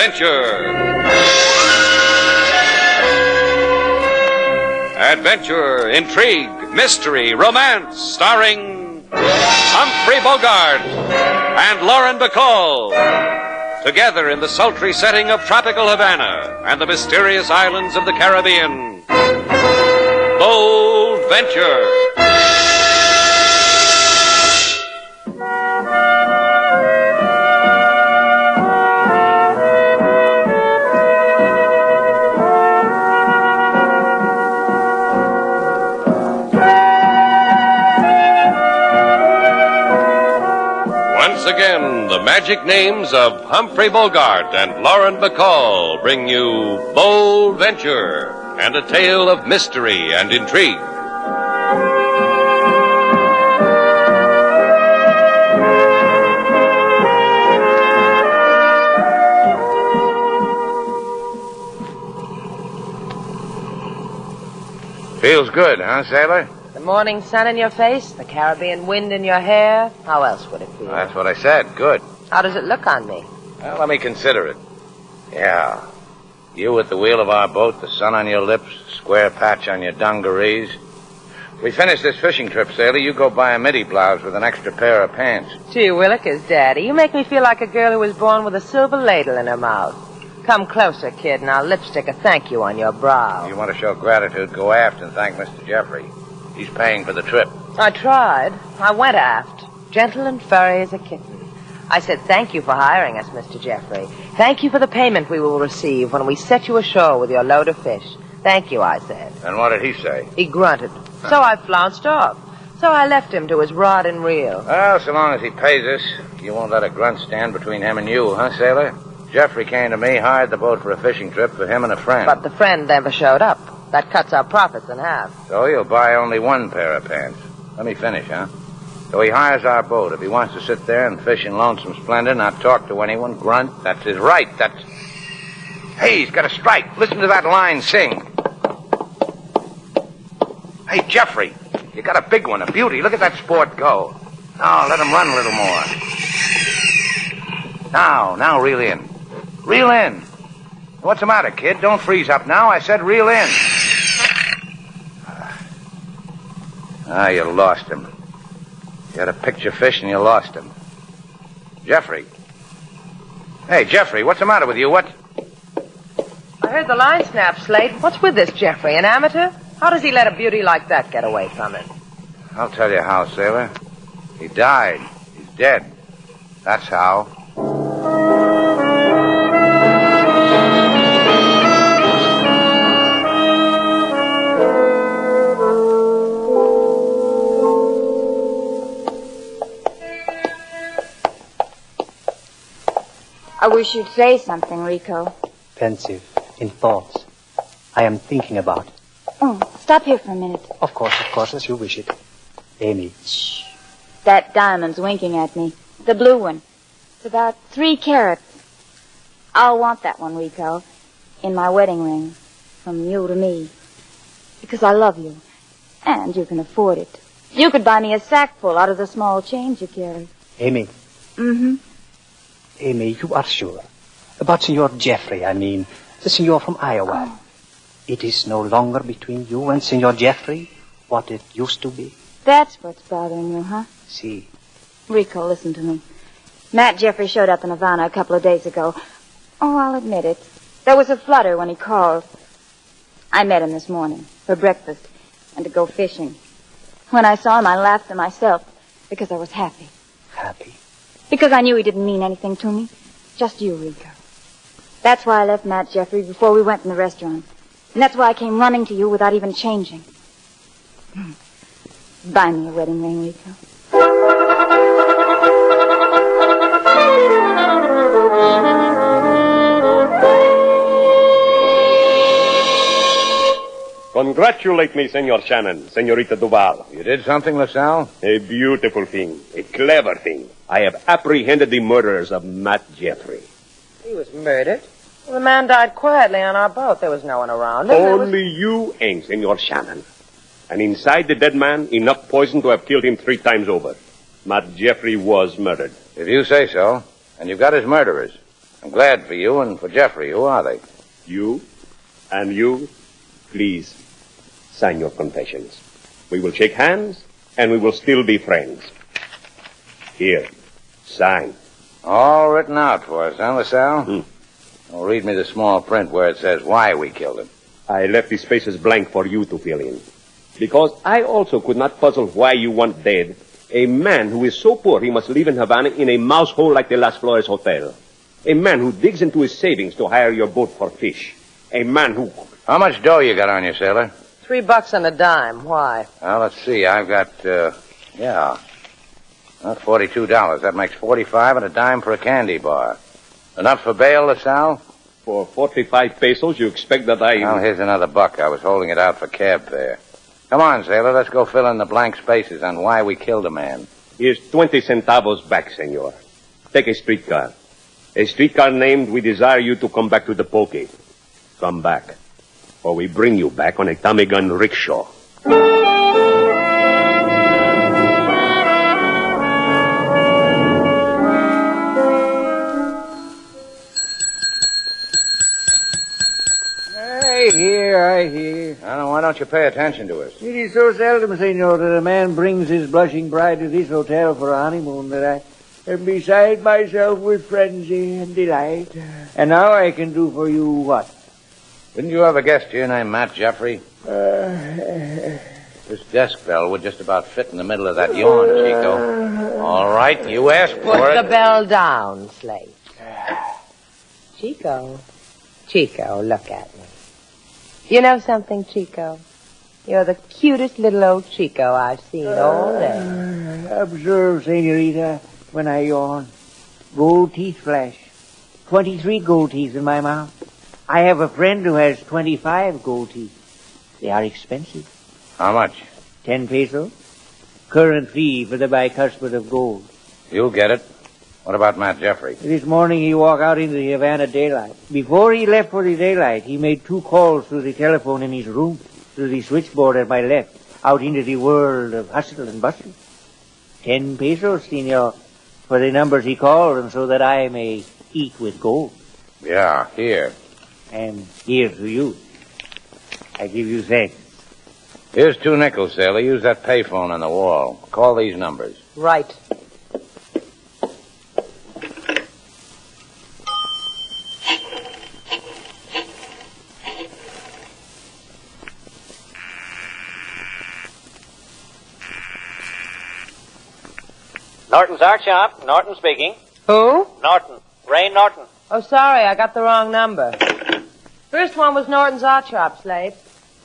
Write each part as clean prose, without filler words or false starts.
Adventure. Adventure, intrigue, mystery, romance, starring Humphrey Bogart and Lauren Bacall. Together in the sultry setting of tropical Havana and the mysterious islands of the Caribbean. Bold Venture. Again, the magic names of Humphrey Bogart and Lauren Bacall bring you Bold Venture and a tale of mystery and intrigue. Feels good, huh, sailor? The morning sun in your face, the Caribbean wind in your hair. How else would it feel? That's what I said. Good. How does it look on me? Well, let me consider it. Yeah. You at the wheel of our boat, the sun on your lips, square patch on your dungarees. We finish this fishing trip, sailor. You go buy a midi blouse with an extra pair of pants. Gee willikers, Daddy. You make me feel like a girl who was born with a silver ladle in her mouth. Come closer, kid, and I'll lipstick a thank you on your brow. If you want to show gratitude, go aft and thank Mr. Jeffrey. He's paying for the trip. I tried. I went aft, gentle and furry as a kitten. I said, thank you for hiring us, Mr. Jeffrey. Thank you for the payment we will receive when we set you ashore with your load of fish. Thank you, I said. And what did he say? He grunted. So I flounced off. So I left him to his rod and reel. Well, so long as he pays us, you won't let a grunt stand between him and you, huh, sailor? Jeffrey came to me, hired the boat for a fishing trip for him and a friend. But the friend never showed up. That cuts our profits in half. So he'll buy only one pair of pants. Let me finish, huh? So he hires our boat. If he wants to sit there and fish in lonesome splendor, not talk to anyone, grunt, that's his right. That's... Hey, he's got a strike. Listen to that line sing. Hey, Jeffrey, you got a big one, a beauty. Look at that sport go. Now, let him run a little more. Now, reel in. Reel in. What's the matter, kid? Don't freeze up now. I said reel in. You lost him. You had a picture fish and you lost him. Jeffrey. Hey, Jeffrey, what's the matter with you? What? I heard the line snap, Slate. What's with this Jeffrey, an amateur? How does he let a beauty like that get away from him? I'll tell you how, sailor. He died. He's dead. That's how. I wish you'd say something, Rico. Pensive, in thoughts. I am thinking about. Oh, stop here for a minute. Of course, as you wish it. Amy. Shh. That diamond's winking at me. The blue one. It's about 3 carats. I'll want that one, Rico. In my wedding ring. From you to me. Because I love you. And you can afford it. You could buy me a sackful out of the small change you carry. Amy. Mm-hmm. Amy, you are sure? About Senor Jeffrey, I mean. The senor from Iowa. Oh. It is no longer between you and Senor Jeffrey what it used to be. That's what's bothering you, huh? See. Rico, listen to me. Matt Jeffrey showed up in Havana a couple of days ago. Oh, I'll admit it. There was a flutter when he called. I met him this morning for breakfast and to go fishing. When I saw him, I laughed to myself because I was happy. Happy? Because I knew he didn't mean anything to me. Just you, Rico. That's why I left Matt Jeffrey before we went in the restaurant. And that's why I came running to you without even changing. Buy me a wedding ring, Rico. Congratulate me, Senor Shannon, Senorita Duval. You did something, LaSalle? A beautiful thing, a clever thing. I have apprehended the murderers of Matt Jeffrey. He was murdered. Well, the man died quietly on our boat. There was no one around him. Only you and Senor Shannon. And inside the dead man, enough poison to have killed him 3 times over. Matt Jeffrey was murdered. If you say so. And you've got his murderers. I'm glad for you and for Jeffrey. Who are they? You and you, please, sign your confessions. We will shake hands, and we will still be friends. Here, sign. All written out for us, huh, LaSalle? Well, read me the small print where it says why we killed him. I left these spaces blank for you to fill in. Because I also could not puzzle why you want dead a man who is so poor he must live in Havana in a mouse hole like the Las Flores Hotel. A man who digs into his savings to hire your boat for fish. A man who... How much dough you got on you, sailor? $3 and a dime. Why? Well, let's see. I've got, about $42. That makes 45 and a dime for a candy bar. Enough for bail, LaSalle? For 45 pesos, you expect that I... Well, here's another buck. I was holding it out for cab fare. Come on, sailor. Let's go fill in the blank spaces on why we killed a man. Here's 20 centavos back, senor. Take a streetcar. A streetcar named We Desire You to Come Back to the Poke. Come back. Or we bring you back on a Tommy gun rickshaw. I hear. Well, why don't you pay attention to us? It is so seldom, senor, that a man brings his blushing bride to this hotel for a honeymoon that I am beside myself with frenzy and delight. And now I can do for you what? Didn't you have a guest here named Matt Jeffrey? This desk bell would just about fit in the middle of that yawn, Chico. All right, you asked for Put it. the bell down, Slate. Chico, look at me. You know something, Chico? You're the cutest little old Chico I've seen all day. Observe, senorita, when I yawn. Gold teeth flash. 23 gold teeth in my mouth. I have a friend who has 25 gold teeth. They are expensive. How much? 10 pesos. Current fee for the bicuspid of gold. You'll get it. What about Matt Jeffrey? This morning he walked out into the Havana daylight. Before he left for the daylight, he made 2 calls through the telephone in his room, through the switchboard at my left, out into the world of hustle and bustle. 10 pesos, senor, for the numbers he called, and so that I may eat with gold. Yeah, here. And here to you. I give you thanks. Here's 2 nickels, sailor. Use that payphone on the wall. Call these numbers. Right. Norton's Art Shop. Norton speaking. Who? Norton. Ray Norton. Oh, sorry, I got the wrong number. First one was Norton's Art Shop, Slate.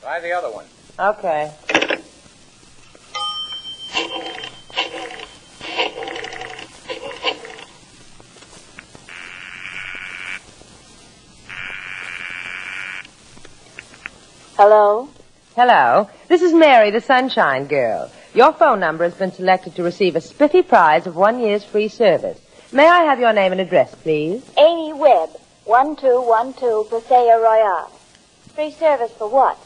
Try the other one. Okay. Hello? Hello. This is Mary, the Sunshine Girl. Your phone number has been selected to receive a spiffy prize of 1 year's free service. May I have your name and address, please? Amy Webb, 1212 Paseo Royale. Free service for what?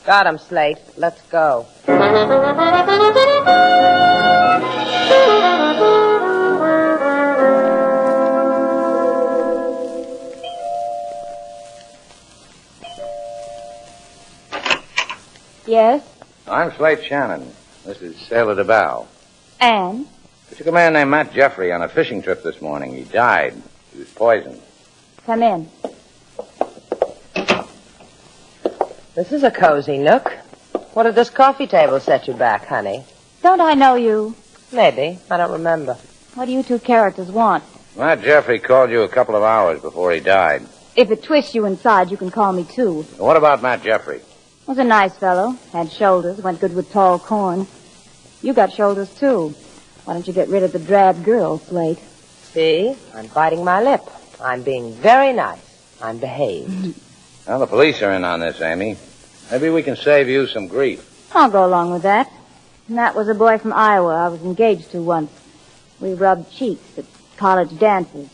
Got him, Slate. Let's go. Yes? I'm Slate Shannon. This is Sailor DeBow. And? We took a man named Matt Jeffrey on a fishing trip this morning. He died. He was poisoned. Come in. This is a cozy nook. What did this coffee table set you back, honey? Don't I know you? Maybe. I don't remember. What do you 2 characters want? Matt Jeffrey called you a couple of hours before he died. If it twists you inside, you can call me too. What about Matt Jeffrey? Was a nice fellow. Had shoulders. Went good with tall corn. You got shoulders too. Why don't you get rid of the drab girl, Slate? See? I'm biting my lip. I'm being very nice. I'm behaved. Well, the police are in on this, Amy. Maybe we can save you some grief. I'll go along with that. And that was a boy from Iowa I was engaged to once. We rubbed cheeks at college dances.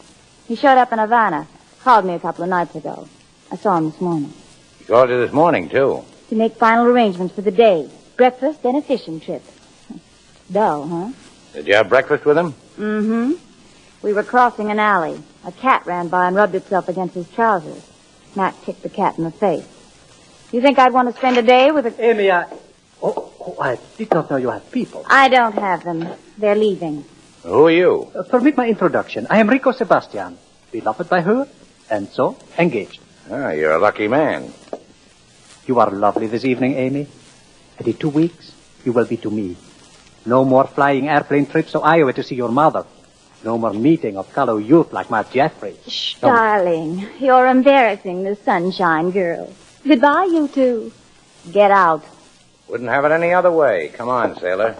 He showed up in Havana. Called me a couple of nights ago. I saw him this morning. He called you this morning, too. To make final arrangements for the day. Breakfast, then a fishing trip. Dull, huh? Did you have breakfast with him? Mm-hmm. We were crossing an alley. A cat ran by and rubbed itself against his trousers. Matt kicked the cat in the face. You think I'd want to spend a day with a... Amy, I did not know you had people. I don't have them. They're leaving. Who are you? Permit my introduction. I am Rico Sebastian, beloved by her, and so engaged. Ah, you're a lucky man. You are lovely this evening, Amy. And in 2 weeks, you will be to me. No more flying airplane trips to Iowa to see your mother. No more meeting of fellow youth like my Jeffrey. Shh, darling. You're embarrassing the Sunshine Girl. Goodbye, you two. Get out. Wouldn't have it any other way. Come on, sailor.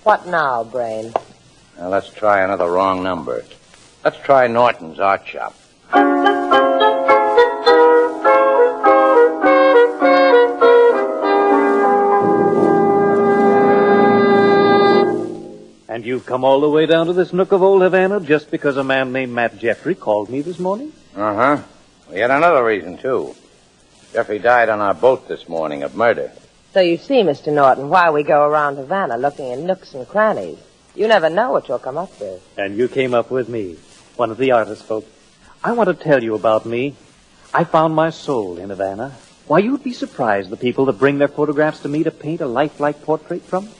What now, Brain? Now, let's try another wrong number. Let's try Norton's art shop. And you've come all the way down to this nook of old Havana just because a man named Matt Jeffrey called me this morning? Uh-huh. We had another reason, too. Jeffrey died on our boat this morning of murder. So you see, Mr. Norton, why we go around Havana looking in nooks and crannies. You never know what you'll come up with. And you came up with me, one of the artist folk. I want to tell you about me. I found my soul in Havana. Why, you'd be surprised the people that bring their photographs to me to paint a lifelike portrait from.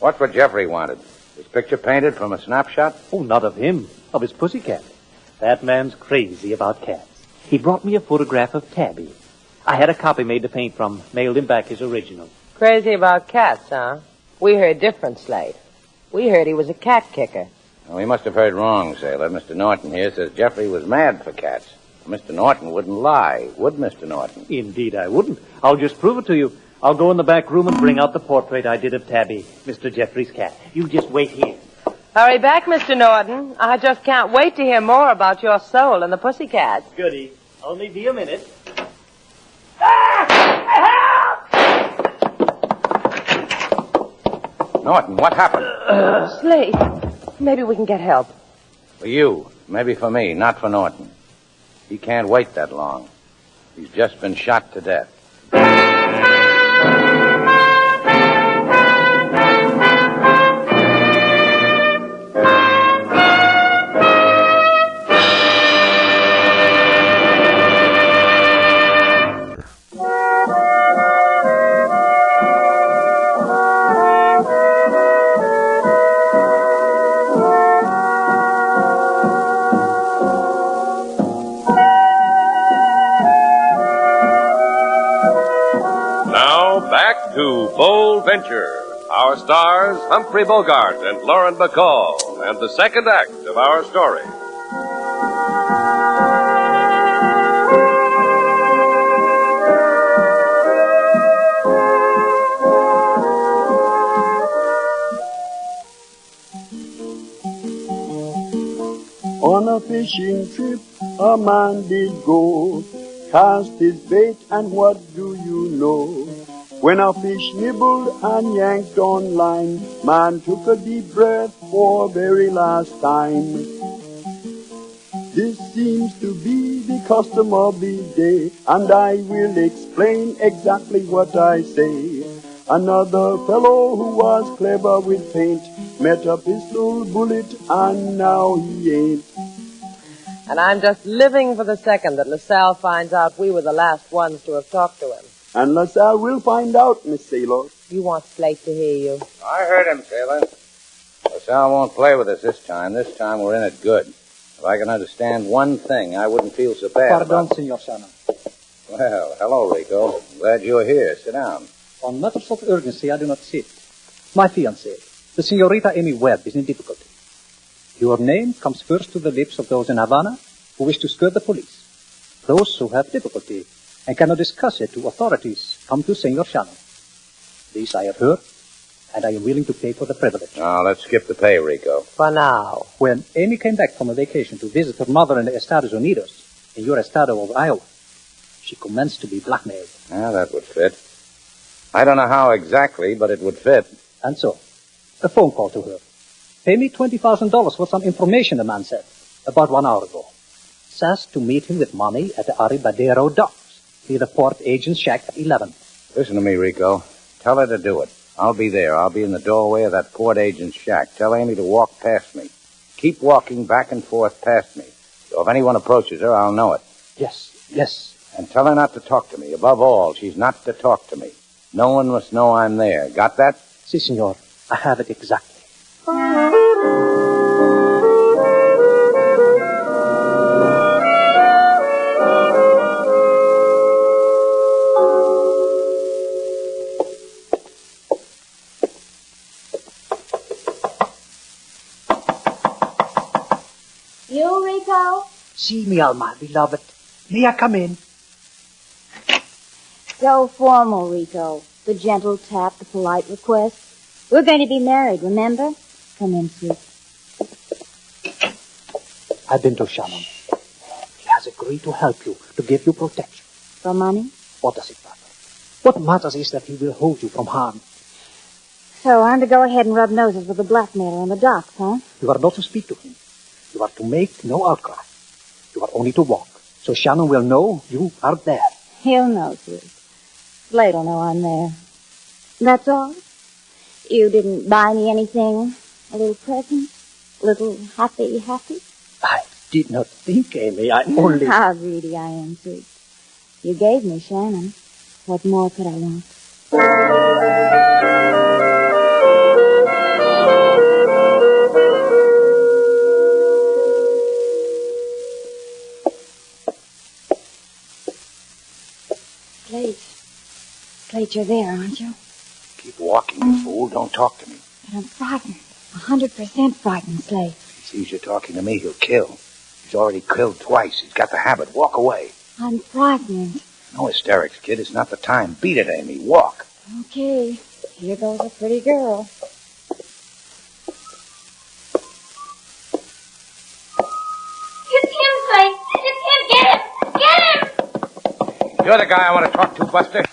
What's what Jeffrey wanted? His picture painted from a snapshot? Oh, not of him, of his pussycat. That man's crazy about cats. He brought me a photograph of Tabby. I had a copy made to paint from, mailed him back his original. Crazy about cats, huh? We heard different, Slate. We heard he was a cat kicker. Well, we must have heard wrong, sailor. Mr. Norton here says Jeffrey was mad for cats. Mr. Norton wouldn't lie, would Mr. Norton? Indeed I wouldn't. I'll just prove it to you. I'll go in the back room and bring out the portrait I did of Tabby, Mr. Jeffrey's cat. You just wait here. Hurry back, Mr. Norton. I just can't wait to hear more about your soul and the pussycats. Goody. Only be a minute. Norton, what happened? Slate, maybe we can get help. For you. Maybe for me, not for Norton. He can't wait that long. He's just been shot to death. Bold Venture. Our stars, Humphrey Bogart and Lauren Bacall, and the second act of our story. On a fishing trip, a man did go, cast his bait, and what do you know? When a fish nibbled and yanked on line, man took a deep breath for very last time. This seems to be the custom of the day, and I will explain exactly what I say. Another fellow who was clever with paint met a pistol bullet, and now he ain't. And I'm just living for the second that LaSalle finds out we were the last ones to have talked to him. And LaSalle will find out, Miss Sailor. You want Slate to hear you? I heard him, sailor. LaSalle won't play with us this time. This time we're in it good. If I can understand one thing, I wouldn't feel so bad. Pardon, Senor Shannon. Well, hello, Rico. Glad you're here. Sit down. On matters of urgency, I do not sit. My fiancée, the Senorita Amy Webb, is in difficulty. Your name comes first to the lips of those in Havana who wish to skirt the police. Those who have difficulty and cannot discuss it to authorities come to Senor Shannon. This I have heard, and I am willing to pay for the privilege. Now, let's skip the pay, Rico. For now. When Amy came back from a vacation to visit her mother in the Estados Unidos, in your estado of Iowa, she commenced to be blackmailed. Yeah, that would fit. I don't know how exactly, but it would fit. And so, a phone call to her. Pay me $20,000 for some information, the man said, about 1 hour ago. Says to meet him with money at the Arribadero docks, near the port agent's shack at 11. Listen to me, Rico. Tell her to do it. I'll be there. I'll be in the doorway of that port agent's shack. Tell Amy to walk past me. Keep walking back and forth past me. So if anyone approaches her, I'll know it. Yes. And tell her not to talk to me. Above all, she's not to talk to me. No one must know I'm there. Got that? Si, senor. I have it exactly. You, Rico? See me, Alma, beloved. May I come in? So formal, Rico. The gentle tap, the polite request. We're going to be married, remember? Come in, sweet. I've been to Shannon. He has agreed to help you, to give you protection. For money? What does it matter? What matters is that he will hold you from harm. So I'm to go ahead and rub noses with the blackmailer on the docks, huh? You are not to speak to him. You are to make no outcry. You are only to walk. So Shannon will know you are there. He'll know, sweet. Slate'll know I'm there. That's all? You didn't buy me anything? A little present? A little happy? I did not think, Amy. I only... How greedy I am, sweet. You gave me Shannon. What more could I want? Slate, you're there, aren't you? Keep walking, you fool. Don't talk to me. But I'm frightened. 100% frightened, Slate. If he sees you talking to me, he'll kill. He's already killed twice. He's got the habit. Walk away. I'm frightened. No hysterics, kid. It's not the time. Beat it, Amy. Walk. Okay. Here goes a pretty girl. It's him, Slate. It's him. Get him. Get him. You're the guy I want to talk to, Buster.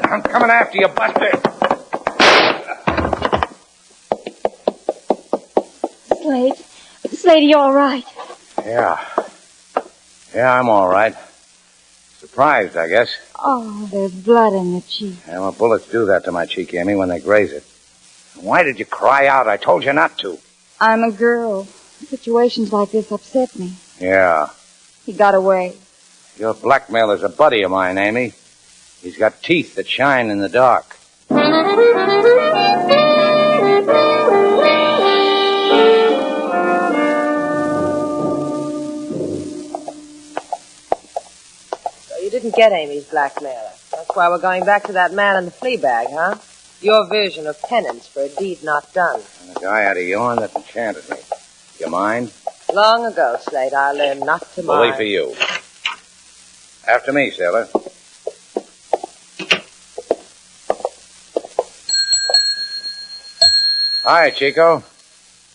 I'm coming after you, Buster. Slate, you all right? Yeah, I'm all right. Surprised, I guess. Oh, there's blood in your cheek. Yeah, well, bullets do that to my cheek, Amy, when they graze it. Why did you cry out? I told you not to. I'm a girl. Situations like this upset me. Yeah. He got away. Your blackmailer's a buddy of mine, Amy. He's got teeth that shine in the dark. So you didn't get Amy's blackmailer. That's why we're going back to that man in the flea bag, huh? Your version of penance for a deed not done. And the guy out of yarn that enchanted me. You mind? Long ago, Slate, I learned not to mind. Bully for you. After me, sailor. Hi, Chico.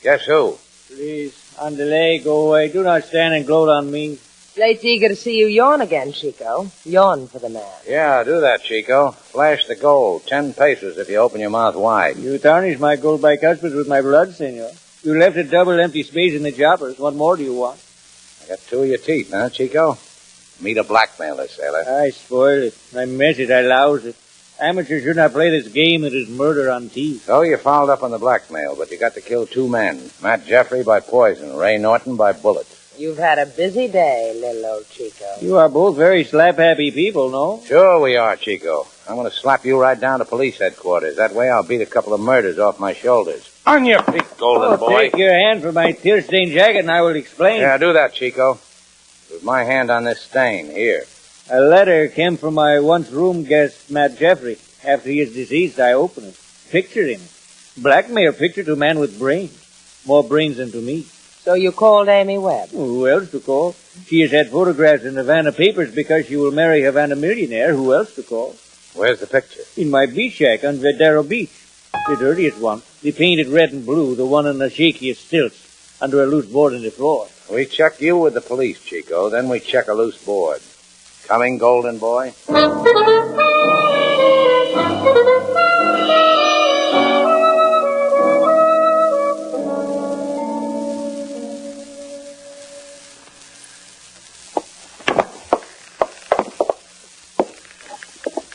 Guess who? Please, on delay, go away. Do not stand and gloat on me. Slate's eager to see you yawn again, Chico. Yawn for the man. Yeah, do that, Chico. Flash the gold. 10 pesos if you open your mouth wide. You tarnished my gold by cuspids with my blood, senor. You left a double empty space in the choppers. What more do you want? I got 2 of your teeth, huh, Chico? Meet a blackmailer, sailor. I spoil it. I mess it. I louse it. Amateurs should not play this game that is murder on teeth. So you fouled up on the blackmail, but you got to kill 2 men. Matt Jeffrey by poison, Ray Norton by bullet. You've had a busy day, little old Chico. You are both very slap-happy people, no? Sure we are, Chico. I'm going to slap you right down to police headquarters. That way I'll beat a couple of murders off my shoulders. On your feet, golden boy. Take your hand from my tear-stained jacket and I will explain. Yeah, do that, Chico. With my hand on this stain, here. A letter came from my once room guest, Matt Jeffrey. After he is deceased, I open it. Picture in it. Blackmail picture to a man with brains. More brains than to me. So you called Amy Webb? Who else to call? She has had photographs in Havana papers because she will marry a Havana millionaire. Who else to call? Where's the picture? In my beach shack on Vendetta Beach. The dirtiest one. The painted red and blue, the one on the shakiest stilts, under a loose board in the floor. We check you with the police, Chico. Then we check a loose board. Coming, golden boy?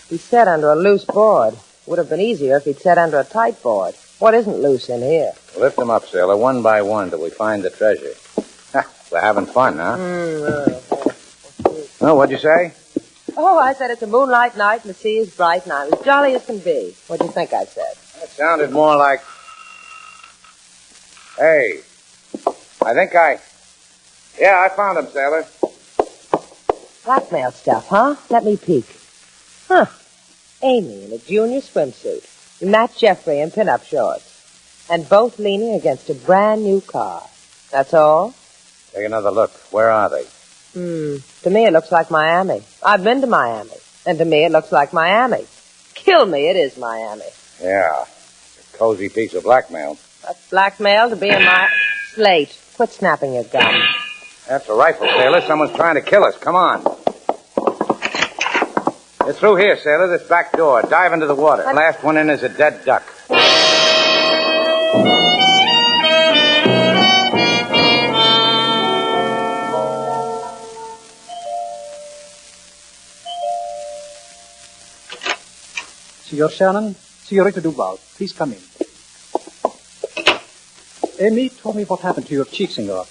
He said under a loose board. Would have been easier if he'd sat under a tight board. What isn't loose in here? Lift them up, sailor, one by one till we find the treasure. We're having fun, huh? Oh, what'd you say? Oh, I said it's a moonlight night and the sea is bright and I'm as jolly as can be. What do you think I said? It sounded more like... Hey, Yeah, I found him, sailor. Blackmail stuff, huh? Let me peek. Huh. Amy in a junior swimsuit. Matt Jeffrey in pin-up shorts. And both leaning against a brand new car. That's all? Take another look. Where are they? To me it looks like Miami. I've been to Miami. And to me it looks like Miami. Kill me, it is Miami. Yeah. A cozy piece of blackmail. That's blackmail to be in my... Slate, quit snapping your gum. That's a rifle, sailor. Someone's trying to kill us. Come on. It's through here, sailor, this back door. Dive into the water. Last one in is a dead duck. Senor Shannon, Senorita Duval, please come in. Amy told me what happened to your cheek, senor.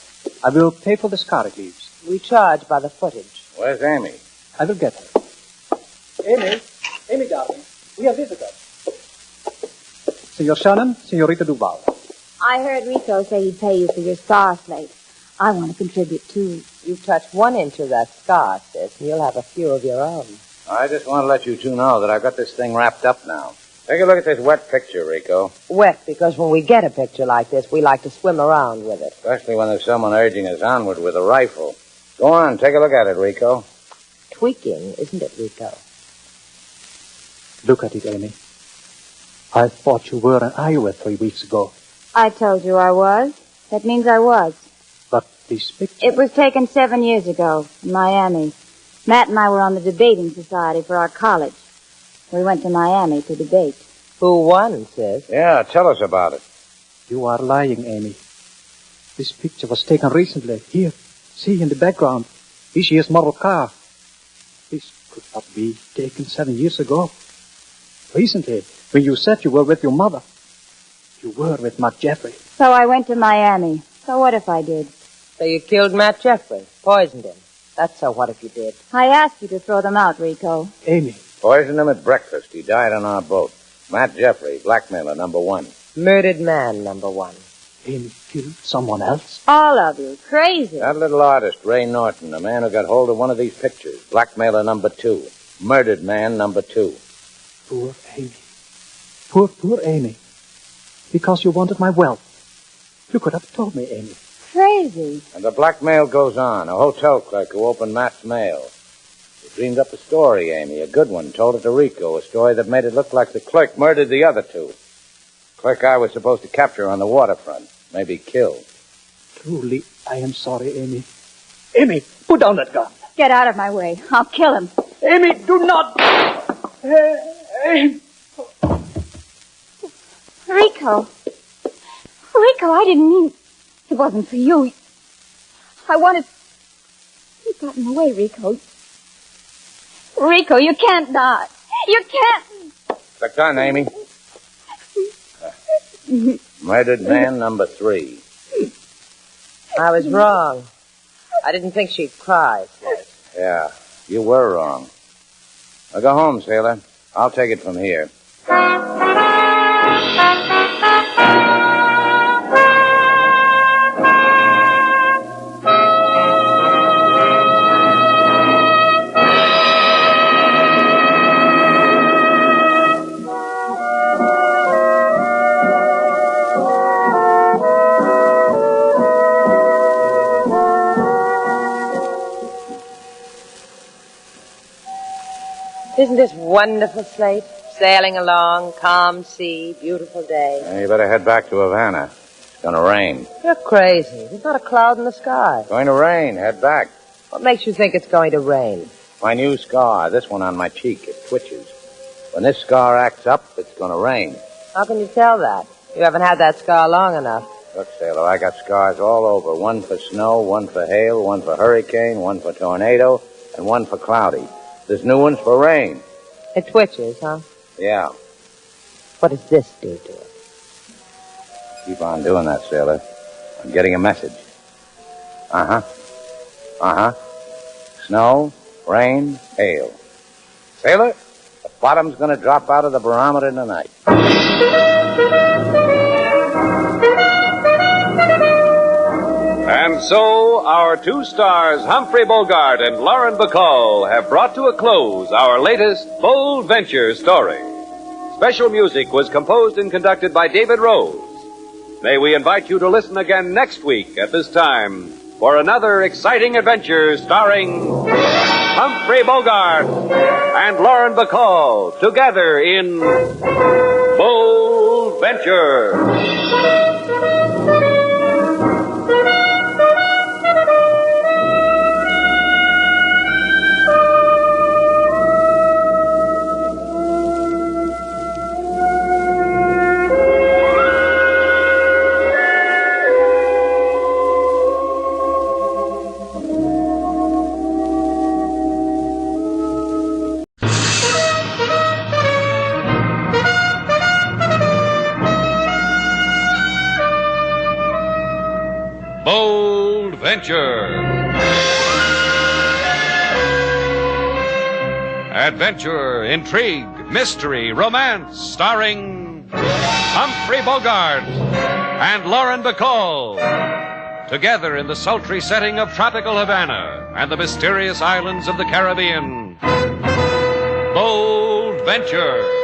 I will pay for the scar it leaves. We charge by the footage. Where's Amy? I will get her. Amy, darling, we have visitors. Senor Shannon, Senorita Duval. I heard Rico say he'd pay you for your scar, Slate. I want to contribute, too. You touch 1 inch of that scar, sis, and you'll have a few of your own. I just want to let you two know that I've got this thing wrapped up now. Take a look at this wet picture, Rico. Wet, because when we get a picture like this, we like to swim around with it. Especially when there's someone urging us onward with a rifle. Go on, take a look at it, Rico. Tweaking, isn't it, Rico? Look at it, Amy. I thought you were in Iowa 3 weeks ago. I told you I was. That means I was. But this picture... It was taken 7 years ago in Miami. Matt and I were on the debating society for our college. We went to Miami to debate. Who won, sis? Yeah, tell us about it. You are lying, Amy. This picture was taken recently. Here, see in the background. This year's model car. This could not be taken 7 years ago. Recently, when you said you were with your mother, you were with Matt Jeffrey. So I went to Miami. So what if I did? So you killed Matt Jeffrey, poisoned him. That's so what if you did. I asked you to throw them out, Rico. Amy. Poisoned him at breakfast. He died on our boat. Matt Jeffrey, blackmailer number 1. Murdered man number 1. Amy killed someone else? All of you. Crazy. That little artist, Ray Norton, the man who got hold of one of these pictures. Blackmailer number 2. Murdered man number 2. Poor Amy. Poor Amy. Because you wanted my wealth. You could have told me, Amy. Crazy. And the blackmail goes on. A hotel clerk who opened Matt's mail. He dreamed up a story, Amy, a good one. Told it to Rico, a story that made it look like the clerk murdered the other 2. Clerk I was supposed to capture on the waterfront. Maybe kill. Truly, I am sorry, Amy. Amy, put down that gun. Get out of my way. I'll kill him. Amy, do not. Rico, I didn't mean... It wasn't for you. I wanted... You got in the way, Rico. Rico, you can't die. You can't... The gun, Amy. Murdered man number 3. I was wrong. I didn't think she'd cry, sis. Yeah, you were wrong. Now go home, sailor. I'll take it from here. Isn't this wonderful, Slate? Sailing along, calm sea, beautiful day. You better head back to Havana. It's going to rain. You're crazy. There's not a cloud in the sky. Going to rain. Head back. What makes you think it's going to rain? My new scar, this one on my cheek, it twitches. When this scar acts up, it's going to rain. How can you tell that? You haven't had that scar long enough. Look, sailor, I got scars all over. One for snow, one for hail, one for hurricane, one for tornado, and one for cloudy. There's new ones for rain. It twitches, huh? Yeah. What does this do to it? Keep on doing that, sailor. I'm getting a message. Snow, rain, hail. Sailor, the bottom's going to drop out of the barometer tonight. And so, our two stars, Humphrey Bogart and Lauren Bacall, have brought to a close our latest Bold Venture story. Special music was composed and conducted by David Rose. May we invite you to listen again next week at this time for another exciting adventure starring Humphrey Bogart and Lauren Bacall together in Bold Venture. Bold Venture. Adventure, intrigue, mystery, romance, starring Humphrey Bogart and Lauren Bacall. Together in the sultry setting of tropical Havana and the mysterious islands of the Caribbean. Bold Venture.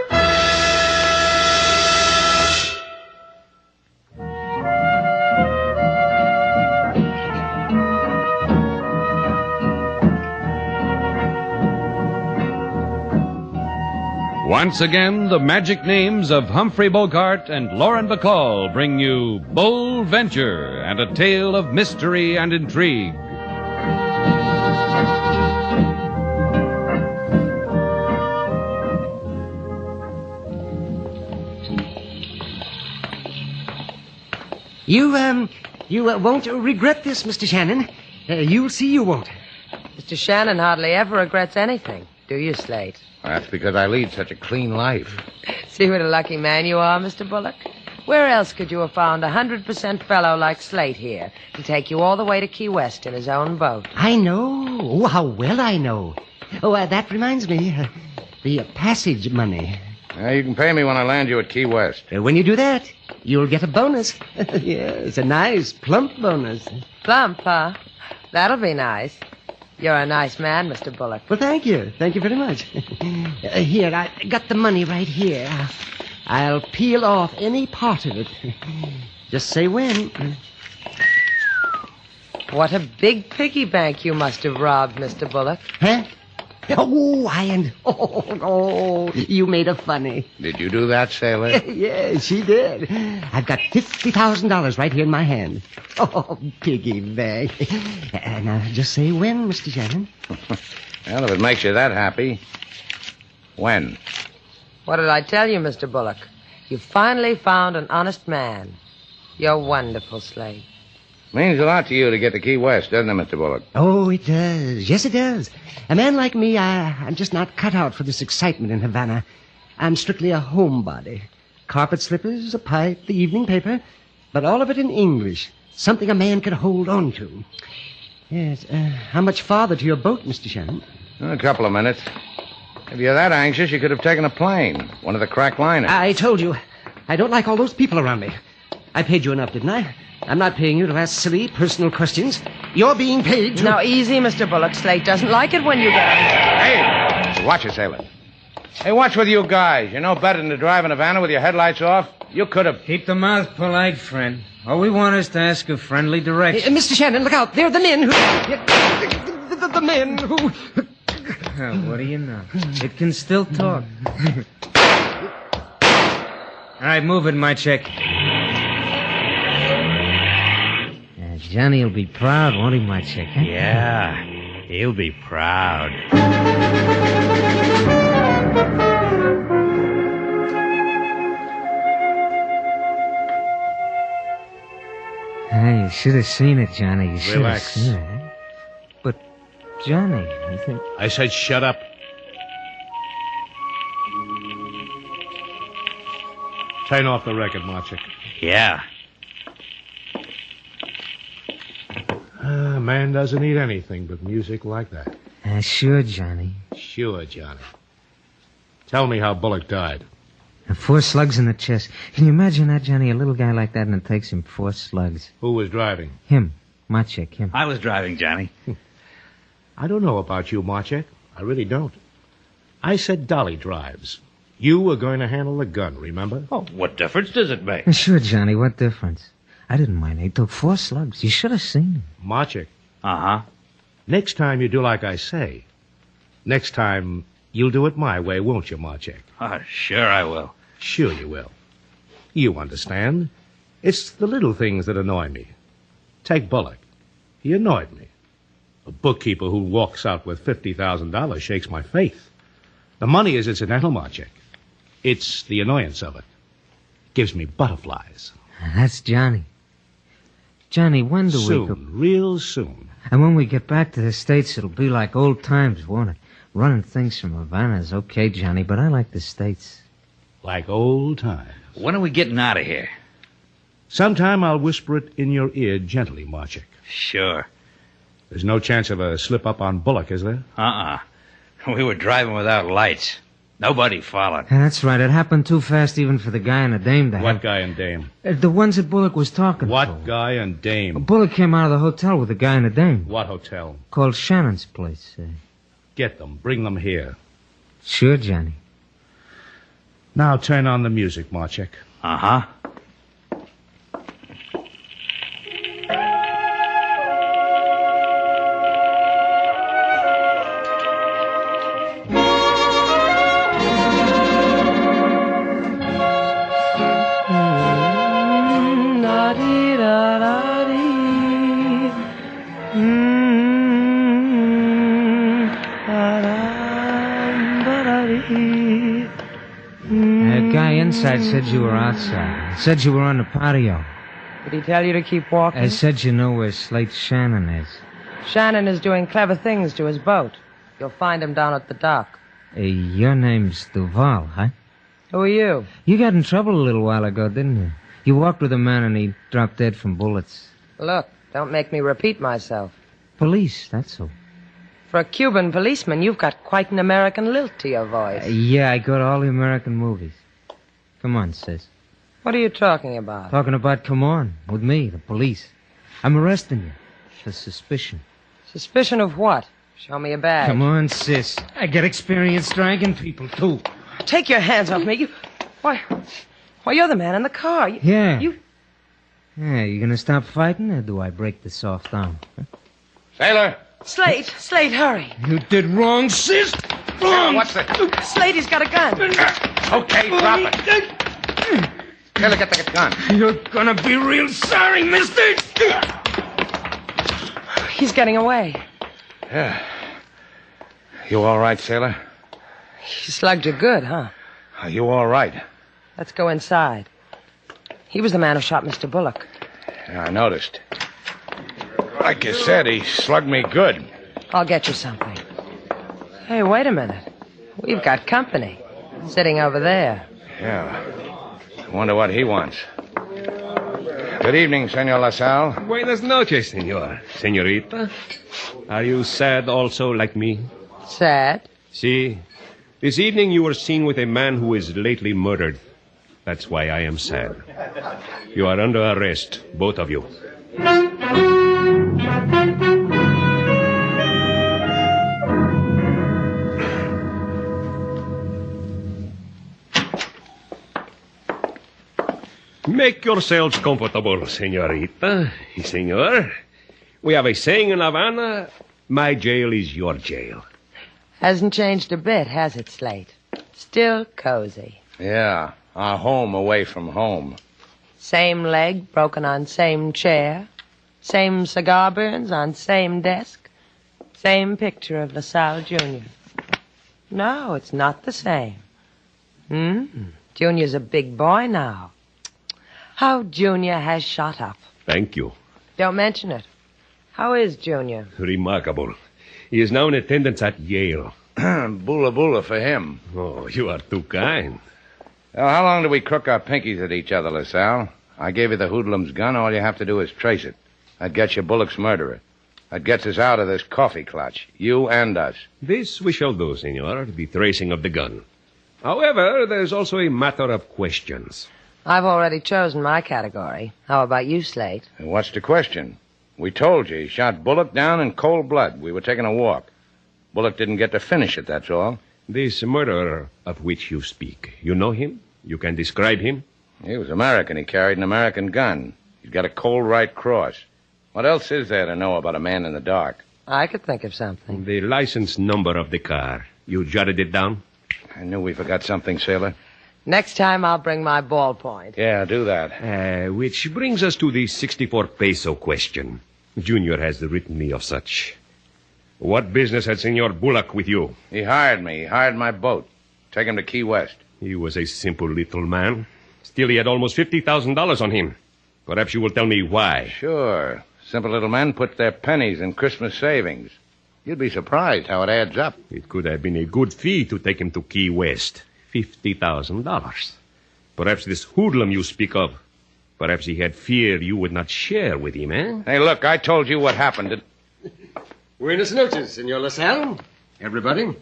Once again, the magic names of Humphrey Bogart and Lauren Bacall bring you Bold Venture and a tale of mystery and intrigue. You won't regret this, Mr. Shannon. You'll see you won't. Mr. Shannon hardly ever regrets anything, do you, Slate? That's because I lead such a clean life. See what a lucky man you are, Mr. Bullock. Where else could you have found a 100% fellow like Slate here to take you all the way to Key West in his own boat? I know. Oh, how well I know. Oh, that reminds me. The passage money. You can pay me when I land you at Key West. When you do that, you'll get a bonus. Yes, a nice, plump bonus. Plump, huh? That'll be nice. You're a nice man, Mr. Bullock. Well, thank you. Thank you very much. Here, I got the money right here. I'll peel off any part of it. Just say when. What a big piggy bank you must have robbed, Mr. Bullock. Huh? Oh, you made a funny. Did you do that, sailor? Yes, she did. I've got $50,000 right here in my hand. Oh, piggy bank. Now, just say when, Mr. Shannon. Well, if it makes you that happy, when? What did I tell you, Mr. Bullock? You finally found an honest man. You're wonderful, Slate. Means a lot to you to get to Key West, doesn't it, Mr. Bullock? Oh, it does. Yes, it does. A man like me, I'm just not cut out for this excitement in Havana. I'm strictly a homebody. Carpet slippers, a pipe, the evening paper, but all of it in English. Something a man can hold on to. Yes, how much farther to your boat, Mr. Shannon? A couple of minutes. If you're that anxious, you could have taken a plane. One of the crack liners. I told you. I don't like all those people around me. I paid you enough, didn't I? I'm not paying you to ask silly, personal questions. You're being paid to... Now, easy, Mr. Bullock. Slate doesn't like it when you get... Hey! Watch it, sailor. Hey, what's with you guys? You know better than to drive in Havana with your headlights off? You could have... Keep the mouth polite, friend. All we want is to ask a friendly direction. Mr. Shannon, look out. They're the men who... The men who... What do you know? It can still talk. All right, move it, my check. Johnny'll be proud, won't he, my chick? Huh? Yeah, he'll be proud. Hey, you should have seen it, Johnny. You should have Relax. seen it. But, Johnny, you think... I said shut up. Turn off the record, Marchik. Yeah. Man doesn't need anything but music like that. Sure, Johnny. Sure, Johnny. Tell me how Bullock died. 4 slugs in the chest. Can you imagine that, Johnny? A little guy like that, and it takes him 4 slugs. Who was driving? Him. Marchik, him. I was driving, Johnny. I don't know about you, Marchik. I really don't. I said Dolly drives. You were going to handle the gun, remember? Oh, what difference does it make? Sure, Johnny, what difference? I didn't mind. He took 4 slugs. You should have seen him. Marchik. Uh-huh. Next time you do like I say. Next time you'll do it my way, won't you, Marchik? Oh, sure I will. Sure you will. You understand. It's the little things that annoy me. Take Bullock. He annoyed me. A bookkeeper who walks out with $50,000 shakes my faith. The money is incidental, Marchik. It's the annoyance of it. Gives me butterflies. That's Johnny. Johnny, when do we go? Soon, real soon. And when we get back to the States, it'll be like old times, won't it? Running things from Havana is okay, Johnny, but I like the States. Like old times. When are we getting out of here? Sometime I'll whisper it in your ear gently, Marchik. Sure. There's no chance of a slip-up on Bullock, is there? Uh-uh. We were driving without lights. Nobody followed. Yeah, that's right. It happened too fast even for the guy and the dame to What guy and dame? The ones that Bullock was talking to. What guy and dame? Bullock came out of the hotel with the guy and the dame. What hotel? Called Shannon's place. Get them. Bring them here. Sure, Johnny. Now turn on the music, Marchik. Uh-huh. Inside said you were outside. Said you were on the patio. Did he tell you to keep walking? I said you know where Slate's Shannon is. Shannon is doing clever things to his boat. You'll find him down at the dock. Your name's Duval, huh? Who are you? You got in trouble a little while ago, didn't you? You walked with a man and he dropped dead from bullets. Look, don't make me repeat myself. Police, that's all. For a Cuban policeman, you've got quite an American lilt to your voice. Yeah, I go to all the American movies. Come on, sis. What are you talking about? Talking about come on, with me, the police. I'm arresting you for suspicion. Suspicion of what? Show me a badge. Come on, sis. I get experience dragging people, too. Take your hands off me. Why, you're the man in the car. Yeah, you gonna stop fighting, or do I break the soft arm? Huh? Sailor! Slate, hurry. You did wrong, sis. Wrong. What's it? Slate, he's got a gun. Okay, drop it. Sailor, get the gun. You're gonna be real sorry, mister. He's getting away. Yeah. You all right, Sailor? He slugged you good, huh? Are you all right? Let's go inside. He was the man who shot Mr. Bullock. Yeah, I noticed. Like you said, he slugged me good. I'll get you something. Hey, wait a minute. We've got company. Sitting over there. Yeah. I wonder what he wants. Good evening, Senor LaSalle. Buenas noches, senor. Senorita. Are you sad also like me? Sad? See, this evening you were seen with a man who was lately murdered. That's why I am sad. You are under arrest, both of you. Make yourselves comfortable, senorita. Senor. We have a saying in Havana, my jail is your jail. Hasn't changed a bit, has it, Slate? Still cozy. Yeah, our home away from home. Same leg broken on same chair. Same cigar burns on same desk. Same picture of LaSalle Jr. No, it's not the same. Junior's a big boy now. How Junior has shot up. Thank you. Don't mention it. How is Junior? Remarkable. He is now in attendance at Yale. Bula bula for him. Oh, you are too kind. Well, how long do we crook our pinkies at each other, LaSalle? I gave you the hoodlum's gun. All you have to do is trace it. That gets you Bullock's murderer. That gets us out of this coffee clutch. You and us. This we shall do, senor, the tracing of the gun. However, there's also a matter of questions. I've already chosen my category. How about you, Slate? And what's the question? We told you he shot Bullock down in cold blood. We were taking a walk. Bullock didn't get to finish it, that's all. This murderer of which you speak, you know him? You can describe him? He was American. He carried an American gun. He's got a cold right cross. What else is there to know about a man in the dark? I could think of something. The license number of the car. You jotted it down? I knew we forgot something, sailor. Next time I'll bring my ballpoint. Yeah, do that. Which brings us to the 64 peso question. Junior has written me of such. What business had Senor Bullock with you? He hired me. He hired my boat. Take him to Key West. He was a simple little man. Still, he had almost $50,000 on him. Perhaps you will tell me why. Sure. Simple little men put their pennies in Christmas savings. You'd be surprised how it adds up. It could have been a good fee to take him to Key West. $50,000. Perhaps this hoodlum you speak of, perhaps he had fear you would not share with him, eh? Hey, look, I told you what happened. Buenas noches, Senor LaSalle. Everybody.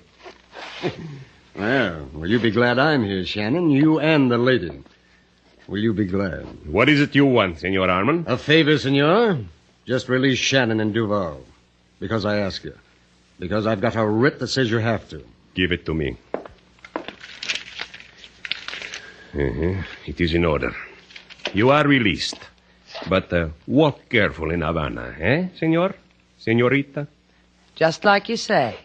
Well, will you be glad I'm here, Shannon? You and the lady. Will you be glad? What is it you want, Senor Armand? A favor, Senor. Just release Shannon and Duval. Because I ask you. Because I've got a writ that says you have to. Give it to me. It is in order. You are released. But walk careful in Havana, eh, senor? Senorita? Just like you say.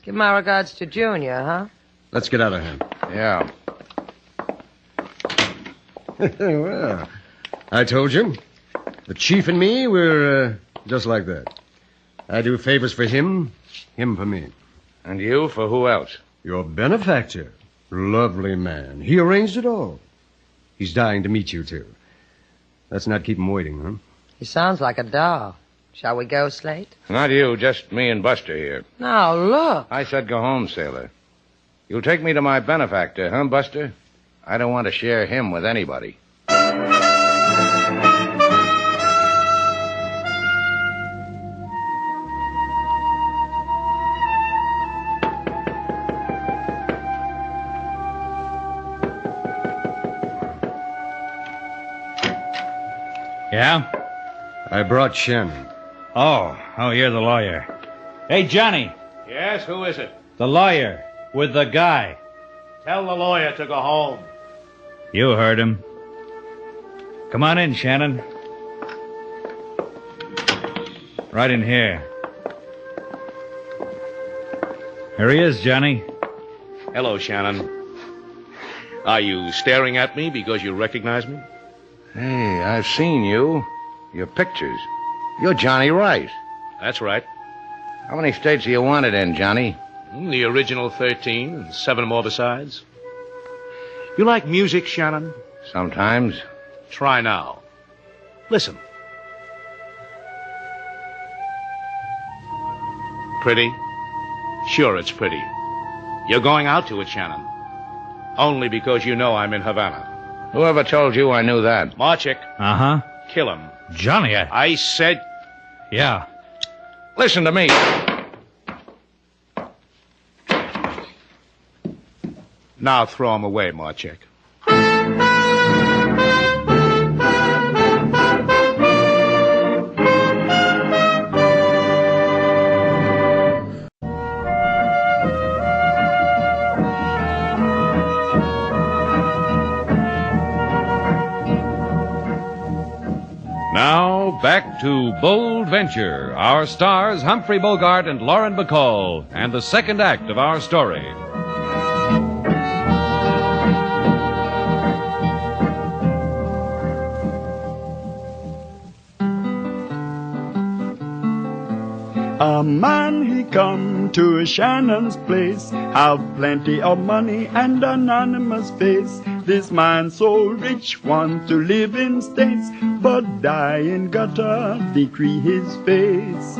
Give my regards to Junior, huh? Let's get out of here. Yeah. Well, I told you. The chief and me, we're just like that. I do favors for him, him for me. And you for who else? Your benefactor. Lovely man. He arranged it all. He's dying to meet you two. Let's not keep him waiting, huh? He sounds like a doll. Shall we go, Slate? Not you, just me and Buster here. Now, look. I said go home, sailor. You'll take me to my benefactor, huh, Buster? I don't want to share him with anybody. Yeah? I brought Shannon. Oh, you're the lawyer. Hey, Johnny. Yes, who is it? The lawyer with the guy. Tell the lawyer to go home. You heard him. Come on in, Shannon. Right in here. Here he is, Johnny. Hello, Shannon. Are you staring at me because you recognize me? Hey, I've seen you. Your pictures. You're Johnny Rice. That's right. How many states do you want it in, Johnny? The original 13 and 7 more besides. You like music, Shannon? Sometimes. Try now. Listen. Pretty? Sure, it's pretty. You're going out to it, Shannon. Only because you know I'm in Havana. Whoever told you I knew that? Marchik. Uh-huh. Kill him. Johnny, I said... Yeah. Listen to me. Now throw him away, Marchik. Now, back to Bold Venture. Our stars, Humphrey Bogart and Lauren Bacall, and the second act of our story. A man he come to Shannon's place, have plenty of money and anonymous face. This man so rich want to live in states, but die in gutter decree his face.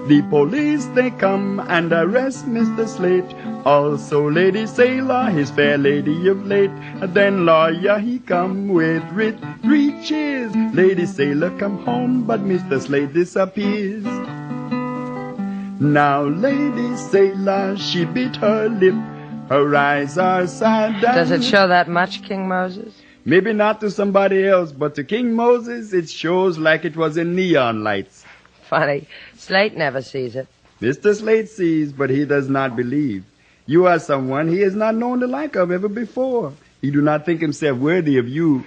The police, they come and arrest Mr. Slate. Also Lady Sailor, his fair lady of late. Then lawyer, he come with writ, 3 cheers. Lady Sailor come home, but Mr. Slate disappears. Now Lady Sailor, she bit her lip. Her eyes are sad. Does it show that much, King Moses? Maybe not to somebody else, but to King Moses, it shows like it was in neon lights. Funny. Slate never sees it. Mr. Slate sees, but he does not believe. You are someone he has not known the like of ever before. He do not think himself worthy of you.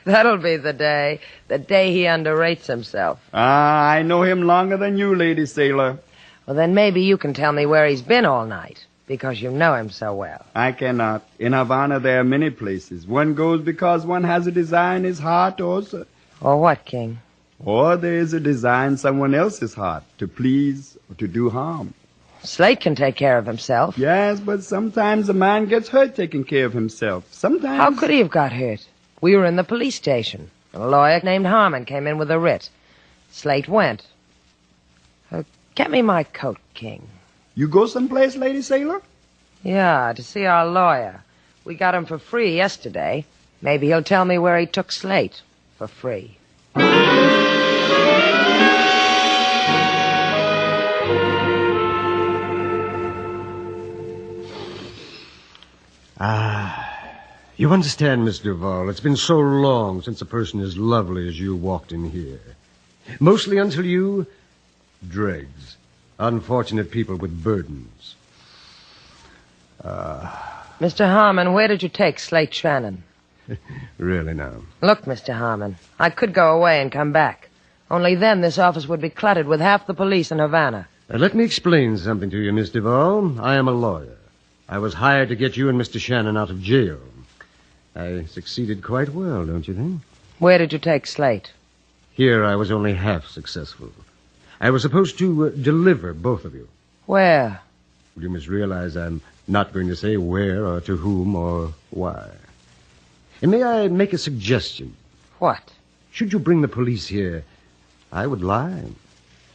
That'll be the day he underrates himself. Ah, I know him longer than you, Lady Sailor. Well, then maybe you can tell me where he's been all night, because you know him so well. I cannot. In Havana, there are many places. One goes because one has a desire in his heart also. Or what, King? Or there is a desire in someone else's heart, to please or to do harm. Slate can take care of himself. Yes, but sometimes a man gets hurt taking care of himself. Sometimes... How could he have got hurt? We were in the police station. A lawyer named Harmon came in with a writ. Slate went. Get me my coat, King. You go someplace, Lady Sailor? Yeah, to see our lawyer. We got him for free yesterday. Maybe he'll tell me where he took Slate. For free. You understand, Miss Duval, it's been so long since a person as lovely as you walked in here. Mostly until you... dregs. Unfortunate people with burdens. Mr. Harmon, where did you take Slate Shannon? Really now? Look, Mr. Harmon, I could go away and come back. Only then this office would be cluttered with half the police in Havana. Let me explain something to you, Miss Duval. I am a lawyer. I was hired to get you and Mr. Shannon out of jail. I succeeded quite well, don't you think? Where did you take Slate? Here I was only half successful. I was supposed to deliver both of you. Where? You must realize I'm not going to say where or to whom or why. And may I make a suggestion? What? Should you bring the police here, I would lie.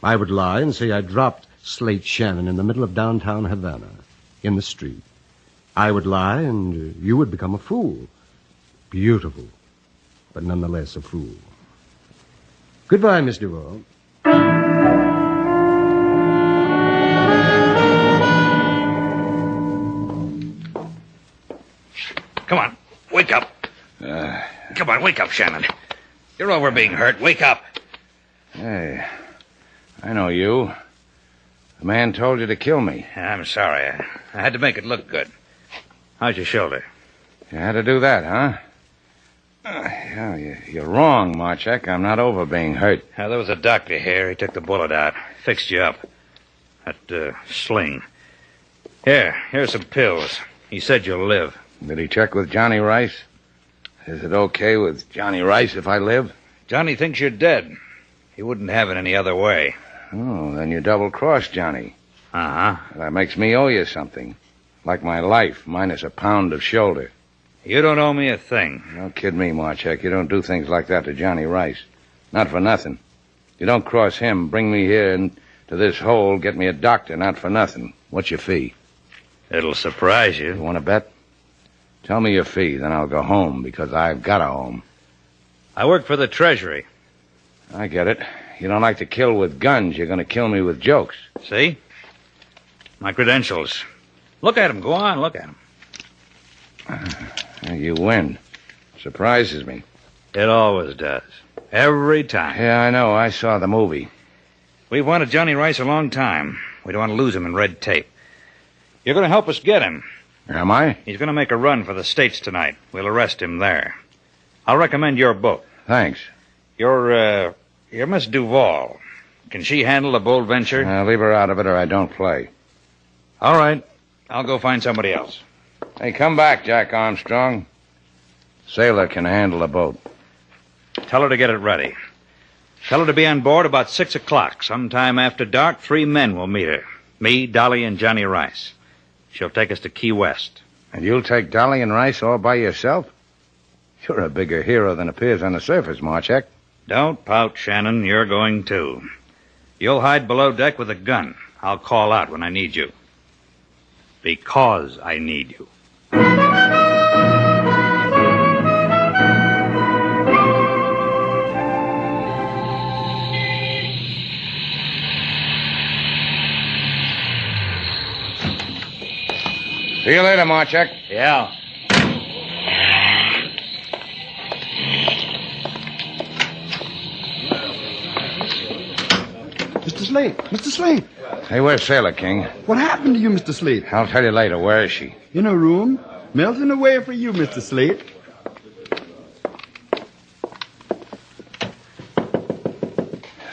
I would lie and say I dropped Slate Shannon in the middle of downtown Havana, in the street. I would lie and you would become a fool. Beautiful, but nonetheless a fool. Goodbye, Miss Duval. Come on, wake up. Come on, wake up, Shannon. You're over being hurt. Wake up. Hey, I know you. The man told you to kill me. I'm sorry. I had to make it look good. How's your shoulder? You had to do that, huh? Yeah, you're wrong, Marchek. I'm not over being hurt. There was a doctor here. He took the bullet out. Fixed you up. That sling. Here's some pills. He said you'll live. Did he check with Johnny Rice? Is it okay with Johnny Rice if I live? Johnny thinks you're dead. He wouldn't have it any other way. Oh, then you double-crossed Johnny. Uh-huh. That makes me owe you something. Like my life, minus a pound of shoulder. You don't owe me a thing. Don't kid me, Marchek. You don't do things like that to Johnny Rice. Not for nothing. You don't cross him, bring me here into this hole, get me a doctor, not for nothing. What's your fee? It'll surprise you. You want to bet? Tell me your fee, then I'll go home, because I've got a home. I work for the Treasury. I get it. You don't like to kill with guns. You're going to kill me with jokes. See? My credentials. Look at them. Go on, look at them. You win. Surprises me. It always does. Every time. Yeah, I know. I saw the movie. We've wanted Johnny Rice a long time. We don't want to lose him in red tape. You're going to help us get him. Am I? He's going to make a run for the States tonight. We'll arrest him there. I'll recommend your book. Thanks. You're Miss Duval. Can she handle a bold venture? Leave her out of it or I don't play. All right. I'll go find somebody else. Hey, come back, Jack Armstrong. Sailor can handle a boat. Tell her to get it ready. Tell her to be on board about 6 o'clock. Sometime after dark, 3 men will meet her. Me, Dolly, and Johnny Rice. She'll take us to Key West. And you'll take Dolly and Rice all by yourself? You're a bigger hero than appears on the surface, Marchek. Don't pout, Shannon. You're going too. You'll hide below deck with a gun. I'll call out when I need you. Because I need you. See you later, Marchek. Yeah. Mr. Slate! Mr. Slate! Hey, where's Sailor King? What happened to you, Mr. Slate? I'll tell you later. Where is she? In her room, melting away for you, Mr. Slate.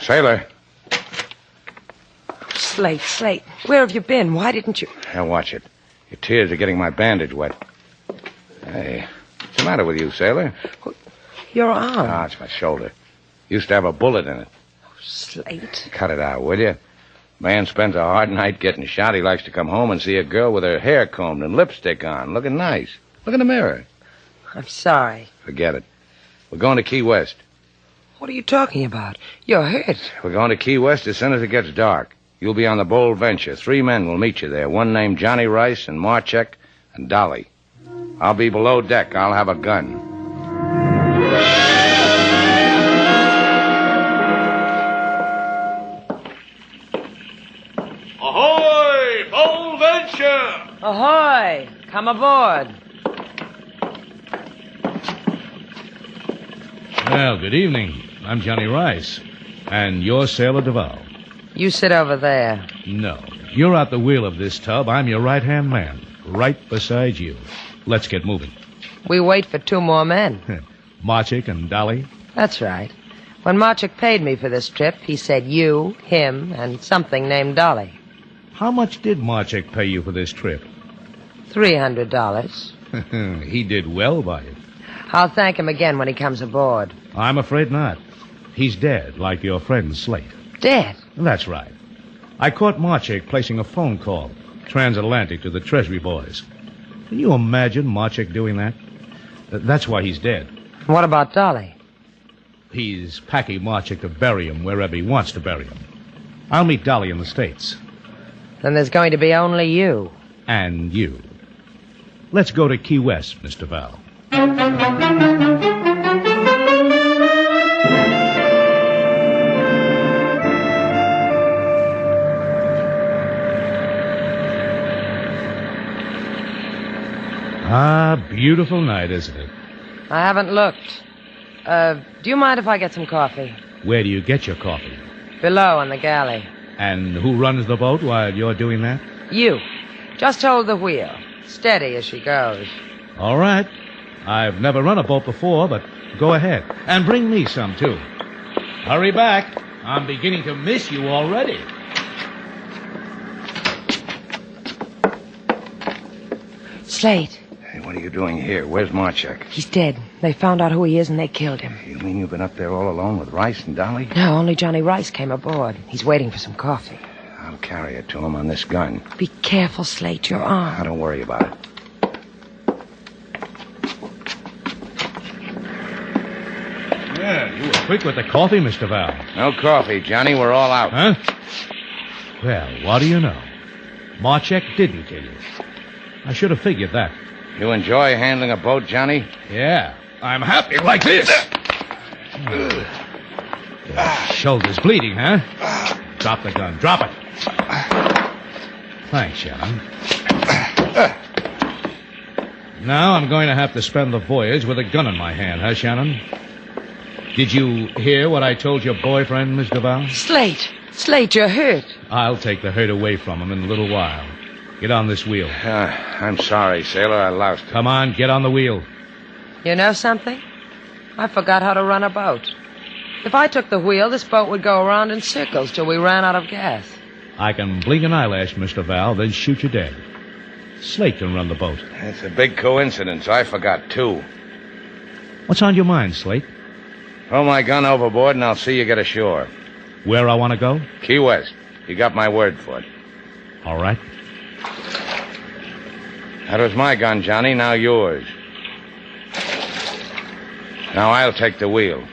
Sailor. Slate, where have you been? Why didn't you? Now, watch it. Your tears are getting my bandage wet. Hey, what's the matter with you, Sailor? Your arm. Ah, it's my shoulder. Used to have a bullet in it. Slate. Cut it out, will you? Man spends a hard night getting shot. He likes to come home and see a girl with her hair combed and lipstick on, looking nice. Look in the mirror. I'm sorry. Forget it. We're going to Key West. What are you talking about? You're hurt. We're going to Key West as soon as it gets dark. You'll be on the Bold Venture. 3 men will meet you there. One named Johnny Rice and Marchek and Dolly. I'll be below deck. I'll have a gun. Ahoy! Bold Venture! Ahoy! Come aboard. Well, good evening. I'm Johnny Rice. And you're Sailor Duval. You sit over there. No. You're at the wheel of this tub. I'm your right-hand man. Right beside you. Let's get moving. We wait for 2 more men. Marchek and Dolly? That's right. When Marchek paid me for this trip, he said you, him, and something named Dolly. How much did Marchek pay you for this trip? $300. He did well by it. I'll thank him again when he comes aboard. I'm afraid not. He's dead, like your friend Slate. Dead? That's right. I caught Marchek placing a phone call, transatlantic, to the Treasury boys. Can you imagine Marchek doing that? That's why he's dead. What about Dolly? He's packing Marchek to bury him wherever he wants to bury him. I'll meet Dolly in the States. Then there's going to be only you. And you. Let's go to Key West, Mr. Val. Ah, beautiful night, isn't it? I haven't looked. Do you mind if I get some coffee? Where do you get your coffee? Below on the galley. And who runs the boat while you're doing that? You. Just hold the wheel. Steady as she goes. All right. I've never run a boat before, but go ahead. And bring me some, too. Hurry back. I'm beginning to miss you already. Slate. Hey, what are you doing here? Where's Marchek? He's dead. They found out who he is and they killed him. You mean you've been up there all alone with Rice and Dolly? No, only Johnny Rice came aboard. He's waiting for some coffee. I'll carry it to him on this gun. Be careful, Slate. Your arm. Now, don't worry about it. Yeah, you were quick with the coffee, Mr. Val. No coffee, Johnny. We're all out. Huh? Well, what do you know? Marchek didn't kill you. I should have figured that. You enjoy handling a boat, Johnny? Yeah. I'm happy like this. Shoulder's bleeding, huh? Drop the gun. Drop it. Thanks, Shannon. Now I'm going to have to spend the voyage with a gun in my hand, huh, Shannon? Did you hear what I told your boyfriend, Miss Duval? Slate, you're hurt. I'll take the hurt away from him in a little while. Get on this wheel. I'm sorry, sailor. I lost it. Come on, get on the wheel. You know something? I forgot how to run a boat. If I took the wheel, this boat would go around in circles till we ran out of gas. I can blink an eyelash, Mr. Val, then shoot you dead. Slate can run the boat. It's a big coincidence. I forgot, too. What's on your mind, Slate? Throw my gun overboard and I'll see you get ashore. Where I want to go? Key West. You got my word for it. All right. That was my gun, Johnny. Now yours. Now I'll take the wheel.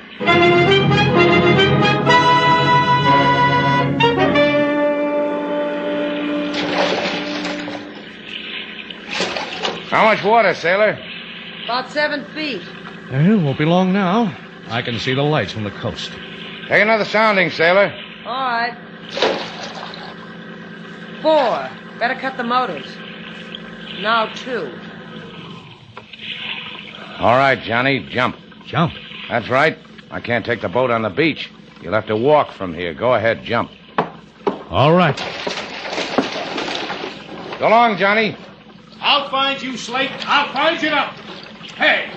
How much water, sailor? About 7 feet. Won't be long now. I can see the lights from the coast. Take another sounding, sailor. All right. 4. Better cut the motors. Now 2. All right, Johnny, jump. Jump? That's right. I can't take the boat on the beach. You'll have to walk from here. Go ahead, jump. All right. So long, Johnny. I'll find you, Slate. I'll find you now. Hey,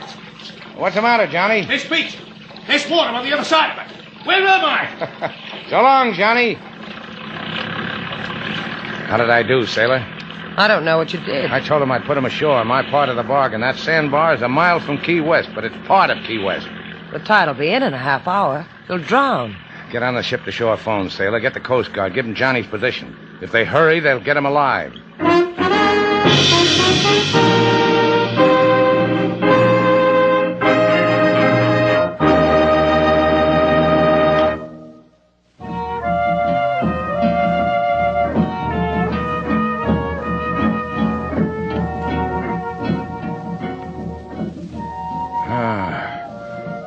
What's the matter, Johnny? this beach. There's water on the other side of it. Where am I? So long, Johnny. How did I do, sailor? I don't know what you did. I told him I'd put him ashore on my part of the bargain. That sandbar is a mile from Key West, but it's part of Key West. The tide'll be in a half hour. You'll drown. Get on the ship-to-shore phone, sailor. Get the Coast Guard. Give them Johnny's position. If they hurry, they'll get him alive.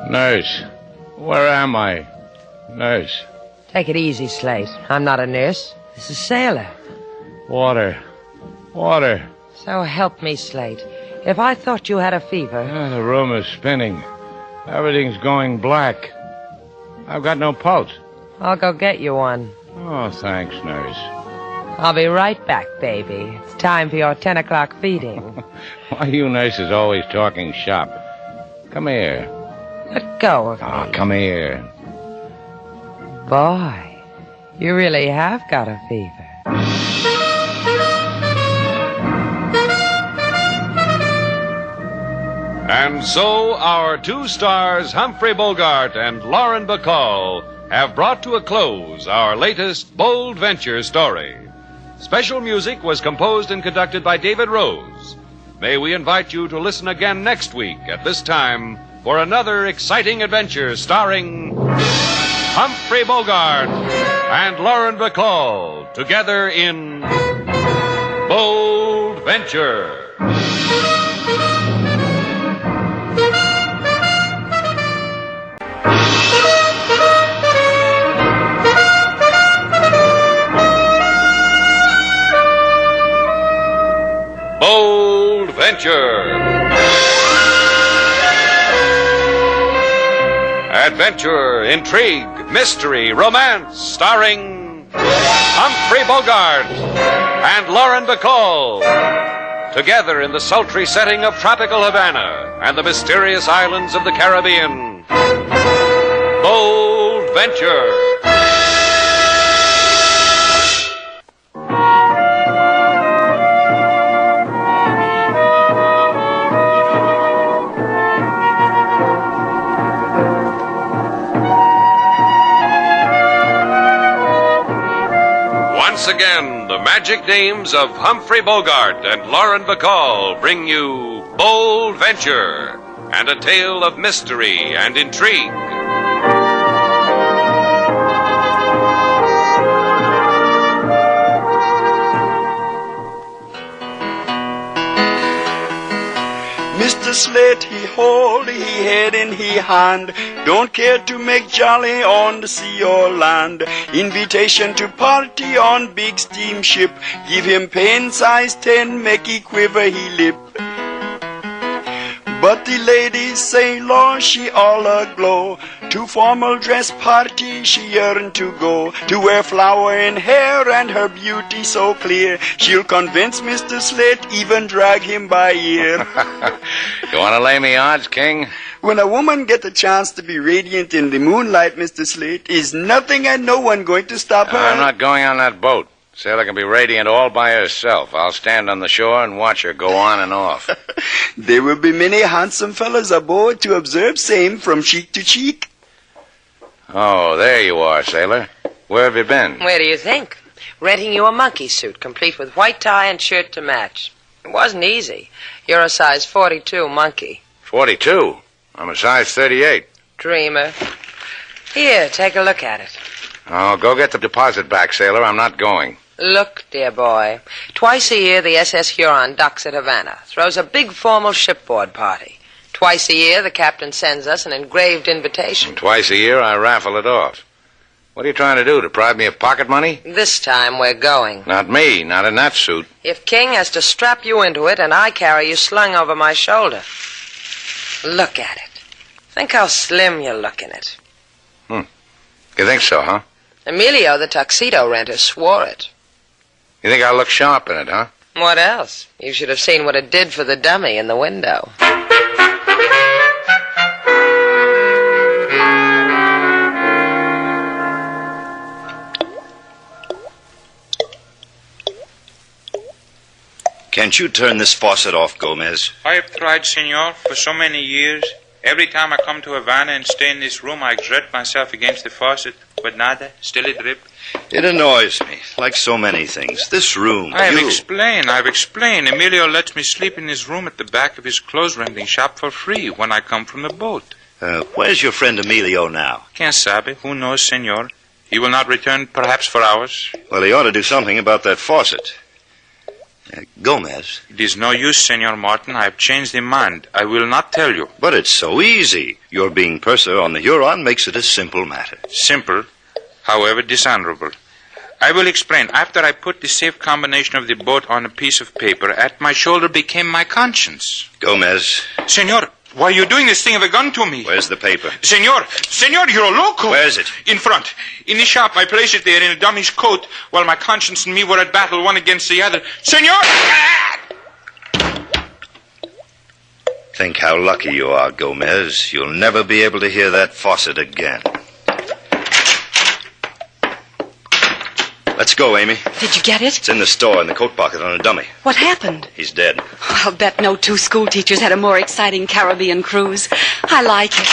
Nurse, where am I? Nurse. Take it easy, Slate. I'm not a nurse. This is Sailor. Water. Water. So help me, Slate. If I thought you had a fever... The room is spinning. Everything's going black. I've got no pulse. I'll go get you one. Oh, thanks, nurse. I'll be right back, baby. It's time for your 10 o'clock feeding. Why you nurses always talking shop? Come here. Let go of me. Oh, come here. Boy, you really have got a fever. And so our 2 stars, Humphrey Bogart and Lauren Bacall, have brought to a close our latest bold venture story. Special music was composed and conducted by David Rose. May we invite you to listen again next week at this time for another exciting adventure starring Humphrey Bogart and Lauren Bacall together in Bold Venture. Bold Venture. Adventure, intrigue, mystery, romance, starring Humphrey Bogart and Lauren Bacall. Together in the sultry setting of tropical Havana and the mysterious islands of the Caribbean. Bold Venture. Once again, the magic names of Humphrey Bogart and Lauren Bacall bring you Bold Venture and a tale of mystery and intrigue. Mr. Slate, he hold, he head and he hand. Don't care to make jolly on the sea or land. Invitation to party on big steamship. Give him pen size 10, make he quiver he lip. But the ladies say, Lord, she all aglow. To formal dress party she yearn to go. To wear flower in hair and her beauty so clear. She'll convince Mr. Slate, even drag him by ear. You want to lay me odds, King? When a woman get a chance to be radiant in the moonlight, Mr. Slate, is nothing and no one going to stop her? I'm not going on that boat. Sailor can be radiant all by herself. I'll stand on the shore and watch her go on and off. There will be many handsome fellows aboard to observe same from cheek to cheek. Oh, there you are, sailor. Where have you been? Where do you think? Renting you a monkey suit, complete with white tie and shirt to match. It wasn't easy. You're a size 42 monkey. 42? I'm a size 38. Dreamer. Here, take a look at it. Oh, go get the deposit back, sailor. I'm not going. Look, dear boy, twice a year the SS Huron docks at Havana, throws a big formal shipboard party. Twice a year the captain sends us an engraved invitation. And twice a year I raffle it off. What are you trying to do, deprive me of pocket money? This time we're going. Not me, not in that suit. If King has to strap you into it and I carry you slung over my shoulder. Look at it. Think how slim you look in it. You think so, huh? Emilio, the tuxedo renter, swore it. You think I look sharp in it, huh? What else? You should have seen what it did for the dummy in the window. Can't you turn this faucet off, Gomez? I have tried, senor, for so many years. Every time I come to Havana and stay in this room, I exert myself against the faucet, but nada, still it drip. It annoys me, like so many things. This room, I've explained. Emilio lets me sleep in his room at the back of his clothes-renting shop for free when I come from the boat. Where's your friend Emilio now? Quien sabe? Who knows, senor? He will not return perhaps for hours. Well, he ought to do something about that faucet. Gomez. It is no use, Senor Martin. I have changed my mind. I will not tell you. But it's so easy. Your being purser on the Huron makes it a simple matter. Simple, however dishonorable. I will explain. After I put the safe combination of the boat on a piece of paper, at my shoulder became my conscience. Gomez. Senor, why are you doing this thing of a gun to me? Where's the paper? Senor, you're a loco. Where is it? In front. In the shop. I placed it there in a dummy's coat while my conscience and me were at battle one against the other. Senor! Think how lucky you are, Gomez. You'll never be able to hear that faucet again. Let's go, Amy. Did you get it? It's in the store in the coat pocket on a dummy. What happened? He's dead. I'll bet no two school teachers had a more exciting Caribbean cruise. I like it.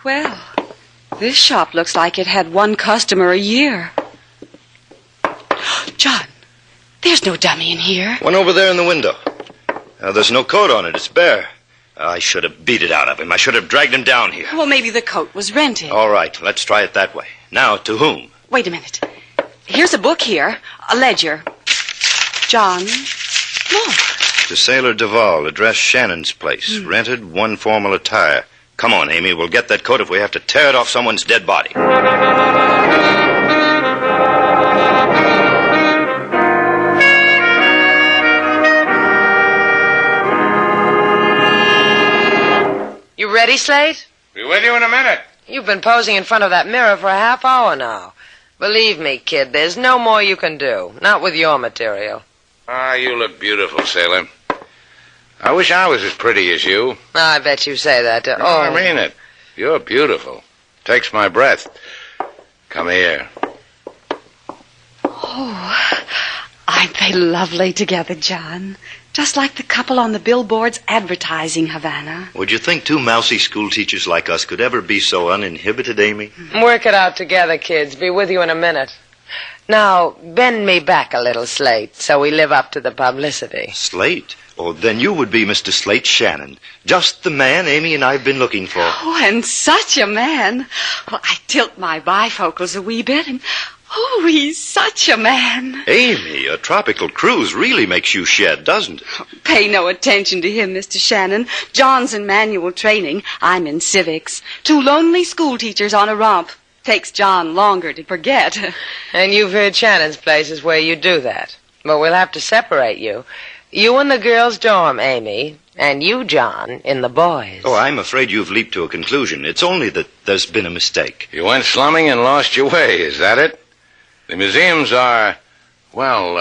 Well, this shop looks like it had one customer a year. John, there's no dummy in here. One over there in the window. There's no coat on it. It's bare. I should have beat it out of him. I should have dragged him down here. Well, maybe the coat was rented. All right, let's try it that way. Now, to whom? Wait a minute. Here's a book here, a ledger. John, look. To Sailor Duval, address Shannon's place. Rented, one formal attire. Come on, Amy, we'll get that coat if we have to tear it off someone's dead body. You ready, Slate? Be with you in a minute. You've been posing in front of that mirror for a half hour now. Believe me, kid, there's no more you can do. Not with your material. Ah, you look beautiful, sailor. I wish I was as pretty as you. I bet you say that. No, I mean it. You're beautiful. Takes my breath. Come here. Oh, aren't they lovely together, John? Just like the couple on the billboards advertising Havana. Would you think two mousy school teachers like us could ever be so uninhibited, Amy? Work it out together, kids. Be with you in a minute. Now, bend me back a little, Slate, so we live up to the publicity. Slate? Oh, then you would be Mr. Slate Shannon. Just the man Amy and I have been looking for. Oh, and such a man. Well, I tilt my bifocals a wee bit, and oh, he's such a man. Amy, a tropical cruise really makes you shed, doesn't it? Pay no attention to him, Mr. Shannon. John's in manual training. I'm in civics. Two lonely school teachers on a romp. Takes John longer to forget. And you've heard Shannon's places where you do that. But we'll have to separate you. You in the girls' dorm, Amy, and you, John, in the boys'. Oh, I'm afraid you've leaped to a conclusion. It's only that there's been a mistake. You went slumming and lost your way, is that it? The museums are, well,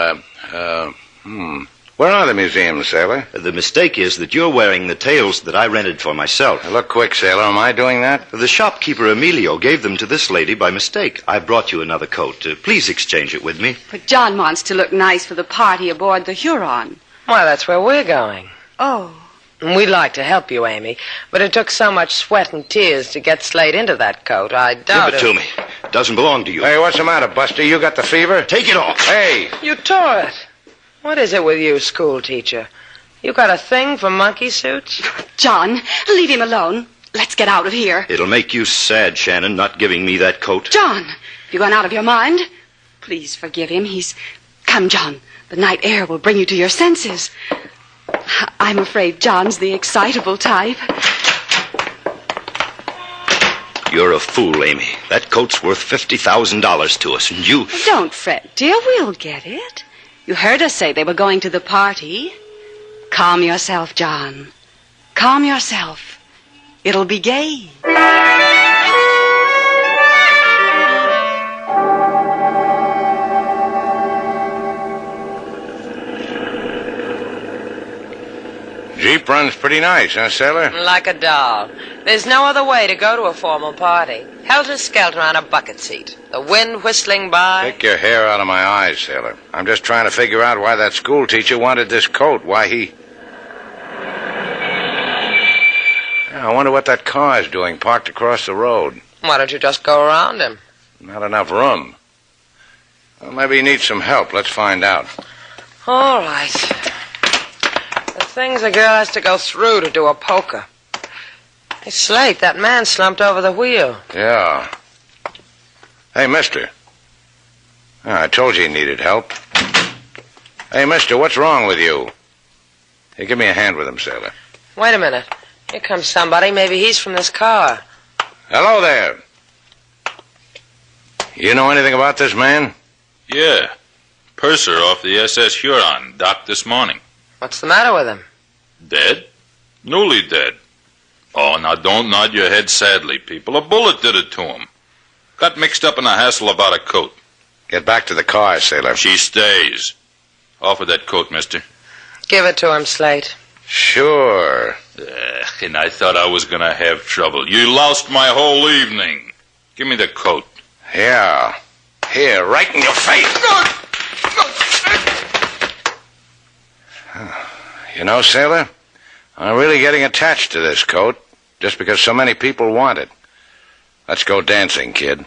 Where are the museums, sailor? The mistake is that you're wearing the tails that I rented for myself. Look quick, sailor. Am I doing that? The shopkeeper, Emilio, gave them to this lady by mistake. I brought you another coat. Please exchange it with me. But John wants to look nice for the party aboard the Huron. Well, that's where we're going. Oh. We'd like to help you, Amy, but it took so much sweat and tears to get Slate into that coat. I doubt Give it to me. Doesn't belong to you. Hey, what's the matter, Buster? You got the fever? Take it off. Hey. You tore it. What is it with you, school teacher? You got a thing for monkey suits? John, leave him alone. Let's get out of here. It'll make you sad, Shannon, not giving me that coat. John, you gone out of your mind? Please forgive him. Come, John. The night air will bring you to your senses. I'm afraid John's the excitable type. You're a fool, Amy. That coat's worth $50,000 to us, and you... Don't fret, dear. We'll get it. You heard us say they were going to the party. Calm yourself, John. Calm yourself. It'll be gay. Jeep runs pretty nice, huh, sailor? Like a doll. There's no other way to go to a formal party. Helter-skelter on a bucket seat. The wind whistling by. Take your hair out of my eyes, sailor. I'm just trying to figure out why that school teacher wanted this coat. Why he... I wonder what that car's doing parked across the road. Why don't you just go around him? Not enough room. Well, maybe he needs some help. Let's find out. All right. The things a girl has to go through to do a polka. Hey, Slate, that man slumped over the wheel. Yeah. Hey, mister. I told you he needed help. Hey, mister, what's wrong with you? Hey, give me a hand with him, sailor. Wait a minute. Here comes somebody. Maybe he's from this car. Hello there. You know anything about this man? Yeah. Purser off the SS Huron, docked this morning. What's the matter with him? Dead? Newly dead. Oh, now don't nod your head sadly, people. A bullet did it to him. Got mixed up in a hassle about a coat. Get back to the car, sailor. She stays. Offer that coat, mister. Give it to him, Slate. Sure. And I thought I was going to have trouble. You lost my whole evening. Give me the coat. Yeah. Here, right in your face. You know, sailor, I'm really getting attached to this coat just because so many people want it. Let's go dancing, kid.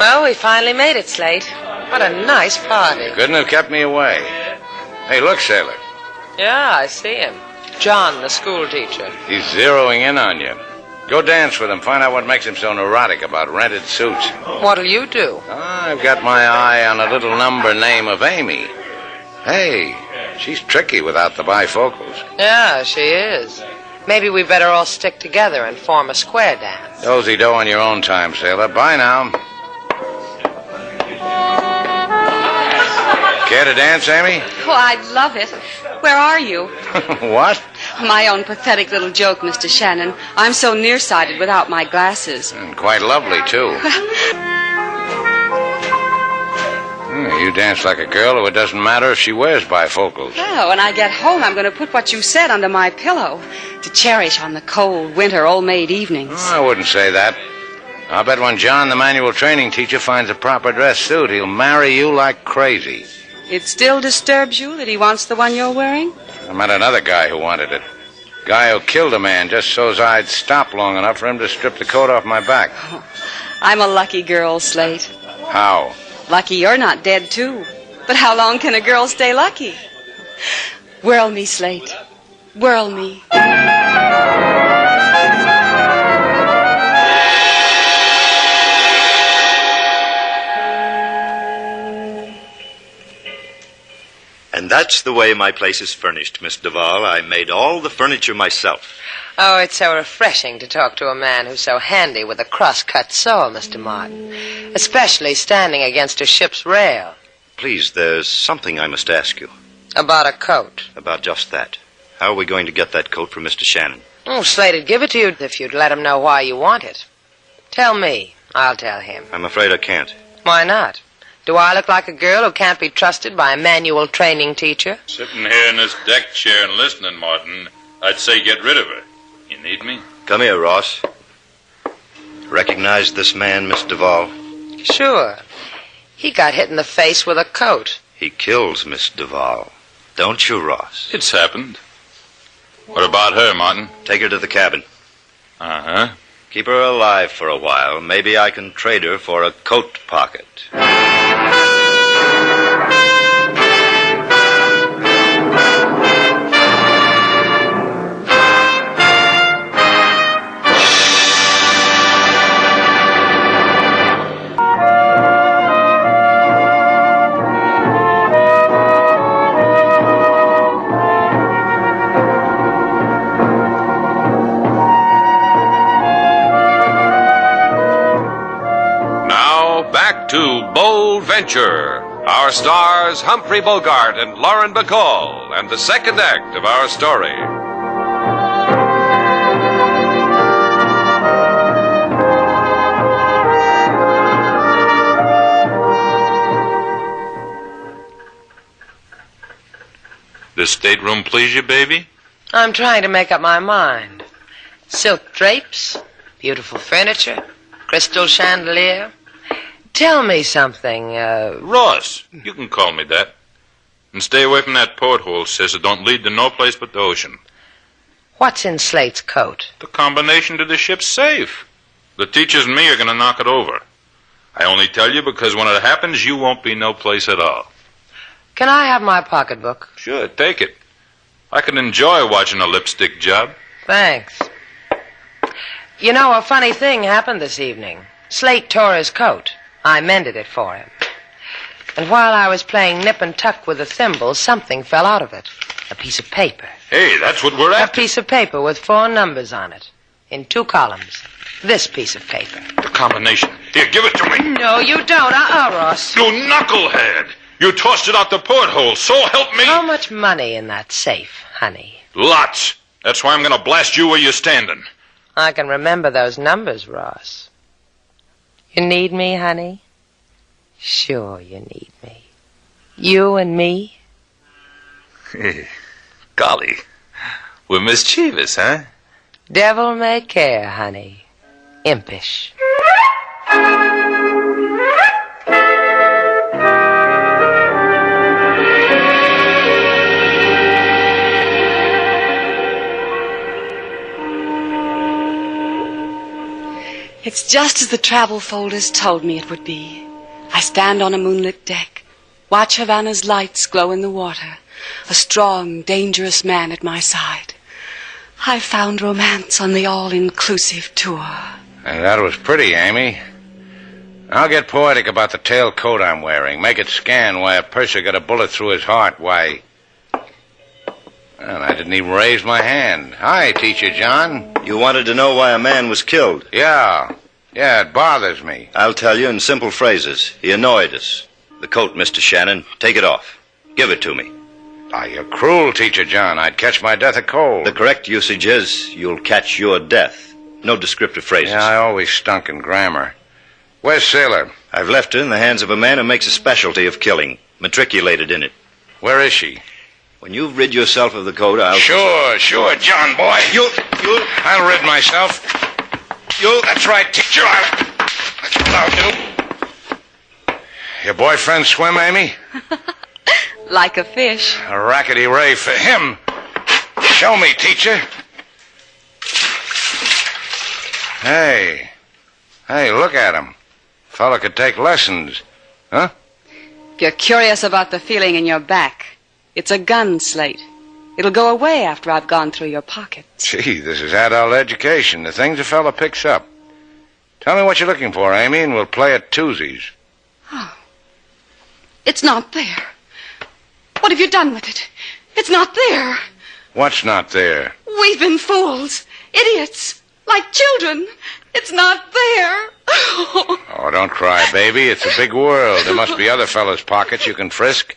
Well, we finally made it, Slate. What a nice party. Couldn't have kept me away. Hey, look, sailor. Yeah, I see him. John, the school teacher. He's zeroing in on you. Go dance with him. Find out what makes him so neurotic about rented suits. What'll you do? I've got my eye on a little number name of Amy. Hey, she's tricky without the bifocals. Yeah, she is. Maybe we better all stick together and form a square dance. Dozy-do on your own time, sailor. Bye now. Care to dance, Amy? Oh, I'd love it. Where are you? What? My own pathetic little joke, Mr. Shannon. I'm so nearsighted without my glasses. And quite lovely, too. You dance like a girl who it doesn't matter if she wears bifocals. Well, when I get home, I'm going to put what you said under my pillow to cherish on the cold, winter, old-maid evenings. I wouldn't say that. I'll bet when John, the manual training teacher, finds a proper dress suit, he'll marry you like crazy. It still disturbs you that he wants the one you're wearing? I met another guy who wanted it. Guy who killed a man just so's I'd stop long enough for him to strip the coat off my back. Oh, I'm a lucky girl, Slate. How? Lucky you're not dead, too. But how long can a girl stay lucky? Whirl me, Slate. Whirl me. And that's the way my place is furnished, Miss Duval. I made all the furniture myself. Oh, it's so refreshing to talk to a man who's so handy with a cross-cut saw, Mr. Martin. Especially standing against a ship's rail. Please, there's something I must ask you. About a coat. About just that. How are we going to get that coat from Mr. Shannon? Oh, Slate'd give it to you if you'd let him know why you want it. Tell me. I'll tell him. I'm afraid I can't. Why not? Do I look like a girl who can't be trusted by a manual training teacher? Sitting here in this deck chair and listening, Martin, I'd say get rid of her. You need me? Come here, Ross. Recognize this man, Miss Duval? Sure. He got hit in the face with a coat. He kills Miss Duval. Don't you, Ross? It's happened. What about her, Martin? Take her to the cabin. Uh-huh. Keep her alive for a while. Maybe I can trade her for a coat pocket. Bold Venture. Our stars, Humphrey Bogart and Lauren Bacall, and the second act of our story. This stateroom please you, baby? I'm trying to make up my mind. Silk drapes, beautiful furniture, crystal chandelier. Tell me something, Ross. You can call me that. And stay away from that porthole, sis. It don't lead to no place but the ocean. What's in Slate's coat? The combination to the ship's safe. The teachers and me are going to knock it over. I only tell you because when it happens, you won't be no place at all. Can I have my pocketbook? Sure, take it. I can enjoy watching a lipstick job. Thanks. You know, a funny thing happened this evening. Slate tore his coat. I mended it for him. And while I was playing nip and tuck with the thimble, something fell out of it. A piece of paper. Hey, that's what we're A after. piece of paper with 4 numbers on it. In 2 columns. This piece of paper. The combination. Here, give it to me. No, you don't. Ross. You knucklehead. You tossed it out the porthole. So help me. How much money in that safe, honey? Lots. That's why I'm going to blast you where you're standing. I can remember those numbers, Ross. You need me, honey? Sure you need me. You and me? Hey, golly. We're mischievous, huh? Devil may care, honey. Impish. It's just as the travel folders told me it would be. I stand on a moonlit deck, watch Havana's lights glow in the water, a strong, dangerous man at my side. I found romance on the all-inclusive tour. Hey, that was pretty, Amy. I'll get poetic about the tail coat I'm wearing. Make it scan why a purser got a bullet through his heart. Why... Well, I didn't even raise my hand. Hi, Teacher John. You wanted to know why a man was killed? Yeah, it bothers me. I'll tell you in simple phrases. He annoyed us. The coat, Mr. Shannon. Take it off. Give it to me. You're cruel, Teacher John. I'd catch my death of cold. The correct usage is, you'll catch your death. No descriptive phrases. Yeah, I always stunk in grammar. Where's Sailor? I've left her in the hands of a man who makes a specialty of killing. Matriculated in it. Where is she? When you've rid yourself of the coat, I'll... Sure, John, boy. I'll rid myself. That's right, Teacher. That's what I'll do. Your boyfriend swim, Amy? Like a fish. A rackety ray for him. Show me, Teacher. Hey, look at him. Fella could take lessons. Huh? If you're curious about the feeling in your back, it's a gun, Slate. It'll go away after I've gone through your pockets. Gee, this is adult education. The things a fella picks up. Tell me what you're looking for, Amy, and we'll play at twosies. Oh. It's not there. What have you done with it? It's not there. What's not there? We've been fools. Idiots. Like children. It's not there. Oh, don't cry, baby. It's a big world. There must be other fellas' pockets you can frisk.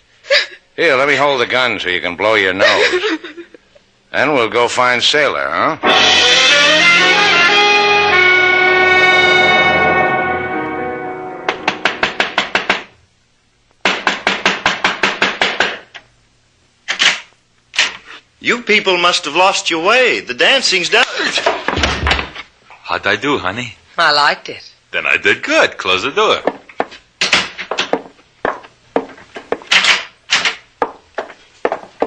Here, let me hold the gun so you can blow your nose. Then we'll go find Sailor, huh? You people must have lost your way. The dancing's done. How'd I do, honey? I liked it. Then I did good. Close the door.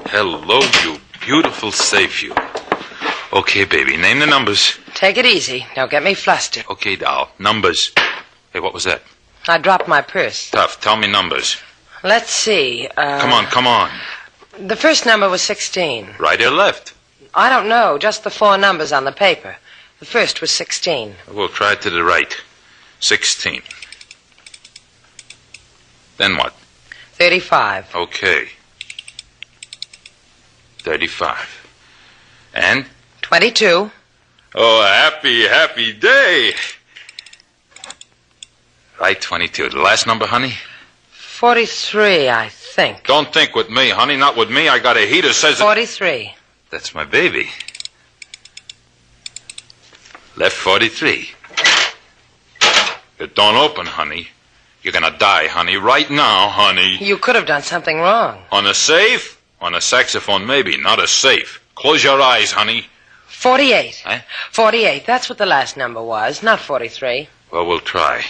Hello, you beautiful safe, you. Okay, baby, name the numbers. Take it easy. Don't get me flustered. Okay, doll, numbers. Hey, what was that? I dropped my purse. Tough, tell me numbers. Let's see. Come on. The first number was 16. Right or left? I don't know. Just the 4 numbers on the paper. The first was 16. We'll try it to the right. 16. Then what? 35. Okay. 35. And? 22. Oh, happy day. Right, 22. The last number, honey? 43, I think. Don't think with me, honey. Not with me. I got a heater says... 43. That's my baby. Left 43. It don't open, honey. You're gonna die, honey. Right now, honey. You could have done something wrong. On a safe? On a saxophone, maybe. Not a safe. Close your eyes, honey. 48. Huh? 48. That's what the last number was, not 43. Well, we'll try.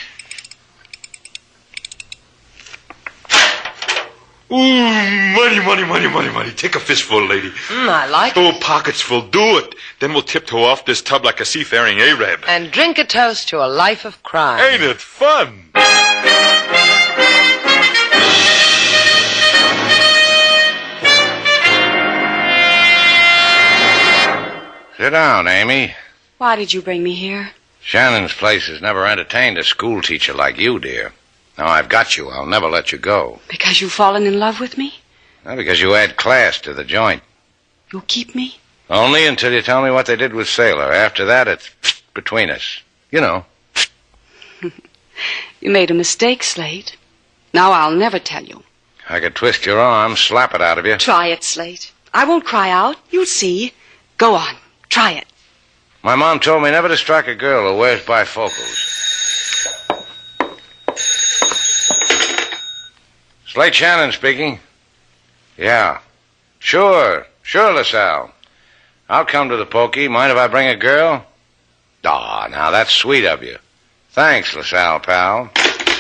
Ooh, money. Take a fistful, lady. I like it. Pockets full. Do it. Then we'll tiptoe off this tub like a seafaring Arab. And drink a toast to a life of crime. Ain't it fun? Sit down, Amy. Why did you bring me here? Shannon's place has never entertained a school teacher like you, dear. Now I've got you. I'll never let you go. Because you've fallen in love with me? Not because you add class to the joint. You'll keep me? Only until you tell me what they did with Sailor. After that, it's between us. You know. You made a mistake, Slate. Now I'll never tell you. I could twist your arm, slap it out of you. Try it, Slate. I won't cry out. You'll see. Go on. Try it. My mom told me never to strike a girl who wears bifocals. Slate Shannon speaking. Yeah. Sure, LaSalle. I'll come to the pokey. Mind if I bring a girl? Aw, now that's sweet of you. Thanks, LaSalle, pal.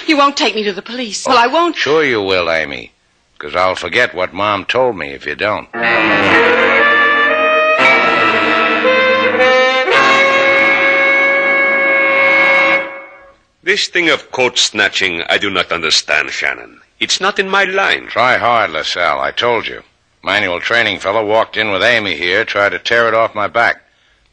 You won't take me to the police. Well, I won't. Sure you will, Amy. Because I'll forget what Mom told me if you don't. This thing of coat snatching, I do not understand, Shannon. It's not in my line. Try hard, LaSalle. I told you. Manual training fellow walked in with Amy here, tried to tear it off my back.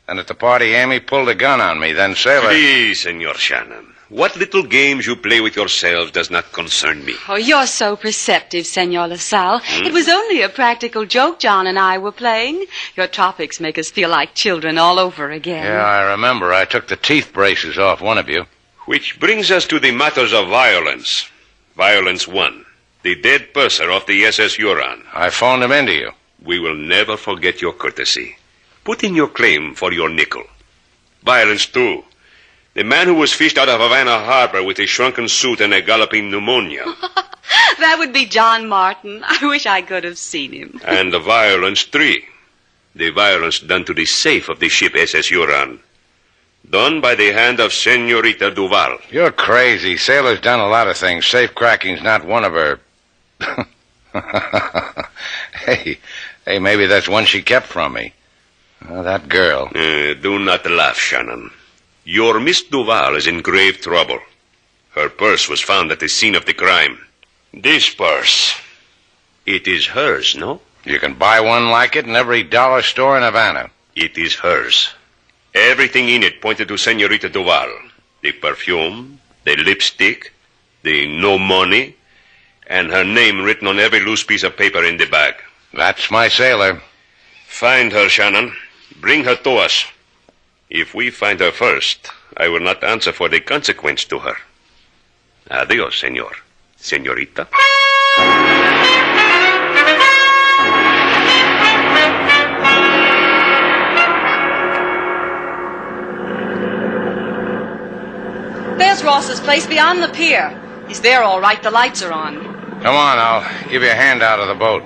And at the party, Amy pulled a gun on me. Then Sailor... Please, Senor Shannon. What little games you play with yourselves does not concern me. Oh, you're so perceptive, Senor LaSalle. It was only a practical joke John and I were playing. Your topics make us feel like children all over again. Yeah, I remember. I took the teeth braces off one of you. Which brings us to the matters of violence. Violence 1. The dead purser of the SS Huron. I phoned him into you. We will never forget your courtesy. Put in your claim for your nickel. Violence 2. The man who was fished out of Havana harbor with a shrunken suit and a galloping pneumonia. That would be John Martin. I wish I could have seen him. And the violence 3. The violence done to the safe of the ship SS Huron. Done by the hand of Senorita Duval. You're crazy. Sailor's done a lot of things. Safe cracking's not one of her... Hey, maybe that's one she kept from me. Oh, that girl. Do not laugh, Shannon. Your Miss Duval is in grave trouble. Her purse was found at the scene of the crime. This purse. It is hers, no? You can buy one like it in every dollar store in Havana. It is hers. Everything in it pointed to Senorita Duval. The perfume, the lipstick, the no money, and her name written on every loose piece of paper in the bag. That's my Sailor. Find her, Shannon. Bring her to us. If we find her first, I will not answer for the consequence to her. Adios, senor. Senorita. There's Ross's place beyond the pier. He's there all right. The lights are on. Come on, I'll give you a hand out of the boat.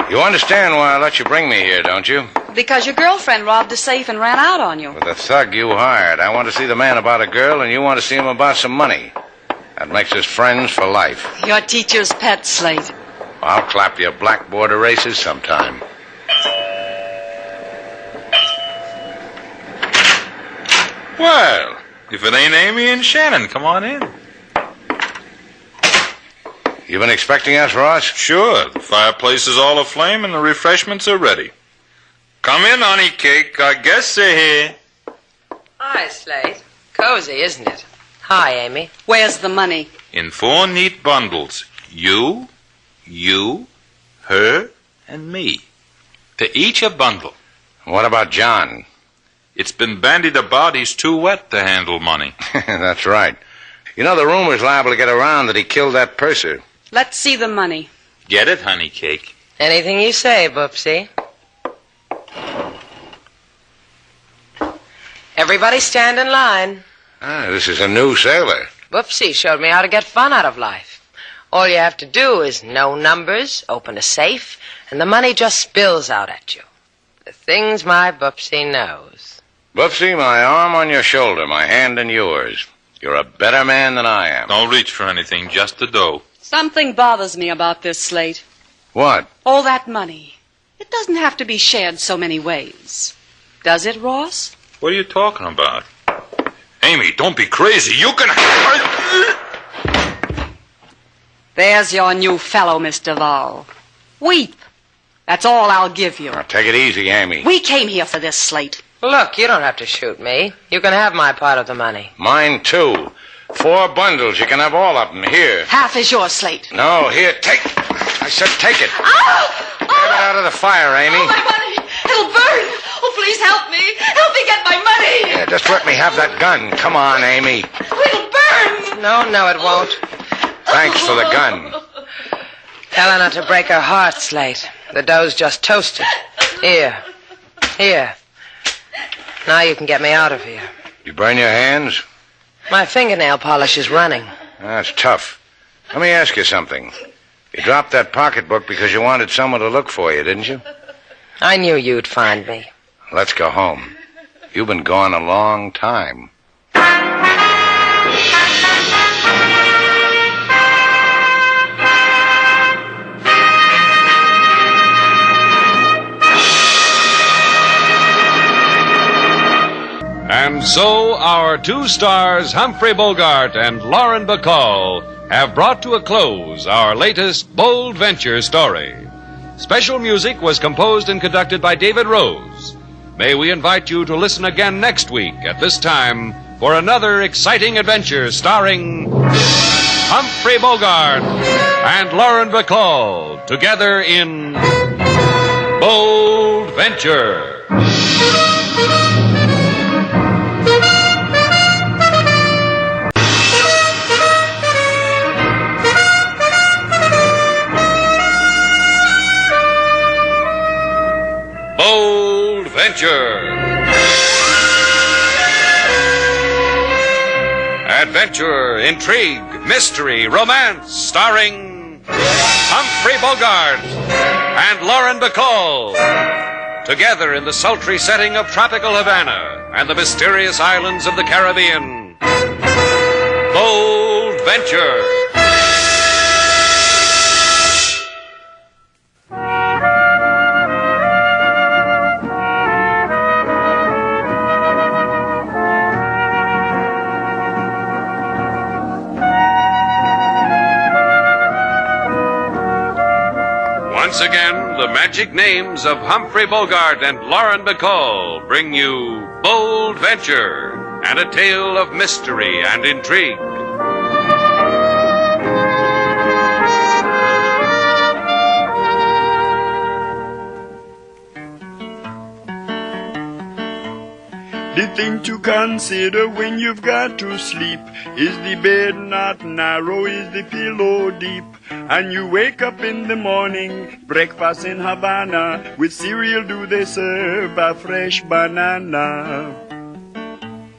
You understand why I let you bring me here, don't you? Because your girlfriend robbed a safe and ran out on you. With the thug you hired. I want to see the man about a girl, and you want to see him about some money. That makes us friends for life. Your teacher's pet, Slate. I'll clap you blackboard erasers sometime. Well, if it ain't Amy and Shannon, come on in. You been expecting us, Ross? Sure. The fireplace is all aflame and the refreshments are ready. Come in, honey cake. I guess they're here. Hi, Slate. Cozy, isn't it? Hi, Amy. Where's the money? In 4 neat bundles. You, her, and me. To each a bundle. What about John? It's been bandied about he's too wet to handle money. That's right. You know, the rumor's liable to get around that he killed that purser. Let's see the money. Get it, honey cake? Anything you say, Boopsie. Everybody stand in line. This is a new sailor. Boopsie showed me how to get fun out of life. All you have to do is know numbers, open a safe, and the money just spills out at you. The things my Boopsie knows. Boopsie, my arm on your shoulder, my hand in yours. You're a better man than I am. Don't reach for anything, just the dough. Something bothers me about this, Slate. What? All that money. It doesn't have to be shared so many ways. Does it, Ross? What are you talking about? Amy, don't be crazy. You can... There's your new fellow, Miss Duval. Weep. That's all I'll give you. Now, take it easy, Amy. We came here for this, Slate. Look, you don't have to shoot me. You can have my part of the money. Mine, too. 4 bundles. You can have all of them. Here. Half is yours, Slate. No, here, take... I said take it. Oh! Get it out of the fire, Amy. Oh, my money. It'll burn. Oh, please help me. Help me get my money. Yeah, just let me have that gun. Come on, Amy. It'll burn. No, it won't. Thanks for the gun. Tell her not to break her heart, Slate. The dough's just toasted. Here. Now you can get me out of here. You burn your hands? My fingernail polish is running. That's tough. Let me ask you something. You dropped that pocketbook because you wanted someone to look for you, didn't you? I knew you'd find me. Let's go home. You've been gone a long time. And so our 2 stars, Humphrey Bogart and Lauren Bacall, have brought to a close our latest bold venture story. Special music was composed and conducted by David Rose. May we invite you to listen again next week at this time for another exciting adventure starring Humphrey Bogart and Lauren Bacall together in Bold Venture. Bold Venture. Adventure, intrigue, mystery, romance, starring Humphrey Bogart and Lauren Bacall. Together in the sultry setting of tropical Havana and the mysterious islands of the Caribbean. Bold Venture. Once again, the magic names of Humphrey Bogart and Lauren Bacall bring you Bold Venture and a tale of mystery and intrigue. The thing to consider when you've got to sleep is the bed not narrow, is the pillow deep. And you wake up in the morning, breakfast in Havana, with cereal do they serve a fresh banana.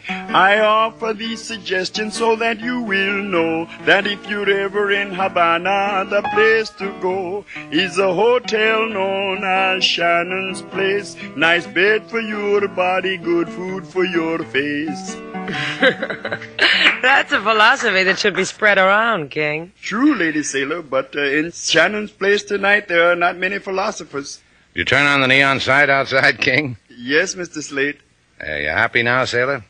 I offer these suggestions so that you will know that if you're ever in Havana, the place to go is a hotel known as Shannon's Place. Nice bed for your body, good food for your face. That's a philosophy that should be spread around, King. True, Lady Sailor, but in Shannon's Place tonight there are not many philosophers. You turn on the neon sign outside, King? Yes, Mr. Slate. You happy now, Sailor?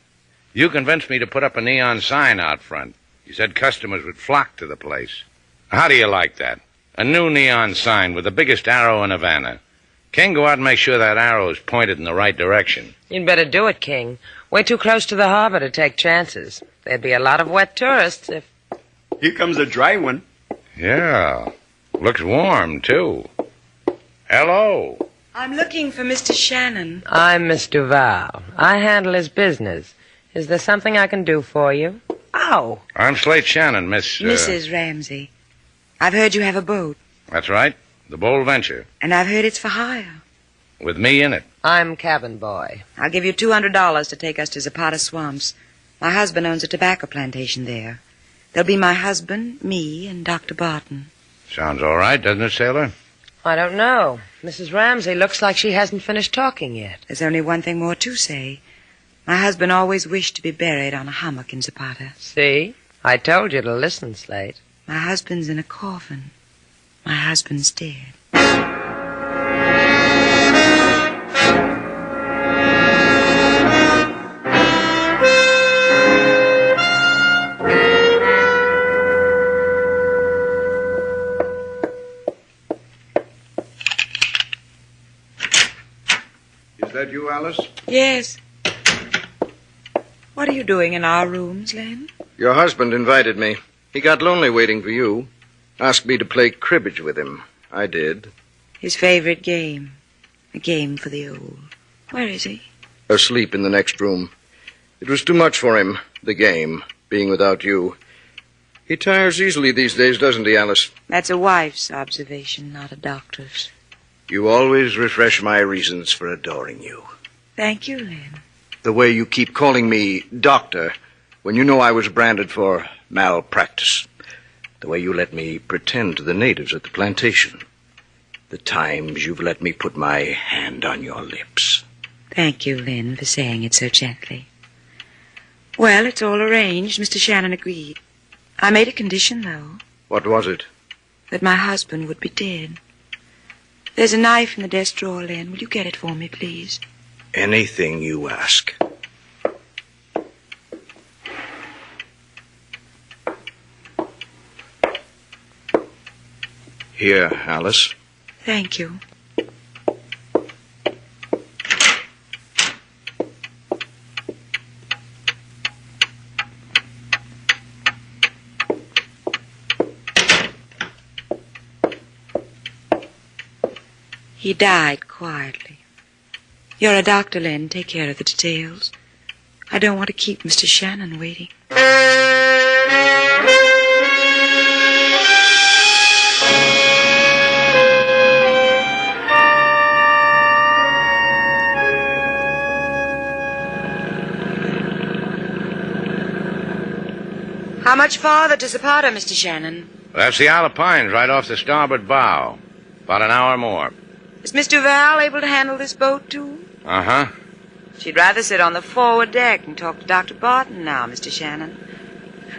You convinced me to put up a neon sign out front. You said customers would flock to the place. How do you like that? A new neon sign with the biggest arrow in Havana. King, go out and make sure that arrow is pointed in the right direction. You'd better do it, King. We're too close to the harbor to take chances. There'd be a lot of wet tourists if... Here comes a dry one. Yeah. Looks warm, too. Hello. I'm looking for Mr. Shannon. I'm Miss Duval. I handle his business. Is there something I can do for you? Ow. I'm Slate Shannon, Miss... Mrs. Ramsey. I've heard you have a boat. That's right. The Bold Venture. And I've heard it's for hire. With me in it. I'm cabin boy. I'll give you $200 to take us to Zapata Swamps. My husband owns a tobacco plantation there. There'll be my husband, me, and Dr. Barton. Sounds all right, doesn't it, sailor? I don't know. Mrs. Ramsey looks like she hasn't finished talking yet. There's only one thing more to say. My husband always wished to be buried on a hummock in Zapata. See? I told you to listen, Slate. My husband's in a coffin. My husband's dead. Is that you, Alice? Yes. What are you doing in our rooms, Len? Your husband invited me. He got lonely waiting for you. Asked me to play cribbage with him. I did. His favorite game. A game for the old. Where is he? Asleep in the next room. It was too much for him, the game, being without you. He tires easily these days, doesn't he, Alice? That's a wife's observation, not a doctor's. You always refresh my reasons for adoring you. Thank you, Len. The way you keep calling me doctor when you know I was branded for malpractice. The way you let me pretend to the natives at the plantation. The times you've let me put my hand on your lips. Thank you, Len, for saying it so gently. Well, it's all arranged. Mr. Shannon agreed. I made a condition, though. What was it? That my husband would be dead. There's a knife in the desk drawer, Len. Will you get it for me, please? Anything you ask. Here, Alice. Thank you. He died quietly. You're a doctor, Len. Take care of the details. I don't want to keep Mr. Shannon waiting. How much farther to Zapata, Mr. Shannon? That's the Isle of Pines right off the starboard bow. About an hour more. Is Miss Duval able to handle this boat, too? Uh-huh. She'd rather sit on the forward deck and talk to Dr. Barton now, Mr. Shannon.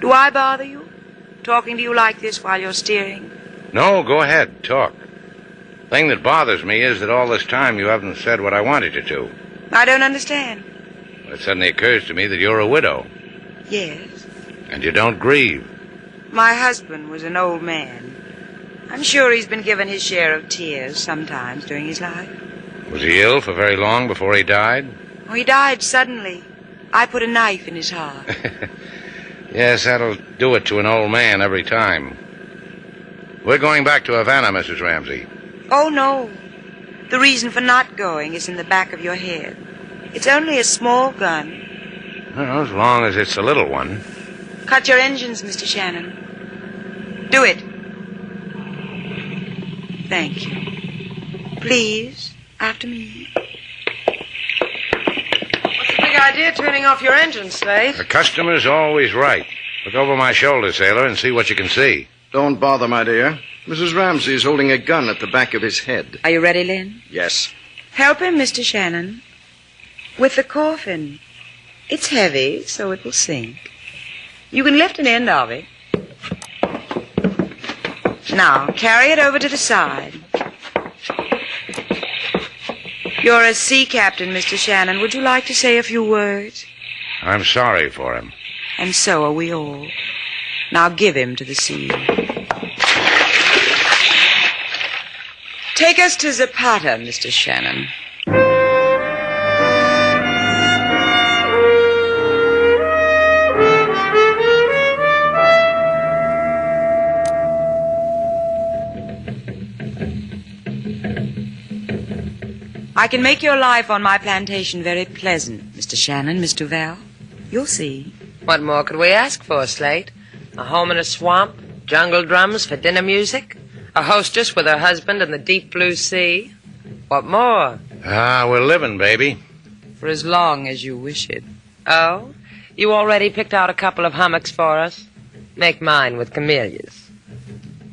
Do I bother you? Talking to you like this while you're steering? No, go ahead. Talk. Thing that bothers me is that all this time you haven't said what I wanted you to. I don't understand. It suddenly occurs to me that you're a widow. Yes. And you don't grieve. My husband was an old man. I'm sure he's been given his share of tears sometimes during his life. Was he ill for very long before he died? Oh, he died suddenly. I put a knife in his heart. Yes, that'll do it to an old man every time. We're going back to Havana, Mrs. Ramsey. Oh, no. The reason for not going is in the back of your head. It's only a small gun. Well, as long as it's a little one. Cut your engines, Mr. Shannon. Do it. Thank you. Please, after me. What's the big idea turning off your engine, Slate? The customer's always right. Look over my shoulder, sailor, and see what you can see. Don't bother, my dear. Mrs. Ramsey is holding a gun at the back of his head. Are you ready, Lynn? Yes. Help him, Mr. Shannon. With the coffin. It's heavy, so it will sink. You can lift an end of it. Now, carry it over to the side. You're a sea captain, Mr. Shannon. Would you like to say a few words? I'm sorry for him. And so are we all. Now give him to the sea. Take us to Zapata, Mr. Shannon. I can make your life on my plantation very pleasant, Mr. Shannon, Miss Duval. You'll see. What more could we ask for, Slate? A home in a swamp, jungle drums for dinner music, a hostess with her husband in the deep blue sea. What more? We're living, baby. For as long as you wish it. Oh? You already picked out a couple of hummocks for us? Make mine with camellias.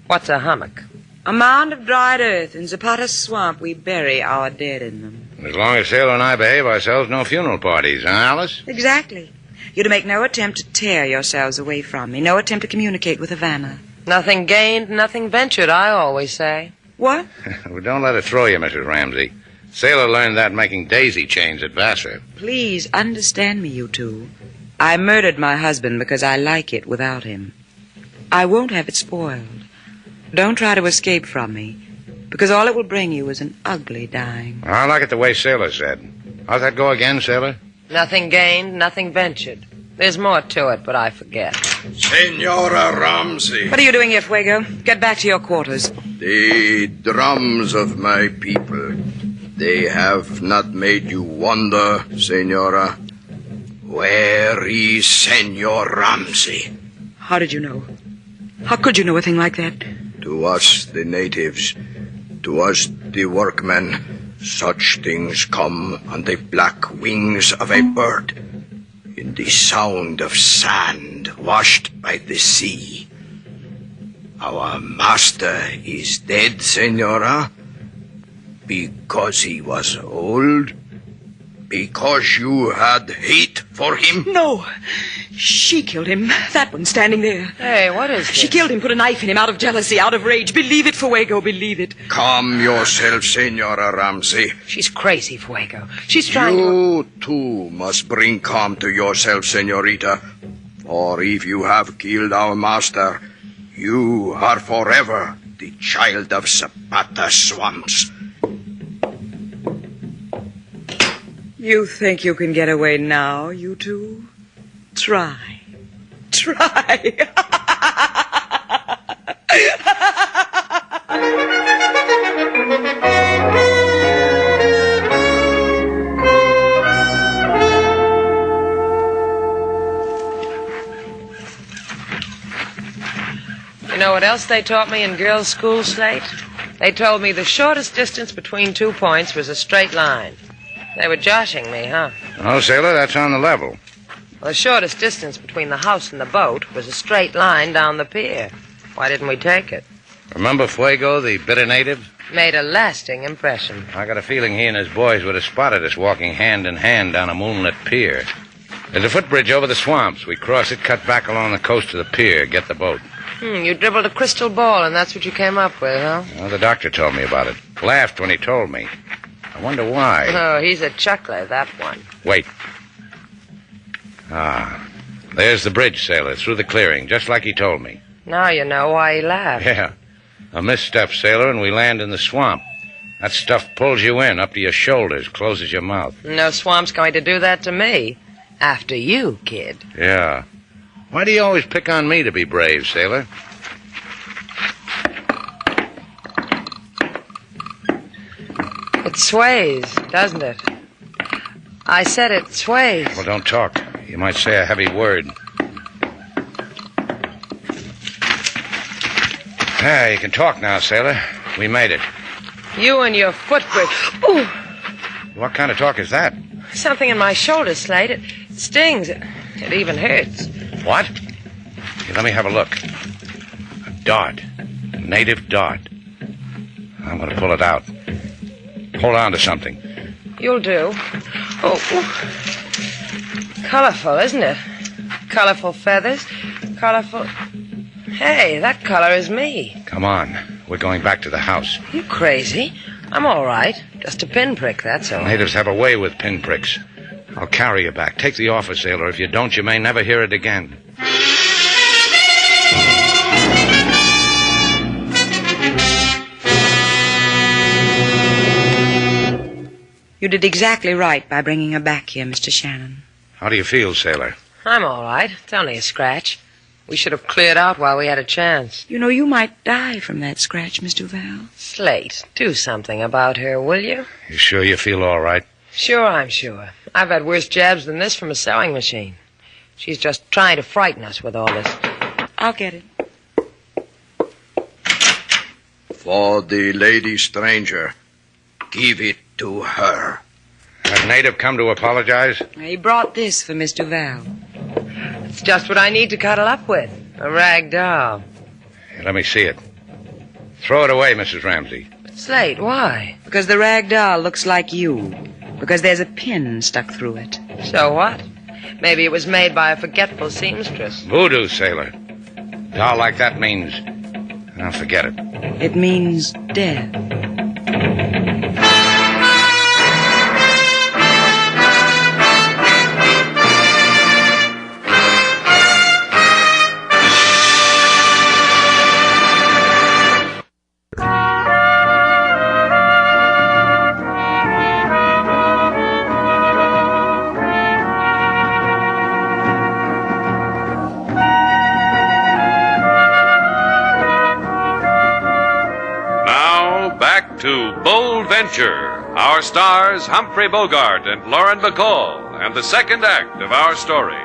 What's a hummock? A mound of dried earth in Zapata's swamp. We bury our dead in them. As long as Sailor and I behave ourselves, no funeral parties, huh, Alice? Exactly. You're to make no attempt to tear yourselves away from me. No attempt to communicate with Havana. Nothing gained, nothing ventured, I always say. What? Well, don't let it throw you, Mrs. Ramsey. Sailor learned that making daisy chains at Vassar. Please understand me, you two. I murdered my husband because I like it without him. I won't have it spoiled. Don't try to escape from me, because all it will bring you is an ugly dying. I like it the way Sailor said. How's that go again, Sailor? Nothing gained, nothing ventured. There's more to it, but I forget. Senora Ramsey. What are you doing here, Fuego? Get back to your quarters. The drums of my people, they have not made you wonder, Senora. Where is Senor Ramsey? How did you know? How could you know a thing like that? To us, the natives, to us, the workmen, such things come on the black wings of a bird, in the sound of sand washed by the sea. Our master is dead, Senora, because he was old, because you had hate for him. No, she killed him. That one standing there. Hey, what is this? She killed him, put a knife in him out of jealousy, out of rage. Believe it, Fuego, believe it. Calm yourself, Senora Ramsey. She's crazy, Fuego. She's trying You, too, must bring calm to yourself, Senorita. For if you have killed our master, you are forever the child of Zapata swamps. You think you can get away now, you two? Try. Try. You know what else they taught me in girls' school, Slate? They told me the shortest distance between 2 points was a straight line. They were joshing me, huh? Oh, Sailor, that's on the level. Well, the shortest distance between the house and the boat was a straight line down the pier. Why didn't we take it? Remember Fuego, the bitter native? Made a lasting impression. I got a feeling he and his boys would have spotted us walking hand in hand down a moonlit pier. There's a footbridge over the swamps. We cross it, cut back along the coast to the pier, get the boat. You dribbled a crystal ball, and that's what you came up with, huh? Well, the doctor told me about it. Laughed when he told me. I wonder why. Oh, he's a chuckler, that one. Wait. There's the bridge, Sailor, through the clearing, just like he told me. Now you know why he laughed. Yeah. A misstep, Sailor, and we land in the swamp. That stuff pulls you in, up to your shoulders, closes your mouth. No swamp's going to do that to me. After you, kid. Yeah. Why do you always pick on me to be brave, Sailor? It sways, doesn't it? I said it sways. Well, don't talk. You might say a heavy word. You can talk now, Sailor. We made it. You and your footbridge. Ooh. What kind of talk is that? Something in my shoulder, Slate. It stings. It even hurts. What? Here, let me have a look. A dart. A native dart. I'm going to pull it out. Hold on to something. You'll do. Oh. Colorful, isn't it? Colorful feathers. Colorful... Hey, that color is me. Come on. We're going back to the house. You crazy? I'm all right. Just a pinprick, that's all. Natives have a way with pinpricks. I'll carry you back. Take the offer, Sailor. If you don't, you may never hear it again. You did exactly right by bringing her back here, Mr. Shannon. How do you feel, Sailor? I'm all right. It's only a scratch. We should have cleared out while we had a chance. You know, you might die from that scratch, Miss Duval. Slate, do something about her, will you? You sure you feel all right? Sure, I'm sure. I've had worse jabs than this from a sewing machine. She's just trying to frighten us with all this. I'll get it. For the lady stranger, give it to her. Has native come to apologize? He brought this for Miss Duval. It's just what I need to cuddle up with. A rag doll. Here, let me see it. Throw it away, Mrs. Ramsey. Slate, why? Because the rag doll looks like you. Because there's a pin stuck through it. So what? Maybe it was made by a forgetful seamstress. Voodoo, sailor. Doll like that means... I'll forget it. It means death. Our stars, Humphrey Bogart and Lauren Bacall, and the second act of our story.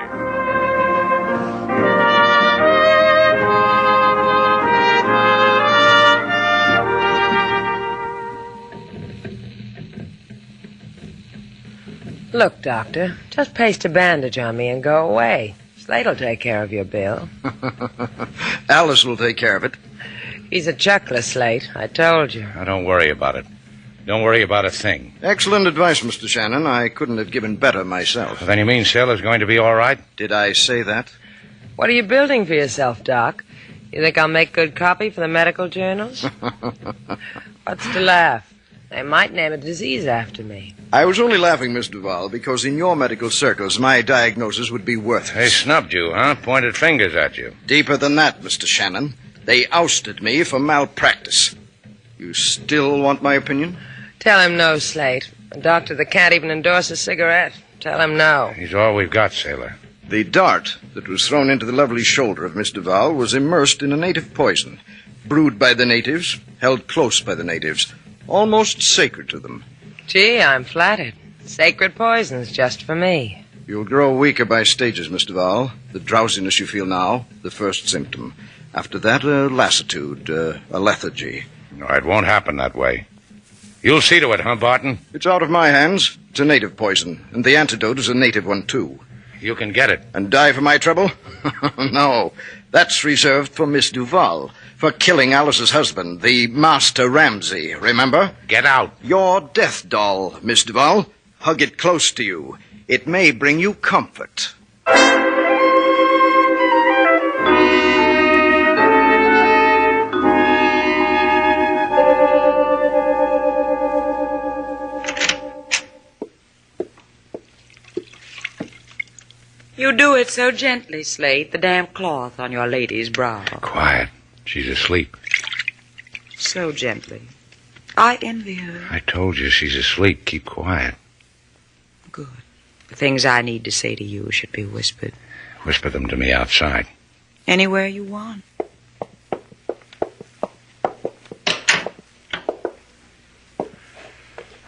Look, Doctor, just paste a bandage on me and go away. Slate'll take care of your bill. Alice will take care of it. He's a chuckler, Slate. I told you. Now, don't worry about it. Don't worry about a thing. Excellent advice, Mr. Shannon. I couldn't have given better myself. Then you mean Sailor's going to be all right? Did I say that? What are you building for yourself, Doc? You think I'll make good copy for the medical journals? What's to laugh? They might name a disease after me. I was only laughing, Miss Duval, because in your medical circles, my diagnosis would be worthless. They snubbed you, huh? Pointed fingers at you. Deeper than that, Mr. Shannon. They ousted me for malpractice. You still want my opinion? Tell him no, Slate. A doctor that can't even endorse a cigarette. Tell him no. He's all we've got, Sailor. The dart that was thrown into the lovely shoulder of Miss Duval was immersed in a native poison, brewed by the natives, held close by the natives, almost sacred to them. Gee, I'm flattered. Sacred poisons just for me. You'll grow weaker by stages, Miss Duval. The drowsiness you feel now, the first symptom. After that, a lassitude, a lethargy. No, it won't happen that way. You'll see to it, huh, Barton? It's out of my hands. It's a native poison, and the antidote is a native one, too. You can get it. And die for my trouble? No, that's reserved for Miss Duval, for killing Alice's husband, the Master Ramsey, remember? Get out. Your death doll, Miss Duval. Hug it close to you. It may bring you comfort. You do it so gently, Slate, the damp cloth on your lady's brow. Quiet. She's asleep. So gently. I envy her. I told you she's asleep. Keep quiet. Good. The things I need to say to you should be whispered. Whisper them to me outside. Anywhere you want.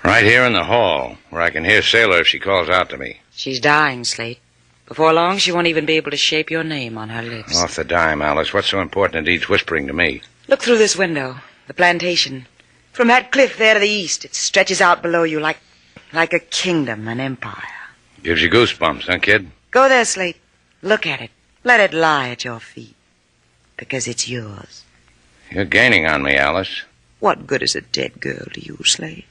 Right here in the hall, where I can hear Sailor if she calls out to me. She's dying, Slate. Before long, she won't even be able to shape your name on her lips. Off the dime, Alice. What's so important it needs whispering to me? Look through this window. The plantation. From that cliff there to the east, it stretches out below you like a kingdom, an empire. Gives you goosebumps, huh, kid? Go there, Slate. Look at it. Let it lie at your feet. Because it's yours. You're gaining on me, Alice. What good is a dead girl to you, Slate?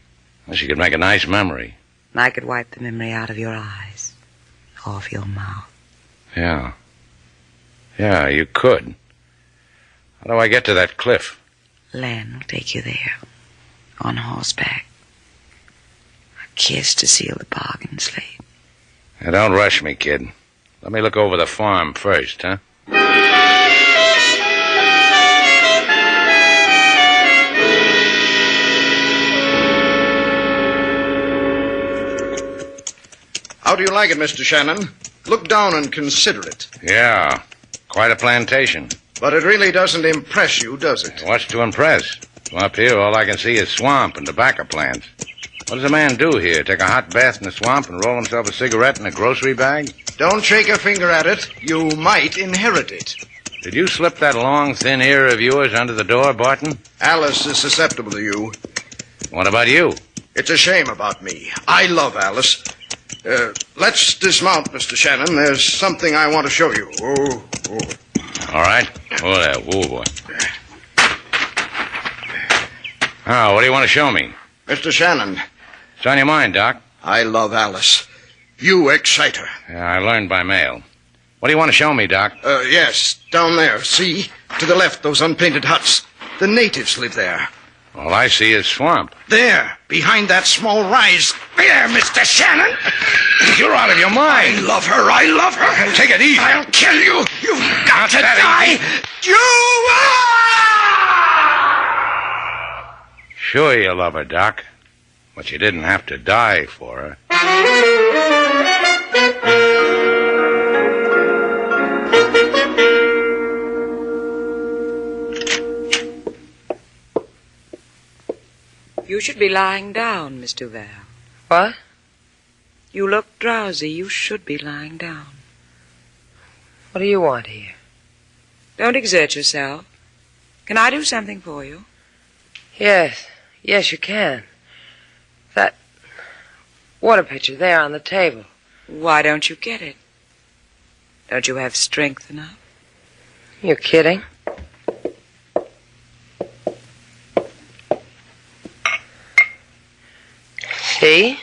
Well, she could make a nice memory. And I could wipe the memory out of your eyes. Off your mouth. Yeah. Yeah, you could. How do I get to that cliff? Len will take you there. On horseback. A kiss to seal the bargain, Slate. Now, don't rush me, kid. Let me look over the farm first, huh? How do you like it, Mr. Shannon? Look down and consider it. Yeah, quite a plantation. But it really doesn't impress you, does it? What's to impress? From up here, all I can see is swamp and tobacco plants. What does a man do here? Take a hot bath in the swamp and roll himself a cigarette in a grocery bag? Don't shake a finger at it. You might inherit it. Did you slip that long, thin ear of yours under the door, Barton? Alice is susceptible to you. What about you? It's a shame about me. I love Alice. Let's dismount, Mr. Shannon. There's something I want to show you. Oh. All right. Oh, there. Whoa, boy. Oh, what do you want to show me? Mr. Shannon. What's on your mind, Doc? I love Alice. You excite her. Yeah, I learned by mail. What do you want to show me, Doc? Yes, down there. See? To the left, those unpainted huts. The natives live there. All I see is swamp. There, behind that small rise. There, Mr. Shannon. You're out of your mind. I love her. I love her. Take it easy. I'll kill you. You've got to die. Sure you love her, Doc. But you didn't have to die for her. You should be lying down, Miss Duval. What? You look drowsy. You should be lying down. What do you want here? Don't exert yourself. Can I do something for you? Yes, you can. That water pitcher there on the table. Why don't you get it? Don't you have strength enough? You're kidding. See?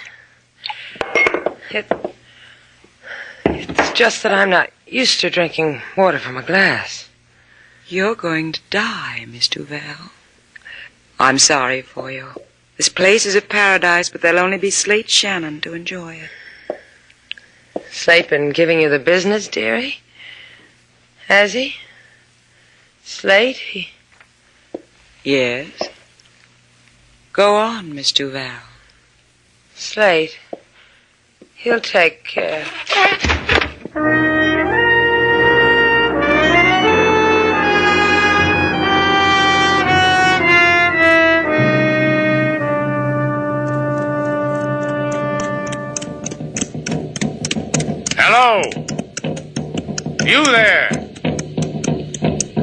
It's just that I'm not used to drinking water from a glass. You're going to die, Miss Duval. I'm sorry for you. This place is a paradise, but there'll only be Slate Shannon to enjoy it. Slate been giving you the business, dearie? Has he? Slate, Yes. Go on, Miss Duval. Slate. He'll take care. Hello? You there?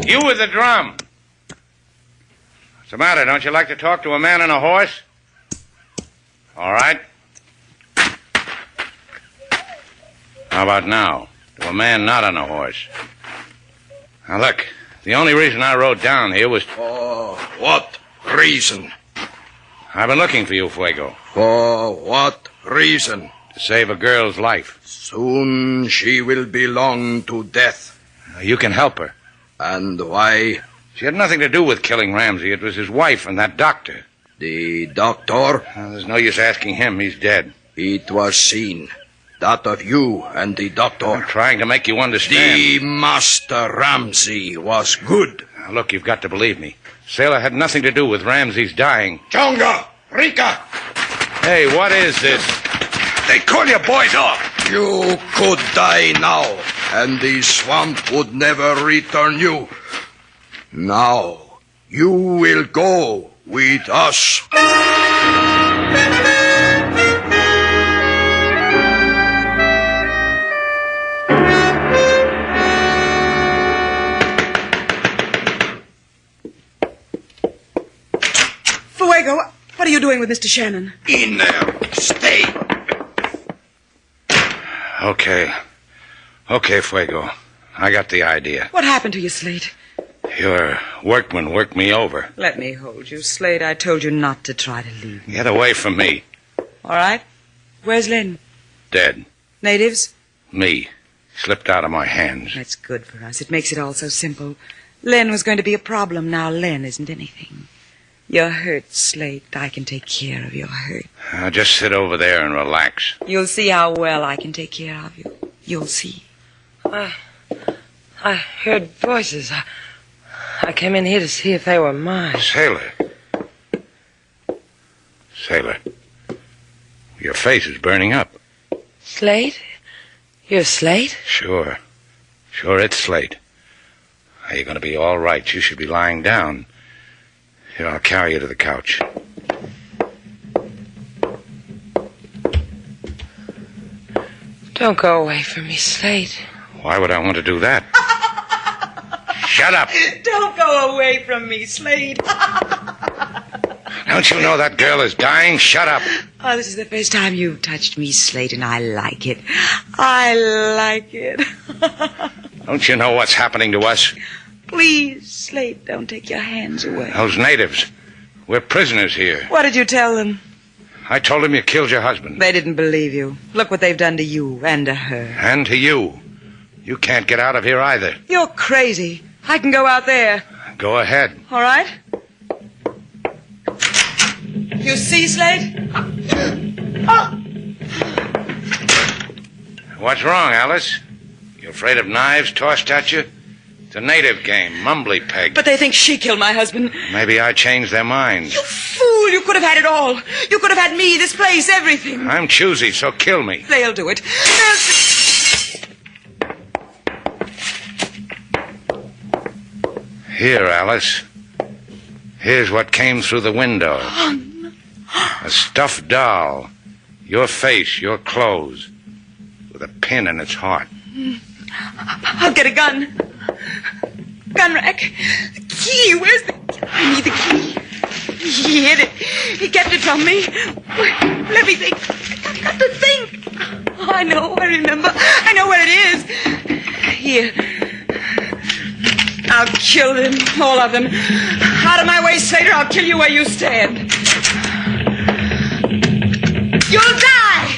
You with the drum. What's the matter? Don't you like to talk to a man on a horse? All right. How about now? To a man not on a horse. Now, look, the only reason I rode down here was... For what reason? I've been looking for you, Fuego. For what reason? To save a girl's life. Soon she will belong to death. You can help her. And why? She had nothing to do with killing Ramsey. It was his wife and that doctor. The doctor? There's no use asking him. He's dead. It was seen. That of you and the doctor. I'm trying to make you understand. The Master Ramsey was good. Now, look, you've got to believe me. Sailor had nothing to do with Ramsey's dying. Chonga! Rika! Hey, what is this? They call your boys off. You could die now, and the swamp would never return you. Now, you will go with us. Fuego, what are you doing with Mr. Shannon? In there. Stay. Okay, Fuego. I got the idea. What happened to you, Slate? Your workman worked me over. Let me hold you, Slate. I told you not to try to leave me. Get away from me. All right. Where's Lynn? Dead. Natives? Me. Slipped out of my hands. That's good for us. It makes it all so simple. Lynn was going to be a problem. Now Lynn isn't anything. You're hurt, Slate. I can take care of your hurt. Now just sit over there and relax. You'll see how well I can take care of you. You'll see. I heard voices. I came in here to see if they were mine. Sailor. Your face is burning up. Slate? You're Slate? Sure, it's Slate. Are you going to be all right? You should be lying down. Here, I'll carry you to the couch. Don't go away from me, Slate. Why would I want to do that? Shut up! Don't go away from me, Slate. Don't you know that girl is dying? Shut up! Oh, this is the first time you've touched me, Slate, and I like it. I like it. Don't you know what's happening to us? Please, Slate, don't take your hands away. Those natives. We're prisoners here. What did you tell them? I told them you killed your husband. They didn't believe you. Look what they've done to you and to her. And to you. You can't get out of here either. You're crazy. I can go out there. Go ahead. All right? You see, Slate? What's wrong, Alice? You afraid of knives tossed at you? It's a native game, mumbly peg. But they think she killed my husband. Maybe I changed their minds. You fool! You could have had it all. You could have had me, this place, everything. I'm choosy, so kill me. They'll do it. Here, Alice. Here's what came through the window. A stuffed doll. Your face, your clothes. With a pin in its heart. I'll get a gun. Gun rack. The key. Where's the... I need the key. He hid it. He kept it from me. Let me think. I've got to think. Oh, I know. I remember. I know where it is. Here. I'll kill them. All of them. Out of my way, Slater. I'll kill you where you stand. You'll die.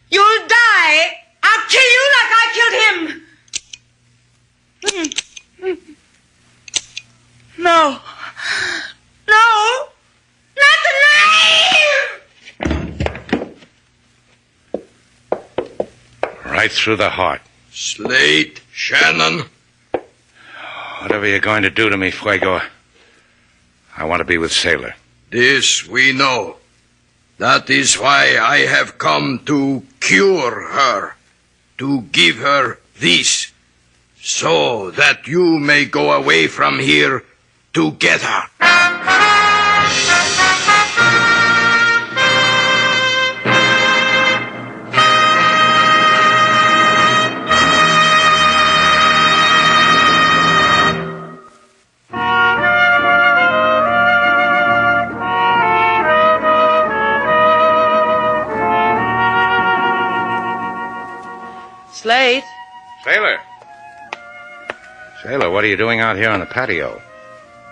You'll die. I'll kill you like I killed him. No. No. Not the knife! Right through the heart. Slate, Shannon. Whatever you're going to do to me, Fuego, I want to be with Sailor. This we know. That is why I have come to cure her. To give her this. So that you may go away from here together. Slate? Sailor! Sailor, what are you doing out here on the patio?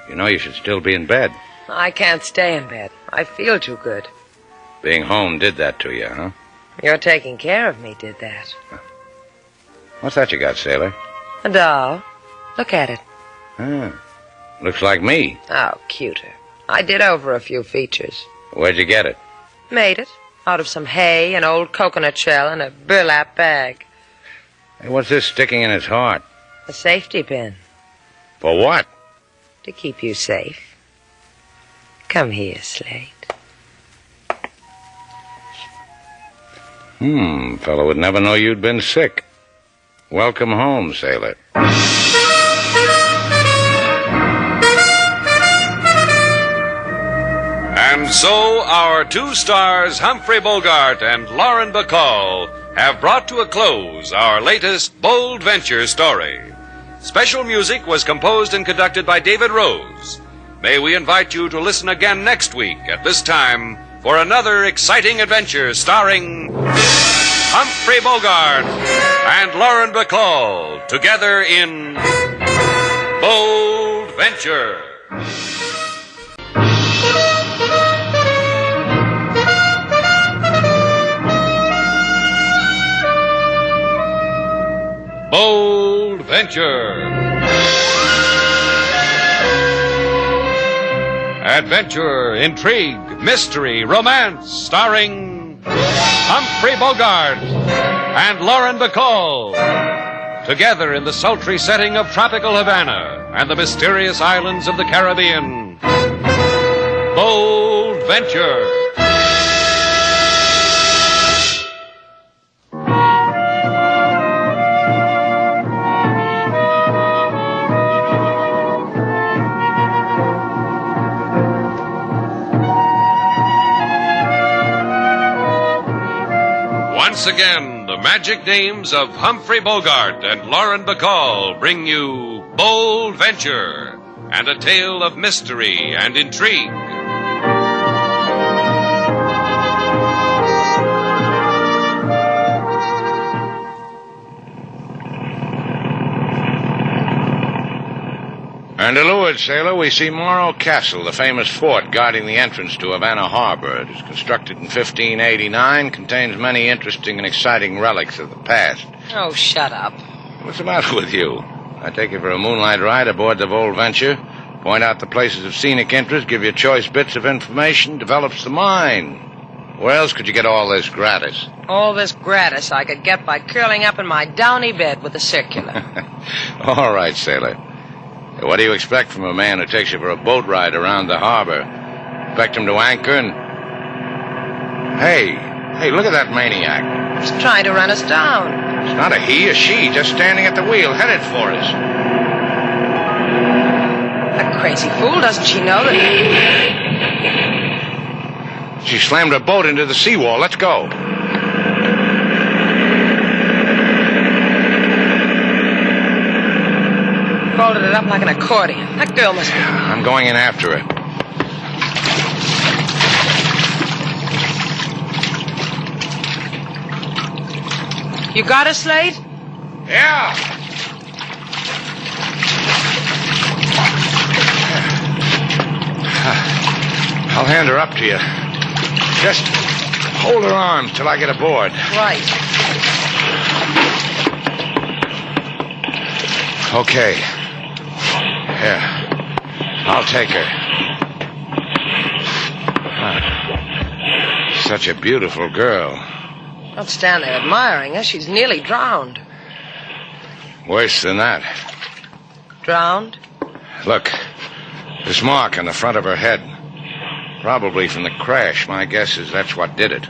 You know you should still be in bed. I can't stay in bed. I feel too good. Being home did that to you, huh? Your taking care of me did that. What's that you got, Sailor? A doll. Look at it. Ah, looks like me. Oh, cuter. I did over a few features. Where'd you get it? Made it. Out of some hay, an old coconut shell, and a burlap bag. Hey, what's this sticking in its heart? A safety pin. For what? To keep you safe. Come here, Slate. Fellow would never know you'd been sick. Welcome home, Sailor. And so our two stars, Humphrey Bogart and Lauren Bacall, have brought to a close our latest bold venture story. Special music was composed and conducted by David Rose. May we invite you to listen again next week at this time for another exciting adventure starring Humphrey Bogart and Lauren Bacall together in Bold Venture. Bold Venture. Adventure, intrigue, mystery, romance, starring Humphrey Bogart and Lauren Bacall. Together in the sultry setting of tropical Havana and the mysterious islands of the Caribbean. Bold Venture. Once again, the magic names of Humphrey Bogart and Lauren Bacall bring you Bold Venture and a tale of mystery and intrigue. And to leeward, sailor, we see Morro Castle, the famous fort guarding the entrance to Havana Harbor. It was constructed in 1589, contains many interesting and exciting relics of the past. Oh, shut up. What's the matter with you? I take you for a moonlight ride aboard the Bold Venture, point out the places of scenic interest, give you choice bits of information, develops the mind. Where else could you get all this gratis? All this gratis I could get by curling up in my downy bed with a circular. All right, sailor. What do you expect from a man who takes you for a boat ride around the harbor? Expect him to anchor and... Hey, look at that maniac. He's trying to run us down. It's not a he, a she, just standing at the wheel, headed for us. That crazy fool, doesn't she know that... She slammed her boat into the seawall. Let's go. Folded it up like an accordion. That girl must be... I'm going in after her. You got her, Slate? Yeah. I'll hand her up to you. Just hold her arm till I get aboard. Right. Okay. Here. I'll take her. Such a beautiful girl. Don't stand there admiring her. She's nearly drowned. Worse than that. Drowned? Look. This mark on the front of her head. Probably from the crash. My guess is that's what did it.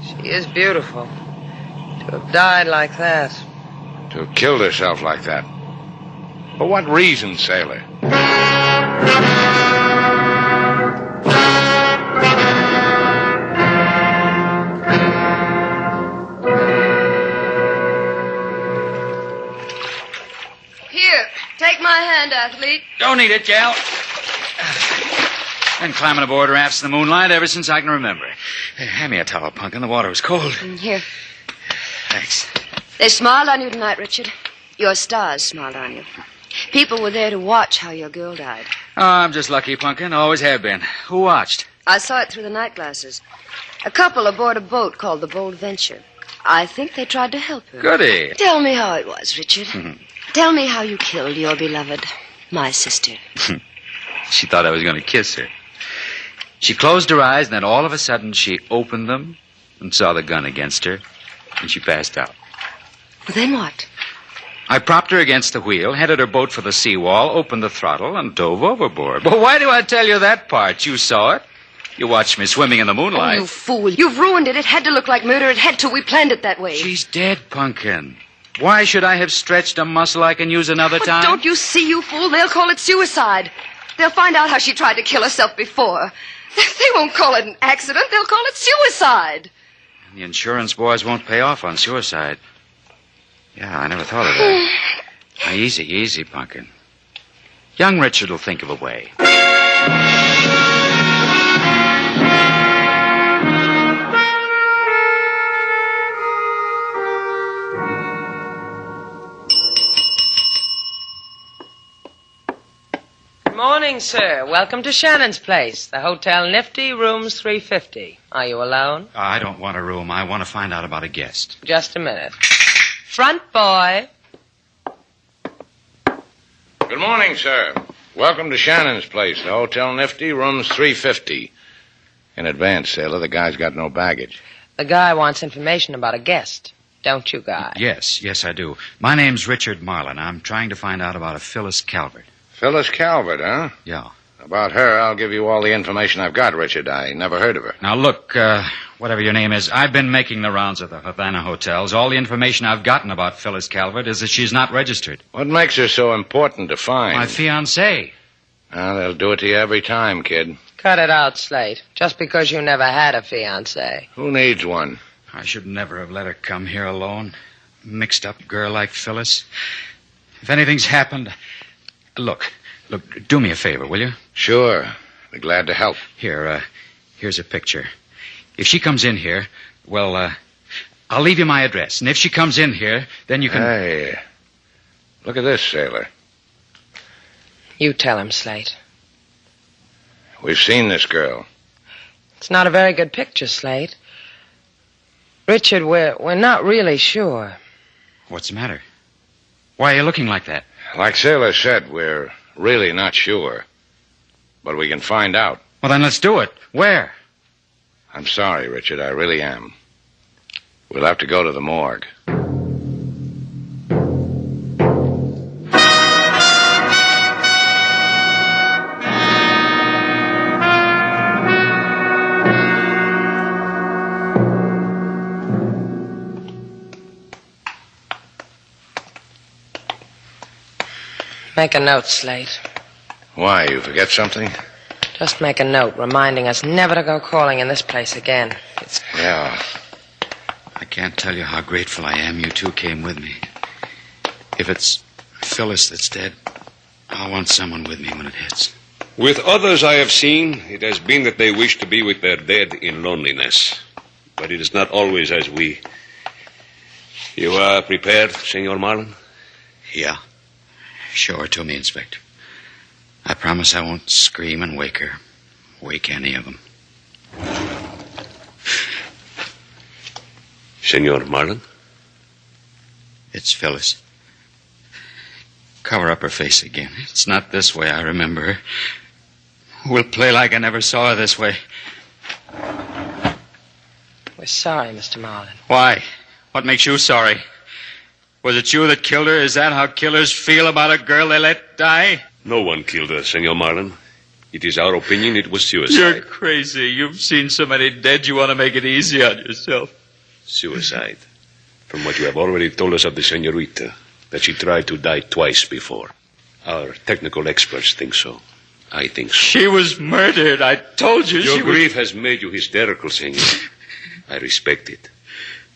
She is beautiful. To have died like that. To have killed herself like that. For what reason, sailor? Here, take my hand, athlete. Don't need it, gal. Been climbing aboard rafts in the moonlight ever since I can remember. Hey, hand me a towel, Punkin. The water was cold. Here. Thanks. They smiled on you tonight, Richard. Your stars smiled on you. People were there to watch how your girl died. Oh, I'm just lucky, Punkin. Always have been. Who watched? I saw it through the night glasses. A couple aboard a boat called the Bold Venture. I think they tried to help her. Goody. Tell me how it was, Richard. Tell me how you killed your beloved, my sister. She thought I was going to kiss her. She closed her eyes, and then all of a sudden she opened them and saw the gun against her, and she passed out. Well, then what? I propped her against the wheel, headed her boat for the seawall, opened the throttle, and dove overboard. But why do I tell you that part? You saw it. You watched me swimming in the moonlight. Oh, you fool. You've ruined it. It had to look like murder. It had to. We planned it that way. She's dead, Punkin. Why should I have stretched a muscle I can use another time? Don't you see, you fool? They'll call it suicide. They'll find out how she tried to kill herself before. They won't call it an accident. They'll call it suicide. The insurance boys won't pay off on suicide. Yeah, I never thought of that. Now, easy, Punkin. Young Richard will think of a way. Good morning, sir. Welcome to Shannon's place. The Hotel Nifty, rooms 350. Are you alone? I don't want a room. I want to find out about a guest. Just a minute. Front boy. Good morning, sir. Welcome to Shannon's place, the Hotel Nifty, rooms 350. In advance, sailor. The guy's got no baggage. The guy wants information about a guest. Don't you, Guy? Yes, I do. My name's Richard Marlin. I'm trying to find out about a Phyllis Calvert. Phyllis Calvert, huh? Yeah. About her, I'll give you all the information I've got, Richard. I never heard of her. Now, look, whatever your name is, I've been making the rounds of the Havana hotels. All the information I've gotten about Phyllis Calvert is that she's not registered. What makes her so important to find? My fiancé. Well, they'll do it to you every time, kid. Cut it out, Slate. Just because you never had a fiancé. Who needs one? I should never have let her come here alone. Mixed up girl like Phyllis. If anything's happened... Look, do me a favor, will you? Sure. Be glad to help. Here's a picture. If she comes in here, well, I'll leave you my address. And if she comes in here, then you can... Hey, look at this, sailor. You tell him, Slate. We've seen this girl. It's not a very good picture, Slate. Richard, we're not really sure. What's the matter? Why are you looking like that? Like Sailor said, we're really not sure. But we can find out. Well, then let's do it. Where? I'm sorry, Richard. I really am. We'll have to go to the morgue. Make a note, Slate. Why, you forget something? Just make a note reminding us never to go calling in this place again. Yeah. I can't tell you how grateful I am you two came with me. If it's Phyllis that's dead, I'll want someone with me when it hits. With others I have seen, it has been that they wish to be with their dead in loneliness. But it is not always as we. You are prepared, Senor Marlin? Yeah. Show her to me, Inspector. I promise I won't scream and wake her. Wake any of them. Senor Marlin? It's Phyllis. Cover up her face again. It's not this way I remember her. We'll play like I never saw her this way. We're sorry, Mr. Marlin. Why? What makes you sorry? Was it you that killed her? Is that how killers feel about a girl they let die? No one killed her, Senor Marlin. It is our opinion it was suicide. You're crazy. You've seen so many dead you want to make it easy on yourself. Suicide. From what you have already told us of the senorita, that she tried to die twice before. Our technical experts think so. I think so. She was murdered. I told you Your grief has made you hysterical, senor. I respect it.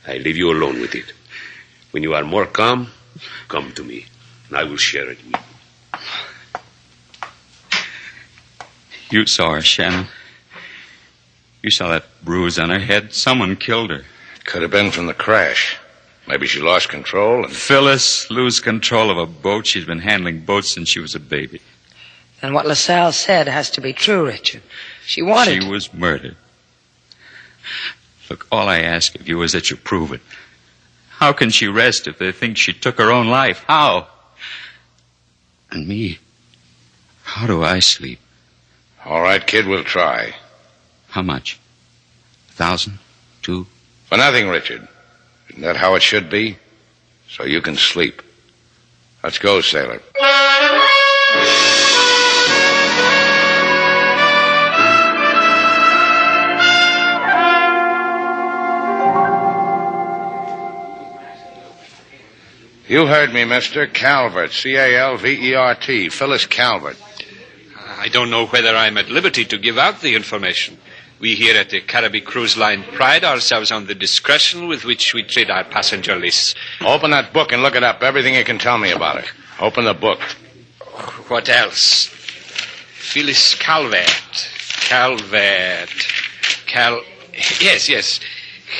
I leave you alone with it. When you are more calm, come to me, and I will share it with you. You saw her, Shannon. You saw that bruise on her head. Someone killed her. Could have been from the crash. Maybe she lost control and... Phyllis lose control of a boat. She's been handling boats since she was a baby. And what LaSalle said has to be true, Richard. She wanted... She was murdered. Look, all I ask of you is that you prove it. How can she rest if they think she took her own life? How? And me, how do I sleep? All right, kid, we'll try. How much? 1,000? 2? For nothing, Richard. Isn't that how it should be? So you can sleep. Let's go, sailor. You heard me, mister. Calvert. C-A-L-V-E-R-T. Phyllis Calvert. I don't know whether I'm at liberty to give out the information. We here at the Caribbean Cruise Line pride ourselves on the discretion with which we treat our passenger lists. Open that book and look it up. Everything you can tell me about it. Open the book. What else? Phyllis Calvert. Yes.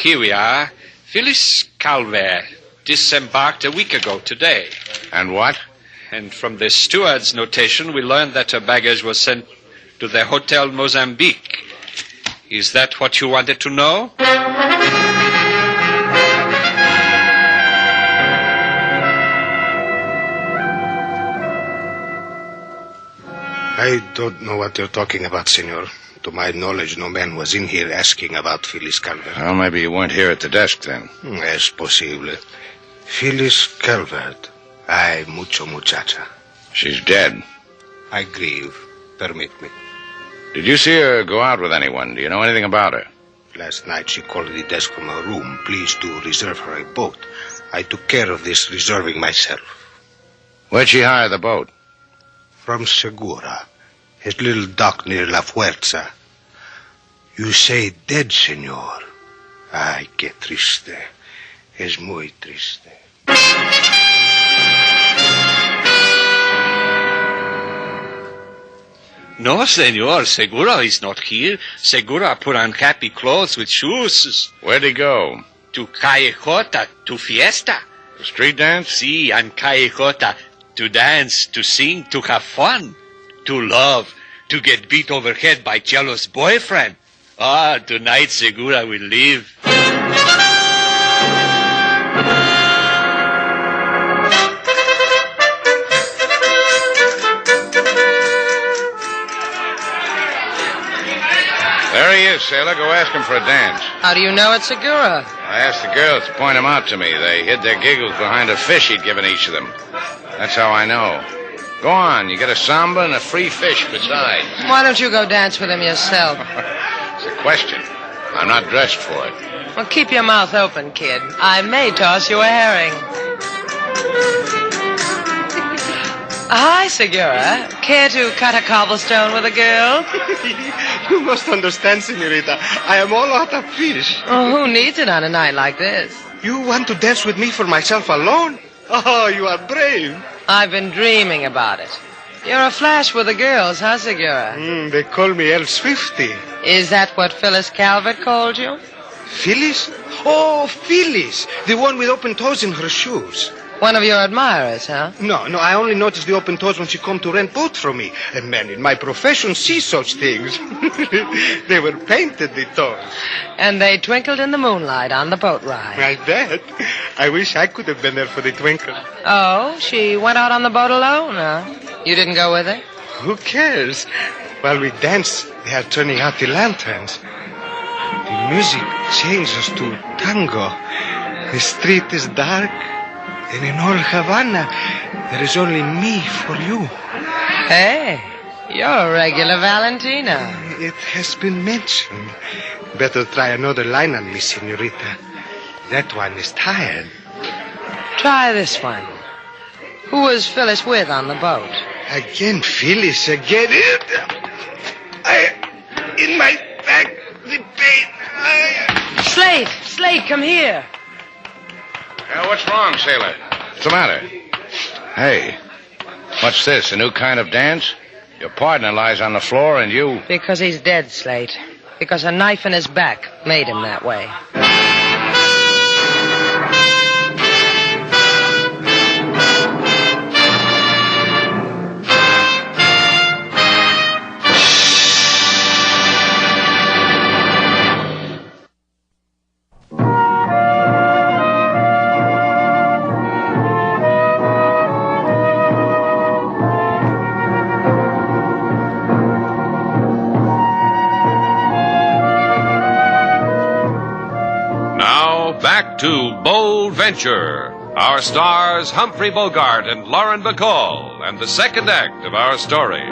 Here we are. Phyllis Calvert disembarked a week ago today. And what? And from the steward's notation, we learned that her baggage was sent to the Hotel Mozambique. Is that what you wanted to know? I don't know what you're talking about, senor. To my knowledge, no man was in here asking about Phyllis Calvert. Well, maybe you weren't here at the desk then. Es posible. Phyllis Calvert. Ay, mucho muchacha. She's dead. I grieve. Permit me. Did you see her go out with anyone? Do you know anything about her? Last night she called the desk from her room. Please to reserve her a boat. I took care of this reserving myself. Where'd she hire the boat? From Segura. His little dock near La Fuerza. You say dead, senor. Ay, qué triste. Es muy triste. No, senor. Segura is not here. Segura put on happy clothes with shoes. Where'd he go? To Callejota, to fiesta. The street dance? Si, on Callejota. To dance, to sing, to have fun. To love, to get beat over head by jealous boyfriend. Ah, tonight Segura will leave. There he is, sailor. Go ask him for a dance. How do you know it's Segura? I asked the girls to point him out to me. They hid their giggles behind a fish he'd given each of them. That's how I know. Go on. You get a samba and a free fish besides. Why don't you go dance with him yourself? It's a question. I'm not dressed for it. Well, keep your mouth open, kid. I may toss you a herring. Hi, Segura. Care to cut a cobblestone with a girl? You must understand, senorita. I am all out of fish. Oh, who needs it on a night like this? You want to dance with me for myself alone? Oh, you are brave. I've been dreaming about it. You're a flash with the girls, huh, Segura? They call me El Swifty. Is that what Phyllis Calvert called you? Phyllis? Oh, Phyllis. The one with open toes in her shoes. One of your admirers, huh? No, I only notice the open toes when she come to rent boat from me. A man in my profession sees such things. They were painted, the toes. And they twinkled in the moonlight on the boat ride. I bet. I wish I could have been there for the twinkle. Oh, she went out on the boat alone, huh? You didn't go with her? Who cares? While we dance, they are turning out the lanterns. The music changes to tango. The street is dark. And in all Havana, there is only me for you. Hey, you're a regular Valentino. It has been mentioned. Better try another line on me, senorita. That one is tired. Try this one. Who was Phyllis with on the boat? Again, Phyllis, again. In my back, the pain. Slate, come here. What's wrong, sailor? What's the matter? Hey, what's this, a new kind of dance? Your partner lies on the floor and you... Because he's dead, Slate. Because a knife in his back made him that way. Back to Bold Venture. Our stars Humphrey Bogart and Lauren Bacall, and the second act of our story.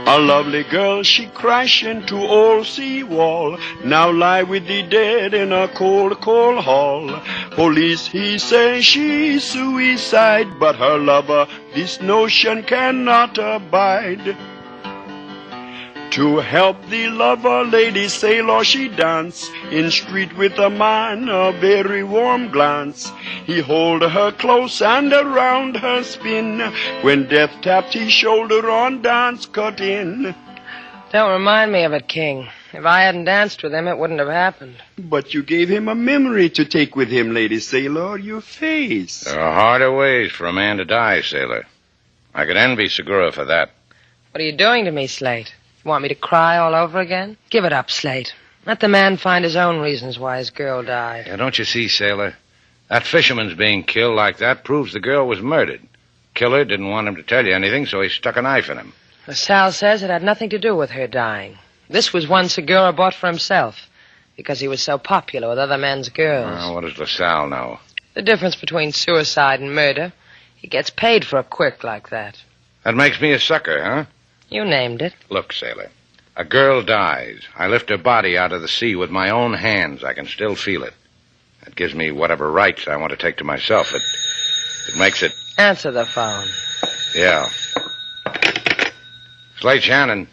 A lovely girl, she crashed into old seawall, now lie with the dead in a cold, cold hall. Police, he say she suicide, but her lover this notion cannot abide. To help the lover, lady sailor, she dance in street with a man, a very warm glance. He hold her close and around her spin. When death tapped his shoulder on dance cut in. Don't remind me of it, King. If I hadn't danced with him, it wouldn't have happened. But you gave him a memory to take with him, lady sailor, your face. There are harder ways for a man to die, sailor. I could envy Segura for that. What are you doing to me, Slate? You want me to cry all over again? Give it up, Slate. Let the man find his own reasons why his girl died. Yeah, don't you see, sailor? That fisherman's being killed like that proves the girl was murdered. Killer didn't want him to tell you anything, so he stuck a knife in him. LaSalle says it had nothing to do with her dying. This was one Segura bought for himself because he was so popular with other men's girls. Oh, what does LaSalle know? The difference between suicide and murder. He gets paid for a quirk like that. That makes me a sucker, huh? You named it. Look, sailor, a girl dies. I lift her body out of the sea with my own hands. I can still feel it. That gives me whatever rights I want to take to myself. It makes it... Answer the phone. Yeah. Slate Shannon.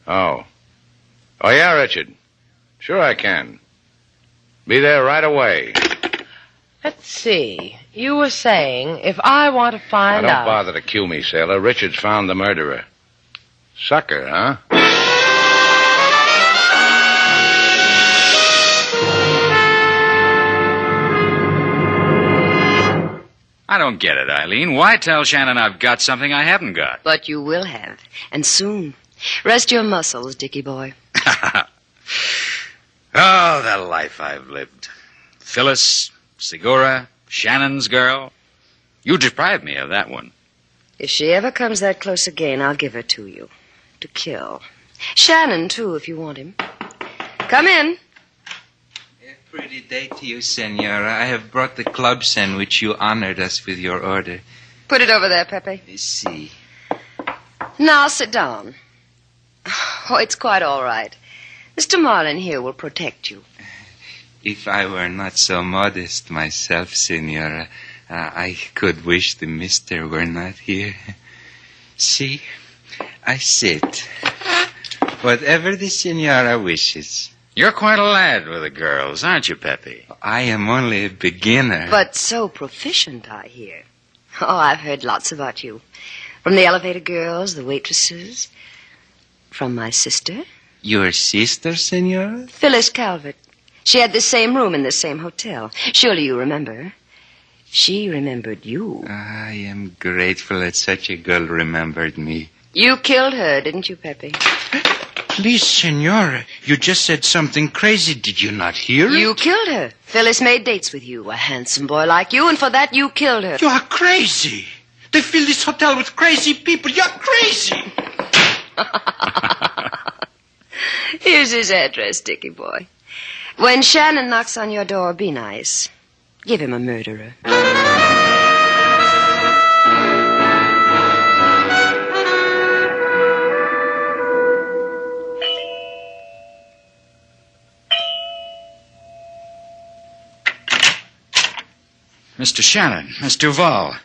Oh. Oh, yeah, Richard. Sure I can. Be there right away. Let's see. You were saying if I want to find Now, out... don't bother to cue me, sailor. Richard's found the murderer. Sucker, huh? I don't get it, Eileen. Why tell Shannon I've got something I haven't got? But you will have, and soon. Rest your muscles, Dickie boy. Oh, the life I've lived. Phyllis, Segura, Shannon's girl. You deprived me of that one. If she ever comes that close again, I'll give her to you. To kill. Shannon, too, if you want him. Come in. Pretty day to you, Senora. I have brought the club sandwich you honored us with your order. Put it over there, Pepe. See. Now sit down. Oh, it's quite all right. Mr. Marlin here will protect you. If I were not so modest myself, Senora, I could wish the mister were not here. See, I sit. Whatever the Senora wishes. You're quite a lad with the girls, aren't you, Pepe? I am only a beginner. But so proficient, I hear. Oh, I've heard lots about you. From the elevator girls, the waitresses. From my sister. Your sister, Senora? Phyllis Calvert. She had the same room in the same hotel. Surely you remember. She remembered you. I am grateful that such a girl remembered me. You killed her, didn't you, Pepe? Please, Senora, you just said something crazy. Did you not hear it? You killed her. Phyllis made dates with you, a handsome boy like you, and for that you killed her. You are crazy. They fill this hotel with crazy people. You're crazy. Here's his address, Dickie boy. When Shannon knocks on your door, be nice. Give him a murderer. Mr. Shannon, Miss Duval.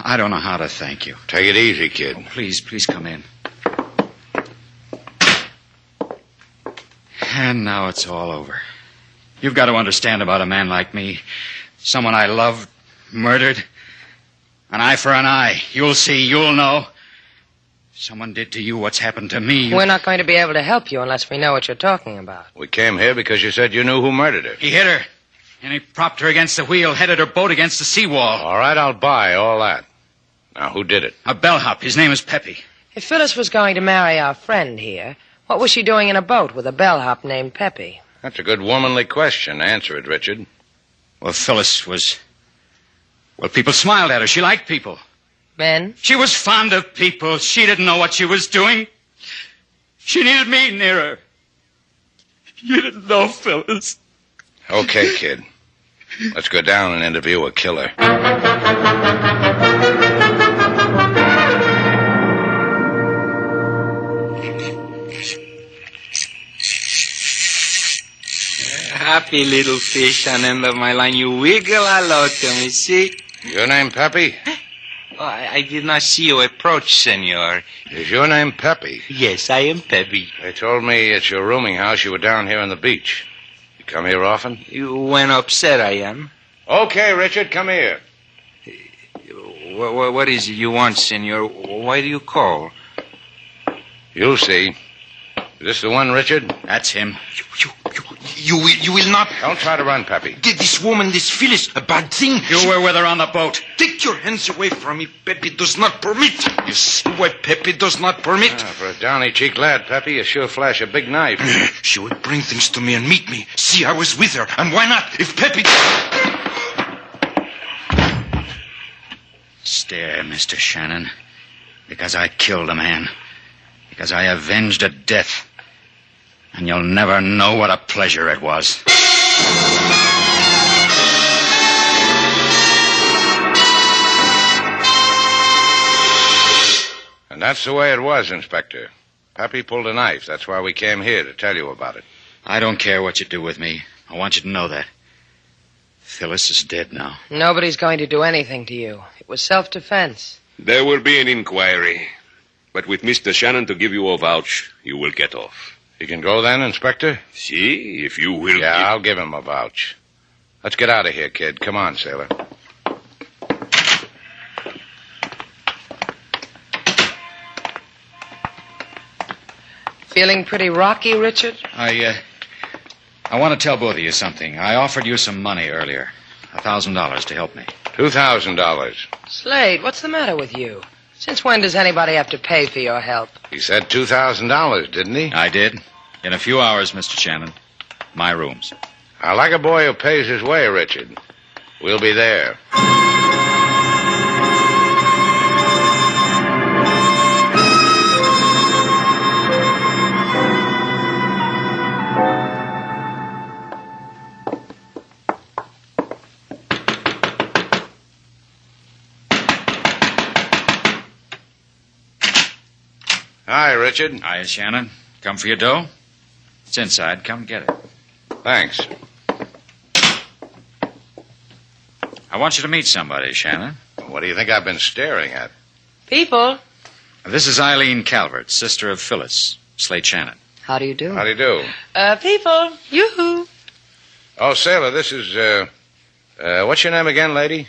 I don't know how to thank you. Take it easy, kid. Oh, please come in. And now it's all over. You've got to understand about a man like me. Someone I loved, murdered. An eye for an eye. You'll see, you'll know. Someone did to you what's happened to me. We're not going to be able to help you unless we know what you're talking about. We came here because you said you knew who murdered her. He hit her. And he propped her against the wheel, headed her boat against the seawall. All right, I'll buy all that. Now, who did it? A bellhop. His name is Pepe. If Phyllis was going to marry our friend here, what was she doing in a boat with a bellhop named Pepe? That's a good womanly question. Answer it, Richard. Well, Phyllis was... Well, people smiled at her. She liked people. Men? She was fond of people. She didn't know what she was doing. She needed me near her. You didn't know, Phyllis. Okay, kid. Let's go down and interview a killer. Happy little fish on end of my line. You wiggle hello to me, see? Your name Pepe? Oh, I did not see you approach, senor. Is your name Pepe? Yes, I am Pepe. They told me at your rooming house you were down here on the beach. You come here often? When upset I am. Okay, Richard, come here. What is it you want, senor? Why do you call? You'll see. Is this the one, Richard? That's him. You will not... Don't try to run, Pepe. Did this woman, this Phyllis, a bad thing? You were with her on the boat. Take your hands away from me. Pepe does not permit. You see what Pepe does not permit? For a downy-cheeked lad, Pepe, you sure flash a big knife. She would bring things to me and meet me. See, I was with her. And why not? If Pepe... Stare, Mr. Shannon. Because I killed a man. Because I avenged a death. And you'll never know what a pleasure it was. And that's the way it was, Inspector. Pepe pulled a knife. That's why we came here, to tell you about it. I don't care what you do with me. I want you to know that. Phyllis is dead now. Nobody's going to do anything to you. It was self-defense. There will be an inquiry. But with Mr. Shannon to give you a vouch, you will get off. He can go then, Inspector? See, if you will... Yeah, I'll give him a vouch. Let's get out of here, kid. Come on, sailor. Feeling pretty rocky, Richard? I want to tell both of you something. I offered you some money earlier. $1,000 to help me. $2,000. Slade, what's the matter with you? Since when does anybody have to pay for your help? He said $2,000, didn't he? I did. In a few hours, Mr. Shannon. My rooms. I like a boy who pays his way, Richard. We'll be there. Hi, Richard. Hi, Shannon. Come for your dough? It's inside. Come get it. Thanks. I want you to meet somebody, Shannon. What do you think I've been staring at? People. This is Eileen Calvert, sister of Phyllis, Slate Shannon. How do you do? How do you do? People. Yoo-hoo. Oh, sailor, this is, what's your name again, lady?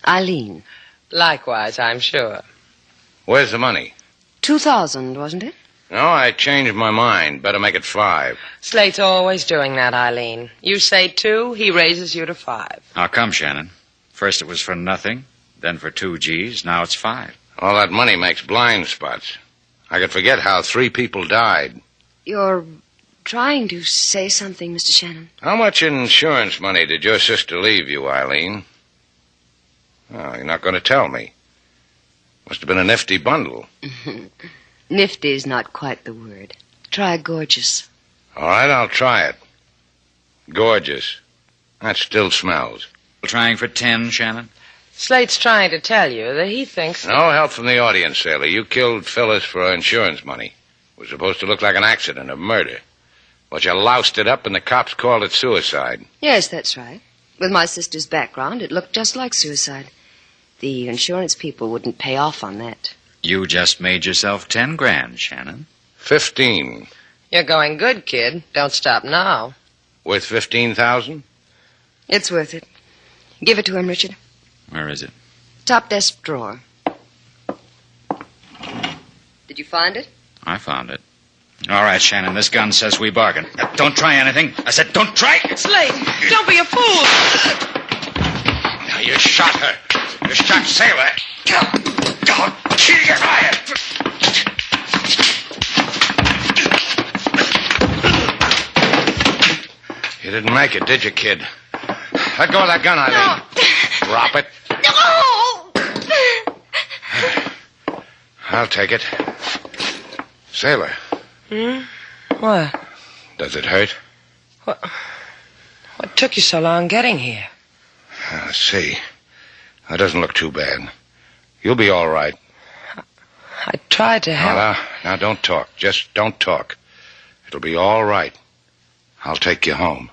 Eileen. Likewise, I'm sure. Where's the money? 2,000, wasn't it? No, I changed my mind. Better make it 5. Slate's always doing that, Eileen. You say 2, he raises you to 5. How come, Shannon? First it was for nothing, then for 2 G's, now it's 5. All that money makes blind spots. I could forget how 3 people died. You're trying to say something, Mr. Shannon. How much insurance money did your sister leave you, Eileen? Oh, you're not going to tell me. Must have been a nifty bundle. Nifty's not quite the word. Try gorgeous. All right, I'll try it. Gorgeous. That still smells. Trying for 10, Shannon? Slate's trying to tell you that he thinks... No help from the audience, sailor. You killed Phyllis for her insurance money. It was supposed to look like an accident, a murder. But you loused it up and the cops called it suicide. Yes, that's right. With my sister's background, it looked just like suicide. The insurance people wouldn't pay off on that. You just made yourself 10 grand, Shannon. 15. You're going good, kid. Don't stop now. Worth 15,000? It's worth it. Give it to him, Richard. Where is it? Top desk drawer. Did you find it? I found it. All right, Shannon, this gun says we bargain. Don't try anything. I said don't try. Slate, don't be a fool. Now you shot her. You shot Sailor. She get fired. You didn't make it, did you, kid? Let go of that gun, Eileen. No. Drop it. No! I'll take it. Sailor. What? Does it hurt? What took you so long getting here? Let's see. That doesn't look too bad. You'll be all right. I tried to help. Now, don't talk. Just don't talk. It'll be all right. I'll take you home.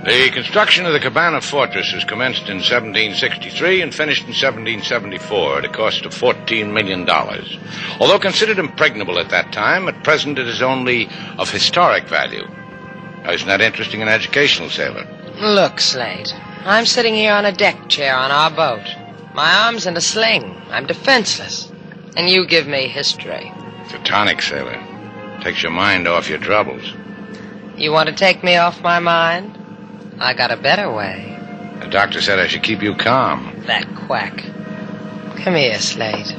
The construction of the Cabana Fortress was commenced in 1763 and finished in 1774 at a cost of $14 million. Although considered impregnable at that time, at present it is only of historic value. Now, isn't that interesting and educational, sailor? Look, Slate, I'm sitting here on a deck chair on our boat. My arm's in a sling. I'm defenseless. And you give me history. It's a tonic, sailor. Takes your mind off your troubles. You want to take me off my mind? I got a better way. The doctor said I should keep you calm. That quack. Come here, Slate.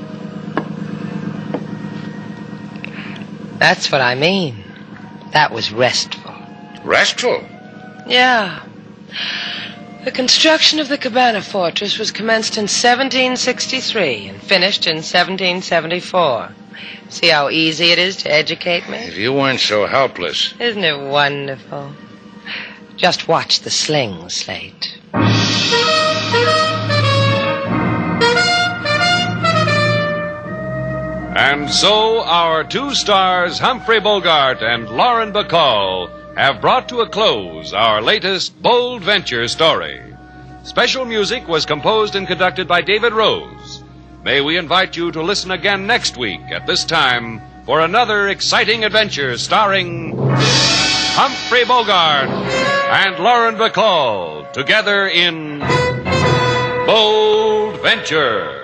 That's what I mean. That was restful. Restful? Yeah. The construction of the Cabana Fortress was commenced in 1763 and finished in 1774. See how easy it is to educate me? If you weren't so helpless. Isn't it wonderful? Just watch the sling, Slate. And so our two stars, Humphrey Bogart and Lauren Bacall, have brought to a close our latest bold venture story. Special music was composed and conducted by David Rose. May we invite you to listen again next week at this time for another exciting adventure starring Humphrey Bogart and Lauren Bacall together in Bold Venture.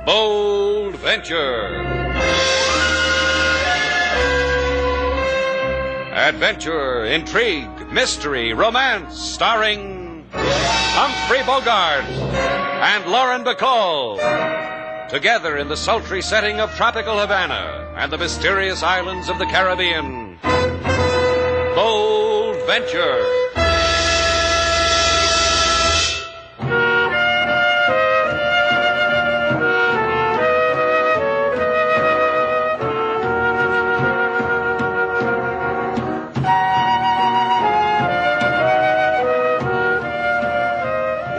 Bold Venture. Adventure, intrigue, mystery, romance, starring Humphrey Bogart and Lauren Bacall. Together in the sultry setting of tropical Havana and the mysterious islands of the Caribbean. Bold Venture.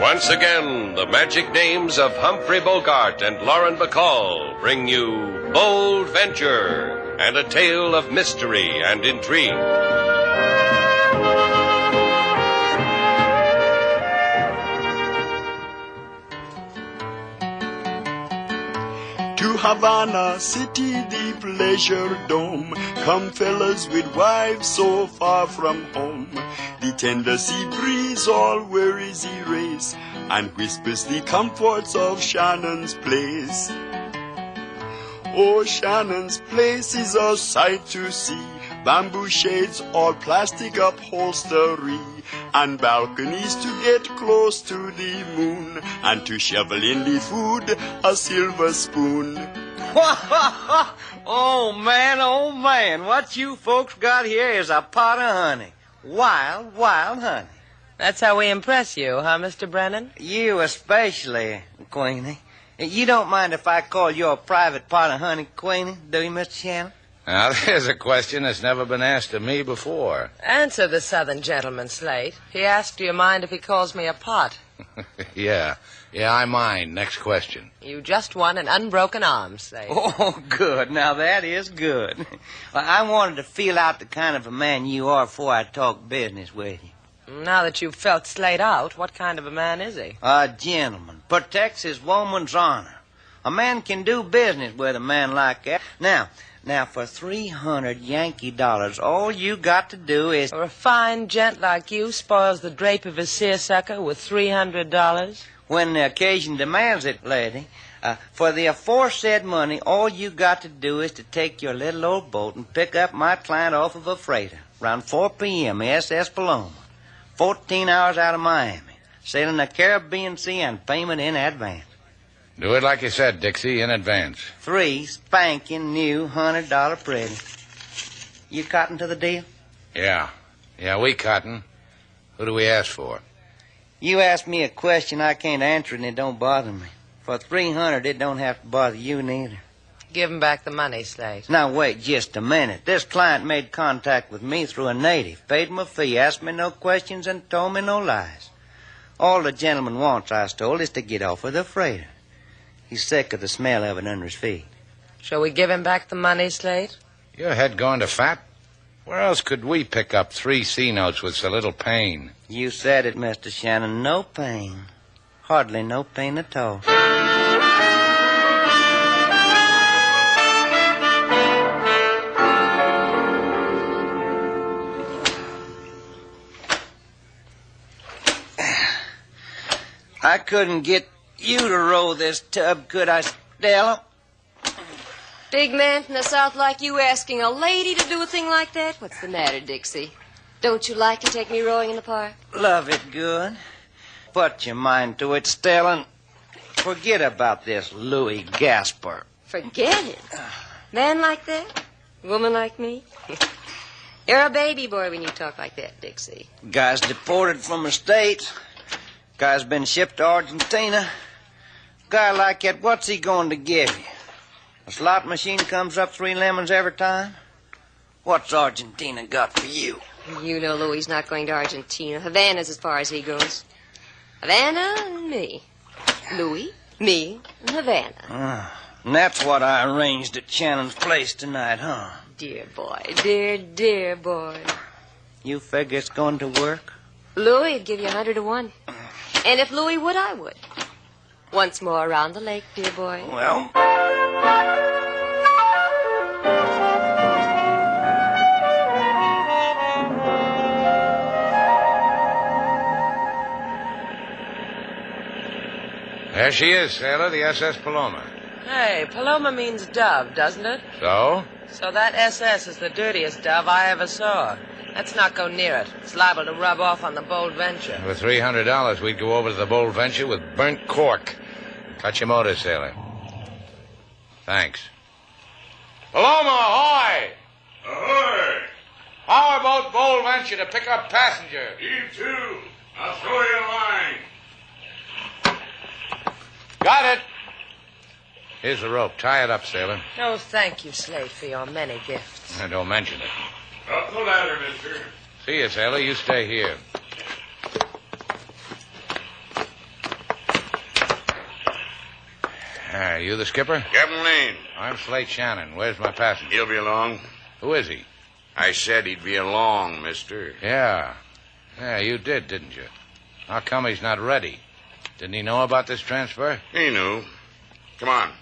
Once again, the magic names of Humphrey Bogart and Lauren Bacall bring you Bold Venture and a tale of mystery and intrigue. To Havana city, the pleasure dome, come fellas with wives so far from home. The tender sea breeze all worries erase, and whispers the comforts of Shannon's place. Oh, Shannon's place is a sight to see, bamboo shades, all plastic upholstery, and balconies to get close to the moon, and to shovel in the food, a silver spoon. Oh, man, what you folks got here is a pot of honey. Wild, wild honey. That's how we impress you, huh, Mr. Brennan? You especially, Queenie. You don't mind if I call your private pot of honey, Queenie, do you, Mr. Shannon? Now, there's a question that's never been asked of me before. Answer the southern gentleman, Slate. He asked, do you mind if he calls me a pot? Yeah, I mind. Next question. You just won an unbroken arm, Slate. Oh, good. Now, that is good. Well, I wanted to feel out the kind of a man you are before I talk business with you. Now that you've felt Slate out, what kind of a man is he? A gentleman. Protects his woman's honor. A man can do business with a man like that. Now, for 300 Yankee dollars, all you got to do is... For a fine gent like you spoils the drape of his seersucker with $300? When the occasion demands it, lady. For the aforesaid money, all you got to do is to take your little old boat and pick up my client off of a freighter around 4 p.m. SS Paloma. 14 hours out of Miami, sailing the Caribbean Sea and payment in advance. Do it like you said, Dixie, in advance. 3 spanking new $100 pretty. You cotton to the deal? Yeah, we cotton. Who do we ask for? You ask me a question I can't answer and it don't bother me. For 300, it don't have to bother you neither. Give him back the money, Slate. Now, wait just a minute. This client made contact with me through a native, paid him a fee, asked me no questions, and told me no lies. All the gentleman wants, I was told, is to get off of the freighter. He's sick of the smell of it under his feet. Shall we give him back the money, Slate? Your head going to fat? Where else could we pick up 3 C-notes with so little pain? You said it, Mr. Shannon. No pain. Hardly no pain at all. I couldn't get you to row this tub, could I, Stella? Big man from the South like you asking a lady to do a thing like that? What's the matter, Dixie? Don't you like to take me rowing in the park? Love it good. Put your mind to it, Stellan. Forget about this Louis Gasper. Forget it. Man like that? Woman like me? You're a baby boy when you talk like that, Dixie. Guy's deported from the States. Guy's been shipped to Argentina. Guy like that, what's he going to give you? A slot machine comes up 3 lemons every time? What's Argentina got for you? You know Louis's not going to Argentina. Havana's as far as he goes. Havana and me. Louis, me, and Havana. And that's what I arranged at Shannon's place tonight, huh? Dear boy, dear boy. You figure it's going to work? Louis would give you 100 to 1. And if Louis would, I would. Once more around the lake, dear boy. Well... There she is, sailor, the SS Paloma. Hey, Paloma means dove, doesn't it? So? So that SS is the dirtiest dove I ever saw. Let's not go near it. It's liable to rub off on the Bold Venture. For $300, we'd go over to the Bold Venture with burnt cork. Cut your motor, sailor. Thanks. Paloma, ahoy! Ahoy! Powerboat Bold Venture to pick up passenger. Heave to. I'll throw you a line. Got it. Here's the rope. Tie it up, sailor. Oh, thank you, Slate, for your many gifts. Don't mention it. Up the ladder, mister. See you, sailor. You stay here. You the skipper? Captain Lane. I'm Slate Shannon. Where's my passenger? He'll be along. Who is he? I said he'd be along, mister. Yeah. Yeah, you did, didn't you? How come he's not ready? Didn't he know about this transfer? He knew. Come on.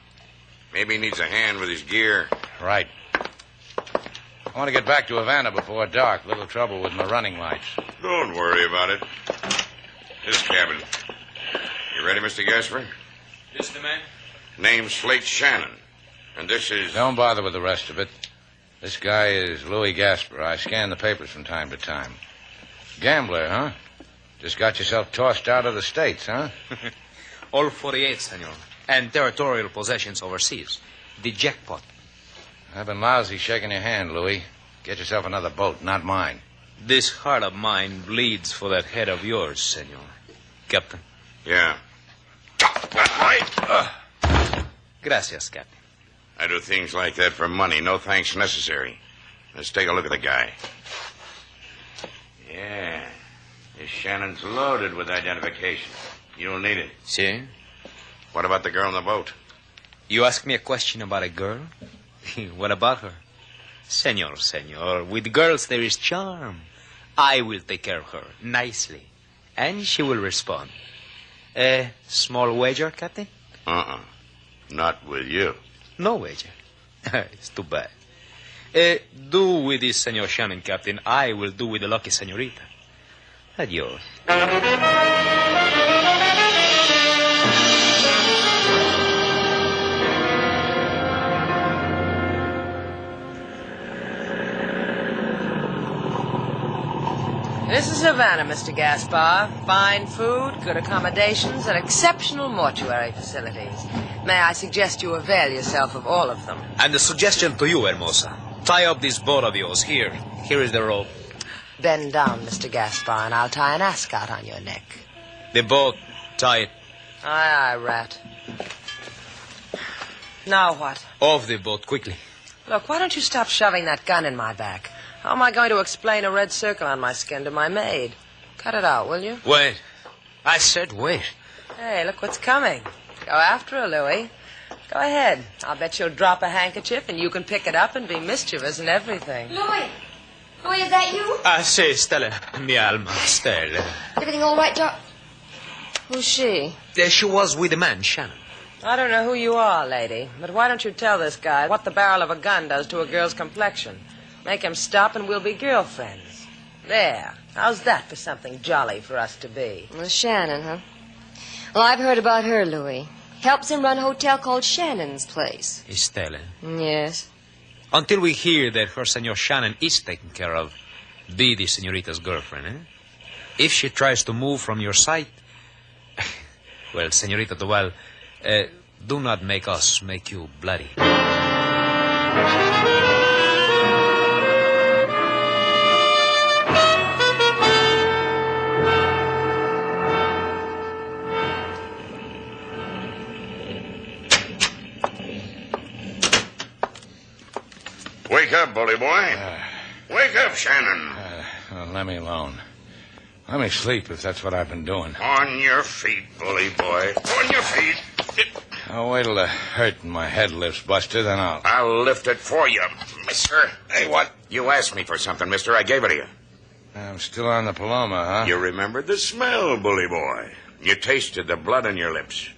Maybe he needs a hand with his gear. Right. I want to get back to Havana before dark. Little trouble with my running lights. Don't worry about it. This cabin. You ready, Mr. Gasper? This the man? Name's Slate Shannon. And this is... Don't bother with the rest of it. This guy is Louis Gasper. I scan the papers from time to time. Gambler, huh? Just got yourself tossed out of the States, huh? All 48, senor. And territorial possessions overseas. The jackpot. I've been lousy shaking your hand, Louis. Get yourself another boat, not mine. This heart of mine bleeds for that head of yours, senor. Captain. Yeah. Right. Gracias, Captain. I do things like that for money. No thanks necessary. Let's take a look at the guy. Yeah. This Shannon's loaded with identification. You'll need it. See? What about the girl on the boat? You ask me a question about a girl? What about her? Senor, with girls there is charm. I will take care of her, nicely. And she will respond. A small wager, Captain? Not with you. No wager. It's too bad. Do with this Senor Shannon, Captain. I will do with the lucky senorita. Adios. This is Havana, Mr. Gaspar. Fine food, good accommodations, and exceptional mortuary facilities. May I suggest you avail yourself of all of them? And the suggestion to you, Hermosa. Tie up this boat of yours. Here. Here is the rope. Bend down, Mr. Gaspar, and I'll tie an ascot on your neck. The boat. Tie it. Aye, aye, rat. Now what? Off the boat, quickly. Look, why don't you stop shoving that gun in my back? How am I going to explain a red circle on my skin to my maid? Cut it out, will you? Wait. I said wait. Hey, look what's coming. Go after her, Louis. Go ahead. I'll bet she'll drop a handkerchief and you can pick it up and be mischievous and everything. Louis! Louis, is that you? Sì, Stella. Mi alma, Stella. Everything all right, Doc? Who's she? She was with the man, Shannon. I don't know who you are, lady, but why don't you tell this guy what the barrel of a gun does to a girl's complexion? Make him stop and we'll be girlfriends. There. How's that for something jolly for us to be? Well, Shannon, huh? Well, I've heard about her, Louis. Helps him run a hotel called Shannon's Place. Stella. Yes. Until we hear that her Senor Shannon is taken care of, Be the senorita's girlfriend, eh? If she tries to move from your sight... Well, Senorita Duval, do not make us make you bloody. Wake up, bully boy. Wake up, Shannon. Let me alone. Let me sleep if that's what I've been doing. On your feet, bully boy. On your feet. I'll wait till the hurt in my head lifts, Buster, then I'll lift it for you, mister. Hey, what? You asked me for something, mister. I gave it to you. I'm still on the Paloma, huh? You remembered the smell, bully boy. You tasted the blood on your lips.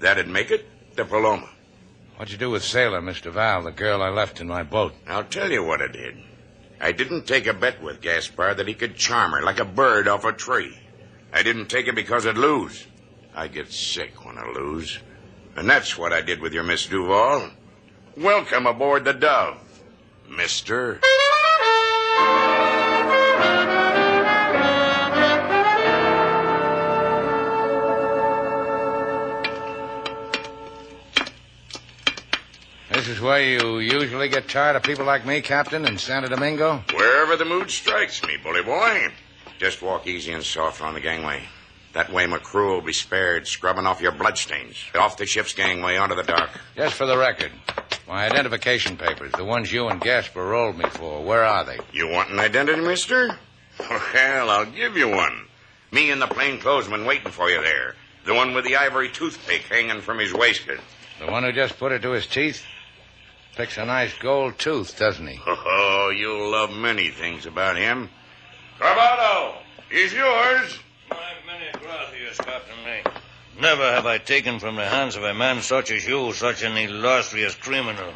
That'd make it the Paloma. What'd you do with Sailor, Mr. Val, the girl I left in my boat? I'll tell you what I did. I didn't take a bet with Gaspar that he could charm her like a bird off a tree. I didn't take it because I'd lose. I get sick when I lose. And that's what I did with your Miss Duval. Welcome aboard the Dove, mister. This is where you usually get tired of people like me, Captain, in Santo Domingo? Wherever the mood strikes me, bully boy. Just walk easy and soft on the gangway. That way my crew will be spared scrubbing off your bloodstains. Off the ship's gangway onto the dock. Just for the record, my identification papers, the ones you and Gaspar rolled me for, where are they? You want an identity, mister? Well, I'll give you one. Me and the plainclothesman waiting for you there. The one with the ivory toothpick hanging from his waistcoat. The one who just put it to his teeth? Picks a nice gold tooth, doesn't he? Oh, you'll love many things about him. Carbado, he's yours. Many gracias, Captain May. Never have I taken from the hands of a man such as you such an illustrious criminal.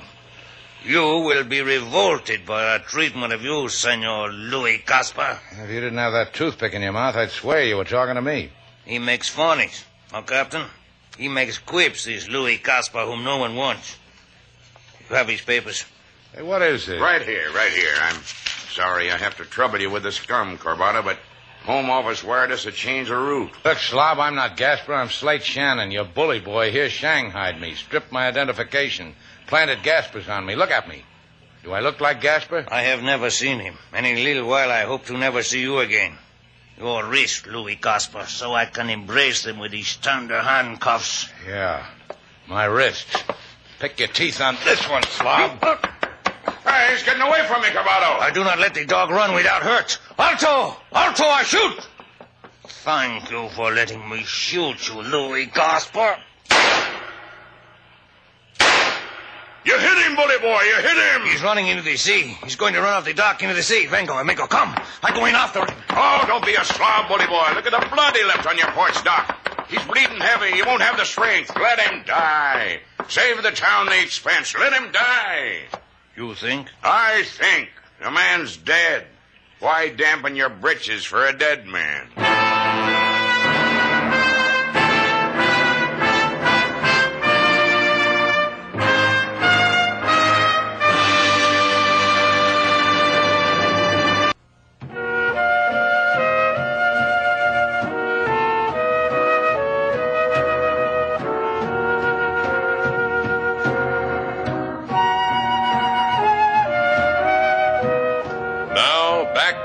You will be revolted by our treatment of you, Senor Louis Caspar. If you didn't have that toothpick in your mouth, I'd swear you were talking to me. He makes funnies, huh, Captain? He makes quips, this Louis Caspar, whom no one wants. You have his papers. Hey, what is it? Right here. I'm sorry I have to trouble you with the scum, Corbata, but Home Office wired us a change of route. Look, Slob, I'm not Gaspar. I'm Slates Shannon. Your bully boy here shanghaied me, stripped my identification, planted Gaspar's on me. Look at me. Do I look like Gaspar? I have never seen him. And in a little while I hope to never see you again. Your wrist, Louis Caspar, so I can embrace them with these tender handcuffs. Yeah, my wrist. Pick your teeth on this one, Slob. Hey, he's getting away from me, Carbado. I do not let the dog run without hurt. Alto! Alto, I shoot! Thank you for letting me shoot you, Louis Gaspar. You hit him, bully boy, you hit him! He's running into the sea. He's going to run off the dock into the sea. Vengo, amigo, come. I'm going after him. Oh, don't be a slob, bully boy. Look at the blood he left on your porch dock. He's bleeding heavy. He won't have the strength. Let him die. Save the town the expense. Let him die. You think? I think. The man's dead. Why dampen your britches for a dead man?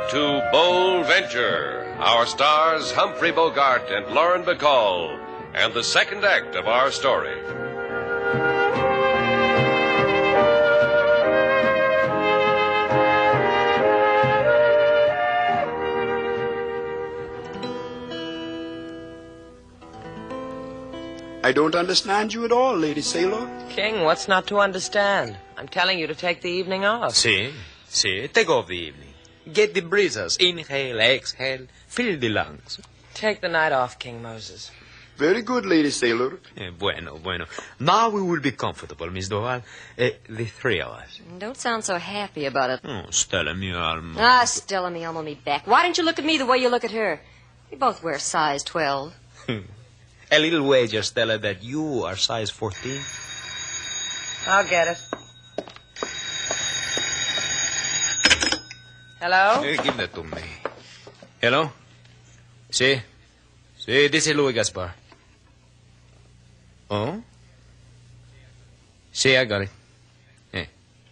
To Bold Venture, our stars Humphrey Bogart and Lauren Bacall, and the second act of our story. I don't understand you at all, Lady Sailor. King, what's not to understand? I'm telling you to take the evening off. See, take off the evening. Get the breezes. Inhale, exhale. Fill the lungs. Take the night off, King Moses. Very good, Lady Sailor. Bueno. Now we will be comfortable, Miss Duval. The three of us. Don't sound so happy about it. Oh, Stella, mi alma. Ah, Stella, mi alma, me back. Why don't you look at me the way you look at her? We both wear size 12. A little wager, Stella, that you are size 14. I'll get it. Hello? Give that to me. Hello? See? See, this is Louis Gaspar. Oh? See, I got it. Yeah.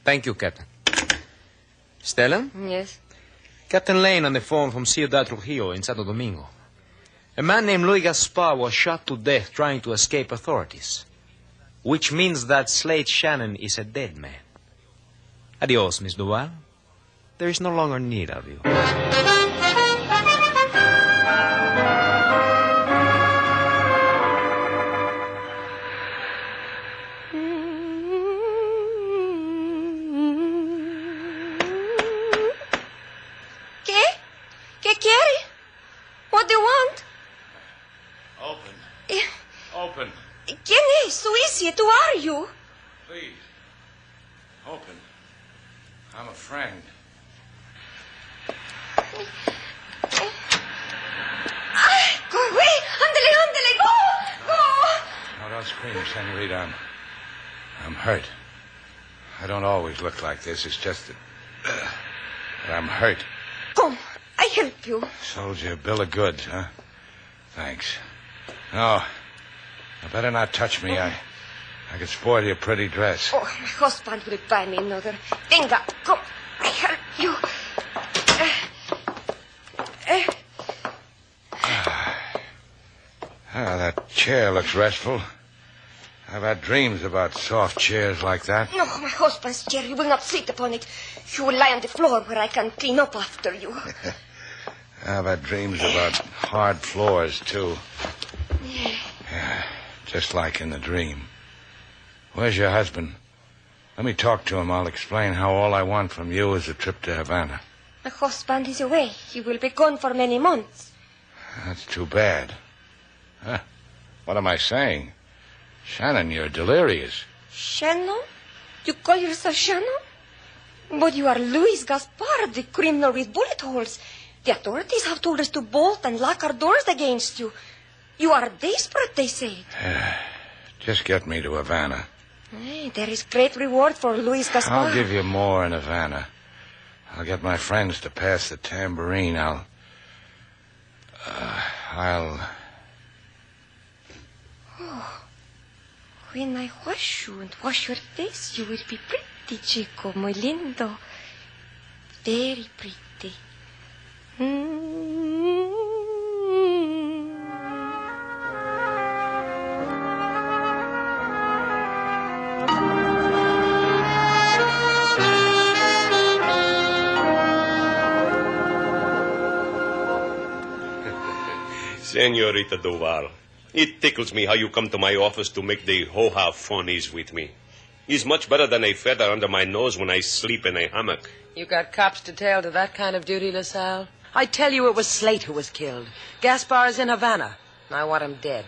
Thank you, Captain. Stella? Yes? Captain Lane on the phone from Ciudad Trujillo in Santo Domingo. A man named Louis Gaspar was shot to death trying to escape authorities. Which means that Slate Shannon is a dead man. Adios, Miss Duval. There is no longer need of you. ¿Qué quiere? What do you want? Open. Open. ¿Quién es? Who is it? Who are you? Please. Open. I'm a friend. Go away. Ándale, go. No, don't scream, senorita. I'm hurt. I don't always look like this. It's just that I'm hurt. Come, I help you. Sold you a bill of goods, huh? Thanks. No, I better not touch me. I could spoil your pretty dress. Oh, my husband will buy me another. Venga, come, I help you. That chair looks restful. I've had dreams about soft chairs like that. No, my husband's chair. You will not sit upon it. You will lie on the floor where I can clean up after you. I've had dreams about hard floors, too. Yeah, just like in the dream. Where's your husband? Let me talk to him. I'll explain how all I want from you is a trip to Havana. My husband is away. He will be gone for many months. That's too bad. Huh? What am I saying? Shannon, you're delirious. Shannon? You call yourself Shannon? But you are Louis Gaspar, the criminal with bullet holes. The authorities have told us to bolt and lock our doors against you. You are desperate, they say. Just get me to Havana. Hey, there is great reward for Louis Gaspar. I'll give you more in Havana. I'll get my friends to pass the tambourine. Oh, when I wash you and wash your face, you will be pretty, chico, muy lindo. Very pretty. Senorita Duval, it tickles me how you come to my office to make the ho-ha funnies with me. It's much better than a feather under my nose when I sleep in a hammock. You got cops detailed to that kind of duty, LaSalle? I tell you it was Slate who was killed. Gaspar is in Havana, and I want him dead.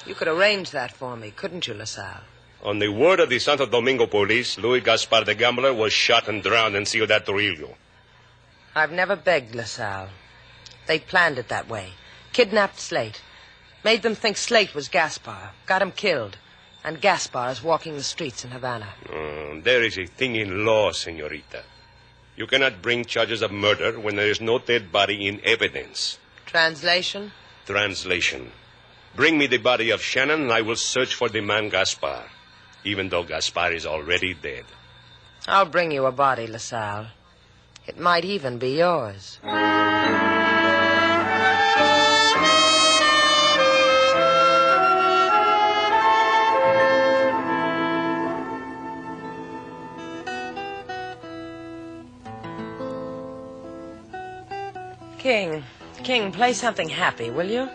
You could arrange that for me, couldn't you, LaSalle? On the word of the Santo Domingo police, Louis Gaspar the gambler was shot and drowned in Ciudad Trujillo. I've never begged, LaSalle. They planned it that way. Kidnapped Slate. Made them think Slate was Gaspar. Got him killed. And Gaspar is walking the streets in Havana. There is a thing in law, senorita. You cannot bring charges of murder when there is no dead body in evidence. Translation? Translation. Bring me the body of Shannon and I will search for the man Gaspar, even though Gaspar is already dead. I'll bring you a body, LaSalle. It might even be yours. King, play something happy, will you?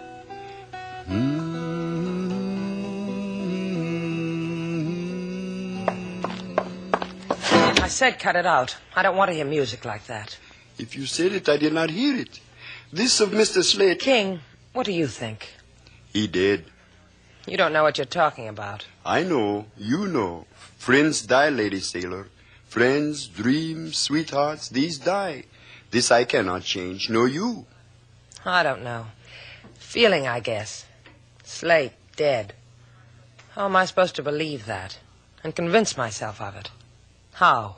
I said cut it out. I don't want to hear music like that. If you said it, I did not hear it. This of Mr. Slate... King, what do you think? He dead. You don't know what you're talking about. I know. You know. Friends die, Lady Sailor. Friends, dreams, sweethearts, these die. This I cannot change, nor you. I don't know. Feeling, I guess. Slate, dead. How am I supposed to believe that? And convince myself of it? How?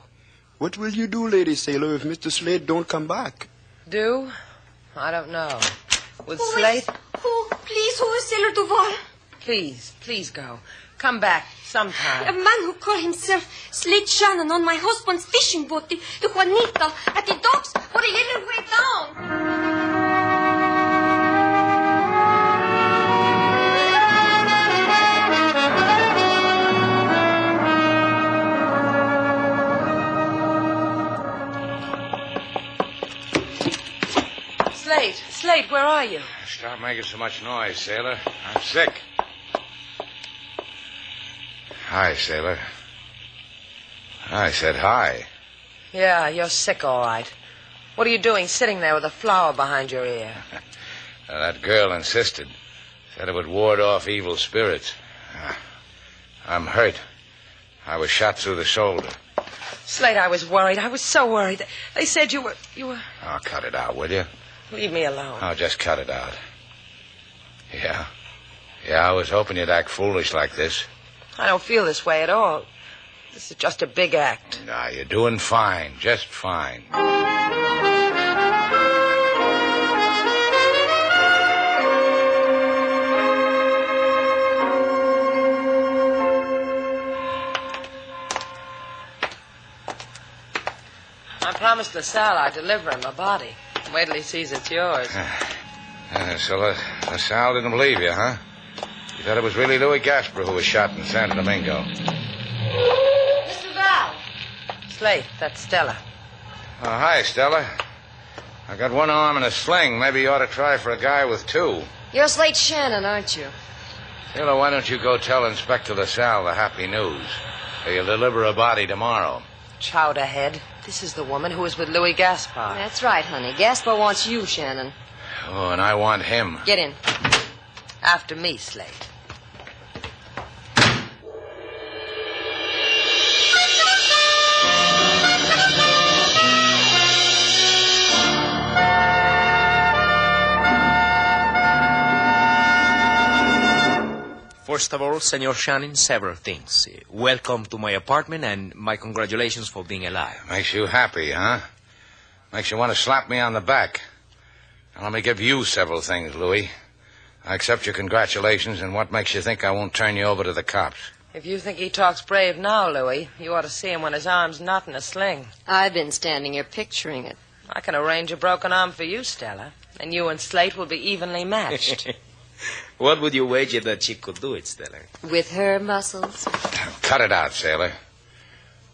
What will you do, Lady Sailor, if Mr. Slate don't come back? Do? I don't know. With Slate? Who is Sailor Duval? Please go. Come back sometime. A man who called himself Slate Shannon on my husband's fishing boat, the Juanita, at the docks or a little way down. Slate, where are you? Stop making so much noise, sailor. I'm sick. Hi, sailor. I said hi. Yeah, you're sick, all right. What are you doing sitting there with a flower behind your ear? That girl insisted. Said it would ward off evil spirits. I'm hurt. I was shot through the shoulder. Slate, I was worried. I was so worried. They said you were... Oh, cut it out, will you? Leave me alone. Oh, just cut it out. Yeah, I was hoping you'd act foolish like this. I don't feel this way at all. This is just a big act. Nah, you're doing fine. Just fine. I promised LaSalle I'd deliver him a body. Wait till he sees it's yours. So LaSalle didn't believe you, huh? You thought it was really Louis Gasper who was shot in San Domingo. Mr. Val. Slate, that's Stella. Oh, hi, Stella. I got one arm in a sling. Maybe you ought to try for a guy with two. You're Slate Shannon, aren't you? Stella, why don't you go tell Inspector LaSalle the happy news? He'll deliver a body tomorrow. Chowderhead. This is the woman who was with Louis Gaspar. That's right, honey. Gaspar wants you, Shannon. Oh, and I want him. Get in. After me, Slate. First of all, Senor Shannon, several things. Welcome to my apartment and my congratulations for being alive. Makes you happy, huh? Makes you want to slap me on the back. Now, let me give you several things, Louis. I accept your congratulations, and what makes you think I won't turn you over to the cops? If you think he talks brave now, Louis, you ought to see him when his arm's not in a sling. I've been standing here picturing it. I can arrange a broken arm for you, Stella, and you and Slate will be evenly matched. What would you wager that she could do it, Stella? With her muscles? Cut it out, sailor.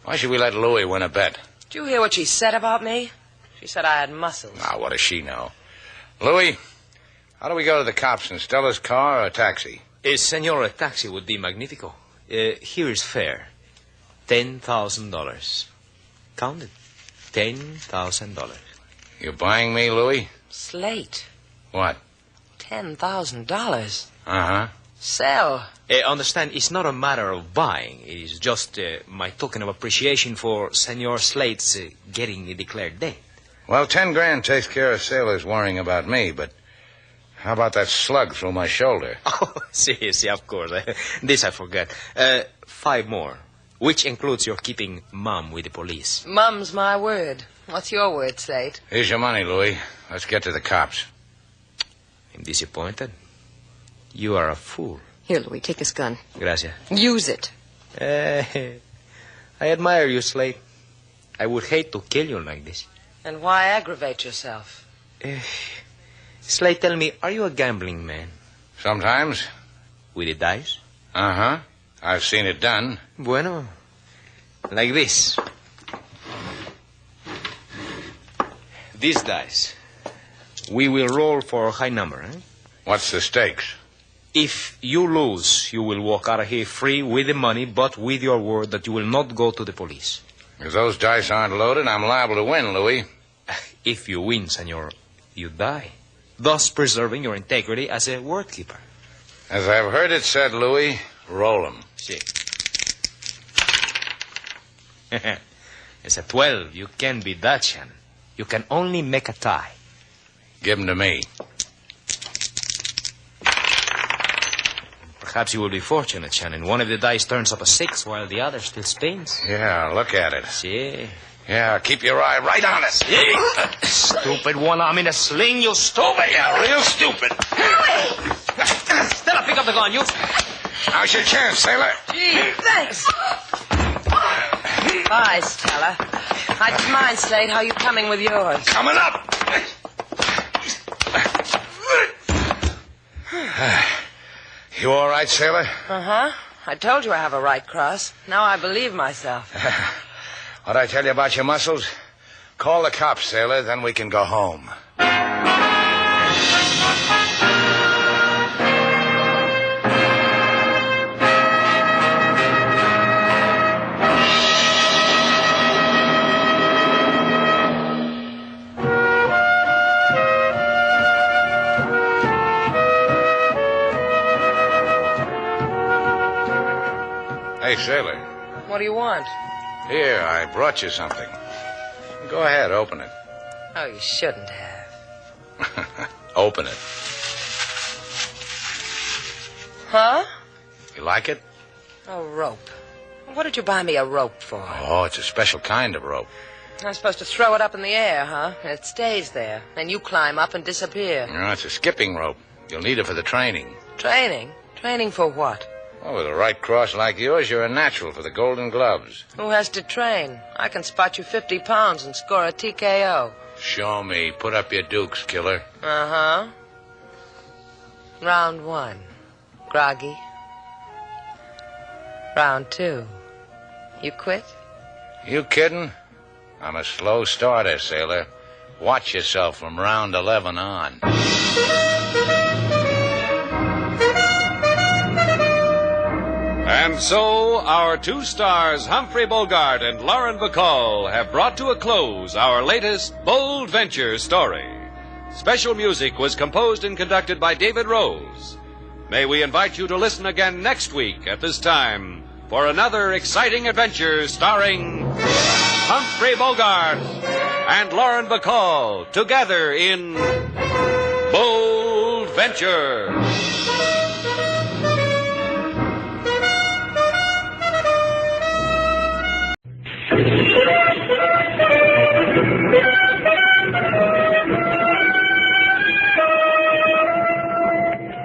Why should we let Louis win a bet? Did you hear what she said about me? She said I had muscles. Now, what does she know? Louis, how do we go to the cops, in Stella's car or a taxi? Senor, a taxi would be magnifico. Here is fare. $10,000. Count it. $10,000. You buying me, Louis? Slate. What? $10,000. Uh-huh. Sell. Understand, it's not a matter of buying. It is just my token of appreciation for Senor Slate's getting declared dead. Well, $10,000 takes care of sailors worrying about me, but how about that slug through my shoulder? Oh, see, of course. This I forgot. 5 more, which includes your keeping Mum with the police. Mum's my word. What's your word, Slate? Here's your money, Louis. Let's get to the cops. I'm disappointed. You are a fool. Here, Louis, take this gun. Gracias. Use it. I admire you, Slate. I would hate to kill you like this. And why aggravate yourself? Slate, tell me, are you a gambling man? Sometimes. With the dice? Uh-huh. I've seen it done. Bueno, like this. These dice. We will roll for a high number, eh? What's the stakes? If you lose, you will walk out of here free with the money, but with your word that you will not go to the police. If those dice aren't loaded, I'm liable to win, Louis. If you win, senor, you die, thus preserving your integrity as a word keeper. As I've heard it said, Louis, roll 'em. Si. It's a 12. You can't beat that, Shannon. You can only make a tie. Give 'em to me. Perhaps you will be fortunate, Shannon. One of the dice turns up a 6 while the other still spins. Yeah, look at it. See? Yeah, keep your eye right on it. Stupid one arm in a sling, you stupid. Yeah, real stupid. Stella, pick up the gun, you. How's your chance, sailor? Gee, thanks. Bye, Stella. I didn't mind, Slate. How you coming with yours? Coming up. You all right, sailor? Uh-huh. I told you I have a right cross. Now I believe myself. What'd I tell you about your muscles? Call the cops, sailor, then we can go home. Hey, sailor. What do you want? Here, I brought you something. Go ahead, open it. Oh, you shouldn't have. Open it. Huh? You like it? A rope. What did you buy me a rope for? Oh, it's a special kind of rope. I'm supposed to throw it up in the air, huh? And it stays there. And you climb up and disappear. No, it's a skipping rope. You'll need it for the training. Training? Training for what? Well, with a right cross like yours, you're a natural for the Golden Gloves. Who has to train? I can spot you 50 pounds and score a TKO. Show me. Put up your dukes, killer. Uh-huh. Round 1. Groggy. Round 2. You quit? You kidding? I'm a slow starter, sailor. Watch yourself from round 11 on. And so, our two stars, Humphrey Bogart and Lauren Bacall, have brought to a close our latest bold venture story. Special music was composed and conducted by David Rose. May we invite you to listen again next week at this time for another exciting adventure starring Humphrey Bogart and Lauren Bacall together in Bold Venture.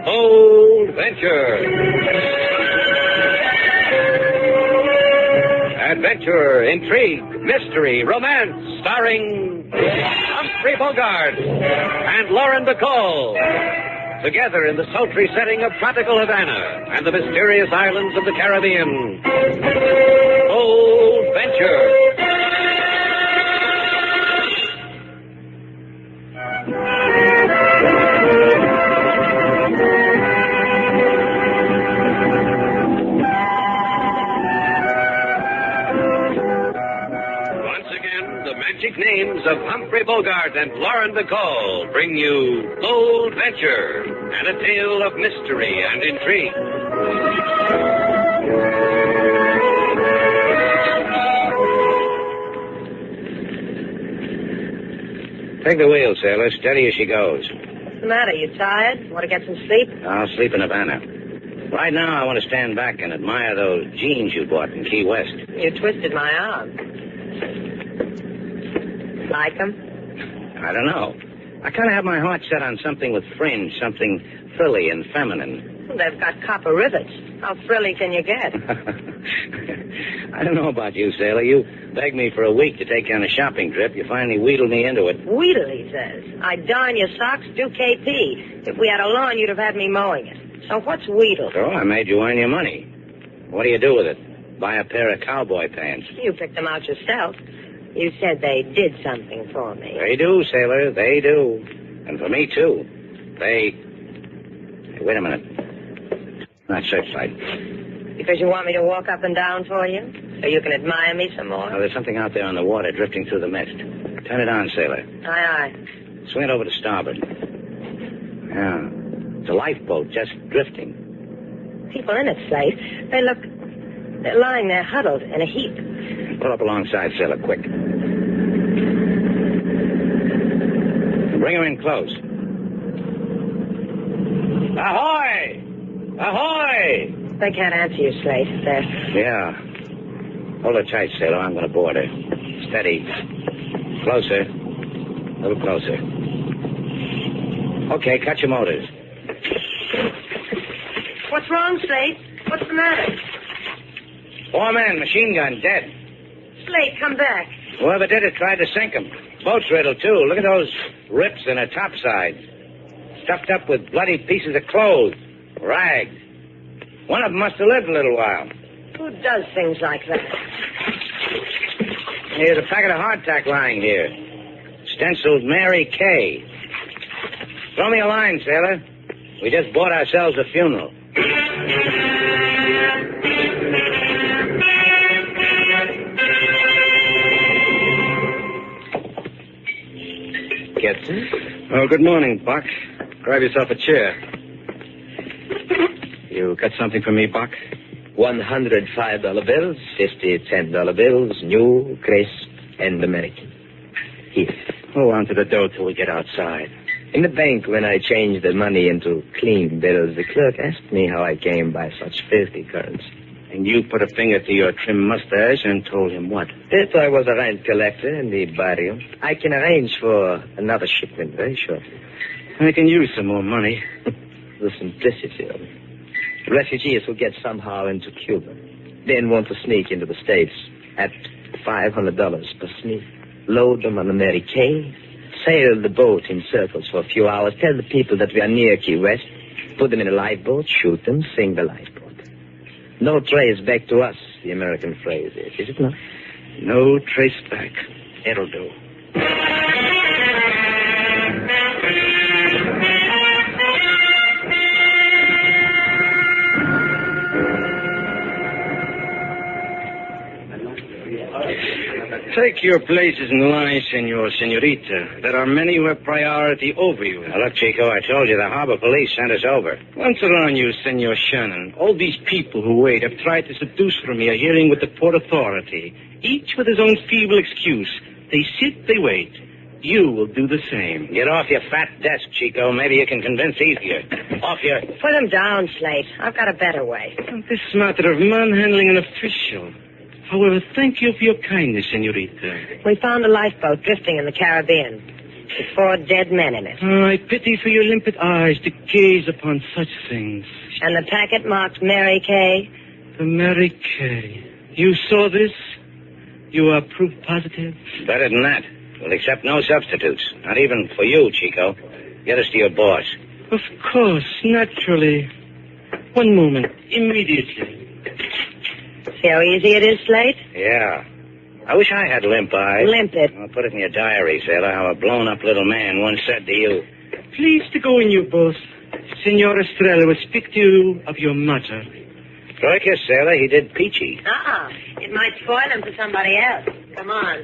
Bold Venture. Adventure, intrigue, mystery, romance, starring Humphrey Bogart and Lauren Bacall. Together in the sultry setting of tropical Havana and the mysterious islands of the Caribbean. Bold Venture. Names of Humphrey Bogart and Lauren Bacall bring you Bold Venture and a tale of mystery and intrigue. Take the wheel, sailor. Steady as she goes. What's the matter? You tired? Want to get some sleep? I'll sleep in Havana. Right now, I want to stand back and admire those jeans you bought in Key West. You twisted my arm. Like them? I don't know. I kind of have my heart set on something with fringe, something frilly and feminine. Well, they've got copper rivets. How frilly can you get? I don't know about you, sailor. You begged me for a week to take you on a shopping trip. You finally wheedled me into it. Wheedle, he says. I'd darn your socks, do KP. If we had a lawn, you'd have had me mowing it. So what's wheedle? So I made you earn your money. What do you do with it? Buy a pair of cowboy pants. You picked them out yourself. You said they did something for me. They do, sailor. They do. And for me, too. Hey, wait a minute. Not searchlight. Because you want me to walk up and down for you? So you can admire me some more? Now, there's something out there on the water drifting through the mist. Turn it on, sailor. Aye, aye. Swing it over to starboard. Yeah. It's a lifeboat just drifting. People in it, Slate. They're lying there huddled in a heap. Pull up alongside, sailor, quick. Bring her in close. Ahoy! Ahoy! They can't answer you, Slate. Yeah. Hold her tight, sailor. I'm going to board her. Steady. Closer. A little closer. Okay, cut your motors. What's wrong, Slate? What's the matter? 4 men, machine gun, dead. Slate, come back. Whoever did it tried to sink them. Boat's riddled, too. Look at those rips in her topsides. Stuffed up with bloody pieces of clothes. Rags. One of them must have lived a little while. Who does things like that? Here's a packet of hardtack lying here. Stenciled Mary Kay. Throw me a line, sailor. We just bought ourselves a funeral. Captain? Oh, good morning, Buck. Grab yourself a chair. You got something for me, Buck? $105 bills, 50 $10 bills, new, crisp, and American. Here. Hold on to the dough till we get outside. In the bank, when I changed the money into clean bills, the clerk asked me how I came by such filthy currency. And you put a finger to your trim mustache and told him what? That I was a rent collector in the barrio. I can arrange for another shipment very shortly. I can use some more money. The simplicity of it. Refugees who get somehow into Cuba, then want to sneak into the States at $500 per sneak. Load them on the Mary Kay, sail the boat in circles for a few hours, tell the people that we are near Key West, put them in a lifeboat, shoot them, sink the lifeboat. No trace back to us, the American phrase is it not? No trace back. It'll do. Take your places in line, senorita. There are many who have priority over you. Now, look, Chico, I told you the harbor police sent us over. Once around you, Senor Shannon, all these people who wait have tried to seduce from me a hearing with the Port Authority, each with his own feeble excuse. They sit, they wait. You will do the same. Get off your fat desk, Chico. Maybe you can convince easier. Off your... Put him down, Slate. I've got a better way. This matter of manhandling an official. However, thank you for your kindness, senorita. We found a lifeboat drifting in the Caribbean. With 4 dead men in it. Oh, I pity for your limpid eyes to gaze upon such things. And the packet marked Mary Kay? The Mary Kay. You saw this? You are proof positive? Better than that. We'll accept no substitutes. Not even for you, Chico. Get us to your boss. Of course, naturally. One moment. Immediately. See how easy it is, Slate? Yeah. I wish I had limp eyes. Limp it. I'll put it in your diary, sailor, how a blown-up little man once said to you. Please to go in, you boss. Senor Estrella will speak to you of your matter. Troika, sailor, he did peachy. It might spoil him for somebody else. Come on.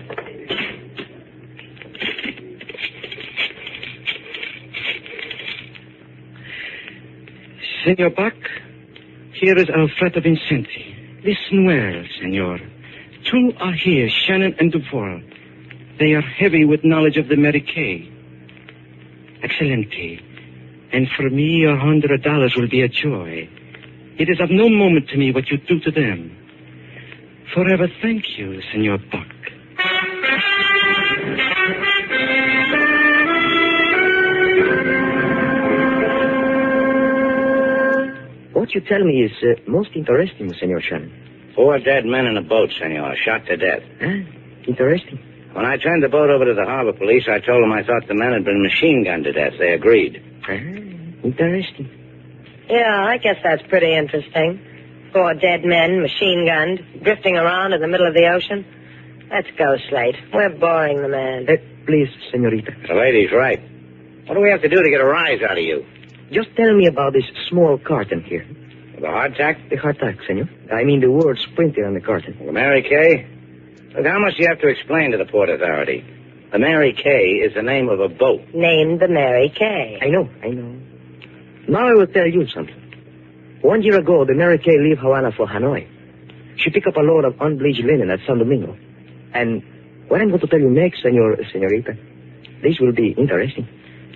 Senor Buck, here is Alfredo Vincenti. Listen well, senor. 2 are here, Shannon and Duval. They are heavy with knowledge of the Mary Kay. Excelente. And for me, $100 will be a joy. It is of no moment to me what you do to them. Forever thank you, Senor Buck. What you tell me is most interesting, Senor Shannon. 4 dead men in a boat, senor, shot to death. Interesting. When I turned the boat over to the harbor police, I told them I thought the men had been machine gunned to death. They agreed. Interesting. Yeah, I guess that's pretty interesting. 4 dead men, machine-gunned, drifting around in the middle of the ocean. Let's go, Slate. We're boring the man. Please, senorita. The lady's right. What do we have to do to get a rise out of you? Just tell me about this small carton here. The hardtack? The hardtack, senor. I mean the words printed on the carton. The Mary Kay? Look, how much do you have to explain to the Port Authority? The Mary Kay is the name of a boat. Named the Mary Kay. I know. Now I will tell you something. 1 year ago, the Mary Kay left Havana for Hanoi. She picked up a load of unbleached linen at San Domingo. And what I'm going to tell you next, senorita, this will be interesting.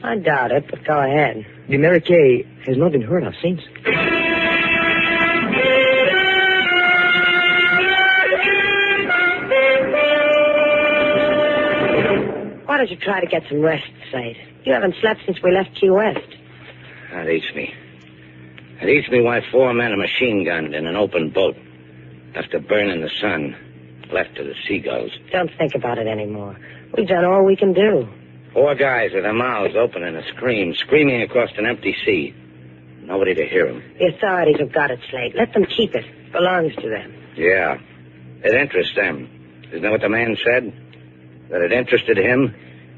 I doubt it, but go ahead. The Mary Kay has not been heard of since. Why don't you try to get some rest, Slate? You haven't slept since we left Key West. That eats me. It eats me why 4 men are machine-gunned in an open boat. Left to burn in the sun. Left to the seagulls. Don't think about it anymore. We've done all we can do. 4 guys with their mouths open in a scream, screaming across an empty sea. Nobody to hear them. The authorities have got it, Slate. Let them keep it. Belongs to them. Yeah. It interests them. Isn't that what the man said? That it interested him?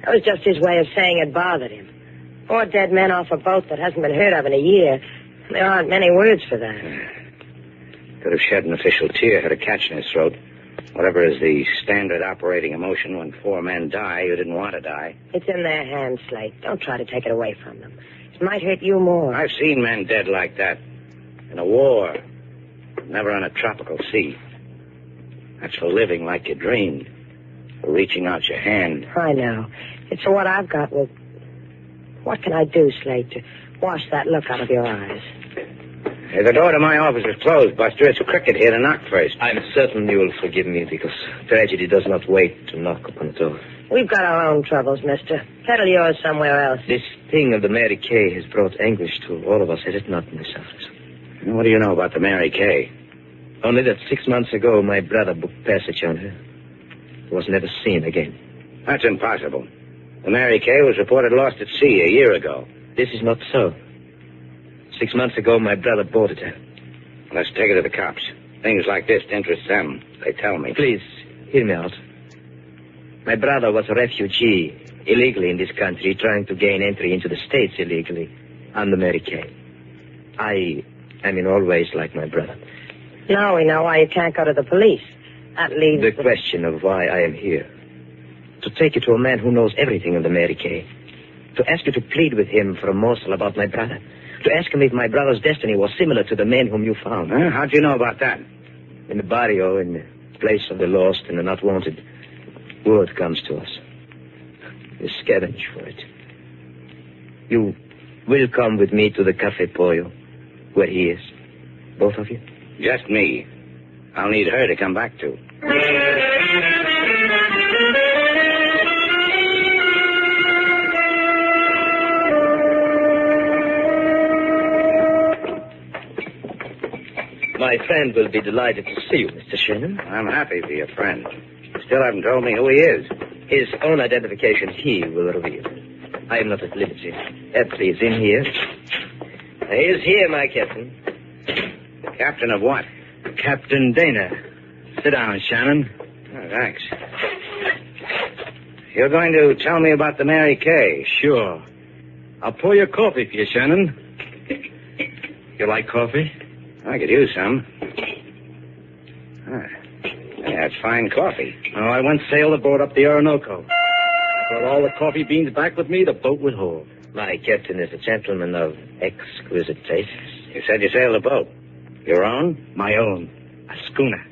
That was just his way of saying it bothered him. 4 dead men off a boat that hasn't been heard of in a year. There aren't many words for that. Could have shed an official tear, had a catch in his throat. Whatever is the standard operating emotion when 4 men die who didn't want to die. It's in their hands, Slate. Don't try to take it away from them. It might hurt you more. I've seen men dead like that. In a war. Never on a tropical sea. That's for living like you dreamed. For reaching out your hand. I know. It's what I've got. Well, what can I do, Slate, to wash that look out of your eyes? Hey, the door to my office is closed, Buster. It's Cricket here to knock first. I'm certain you will forgive me because tragedy does not wait to knock upon the door. We've got our own troubles, mister. Settle yours somewhere else. This thing of the Mary Kay has brought anguish to all of us, has it not, Miss Officer? What do you know about the Mary Kay? Only that 6 months ago, my brother booked passage on her. He was never seen again. That's impossible. The Mary Kay was reported lost at sea a year ago. This is not so. 6 months ago, my brother boarded her. Let's take her to the cops. Things like this interest them. They tell me. Please, hear me out. My brother was a refugee, illegally in this country, trying to gain entry into the States illegally, on the Mary Kay. I am in all ways like my brother. Now we know why you can't go to the police. That leaves the question of why I am here. To take you to a man who knows everything of the Mary Kay. To ask you to plead with him for a morsel about my brother. To ask him if my brother's destiny was similar to the man whom you found. Huh? How'd you know about that? In the barrio, in the place of the lost and the not wanted, word comes to us. You scavenge for it. You will come with me to the Café Pollo, where he is. Both of you? Just me. I'll need her to come back to. My friend will be delighted to see you, Mr. Shannon. I'm happy to be a friend. Still haven't told me who he is. His own identification he will reveal. I am not at liberty. Please, in here. He is here, my captain. Captain of what? Captain Dana. Sit down, Shannon. Oh, thanks. You're going to tell me about the Mary Kay? Sure. I'll pour your coffee for you, Shannon. You like coffee? I could use some. That's fine coffee. Oh, I once sailed aboard up the Orinoco. I brought all the coffee beans back with me the boat would hold. My captain is a gentleman of exquisite tastes. You said you sailed a boat. Your own? My own. A schooner.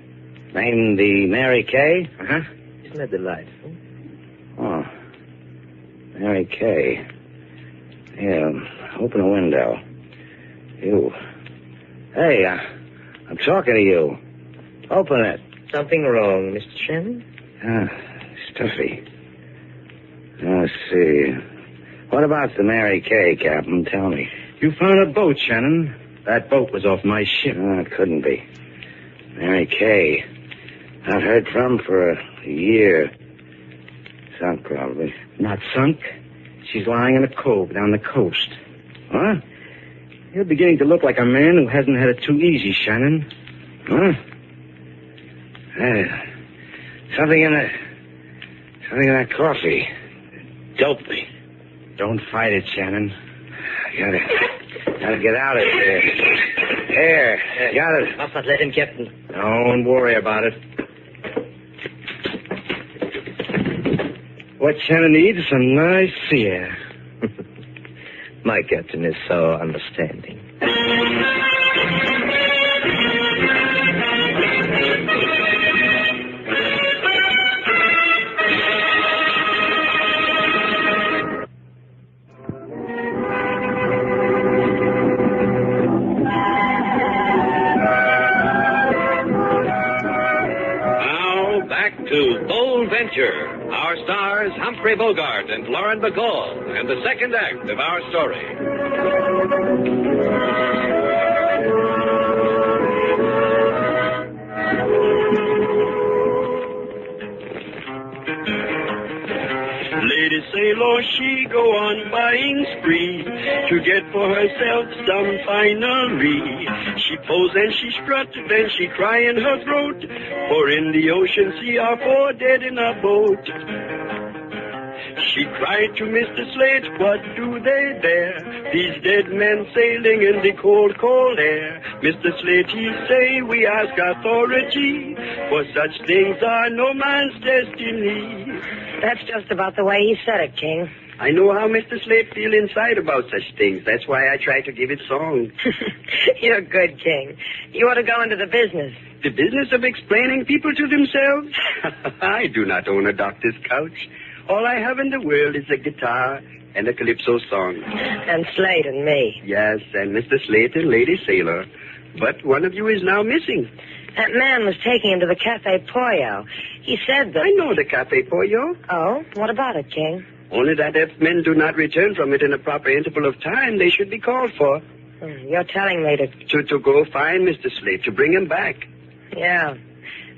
Named the Mary Kay? Uh-huh. Isn't that delightful? Oh. Mary Kay. Yeah, open a window. You. Hey, I'm talking to you. Open it. Something wrong, Mr. Shannon? Stuffy. Let's see. What about the Mary Kay, Captain? Tell me. You found a boat, Shannon. That boat was off my ship. Oh, it couldn't be. Mary Kay. Not heard from for a year. Sunk, probably. Not sunk. She's lying in a cove down the coast. Huh? You're beginning to look like a man who hasn't had it too easy, Shannon. Huh? Something in that coffee. Doped me. Don't fight it, Shannon. Gotta get out of here. Here. Got it. Must not let him, Captain. Don't worry about it. What Shannon needs is a nice sea air. My captain is so understanding. back to Bold Venture. Our stars, Humphrey Bogart and Lauren Bacall, and the second act of our story. Lady Sailor, she go on buying spree to get for herself some finery. She pose and she strut, then she cry in her throat, for in the ocean sea are 4 dead in a boat. She cried to Mr. Slate, what do they there? These dead men sailing in the cold, cold air. Mr. Slate, he say, we ask authority, for such things are no man's destiny. That's just about the way he said it, King. I know how Mr. Slate feel inside about such things. That's why I try to give it song. You're good, King. You ought to go into the business. The business of explaining people to themselves? I do not own a doctor's couch. All I have in the world is a guitar and a calypso song. And Slate and me. Yes, and Mr. Slate and Lady Sailor. But one of you is now missing. That man was taking him to the Cafe Pollo. He said that... I know the Cafe Pollo. Oh? What about it, King? Only that if men do not return from it in a proper interval of time, they should be called for. You're telling me To go find Mr. Slate, to bring him back. Yeah.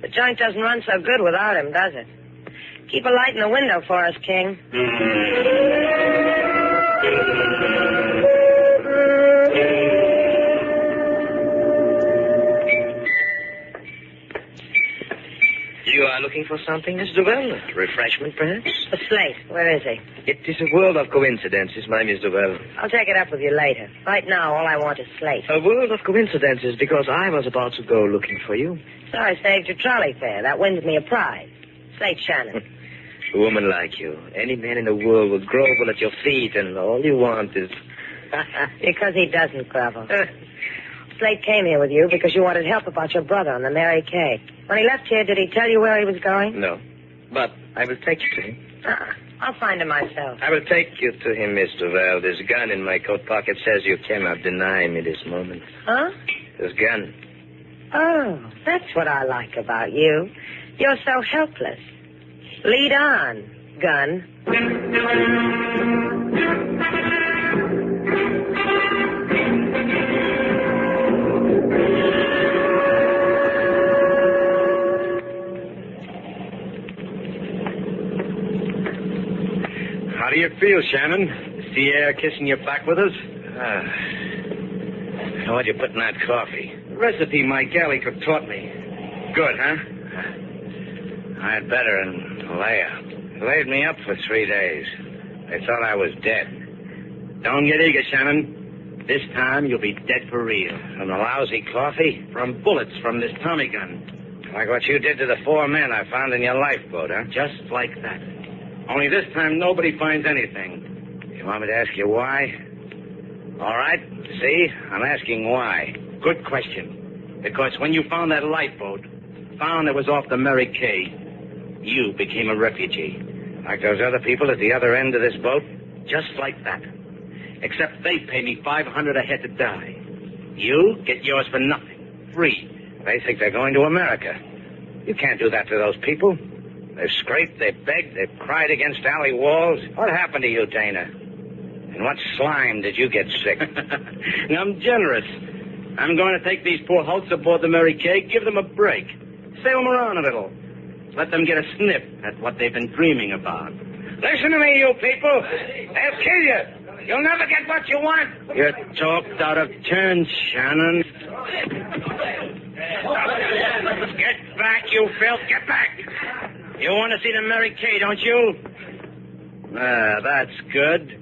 The joint doesn't run so good without him, does it? Keep a light in the window for us, King. You are looking for something, Miss Duvel? Refreshment, perhaps? The Slate. Where is he? It is a world of coincidences, my Miss Duvel. I'll take it up with you later. Right now, all I want is Slate. A world of coincidences, because I was about to go looking for you. So I saved your trolley fare. That wins me a prize. Slate Shannon. A woman like you. Any man in the world would grovel at your feet, and all you want is... Because he doesn't grovel. Slate came here with you because you wanted help about your brother on the Mary Kay. When he left here, did he tell you where he was going? No. But I will take you to him. I'll find him myself. I will take you to him, Miss Duval. This gun in my coat pocket says you cannot deny me this moment. Huh? This gun. Oh, that's what I like about you. You're so helpless. Lead on, gun. How do you feel, Shannon? Is the air kissing your back with us? What'd you put in that coffee? Recipe my galley cook taught me. Good, huh? I had better and Leia. Laid me up for 3 days. They thought I was dead. Don't get eager, Shannon. This time you'll be dead for real. From the lousy coffee? From bullets from this Tommy gun. Like what you did to the 4 men I found in your lifeboat, huh? Just like that. Only this time nobody finds anything. You want me to ask you why? All right. See? I'm asking why. Good question. Because when you found that lifeboat, found it was off the Mary Kay, you became a refugee. Like those other people at the other end of this boat? Just like that. Except they pay me $500 a head to die. You get yours for nothing. Free. They think they're going to America. You can't do that to those people. They've scraped, they've begged, they've cried against alley walls. What happened to you, Dana? And what slime did you get sick? I'm generous. I'm going to take these poor hulks aboard the Mary Kay, give them a break. Sail them around a little. Let them get a sniff at what they've been dreaming about. Listen to me, you people. They'll kill you. You'll never get what you want. You're talked out of turn, Shannon. Get back, you filth. Get back. You want to see the Mary Kay, don't you? That's good.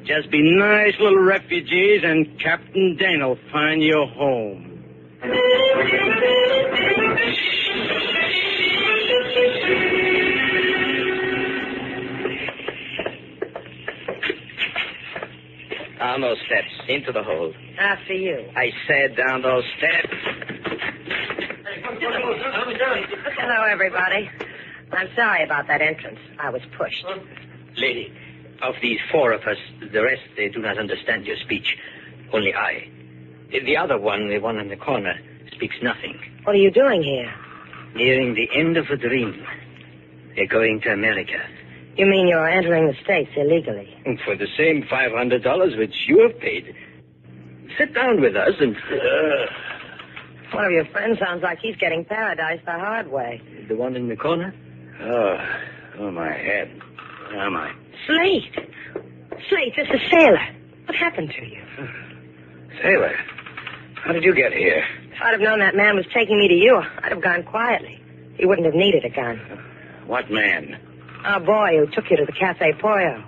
Just be nice little refugees, and Captain Dan'll find you home. Down those steps, into the hold. After you. I said down those steps. Hello, everybody. I'm sorry about that entrance. I was pushed. Lady, of these 4 of us, the rest, they do not understand your speech. Only I. The other one, the one in the corner, speaks nothing. What are you doing here? Nearing the end of a dream. They're going to America. You mean you're entering the States illegally? For the same $500 which you have paid. Sit down with us and... One of your friends sounds like he's getting paradise the hard way. The one in the corner? Oh, my head. Where am I? Slate! Slate, this is Sailor. What happened to you? Sailor, how did you get here? If I'd have known that man was taking me to you, I'd have gone quietly. He wouldn't have needed a gun. What man? Our boy who took you to the Cafe Pollo.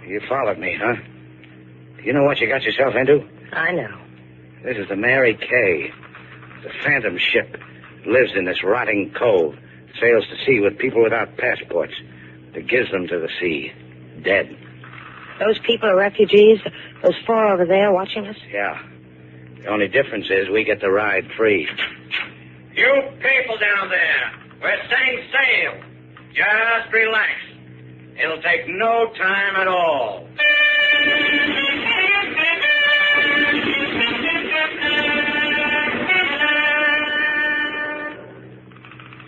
You followed me, huh? You know what you got yourself into? I know. This is the Mary Kay. It's a phantom ship. Lives in this rotting cove. Sails to sea with people without passports. It gives them to the sea. Dead. Those people are refugees? Those four over there watching us? Yeah. The only difference is we get to ride free. You people down there, we're setting sail. Just relax. It'll take no time at all.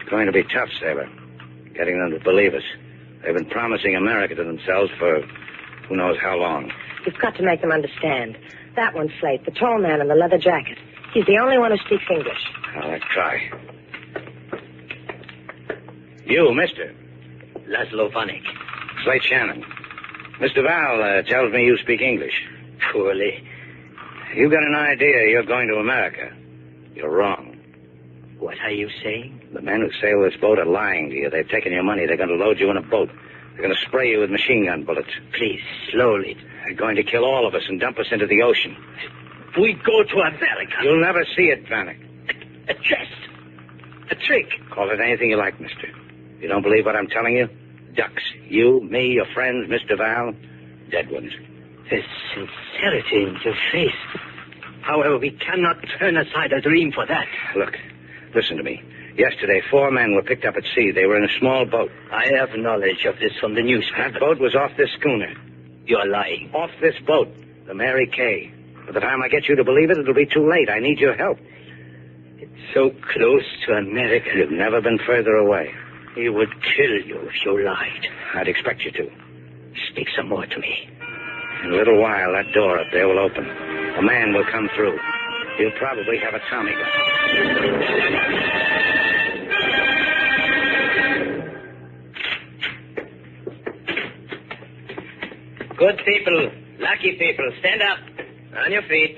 It's going to be tough, Sailor. Getting them to believe us. They've been promising America to themselves for who knows how long. You've got to make them understand. That one's Slate, the tall man in the leather jacket. He's the only one who speaks English. I'll try. You, mister. Laszlo Vanek. Slate Shannon. Mr. Val tells me you speak English. Poorly. You got an idea you're going to America. You're wrong. What are you saying? The men who sail this boat are lying to you. They've taken your money. They're going to load you in a boat. They're going to spray you with machine gun bullets. Please, slowly. They're going to kill all of us and dump us into the ocean. We go to America. You'll never see it, Vanek. A jest. A trick. Call it anything you like, mister. You don't believe what I'm telling you? Ducks. You, me, your friends, Mr. Val, dead ones. There's sincerity in your face. However, we cannot turn aside a dream for that. Look, listen to me. Yesterday, 4 men were picked up at sea. They were in a small boat. I have knowledge of this from the newspaper. That boat was off this schooner. You're lying. Off this boat, the Mary Kay. By the time I get you to believe it, it'll be too late. I need your help. It's so close to America. You've never been further away. He would kill you if you lied. I'd expect you to. Speak some more to me. In a little while, that door up there will open. A man will come through. He'll probably have a Tommy gun. Good people, lucky people, stand up. On your feet.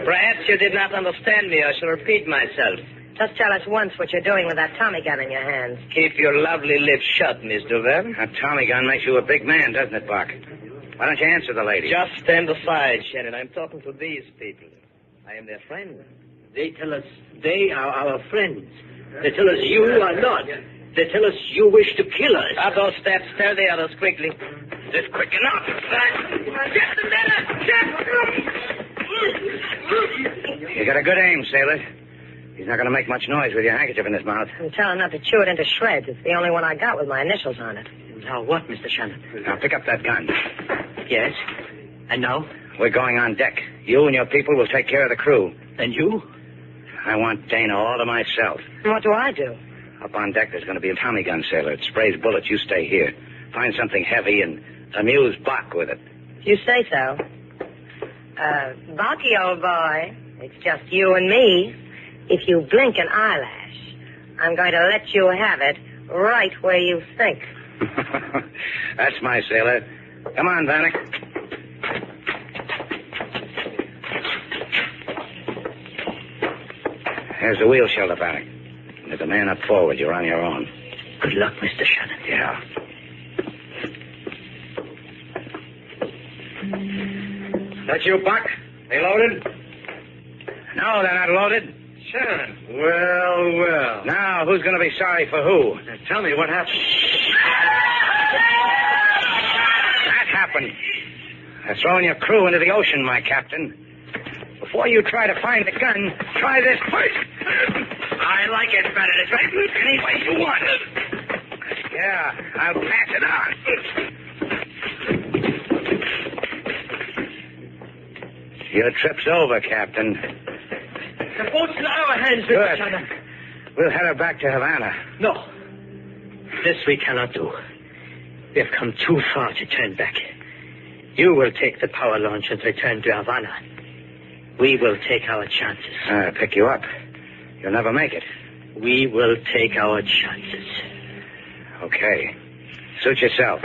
Perhaps you did not understand me. I shall repeat myself. Just tell us once what you're doing with that Tommy gun in your hands. Keep your lovely lips shut, Miss Duval. That Tommy gun makes you a big man, doesn't it, Buck? Why don't you answer the lady? Just stand aside, Shannon. I'm talking to these people. I am their friend. They tell us they are our friends. They tell us you are not. They tell us you wish to kill us. Up those steps. Tell the others quickly. Is it quick enough? You got a good aim, sailor. He's not going to make much noise with your handkerchief in his mouth. And tell him not to chew it into shreds. It's the only one I got with my initials on it. Now what, Mr. Shannon? Now pick up that gun. Yes. And now? We're going on deck. You and your people will take care of the crew. And you? I want Dana all to myself. And what do I do? Up on deck, there's going to be a Tommy gun, sailor. It sprays bullets. You stay here. Find something heavy and amuse Bach with it. You say so. Bucky, old boy, it's just you and me. If you blink an eyelash, I'm going to let you have it right where you think. That's my sailor. Come on, Vanek. There's the wheel shelter, Vanek. There's a man up forward. You're on your own. Good luck, Mr. Shannon. Yeah. That you, Buck? They loaded? No, they're not loaded. Shannon. Well. Now, who's going to be sorry for who? Tell me what happened. That happened. They're throwing your crew into the ocean, my captain. Before you try to find the gun, try this first. I like it better this way. Any way you want it. Yeah, I'll pass it on. Your trip's over, Captain. The boat's in our hands, Mr. Shannon. We'll head her back to Havana. No. This we cannot do. We have come too far to turn back. You will take the power launch and return to Havana. We will take our chances. I'll pick you up. You'll never make it. We will take our chances. Okay. Suit yourself.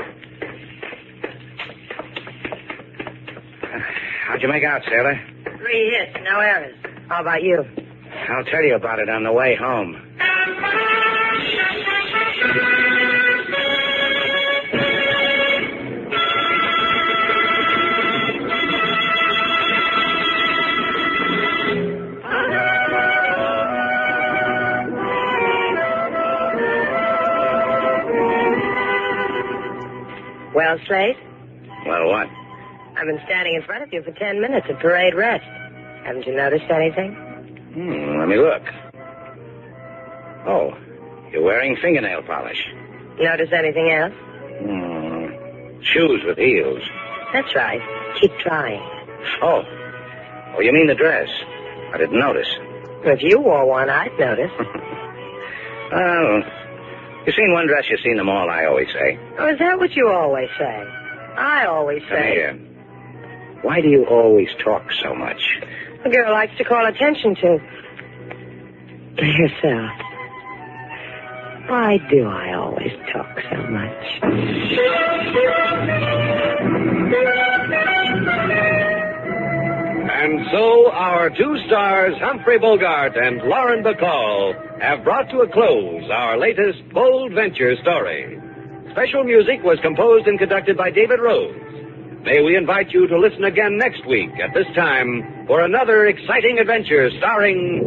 How'd you make out, sailor? 3 hits, no errors. How about you? I'll tell you about it on the way home. Well, Slate, Well, what? I've been standing in front of you for 10 minutes at parade rest. Haven't you noticed anything? Let me look. Oh, you're wearing fingernail polish. Notice anything else? Shoes with heels. That's right. Keep trying. Oh, you mean the dress? I didn't notice. If you wore one, I'd notice. Oh, you've seen one dress, you've seen them all, I always say. Oh, is that what you always say? I always Come say. here. Why do you always talk so much? A girl likes to call attention to herself. Why do I always talk so much? And so our 2 stars, Humphrey Bogart and Lauren Bacall, have brought to a close our latest bold venture story. Special music was composed and conducted by David Rose. May we invite you to listen again next week at this time for another exciting adventure starring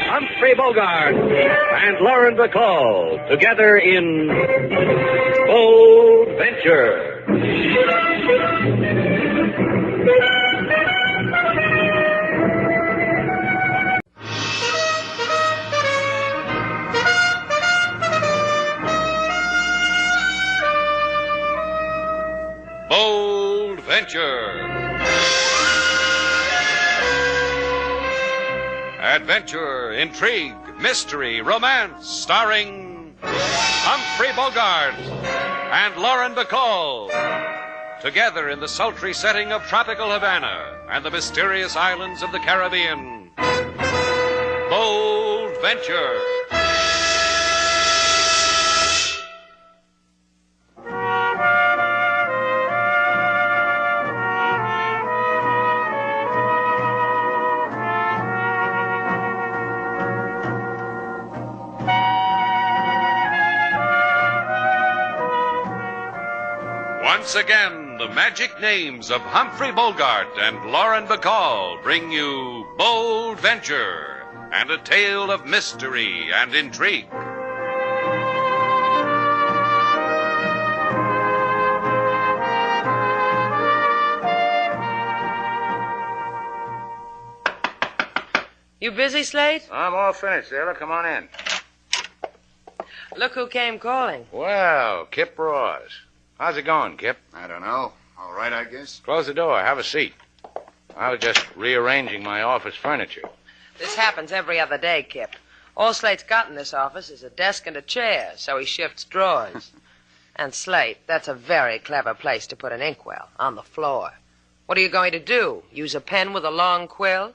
Humphrey Bogart and Lauren Bacall together in Bold Venture. Bold Venture. Adventure, intrigue, mystery, romance, starring Humphrey Bogart and Lauren Bacall. Together in the sultry setting of tropical Havana and the mysterious islands of the Caribbean. Bold Venture. Once again, the magic names of Humphrey Bogart and Lauren Bacall bring you Bold Venture and a tale of mystery and intrigue. You busy, Slate? I'm all finished, sailor. Come on in. Look who came calling. Well, Kip Ross. How's it going, Kip? I don't know. All right, I guess. Close the door. Have a seat. I was just rearranging my office furniture. This happens every other day, Kip. All Slate's got in this office is a desk and a chair, so he shifts drawers. And Slate, that's a very clever place to put an inkwell, on the floor. What are you going to do? Use a pen with a long quill?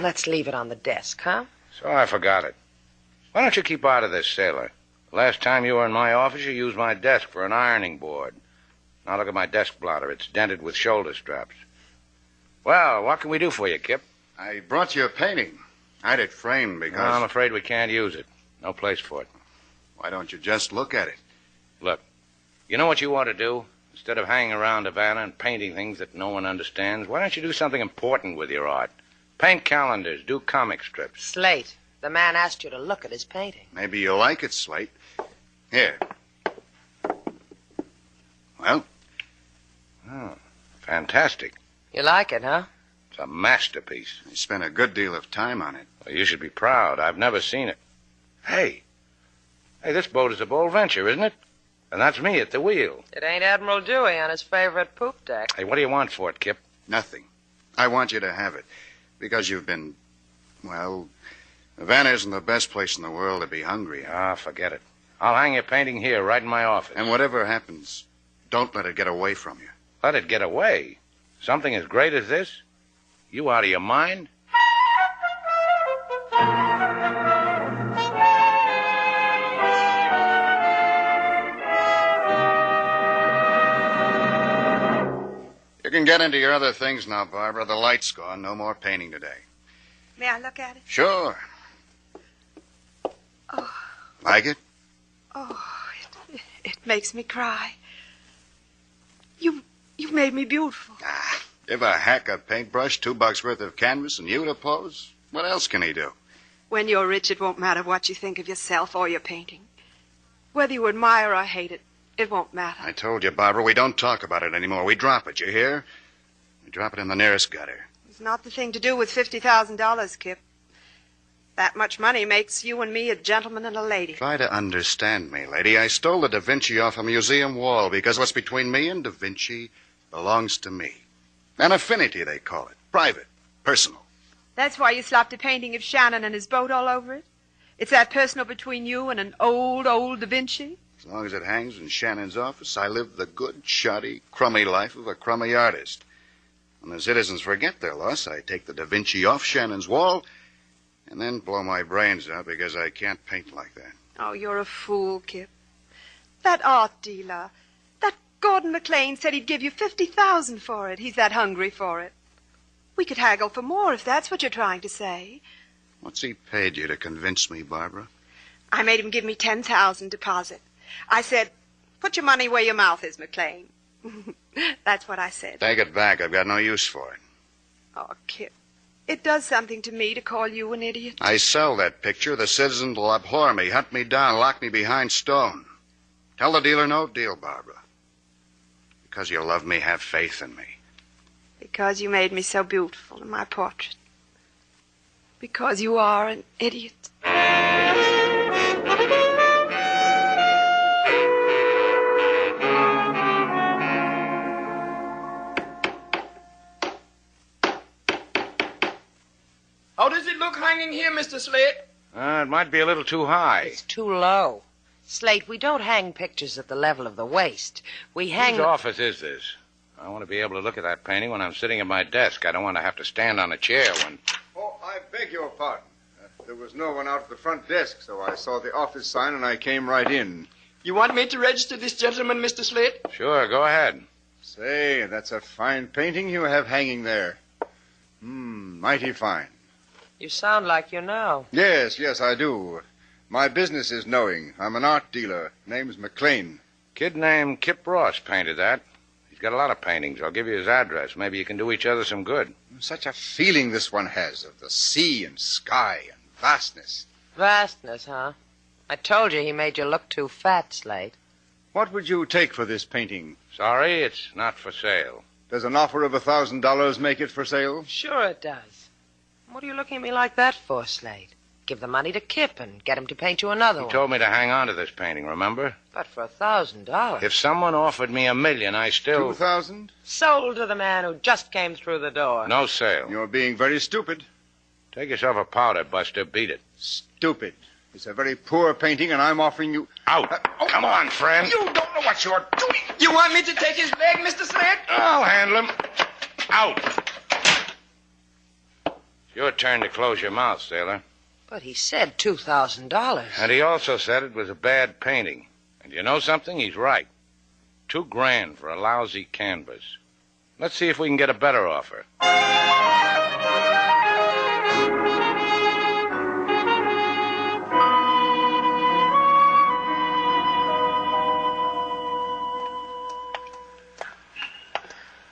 Let's leave it on the desk, huh? So I forgot it. Why don't you keep out of this, sailor? Last time you were in my office, you used my desk for an ironing board. Now look at my desk blotter. It's dented with shoulder straps. Well, what can we do for you, Kip? I brought you a painting. I had it framed because... No, I'm afraid we can't use it. No place for it. Why don't you just look at it? Look, you know what you ought to do? Instead of hanging around Havana and painting things that no one understands, why don't you do something important with your art? Paint calendars, do comic strips. Slate, the man asked you to look at his painting. Maybe you'll like it, Slate. Here. Well? Oh, fantastic. You like it, huh? It's a masterpiece. I spent a good deal of time on it. Well, you should be proud. I've never seen it. Hey, this boat is a bold venture, isn't it? And that's me at the wheel. It ain't Admiral Dewey on his favorite poop deck. Hey, what do you want for it, Kip? Nothing. I want you to have it. Because you've been, well, Havana isn't the best place in the world to be hungry. Ah, forget it. I'll hang your painting here, right in my office. And whatever happens, don't let it get away from you. Let it get away? Something as great as this? You out of your mind? You can get into your other things now, Barbara. The light's gone. No more painting today. May I look at it? Sure. Oh. Like it? Oh, it makes me cry. You've made me beautiful. Give a hack a paintbrush, $2 worth of canvas, and you to pose? What else can he do? When you're rich, it won't matter what you think of yourself or your painting. Whether you admire or hate it, it won't matter. I told you, Barbara, we don't talk about it anymore. We drop it, you hear? We drop it in the nearest gutter. It's not the thing to do with $50,000, Kip. That much money makes you and me a gentleman and a lady. Try to understand me, lady. I stole the Davinci off a museum wall because what's between me and Davinci belongs to me. An affinity, they call it. Private. Personal. That's why you slapped a painting of Shannon and his boat all over it? It's that personal between you and an old Davinci? As long as it hangs in Shannon's office, I live the good, shoddy, crummy life of a crummy artist. When the citizens forget their loss, I take the Davinci off Shannon's wall and then blow my brains out because I can't paint like that. Oh, you're a fool, Kip. That art dealer, that Gordon McLean said he'd give you $50,000 for it. He's that hungry for it. We could haggle for more if that's what you're trying to say. What's he paid you to convince me, Barbara? I made him give me $10,000 deposit. I said, put your money where your mouth is, McLean. That's what I said. Take it back. I've got no use for it. Oh, Kip, it does something to me to call you an idiot. I sell that picture. The citizens will abhor me, hunt me down, lock me behind stone. Tell the dealer no deal, Barbara. Because you love me, have faith in me. Because you made me so beautiful in my portrait. Because you are an idiot. How does it look hanging here, Mr. Slate? It might be a little too high. It's too low. Slate, we don't hang pictures at the level of the waist. We hang... Whose office is this? I want to be able to look at that painting when I'm sitting at my desk. I don't want to have to stand on a chair when... Oh, I beg your pardon. There was no one out at the front desk, so I saw the office sign and I came right in. You want me to register this gentleman, Mr. Slate? Sure, go ahead. Say, that's a fine painting you have hanging there. Mighty fine. You sound like you know. Yes, I do. My business is knowing. I'm an art dealer. Name's McLean. Kid named Kip Ross painted that. He's got a lot of paintings. I'll give you his address. Maybe you can do each other some good. Such a feeling this one has of the sea and sky and vastness. Vastness, huh? I told you he made you look too fat, Slate. What would you take for this painting? Sorry, it's not for sale. Does an offer of $1,000 make it for sale? Sure it does. What are you looking at me like that for, Slate? Give the money to Kip and get him to paint you another one. He told me to hang on to this painting, remember? But for $1,000. If someone offered me $1 million, I still... $2,000? Sold to the man who just came through the door. No sale. You're being very stupid. Take yourself a powder, Buster. Beat it. Stupid. It's a very poor painting, and I'm offering you... Out. Come on, friend. You don't know what you're doing. You want me to take his leg, Mr. Slate? I'll handle him. Out. It's your turn to close your mouth, sailor. But he said $2,000. And he also said it was a bad painting. And you know something? He's right. $2,000 for a lousy canvas. Let's see if we can get a better offer.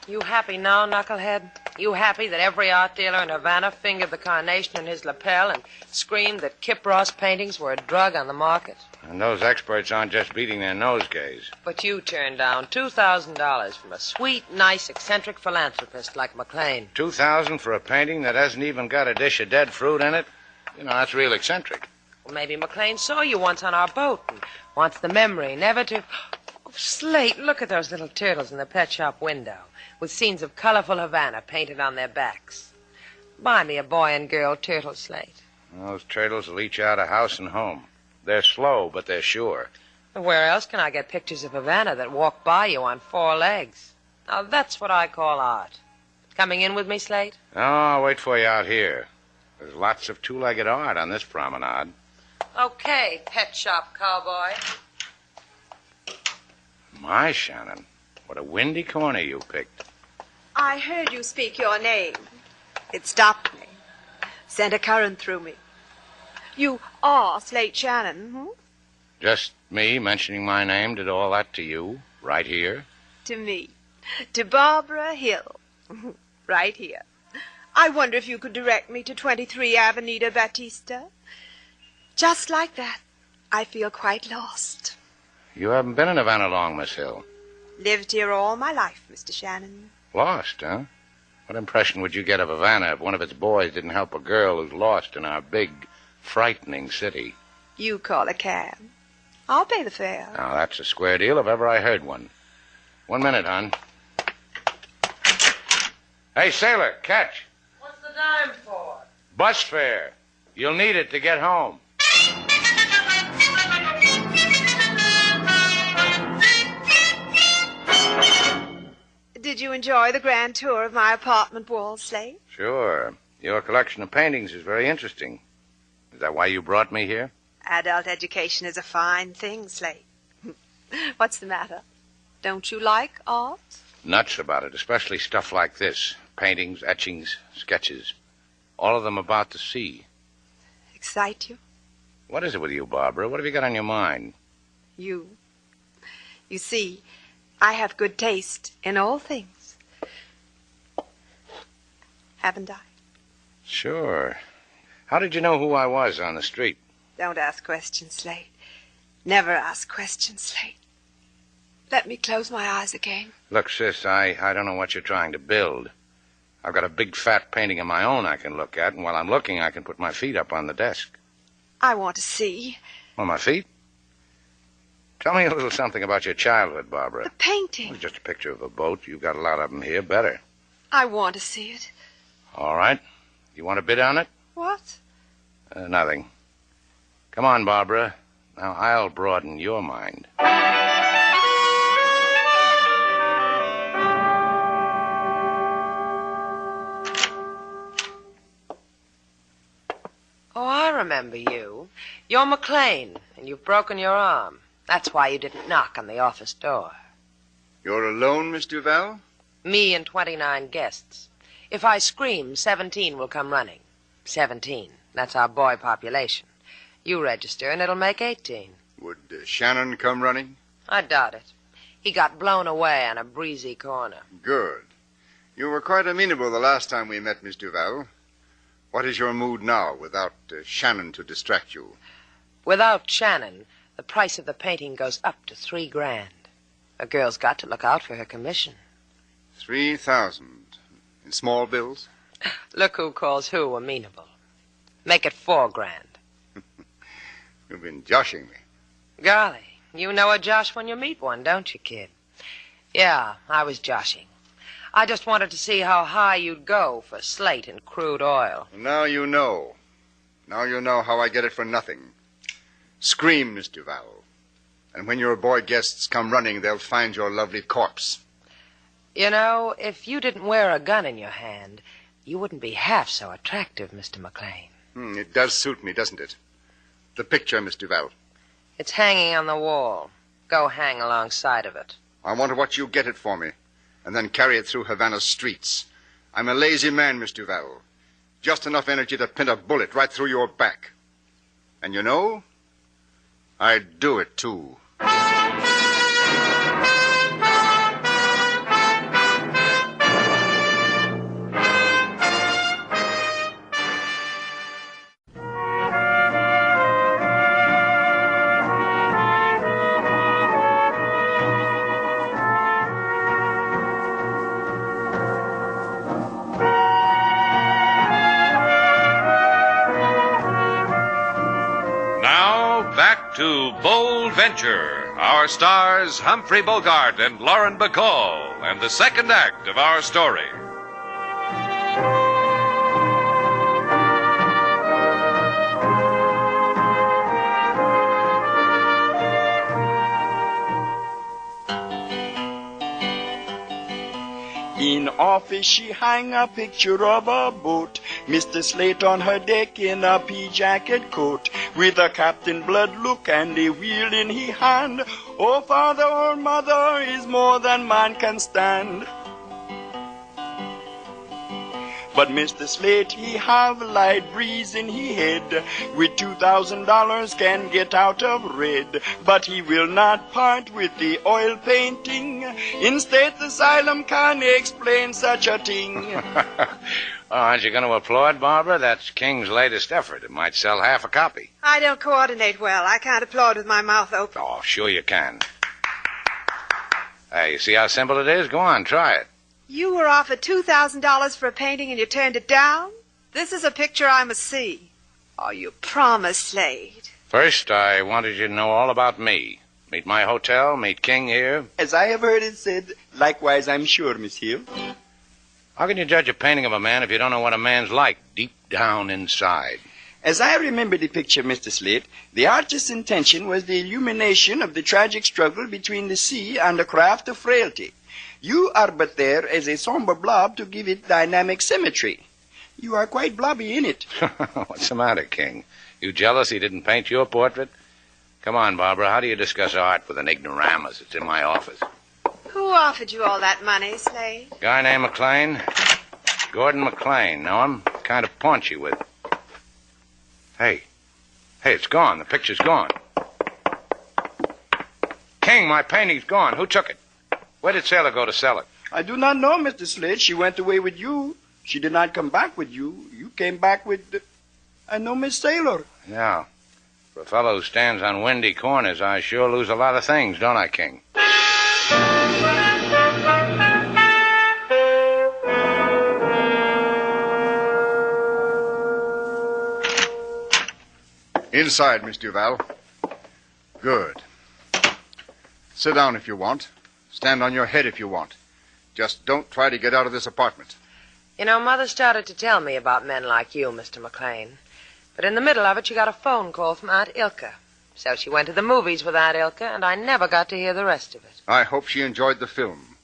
You happy now, knucklehead? You happy that every art dealer in Havana fingered the carnation in his lapel and screamed that Kip Ross paintings were a drug on the market? And those experts aren't just beating their nosegays. But you turned down $2,000 from a sweet, nice, eccentric philanthropist like McLean. $2,000 for a painting that hasn't even got a dish of dead fruit in it? You know, that's real eccentric. Well, maybe McLean saw you once on our boat and wants the memory never to... Oh, Slate, look at those little turtles in the pet shop window with scenes of colorful Havana painted on their backs. Buy me a boy and girl turtle, Slate. Those turtles will eat you out of house and home. They're slow, but they're sure. Where else can I get pictures of Havana that walk by you on 4 legs? Now, that's what I call art. Coming in with me, Slate? No, I'll wait for you out here. There's lots of two-legged art on this promenade. Okay, pet shop cowboy. My, Shannon, what a windy corner you picked. I heard you speak your name. It stopped me. Sent a current through me. You are Slate Shannon, hmm? Just me mentioning my name did all that to you, right here? To me. To Barbara Hill. Right here. I wonder if you could direct me to 23 Avenida Batista. Just like that, I feel quite lost. You haven't been in Havana long, Miss Hill. Lived here all my life, Mr. Shannon. Lost, huh? What impression would you get of Havana if one of its boys didn't help a girl who's lost in our big, frightening city? You call a cab. I'll pay the fare. Now, that's a square deal if ever I heard one. 1 minute, hon. Hey, sailor, catch. What's the dime for? Bus fare. You'll need it to get home. Did you enjoy the grand tour of my apartment walls, Slate? Sure. Your collection of paintings is very interesting. Is that why you brought me here? Adult education is a fine thing, Slate. What's the matter? Don't you like art? Nuts about it, especially stuff like this. Paintings, etchings, sketches. All of them about the sea. Excite you? What is it with you, Barbara? What have you got on your mind? You. You see, I have good taste in all things. Haven't I? Sure. How did you know who I was on the street? Don't ask questions, Slate. Never ask questions, Slate. Let me close my eyes again. Look, sis, I don't know what you're trying to build. I've got a big fat painting of my own I can look at, and while I'm looking, I can put my feet up on the desk. I want to see. Well, my feet? Tell me a little something about your childhood, Barbara. The painting. Well, just a picture of a boat. You've got a lot of them here. Better. I want to see it. All right. You want to bid on it? What? Nothing. Come on, Barbara. Now, I'll broaden your mind. Oh, I remember you. You're McLean, and you've broken your arm. That's why you didn't knock on the office door. You're alone, Miss Duval? Me and 29 guests. If I scream, 17 will come running. 17. That's our boy population. You register, and it'll make 18. Would Shannon come running? I doubt it. He got blown away on a breezy corner. Good. You were quite amenable the last time we met, Miss Duval. What is your mood now, without Shannon to distract you? Without Shannon, the price of the painting goes up to $3 grand. A girl's got to look out for her commission. 3,000. In small bills? Look who calls who amenable. Make it $4 grand. You've been joshing me. Golly, you know a josh when you meet one, don't you, kid? Yeah, I was joshing. I just wanted to see how high you'd go for slate and crude oil. Now you know. Now you know how I get it for nothing. Scream, Miss Duval. And when your boy guests come running, they'll find your lovely corpse. You know, if you didn't wear a gun in your hand, you wouldn't be half so attractive, Mr. McLean. It does suit me, doesn't it? The picture, Miss Duval. It's hanging on the wall. Go hang alongside of it. I want to watch you get it for me, and then carry it through Havana's streets. I'm a lazy man, Miss Duval. Just enough energy to pin a bullet right through your back. And you know, I'd do it, too. To Bold Venture, our stars Humphrey Bogart and Lauren Bacall, and the second act of our story. office she hang a picture of a boat. Mr. Slate on her deck in a pea jacket coat, with a Captain Blood look and a wheel in he hand. Oh, father or mother is more than man can stand. But Mr. Slate, he have light breeze in he head, with $2,000 can get out of red. But he will not part with the oil painting. In State Asylum can't explain such a thing. Oh, aren't you going to applaud, Barbara? That's King's latest effort. It might sell half a copy. I don't coordinate well. I can't applaud with my mouth open. Oh, sure you can. Hey, you see how simple it is? Go on, try it. You were offered $2,000 for a painting and you turned it down? This is a picture I must see. Oh, you promised, Slate. First, I wanted you to know all about me. Meet my hotel, meet King here. As I have heard it said, likewise I'm sure, Miss Hill. How can you judge a painting of a man if you don't know what a man's like deep down inside? As I remember the picture, Mr. Slate, the artist's intention was the illumination of the tragic struggle between the sea and the craft of frailty. You are but there as a somber blob to give it dynamic symmetry. You are quite blobby in it. What's the matter, King? You jealous he didn't paint your portrait? Come on, Barbara, how do you discuss art with an ignoramus? It's in my office. Who offered you all that money, Slate? Guy named McLean. Gordon McLean. Know him? Kind of paunchy with. Hey, it's gone. The picture's gone. King, my painting's gone. Who took it? Where did Sailor go to sell it? I do not know, Mr. Slate. She went away with you. She did not come back with you. You came back with... I know Miss Sailor. Yeah. For a fellow who stands on windy corners, I sure lose a lot of things, don't I, King? Inside, Miss Duval. Good. Sit down if you want. Stand on your head if you want. Just don't try to get out of this apartment. You know, Mother started to tell me about men like you, Mr. McLean. But in the middle of it, she got a phone call from Aunt Ilka. So she went to the movies with Aunt Ilka, and I never got to hear the rest of it. I hope she enjoyed the film.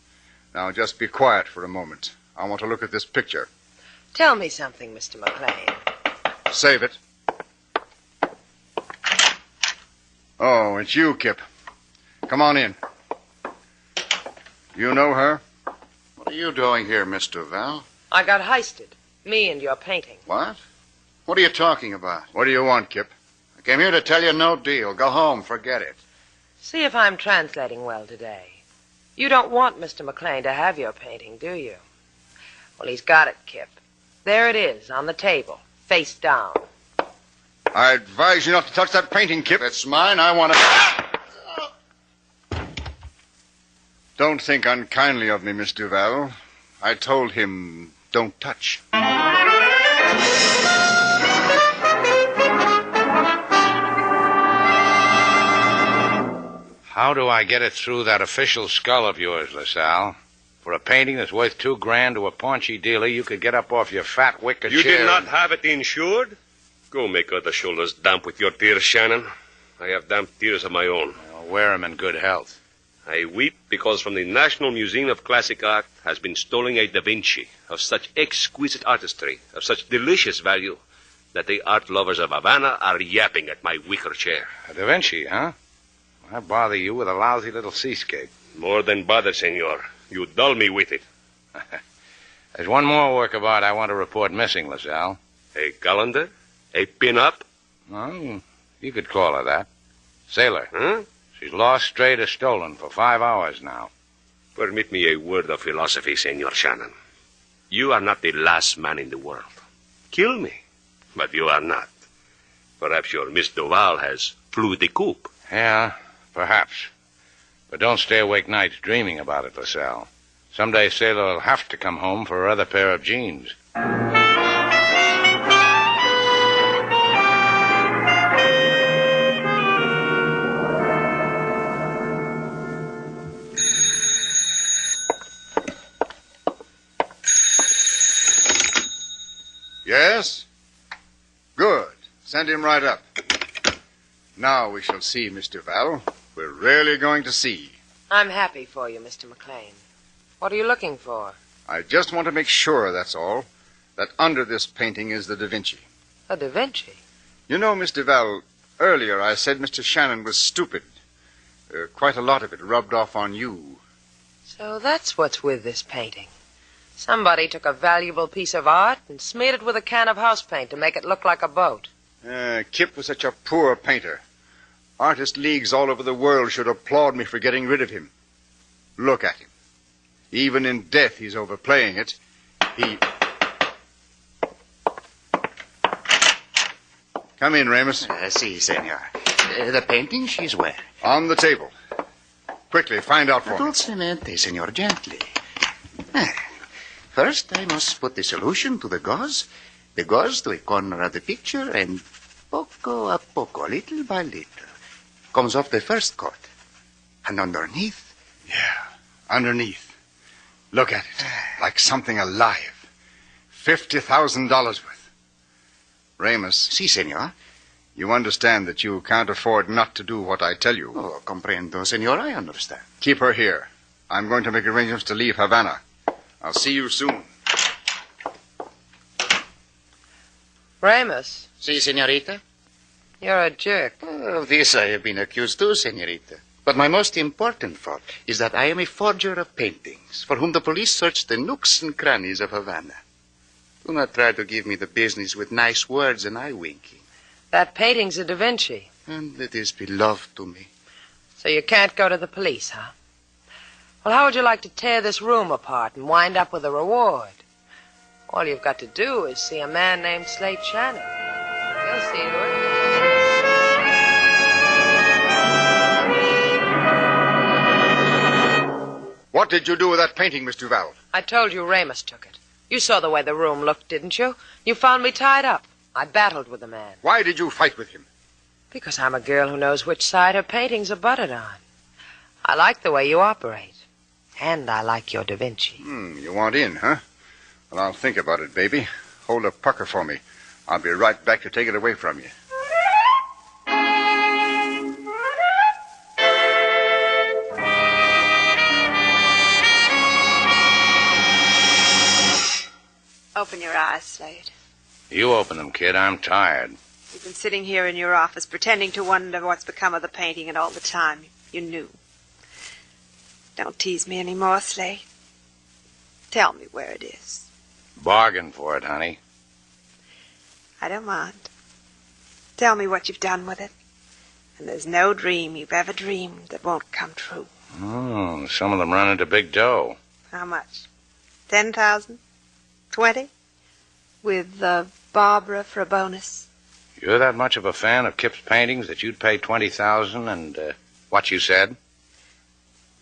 Now, just be quiet for a moment. I want to look at this picture. Tell me something, Mr. McLean. Save it. Oh, it's you, Kip. Come on in. You know her? What are you doing here, Mr. Val? I got heisted. Me and your painting. What? What are you talking about? What do you want, Kip? I came here to tell you no deal. Go home. Forget it. See if I'm translating well today. You don't want Mr. McLean to have your painting, do you? Well, he's got it, Kip. There it is, on the table, face down. I advise you not to touch that painting, Kip. It's mine. I want to... Don't think unkindly of me, Miss Duval. I told him, don't touch. How do I get it through that official skull of yours, LaSalle? For a painting that's worth $2,000 to a paunchy dealer, you could get up off your fat wicker chair. You did not have it insured? Go make other shoulders damp with your tears, Shannon. I have damp tears of my own. I'll wear them in good health. I weep because from the National Museum of Classic Art has been stolen a Davinci of such exquisite artistry, of such delicious value, that the art lovers of Havana are yapping at my wicker chair. A Davinci, huh? I bother you with a lousy little seascape. More than bother, senor. You dull me with it. There's one more work of art I want to report missing, LaSalle. A calendar? A pin-up? Well, you could call her that. Sailor. Huh? She's lost, strayed, or stolen for 5 hours now. Permit me a word of philosophy, Senor Shannon. You are not the last man in the world. Kill me, but you are not. Perhaps your Miss Duval has flew the coop. Yeah, perhaps. But don't stay awake nights dreaming about it, LaSalle. Someday Sailor will have to come home for her other pair of jeans. Yes? Good. Send him right up. Now we shall see, Mr. Val. We're really going to see. I'm happy for you, Mr. McLean. What are you looking for? I just want to make sure, that's all, that under this painting is the Davinci. A Davinci? You know, Miss Duval, earlier I said Mr. Shannon was stupid. Quite a lot of it rubbed off on you. So that's what's with this painting. Somebody took a valuable piece of art and smeared it with a can of house paint to make it look like a boat. Kip was such a poor painter. Artist leagues all over the world should applaud me for getting rid of him. Look at him. Even in death, he's overplaying it. Come in, Ramus. Si, senor. The painting, she's where? On the table. Quickly, find out for me. Dulcemente, senor, gently. First, I must put the solution to the gauze. The gauze to a corner of the picture, and poco a poco, little by little, comes off the first coat. And underneath? Yeah, underneath. Look at it. Like something alive. $50,000 worth. Ramus. Si, senor. You understand that you can't afford not to do what I tell you. Oh, comprendo, senor. I understand. Keep her here. I'm going to make arrangements to leave Havana. I'll see you soon. Ramus. Si, senorita. You're a jerk. Of this I have been accused too, senorita. But my most important fault is that I am a forger of paintings, for whom the police search the nooks and crannies of Havana. Do not try to give me the business with nice words and eye-winking. That painting's a Davinci. And it is beloved to me. So you can't go to the police, huh? Well, how would you like to tear this room apart and wind up with a reward? All you've got to do is see a man named Slate Shannon. He'll see to it. What did you do with that painting, Miss Duval? I told you Ramus took it. You saw the way the room looked, didn't you? You found me tied up. I battled with the man. Why did you fight with him? Because I'm a girl who knows which side her paintings are butted on. I like the way you operate. And I like your Davinci. You want in, huh? Well, I'll think about it, baby. Hold a pucker for me. I'll be right back to take it away from you. Open your eyes, Slade. You open them, kid. I'm tired. You've been sitting here in your office pretending to wonder what's become of the painting, and all the time you knew. Don't tease me any more, Slade. Tell me where it is. Bargain for it, honey. I don't mind. Tell me what you've done with it. And there's no dream you've ever dreamed that won't come true. Oh, some of them run into big dough. How much? 10,000? 20? With Barbara for a bonus? You're that much of a fan of Kip's paintings that you'd pay 20,000 and what you said?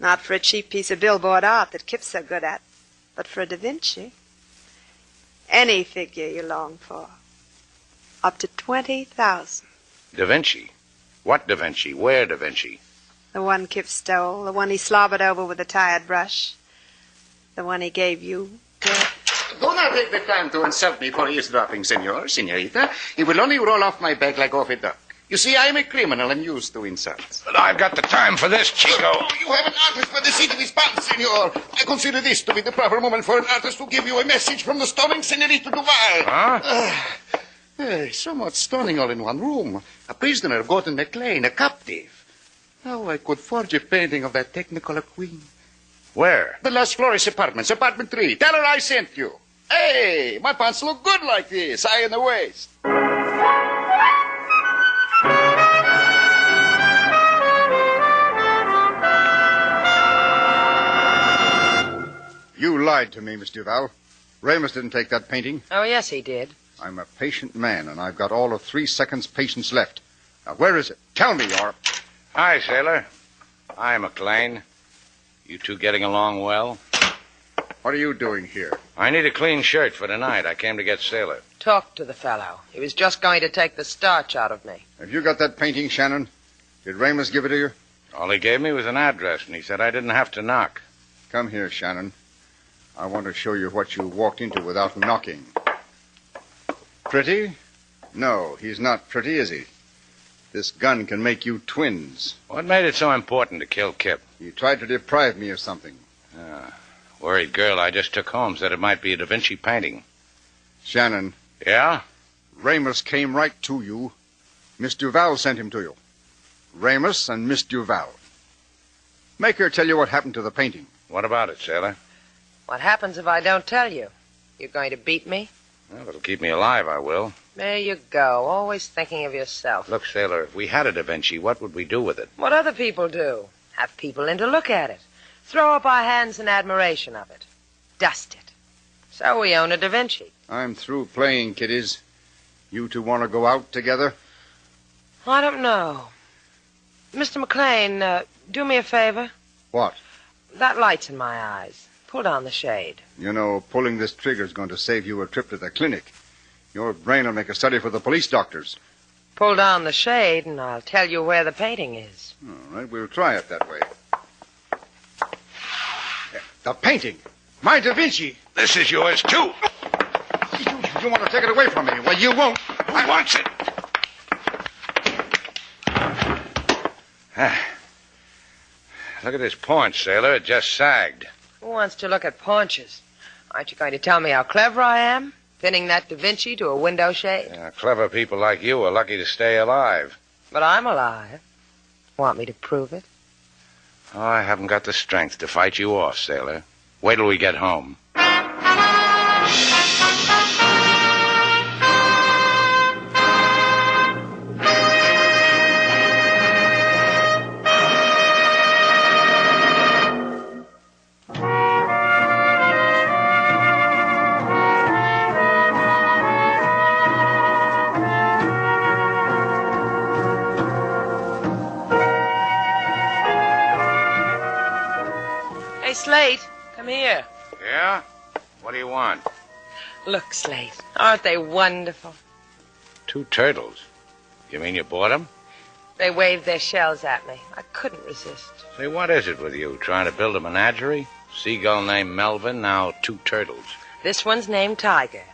Not for a cheap piece of billboard art that Kip's so good at, but for a Davinci. Any figure you long for. Up to 20,000. Davinci? What Davinci? Where Davinci? The one Kip stole, the one he slobbered over with a tired brush, the one he gave you. Do not take the time to insult me for eavesdropping, senorita. It will only roll off my back like off a duck. You see, I am a criminal and used to insults. But I've got the time for this, Chico. Oh, you have an artist for the seat of his pants, senor. I consider this to be the proper moment for an artist to give you a message from the stunning Senorita Duval. Huh? Somewhat stunning all in one room. A prisoner of Gordon McLean, a captive. How I could forge a painting of that technicolor queen. Where? The Las Flores Apartments, apartment 3. Tell her I sent you. Hey, my pants look good like this, high in the waist. You lied to me, Miss Duval. Ramus didn't take that painting. Oh, yes, he did. I'm a patient man, and I've got all of 3 seconds patience left. Now, where is it? Tell me, or... Hi, sailor. Hi, McLean. You two getting along well? What are you doing here? I need a clean shirt for tonight. I came to get Sailor. Talk to the fellow. He was just going to take the starch out of me. Have you got that painting, Shannon? Did Ramus give it to you? All he gave me was an address, and he said I didn't have to knock. Come here, Shannon. I want to show you what you walked into without knocking. Pretty? No, he's not pretty, is he? This gun can make you twins. What made it so important to kill Kip? He tried to deprive me of something. Worried girl I just took home said it might be a Davinci painting. Shannon. Yeah? Ramus came right to you. Miss Duval sent him to you. Ramus and Miss Duval. Make her tell you what happened to the painting. What about it, sailor? What happens if I don't tell you? You're going to beat me? Well, it'll keep me alive, I will. There you go, always thinking of yourself. Look, sailor, if we had a Davinci, what would we do with it? What other people do. Have people in to look at it. Throw up our hands in admiration of it. Dust it. So we own a Davinci. I'm through playing, kiddies. You two want to go out together? I don't know. Mr. McLean, do me a favor. What? That light's in my eyes. Pull down the shade. You know, pulling this trigger's going to save you a trip to the clinic. Your brain will make a study for the police doctors. Pull down the shade, and I'll tell you where the painting is. All right, we'll try it that way. The painting! My Davinci! This is yours, too. You want to take it away from me? Well, you won't. Who wants it? Look at this paunch, sailor. It just sagged. Who wants to look at paunches? Aren't you going to tell me how clever I am? Pinning that Davinci to a window shade? Yeah, clever people like you are lucky to stay alive. But I'm alive. Want me to prove it? Oh, I haven't got the strength to fight you off, sailor. Wait till we get home. Slate, come here. Yeah? What do you want? Look, Slate, aren't they wonderful? 2 turtles. You mean you bought them? They waved their shells at me. I couldn't resist. Say, what is it with you? Trying to build a menagerie? Seagull named Melvin, now 2 turtles. This one's named Tiger,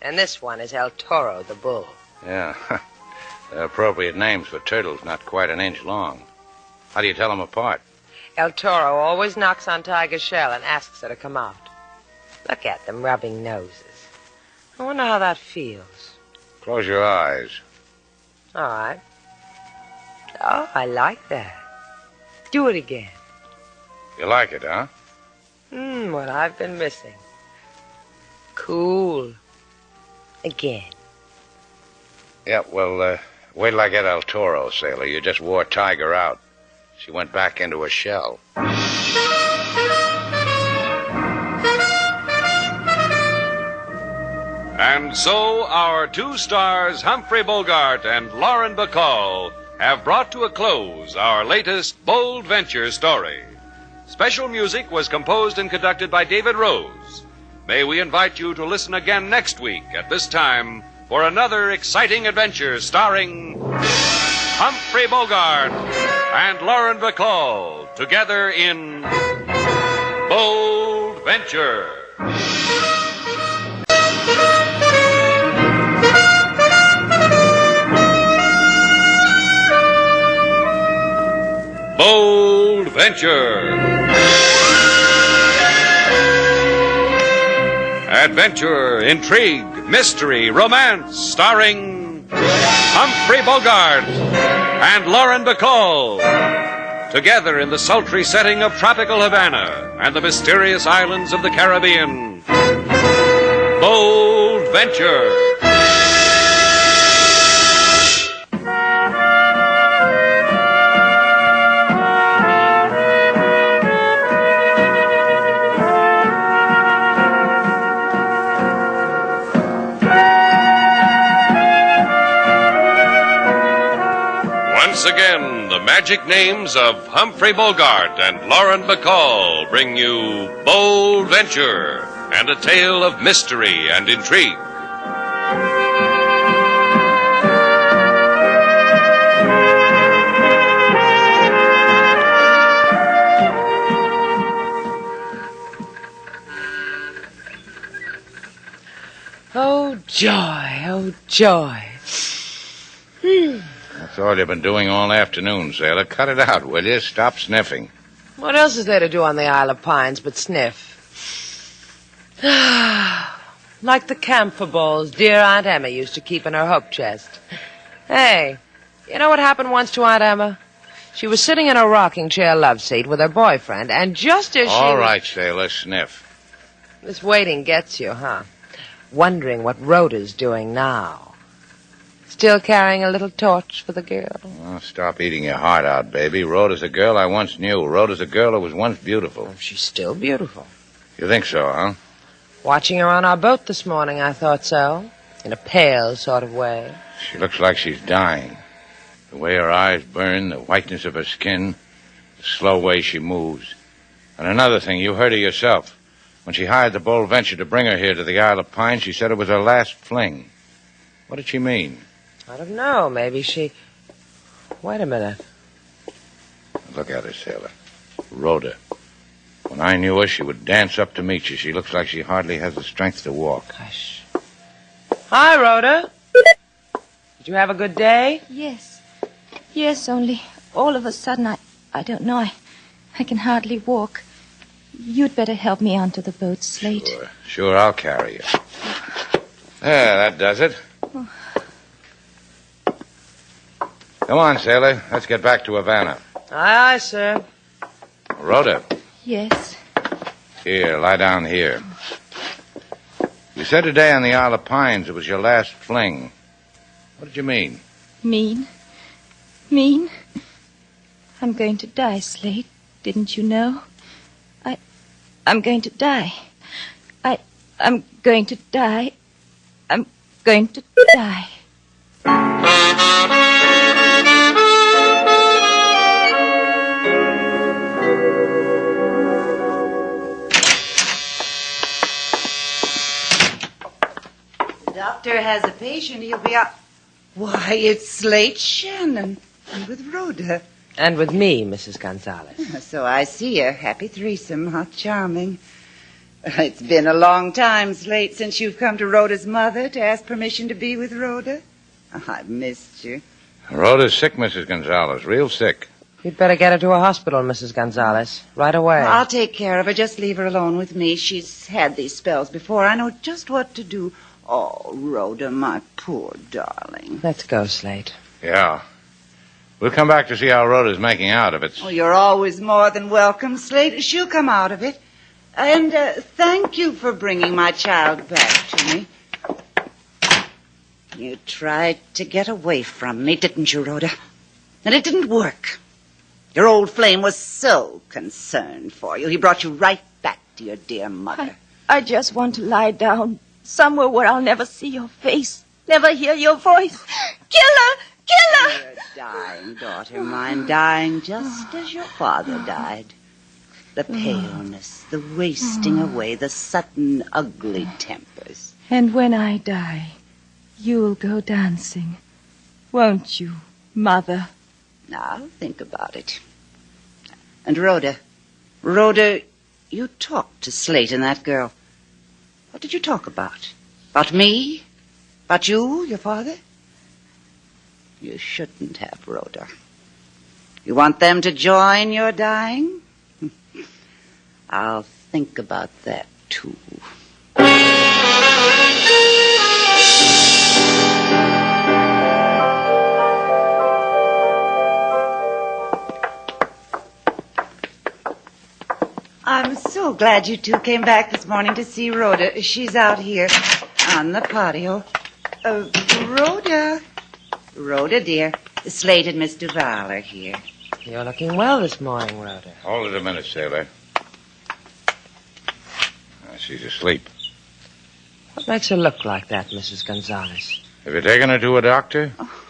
and this one is El Toro, the bull. Yeah, they're appropriate names for turtles not quite an inch long. How do you tell them apart? El Toro always knocks on Tiger's shell and asks her to come out. Look at them rubbing noses. I wonder how that feels. Close your eyes. All right. Oh, I like that. Do it again. You like it, huh? What I've been missing. Cool. Again. Yeah, well, wait till I get El Toro, sailor. You just wore Tiger out. She went back into her shell. And so our 2 stars, Humphrey Bogart and Lauren Bacall, have brought to a close our latest bold venture story. Special music was composed and conducted by David Rose. May we invite you to listen again next week at this time for another exciting adventure starring Humphrey Bogart and Lauren Bacall, together in Bold Venture. Bold Venture. Adventure, intrigue, mystery, romance, starring Humphrey Bogart and Lauren Bacall, together in the sultry setting of tropical Havana and the mysterious islands of the Caribbean. Bold Venture. Once again, the magic names of Humphrey Bogart and Lauren Bacall bring you Bold Venture and a tale of mystery and intrigue. Oh, joy, oh, joy. That's all you've been doing all afternoon, sailor. Cut it out, will you? Stop sniffing. What else is there to do on the Isle of Pines but sniff? Like the camphor balls dear Aunt Emma used to keep in her hope chest. Hey, you know what happened once to Aunt Emma? She was sitting in a rocking chair love seat with her boyfriend, and just as she... All right, sailor, sniff. This waiting gets you, huh? Wondering what Rhoda's doing now. Still carrying a little torch for the girl? Oh, stop eating your heart out, baby. Rhoda's a girl I once knew. Rhoda's a girl who was once beautiful. Oh, she's still beautiful. You think so, huh? Watching her on our boat this morning, I thought so. In a pale sort of way. She looks like she's dying. The way her eyes burn, the whiteness of her skin, the slow way she moves. And another thing, you heard her yourself. When she hired the Bold Venture to bring her here to the Isle of Pine, she said it was her last fling. What did she mean? I don't know. Maybe she... Wait a minute. Look at her, sailor. Rhoda. When I knew her, she would dance up to meet you. She looks like she hardly has the strength to walk. Hush. Hi, Rhoda. Did you have a good day? Yes. Yes, only all of a sudden, I don't know, I can hardly walk. You'd better help me onto the boat, Slate. Sure, I'll carry you. There, that does it. Oh. Come on, sailor. Let's get back to Havana. Aye, aye, sir. Rhoda. Yes. Here, lie down here. You said today on the Isle of Pines it was your last fling. What did you mean? Mean? Mean? I'm going to die, Slate. Didn't you know? I'm going to die. I'm going to die. I'm going to die. The doctor has a patient. He'll be out. Why, it's Slate Shannon. And with Rhoda. And with me, Mrs. Gonzalez. So I see a happy threesome. How charming. It's been a long time, Slate, since you've come to Rhoda's mother to ask permission to be with Rhoda. Oh, I've missed you. Rhoda's sick, Mrs. Gonzalez. Real sick. You'd better get her to a hospital, Mrs. Gonzalez. Right away. Well, I'll take care of her. Just leave her alone with me. She's had these spells before. I know just what to do. Oh, Rhoda, my poor darling. Let's go, Slate. Yeah. We'll come back to see how Rhoda's making out of it. Oh, you're always more than welcome, Slate. She'll come out of it. And thank you for bringing my child back to me. You tried to get away from me, didn't you, Rhoda? And it didn't work. Your old flame was so concerned for you. He brought you right back to your dear mother. I just want to lie down somewhere where I'll never see your face, never hear your voice. Kill her! Kill her! You're dying, daughter mine, dying just as your father died. The paleness, the wasting away, the sudden ugly tempers. And when I die, you'll go dancing, won't you, Mother? Now, think about it. And Rhoda, you talked to Slate and that girl. What did you talk about? About me? About you, your father? You shouldn't have, Rhoda. You want them to join your dying? I'll think about that, too. I'm so glad you two came back this morning to see Rhoda. She's out here on the patio. Rhoda, dear. Slate and Miss Duval are here. You're looking well this morning, Rhoda. Hold it a minute, sailor. She's asleep. What makes her look like that, Mrs. Gonzalez? Have you taken her to a doctor? Oh,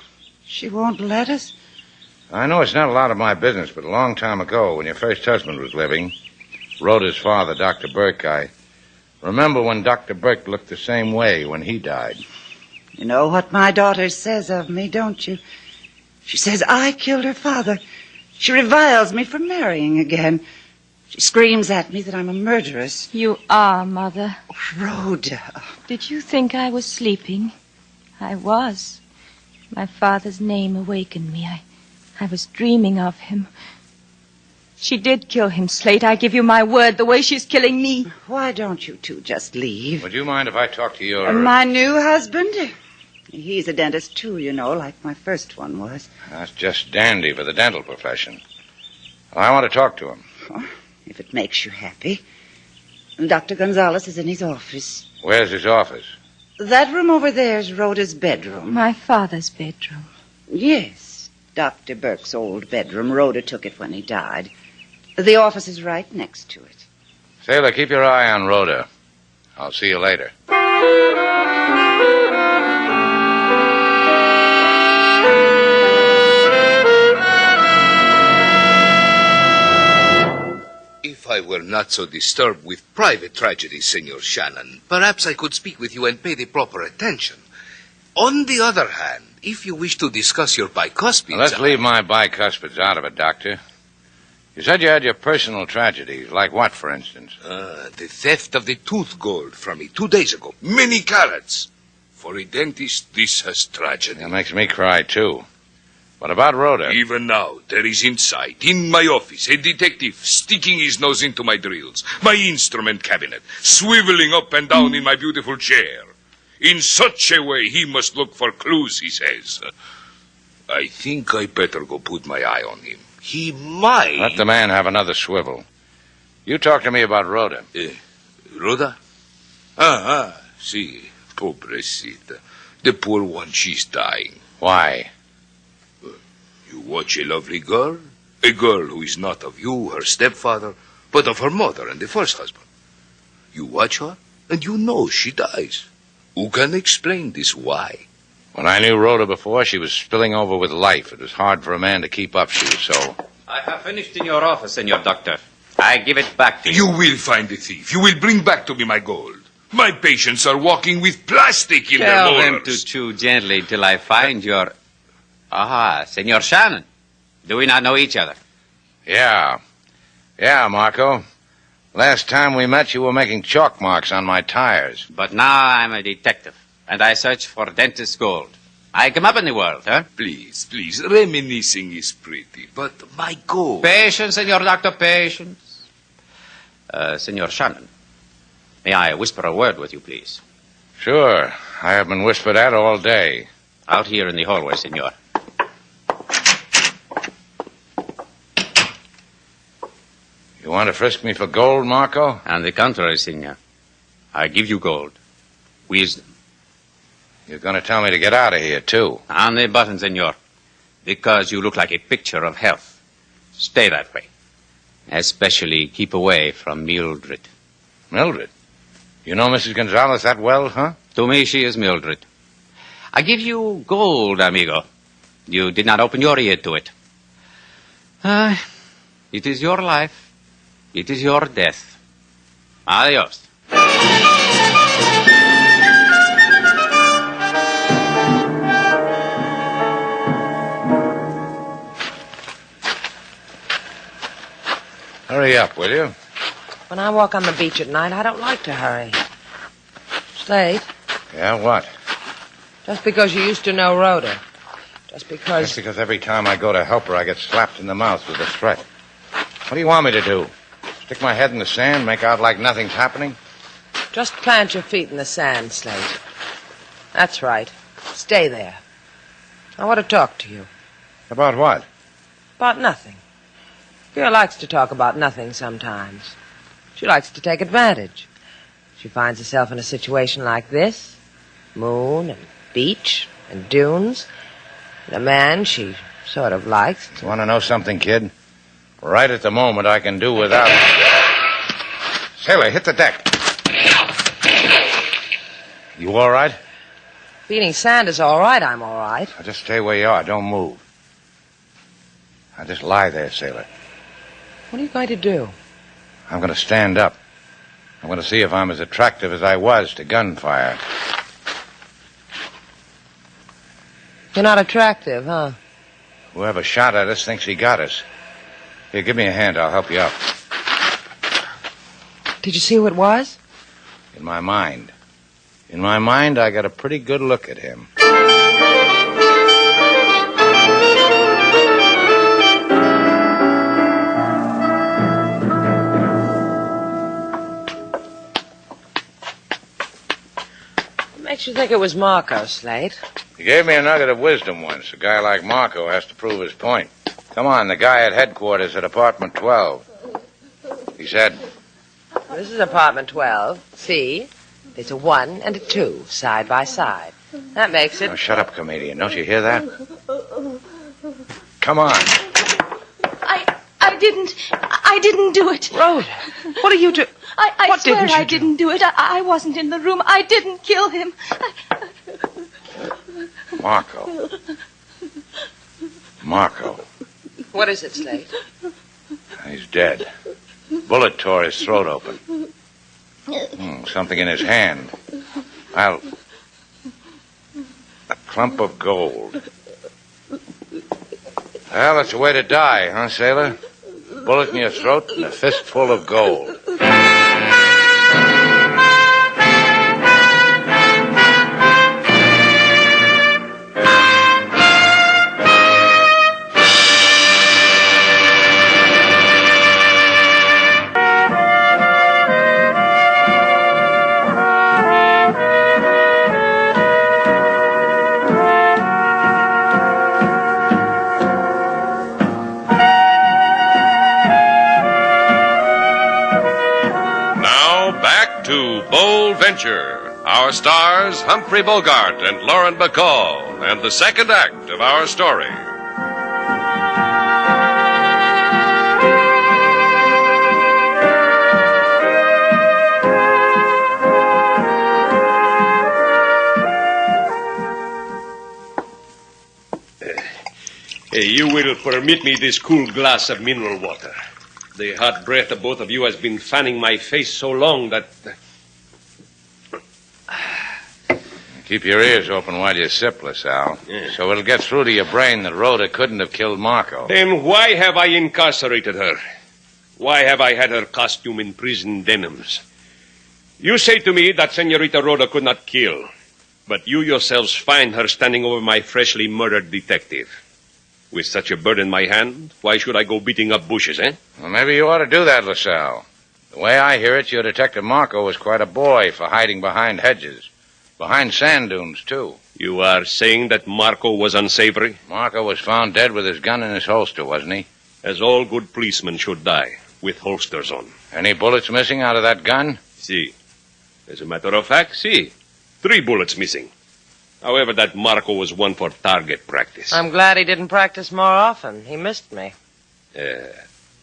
she won't let us. I know it's not a lot of my business, but a long time ago, when your first husband was living, Rhoda's father, Dr. Burke, I remember when Dr. Burke looked the same way when he died. You know what my daughter says of me, don't you? She says I killed her father. She reviles me for marrying again. She screams at me that I'm a murderess. You are, Mother. Rhoda. Did you think I was sleeping? I was. My father's name awakened me. I was dreaming of him. She did kill him, Slate. I give you my word, the way she's killing me. Why don't you two just leave? Would you mind if I talk to your... My new husband? He's a dentist, too, you know, like my first one was. That's just dandy for the dental profession. I want to talk to him. Oh, if it makes you happy. Dr. Gonzalez is in his office. Where's his office? That room over there is Rhoda's bedroom. My father's bedroom. Yes, Dr. Burke's old bedroom. Rhoda took it when he died. The office is right next to it. Sailor, keep your eye on Rhoda. I'll see you later. If I were not so disturbed with private tragedies, Senor Shannon, perhaps I could speak with you and pay the proper attention. On the other hand, if you wish to discuss your bicuspids... Now, let's leave my bicuspids out of it, Doctor. You said you had your personal tragedies. Like what, for instance? The theft of the tooth gold from me 2 days ago. Many carats. For a dentist, this has tragedy. That makes me cry, too. What about Rhoda? Even now, there is inside, in my office, a detective sticking his nose into my drills, my instrument cabinet, swiveling up and down in my beautiful chair. In such a way, he must look for clues, he says. I think I better go put my eye on him. He might... Let the man have another swivel. You talk to me about Rhoda. Rhoda? See, pobrecita. The poor one, she's dying. Why? You watch a lovely girl, a girl who is not of you, her stepfather, but of her mother and the first husband. You watch her, and you know she dies. Who can explain this why? When I knew Rhoda before, she was spilling over with life. It was hard for a man to keep up. She was so... I have finished in your office, Senor Doctor. I give it back to you. You will find the thief. You will bring back to me my gold. My patients are walking with plastic in their Tell molars. them to chew gently till I find your... Senor Shannon. Do we not know each other? Yeah, Marco. Last time we met, you were making chalk marks on my tires. But now I'm a detective, and I search for dentist gold. I come up in the world, huh? Please, reminiscing is pretty, but my gold... Patience, Senor Doctor, patience. Senor Shannon, may I whisper a word with you, please? Sure. I have been whispered at all day. Out here in the hallway, Senor. You want to frisk me for gold, Marco? On the contrary, Senor. I give you gold. Wisdom. You're going to tell me to get out of here, too. On the button, Senor. Because you look like a picture of health. Stay that way. Especially keep away from Mildred. Mildred? You know Mrs. Gonzalez that well, huh? To me, she is Mildred. I give you gold, amigo. You did not open your ear to it. It is your life. It is your death. Adios. Hurry up, will you? When I walk on the beach at night, I don't like to hurry. Slate, Yeah, what? just because you used to know Rhoda. Just because... Just because every time I go to help her, I get slapped in the mouth with a threat. What do you want me to do? Stick my head in the sand, make out like nothing's happening? Just plant your feet in the sand, Slate. That's right. Stay there. I want to talk to you. About what? About nothing. Girl likes to talk about nothing sometimes. She likes to take advantage. She finds herself in a situation like this. Moon and beach and dunes. And a man she sort of likes. You want to know something, kid? Right at the moment, I can do without... Sailor, hit the deck. You all right? Beating sand is all right. I'm all right. Now just stay where you are. Don't move. Now just lie there, Sailor. What are you going to do? I'm going to stand up. I'm going to see if I'm as attractive as I was to gunfire. You're not attractive, huh? Whoever shot at us thinks he got us. Here, give me a hand. I'll help you up. Did you see who it was? In my mind. In my mind, I got a pretty good look at him. Makes you think it was Marco, Slate. He gave me a nugget of wisdom once. A guy like Marco has to prove his point. Come on, the guy at headquarters at apartment 12. He said... This is apartment 12. See? There's a 1 and a 2, side by side. That makes it... Oh, shut up, comedian. Don't you hear that? Come on. I didn't do it. Rhoda, what are you doing? I swear I didn't do it. I wasn't in the room. I didn't kill him. Marco. What is it, Slate? He's dead. Bullet tore his throat open. Something in his hand. A clump of gold. Well, that's a way to die, huh, sailor? Bullet in your throat and a fistful of gold. Venture. Our stars, Humphrey Bogart and Lauren Bacall, and the second act of our story. You will permit me this cool glass of mineral water. The hot breath of both of you has been fanning my face so long that... Keep your ears open while you sip, LaSalle. Yeah. So it'll get through to your brain that Rhoda couldn't have killed Marco. Then why have I incarcerated her? Why have I had her costume in prison denims? You say to me that Senorita Rhoda could not kill, but you yourselves find her standing over my freshly murdered detective. With such a bird in my hand, why should I go beating up bushes, eh? Well, maybe you ought to do that, LaSalle. The way I hear it, your Detective Marco was quite a boy for hiding behind hedges. Behind sand dunes, too. You are saying that Marco was unsavory? Marco was found dead with his gun in his holster, wasn't he? As all good policemen should die, with holsters on. Any bullets missing out of that gun? Si. As a matter of fact, si. 3 bullets missing. However, that Marco was one for target practice. I'm glad he didn't practice more often. He missed me.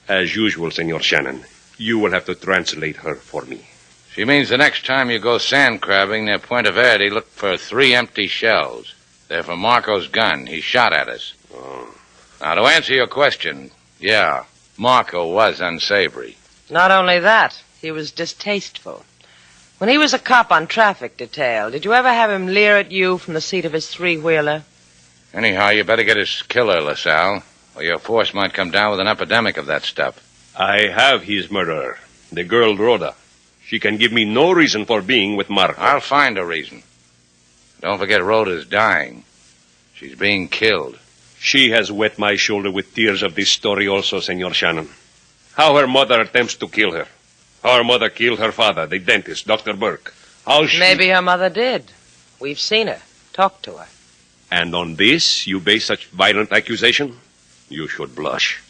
As usual, Senor Shannon, you will have to translate her for me. She means the next time you go sand crabbing near Puente Verde, look for 3 empty shells. They're from Marco's gun. He shot at us. Oh. Now, to answer your question, yeah, Marco was unsavory. Not only that, he was distasteful. When he was a cop on traffic detail, did you ever have him leer at you from the seat of his 3-wheeler? Anyhow, you better get his killer, LaSalle, or your force might come down with an epidemic of that stuff. I have his murderer, the girl Rhoda. She can give me no reason for being with Marco. I'll find a reason. Don't forget Rhoda's dying. She's being killed. She has wet my shoulder with tears of this story also, Senor Shannon. How her mother attempts to kill her. How her mother killed her father, the dentist, Dr. Burke. How she... Maybe her mother did. We've seen her. Talked to her. And on this, you base such violent accusation? You should blush.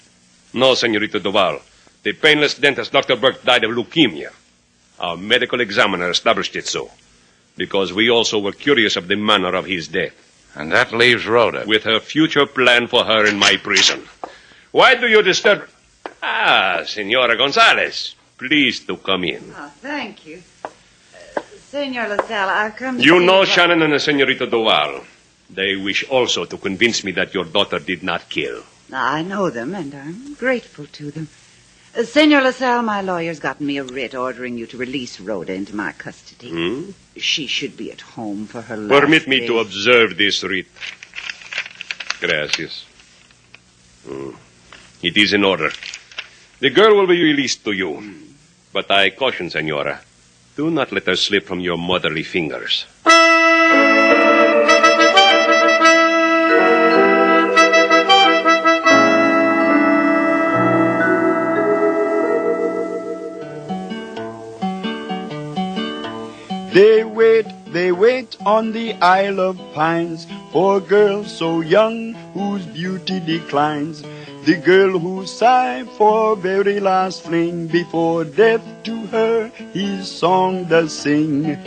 No, Senorita Duval. The painless dentist, Dr. Burke, died of leukemia. Our medical examiner established it so, because we also were curious of the manner of his death. And that leaves Rhoda. With her future plan for her in my prison. Why do you disturb... Senora Gonzalez, please to come in. Oh, thank you. Senor LaSalle, I've come to... You know Shannon and the Senorita Duval. They wish also to convince me that your daughter did not kill. I know them, and I'm grateful to them. Senor LaSalle, my lawyer's gotten me a writ ordering you to release Rhoda into my custody. She should be at home for her last Permit me days. to observe this writ. Gracias. It is in order. The girl will be released to you. But I caution, Senora, do not let her slip from your motherly fingers. They wait they wait on the Isle of Pines for a girl so young whose beauty declines. The girl who sighed for very last fling before death to her his song does sing.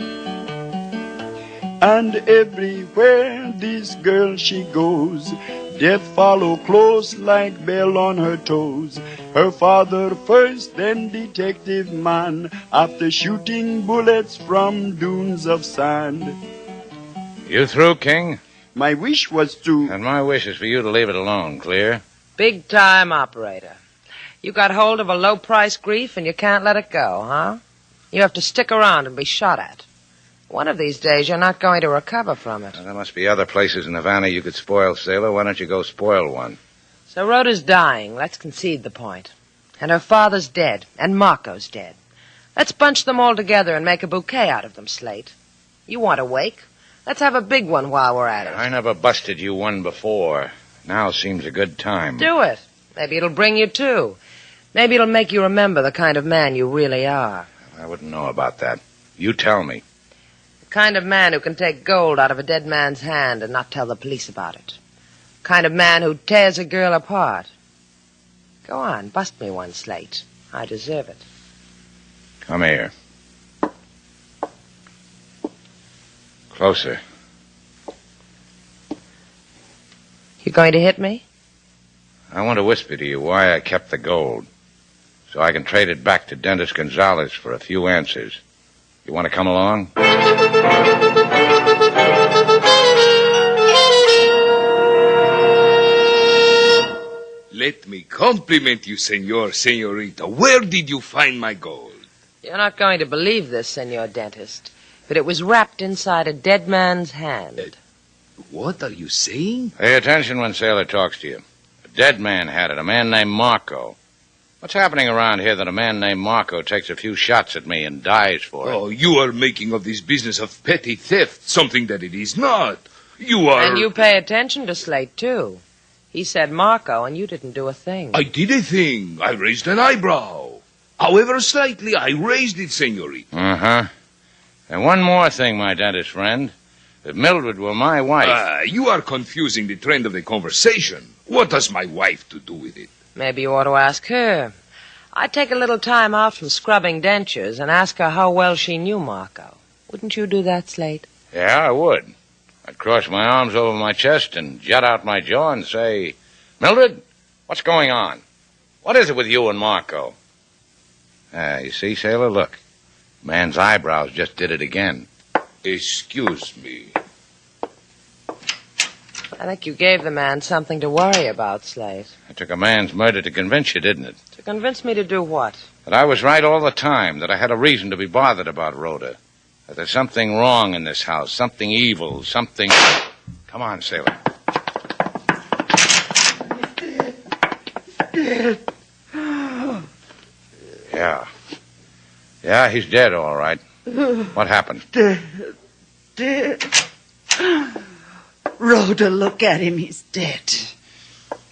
And everywhere this girl she goes, death follow close like bell on her toes. Her father first, then detective man, after shooting bullets from dunes of sand. You through, King? My wish was to... And my wish is for you to leave it alone, clear? Big time operator. You got hold of a low-price grief and you can't let it go, huh? You have to stick around and be shot at. One of these days you're not going to recover from it. Well, there must be other places in Havana you could spoil, sailor. Why don't you go spoil one? So Rhoda's dying. Let's concede the point. And her father's dead. And Marco's dead. Let's bunch them all together and make a bouquet out of them, Slate. You want a wake? Let's have a big one while we're at it. I never busted you one before. Now seems a good time. Do it. Maybe it'll bring you to. Maybe it'll make you remember the kind of man you really are. I wouldn't know about that. You tell me. The kind of man who can take gold out of a dead man's hand and not tell the police about it. The kind of man who tears a girl apart. Go on, bust me one, Slate. I deserve it. Come here. Closer. You going to hit me? I want to whisper to you why I kept the gold. So I can trade it back to Dentist Gonzalez for a few answers. You want to come along? Let me compliment you, senorita. Where did you find my gold? You're not going to believe this, Senor Dentist, but it was wrapped inside a dead man's hand. What are you saying? Pay attention when Sailor talks to you. A dead man had it, a man named Marco. What's happening around here that a man named Marco takes a few shots at me and dies for it? Oh, you are making of this business of petty theft something that it is not. You are... And you pay attention to Slate, too. He said Marco, and you didn't do a thing. I did a thing. I raised an eyebrow. However slightly, I raised it, senorita. Uh-huh. And one more thing, my dentist friend. If Mildred were my wife... You are confusing the trend of the conversation. What has my wife to do with it? Maybe you ought to ask her. I'd take a little time out from scrubbing dentures and ask her how well she knew Marco. Wouldn't you do that, Slate? Yeah, I would. I'd cross my arms over my chest and jut out my jaw and say, Mildred, what's going on? What is it with you and Marco? You see, sailor, look. Man's eyebrows just did it again. Excuse me. I think you gave the man something to worry about, Slate. It took a man's murder to convince you, didn't it? To convince me to do what? That I was right all the time, that I had a reason to be bothered about Rhoda. That there's something wrong in this house, something evil, something... Come on, sailor. Yeah. Yeah, he's dead, all right. What happened? Dead. Rhoda, look at him. He's dead.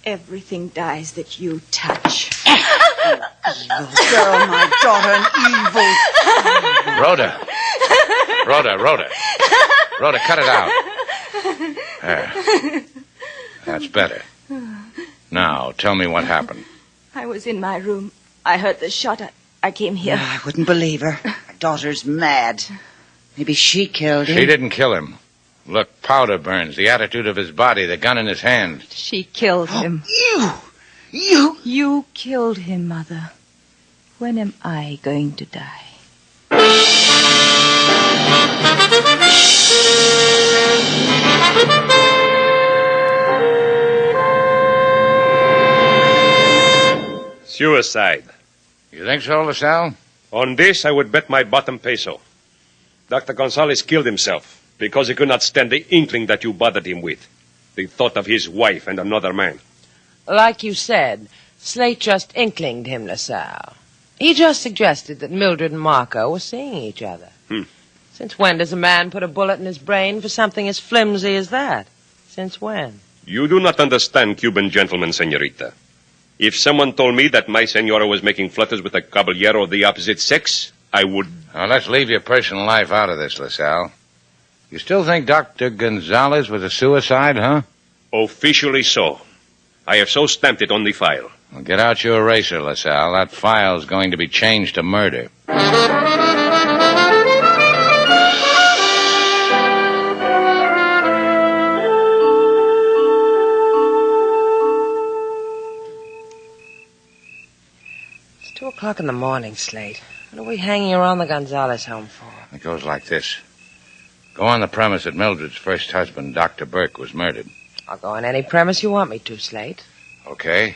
Everything dies that you touch. Evil girl, my daughter, an evil... Rhoda, cut it out. There. That's better. Now, tell me what happened. I was in my room. I heard the shot. I came here. I wouldn't believe her. My daughter's mad. Maybe she killed him. She didn't kill him. Look, powder burns, the attitude of his body, the gun in his hand. She killed him. You killed him, Mother. When am I going to die? Suicide. You think so, LaSalle? On this, I would bet my bottom peso. Dr. Gonzalez killed himself because he could not stand the inkling that you bothered him with. The thought of his wife and another man. Like you said, Slate just inklinged him, LaSalle. He just suggested that Mildred and Marco were seeing each other. Since when does a man put a bullet in his brain for something as flimsy as that? Since when? You do not understand Cuban gentlemen, senorita. If someone told me that my senora was making flutters with a caballero of the opposite sex, I would... Now, let's leave your personal life out of this, LaSalle. You still think Dr. Gonzalez was a suicide, huh? Officially so. I have so stamped it on the file. Well, get out your eraser, LaSalle. That file's going to be changed to murder. It's 2 o'clock in the morning, Slate. What are we hanging around the Gonzalez home for? It goes like this. Go on the premise that Mildred's first husband, Dr. Burke, was murdered. I'll go on any premise you want me to, Slate. Okay.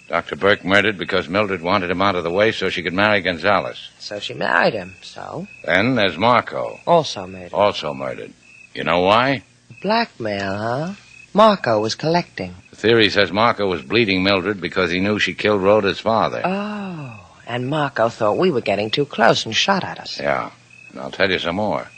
Dr. Burke murdered because Mildred wanted him out of the way so she could marry Gonzalez. So she married him, so? Then there's Marco. Also murdered. Also murdered. You know why? Blackmail, huh? Marco was collecting. The theory says Marco was bleeding Mildred because he knew she killed Rhoda's father. Oh, and Marco thought we were getting too close and shot at us. Yeah, and I'll tell you some more.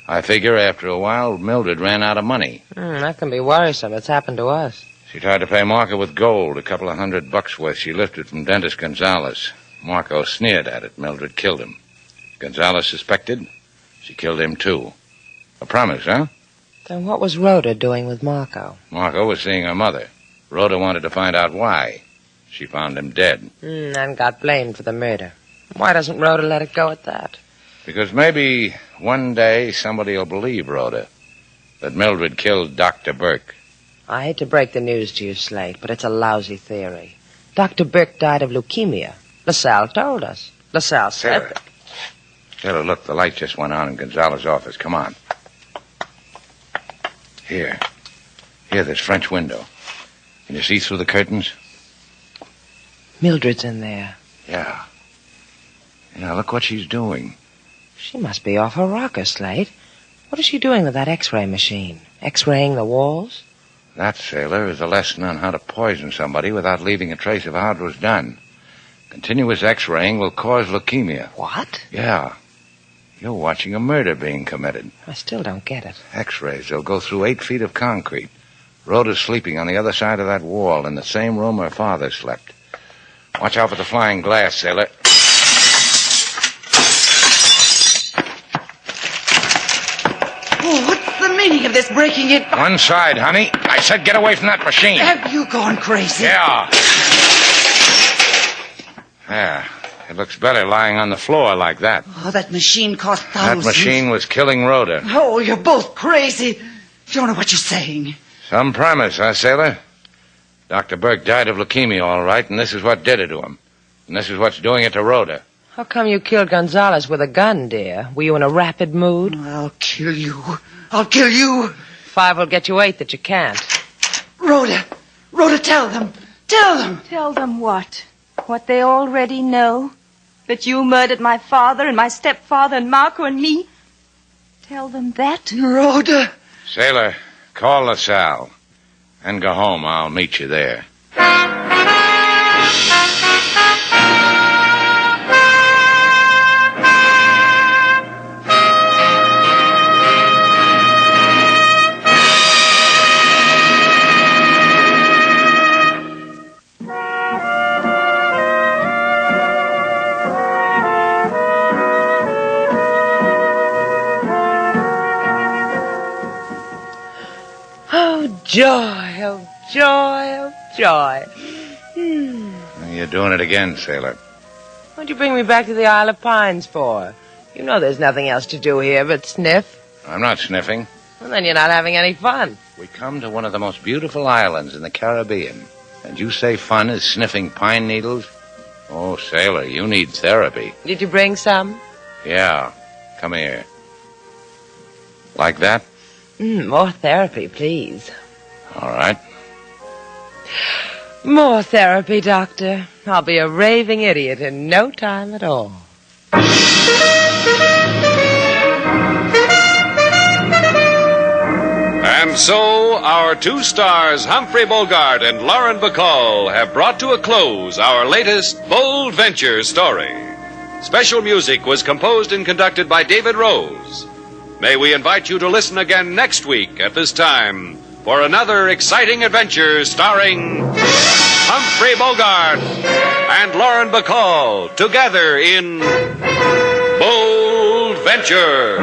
I figure after a while, Mildred ran out of money. That can be worrisome. It's happened to us. She tried to pay Marco with gold, a couple of $100 worth she lifted from dentist Gonzalez. Marco sneered at it. Mildred killed him. Gonzalez suspected. She killed him, too. A promise, huh? Then what was Rhoda doing with Marco? Marco was seeing her mother. Rhoda wanted to find out why. She found him dead. And got blamed for the murder. Why doesn't Rhoda let it go at that? Because maybe one day somebody will believe Rhoda that Mildred killed Dr. Burke. I hate to break the news to you, Slate, but it's a lousy theory. Dr. Burke died of leukemia. LaSalle told us. LaSalle said that. Taylor, look, the light just went on in Gonzalez's office. Come on. Here, this French window. Can you see through the curtains? Mildred's in there. Yeah. Look what she's doing. She must be off her rocker, Slate. What is she doing with that X-ray machine? X-raying the walls? That, sailor, is a lesson on how to poison somebody without leaving a trace of how it was done. Continuous X-raying will cause leukemia. What? Yeah. You're watching a murder being committed. I still don't get it. X-rays, they'll go through 8 feet of concrete. Rhoda's sleeping on the other side of that wall in the same room her father slept. Watch out for the flying glass, sailor. Oh, what's the meaning of this breaking in? One side, honey. I said get away from that machine. Have you gone crazy? Yeah. Yeah. It looks better lying on the floor like that. Oh, that machine cost thousands. That machine was killing Rhoda. Oh, you're both crazy. Don't know what you're saying. Some premise, huh, sailor? Dr. Burke died of leukemia, all right, and this is what did it to him. And this is what's doing it to Rhoda. How come you killed Gonzalez with a gun, dear? Were you in a rapid mood? I'll kill you. I'll kill you. 5 will get you 8 that you can't. Rhoda, tell them. Tell them. Tell them what? What they already know? That you murdered my father and my stepfather and Marco and me? Tell them that? Rhoda. Sailor, call LaSalle. And go home. I'll meet you there. Joy, oh joy, oh joy. You're doing it again, sailor. What'd you bring me back to the Isle of Pines for? You know there's nothing else to do here but sniff. I'm not sniffing. Well, then you're not having any fun. We come to one of the most beautiful islands in the Caribbean, and you say fun is sniffing pine needles? Oh, sailor, you need therapy. Did you bring some? Yeah. Come here. Like that? More therapy, please. All right. More therapy, Doctor. I'll be a raving idiot in no time at all. And so, our 2 stars, Humphrey Bogart and Lauren Bacall, have brought to a close our latest bold venture story. Special music was composed and conducted by David Rose. May we invite you to listen again next week at this time for another exciting adventure starring Humphrey Bogart and Lauren Bacall together in Bold Venture.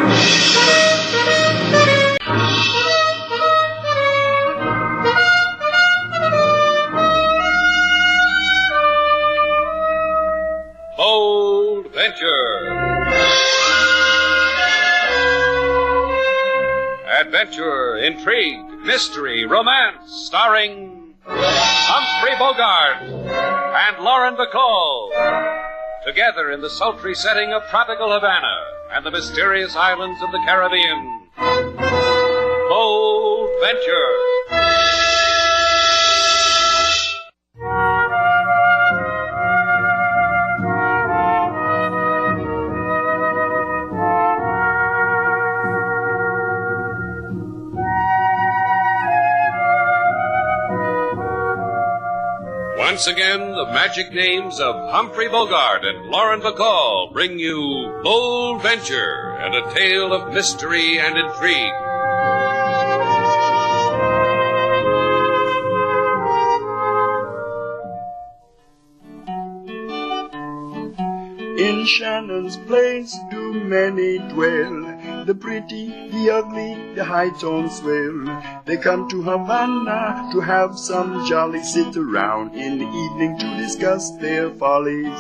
adventure, intrigue, mystery, romance, starring Humphrey Bogart and Lauren Bacall. Together in the sultry setting of tropical Havana and the mysterious islands of the Caribbean. Bold Venture. Once again, the magic names of Humphrey Bogart and Lauren Bacall bring you Bold Venture and a tale of mystery and intrigue. In Shannon's place do many dwell, the pretty, the ugly, the high-toned swell. They come to Havana to have some jolly sit around in the evening to discuss their follies.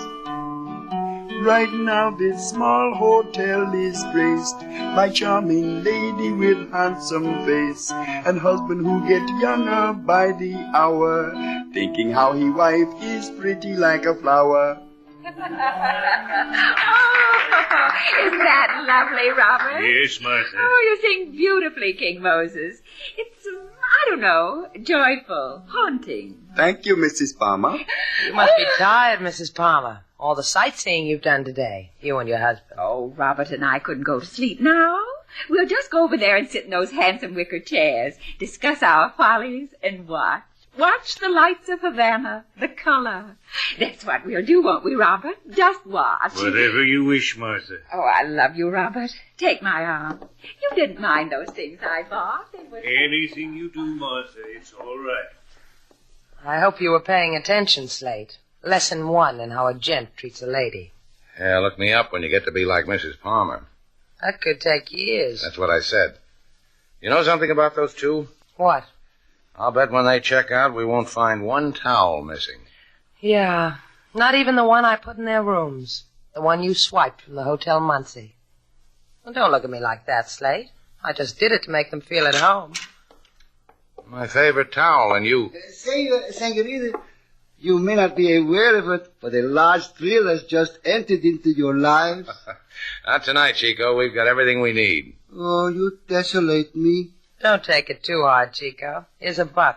Right now this small hotel is graced by charming lady with handsome face, and husband who get younger by the hour, thinking how he wife is pretty like a flower. Oh, isn't that lovely, Robert? Yes, Martha. Oh, you sing beautifully, King Moses. It's, I don't know, joyful, haunting. Thank you, Mrs. Palmer. You must be tired, Mrs. Palmer. All the sightseeing you've done today, you and your husband. Oh, Robert and I couldn't go to sleep now. We'll just go over there and sit in those handsome wicker chairs, discuss our follies, and watch. Watch the lights of Havana, the color. That's what we'll do, won't we, Robert? Just watch. Whatever you wish, Martha. Oh, I love you, Robert. Take my arm. You didn't mind those things I bought. They were... Anything you do, Martha, it's all right. I hope you were paying attention, Slate. Lesson 1 in how a gent treats a lady. Yeah, look me up when you get to be like Mrs. Palmer. That could take years. That's what I said. You know something about those two? What? I'll bet when they check out, we won't find one towel missing. Yeah, not even the one I put in their rooms. The one you swiped from the Hotel Muncie. Well, don't look at me like that, Slate. I just did it to make them feel at home. My favorite towel, and you... Senorita, you may not be aware of it, but a large thrill has just entered into your lives. Not tonight, Chico. We've got everything we need. Oh, you desolate me. Don't take it too hard, Chico. Here's $1.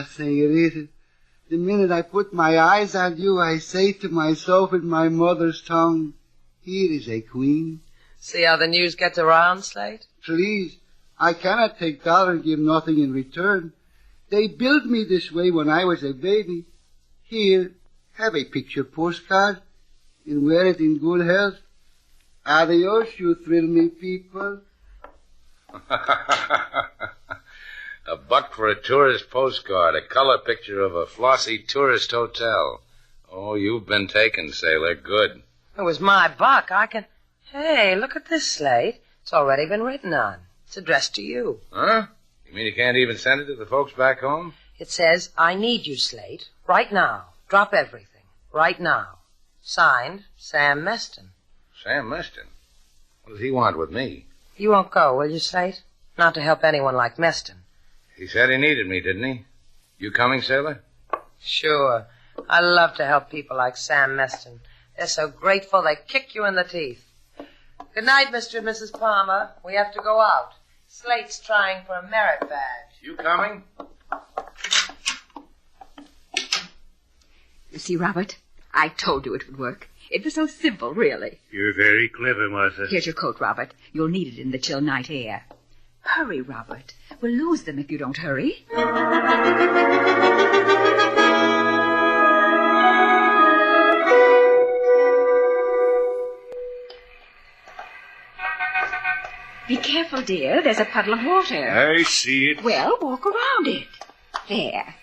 Senorita, the minute I put my eyes on you, I say to myself in my mother's tongue, here is a queen. See how the news gets around, Slate? Please, I cannot take dollar and give nothing in return. They built me this way when I was a baby. Here, have a picture postcard and wear it in good health. Adios, you thrill me people. $1 for a tourist postcard, a color picture of a flossy tourist hotel. Oh, you've been taken, sailor. Good. It was my buck. I can... Hey, look at this, Slate. It's already been written on. It's addressed to you. Huh? You mean you can't even send it to the folks back home? It says, I need you, Slate. Right now. Drop everything. Right now. Signed, Sam Meston. Sam Meston? What does he want with me? You won't go, will you, Slate? Not to help anyone like Meston. He said he needed me, didn't he? You coming, sailor? Sure. I love to help people like Sam Meston. They're so grateful they kick you in the teeth. Good night, Mr. and Mrs. Palmer. We have to go out. Slate's trying for a merit badge. You coming? You see, Robert, I told you it would work. It was so simple, really. You're very clever, Martha. Here's your coat, Robert. You'll need it in the chill night air. Hurry, Robert. We'll lose them if you don't hurry. Be careful, dear. There's a puddle of water. I see it. Well, walk around it. There.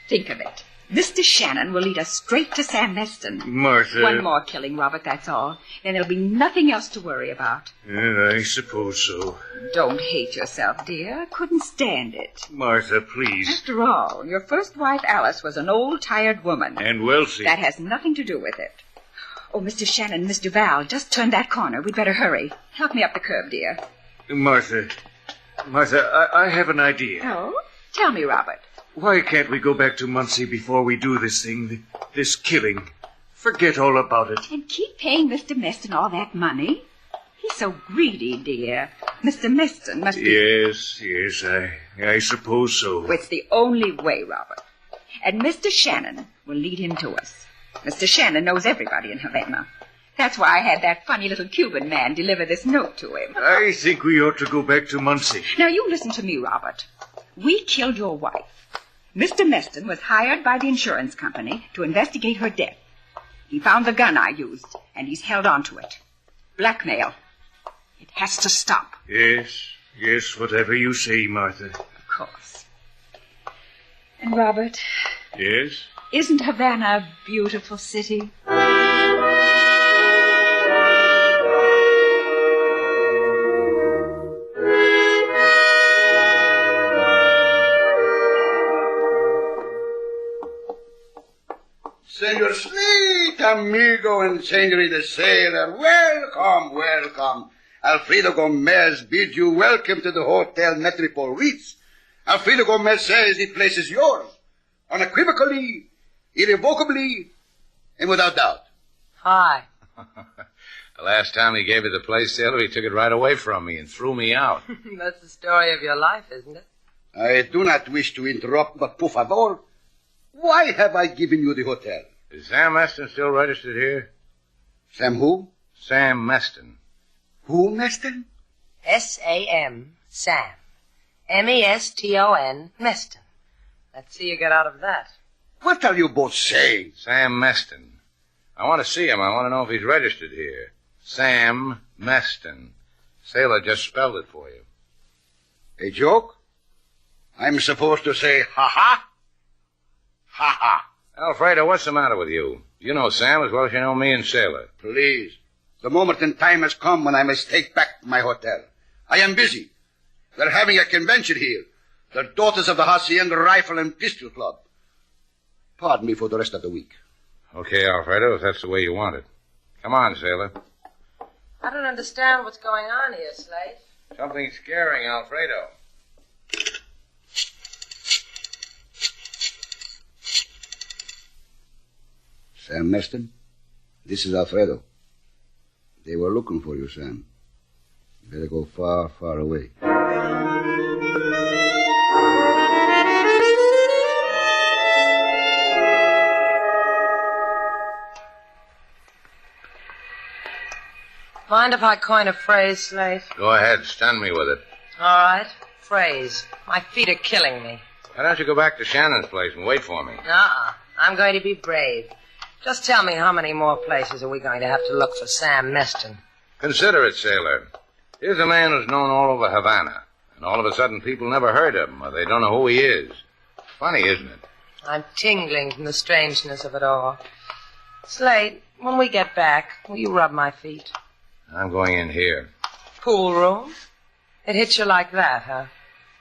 Think of it. Mr. Shannon will lead us straight to Sam Meston. Martha. One more killing, Robert, that's all. Then there'll be nothing else to worry about. I suppose so. Don't hate yourself, dear. Couldn't stand it. Martha, please. After all, your first wife, Alice, was an old, tired woman. And wealthy. That has nothing to do with it. Oh, Mr. Shannon, Mr. Val, just turned that corner. We'd better hurry. Help me up the curb, dear. Martha, Martha, I have an idea. Oh? Tell me, Robert. Why can't we go back to Muncie before we do this thing, this killing? Forget all about it. And keep paying Mr. Meston all that money? He's so greedy, dear. Mr. Meston must be... Yes, I suppose so. It's the only way, Robert. And Mr. Shannon will lead him to us. Mr. Shannon knows everybody in Havana. That's why I had that funny little Cuban man deliver this note to him. I think we ought to go back to Muncie. Now, you listen to me, Robert. We killed your wife. Mr. Meston was hired by the insurance company to investigate her death. He found the gun I used, and he's held on to it. Blackmail. It has to stop. Yes, whatever you say, Martha. Of course. And, Robert... Yes? Isn't Havana a beautiful city? Senor Slate, amigo and senorita sailor, welcome. Alfredo Gomez bids you welcome to the Hotel Metropole Ritz. Alfredo Gomez says the place is yours, unequivocally, irrevocably, and without doubt. Hi. The last time he gave me the place, sailor, he took it right away from me and threw me out. That's the story of your life, isn't it? I do not wish to interrupt, but por favor, why have I given you the hotel? Is Sam Meston still registered here? Sam who? Sam Meston. Who, Meston? S-A-M, Sam. M-E-S-T-O-N, Meston. Let's see you get out of that. What are you both saying? Sam Meston. I want to see him. I want to know if he's registered here. Sam Meston. Sailor just spelled it for you. A joke? I'm supposed to say ha-ha? Ha-ha. Alfredo, what's the matter with you? You know Sam as well as you know me and Sailor. Please. The moment in time has come when I must take back my hotel. I am busy. They're having a convention here. The Daughters of the Hacienda Rifle and Pistol Club. Pardon me for the rest of the week. Okay, Alfredo, if that's the way you want it. Come on, Sailor. I don't understand what's going on here, Slate. Something scaring, Alfredo. Sam Meston, this is Alfredo. They were looking for you, Sam. You better go far, far away. Mind if I coin a phrase, Slate? Go ahead, stun me with it. All right. Phrase. My feet are killing me. Why don't you go back to Shannon's place and wait for me? I'm going to be brave. Just tell me how many more places are we going to have to look for Sam Meston? Consider it, Sailor. Here's a man who's known all over Havana, and all of a sudden people never heard of him, or they don't know who he is. Funny, isn't it? I'm tingling from the strangeness of it all. Slate, when we get back, will you rub my feet? I'm going in here. Pool room? It hits you like that, huh?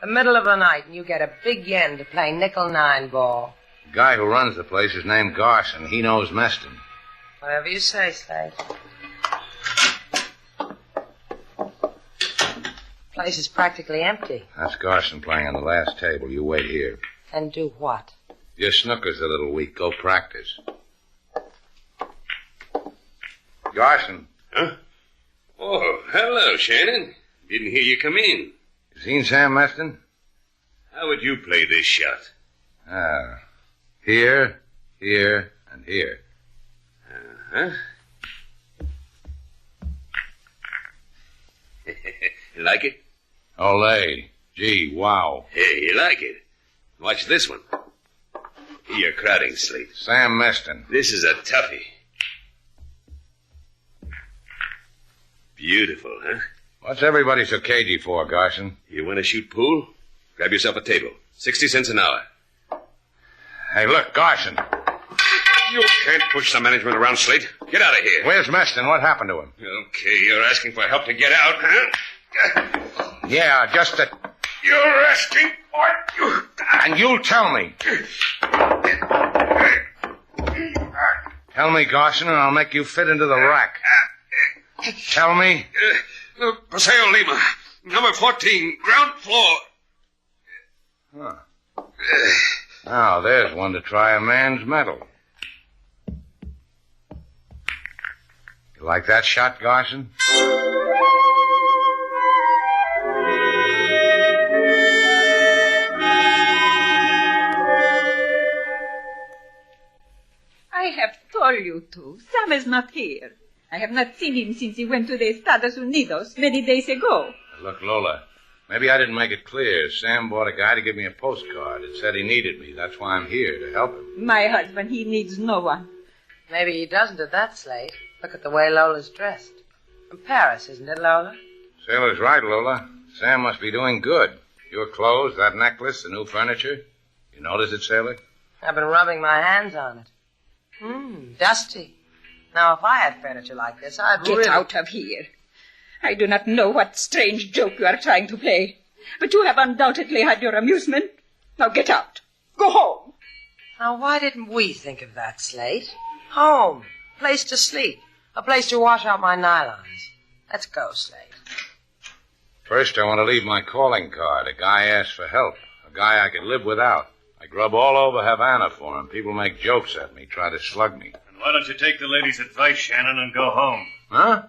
The middle of the night, and you get a big yen to play nickel-9 ball. The guy who runs the place is named Garson. He knows Meston. Whatever you say, Slate. Place is practically empty. That's Garson playing on the last table. You wait here. And do what? Your snooker's a little weak. Go practice. Garson. Huh? Oh, hello, Shannon. Didn't hear you come in. You seen Sam Meston? How would you play this shot? Here, here, and here. Uh-huh. You like it? Olé. Gee, wow. Hey, you like it? Watch this one. You're crowding, Slate. Sam Meston. This is a toughie. Beautiful, huh? What's everybody so cagey for, Garson? You want to shoot pool? Grab yourself a table. 60 cents an hour. Hey, look, Garson. You can't push the management around, Slate. Get out of here. Where's Meston? What happened to him? Okay, you're asking for help to get out, huh? Yeah, just that. You're asking for you. And you'll tell me. Tell me, Garson, and I'll make you fit into the rack. Tell me. Paseo Lima. Number 14, ground floor. Huh. Now, there's one to try a man's mettle. You like that shot, Garson? I have told you to. Sam is not here. I have not seen him since he went to the Estados Unidos many days ago. Look, Lola, maybe I didn't make it clear. Sam bought a guy to give me a postcard. It said he needed me. That's why I'm here, to help him. My husband, he needs no one. Maybe he doesn't at that, Slate. Look at the way Lola's dressed. From Paris, isn't it, Lola? Sailor's right, Lola. Sam must be doing good. Your clothes, that necklace, the new furniture. You notice it, Sailor? I've been rubbing my hands on it. Dusty. Now, if I had furniture like this, I'd Get out of here. I do not know what strange joke you are trying to play, but you have undoubtedly had your amusement. Now get out. Go home. Now, why didn't we think of that, Slate? Home. Place to sleep. A place to wash out my nylons. Let's go, Slate. First, I want to leave my calling card. A guy asked for help. A guy I could live without. I grub all over Havana for him. People make jokes at me, try to slug me. And why don't you take the lady's advice, Shannon, and go home? Huh?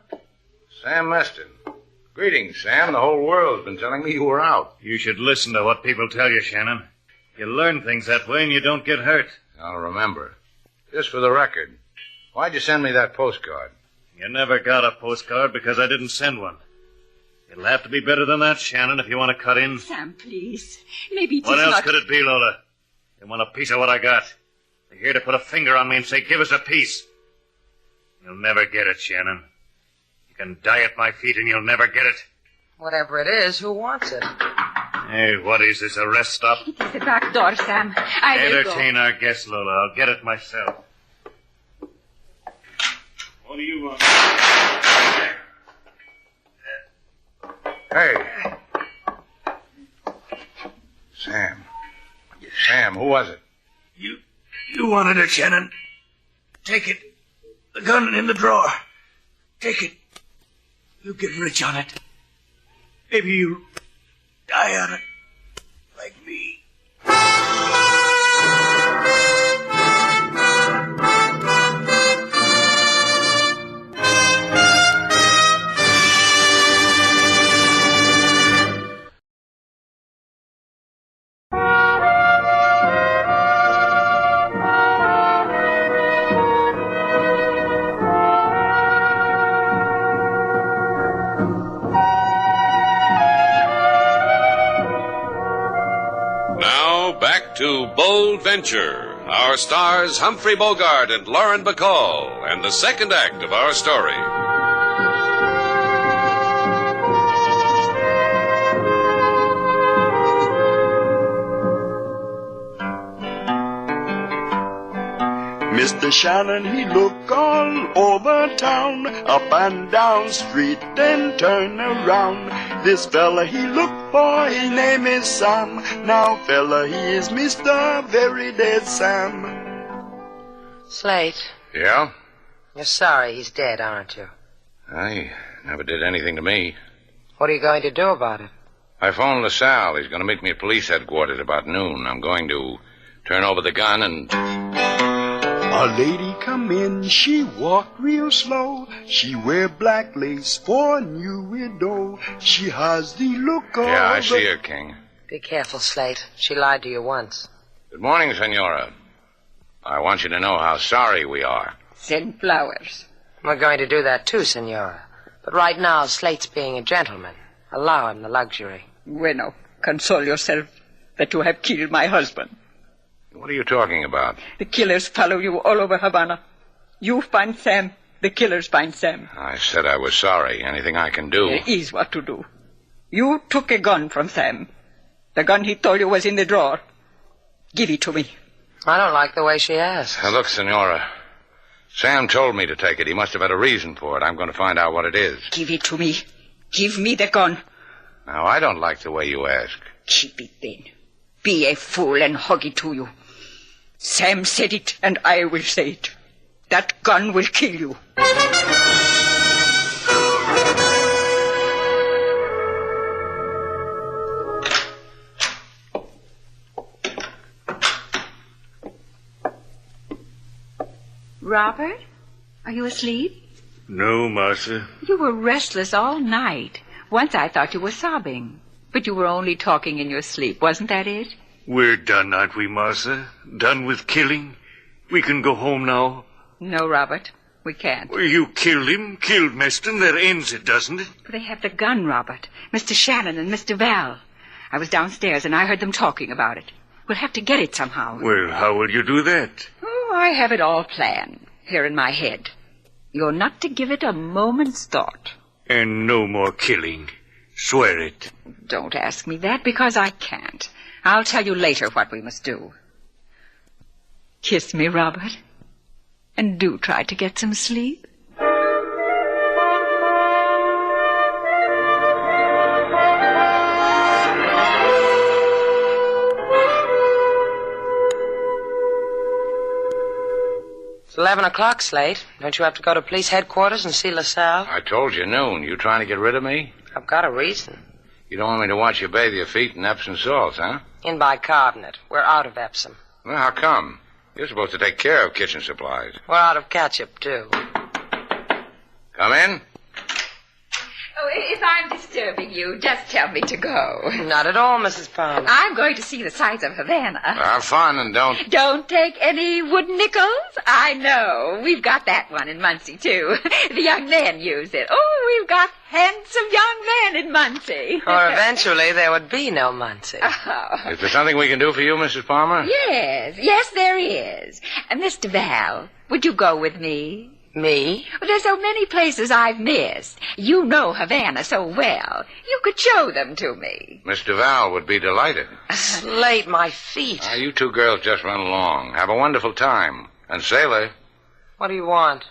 Sam Meston. Greetings, Sam. The whole world's been telling me you were out. You should listen to what people tell you, Shannon. You learn things that way and you don't get hurt. I'll remember. Just for the record, why'd you send me that postcard? You never got a postcard because I didn't send one. It'll have to be better than that, Shannon, if you want to cut in. Sam, please. Maybe it What is else not... could it be, Lola? You want a piece of what I got. You're here to put a finger on me and say, give us a piece. You'll never get it, Shannon. You can die at my feet and you'll never get it. Whatever it is, who wants it? Hey, what is this, a rest stop? It is the back door, Sam. I will go. Entertain our guests, Lola. I'll get it myself. What do you want? Hey. Sam. Sam, who was it? You wanted it, Shannon. Take it. The gun in the drawer. Take it. You get rich on it. Maybe you die on it. Like me. To Bold Venture, our stars Humphrey Bogart and Lauren Bacall, and the second act of our story. Mr. Shannon, he look all over town, up and down street, then turn around. This fella he look for, his name is Sam. Now fella, he is Mr. Very Dead Sam. Slate. Yeah? You're sorry he's dead, aren't you? He never did anything to me. What are you going to do about it? I phoned LaSalle. He's going to meet me at police headquarters about noon. I'm going to turn over the gun and... A lady come in, she walk real slow. She wear black lace for a new widow. She has the look of... Yeah, I see her, King. Be careful, Slate. She lied to you once. Good morning, Senora. I want you to know how sorry we are. Send flowers. We're going to do that too, Senora. But right now, Slate's being a gentleman. Allow him the luxury. Bueno, console yourself that you have killed my husband. What are you talking about? The killers follow you all over Havana. You find Sam. The killers find Sam. I said I was sorry. Anything I can do. There is what to do. You took a gun from Sam. The gun he told you was in the drawer. Give it to me. I don't like the way she asks. Now, look, Senora. Sam told me to take it. He must have had a reason for it. I'm going to find out what it is. Give it to me. Give me the gun. Now, I don't like the way you ask. Keep it then. Be a fool and hug it to you. Sam said it, and I will say it. That gun will kill you. Robert, are you asleep? No, Martha. You were restless all night. Once I thought you were sobbing. But you were only talking in your sleep. Wasn't that it? We're done, aren't we, Martha? Done with killing? We can go home now? No, Robert. We can't. Well, you killed him, killed Meston. That ends it, doesn't it? They have the gun, Robert. Mr. Shannon and Mr. Val. I was downstairs and I heard them talking about it. We'll have to get it somehow. Well, how will you do that? Oh, I have it all planned here in my head. You're not to give it a moment's thought. And no more killing. Swear it. Don't ask me that, because I can't. I'll tell you later what we must do. Kiss me, Robert. And do try to get some sleep. It's 11 o'clock, Slate. Don't you have to go to police headquarters and see LaSalle? I told you noon. You trying to get rid of me? I've got a reason. You don't want me to watch you bathe your feet in Epsom salts, huh? In bicarbonate. We're out of Epsom. Well, how come? You're supposed to take care of kitchen supplies. We're out of ketchup, too. Come in. Oh, if I'm disturbing you, just tell me to go. Not at all, Mrs. Palmer. I'm going to see the sights of Havana. Have fun and don't... Don't take any wooden nickels? I know. We've got that one in Muncie, too. The young men use it. Oh, we've got handsome young men in Muncie. Or eventually there would be no Muncie. Oh. Is there something we can do for you, Mrs. Palmer? Yes, there is. Mr. Val, would you go with me? Me? Well, there's so many places I've missed. You know Havana so well. You could show them to me. Mr. Val would be delighted. Slate, my feet. You two girls just run along. Have a wonderful time. And sailor... What do you want?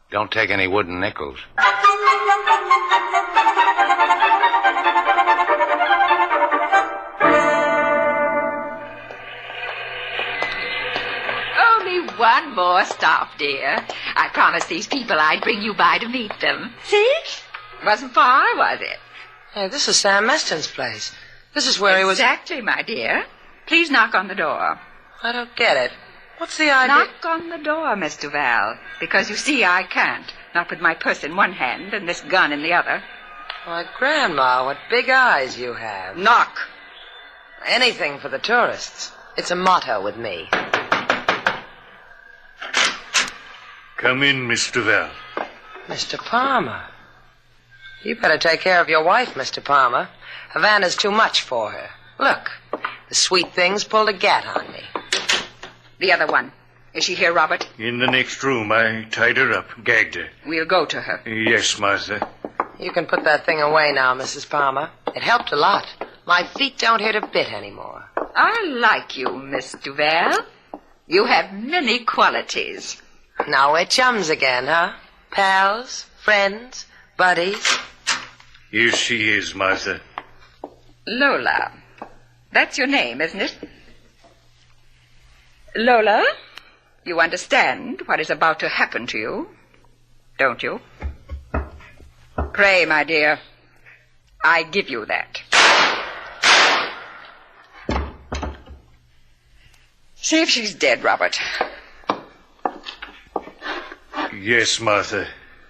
Don't take any wooden nickels. One more stop, dear. I promised these people I'd bring you by to meet them. See? Wasn't far, was it? Hey, this is Sam Meston's place. This is where he was... Exactly, my dear. Please knock on the door. I don't get it. What's the idea? Knock on the door, Mr. Val. Because you see, I can't. Not with my purse in one hand and this gun in the other. Why, Grandma, what big eyes you have. Knock. Anything for the tourists. It's a motto with me. Come in, Mr. Val. Mr. Palmer. You better take care of your wife, Mr. Palmer. Havana's too much for her. Look, the sweet thing's pulled a gat on me. The other one. Is she here, Robert? In the next room. I tied her up, gagged her. We'll go to her. Yes, Martha. You can put that thing away now, Mrs. Palmer. It helped a lot. My feet don't hurt a bit anymore. I like you, Miss Duval. You have many qualities. Now we're chums again, huh? Pals, friends, buddies. Here she is, Martha. Lola. That's your name, isn't it? Lola, you understand what is about to happen to you, don't you? Pray, my dear. I give you that. See if she's dead, Robert. Yes, Martha.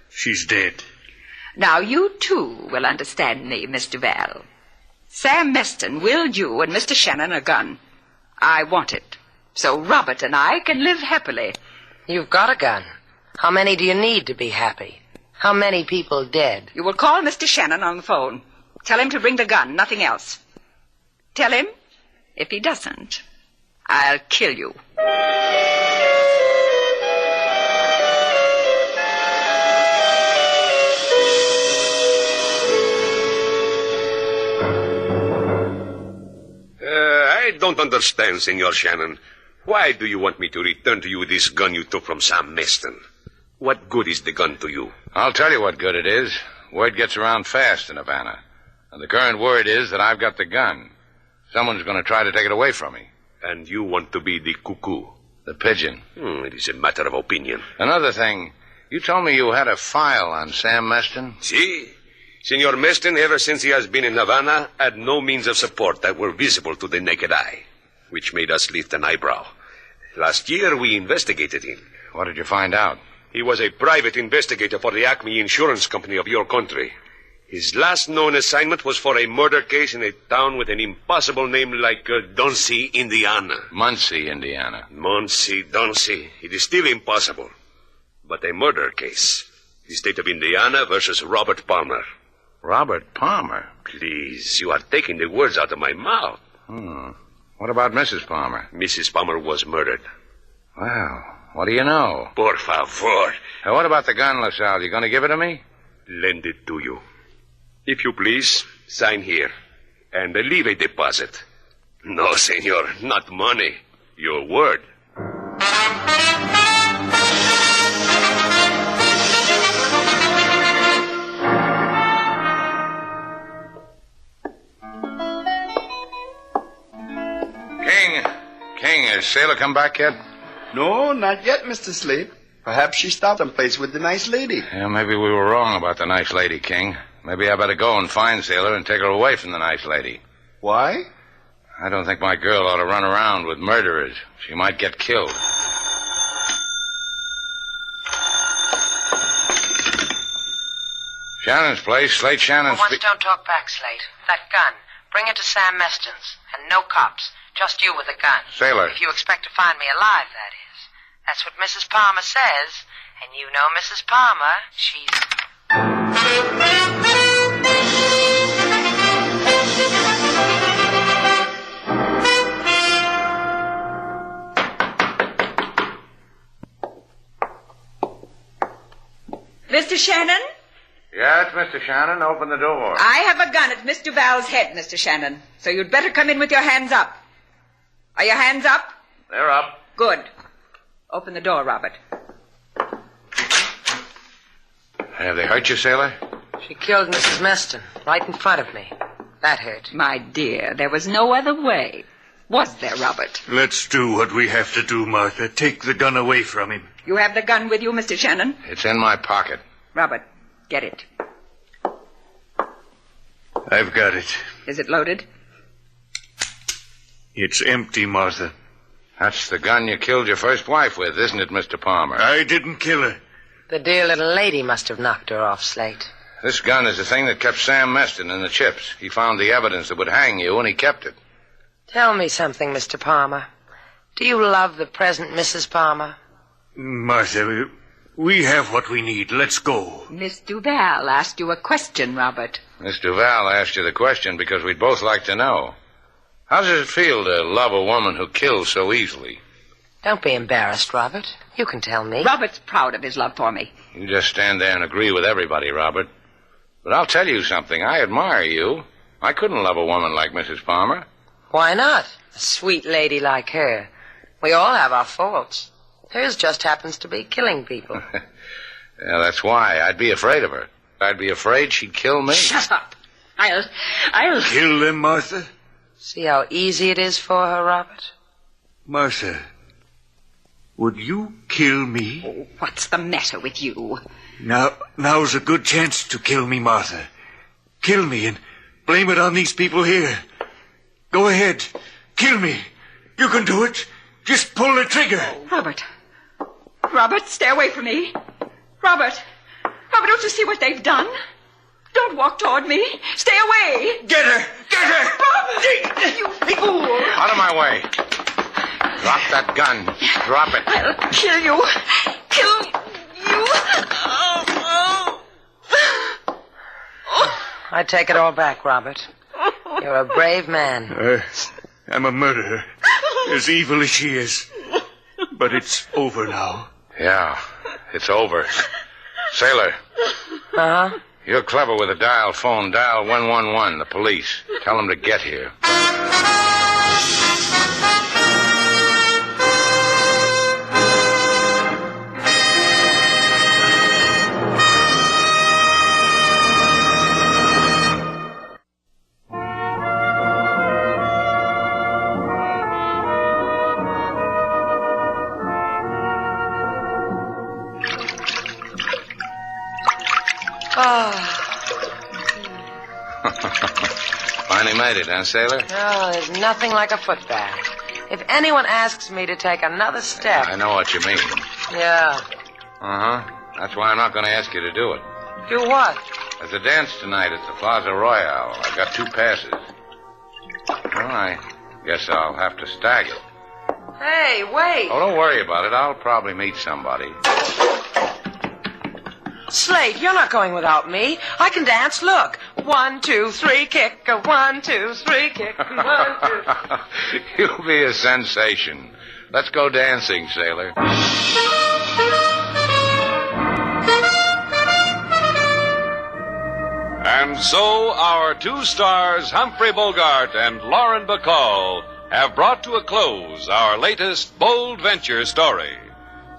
She's dead. Now, you, too, will understand me, Mr. Val. Sam Meston willed you and Mr. Shannon a gun. I want it, so Robert and I can live happily. You've got a gun. How many do you need to be happy? How many people dead? You will call Mr. Shannon on the phone. Tell him to bring the gun, nothing else. Tell him, if he doesn't, I'll kill you. I don't understand, Senor Shannon. Why do you want me to return to you this gun you took from Sam Meston? What good is the gun to you? I'll tell you what good it is. Word gets around fast in Havana. And the current word is that I've got the gun. Someone's going to try to take it away from me. And you want to be the cuckoo? The pigeon. It is a matter of opinion. Another thing, you told me you had a file on Sam Meston. See? Senor Meston, ever since he has been in Havana, had no means of support that were visible to the naked eye, which made us lift an eyebrow. Last year, we investigated him. What did you find out? He was a private investigator for the Acme Insurance Company of your country. His last known assignment was for a murder case in a town with an impossible name like Muncie, Indiana. Muncie, Indiana. Muncie. It is still impossible. But a murder case. The state of Indiana versus Robert Palmer. Robert Palmer? Please, you are taking the words out of my mouth. What about Mrs. Palmer? Mrs. Palmer was murdered. Well, what do you know? Por favor. Now, what about the gun, LaSalle? You going to give it to me? Lend it to you. If you please, sign here. And leave a deposit. No, senor, not money. Your word. King, has Sailor come back yet? No, not yet, Mr. Slate. Perhaps she stopped someplace with the nice lady. Yeah, maybe we were wrong about the nice lady, King. Maybe I better go and find Sailor and take her away from the nice lady. Why? I don't think my girl ought to run around with murderers. She might get killed. Shannon's place. Slate Shannon's... For once, don't talk back, Slate. That gun. Bring it to Sam Meston's. And no cops. Just you with a gun. Sailor. If you expect to find me alive, that is. That's what Mrs. Palmer says. And you know Mrs. Palmer. She's... Mr. Shannon? Yeah, it's Mr. Shannon. Open the door. I have a gun at Miss Duval's head, Mr. Shannon. So you'd better come in with your hands up. Are your hands up? They're up. Good. Open the door, Robert. Have they hurt you, Sailor? She killed Mrs. Meston right in front of me. That hurt. My dear, there was no other way. Was there, Robert? Let's do what we have to do, Martha. Take the gun away from him. You have the gun with you, Mr. Shannon? It's in my pocket. Robert, get it. I've got it. Is it loaded? It's empty, Martha. That's the gun you killed your first wife with, isn't it, Mr. Palmer? I didn't kill her. The dear little lady must have knocked her off, Slate. This gun is the thing that kept Sam Meston in the chips. He found the evidence that would hang you, and he kept it. Tell me something, Mr. Palmer. Do you love the present Mrs. Palmer? Martha, we have what we need. Let's go. Miss Duval asked you a question, Robert. Miss Duval asked you the question because we'd both like to know. How does it feel to love a woman who kills so easily? Don't be embarrassed, Robert. You can tell me. Robert's proud of his love for me. You just stand there and agree with everybody, Robert. But I'll tell you something. I admire you. I couldn't love a woman like Mrs. Palmer. Why not? A sweet lady like her. We all have our faults. Hers just happens to be killing people. Yeah, that's why. I'd be afraid of her. I'd be afraid she'd kill me. Shut up. I'll... Kill them, Martha? See how easy it is for her, Robert? Martha, would you kill me? Oh, what's the matter with you? Now's a good chance to kill me, Martha. Kill me and blame it on these people here. Go ahead. Kill me. You can do it. Just pull the trigger. Robert. Robert, stay away from me. Robert, don't you see what they've done? Don't walk toward me. Stay away. Get her. Get her. Robert, you fool. Out of my way. Drop that gun. Drop it. I'll kill you. Kill you. I take it all back, Robert. You're a brave man. I'm a murderer. As evil as she is. But it's over now. Yeah, it's over. Sailor. Uh-huh. You're clever with a dial phone. Dial 111, the police. Tell them to get here. Finally made it, huh, Sailor? Oh, there's nothing like a foot bath. If anyone asks me to take another step... I know what you mean. Yeah. Uh-huh. That's why I'm not going to ask you to do it. Do what? There's a dance tonight at the Plaza Royale. I've got 2 passes. Well, I guess I'll have to stagger. Hey, wait. Oh, don't worry about it. I'll probably meet somebody. Slate, you're not going without me. I can dance. Look. 1, 2, 3, kick. 1, 2, 3, kick. 1, 2. You'll be a sensation. Let's go dancing, sailor. And so our 2 stars, Humphrey Bogart and Lauren Bacall, have brought to a close our latest bold venture story.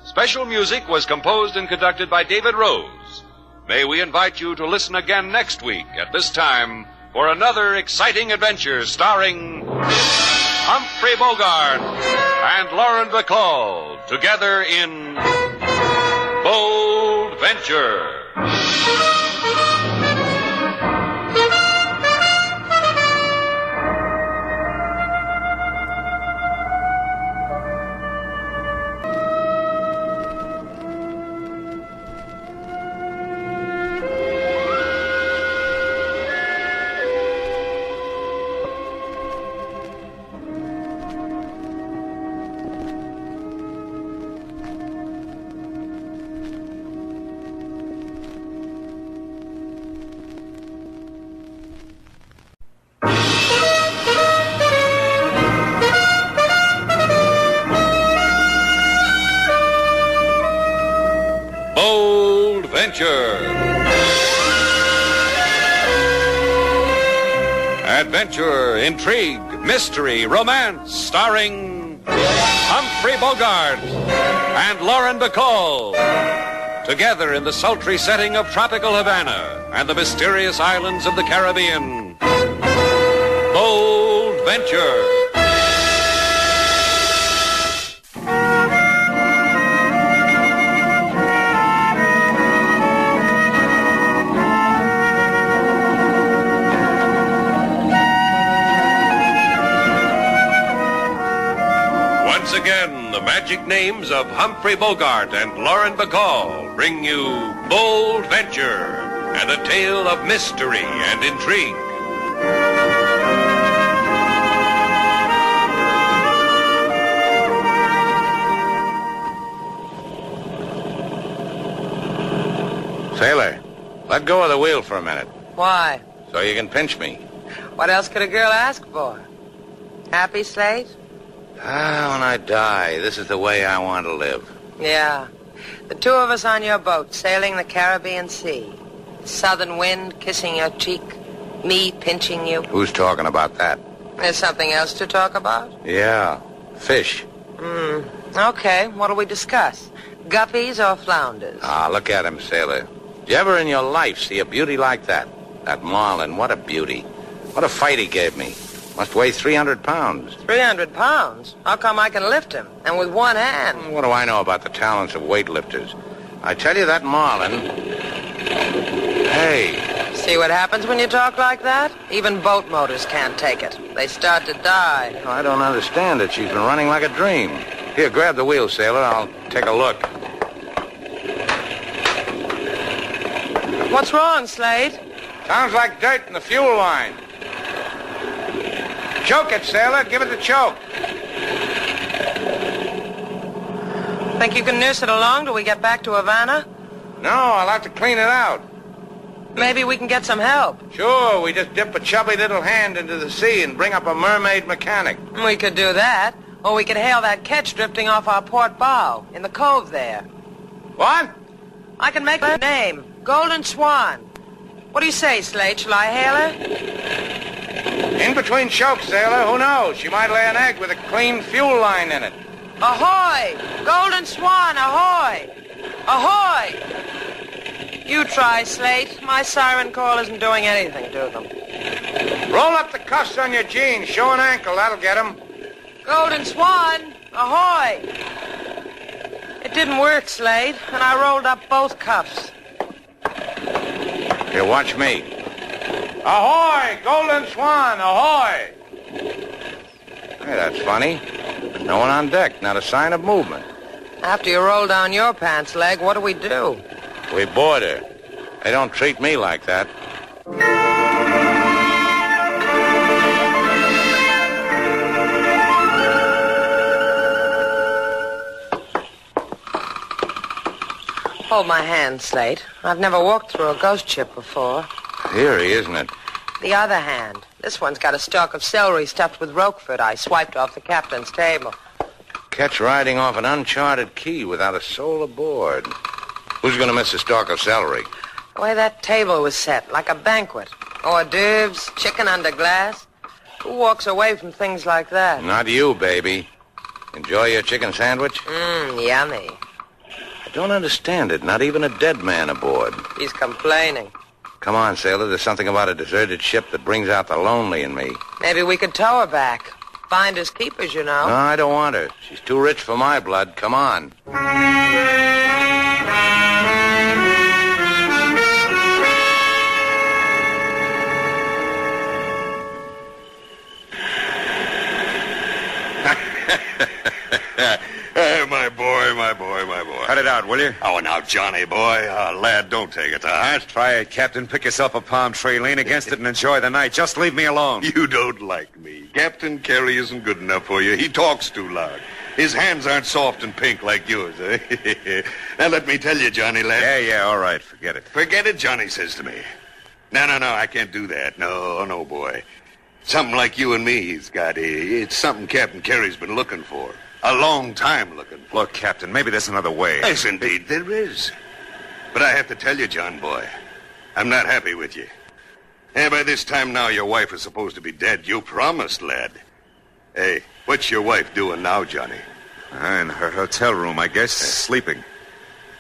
Special music was composed and conducted by David Rose. May we invite you to listen again next week at this time for another exciting adventure starring Humphrey Bogart and Lauren Bacall together in Bold Venture. Adventure, intrigue, mystery, romance, starring Humphrey Bogart and Lauren Bacall. Together in the sultry setting of tropical Havana and the mysterious islands of the Caribbean. Bold Venture. Once again, the magic names of Humphrey Bogart and Lauren Bacall bring you Bold Venture and a tale of mystery and intrigue. Sailor, let go of the wheel for a minute. Why? So you can pinch me. What else could a girl ask for? Happy, Slate? When I die, this is the way I want to live. Yeah. The 2 of us on your boat, sailing the Caribbean Sea. Southern wind kissing your cheek. Me pinching you. Who's talking about that? There's something else to talk about? Yeah, fish. Okay, what'll we discuss? Guppies or flounders? Look at him, sailor. Did you ever in your life see a beauty like that? That Marlin, what a beauty. What a fight he gave me. Must weigh 300 pounds. 300 pounds? How come I can lift him? And with one hand? What do I know about the talents of weightlifters? I tell you, that Marlin... Hey. See what happens when you talk like that? Even boat motors can't take it. They start to die. I don't understand it. She's been running like a dream. Here, grab the wheel, sailor. I'll take a look. What's wrong, Slade? Sounds like dirt in the fuel line. Choke it, sailor. Give it the choke. Think you can nurse it along till we get back to Havana? No, I'll have to clean it out. Maybe we can get some help. Sure, we just dip a chubby little hand into the sea and bring up a mermaid mechanic. We could do that. Or we could hail that ketch drifting off our port bow in the cove there. What? I can make her name. Golden Swan. What do you say, Slate? Shall I hail her? In between chokes, sailor. Who knows? She might lay an egg with a clean fuel line in it. Ahoy! Golden Swan, ahoy! Ahoy! You try, Slate. My siren call isn't doing anything to them. Roll up the cuffs on your jeans. Show an ankle. That'll get them. Golden Swan, ahoy! It didn't work, Slade, and I rolled up both cuffs. Here, watch me. Ahoy! Golden Swan, ahoy! Hey, that's funny. There's no one on deck, not a sign of movement. After you roll down your pants leg, what do we do? We board her. They don't treat me like that. Hold my hand, Slate. I've never walked through a ghost ship before. Eerie, isn't it? The other hand. This one's got a stalk of celery stuffed with Roquefort I swiped off the captain's table. Catch riding off an uncharted key without a soul aboard. Who's going to miss a stalk of celery? The way that table was set, like a banquet. Hors d'oeuvres, chicken under glass. Who walks away from things like that? Not you, baby. Enjoy your chicken sandwich? Yummy. I don't understand it. Not even a dead man aboard. He's complaining. Come on, sailor. There's something about a deserted ship that brings out the lonely in me. Maybe we could tow her back. Finders keepers, you know. No, I don't want her. She's too rich for my blood. Come on. My boy. Cut it out, will you? Oh, now, Johnny, boy. Lad, don't take it to heart. Try it, Captain. Pick yourself a palm tree, lean against it, and enjoy the night. Just leave me alone. You don't like me. Captain Carey isn't good enough for you. He talks too loud. His hands aren't soft and pink like yours, eh? Now, let me tell you, Johnny, lad. Yeah, all right. Forget it. Forget it, Johnny says to me. No, I can't do that. No, boy. Something like you and me he's got. It's something Captain Carey's been looking for. A long time looking for. Look, Captain, maybe there's another way. Yes, indeed, there is. But I have to tell you, John boy, I'm not happy with you. And by this time now, your wife is supposed to be dead. You promised, lad. Hey, what's your wife doing now, Johnny? In her hotel room, I guess, sleeping.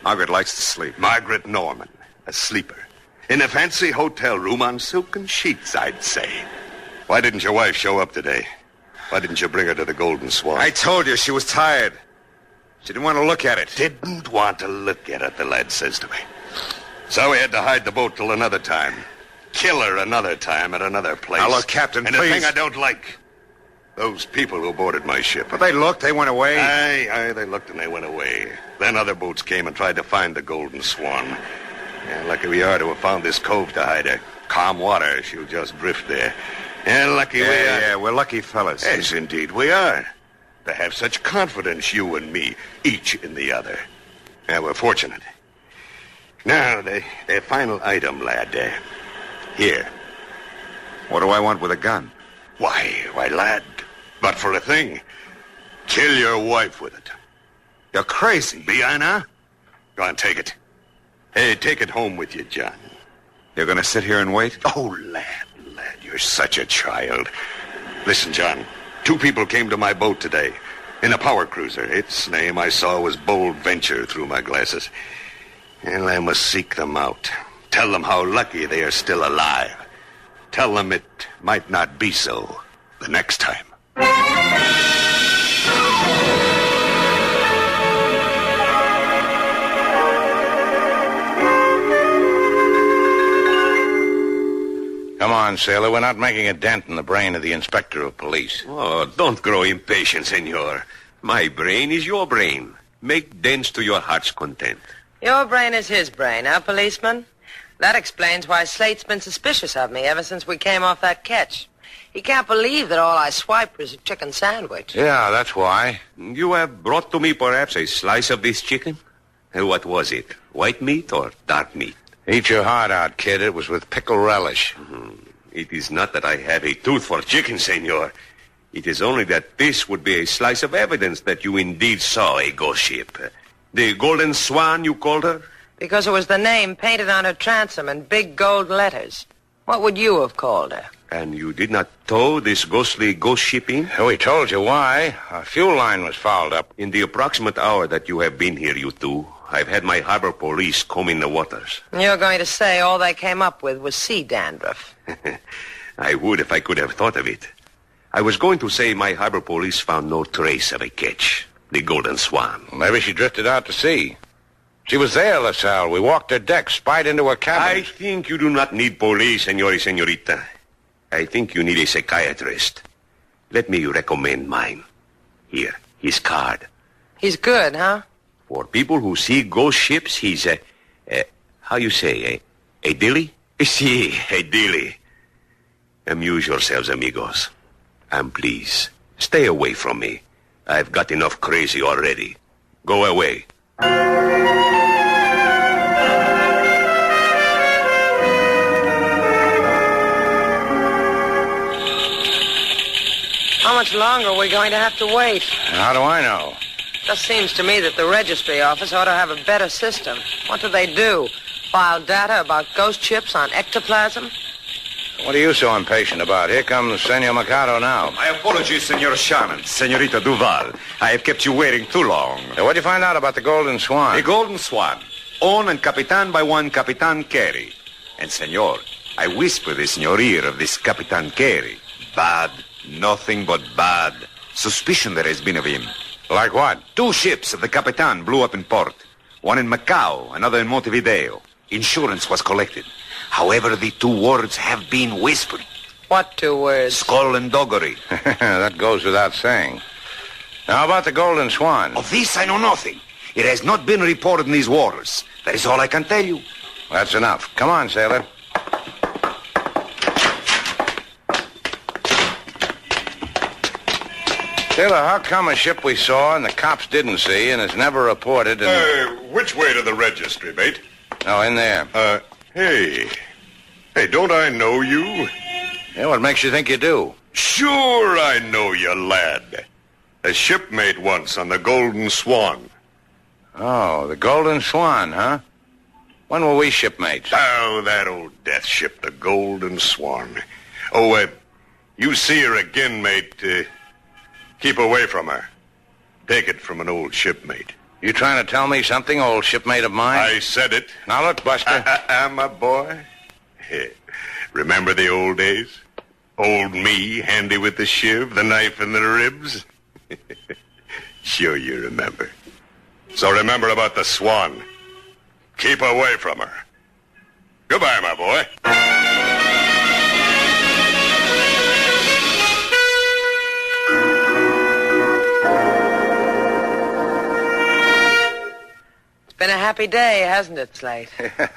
Margaret likes to sleep. Margaret Norman, a sleeper. In a fancy hotel room on silken sheets, I'd say. Why didn't your wife show up today? Why didn't you bring her to the Golden Swan? I told you she was tired. She didn't want to look at it. Didn't want to look at it, the lad says to me. So we had to hide the boat till another time. Kill her another time at another place. Now, look, Captain, and please. the thing I don't like, those people who boarded my ship. But they looked, they went away. Aye, they looked and they went away. Then other boats came and tried to find the Golden Swan. Yeah, lucky we are to have found this cove to hide her. Calm water, she'll just drift there. Yeah, lucky we are. Yeah, we're lucky fellas. Yes, indeed we are. To have such confidence, you and me, each in the other. Yeah, we're fortunate. Now, the final item, lad. Here. What do I want with a gun? Why, lad, but for a thing. Kill your wife with it. You're crazy. Be I now? Go on, take it. Hey, take it home with you, John. You're going to sit here and wait? Oh, lad, you're such a child. Listen, John, 2 people came to my boat today in a power cruiser. Its name I saw was Bold Venture through my glasses. And I must seek them out. Tell them how lucky they are still alive. Tell them it might not be so the next time. Come on, sailor. We're not making a dent in the brain of the inspector of police. Oh, don't grow impatient, senor. My brain is your brain. Make dents to your heart's content. Your brain is his brain, huh, policeman? That explains why Slate's been suspicious of me ever since we came off that catch. He can't believe that all I swiped was a chicken sandwich. Yeah, that's why. You have brought to me perhaps a slice of this chicken? What was it? White meat or dark meat? Eat your heart out, kid. It was with pickle relish. It is not that I have a tooth for chicken, senor. It is only that this would be a slice of evidence that you indeed saw a ghost ship. The Golden Swan, you called her? Because it was the name painted on her transom in big gold letters. What would you have called her? And you did not tow this ghostly ghost ship in? We told you why. Our fuel line was fouled up. In the approximate hour that you have been here, you two, I've had my harbor police combing the waters. You're going to say all they came up with was sea dandruff. I would if I could have thought of it. I was going to say my harbor police found no trace of a catch, the Golden Swan. Maybe she drifted out to sea. She was there, LaSalle. We walked her deck, spied into her cabin. I think you do not need police, senor y senorita. I think you need a psychiatrist. Let me recommend mine. Here, his card. He's good, huh? For people who see ghost ships, he's how you say, a dilly? Si, a dilly. Amuse yourselves, amigos. And please, stay away from me. I've got enough crazy already. Go away. How much longer are we going to have to wait? How do I know? Just seems to me that the registry office ought to have a better system. What do they do? File data about ghost ships on ectoplasm? What are you so impatient about? Here comes Senor Mercado now. My apologies, Senor Shannon, Senorita Duval. I have kept you waiting too long. What'd you find out about the Golden Swan? The Golden Swan, owned and capitan by one Capitan Carey. And, Senor, I whisper this in your ear of this Capitan Carey. Bad, nothing but bad. Suspicion there has been of him. Like what? 2 ships of the Capitan blew up in port. One in Macau, another in Montevideo. Insurance was collected. However, the 2 words have been whispered. What 2 words? Skull and doggery. That goes without saying. Now, how about the Golden Swan? Of this I know nothing. It has not been reported in these waters. That is all I can tell you. That's enough. Come on, sailor. Sailor, how come a ship we saw and the cops didn't see and is never reported and... Which way to the registry, mate? No, in there. Hey, don't I know you? Yeah, what makes you think you do? Sure I know you, lad. A shipmate once on the Golden Swan. Oh, the Golden Swan, huh? When were we shipmates? Oh, that old death ship, the Golden Swan. Oh, you see her again, mate, keep away from her. Take it from an old shipmate. You trying to tell me something, old shipmate of mine? I said it. Now look, Buster. My boy. Remember the old days? Old me, handy with the shiv, the knife and the ribs? Sure you remember. So remember about the Swan. Keep away from her. Goodbye, my boy. Been a happy day, hasn't it, Slate? Yeah,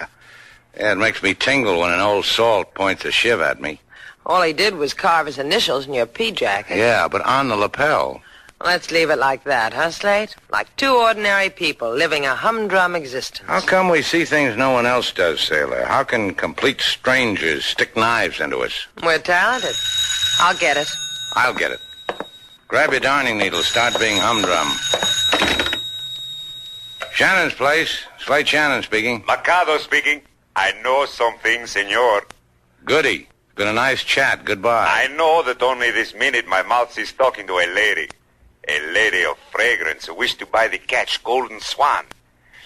it makes me tingle when an old salt points a shiv at me. All he did was carve his initials in your pea jacket. Yeah, but on the lapel. Let's leave it like that, huh, Slate? Like 2 ordinary people living a humdrum existence. How come we see things no one else does, sailor? How can complete strangers stick knives into us? We're talented. I'll get it. I'll get it. Grab your darning needle. Start being humdrum. Shannon's place. Slate Shannon speaking. Mercado speaking. I know something, senor. Goody. Been a nice chat. Goodbye. I know that only this minute my mouth is talking to a lady. A lady of fragrance who wished to buy the catch Golden Swan.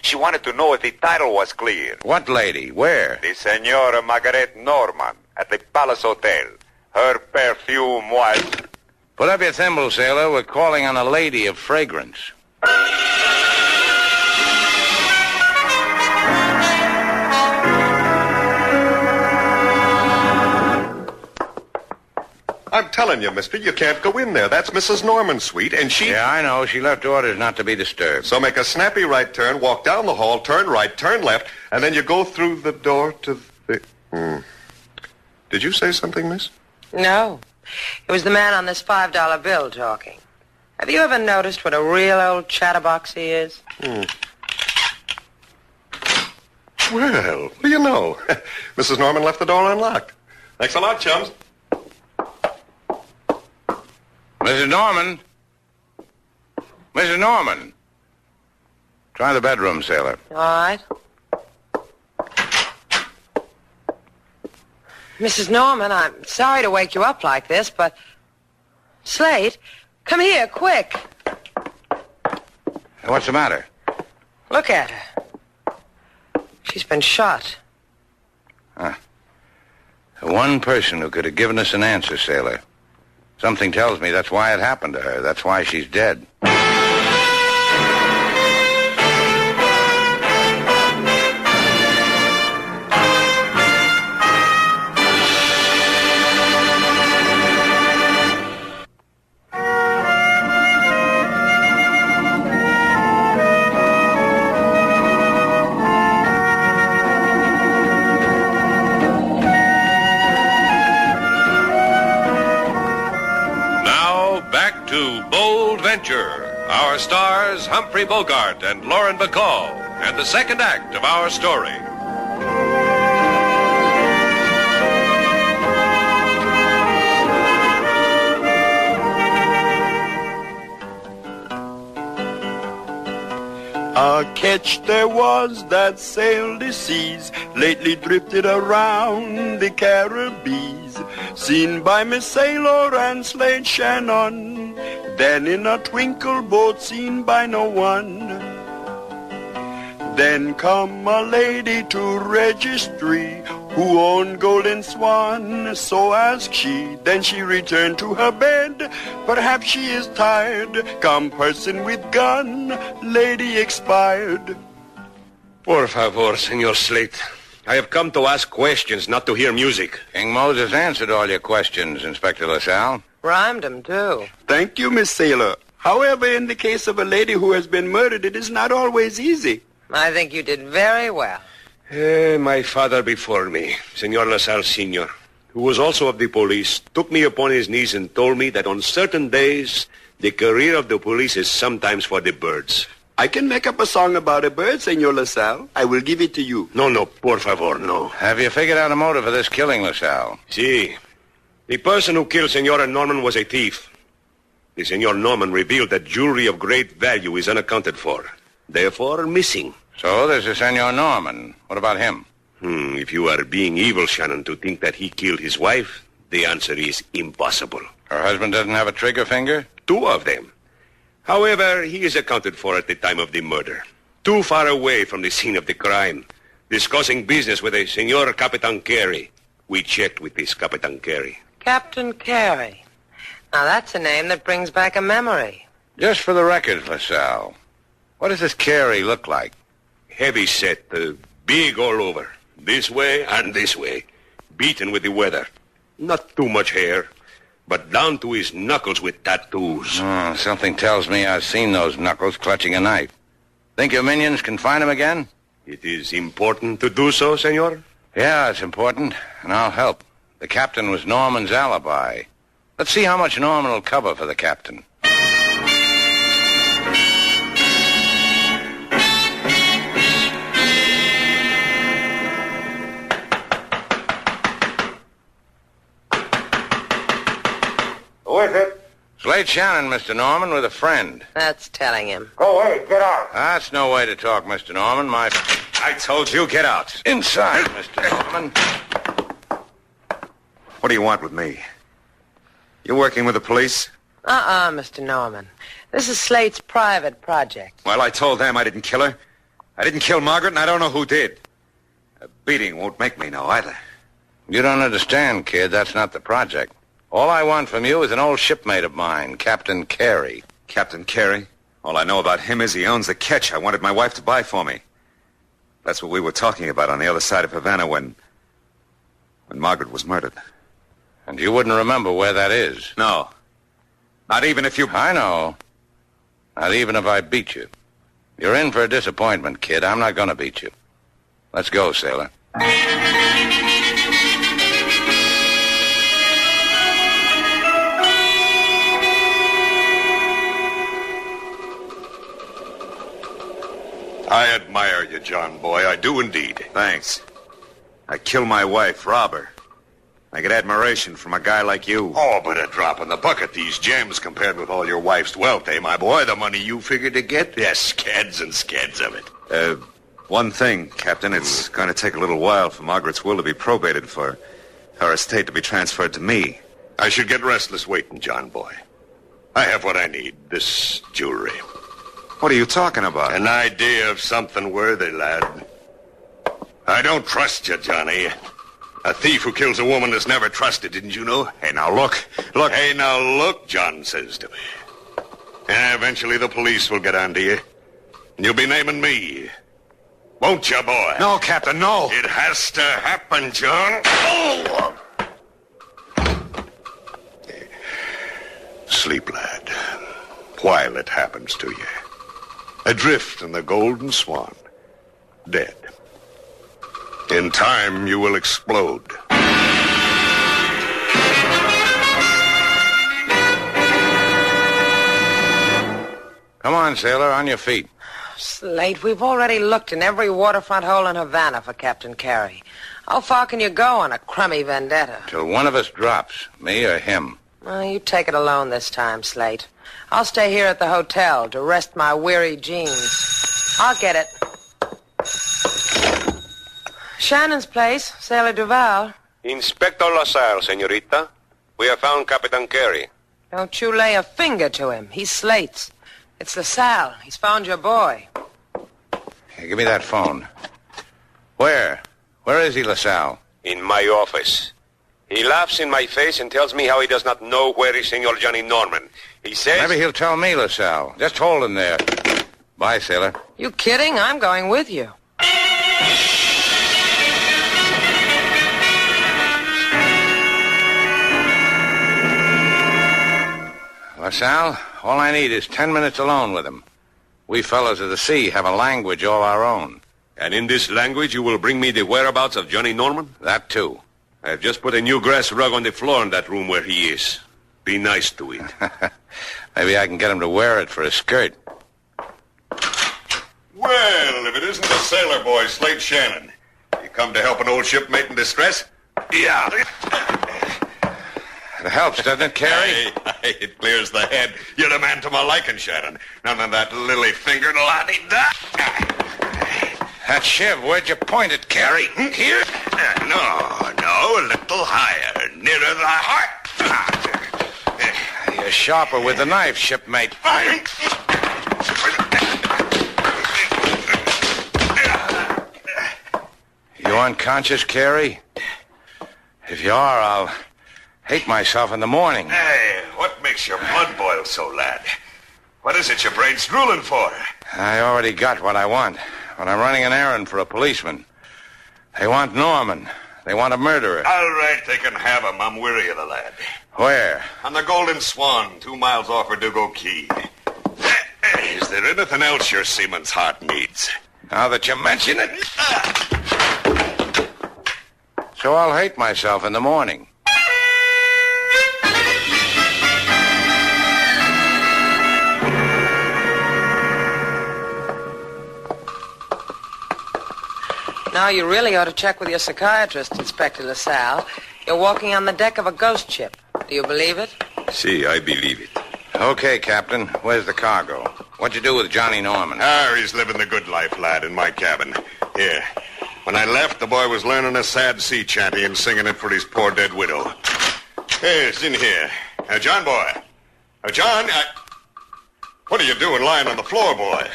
She wanted to know if the title was clear. What lady? Where? The Senora Margaret Norman at the Palace Hotel. Her perfume was... Put up your thimble, sailor. We're calling on a lady of fragrance. I'm telling you, mister, you can't go in there. That's Mrs. Norman's suite, and she... Yeah, I know. She left orders not to be disturbed. So make a snappy right turn, walk down the hall, turn right, turn left, and then you go through the door to the... Did you say something, miss? No. It was the man on this $5 bill talking. Have you ever noticed what a real old chatterbox he is? Well, what do you know? Mrs. Norman left the door unlocked. Thanks a lot, chums. Mrs. Norman? Mrs. Norman? Try the bedroom, sailor. All right. Mrs. Norman, I'm sorry to wake you up like this, but... Slate, come here, quick. What's the matter? Look at her. She's been shot. Huh. The one person who could have given us an answer, sailor. Something tells me that's why it happened to her. That's why she's dead. adventure. Our stars, Humphrey Bogart and Lauren Bacall, and the second act of our story. A ketch there was that sailed the seas, lately drifted around the Caribbees, seen by Miss Sailor and Slate Shannon, then in a twinkle boat seen by no one. Then come a lady to registry, who owned Golden Swan, so asked she. Then she returned to her bed, perhaps she is tired. Come person with gun, lady expired. Por favor, Senor Slate. I have come to ask questions, not to hear music. King Moses answered all your questions, Inspector LaSalle. Rhymed them, too. Thank you, Miss Sailor. However, in the case of a lady who has been murdered, it is not always easy. I think you did very well. My father before me, Senor LaSalle Sr., who was also of the police, took me upon his knees and told me that on certain days, the career of the police is sometimes for the birds. I can make up a song about a bird, Senor LaSalle. I will give it to you. No, por favor, no. Have you figured out a motive for this killing, LaSalle? Si. The person who killed Senora Norman was a thief. The Senor Norman revealed that jewelry of great value is unaccounted for, therefore missing. So there's a Senor Norman. What about him? If you are being evil, Shannon, to think that he killed his wife, the answer is impossible. Her husband doesn't have a trigger finger? 2 of them. However, he is accounted for at the time of the murder. Too far away from the scene of the crime. Discussing business with a Senor Capitan Carey. We checked with this Capitan Carey. Captain Carey. Now, that's a name that brings back a memory. Just for the record, LaSalle, what does this Carey look like? Heavy set, big all over. This way and this way. Beaten with the weather. Not too much hair, but down to his knuckles with tattoos. Something tells me I've seen those knuckles clutching a knife. Think your minions can find him again? It is important to do so, senor? Yeah, it's important, and I'll help. The captain was Norman's alibi. Let's see how much Norman will cover for the captain. Who is it? Slate Shannon, Mr. Norman, with a friend. That's telling him. Go away. Get out. That's no way to talk, Mr. Norman. I told you, get out. Inside, Mr. Norman. What do you want with me? You working with the police? Mr. Norman. This is Slate's private project. Well, I told them I didn't kill her. I didn't kill Margaret, and I don't know who did. A beating won't make me know either. You don't understand, kid. That's not the project. All I want from you is an old shipmate of mine, Captain Carey. Captain Carey? All I know about him is he owns the ketch I wanted my wife to buy for me. That's what we were talking about on the other side of Havana when Margaret was murdered. And you wouldn't remember where that is? No. Not even if you... I know. Not even if I beat you. You're in for a disappointment, kid. I'm not going to beat you. Let's go, sailor. I admire you, John boy. I do indeed. Thanks. I killed my wife, rob her. I get admiration from a guy like you. Oh, but a drop in the bucket, these gems, compared with all your wife's wealth, eh, my boy? The money you figured to get? Yes, scads and scads of it. One thing, Captain. It's going to take a little while for Margaret's will to be probated, for her estate to be transferred to me. I should get restless waiting, John boy. I have what I need, this jewelry. What are you talking about? An idea of something worthy, lad. I don't trust you, Johnny. A thief who kills a woman is never trusted, didn't you know? Hey, now look. Look. Hey, now look, John says to me. And eventually the police will get onto you. And you'll be naming me. Won't you, boy? No, Captain, no. It has to happen, John. Oh! Sleep, lad, while it happens to you. Adrift in the Golden Swan. Dead. In time, you will explode. Come on, sailor, on your feet. Slate, we've already looked in every waterfront hole in Havana for Captain Carey. How far can you go on a crummy vendetta? Till one of us drops, me or him. Well, you take it alone this time, Slate. I'll stay here at the hotel to rest my weary jeans. I'll get it. Shannon's place, Sailor Duval. Inspector LaSalle, senorita. We have found Captain Carey. Don't you lay a finger to him. He's Slate's. It's LaSalle. He's found your boy. Here, give me that phone. Where? Where is he, LaSalle? In my office. He laughs in my face and tells me how he does not know where is Senor Johnny Norman. He says... Maybe he'll tell me, LaSalle. Just hold him there. Bye, sailor. You kidding? I'm going with you. LaSalle, all I need is 10 minutes alone with him. We fellows of the sea have a language all our own. And in this language you will bring me the whereabouts of Johnny Norman? That too. I have just put a new grass rug on the floor in that room where he is. Be nice to it. Maybe I can get him to wear it for a skirt. Well, if it isn't the sailor boy, Slate Shannon. You come to help an old shipmate in distress? Yeah. It helps, doesn't it, Carey? Hey, it clears the head. You're the man to my liking, Shannon. None of that lily-fingered la-di-da. That shiv, where'd you point it, Carey? Here? No, a little higher, nearer the heart. You're sharper with the knife, shipmate. You unconscious, Carey? If you are, I'll hate myself in the morning. Hey, what makes your blood boil so, lad? What is it your brain's drooling for? I already got what I want, but I'm running an errand for a policeman. They want Norman. They want a murderer. All right, they can have him. I'm weary of the lad. Where? On the Golden Swan, 2 miles off Verdugo Key. Is there anything else your seaman's heart needs? Now that you mention it. So I'll hate myself in the morning. Now you really ought to check with your psychiatrist, Inspector LaSalle. You're walking on the deck of a ghost ship. Do you believe it? See, I believe it. Okay, Captain. Where's the cargo? What'd you do with Johnny Norman? He's living the good life, lad, in my cabin. Here. When I left, the boy was learning a sad sea chanty and singing it for his poor dead widow. It's in here. John, boy. John, what are you doing lying on the floor, boy?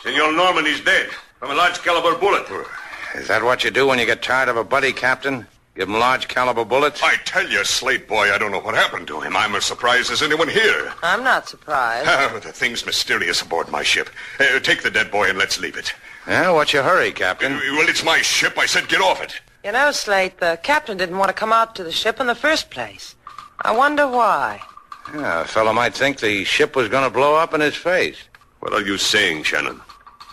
Senor Norman is dead from a large caliber bullet. Is that what you do when you get tired of a buddy, Captain? Give him large caliber bullets? I tell you, Slate boy, I don't know what happened to him. I'm as surprised as anyone here. I'm not surprised. The thing's mysterious aboard my ship. Take the dead boy and let's leave it. Yeah, what's your hurry, Captain? Well, it's my ship. I said get off it. You know, Slate, the captain didn't want to come out to the ship in the first place. I wonder why. Yeah, a fellow might think the ship was going to blow up in his face. What are you saying, Shannon?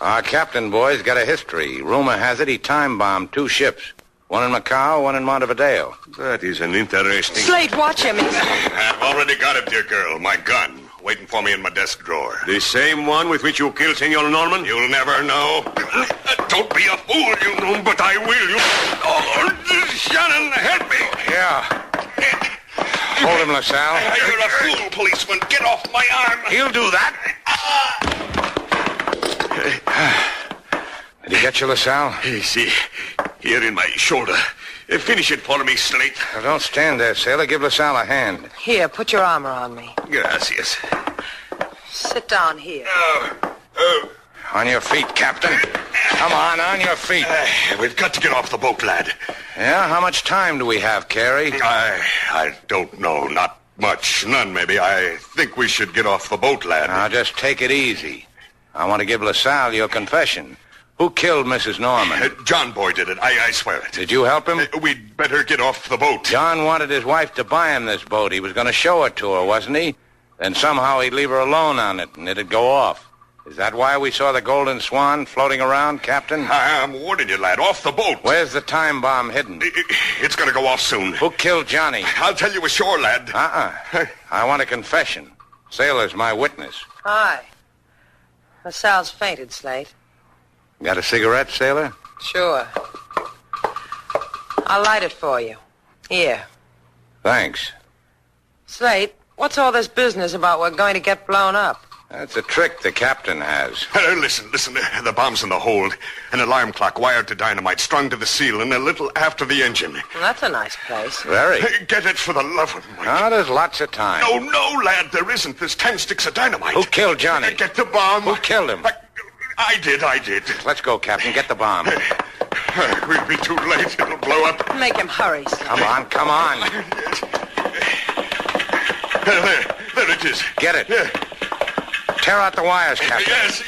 Our captain, boy's got a history. Rumor has it he time-bombed 2 ships. One in Macau, one in Montevideo. That is an interesting... Slate, watch him. I've already got it, dear girl. My gun. Waiting for me in my desk drawer. The same one with which you killed Senor Norman? You'll never know. Don't be a fool, you know, but I will. Oh, Shannon, help me. Yeah. Hold him, LaSalle. You're a fool, policeman. Get off my arm. He'll do that. Did he get you, LaSalle? See, here in my shoulder. Finish it for me, Slate. Well, don't stand there, sailor. Give LaSalle a hand. Here, put your armor on me. Gracias. Sit down here. On your feet, Captain. Come on your feet. We've got to get off the boat, lad. Yeah? How much time do we have, Carey? I don't know. Not much. None, maybe. I think we should get off the boat, lad. Now, just take it easy. I want to give LaSalle your confession. Who killed Mrs. Norman? John Boy did it. I swear it. Did you help him? We'd better get off the boat. John wanted his wife to buy him this boat. He was going to show it to her, wasn't he? Then somehow he'd leave her alone on it, and it'd go off. Is that why we saw the Golden Swan floating around, Captain? I'm warning you, lad. Off the boat. Where's the time bomb hidden? It's going to go off soon. Who killed Johnny? I'll tell you ashore, lad. I want a confession. Sailor's my witness. Hi. LaSalle's fainted, Slate. Got a cigarette, Sailor? Sure. I'll light it for you. Here. Thanks. Slate, what's all this business about we're going to get blown up? That's a trick the captain has. Listen. The bomb's in the hold. An alarm clock wired to dynamite, strung to the ceiling a little after the engine. Well, that's a nice place. Very. Get it for the love of Mike. Oh, there's lots of time. No, lad, there isn't. There's 10 sticks of dynamite. Who killed Johnny? Get the bomb. Who killed him? I did. Let's go, Captain. Get the bomb. We'll be too late. It'll blow up. Make him hurry, Slate. Come on. There it is. Get it. Yeah. Tear out the wires, Captain. Yes.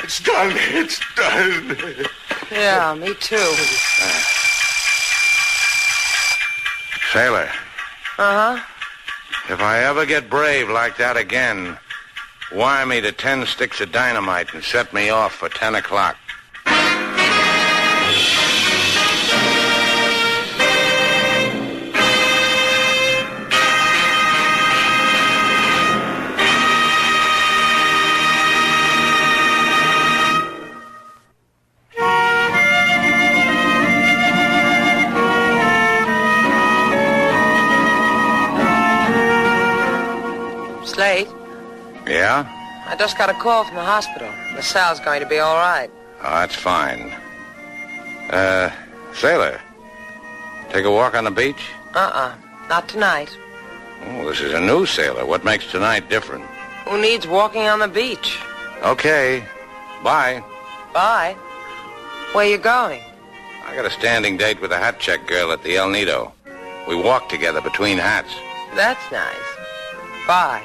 It's done. Yeah, me too. Sailor. Uh-huh. If I ever get brave like that again, wire me to 10 sticks of dynamite and set me off for 10 o'clock. Slate? Yeah? I just got a call from the hospital. LaSalle's going to be all right. Oh, that's fine. Sailor, take a walk on the beach? Not tonight. Oh, this is a new sailor. What makes tonight different? Who needs walking on the beach? Okay. Bye. Bye. Where you going? I got a standing date with a hat check girl at the El Nido. We walk together between hats. That's nice. Bye.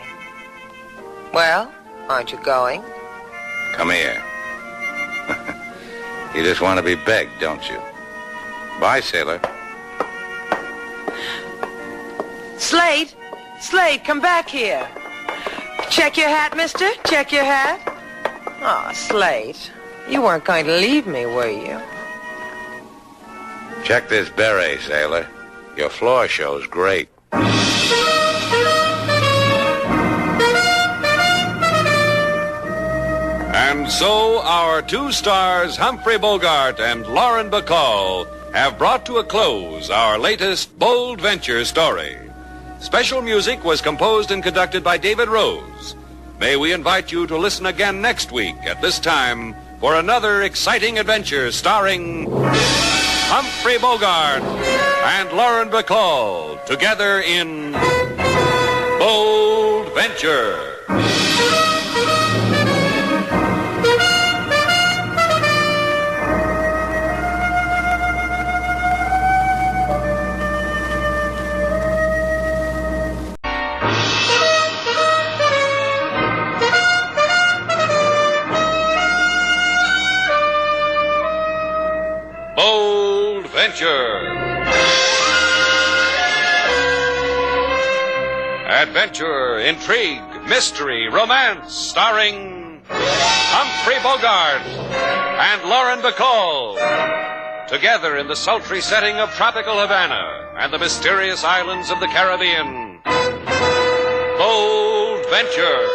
Well, aren't you going? Come here. You just want to be begged, don't you? Bye, sailor. Slate! Slate, come back here. Check your hat, mister. Check your hat. Oh, Slate. You weren't going to leave me, were you? Check this beret, sailor. Your floor show's great. And so our two stars, Humphrey Bogart and Lauren Bacall, have brought to a close our latest bold venture story. Special music was composed and conducted by David Rose. May we invite you to listen again next week at this time for another exciting adventure starring Humphrey Bogart and Lauren Bacall together in Bold Venture. Bold Venture. Adventure, intrigue, mystery, romance, starring Humphrey Bogart and Lauren Bacall. Together in the sultry setting of tropical Havana and the mysterious islands of the Caribbean. Bold Venture.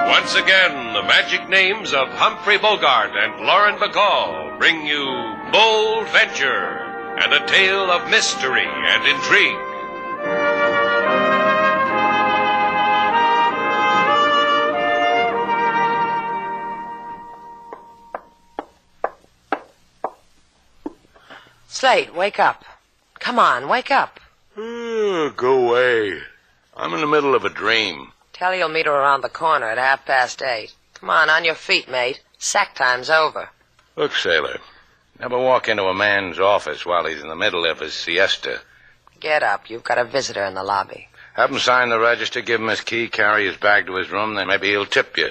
Once again, the magic names of Humphrey Bogart and Lauren Bacall bring you Bold Venture and a tale of mystery and intrigue. Slate, wake up. Come on, wake up. Go away. I'm in the middle of a dream. Tell you'll meet her around the corner at 8:30. Come on your feet, mate. Sack time's over. Look, sailor, never walk into a man's office while he's in the middle of his siesta. Get up. You've got a visitor in the lobby. Have him sign the register, give him his key, carry his bag to his room, then maybe he'll tip you.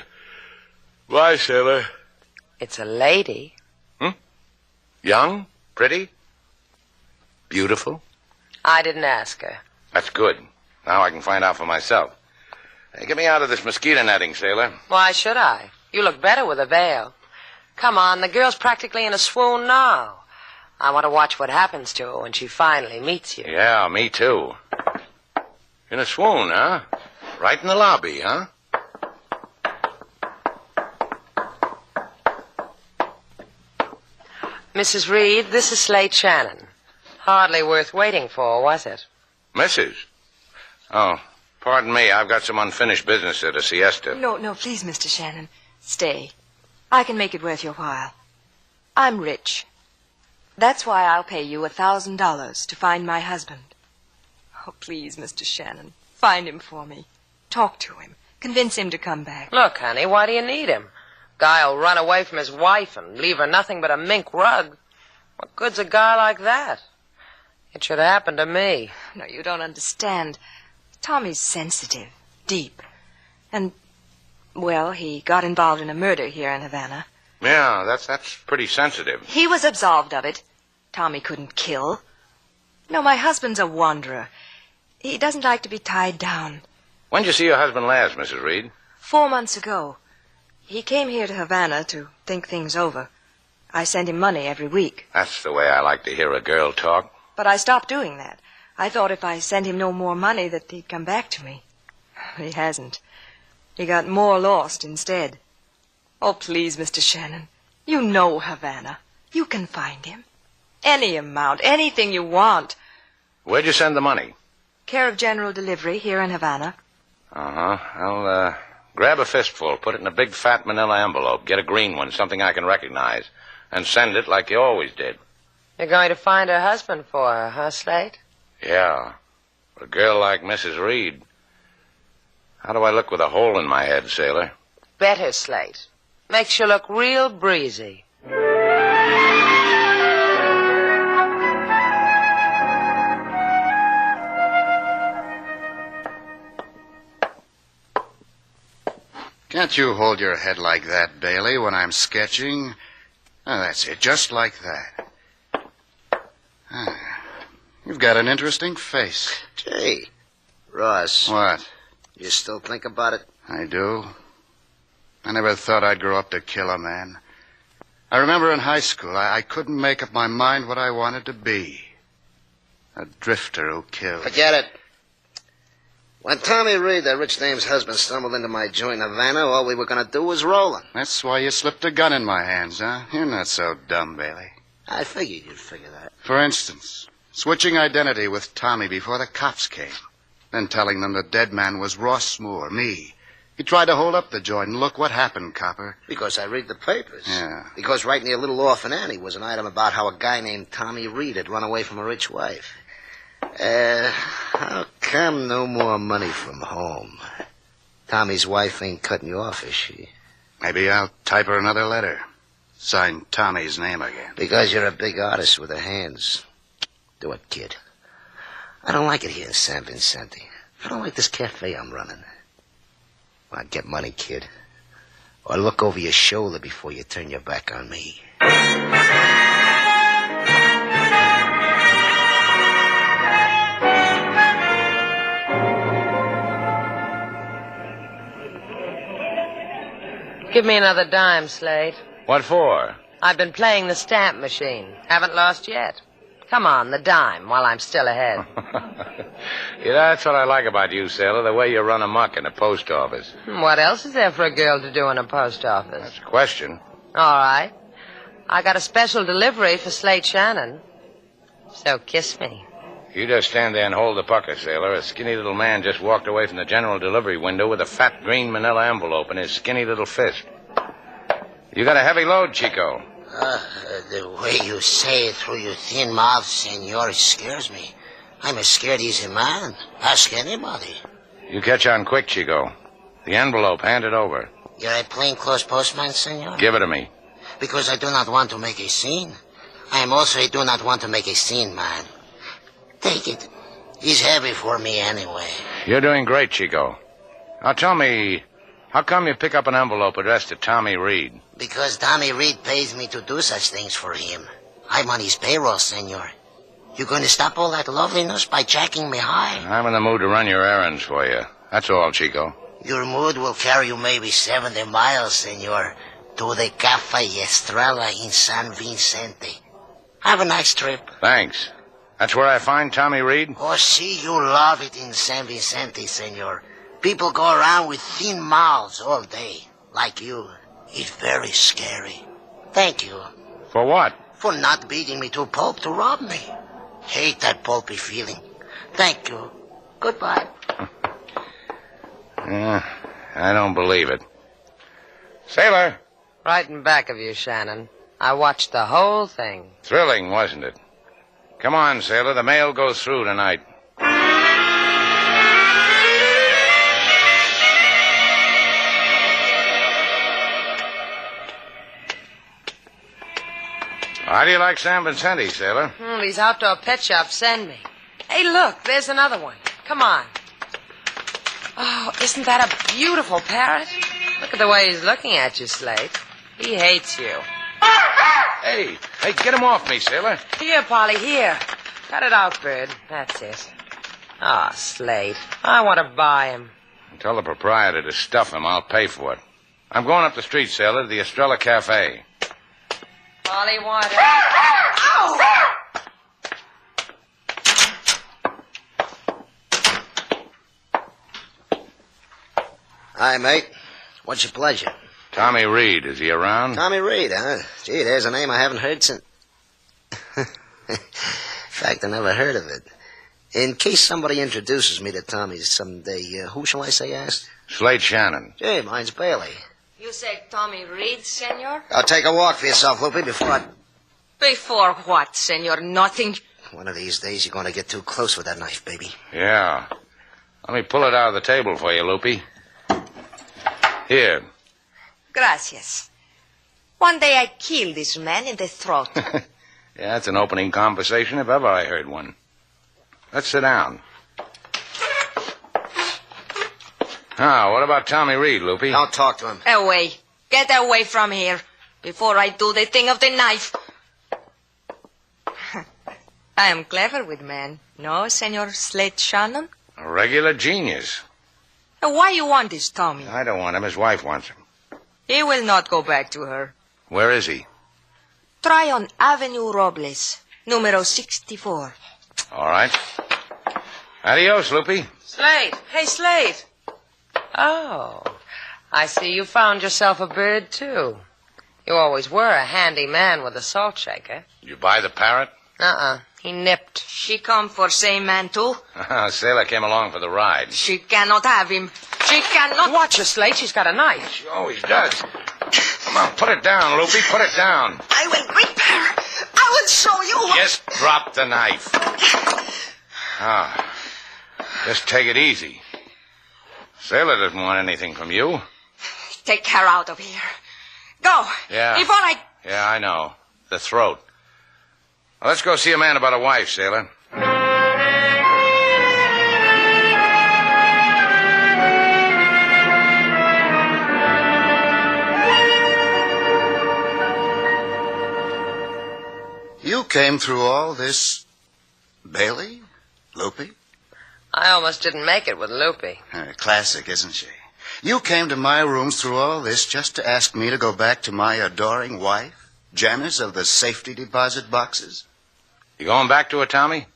Bye, sailor. It's a lady. Young? Pretty? Beautiful? I didn't ask her. That's good. Now I can find out for myself. Hey, get me out of this mosquito netting, sailor. Why should I? You look better with a veil. Come on, the girl's practically in a swoon now. I want to watch what happens to her when she finally meets you. Yeah, me too. In a swoon, huh? Right in the lobby, huh? Mrs. Reed, this is Slate Shannon. Hardly worth waiting for, was it? Mrs. Oh, pardon me. I've got some unfinished business at a siesta. No, please, Mr. Shannon. Stay. I can make it worth your while. I'm rich. That's why I'll pay you $1,000 to find my husband. Oh, please, Mr. Shannon, find him for me. Talk to him. Convince him to come back. Look, honey, why do you need him? Guy'll run away from his wife and leave her nothing but a mink rug. What good's a guy like that? It should happen to me. No, you don't understand. Tommy's sensitive, deep. And, well, he got involved in a murder here in Havana. Yeah, that's pretty sensitive. He was absolved of it. Tommy couldn't kill. No, my husband's a wanderer. He doesn't like to be tied down. When did you see your husband last, Mrs. Reed? 4 months ago. He came here to Havana to think things over. I sent him money every week. That's the way I like to hear a girl talk. But I stopped doing that. I thought if I sent him no more money that he'd come back to me. He hasn't. He got more lost instead. Oh, please, Mr. Shannon. You know Havana. You can find him. Any amount, anything you want. Where'd you send the money? Care of General Delivery here in Havana. Uh-huh. Well, grab a fistful, put it in a big fat manila envelope, get a green one, something I can recognize, and send it like you always did. You're going to find her husband for her, huh, Slate? Yeah. For a girl like Mrs. Reed. How do I look with a hole in my head, sailor? Better, Slate. Makes you look real breezy. Can't you hold your head like that, Bailey, when I'm sketching? Oh, that's it, just like that. You've got an interesting face. Gee, Ross. What? You still think about it? I do. I never thought I'd grow up to kill a man. I remember in high school, I couldn't make up my mind what I wanted to be. A drifter who kills. Forget it. When Tommy Reed, that rich dame's husband, stumbled into my joint in Havana, all we were going to do was roll him. That's why you slipped a gun in my hands, huh? You're not so dumb, Bailey. I figured you'd figure that. For instance, switching identity with Tommy before the cops came. Then telling them the dead man was Ross Moore, me. He tried to hold up the joint, and look what happened, copper. Because I read the papers. Yeah. Because right near Little Orphan Annie was an item about how a guy named Tommy Reed had run away from a rich wife. How come no more money from home? Tommy's wife ain't cutting you off, is she? Maybe I'll type her another letter. Sign Tommy's name again. Because you're a big artist with the hands. Do it, kid. I don't like it here in San Vicente. I don't like this cafe I'm running. Well, get money, kid. Or look over your shoulder before you turn your back on me. Give me another dime, Slate. What for? I've been playing the stamp machine. Haven't lost yet. Come on, the dime, while I'm still ahead. Yeah, that's what I like about you, sailor, the way you run amok in the post office. What else is there for a girl to do in a post office? That's a question. All right. I got a special delivery for Slate Shannon. So kiss me. You just stand there and hold the pucker, sailor. A skinny little man just walked away from the general delivery window with a fat green manila envelope in his skinny little fist. You got a heavy load, Chico. The way you say it through your thin mouth, senor, it scares me. I'm a scared easy man. Ask anybody. You catch on quick, Chico. The envelope, hand it over. You're a plainclothes postman, senor? Give it to me. Because I do not want to make a scene. I am also a do not want to make a scene man. Take it. He's heavy for me anyway. You're doing great, Chico. Now tell me, how come you pick up an envelope addressed to Tommy Reed? Because Tommy Reed pays me to do such things for him. I'm on his payroll, senor. You going to stop all that loveliness by jacking me high? I'm in the mood to run your errands for you. That's all, Chico. Your mood will carry you maybe 70 miles, senor, to the Cafe Estrella in San Vicente. Have a nice trip. Thanks. That's where I find Tommy Reed? Oh, see, you love it in San Vicente, senor. People go around with thin mouths all day, like you. It's very scary. Thank you. For what? For not beating me to a pulp to rob me. Hate that pulpy feeling. Thank you. Goodbye. I don't believe it. Sailor. Right in back of you, Shannon. I watched the whole thing. Thrilling, wasn't it? Come on, sailor. The mail goes through tonight. How do you like San Vicente, sailor? These outdoor pet shops send me. Hey, look, there's another one. Come on. Oh, isn't that a beautiful parrot? Look at the way he's looking at you, Slate. He hates you. Hey, get him off me, sailor. Here, Polly, here. Cut it out, bird. That's it. Ah, Slate. I want to buy him. Tell the proprietor to stuff him. I'll pay for it. I'm going up the street, sailor, to the Estrella Cafe. Polly wanted. Ow! Hi, mate. What's your pleasure? Tommy Reed. Is he around? Tommy Reed, huh? Gee, there's a name I haven't heard since... In fact, I never heard of it. In case somebody introduces me to Tommy someday, who shall I say asked? Slate Shannon. Gee, mine's Bailey. You say Tommy Reed, senor? I'll take a walk for yourself, Loopy, before I... Before what, senor? Nothing. One of these days, you're going to get too close with that knife, baby. Yeah. Let me pull it out of the table for you, Loopy. Here. Gracias. One day I kill this man in the throat. Yeah, that's an opening conversation if ever I heard one. Let's sit down. Now, what about Tommy Reed, Loopy? Don't talk to him. Away. Get away from here before I do the thing of the knife. I am clever with men. No, Senor Slate Shannon? A regular genius. Why you want this, Tommy? I don't want him. His wife wants him. He will not go back to her. Where is he? Try on Avenue Robles, numero 64. All right. Adios, Loopy. Slate. Hey, Slate. Oh, I see you found yourself a bird, too. You always were a handy man with a salt shaker. Did you buy the parrot? He nipped. She come for same man, too? Sailor came along for the ride. She cannot have him. She cannot... Watch her, Slate. She's got a knife. She always does. Come on, put it down, Loopy. Put it down. I will whip her. I will show you. Just drop the knife. Just take it easy. Sailor doesn't want anything from you. Take her out of here. Go. Yeah. Before I... Yeah, I know. The throat. Well, let's go see a man about a wife, Sailor. You came through all this, Bailey? Loopy? I almost didn't make it with Loopy. Classic, isn't she? You came to my rooms through all this just to ask me to go back to my adoring wife, Janice of the safety deposit boxes? You going back to her, Tommy?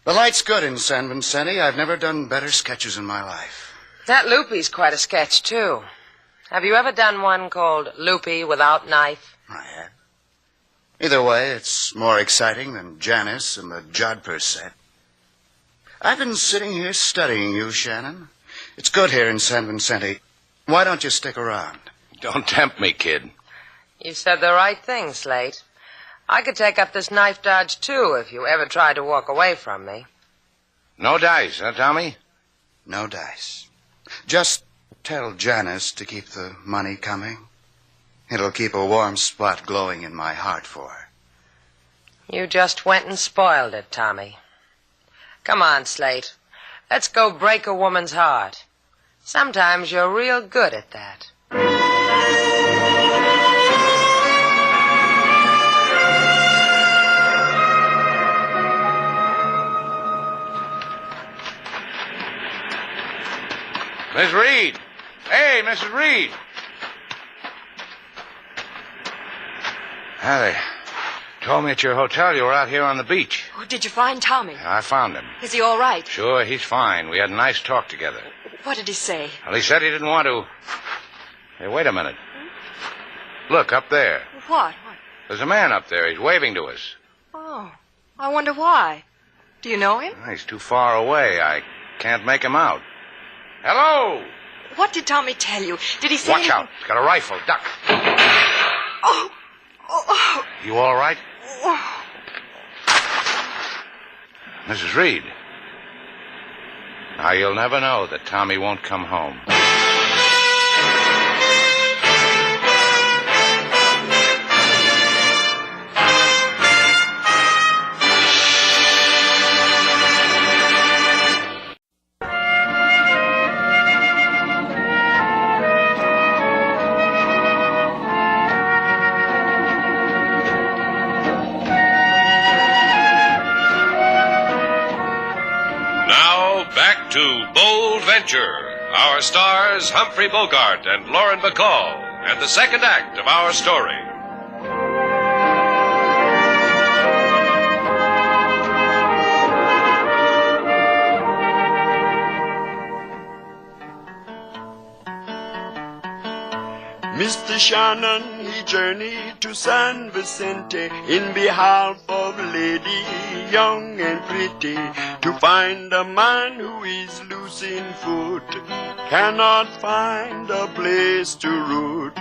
The light's good in San Vicente. I've never done better sketches in my life. That Loopy's quite a sketch, too. Have you ever done one called Loopy Without Knife? I have. Either way, it's more exciting than Janice and the Jodhpur set. I've been sitting here studying you, Shannon. It's good here in San Vicente. Why don't you stick around? Don't tempt me, kid. You said the right thing, Slate. I could take up this knife dodge, too, if you ever tried to walk away from me. No dice, huh, Tommy? No dice. Just tell Janice to keep the money coming. It'll keep a warm spot glowing in my heart for her. You just went and spoiled it, Tommy. Come on, Slate. Let's go break a woman's heart. Sometimes you're real good at that. Miss Reed! Hey, Mrs. Reed! They told me at your hotel you were out here on the beach. Oh, did you find Tommy? I found him. Is he all right? Sure, he's fine. We had a nice talk together. What did he say? Well, he said he didn't want to... Hey, wait a minute. Look, up there. What? There's a man up there. He's waving to us. Oh, I wonder why. Do you know him? He's too far away. I can't make him out. Hello! What did Tommy tell you? Did he say... Watch out. He's got a rifle. Duck. Oh. You all right? Mrs. Reed. Now, you'll never know that Tommy won't come home. To Bold Venture, our stars Humphrey Bogart and Lauren Bacall, and the second act of our story. Mr. Shannon, he journeyed to San Vicente in behalf of a lady young and pretty, to find a man who is losing foot, cannot find a place to root.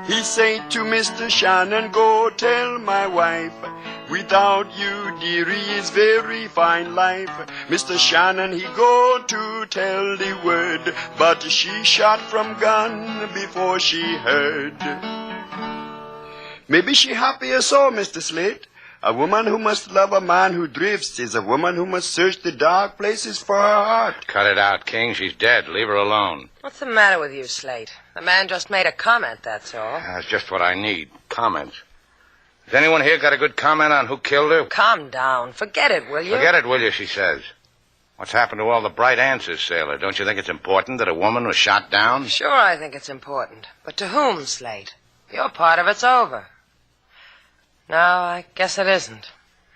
He said to Mr. Shannon, go tell my wife, without you, dearie, is very fine life. Mr. Shannon, he go to tell the word, but she shot from gun before she heard. Maybe she happier so, Mr. Slate. A woman who must love a man who drifts is a woman who must search the dark places for her heart. Cut it out, King. She's dead. Leave her alone. What's the matter with you, Slate? The man just made a comment, that's all. That's just what I need. Comments. Has anyone here got a good comment on who killed her? Calm down. Forget it, will you? Forget it, will you, she says. What's happened to all the bright answers, Sailor? Don't you think it's important that a woman was shot down? Sure, I think it's important. But to whom, Slate? Your part of it's over. No, I guess it isn't.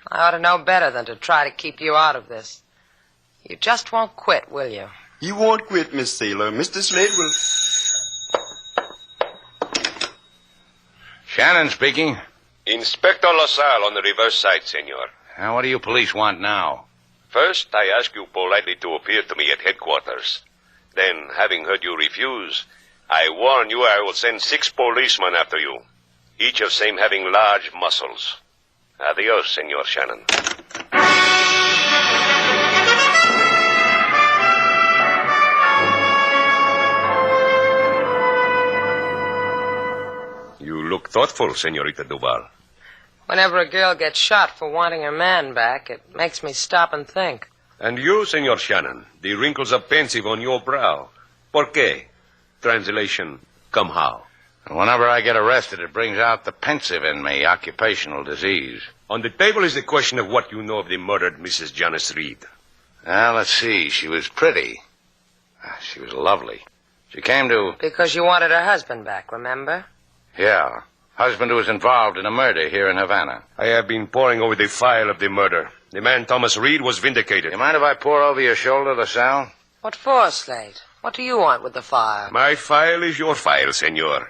I ought to know better than to try to keep you out of this. You just won't quit, will you? You won't quit, Miss Sailor. Mr. Slate will... Shannon speaking. Inspector LaSalle on the reverse side, senor. Now, what do you police want now? First, I ask you politely to appear to me at headquarters. Then, having heard you refuse, I warn you I will send 6 policemen after you, each of same having large muscles. Adios, Senor Shannon. You look thoughtful, Senorita Duval. Whenever a girl gets shot for wanting her man back, it makes me stop and think. And you, Senor Shannon, the wrinkles are pensive on your brow. ¿Por qué? Translation, come how? And whenever I get arrested, it brings out the pensive in me, occupational disease. On the table is the question of what you know of the murdered Mrs. Janice Reed. Well, let's see. She was pretty. She was lovely. She came to... Because you wanted her husband back, remember? Yeah. Husband who was involved in a murder here in Havana. I have been poring over the file of the murder. The man Thomas Reed was vindicated. You mind if I pour over your shoulder, LaSalle? What for, Slate? What do you want with the file? My file is your file, senor.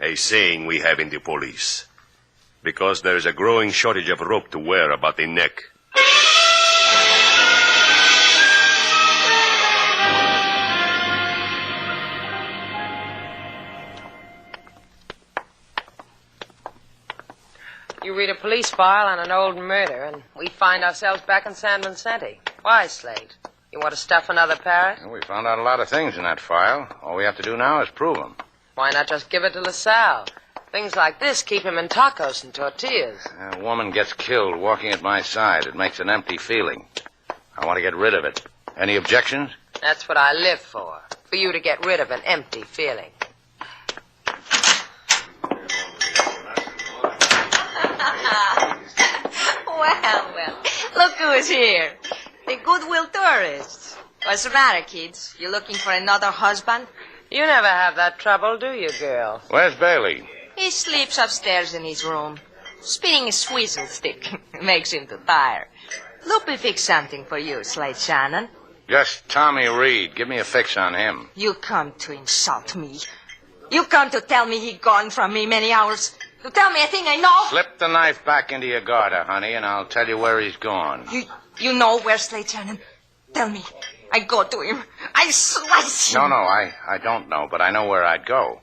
A saying we have in the police. Because there is a growing shortage of rope to wear about the neck. You read a police file on an old murder, and we find ourselves back in San Vicente. Why, Slate? You want to stuff another parrot? Well, we found out a lot of things in that file. All we have to do now is prove them. Why not just give it to LaSalle? Things like this keep him in tacos and tortillas. A woman gets killed walking at my side. It makes an empty feeling. I want to get rid of it. Any objections? That's what I live for you to get rid of an empty feeling. Well, look who's here. The Goodwill tourists. What's the matter, kids? You looking for another husband? You never have that trouble, do you, girl? Where's Bailey? He sleeps upstairs in his room, spinning a swizzle stick. Makes him too tired. Loopy fixed something for you, Slate Shannon. Just Tommy Reed. Give me a fix on him. You come to insult me. You come to tell me he gone from me many hours. You tell me a thing I know. Slip the knife back into your garter, honey, and I'll tell you where he's gone. You know where Slate Shannon? Tell me. I go to him. I slice him. No, I don't know, but I know where I'd go.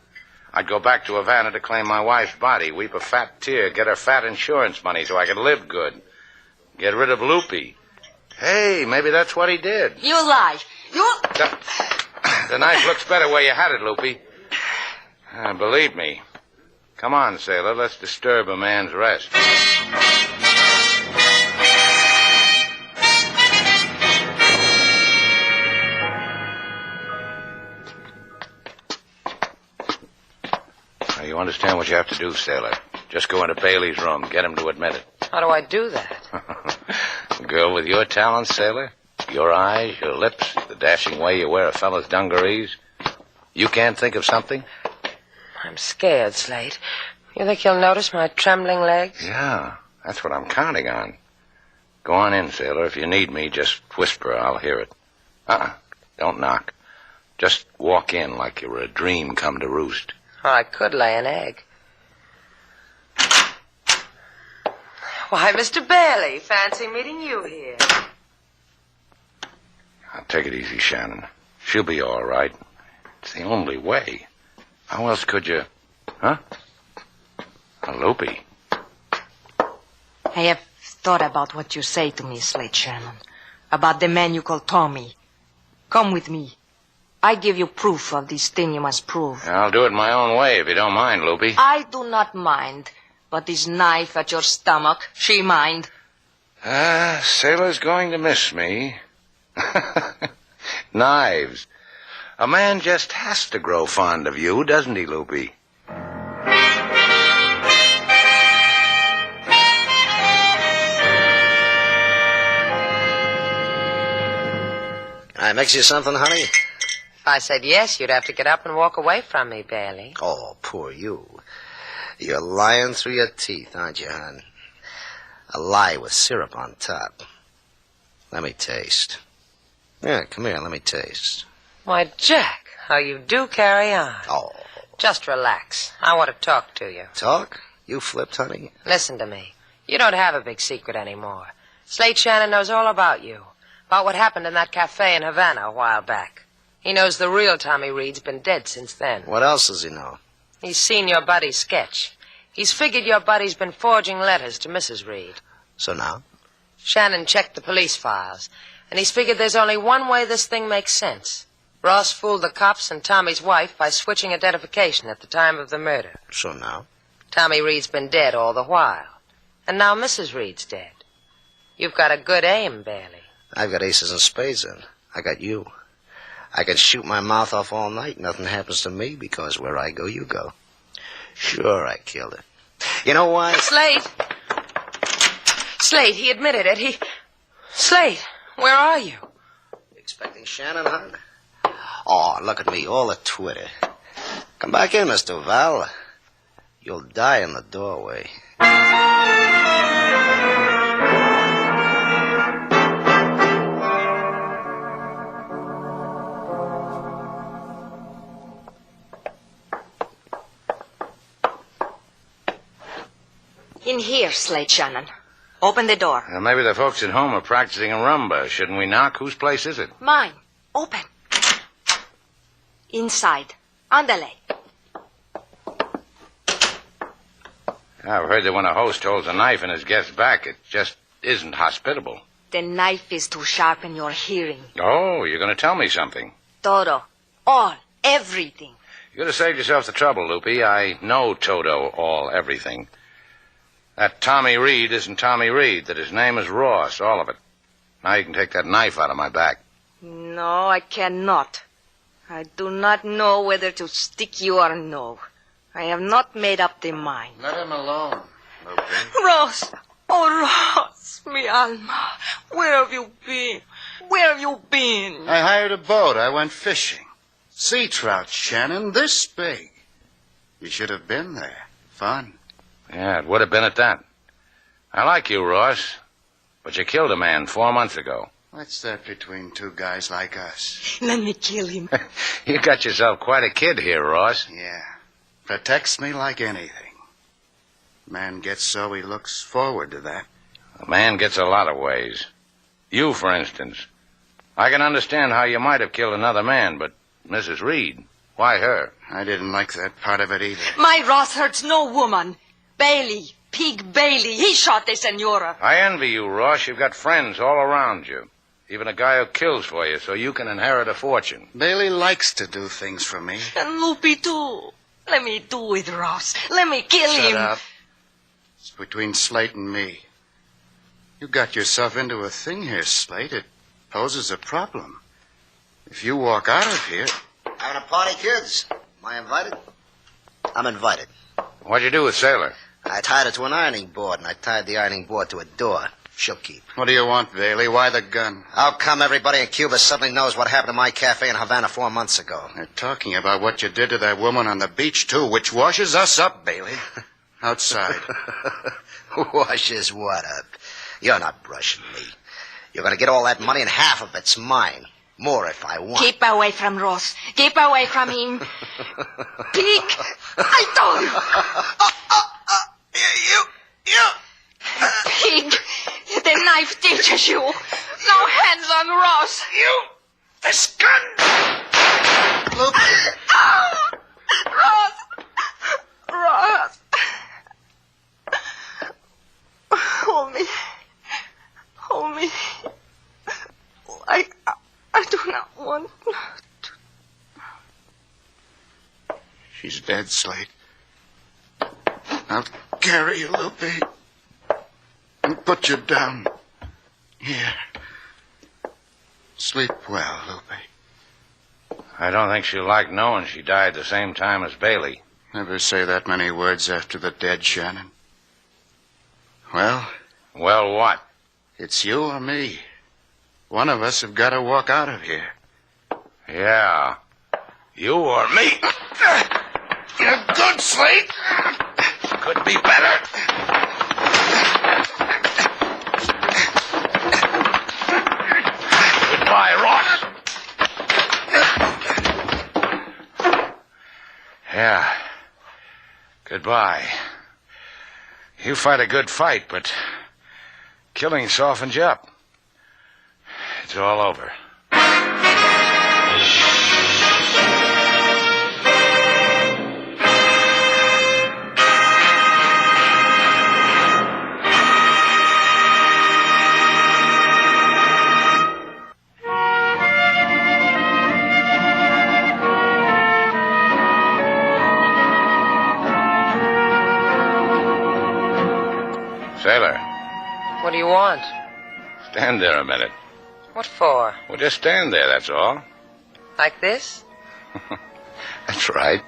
I'd go back to Havana to claim my wife's body, weep a fat tear, get her fat insurance money so I could live good. Get rid of Loopy. Hey, maybe that's what he did. You lie. The knife looks better where you had it, Loopy. Believe me. Come on, sailor, let's disturb a man's rest. Now, you understand what you have to do, sailor. Just go into Bailey's room, get him to admit it. How do I do that? Girl, with your talents, sailor, your eyes, your lips, the dashing way you wear a fellow's dungarees, you can't think of something? I'm scared, Slate. You think he'll notice my trembling legs? Yeah, that's what I'm counting on. Go on in, sailor. If you need me, just whisper. I'll hear it. Don't knock. Just walk in like you were a dream come to roost. Or I could lay an egg. Why, Mr. Bailey, fancy meeting you here. Now, take it easy, Shannon. She'll be all right. It's the only way. How else could you... Huh? A Loopy. I have thought about what you say to me, Slate Shannon. About the man you call Tommy. Come with me. I give you proof of this thing you must prove. I'll do it my own way, if you don't mind, Loopy. I do not mind. But this knife at your stomach, she mind. Sailor's going to miss me. Knives. A man just has to grow fond of you, doesn't he, Loopy? I mix you something, honey? If I said yes, you'd have to get up and walk away from me, Bailey. Oh, poor you. You're lying through your teeth, aren't you, hon? A lie with syrup on top. Let me taste. Yeah, come here, let me taste. Why, Jack, how you do carry on. Oh. Just relax. I want to talk to you. Talk? You flipped, honey? Listen to me. You don't have a big secret anymore. Slate Shannon knows all about you. About what happened in that cafe in Havana a while back. He knows the real Tommy Reed's been dead since then. What else does he know? He's seen your buddy's sketch. He's figured your buddy's been forging letters to Mrs. Reed. So now? Shannon checked the police files, and he's figured there's only one way this thing makes sense. Ross fooled the cops and Tommy's wife by switching identification at the time of the murder. So now? Tommy Reed's been dead all the while. And now Mrs. Reed's dead. You've got a good aim, Bailey. I've got aces and spades in. I got you. I can shoot my mouth off all night. Nothing happens to me because where I go, you go. Sure, I killed it. You know why? Slate! Slate, he admitted it. Slate, where are you? Expecting Shannon, huh? Oh, look at me, all a twitter. Come back in, Mr. Val. You'll die in the doorway. In here, Slate Shannon. Open the door. Maybe the folks at home are practicing a rumba. Shouldn't we knock? Whose place is it? Mine. Open. Inside. Andale. I've heard that when a host holds a knife in his guest's back, it just isn't hospitable. The knife is to sharpen your hearing. Oh, you're going to tell me something. Todo. All. Everything. You could have saved yourself the trouble, Loopy. I know Toto, all, everything. That Tommy Reed isn't Tommy Reed, that his name is Ross, all of it. Now you can take that knife out of my back. No, I cannot. I do not know whether to stick you or no. I have not made up the mind. Let him alone, Loopy. Ross! Oh, Ross, mi alma. Where have you been? Where have you been? I hired a boat. I went fishing. Sea trout, Shannon, this big. You should have been there. Fun. Yeah, it would have been at that. I like you, Ross, but you killed a man 4 months ago. What's that between two guys like us? Let me kill him. You got yourself quite a kid here, Ross. Yeah. Protects me like anything. Man gets so he looks forward to that. A man gets a lot of ways. You, for instance. I can understand how you might have killed another man, but Mrs. Reed, why her? I didn't like that part of it either. My Ross hurts no woman. Bailey, Pig Bailey, he shot the senora. I envy you, Ross. You've got friends all around you. Even a guy who kills for you so you can inherit a fortune. Bailey likes to do things for me. And Loopy, too. Let me do it, Ross. Let me kill him. Shut up. It's between Slate and me. You got yourself into a thing here, Slate. It poses a problem. If you walk out of here... Having a party, kids? Am I invited? I'm invited. What'd you do with Sailor? I tied her to an ironing board, and I tied the ironing board to a door. She'll keep. What do you want, Bailey? Why the gun? How come everybody in Cuba suddenly knows what happened to my cafe in Havana 4 months ago? They're talking about what you did to that woman on the beach, too, which washes us up, Bailey. Outside. Washes what up? You're not brushing me. You're going to get all that money, and half of it's mine. More if I want. Keep away from Ross. Keep away from him. Pig! I told you! Pig! The knife teaches you. No hands on Ross. You! This gun! Look. Oh, Ross! Ross! Hold me. Hold me. I do not want to. She's dead, Slate. I'll carry you, Lupe, and put you down. Here. Sleep well, Lupe. I don't think she'll like knowing she died the same time as Bailey. Never say that many words after the dead, Shannon. Well? Well, what? It's you or me. One of us have got to walk out of here. Yeah. You or me. You're good, Slate. Could be better. Goodbye, Ross. Yeah. Goodbye. You fight a good fight, but killing softens you up. It's all over. Sailor. What do you want? Stand there a minute. What for? Well, just stand there, that's all. Like this? That's right.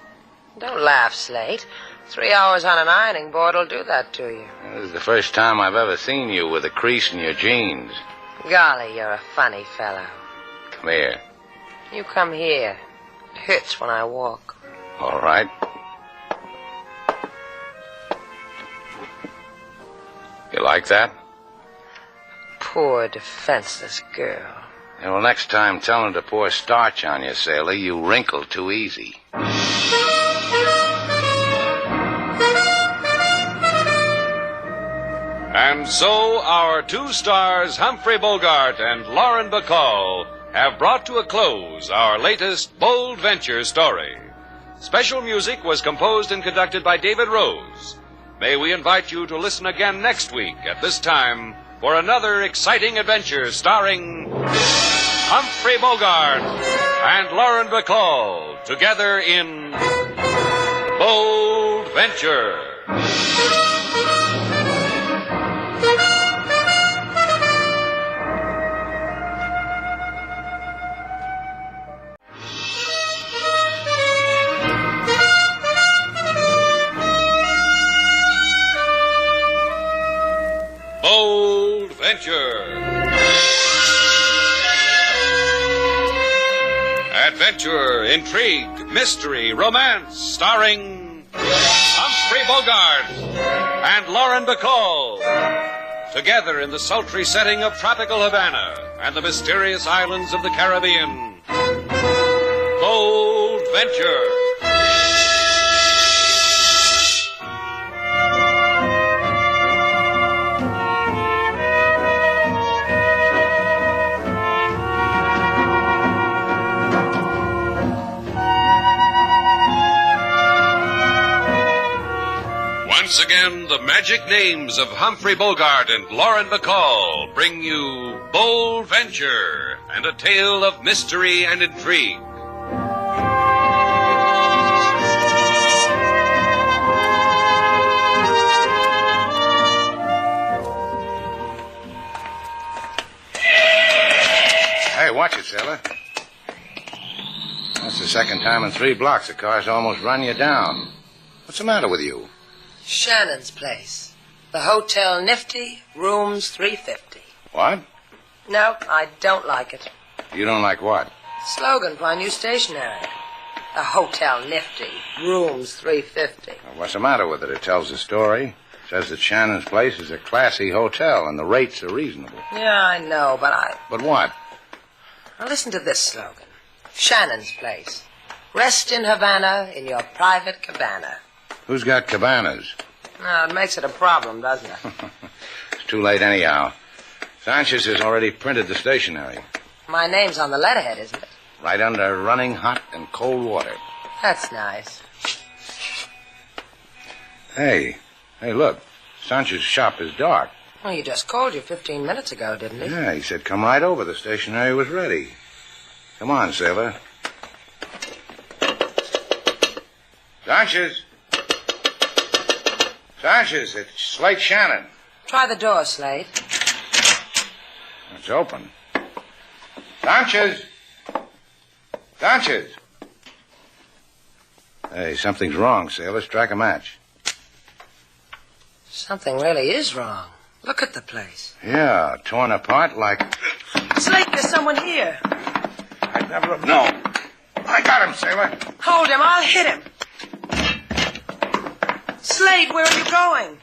Don't laugh, Slate. 3 hours on an ironing board will do that to you. This is the first time I've ever seen you with a crease in your jeans. Golly, you're a funny fellow. Come here. You come here. It hurts when I walk. All right. You like that? Poor, defenseless girl. Yeah, well, next time, tell him to pour starch on you, sailor. You wrinkle too easy. And so our two stars, Humphrey Bogart and Lauren Bacall, have brought to a close our latest bold venture story. Special music was composed and conducted by David Rose. May we invite you to listen again next week at this time for another exciting adventure starring Humphrey Bogart and Lauren Bacall together in Bold Venture. Bold Venture. adventure, intrigue, mystery, romance, starring Humphrey Bogart and Lauren Bacall. Together in the sultry setting of tropical Havana and the mysterious islands of the Caribbean. Bold Venture. Once again, the magic names of Humphrey Bogart and Lauren Bacall bring you Bold Venture and a tale of mystery and intrigue. Hey, watch it, sailor. That's the second time in 3 blocks the car's almost run you down. What's the matter with you? Shannon's place. The Hotel Nifty, rooms 350. What? No, I don't like it. You don't like what? Slogan for our new stationery. The Hotel Nifty, rooms 350. Well, what's the matter with it? It tells the story. It says that Shannon's place is a classy hotel and the rates are reasonable. Yeah, I know, but But what? Now listen to this slogan. Shannon's place. Rest in Havana in your private cabana. Who's got cabanas? Now, it makes it a problem, doesn't it? It's too late anyhow. Sanchez has already printed the stationery. My name's on the letterhead, isn't it? Right under running hot and cold water. That's nice. Hey, look. Sanchez's shop is dark. Well, he just called you 15 minutes ago, didn't he? Yeah, he said come right over. The stationery was ready. Come on, sailor. Sanchez! Sanchez, it's Slate Shannon. Try the door, Slate. It's open. Sanchez! Sanchez! Hey, something's wrong, sailor. Strike a match. Something really is wrong. Look at the place. Yeah, torn apart like... Slate, there's someone here. I'd never have known. I got him, sailor. Hold him. I'll hit him. Slate, where are you going?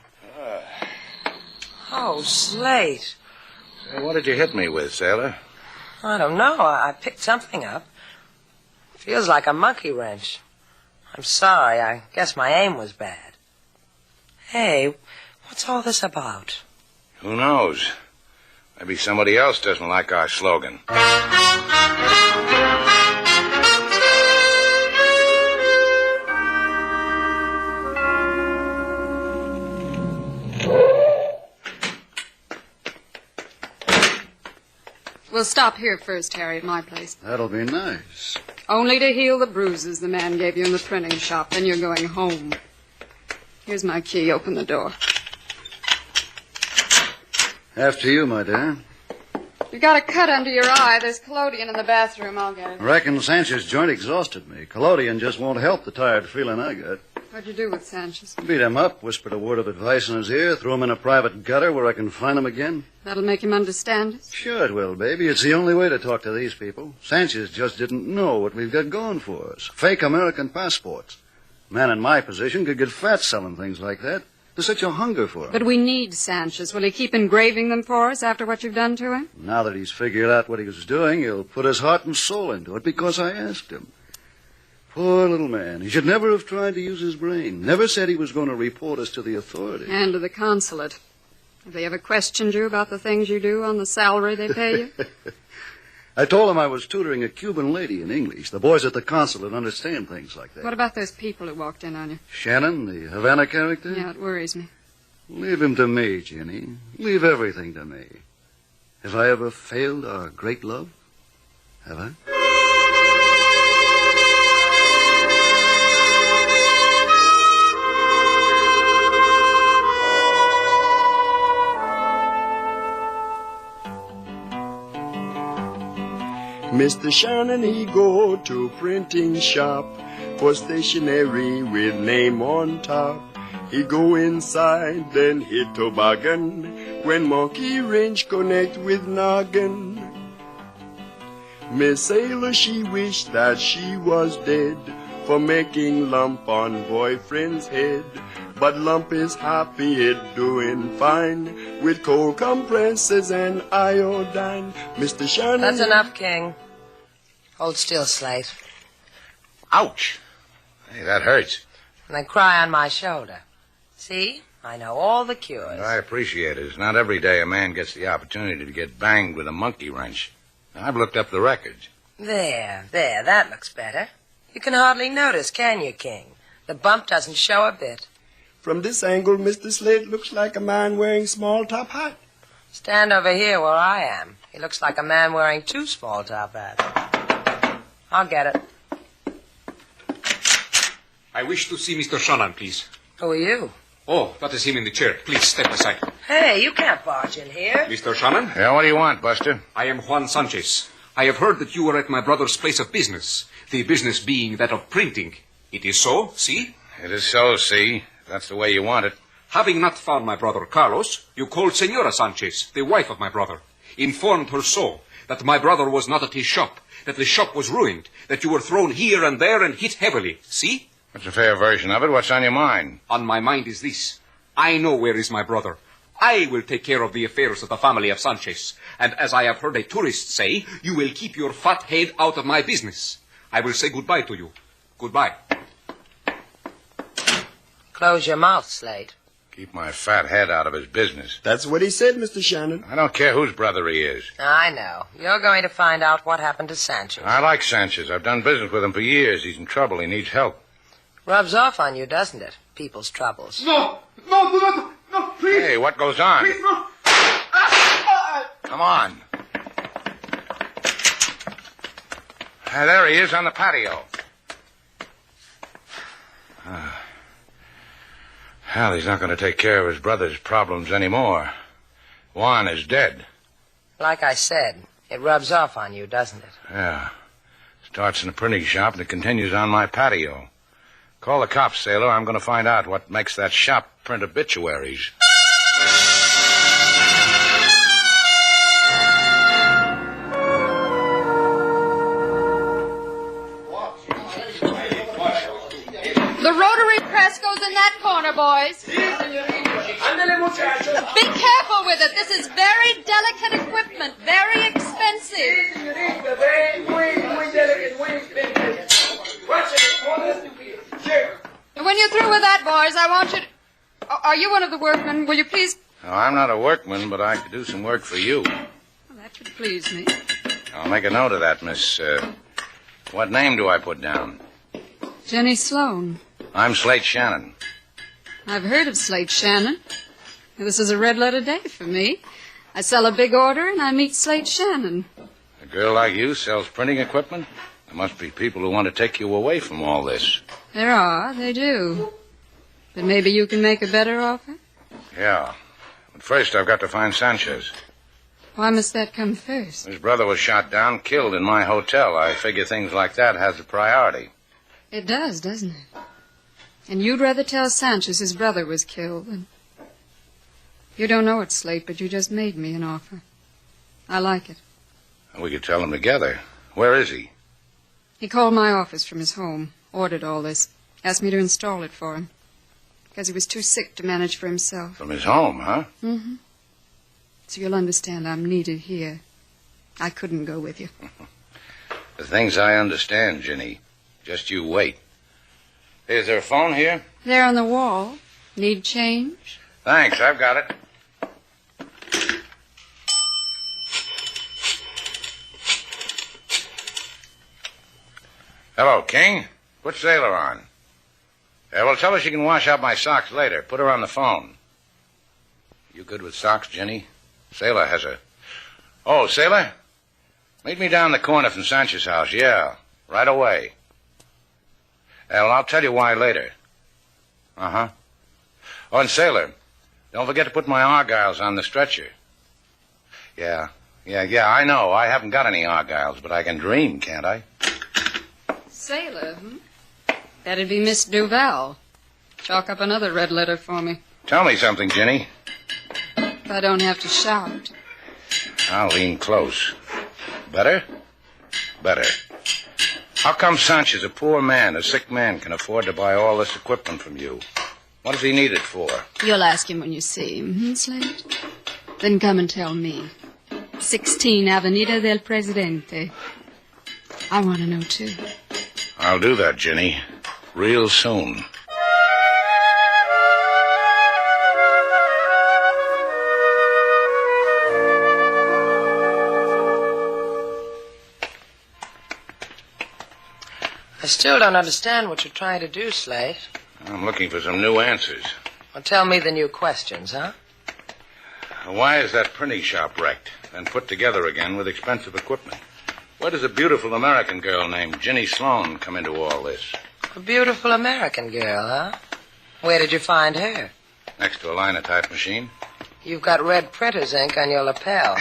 Oh, Slate. Say, what did you hit me with, sailor? I don't know. I picked something up. Feels like a monkey wrench. I'm sorry. I guess my aim was bad. Hey, what's all this about? Who knows? Maybe somebody else doesn't like our slogan. We'll stop here first, Harry, at my place. That'll be nice. Only to heal the bruises the man gave you in the printing shop. Then you're going home. Here's my key. Open the door. After you, my dear. You got a cut under your eye. There's collodion in the bathroom. I'll get it. I reckon Sanchez's joint exhausted me. Collodion just won't help the tired feeling I got. What'd you do with Sanchez? Beat him up, whispered a word of advice in his ear, threw him in a private gutter where I can find him again. That'll make him understand us? Sure it will, baby. It's the only way to talk to these people. Sanchez just didn't know what we've got going for us. Fake American passports. A man in my position could get fat selling things like that. There's such a hunger for him. But we need Sanchez. Will he keep engraving them for us after what you've done to him? Now that he's figured out what he was doing, he'll put his heart and soul into it because I asked him. Poor little man. He should never have tried to use his brain. Never said he was going to report us to the authorities. And to the consulate. Have they ever questioned you about the things you do on the salary they pay you? I told him I was tutoring a Cuban lady in English. The boys at the consulate understand things like that. What about those people who walked in on you? Shannon, the Havana character? Yeah, it worries me. Leave him to me, Jenny. Leave everything to me. Have I ever failed our great love? Have I? Mr. Shannon, he go to printing shop for stationery with name on top. He go inside, then hit toboggan when monkey wrench connect with noggin. Miss Sailor, she wished that she was dead for making lump on boyfriend's head. But Lump is happy, it doing fine with cold compresses and iodine. Mr. Shannon... That's enough, King. Hold still, Slate. Ouch. Hey, that hurts. And then cry on my shoulder. See? I know all the cures. I appreciate it. It's not every day a man gets the opportunity to get banged with a monkey wrench. I've looked up the records. There, that looks better. You can hardly notice, can you, King? The bump doesn't show a bit. From this angle, Mr. Slate looks like a man wearing small top hat. Stand over here where I am. He looks like a man wearing 2 small top hats. I'll get it. I wish to see Mr. Shannon, please. Who are you? Oh, that is him in the chair. Please step aside. Hey, you can't barge in here. Mr. Shannon? Yeah, what do you want, Buster? I am Juan Sanchez. I have heard that you were at my brother's place of business. The business being that of printing. It is so, see? It is so, see. That's the way you want it. Having not found my brother Carlos, you called Senora Sanchez, the wife of my brother. Informed her so, that my brother was not at his shop, that the shop was ruined, that you were thrown here and there and hit heavily. See? That's a fair version of it. What's on your mind? On my mind is this. I know where is my brother. I will take care of the affairs of the family of Sanchez. And as I have heard a tourist say, you will keep your fat head out of my business. I will say goodbye to you. Goodbye. Close your mouth, Slate. Keep my fat head out of his business. That's what he said, Mr. Shannon. I don't care whose brother he is. I know. You're going to find out what happened to Sanchez. I like Sanchez. I've done business with him for years. He's in trouble. He needs help. Rubs off on you, doesn't it? People's troubles. No, please. Hey, what goes on? Please, no. Come on. There he is on the patio. Hell, he's not going to take care of his brother's problems anymore. Juan is dead. Like I said, it rubs off on you, doesn't it? Yeah. Starts in the printing shop and it continues on my patio. Call the cops, sailor. I'm going to find out what makes that shop print obituaries. The rotary press goes in that corner, boys. Be careful with it. This is very delicate equipment, very expensive. And when you're through with that, boys, I want you to... Are you one of the workmen? Will you please... No, I'm not a workman, but I could do some work for you. Well, that would please me. I'll make a note of that, miss. What name do I put down? Jenny Sloan. I'm Slate Shannon. I've heard of Slate Shannon. This is a red-letter day for me. I sell a big order, and I meet Slate Shannon. A girl like you sells printing equipment? There must be people who want to take you away from all this. There are, they do. But maybe you can make a better offer? Yeah. But first I've got to find Sanchez. Why must that come first? His brother was shot down, killed in my hotel. I figure things like that has a priority. It does, doesn't it? And you'd rather tell Sanchez his brother was killed than... You don't know it, Slate, but you just made me an offer. I like it. We could tell him together. Where is he? He called my office from his home, ordered all this, asked me to install it for him. Because he was too sick to manage for himself. From his home, huh? Mm-hmm. So you'll understand I'm needed here. I couldn't go with you. The things I understand, Jenny. Just you wait. Hey, is there a phone here? There on the wall. Need change? Thanks, I've got it. Hello, King. Put Sailor on. Well, tell her she can wash out my socks later. Put her on the phone. You good with socks, Jenny? Sailor has a... Oh, Sailor? Meet me down the corner from Sanchez's house. Yeah, right away. Well, I'll tell you why later. Uh-huh. Oh, and Sailor, don't forget to put my Argyles on the stretcher. Yeah, I know. I haven't got any Argyles, but I can dream, can't I? Sailor, That'd be Miss Duval. Chalk up another red letter for me. Tell me something, Jenny. If I don't have to shout. I'll lean close. Better? Better. How come Sanchez, a poor man, a sick man, can afford to buy all this equipment from you? What does he need it for? You'll ask him when you see him, Slate? Then come and tell me. 16 Avenida del Presidente. I want to know, too. I'll do that, Ginny. Real soon. I still don't understand what you're trying to do, Slate. I'm looking for some new answers. Well, tell me the new questions, huh? Why is that printing shop wrecked and put together again with expensive equipment? Where does a beautiful American girl named Ginny Sloan come into all this? A beautiful American girl, huh? Where did you find her? Next to a linotype machine. You've got red printer's ink on your lapel.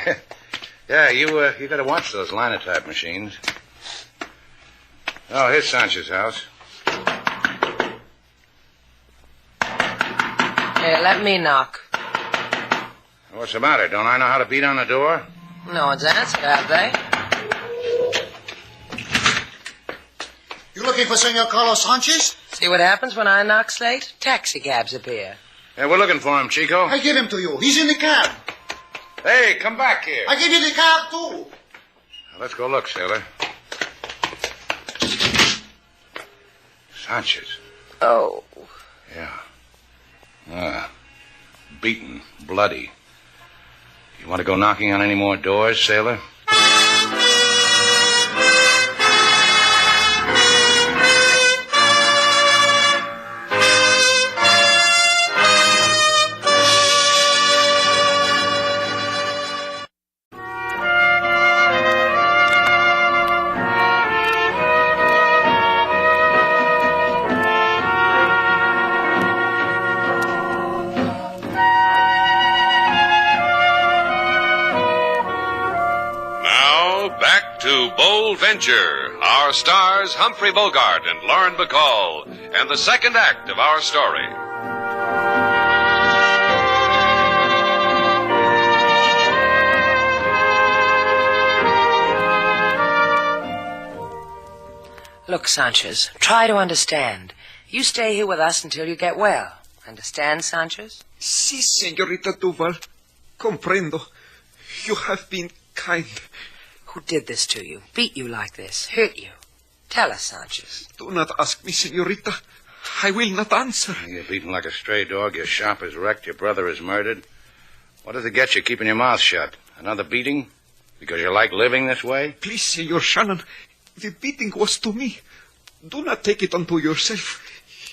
Yeah, you got to watch those linotype machines. Oh, here's Sanchez's house. Here, let me knock. What's the matter? Don't I know how to beat on the door? No one's answered, have they? You looking for Senor Carlo Sanchez? See what happens when I knock, Slate? Taxi cabs appear. Yeah, we're looking for him, Chico. I give him to you. He's in the cab. Hey, come back here. I give you the cab, too. Now, let's go look, sailor. Sanchez. Oh. Yeah. Beaten, bloody. You want to go knocking on any more doors, sailor? Venture, our stars Humphrey Bogart and Lauren Bacall, and the second act of our story. Look, Sanchez, try to understand. You stay here with us until you get well. Understand, Sanchez? Si, señorita Duval. Comprendo. You have been kind. Who did this to you? Beat you like this? Hurt you? Tell us, Sanchez. Do not ask me, señorita. I will not answer. You're beaten like a stray dog. Your shop is wrecked. Your brother is murdered. What does it get you keeping your mouth shut? Another beating? Because you like living this way? Please, Senor Shannon. The beating was to me. Do not take it unto yourself.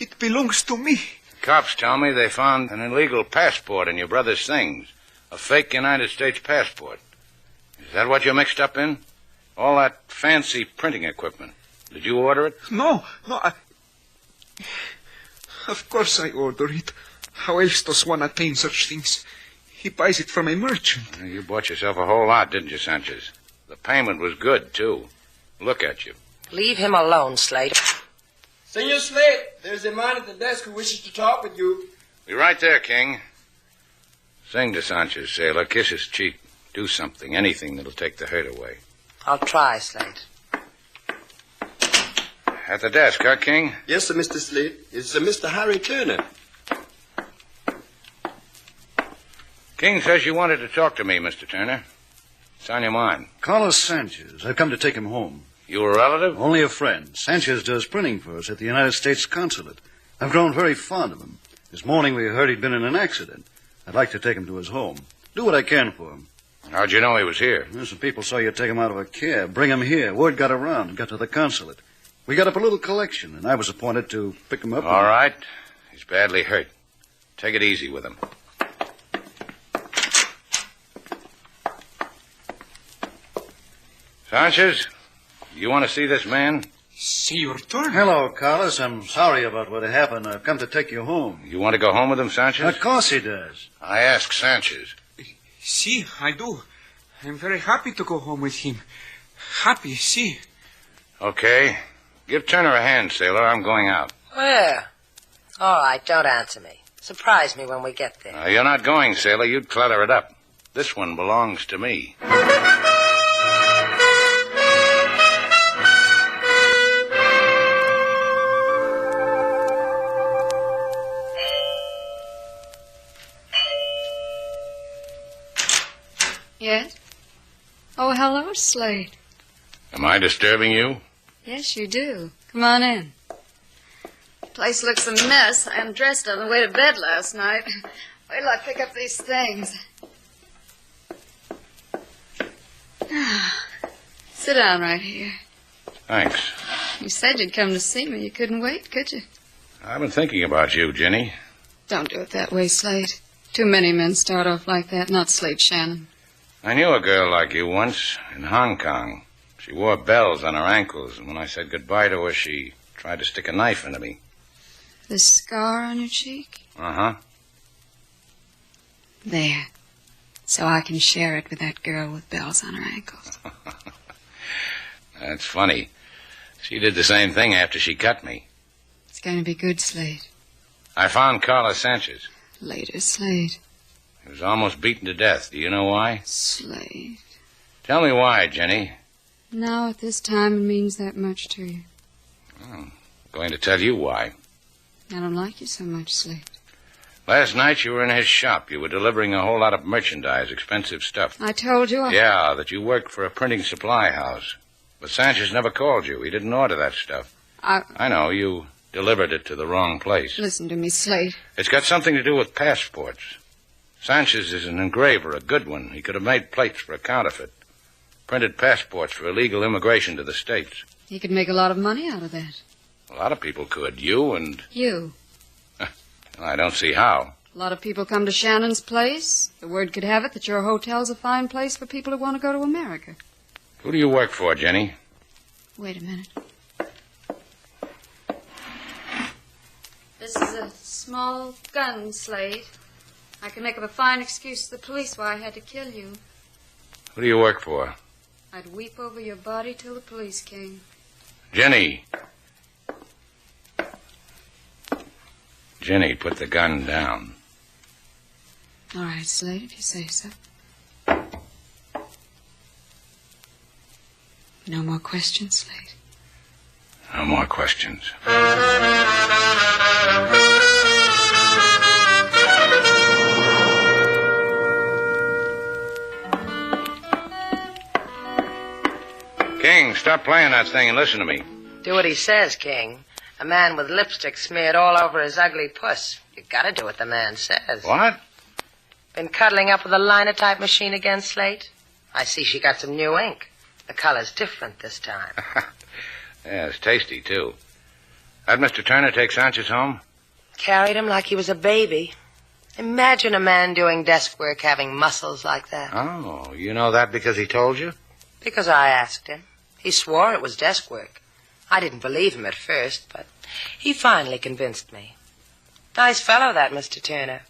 It belongs to me. Cops tell me they found an illegal passport in your brother's things. A fake United States passport. Is that what you're mixed up in? All that fancy printing equipment. Did you order it? No. Of course I order it. How else does one attain such things? He buys it from a merchant. You bought yourself a whole lot, didn't you, Sanchez? The payment was good, too. Look at you. Leave him alone, Slate. Senor Slate, there's a man at the desk who wishes to talk with you. Be right there, King. Sing to Sanchez, sailor. Kiss his cheek. Do something, anything that'll take the hurt away. I'll try, Slate. At the desk, huh, King? Yes, sir, Mr. Slate. It's Mr. Harry Turner. King says you wanted to talk to me, Mr. Turner. What's on your mind? Carlos Sanchez. I've come to take him home. You a relative? Only a friend. Sanchez does printing for us at the United States Consulate. I've grown very fond of him. This morning we heard he'd been in an accident. I'd like to take him to his home. Do what I can for him. How'd you know he was here? Some people saw you take him out of a cab, bring him here. Word got around, got to the consulate. We got up a little collection, and I was appointed to pick him up. All right. He's badly hurt. Take it easy with him. Sanchez, you want to see this man? Senor Turner. Hello, Carlos. I'm sorry about what happened. I've come to take you home. You want to go home with him, Sanchez? Of course he does. I ask Sanchez. Si, I do. I'm very happy to go home with him. Happy, si. Okay. Give Turner a hand, sailor. I'm going out. Where? All right, don't answer me. Surprise me when we get there. You're not going, sailor. You'd clutter it up. This one belongs to me. Yes? Oh, hello, Slate. Am I disturbing you? Yes, you do. Come on in. The place looks a mess. I undressed on the way to bed last night. Wait till I pick up these things. Sit down right here. Thanks. You said you'd come to see me. You couldn't wait, could you? I've been thinking about you, Jenny. Don't do it that way, Slate. Too many men start off like that, not Slate Shannon. I knew a girl like you once in Hong Kong. She wore bells on her ankles, and when I said goodbye to her, she tried to stick a knife into me. The scar on your cheek? Uh-huh. There. So I can share it with that girl with bells on her ankles. That's funny. She did the same thing after she cut me. It's going to be good, Slate. I found Carlo Sanchez. Later, Slate. He was almost beaten to death. Do you know why? Slate. Tell me why, Jenny. Now, at this time, it means that much to you. I'm going to tell you why. I don't like you so much, Slate. Last night you were in his shop. You were delivering a whole lot of merchandise, expensive stuff. I told you Yeah, that you worked for a printing supply house. But Sanchez never called you. He didn't order that stuff. I know. You delivered it to the wrong place. Listen to me, Slate. It's got something to do with passports. Sanchez is an engraver, a good one. He could have made plates for a counterfeit. Printed passports for illegal immigration to the States. He could make a lot of money out of that. A lot of people could. You and... You. I don't see how. A lot of people come to Shannon's place. The word could have it that your hotel's a fine place for people who want to go to America. Who do you work for, Jenny? Wait a minute. This is a small gun, Slate. I can make up a fine excuse to the police why I had to kill you. Who do you work for? I'd weep over your body till the police came. Jenny. Jenny, put the gun down. All right, Slate, if you say so. No more questions, Slate? No more questions. King, stop playing that thing and listen to me. Do what he says, King. A man with lipstick smeared all over his ugly puss. You gotta do what the man says. What? Been cuddling up with a linotype machine again, Slate? I see she got some new ink. The color's different this time. Yeah, it's tasty, too. Had Mr. Turner take Sanchez home? Carried him like he was a baby. Imagine a man doing desk work having muscles like that. Oh, you know that because he told you? Because I asked him. He swore it was desk work. I didn't believe him at first, but he finally convinced me. Nice fellow, that Mr. Turner.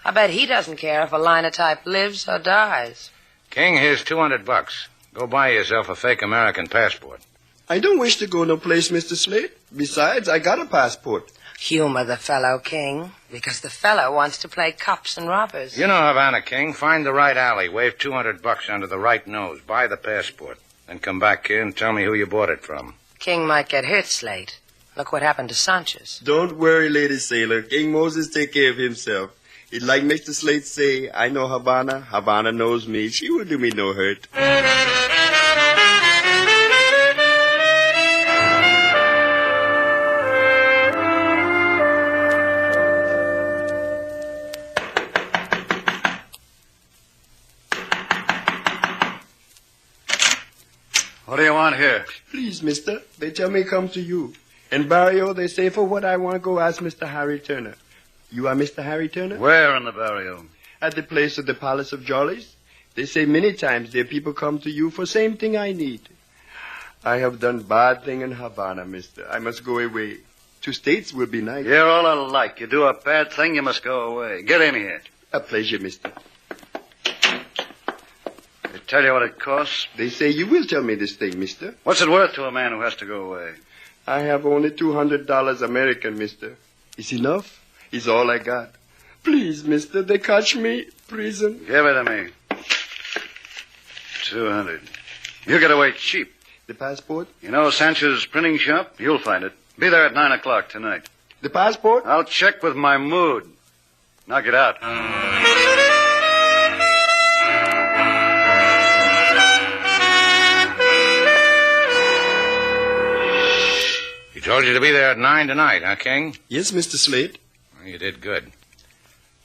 I bet he doesn't care if a linotype lives or dies. King, here's $200. Go buy yourself a fake American passport. I don't wish to go no place, Mr. Slate. Besides, I got a passport. Humor the fellow, King, because the fellow wants to play cops and robbers. You know Havana, King. Find the right alley, wave $200 under the right nose, buy the passport, then come back here and tell me who you bought it from. King might get hurt, Slate. Look what happened to Sanchez. Don't worry, Lady Sailor. King Moses take care of himself. He'd like Mr. Slate say, I know Havana, Havana knows me. She will do me no hurt. What do you want here? Please, mister, they tell me come to you. In Barrio, they say for what I want to go ask Mr. Harry Turner. You are Mr. Harry Turner? Where in the Barrio? At the place of the Palace of Jollies. They say many times their people come to you for same thing I need. I have done bad thing in Havana, mister. I must go away. To States will be nice. You're all alike. You do a bad thing, you must go away. Get in here. A pleasure, mister. They tell you what it costs? They say you will tell me this thing, mister. What's it worth to a man who has to go away? I have only $200 American, mister. Is enough? Is all I got. Please, mister, they catch me. Prison. Give it to me. 200. You get away cheap. The passport? You know Sanchez's printing shop? You'll find it. Be there at 9 o'clock tonight. The passport? I'll check with my mood. Now get out. told you to be there at 9 tonight, huh, King? Yes, Mr. Slate. Well, you did good.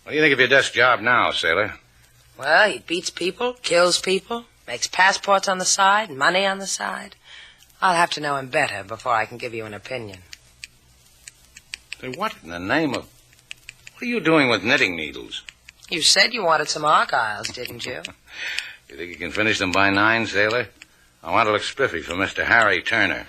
What do you think of your desk job now, sailor? Well, he beats people, kills people, makes passports on the side, money on the side. I'll have to know him better before I can give you an opinion. Say, what in the name of... What are you doing with knitting needles? You said you wanted some Argyles, didn't you? You think you can finish them by 9, sailor? I want to look spiffy for Mr. Harry Turner.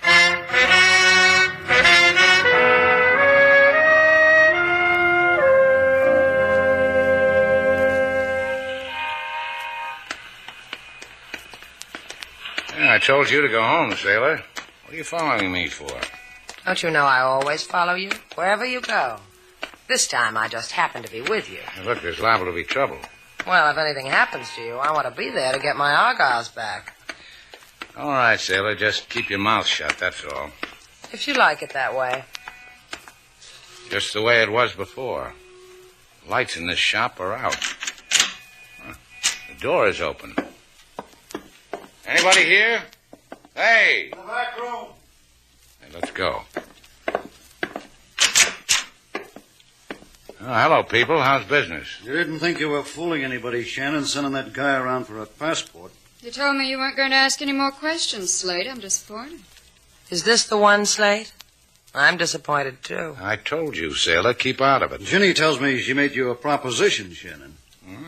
I told you to go home, sailor. What are you following me for? Don't you know I always follow you, wherever you go? This time I just happen to be with you. Now, look, there's liable to be trouble. Well, if anything happens to you, I want to be there to get my Argyles back. All right, sailor, just keep your mouth shut, that's all. If you like it that way. Just the way it was before. Lights in this shop are out. Huh. The door is open. Anybody here? Hey! In the back room. Hey, let's go. Oh, hello, people. How's business? You didn't think you were fooling anybody, Shannon, sending that guy around for a passport. You told me you weren't going to ask any more questions, Slate. I'm disappointed. Is this the one, Slate? I'm disappointed, too. I told you, sailor, keep out of it. Ginny tells me she made you a proposition, Shannon.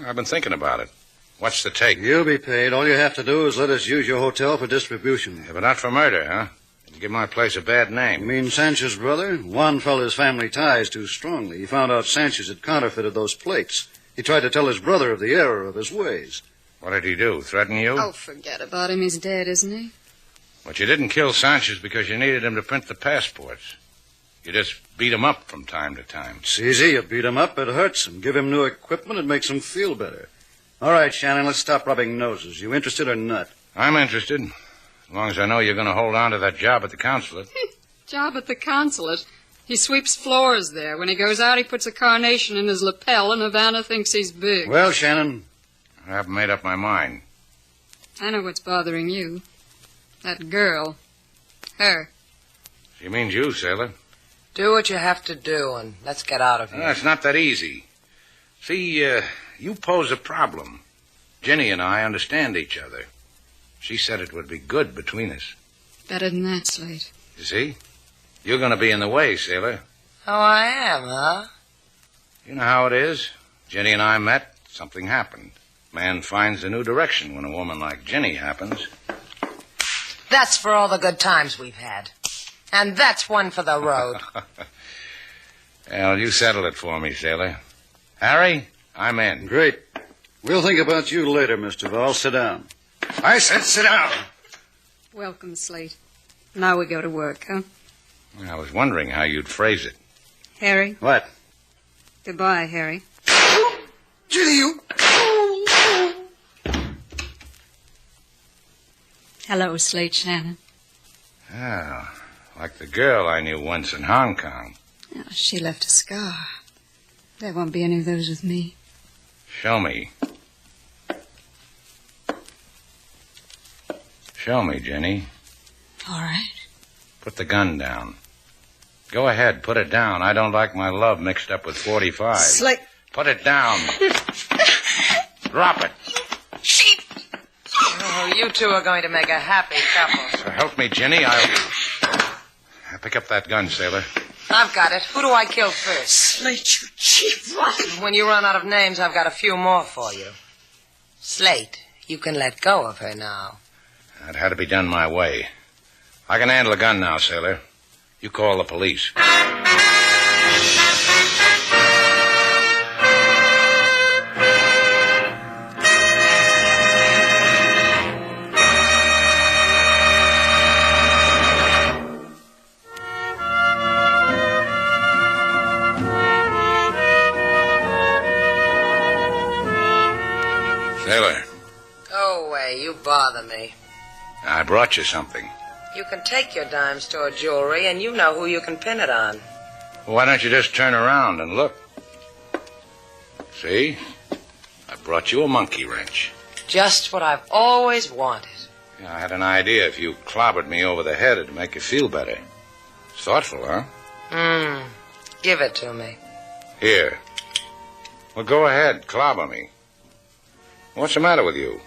I've been thinking about it. What's the take? You'll be paid. All you have to do is let us use your hotel for distribution. Yeah, but not for murder, huh? You give my place a bad name. You mean Sanchez's brother? Juan felt his family ties too strongly. He found out Sanchez had counterfeited those plates. He tried to tell his brother of the error of his ways. What did he do? Threaten you? Oh, forget about him. He's dead, isn't he? But you didn't kill Sanchez because you needed him to print the passports. You just beat him up from time to time. It's easy. You beat him up, it hurts him. Give him new equipment, it makes him feel better. All right, Shannon, let's stop rubbing noses. You interested or not? I'm interested. As long as I know you're going to hold on to that job at the consulate. Job at the consulate? He sweeps floors there. When he goes out, he puts a carnation in his lapel, and Havana thinks he's big. Well, Shannon. I haven't made up my mind. I know what's bothering you. That girl. Her. She means you, sailor. Do what you have to do, and let's get out of here. It's not that easy. See, you pose a problem. Ginny and I understand each other. She said it would be good between us. Better than that, Slate. You see? You're going to be in the way, sailor. Oh, I am, huh? You know how it is. Ginny and I met. Something happened. Man finds a new direction when a woman like Ginny happens. That's for all the good times we've had. And that's one for the road. Well, you settle it for me, sailor. Harry, I'm in. Great. We'll think about you later, Mr. Vall. Sit down. I said sit down. Welcome, Slate. Now we go to work, huh? I was wondering how you'd phrase it. Harry? What? Goodbye, Harry. Ginny, you... Hello, Slate Shannon. Oh, like the girl I knew once in Hong Kong. Oh, she left a scar. There won't be any of those with me. Show me. Show me, Jenny. All right. Put the gun down. Go ahead, put it down. I don't like my love mixed up with 45. Slate. Put it down. Drop it. Sheep. Oh, you two are going to make a happy couple. So help me, Jenny. I'll pick up that gun, sailor. I've got it. Who do I kill first? Slate, you cheap rotten. When you run out of names, I've got a few more for you. Slate, you can let go of her now. That had to be done my way. I can handle a gun now, sailor. You call the police. Sailor. Go away. You bother me. I brought you something. You can take your dime store jewelry, and you know who you can pin it on. Why don't you just turn around and look? See? I brought you a monkey wrench. Just what I've always wanted. I had an idea if you clobbered me over the head, it'd make you feel better. Thoughtful, huh? Give it to me. Here. Well, go ahead. Clobber me. What's the matter with you?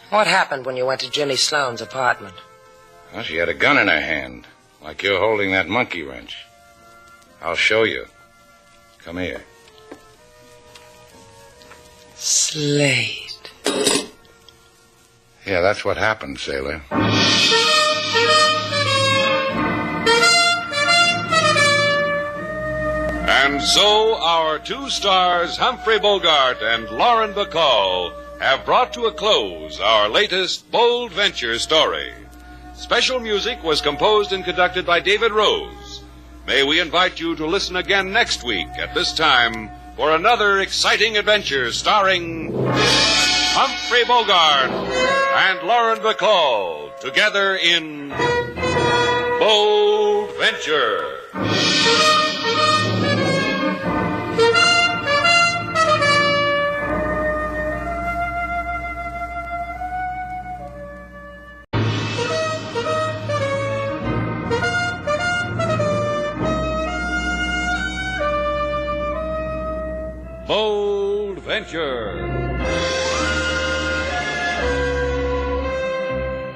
What happened when you went to Jimmy Sloane's apartment? Well, she had a gun in her hand, like you're holding that monkey wrench. I'll show you. Come here. Slate. Yeah, that's what happened, sailor. And so our two stars, Humphrey Bogart and Lauren Bacall, have brought to a close our latest bold venture story. Special music was composed and conducted by David Rose. May we invite you to listen again next week at this time for another exciting adventure starring Humphrey Bogart and Lauren Bacall together in Bold Venture. Bold Venture.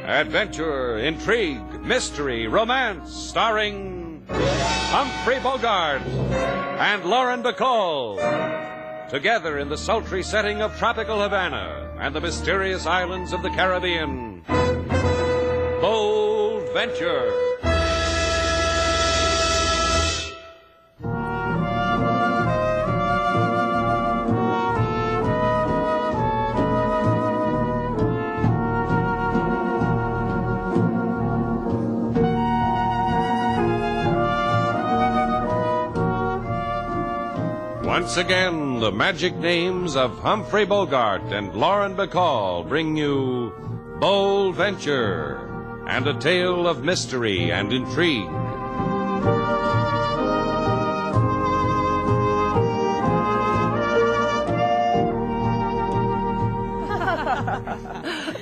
Adventure, intrigue, mystery, romance, starring Humphrey Bogart and Lauren Bacall. Together in the sultry setting of tropical Havana and the mysterious islands of the Caribbean. Bold Venture. Once again, the magic names of Humphrey Bogart and Lauren Bacall bring you Bold Venture and a tale of mystery and intrigue.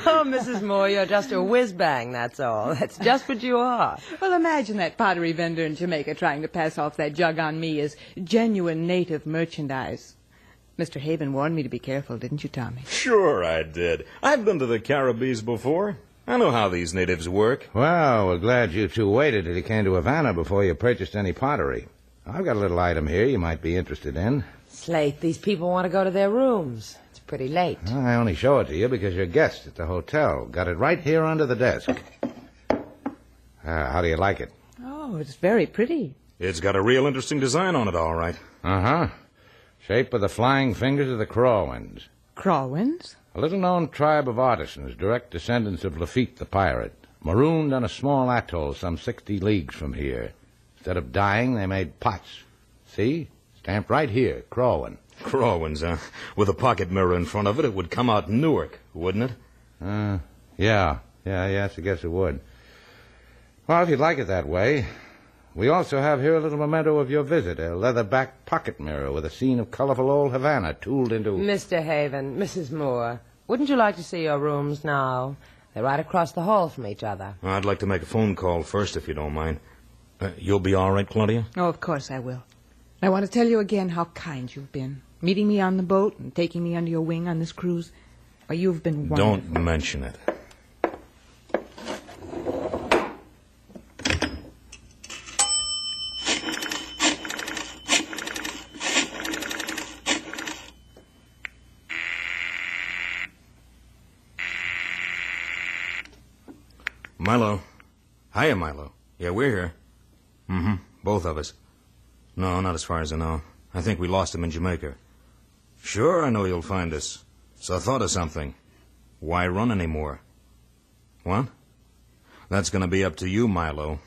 Oh, Mrs. Moore, you're just a whiz-bang, that's all. That's just what you are. Well, imagine that pottery vendor in Jamaica trying to pass off that jug on me as genuine native merchandise. Mr. Haven warned me to be careful, didn't you, Tommy? Sure I did. I've been to the Caribbees before. I know how these natives work. Well, we're glad you two waited till you came to Havana before you purchased any pottery. I've got a little item here you might be interested in. Slate, these people want to go to their rooms. It's pretty late. I only show it to you because you're guests at the hotel. Got it right here under the desk. How do you like it? Oh, it's very pretty. It's got a real interesting design on it, all right. Uh-huh. Shape of the flying fingers of the Crawwins. Crawwins? A little-known tribe of artisans, direct descendants of Lafitte the pirate, marooned on a small atoll some 60 leagues from here. Instead of dyeing, they made pots. See? Stamped right here, Crawwin. Crawwins, huh? With a pocket mirror in front of it, it would come out Newark, wouldn't it? Yes, I guess it would. Well, if you'd like it that way. We also have here a little memento of your visit, a leather-backed pocket mirror with a scene of colorful old Havana tooled into... Mr. Haven, Mrs. Moore, wouldn't you like to see your rooms now? They're right across the hall from each other. I'd like to make a phone call first, if you don't mind. You'll be all right, Claudia? Oh, of course I will. I want to tell you again how kind you've been. Meeting me on the boat and taking me under your wing on this cruise. Well, you've been wonderful. Don't mention it. Milo. Hiya, Milo. Yeah, we're here. Mm-hmm. Both of us. No, not as far as I know. I think we lost him in Jamaica. Sure, I know you'll find us. So I thought of something. Why run anymore? What? That's going to be up to you, Milo.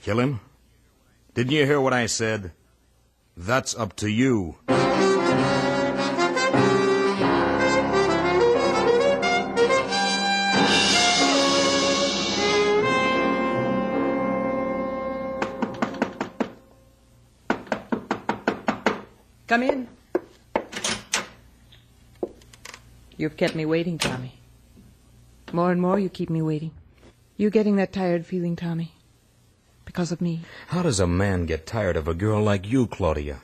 Kill him? Didn't you hear what I said? That's up to you. Come in. You've kept me waiting, Tommy. More and more you keep me waiting. You getting that tired feeling, Tommy? Because of me. How does a man get tired of a girl like you, Claudia?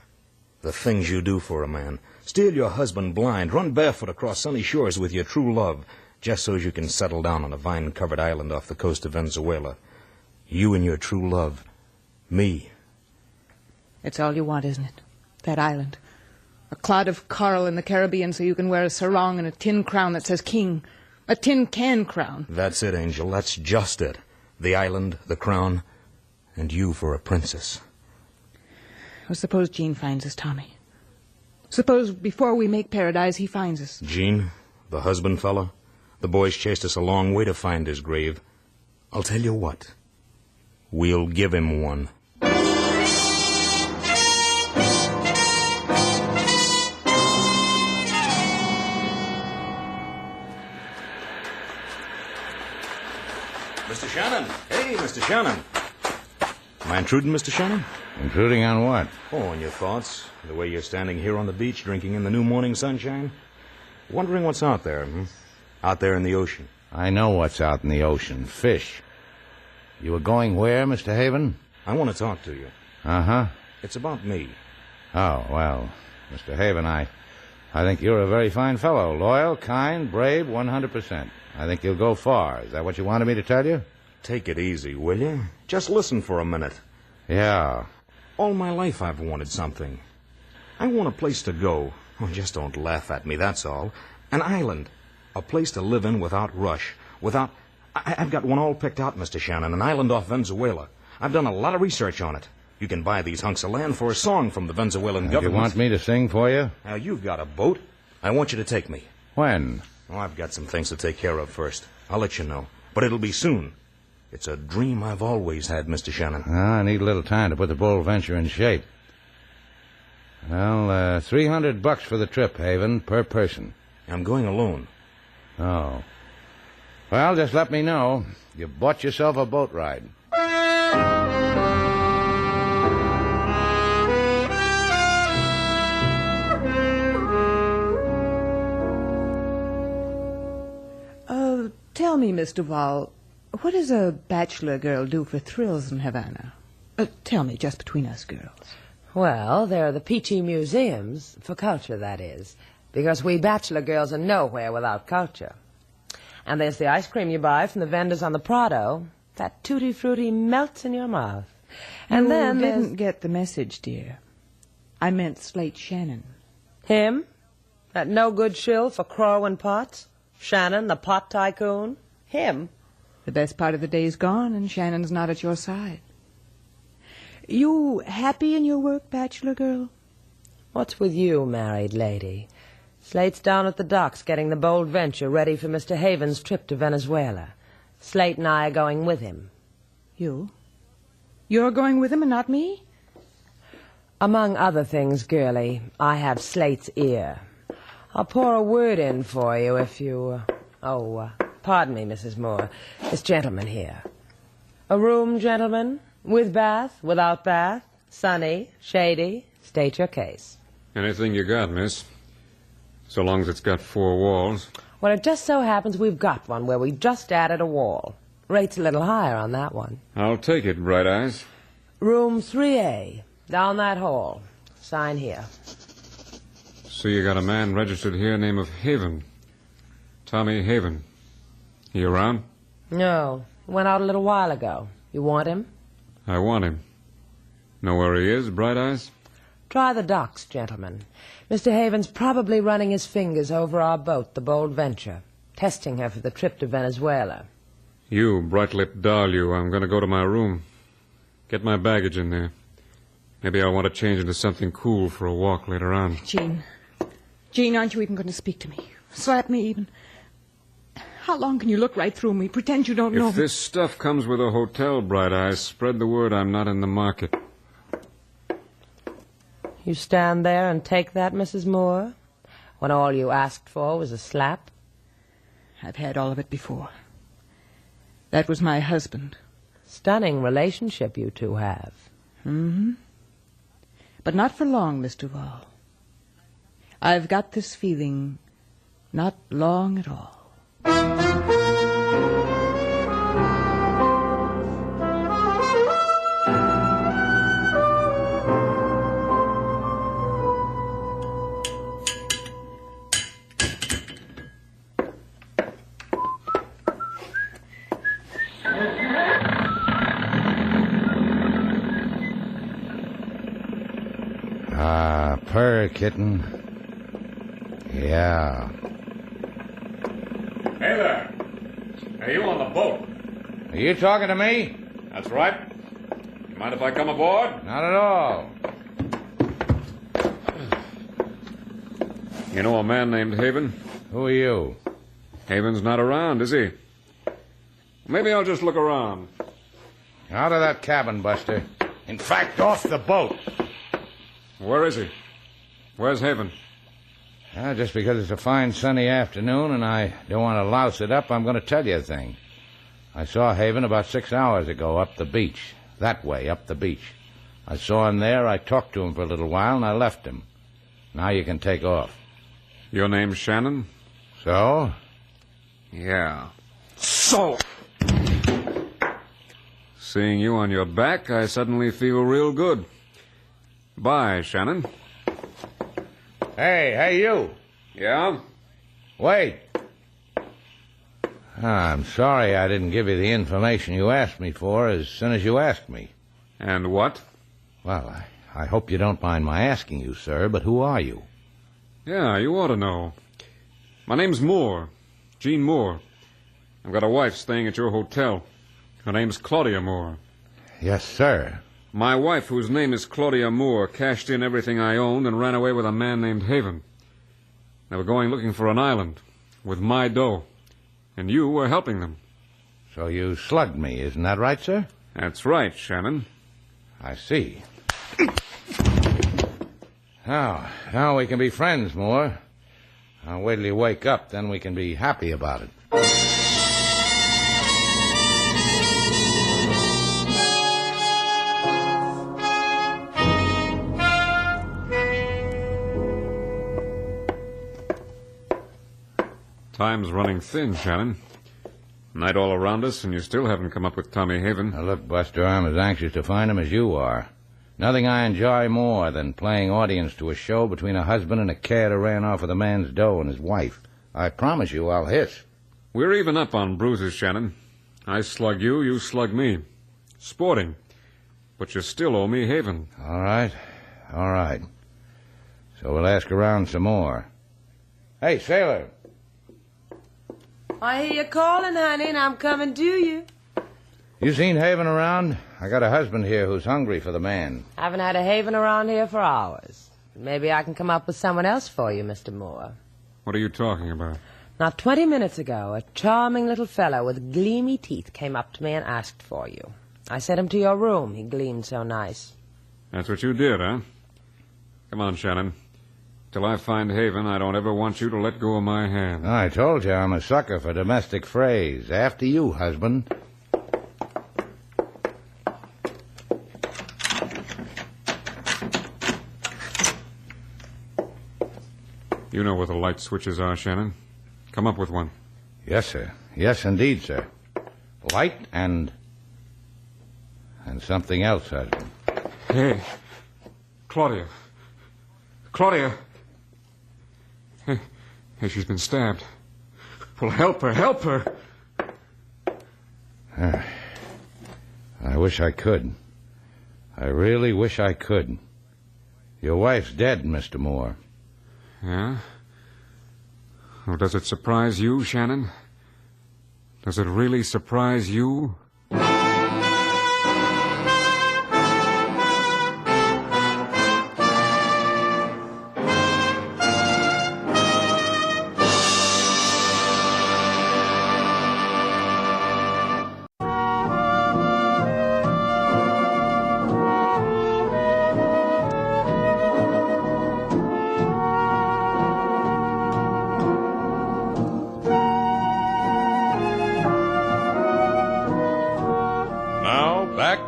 The things you do for a man. Steal your husband blind, run barefoot across sunny shores with your true love, just so as you can settle down on a vine-covered island off the coast of Venezuela. You and your true love. Me. It's all you want, isn't it? That island. A clod of coral in the Caribbean so you can wear a sarong and a tin crown that says king. A tin can crown. That's it, Angel. That's just it. The island, the crown, and you for a princess. Well, suppose Gene finds us, Tommy. Suppose before we make paradise, he finds us. Gene, the husband fella, the boys chased us a long way to find his grave. I'll tell you what. We'll give him one. Mr. Shannon. Hey, Mr. Shannon. Am I intruding, Mr. Shannon? Intruding on what? Oh, on your thoughts. The way you're standing here on the beach, drinking in the new morning sunshine. Wondering what's out there, Out there in the ocean. I know what's out in the ocean. Fish. You were going where, Mr. Haven? I want to talk to you. Uh-huh. It's about me. Oh, well, Mr. Haven, I think you're a very fine fellow. Loyal, kind, brave, 100%. I think you'll go far. Is that what you wanted me to tell you? Take it easy, will you? Just listen for a minute. Yeah. All my life I've wanted something. I want a place to go. Oh, just don't laugh at me, that's all. An island. A place to live in without rush. Without... I've got one all picked out, Mr. Shannon. An island off Venezuela. I've done a lot of research on it. You can buy these hunks of land for a song from the Venezuelan government. You want me to sing for you? Now, you've got a boat. I want you to take me. When? Oh, I've got some things to take care of first. I'll let you know. But it'll be soon. It's a dream I've always had, Mr. Shannon. I need a little time to put the bold venture in shape. Well, $300 for the trip, Haven, per person. I'm going alone. Oh. Well, just let me know. You've bought yourself a boat ride. Tell me, Miss Duval, what does a bachelor girl do for thrills in Havana? Tell me, just between us girls. Well, there are the peachy museums, for culture, that is, because we bachelor girls are nowhere without culture. And there's the ice cream you buy from the vendors on the Prado. That tutti-frutti melts in your mouth. And then You didn't get the message, dear. I meant Slate Shannon. Him? That no-good shill for crow and pots? Shannon, the pot tycoon? Him? The best part of the day's gone, and Shannon's not at your side. You happy in your work, bachelor girl? What's with you, married lady? Slate's down at the docks getting the bold venture ready for Mr. Haven's trip to Venezuela. Slate and I are going with him. You? You're going with him and not me? Among other things, girlie, I have Slate's ear. I'll pour a word in for you if you... pardon me, Mrs. Moore. This gentleman here. A room, gentlemen? With bath, without bath, sunny, shady. State your case. Anything you got, miss. So long as it's got 4 walls. Well, it just so happens we've got one where we just added a wall. Rate's a little higher on that one. I'll take it, Bright Eyes. Room 3A, down that hall. Sign here. So you got a man registered here, name of Haven. Tommy Haven. He around? No, went out a little while ago. You want him? I want him. Know where he is, Bright Eyes? Try the docks, gentlemen. Mr. Haven's probably running his fingers over our boat, the Bold Venture, testing her for the trip to Venezuela. You, bright-lipped doll, you. I'm going to go to my room. Get my baggage in there. Maybe I'll want to change into something cool for a walk later on. Jean, aren't you even going to speak to me? Slap me even? How long can you look right through me, pretend you don't know? If this stuff comes with a hotel, Bright Eyes, spread the word I'm not in the market. You stand there and take that, Mrs. Moore, when all you asked for was a slap? I've had all of it before. That was my husband. Stunning relationship you two have. Mm-hmm. But not for long, Miss Duval. I've got this feeling not long at all. kitten. Yeah. Hey there. Hey, you on the boat. Are you talking to me? That's right. You mind if I come aboard? Not at all. You know a man named Haven? Who are you? Haven's not around, is he? Maybe I'll just look around. Out of that cabin, Buster. In fact, off the boat. Where is he? Where's Haven? Just because it's a fine sunny afternoon and I don't want to louse it up, I'm going to tell you a thing. I saw Haven about 6 hours ago up the beach. That way, up the beach. I saw him there, I talked to him for a little while, and I left him. Now you can take off. Your name's Shannon? So? Yeah. So! Seeing you on your back, I suddenly feel real good. Bye, Shannon. Hey, you. Yeah? Wait. I'm sorry I didn't give you the information you asked me for as soon as you asked me. And what? Well, I hope you don't mind my asking you, sir, but who are you? Yeah, you ought to know. My name's Moore. Jean Moore. I've got a wife staying at your hotel. Her name's Claudia Moore. Yes, sir. My wife, whose name is Claudia Moore, cashed in everything I owned and ran away with a man named Haven. They were going looking for an island with my dough, and you were helping them. So you slugged me, isn't that right, sir? That's right, Shannon. I see. Now we can be friends, Moore. I'll wait till you wake up, then we can be happy about it. Time's running thin, Shannon. Night all around us, and you still haven't come up with Tommy Haven. Now, look, Buster, I'm as anxious to find him as you are. Nothing I enjoy more than playing audience to a show between a husband and a cat who ran off with a man's dough and his wife. I promise you I'll hiss. We're even up on bruises, Shannon. I slug you, you slug me. Sporting. But you still owe me Haven. All right. So we'll ask around some more. Hey, sailor. I hear you calling, honey, and I'm coming to you. You seen Haven around? I got a husband here who's hungry for the man. Haven't had a Haven around here for hours. Maybe I can come up with someone else for you, Mr. Moore. What are you talking about? Not 20 minutes ago, a charming little fellow with gleamy teeth came up to me and asked for you. I sent him to your room. He gleamed so nice. That's what you did, huh? Come on, Shannon. Till I find Haven, I don't ever want you to let go of my hand. I told you I'm a sucker for domestic phrase. After you, husband. You know where the light switches are, Shannon. Come up with one. Yes, sir. Yes, indeed, sir. Light and something else, husband. Hey, Claudia. Hey, she's been stabbed. Well, help her. I wish I could. I really wish I could. Your wife's dead, Mr. Moore. Yeah? Well, does it surprise you, Shannon? Does it really surprise you?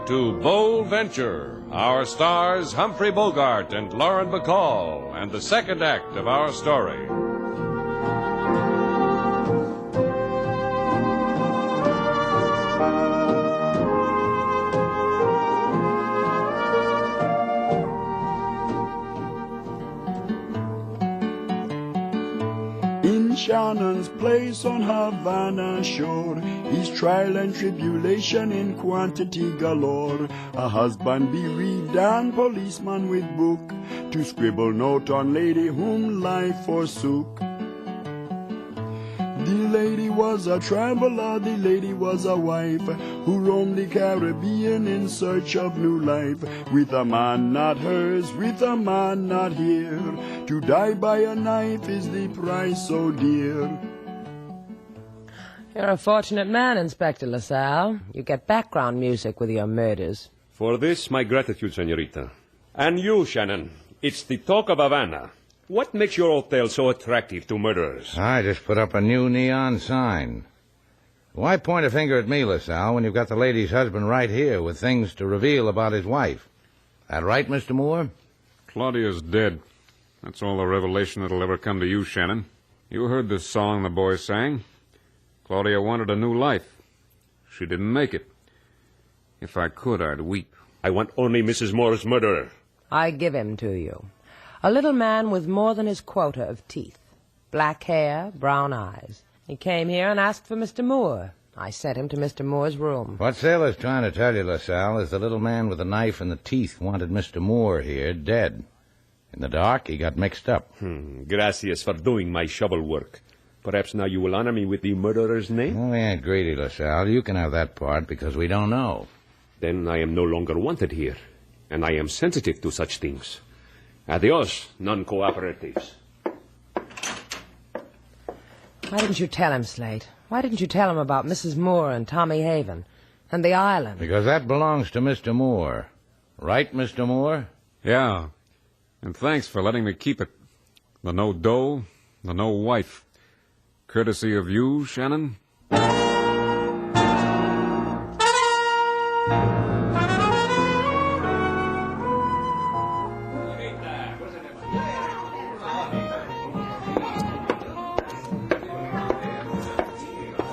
To Bold Venture, our stars Humphrey Bogart and Lauren Bacall, and the second act of our story. In in Shannon's place on Havana shore. His trial and tribulation in quantity galore. A husband bereaved and policeman with book to scribble note on lady whom life forsook. The lady was a traveler, the lady was a wife, who roamed the Caribbean in search of new life. With a man not hers, with a man not here, to die by a knife is the price so dear. You're a fortunate man, Inspector LaSalle. You get background music with your murders. For this, my gratitude, senorita. And you, Shannon, it's the talk of Havana. What makes your hotel so attractive to murderers? I just put up a new neon sign. Why point a finger at me, LaSalle, when you've got the lady's husband right here with things to reveal about his wife? That right, Mr. Moore? Claudia's dead. That's all the revelation that'll ever come to you, Shannon. You heard the song the boy sang. Claudia wanted a new life. She didn't make it. If I could, I'd weep. I want only Mrs. Moore's murderer. I give him to you. A little man with more than his quota of teeth. Black hair, brown eyes. He came here and asked for Mr. Moore. I sent him to Mr. Moore's room. What Sailor's trying to tell you, LaSalle, is the little man with the knife and the teeth wanted Mr. Moore here dead. In the dark, he got mixed up. Gracias for doing my shovel work. Perhaps now you will honor me with the murderer's name? Oh, we ain't greedy, LaSalle. You can have that part because we don't know. Then I am no longer wanted here, and I am sensitive to such things. Adios, non-cooperatives. Why didn't you tell him, Slate? Why didn't you tell him about Mrs. Moore and Tommy Haven and the island? Because that belongs to Mr. Moore. Right, Mr. Moore? Yeah. And thanks for letting me keep it. The no dough, the no wife. Courtesy of you, Shannon.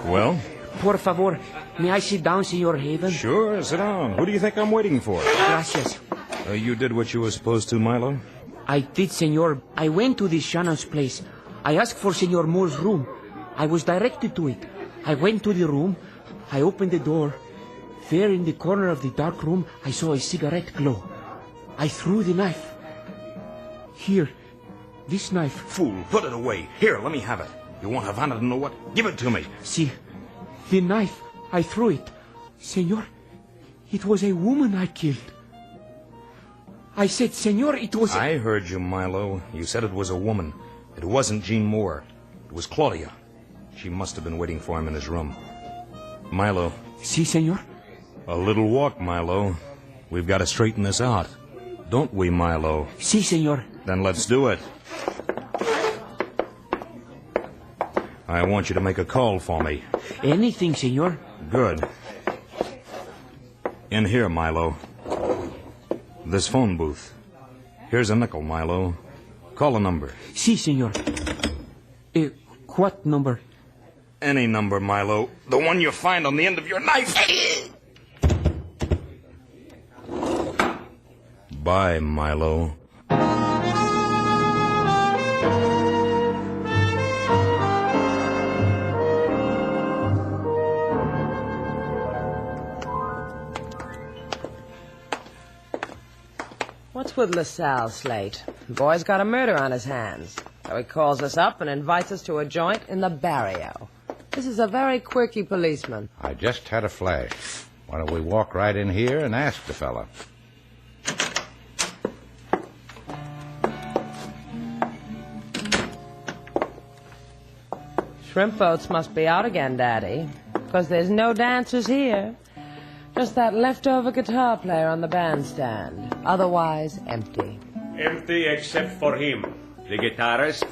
Well? Por favor, may I sit down, Senor Haven? Sure, sit down. Who do you think I'm waiting for? Gracias. You did what you were supposed to, Milo? I did, Senor. I went to this Shannon's place. I asked for Senor Moore's room. I was directed to it. I went to the room. I opened the door. There in the corner of the dark room, I saw a cigarette glow. I threw the knife. Here, this knife. Fool, put it away. Here, let me have it. You want Havana to know what? Give it to me. See, the knife, I threw it. Senor, it was a woman I killed. I said, Senor, it was... I heard you, Milo. You said it was a woman. It wasn't Jean Moore. It was Claudia. She must have been waiting for him in his room. Milo. Si, Senor? A little walk, Milo. We've got to straighten this out. Don't we, Milo? Si, Senor. Then let's do it. I want you to make a call for me. Anything, Senor. Good. In here, Milo. This phone booth. Here's a nickel, Milo. Call a number. Si, Senor. What number? Any number, Milo. The one you find on the end of your knife. Bye, Milo. What's with LaSalle, Slate? The boy's got a murder on his hands. So he calls us up and invites us to a joint in the barrio. This is a very quirky policeman. I just had a flash. Why don't we walk right in here and ask the fella? Shrimp boats must be out again, Daddy, because there's no dancers here. Just that leftover guitar player on the bandstand. Otherwise, empty. Empty except for him, the guitarist.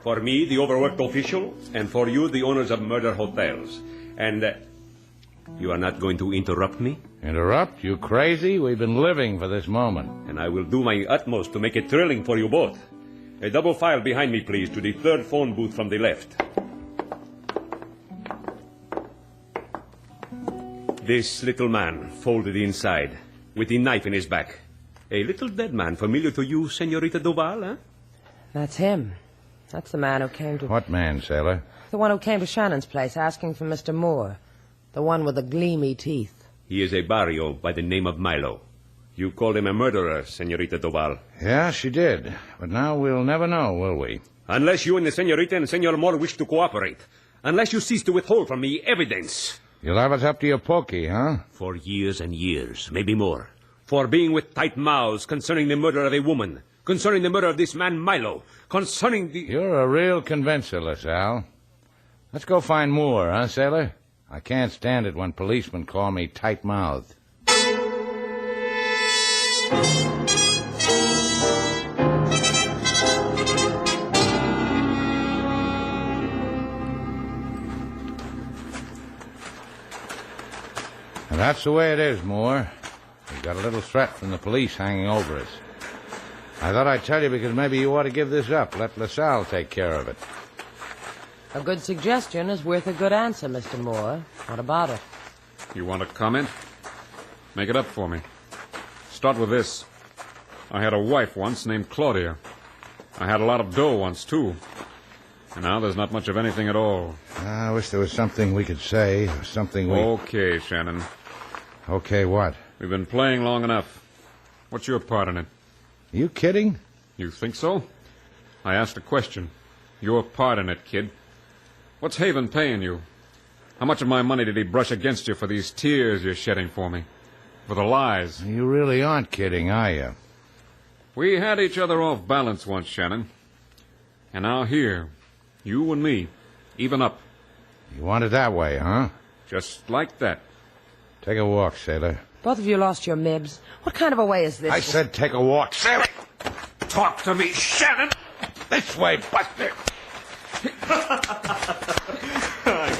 For me, the overworked official. And for you, the owners of murder hotels. And you are not going to interrupt me? Interrupt? You crazy? We've been living for this moment. And I will do my utmost to make it thrilling for you both. A double file behind me, please, to the third phone booth from the left. This little man, folded inside, with a knife in his back. A little dead man familiar to you, Senorita Duval, eh? That's him. That's the man who came to... What man, sailor? The one who came to Shannon's place asking for Mr. Moore. The one with the gleamy teeth. He is a barrio by the name of Milo. You called him a murderer, Senorita Doval. Yeah, she did. But now we'll never know, will we? Unless you and the Senorita and Senor Moore wish to cooperate. Unless you cease to withhold from me evidence. You'll have us up to your pokey, huh? For years and years, maybe more. For being with tight mouths concerning the murder of a woman. Concerning the murder of this man Milo. Concerning the... You're a real convincer, LaSalle. Let's go find Moore, huh, sailor? I can't stand it when policemen call me tight-mouthed. And that's the way it is, Moore. We've got a little threat from the police hanging over us. I thought I'd tell you because maybe you ought to give this up. Let LaSalle take care of it. A good suggestion is worth a good answer, Mr. Moore. What about it? You want to comment? Make it up for me. Start with this. I had a wife once named Claudia. I had a lot of dough once, too. And now there's not much of anything at all. I wish there was something we could say, or something we... Okay, Shannon. Okay, what? We've been playing long enough. What's your part in it? You kidding? You think so? I asked a question. Your part in it, kid. What's Haven paying you? How much of my money did he brush against you for these tears you're shedding for me? For the lies? You really aren't kidding, are you? We had each other off balance once, Shannon. And now here, you and me, even up. You want it that way, huh? Just like that. Take a walk, sailor. Both of you lost your mibs. What kind of a way is this? I said take a walk, sailor. Talk to me, Shannon. This way, Buster.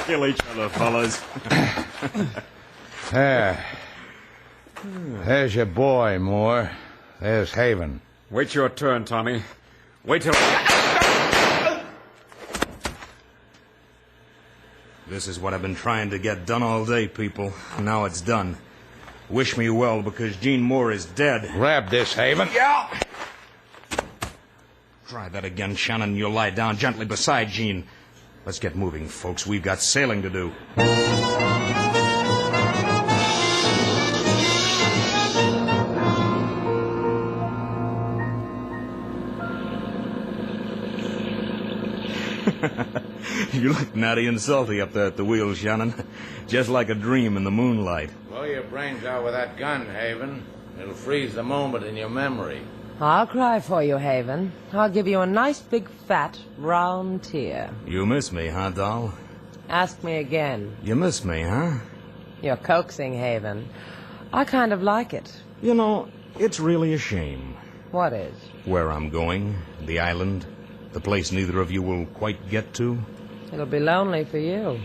Kill each other, fellas. There. There's your boy, Moore. There's Haven. Wait your turn, Tommy. Wait till... This is what I've been trying to get done all day, people. Now it's done. Wish me well, because Gene Moore is dead. Grab this, Haven. Yeah! Try that again, Shannon. You'll lie down gently beside Gene. Let's get moving, folks. We've got sailing to do. You look natty and salty up there at the wheel, Shannon. Just like a dream in the moonlight. Blow your brains out with that gun, Haven. It'll freeze the moment in your memory. I'll cry for you, Haven. I'll give you a nice big fat round tear. You miss me, huh, doll? Ask me again. You miss me, huh? You're coaxing, Haven. I kind of like it. You know, it's really a shame. What is? Where I'm going, the island, the place neither of you will quite get to. It'll be lonely for you.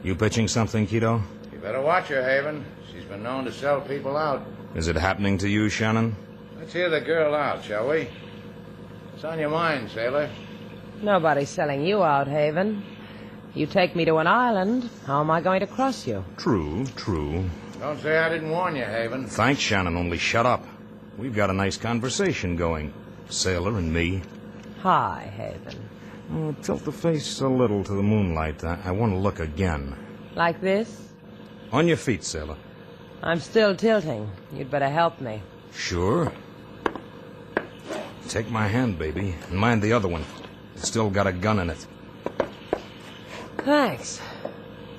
You pitching something, Kiddo? You better watch her, Haven. She's been known to sell people out. Is it happening to you, Shannon? Let's hear the girl out, shall we? What's on your mind, sailor? Nobody's selling you out, Haven. You take me to an island, how am I going to cross you? True, true. Don't say I didn't warn you, Haven. Thanks, Shannon, only shut up. We've got a nice conversation going. Sailor and me. Hi, Haven. Tilt the face a little to the moonlight. I want to look again. Like this? On your feet, sailor. I'm still tilting. You'd better help me. Sure. Take my hand, baby, and mind the other one. It's still got a gun in it. Thanks.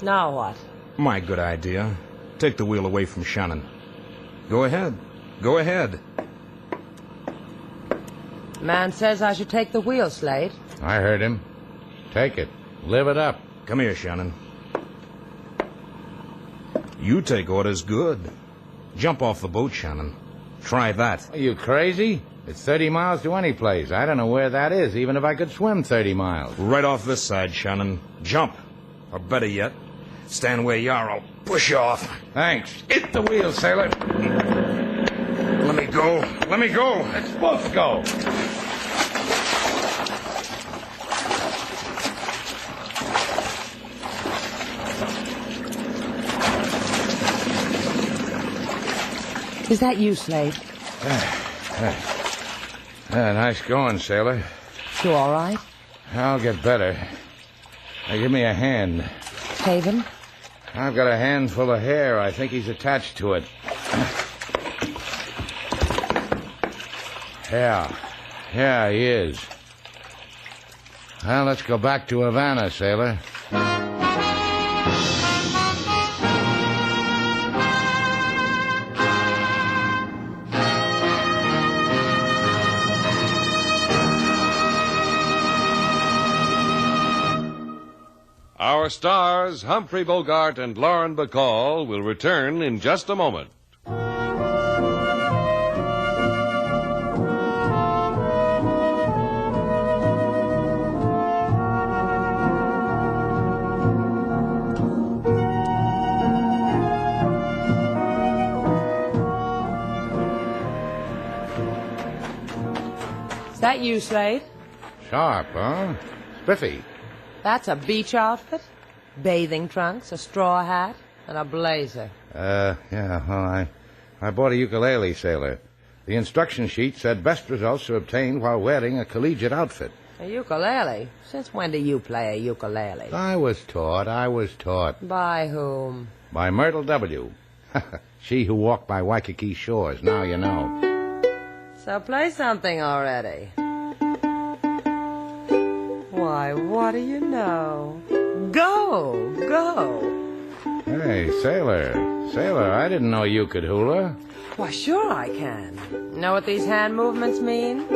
Now what? My good idea. Take the wheel away from Shannon. Go ahead. Go ahead. Man says I should take the wheel, Slate. I heard him. Take it. Live it up. Come here, Shannon. You take orders good. Jump off the boat, Shannon. Try that. Are you crazy? It's 30 miles to any place. I don't know where that is, even if I could swim 30 miles. Right off this side, Shannon. Jump. Or better yet, stand where you are. I'll push you off. Thanks. Hit the wheel, sailor. Let me go. Let me go. Let's both go. Is that you, Slate? Nice going, sailor. You all right? I'll get better. Now, give me a hand. Haven? I've got a handful of hair. I think he's attached to it. Yeah, he is. Well, let's go back to Havana, sailor. Our stars, Humphrey Bogart and Lauren Bacall, will return in just a moment. Is that you, Slade? Sharp, huh? Spiffy. That's a beach outfit? Bathing trunks, a straw hat, and a blazer. Yeah, well, I bought a ukulele, sailor. The instruction sheet said best results are obtained while wearing a collegiate outfit. A ukulele? Since when do you play a ukulele? I was taught. By whom? By Myrtle W. She who walked by Waikiki shores, now you know. So play something already. Why, what do you know? Go. Hey, Sailor, I didn't know you could hula. Why, sure I can. Know what these hand movements mean?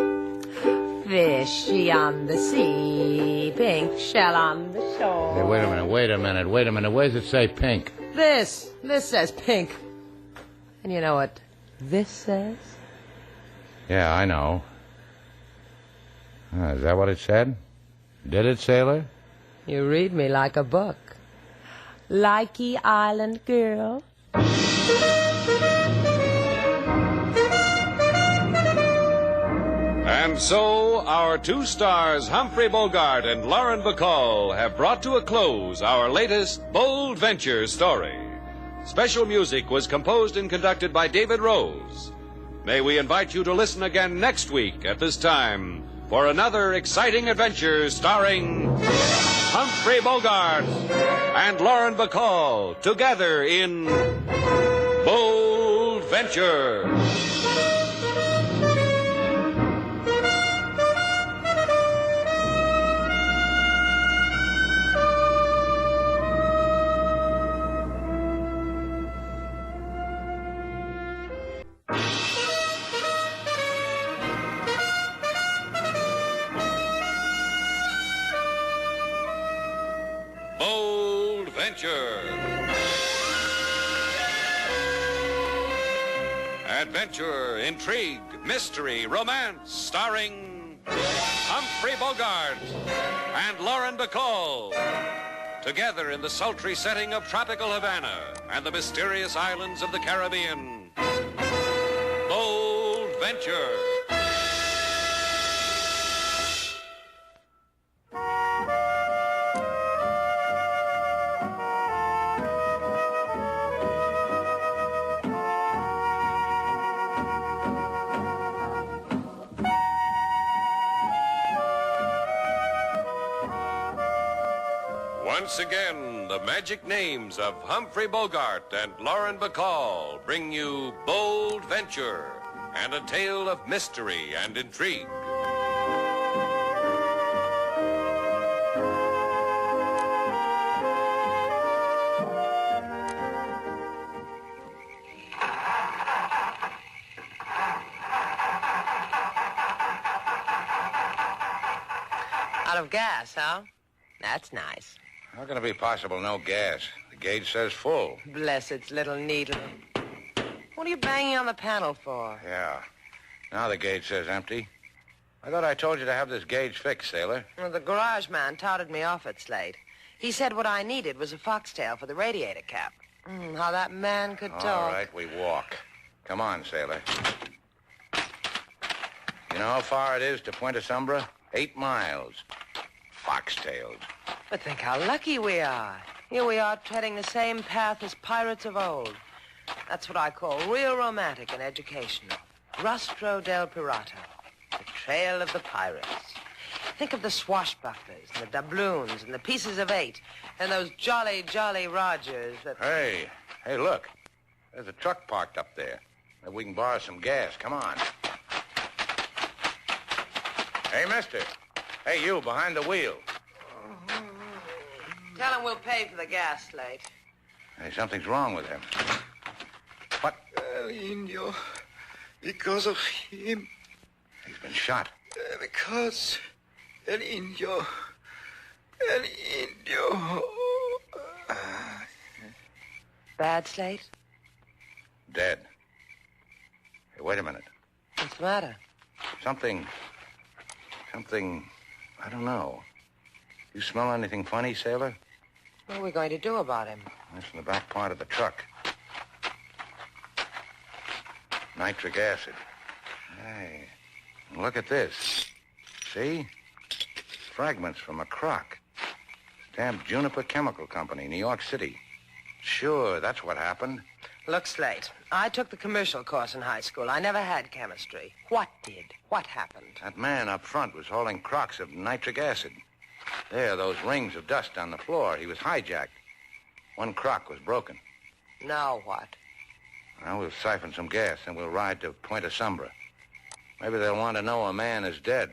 Fishy on the sea, pink shell on the shore. Hey, wait a minute. Where does it say pink? This says pink. And you know what this says? Yeah, I know. Is that what it said? Did it, sailor? You read me like a book. Likey Island girl. And so, our two stars, Humphrey Bogart and Lauren Bacall, have brought to a close our latest bold venture story. Special music was composed and conducted by David Rose. May we invite you to listen again next week at this time for another exciting adventure starring Humphrey Bogart and Lauren Bacall together in Bold Venture. Adventure, intrigue, mystery, romance, starring Humphrey Bogart and Lauren Bacall. Together in the sultry setting of tropical Havana and the mysterious islands of the Caribbean. Bold Venture. Once again, the magic names of Humphrey Bogart and Lauren Bacall bring you Bold Venture and a tale of mystery and intrigue. Out of gas, huh? That's nice. How can it be possible no gas? The gauge says full. Bless its little needle. What are you banging on the panel for? Yeah. Now the gauge says empty. I thought I told you to have this gauge fixed, sailor. Well, the garage man touted me off at Slate. He said what I needed was a foxtail for the radiator cap. How that man could talk. All right, we walk. Come on, sailor. You know how far it is to Puente Sombra? 8 miles. Foxtailed. But think how lucky we are. Here we are treading the same path as pirates of old. That's what I call real romantic and educational. Rastro del Pirata. The trail of the pirates. Think of the swashbucklers and the doubloons and the pieces of 8 and those jolly, jolly Rogers that... Hey, look. There's a truck parked up there. Maybe we can borrow some gas. Come on. Hey, mister. Hey, you, behind the wheel. Tell him we'll pay for the gas, Slate. Hey, something's wrong with him. What? El Indio. Because of him. He's been shot. Because El Indio. El Indio. Bad, Slate? Dead. Hey, wait a minute. What's the matter? Something, I don't know. You smell anything funny, sailor? What are we going to do about him? That's in the back part of the truck. Nitric acid. Hey, look at this. See? Fragments from a crock. Stamped Juniper Chemical Company, New York City. Sure, that's what happened. Look, Slate, I took the commercial course in high school. I never had chemistry. What did? What happened? That man up front was hauling crocks of nitric acid. There, those rings of dust on the floor. He was hijacked. One crock was broken. Now what? Well, we'll siphon some gas, and we'll ride to Point Sombra. Maybe they'll want to know a man is dead.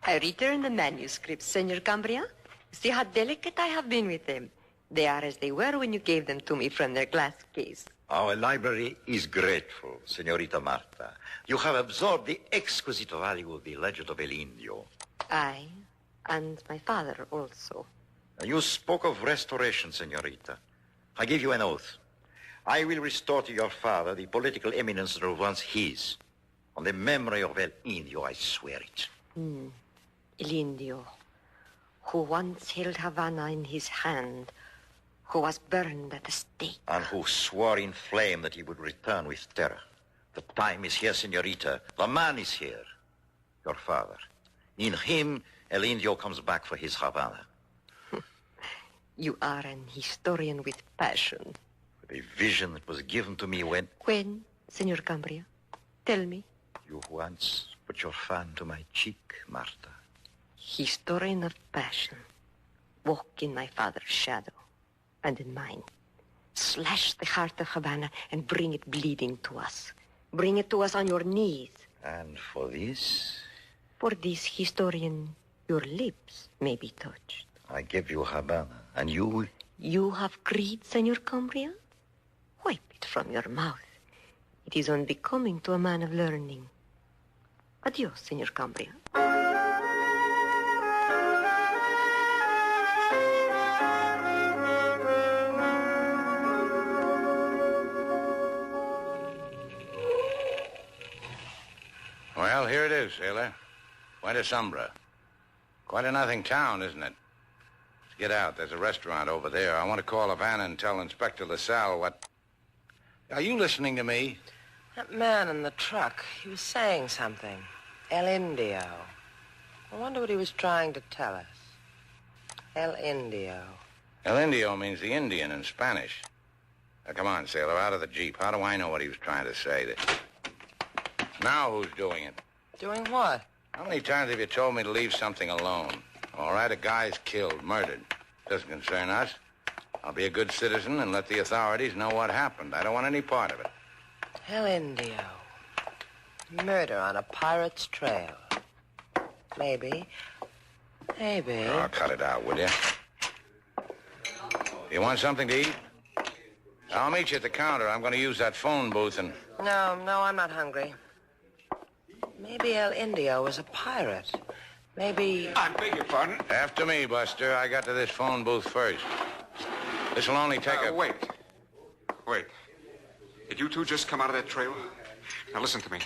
I return the manuscripts, Senor Cambria. See how delicate I have been with them. They are as they were when you gave them to me from their glass case. Our library is grateful, Senorita Marta. You have absorbed the exquisite value of the legend of El Indio. I, and my father also. You spoke of restoration, Senorita. I give you an oath. I will restore to your father the political eminence that was once his. On the memory of El Indio, I swear it. El Indio, who once held Havana in his hand, who was burned at the stake. And who swore in flame that he would return with terror. The time is here, Senorita. The man is here. Your father. In him, El Indio comes back for his Havana. You are an historian with passion. With a vision that was given to me when... When, Senor Cambria? Tell me. You once put your fan to my cheek, Marta. Historian of passion. Walk in my father's shadow. And in mine. Slash the heart of Havana and bring it bleeding to us. Bring it to us on your knees. And for this? For this, historian, your lips may be touched. I give you Havana, and you will... You have greed, Senor Cambria? Wipe it from your mouth. It is unbecoming to a man of learning. Adios, Senor Cambria. Well, here it is, sailor. Point Sombra. Quite a nothing town, isn't it? Let's get out. There's a restaurant over there. I want to call Havana and tell Inspector LaSalle what... Are you listening to me? That man in the truck, he was saying something. El Indio. I wonder what he was trying to tell us. El Indio. El Indio means the Indian in Spanish. Now, come on, sailor, out of the Jeep. How do I know what he was trying to say? Now who's doing it? Doing what? How many times have you told me to leave something alone? All right, a guy's killed, murdered. Doesn't concern us. I'll be a good citizen and let the authorities know what happened. I don't want any part of it. El Indio. Murder on a pirate's trail. Maybe. Maybe. Oh, cut it out, will you? You want something to eat? I'll meet you at the counter. I'm going to use that phone booth and... No, I'm not hungry. Maybe El Indio was a pirate. Maybe... I beg your pardon? After me, Buster. I got to this phone booth first. This will only take a... Wait. Did you two just come out of that trail? Now listen to me.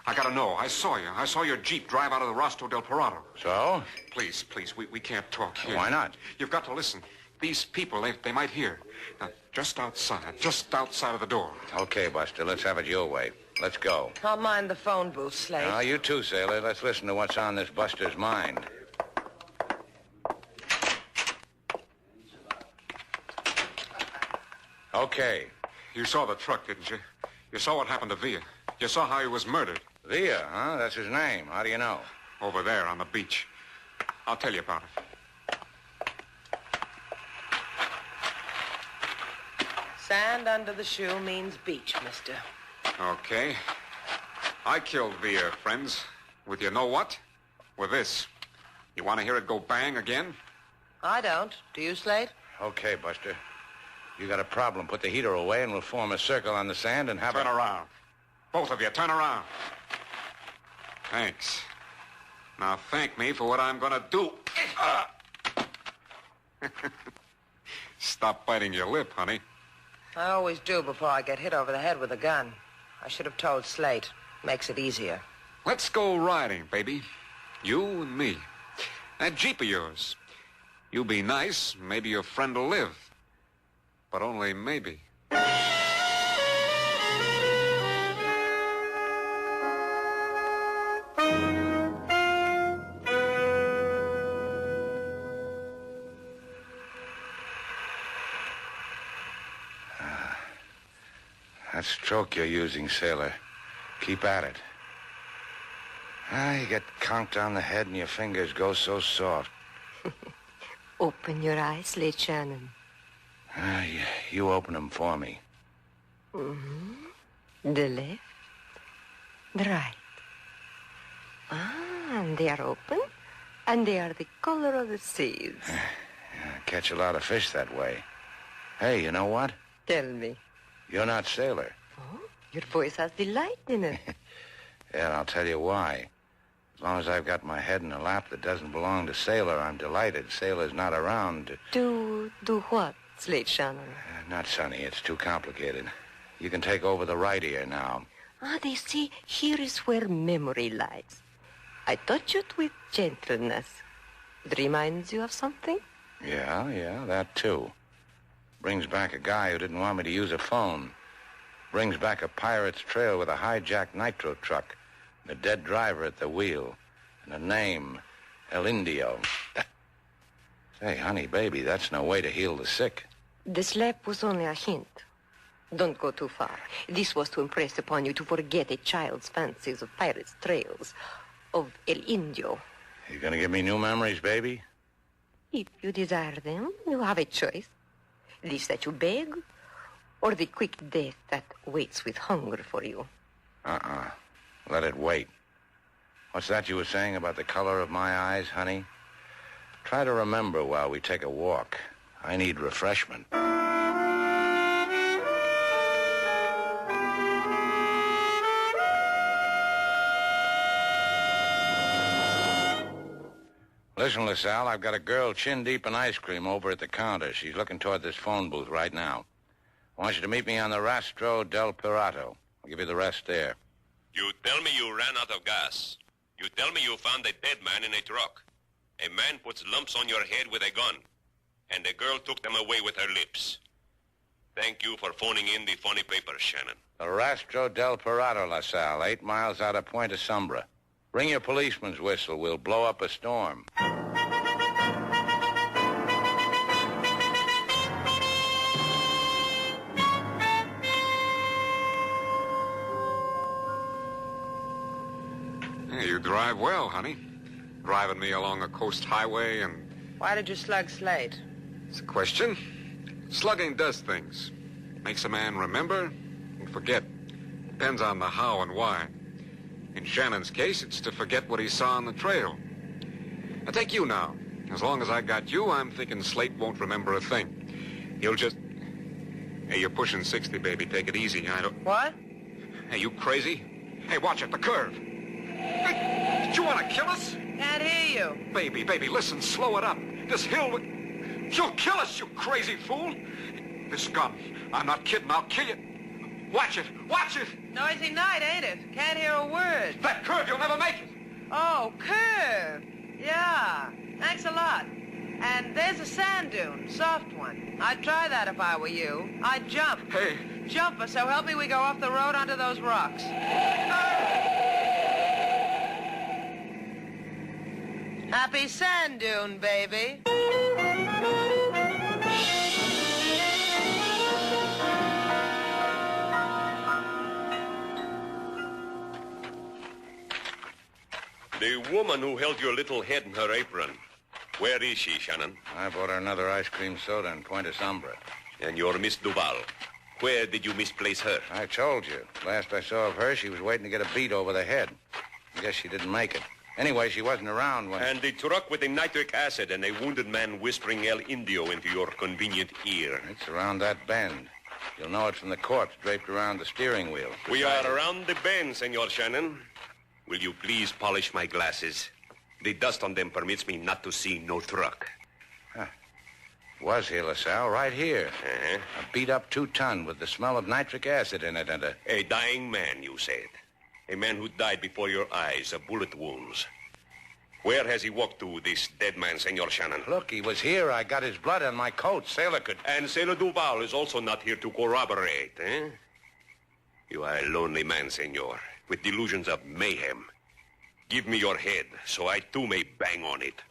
I gotta know. I saw you. I saw your Jeep drive out of the Rostro del Parado. So? Please, we can't talk here. Why not? You've got to listen. These people, they might hear. Now, just outside of the door. Okay, Buster, let's have it your way. Let's go. I'll mind the phone booth, Slate. Now, you too, sailor. Let's listen to what's on this buster's mind. Okay. You saw the truck, didn't you? You saw what happened to Villa. You saw how he was murdered. Villa, huh? That's his name. How do you know? Over there on the beach. I'll tell you about it. Sand under the shoe means beach, mister. Okay. I killed Villa, friends. With you know what? With this. You want to hear it go bang again? I don't. Do you, Slate? Okay, Buster. You got a problem. Put the heater away and we'll form a circle on the sand and have Turn around. Both of you, turn around. Thanks. Now thank me for what I'm going to do. Stop biting your lip, honey. I always do before I get hit over the head with a gun. I should have told Slate. Makes it easier. Let's go riding, baby. You and me. That Jeep of yours. You be nice, maybe your friend will live. But only maybe. That stroke you're using, sailor. Keep at it. You get conked on the head and your fingers go so soft. Open your eyes, Slate Shannon. You open them for me. Mm-hmm. The left, the right. And they are open, and they are the color of the seas. I catch a lot of fish that way. Hey, you know what? Tell me. You're not sailor. Oh, your voice has delight in it. Yeah, and I'll tell you why. As long as I've got my head in a lap that doesn't belong to sailor, I'm delighted. Sailor's not around. Do what, Slate Shannon? Not Sonny. It's too complicated. You can take over the right ear now. They say here is where memory lies. I touch it with gentleness. It reminds you of something? Yeah, that too. Brings back a guy who didn't want me to use a phone. Brings back a pirate's trail with a hijacked nitro truck, and a dead driver at the wheel, and a name, El Indio. Say, honey, baby, that's no way to heal the sick. The slap was only a hint. Don't go too far. This was to impress upon you to forget a child's fancies of pirates' trails, of El Indio. You gonna give me new memories, baby? If you desire them, you have a choice. This that you beg, or the quick death that waits with hunger for you. Let it wait. What's that you were saying about the color of my eyes, honey? Try to remember while we take a walk. I need refreshment. Listen, LaSalle, I've got a girl chin deep in ice cream over at the counter. She's looking toward this phone booth right now. I want you to meet me on the Rastro del Pirato. I'll give you the rest there. You tell me you ran out of gas. You tell me you found a dead man in a truck. A man puts lumps on your head with a gun. And the girl took them away with her lips. Thank you for phoning in the funny papers, Shannon. The Rastro del Pirato, LaSalle, 8 miles out of Point Sombra. Bring your policeman's whistle. We'll blow up a storm. Hey, you drive well, honey. Driving me along a coast highway and... Why did you slug Slate? It's a question. Slugging does things. Makes a man remember and forget. Depends on the how and why. In Shannon's case, it's to forget what he saw on the trail. Now, take you now. As long as I got you, I'm thinking Slate won't remember a thing. He'll just... Hey, you're pushing 60, baby. Take it easy. I don't... What? Hey, you crazy? Hey, watch it, the curve. Hey, you want to kill us? Can't hear you. Baby, listen, slow it up. This hill... You'll kill us, you crazy fool. This gun, I'm not kidding, I'll kill you. Watch it. Noisy night, ain't it? Can't hear a word. That curve, you'll never make it. Oh, curve. Yeah. Thanks a lot. And And there's a sand dune, soft one. I'd try that if I were you. I'd jump. Hey. Jump, or so help me we go off the road onto those rocks. Happy sand dune, baby. The woman who held your little head in her apron. Where is she, Shannon? I bought her another ice cream soda and Point of Sombra. And your Miss Duval. Where did you misplace her? I told you. Last I saw of her, she was waiting to get a beat over the head. I guess she didn't make it. Anyway, she wasn't around when... And the truck with the nitric acid and a wounded man whispering El Indio into your convenient ear. It's around that bend. You'll know it from the corpse draped around the steering wheel. We are around the bend, Senor Shannon. Will you please polish my glasses? The dust on them permits me not to see no truck. Was here, LaSalle, right here. A beat-up 2-ton with the smell of nitric acid in it and a dying man, you said. A man who died before your eyes of bullet wounds. Where has he walked to, this dead man, Senor Shannon? Look, he was here. I got his blood on my coat. Sailor could... And Sailor Duval is also not here to corroborate, eh? You are a lonely man, Senor, with delusions of mayhem. Give me your head, so I too may bang on it.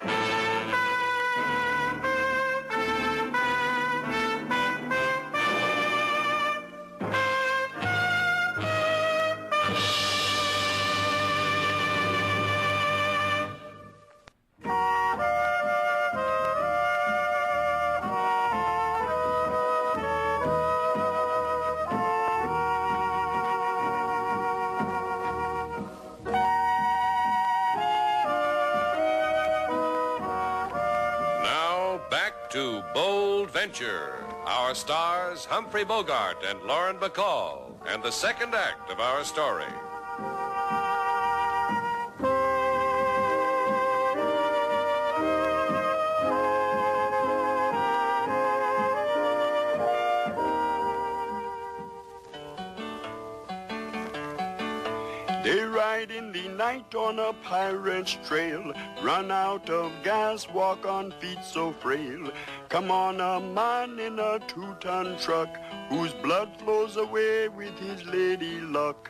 To Bold Venture. Our stars, Humphrey Bogart and Lauren Bacall, and the second act of our story. They ride in the night on a pirate's trail, run out of gas, walk on feet so frail. Come on, a man in a 2-ton truck, whose blood flows away with his lady luck.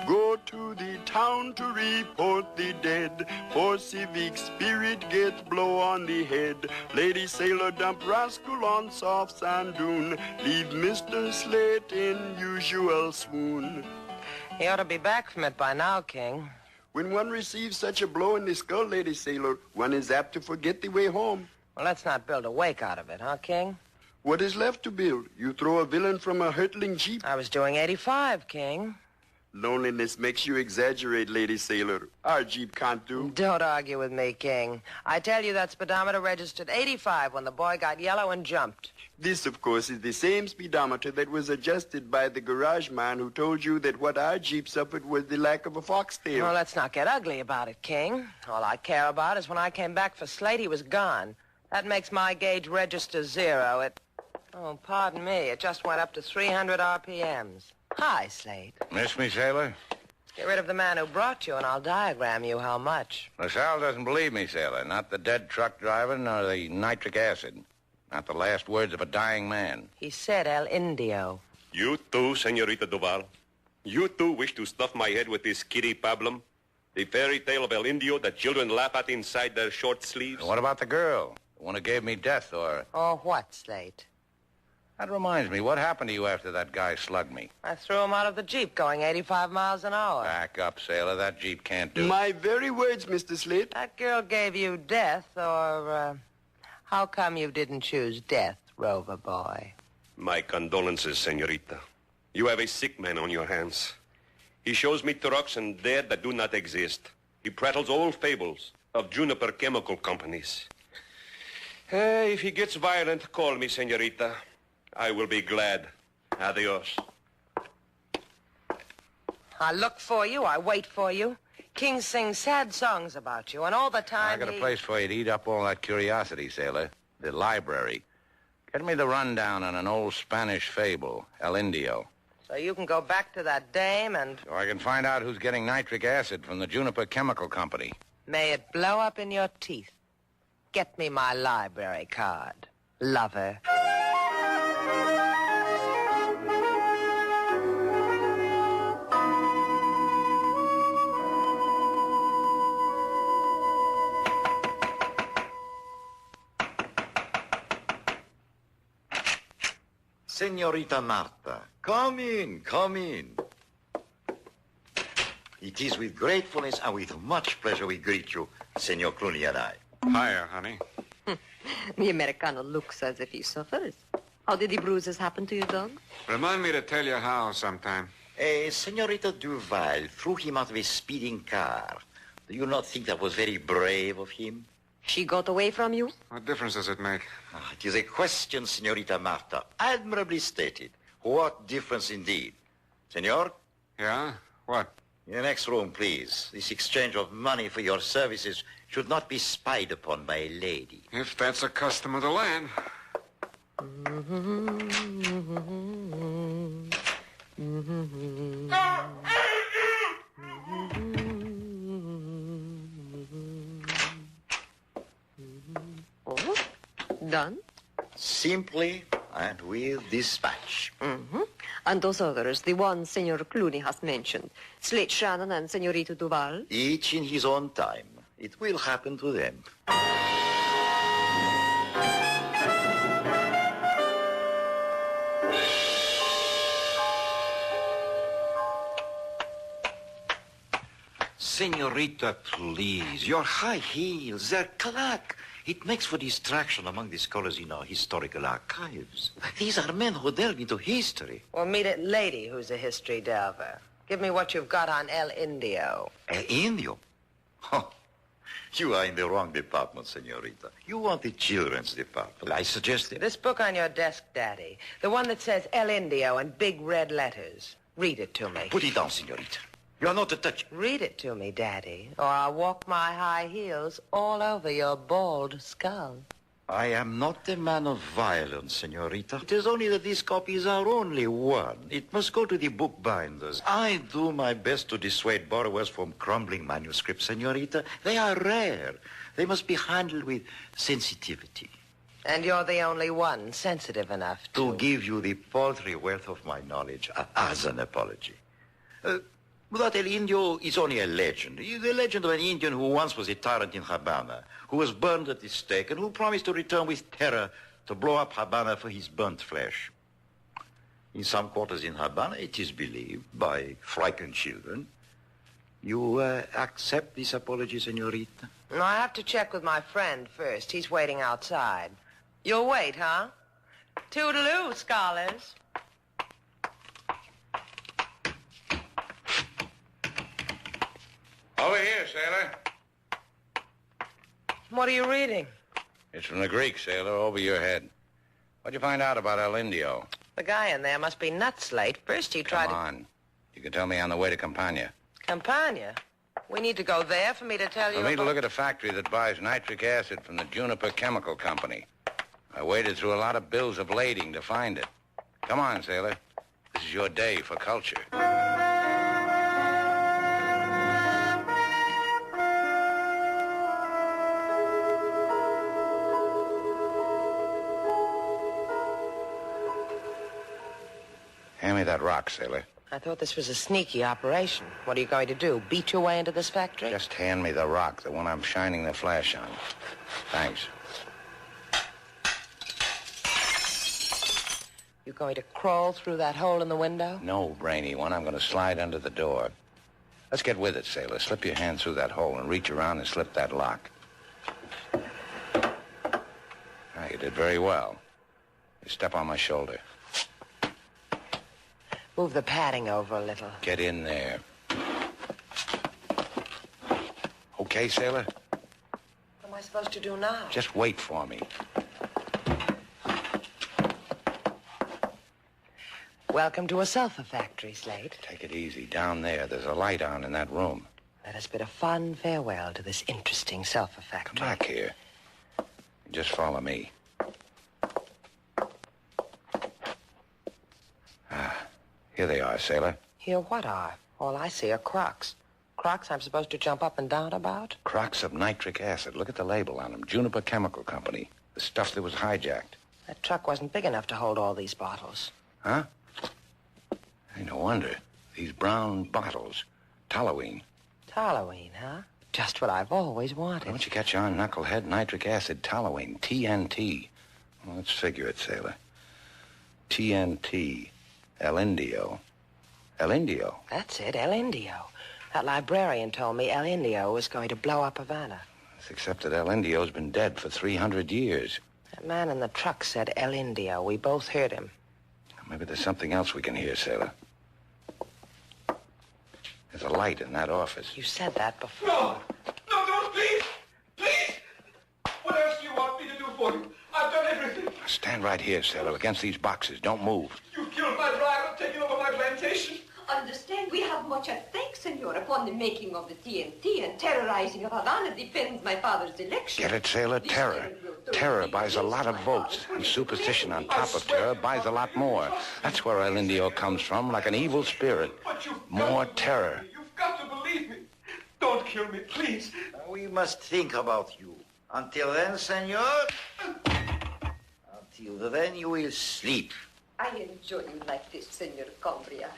Go to the town to report the dead, for civic spirit gets blow on the head. Lady sailor dump rascal on soft sand dune, leave Mr. Slate in usual swoon. He ought to be back from it by now, King. When one receives such a blow in the skull, Lady Sailor, one is apt to forget the way home. Well, let's not build a wake out of it, huh, King? What is left to build? You throw a villain from a hurtling jeep? I was doing 85, King. Loneliness makes you exaggerate, Lady Sailor. Our jeep can't do. Don't argue with me, King. I tell you that speedometer registered 85 when the boy got yellow and jumped. This, of course, is the same speedometer that was adjusted by the garage man who told you that what our jeep suffered was the lack of a foxtail. Well, let's not get ugly about it, King. All I care about is when I came back for Slate, he was gone. That makes my gauge register 0. Oh, pardon me. It just went up to 300 RPMs. Hi, Slate. Miss me, sailor? Get rid of the man who brought you, and I'll diagram you how much. LaSalle doesn't believe me, sailor. Not the dead truck driver, nor the nitric acid. Not the last words of a dying man. He said El Indio. You too, Senorita Duval. You too wish to stuff my head with this kitty pablum? The fairy tale of El Indio that children laugh at inside their short sleeves? What about the girl? The one who gave me death, or... Oh, what, Slate? That reminds me, what happened to you after that guy slugged me? I threw him out of the Jeep going 85 miles an hour. Back up, sailor. That Jeep can't do it. My very words, Mr. Slate. That girl gave you death, or, how come you didn't choose death, Rover boy? My condolences, Senorita. You have a sick man on your hands. He shows me trucks and dead that do not exist. He prattles old fables of juniper chemical companies. If he gets violent, call me, Senorita. I will be glad. Adios. I look for you. I wait for you. King sings sad songs about you, and all the time I got a place for you to eat up all that curiosity, sailor. The library. Get me the rundown on an old Spanish fable, El Indio. So you can go back to that dame and... So I can find out who's getting nitric acid from the Juniper Chemical Company. May it blow up in your teeth. Get me my library card, lover. Senorita Marta, come in, come in. It is with gratefulness and with much pleasure we greet you, Senor Clooney and I. Hiya, honey. The Americano looks as if he suffers. How did the bruises happen to your dog? Remind me to tell you how sometime. Senorita Duval threw him out of a speeding car. Do you not think that was very brave of him? She got away from you? What difference does it make? It is a question, Senorita Marta. Admirably stated. What difference indeed. Senor? Yeah? What? In the next room, please. This exchange of money for your services should not be spied upon by a lady. If that's a custom of the land. Oh, done? Simply and with dispatch. Mm-hmm. And those others, the ones Senor Clooney has mentioned, Slate Shannon and Senorita Duval? Each in his own time. It will happen to them. Senorita, please. Your high heels, they're clack. It makes for distraction among the scholars in our historical archives. These are men who delve into history. Or meet a lady who's a history delver. Give me what you've got on El Indio. El Indio? Oh, you are in the wrong department, Senorita. You want the children's department. I suggest it. This book on your desk, Daddy. The one that says El Indio in big red letters. Read it to me. Put it down, Senorita. You are not to touch. Read it to me, Daddy, or I'll walk my high heels all over your bald skull. I am not a man of violence, Senorita. It is only that these copies are only one. It must go to the bookbinders. I do my best to dissuade borrowers from crumbling manuscripts, Senorita. They are rare. They must be handled with sensitivity. And you're the only one sensitive enough to give you the paltry wealth of my knowledge as an apology. That El Indio is only a legend. The legend of an Indian who once was a tyrant in Havana, who was burned at the stake, and who promised to return with terror to blow up Havana for his burnt flesh. In some quarters in Havana, it is believed by frightened children. You accept this apology, Senorita? No, I have to check with my friend first. He's waiting outside. You'll wait, huh? Toodaloo, scholars. Over here, sailor. What are you reading? It's from the Greek, sailor, over your head. What'd you find out about El Indio? The guy in there must be nuts, Slate. First he tried Come on. You can tell me on the way to Campania. Campania? We need to go there for me to tell you For me to about... look at a factory that buys nitric acid from the Juniper Chemical Company. I waded through a lot of bills of lading to find it. Come on, sailor. This is your day for culture. Hand me that rock, sailor. I thought this was a sneaky operation. What are you going to do, beat your way into this factory? Just hand me the rock, the one I'm shining the flash on. Thanks. You going to crawl through that hole in the window? No, brainy one. I'm going to slide under the door. Let's get with it, sailor. Slip your hand through that hole and reach around and slip that lock. You did very well. You step on my shoulder. Move the padding over a little. Get in there. Okay, sailor? What am I supposed to do now? Just wait for me. Welcome to a sulfur factory, Slate. Take it easy. Down there, there's a light on in that room. Let us bid a fond farewell to this interesting sulfur factory. Come back here. Just follow me. Here they are, sailor. Here what are? All I see are crocks. Crocs I'm supposed to jump up and down about? Crocs of nitric acid. Look at the label on them. Juniper Chemical Company. The stuff that was hijacked. That truck wasn't big enough to hold all these bottles. Huh? Hey, no wonder. These brown bottles. Toluene. Toluene, huh? Just what I've always wanted. Don't you catch on, knucklehead? Nitric acid, toluene, TNT. Well, let's figure it, sailor. TNT. El Indio. El Indio? That's it, El Indio. That librarian told me El Indio was going to blow up Havana. Except that El Indio's been dead for 300 years. That man in the truck said El Indio. We both heard him. Maybe there's something else we can hear, sailor. There's a light in that office. You said that before. No, please! Please! What else do you want me to do for you? I've done everything. Stand right here, sailor, against these boxes. Don't move. You killed my driver, taken over my plantation. Understand, we have much at stake, senor, upon the making of the TNT, and terrorizing of Havana depends my father's election. Get it, sailor? Terror. Terror buys a lot of votes, and superstition on top of terror buys a lot more. That's where El Indio comes from, like an evil spirit. More terror. You've got to believe me. Don't kill me, please. We must think about you. Until then, senor, until then you will sleep. I enjoy you like this, senor Cumbria.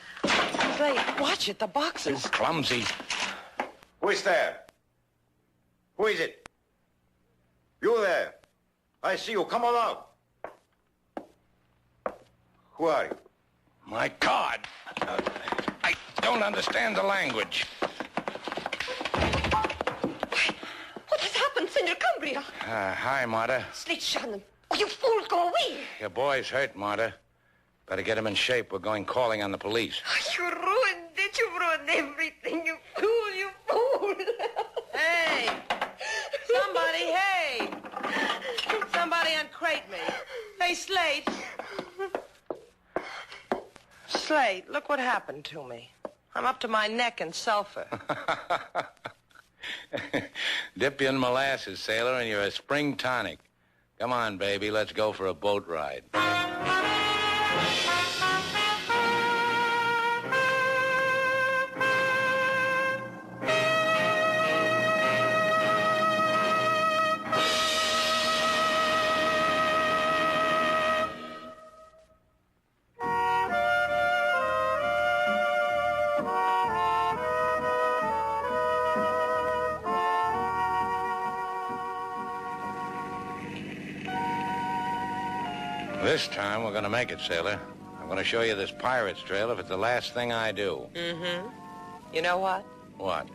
Slate, watch it, the boxes. Clumsy. Who is there? Who is it? You there. I see you. Come on out. Who are you? My God. I don't understand the language. What has happened, senor Cumbria? Hi, Marta. Slate Shannon. Oh, you fool, go away. Your boy's hurt, Marta. Better get him in shape. We're going calling on the police. You ruined it. You ruined everything. You fool, you fool. Hey! Somebody, hey! Somebody uncrate me. Hey, Slate. Slate, look what happened to me. I'm up to my neck in sulfur. Dip you in molasses, sailor, and you're a spring tonic. Come on, baby. Let's go for a boat ride. This time, we're going to make it, sailor. I'm going to show you this pirate's trail if it's the last thing I do. Mm-hmm. You know what? What?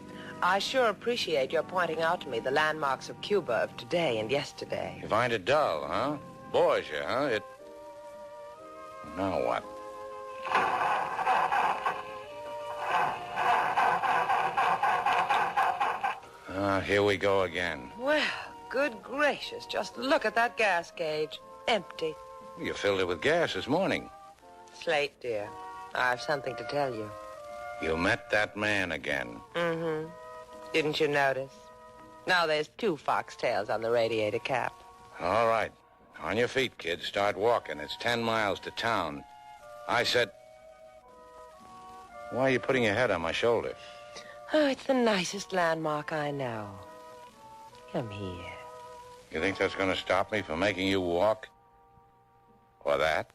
I sure appreciate your pointing out to me the landmarks of Cuba of today and yesterday. You find it dull, huh? Bores you, huh? Now what? Here we go again. Well, good gracious, just look at that gas gauge. Empty. You filled it with gas this morning. Slate, dear, I have something to tell you. You met that man again. Mm-hmm. Didn't you notice? Now there's 2 foxtails on the radiator cap. All right. On your feet, kid. Start walking. It's 10 miles to town. I said... Why are you putting your head on my shoulder? Oh, it's the nicest landmark I know. Come here. You think that's going to stop me from making you walk? Or that?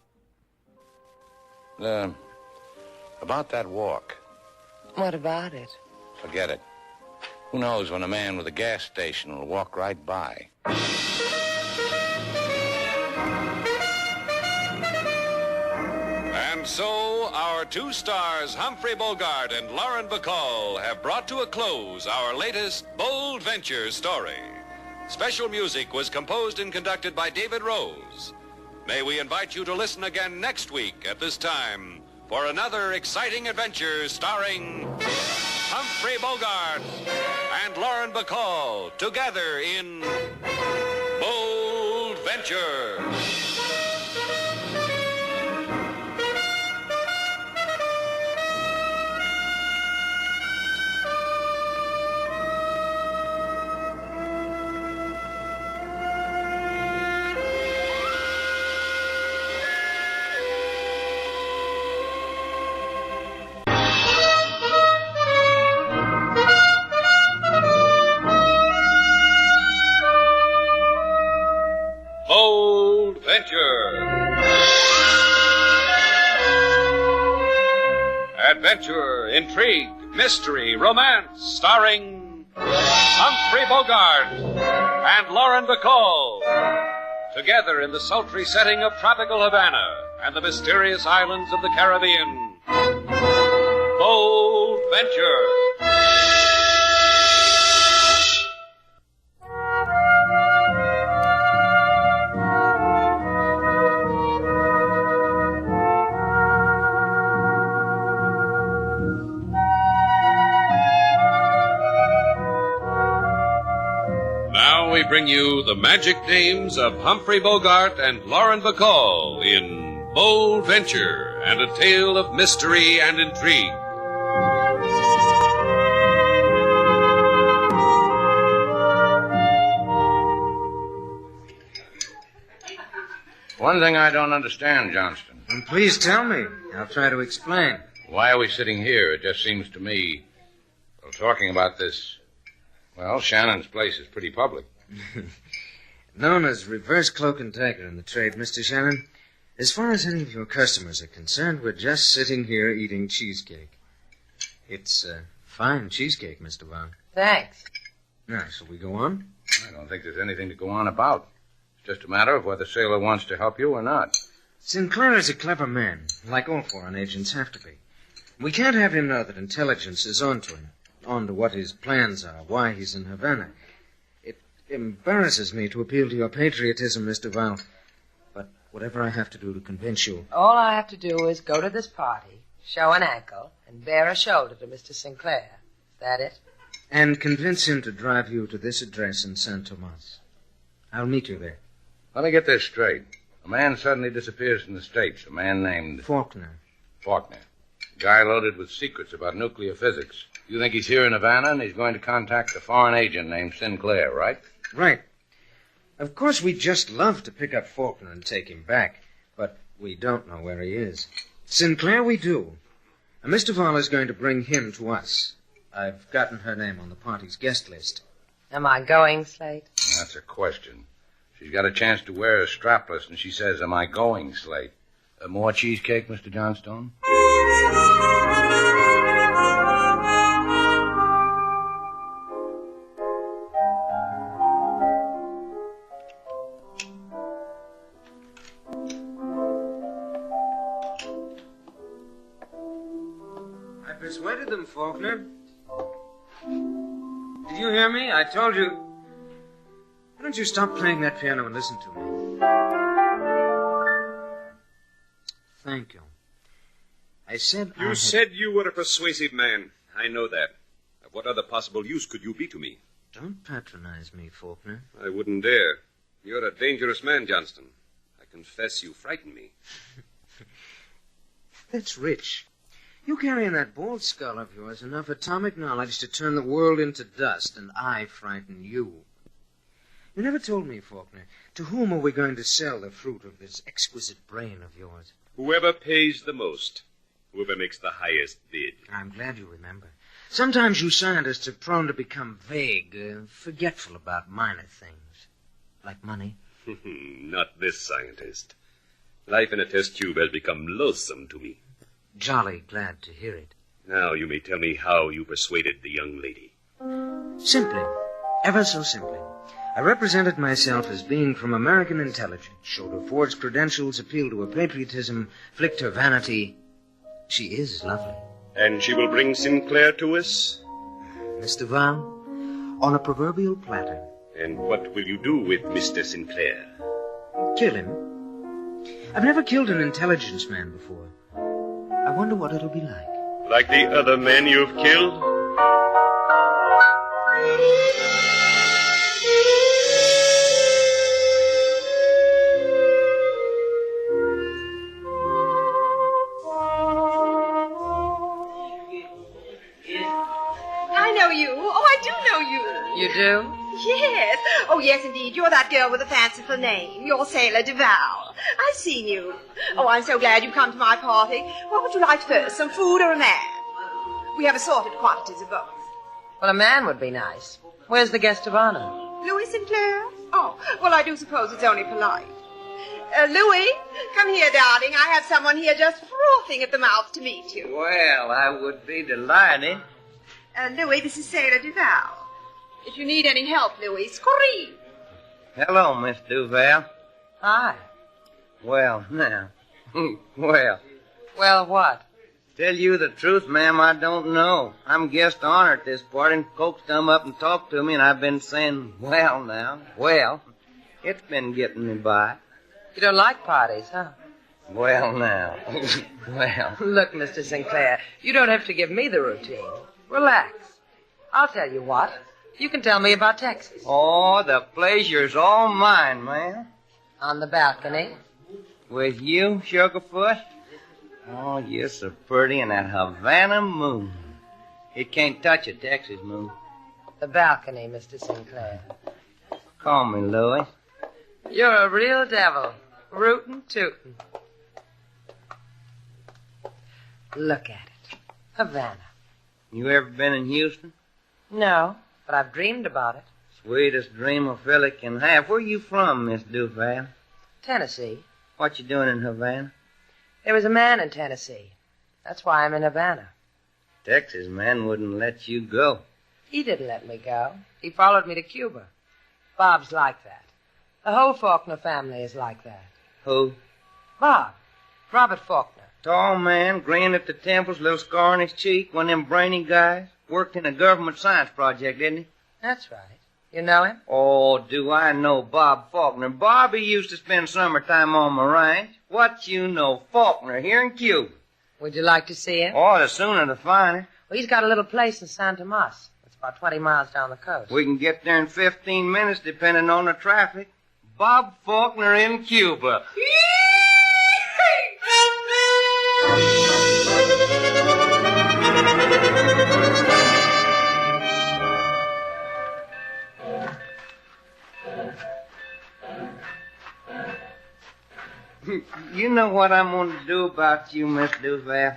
About that walk. What about it? Forget it. Who knows when a man with a gas station will walk right by. And so, our 2 stars, Humphrey Bogart and Lauren Bacall, have brought to a close our latest bold venture story. Special music was composed and conducted by David Rose. May we invite you to listen again next week at this time for another exciting adventure starring Humphrey Bogart and Lauren Bacall together in Bold Venture. Bold Venture. Adventure, intrigue, mystery, romance, starring Humphrey Bogart and Lauren Bacall. Together in the sultry setting of tropical Havana and the mysterious islands of the Caribbean. Bold Venture. Now we bring you the magic names of Humphrey Bogart and Lauren Bacall in Bold Venture and a tale of mystery and intrigue. One thing I don't understand, Johnston. Please tell me. I'll try to explain. Why are we sitting here? It just seems to me, well, talking about this, well, Shannon's place is pretty public. Known as reverse cloak and dagger in the trade, Mr. Shannon, as far as any of your customers are concerned, we're just sitting here eating cheesecake. It's fine cheesecake, Mr. Vaughn. Thanks. Now, shall we go on? I don't think there's anything to go on about. It's just a matter of whether Sailor wants to help you or not. Sinclair is a clever man, like all foreign agents have to be. We can't have him know that intelligence is onto him, onto what his plans are, why he's in Havana. It embarrasses me to appeal to your patriotism, Mr. Val, but whatever I have to do to convince you... All I have to do is go to this party, show an ankle, and bare a shoulder to Mr. Sinclair. Is that it? And convince him to drive you to this address in San Tomas. I'll meet you there. Let me get this straight. A man suddenly disappears from the States. A man named... Faulkner. Faulkner. A guy loaded with secrets about nuclear physics. You think he's here in Havana and he's going to contact a foreign agent named Sinclair, right? Right. Of course, we'd just love to pick up Faulkner and take him back, but we don't know where he is. Sinclair we do. And Mr. Val is going to bring him to us. I've gotten her name on the party's guest list. Am I going, Slate? That's a question. She's got a chance to wear a strapless, and she says, am I going, Slate? More cheesecake, Mr. Johnstone? I persuaded them, Faulkner. Did you hear me? I told you... Why don't you stop playing that piano and listen to me? Thank you. I said You said you were a persuasive man. I know that. Of what other possible use could you be to me? Don't patronize me, Faulkner. I wouldn't dare. You're a dangerous man, Johnston. I confess you frighten me. That's rich. You carry in that bald skull of yours enough atomic knowledge to turn the world into dust, and I frighten you. You never told me, Faulkner, to whom are we going to sell the fruit of this exquisite brain of yours? Whoever pays the most. Whoever makes the highest bid. I'm glad you remember. Sometimes you scientists are prone to become vague, forgetful about minor things. Like money. Not this scientist. Life in a test tube has become loathsome to me. Jolly glad to hear it. Now you may tell me how you persuaded the young lady. Simply. Ever so simply. I represented myself as being from American intelligence, showed her forged credentials, appealed to her patriotism, flicked her vanity. She is lovely. And she will bring Sinclair to us? Mr. Val, on a proverbial platter. And what will you do with Mr. Sinclair? Kill him. I've never killed an intelligence man before. I wonder what it'll be like. Like the other men you've killed? I know you. Oh, I do know you. You do? Yes. Oh, yes, indeed. You're that girl with a fanciful name. You're Sailor Duval. I've seen you. Oh, I'm so glad you've come to my party. What would you like first, some food or a man? We have assorted quantities of both. Well, a man would be nice. Where's the guest of honor? Louis Sinclair? Oh, well, I do suppose it's only polite. Louis, come here, darling. I have someone here just frothing at the mouth to meet you. Well, I would be delighted. Louis, this is Sailor Duval. If you need any help, Louis, scream. Hello, Miss Duval. Hi. Well, now. Well, what? tell you the truth, ma'am, I don't know. I'm guest honor at this party, and folks come up and talk to me, and I've been saying, well, now, well. It's been getting me by. You don't like parties, huh? Well, now. Well. Look, Mr. Sinclair, you don't have to give me the routine. Relax. I'll tell you what. You can tell me about Texas. Oh, the pleasure's all mine, ma'am. On the balcony? With you, Sugarfoot? Oh, you're so pretty in that Havana moon. It can't touch a Texas moon. The balcony, Mr. Sinclair. Call me Louis. You're a real devil. Rootin' tootin'. Look at it. Havana. You ever been in Houston? No, but I've dreamed about it. Sweetest dream a fella can have. Where you from, Miss Duval? Tennessee. What you doing in Havana? There was a man in Tennessee. That's why I'm in Havana. Texas man wouldn't let you go. He didn't let me go. He followed me to Cuba. Bob's like that. The whole Faulkner family is like that. Who? Bob. Robert Faulkner. Tall man, grin at the temples, little scar on his cheek, one of them brainy guys. Worked in a government science project, didn't he? That's right. You know him? Oh, do I know Bob Faulkner. Bobby used to spend summertime on my ranch. What you know, Faulkner here in Cuba. Would you like to see him? Oh, the sooner the finer. Well, he's got a little place in San Tomas. It's about 20 miles down the coast. We can get there in 15 minutes, depending on the traffic. Bob Faulkner in Cuba. You know what I'm going to do about you, Miss Duval?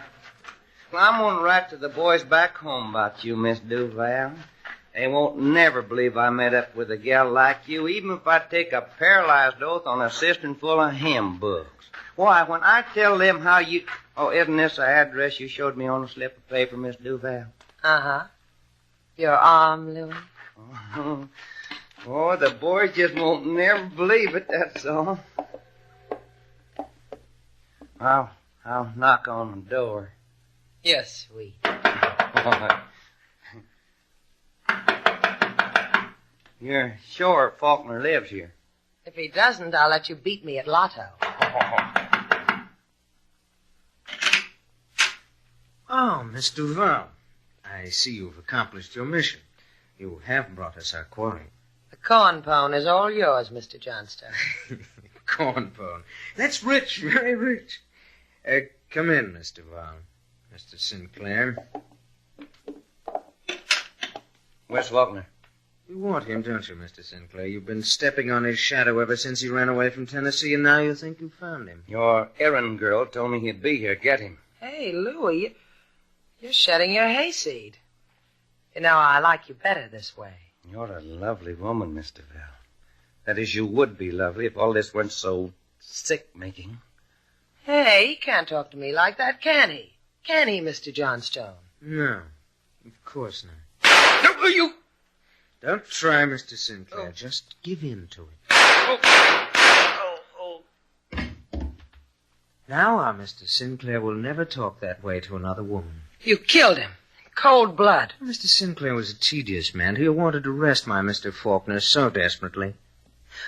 I'm going to write to the boys back home about you, Miss Duval. They won't never believe I met up with a gal like you, even if I take a paralyzed oath on a cistern full of hymn books. Why, when I tell them how you... Oh, isn't this the address you showed me on a slip of paper, Miss Duval? Uh-huh. Your arm, Louis? Oh, the boys just won't never believe it, that's all. I'll knock on the door. Yes, sweet. You're sure Faulkner lives here? If he doesn't, I'll let you beat me at Lotto. Oh, Miss Duval. I see you've accomplished your mission. You have brought us our quarry. The corn pone is all yours, Mr. Johnstone. Corn pone. That's rich, very rich. Come in, Miss Duval. Mr. Sinclair. Where's Faulkner? You want him, don't you, Mr. Sinclair? You've been stepping on his shadow ever since he ran away from Tennessee, and now you think you found him. Your errand girl told me he'd be here. Get him. Hey, Louis, you're shedding your hayseed. You know, I like you better this way. You're a lovely woman, Miss Duval. That is, you would be lovely if all this weren't so sick-making. Hey, he can't talk to me like that, can he? Can he, Mr. Johnstone? No, of course not. No, you... Don't try, Mr. Sinclair. Just give in to it. Now, our Mr. Sinclair will never talk that way to another woman. You killed him. Cold blood. Mr. Sinclair was a tedious man who wanted to arrest my Mr. Faulkner so desperately.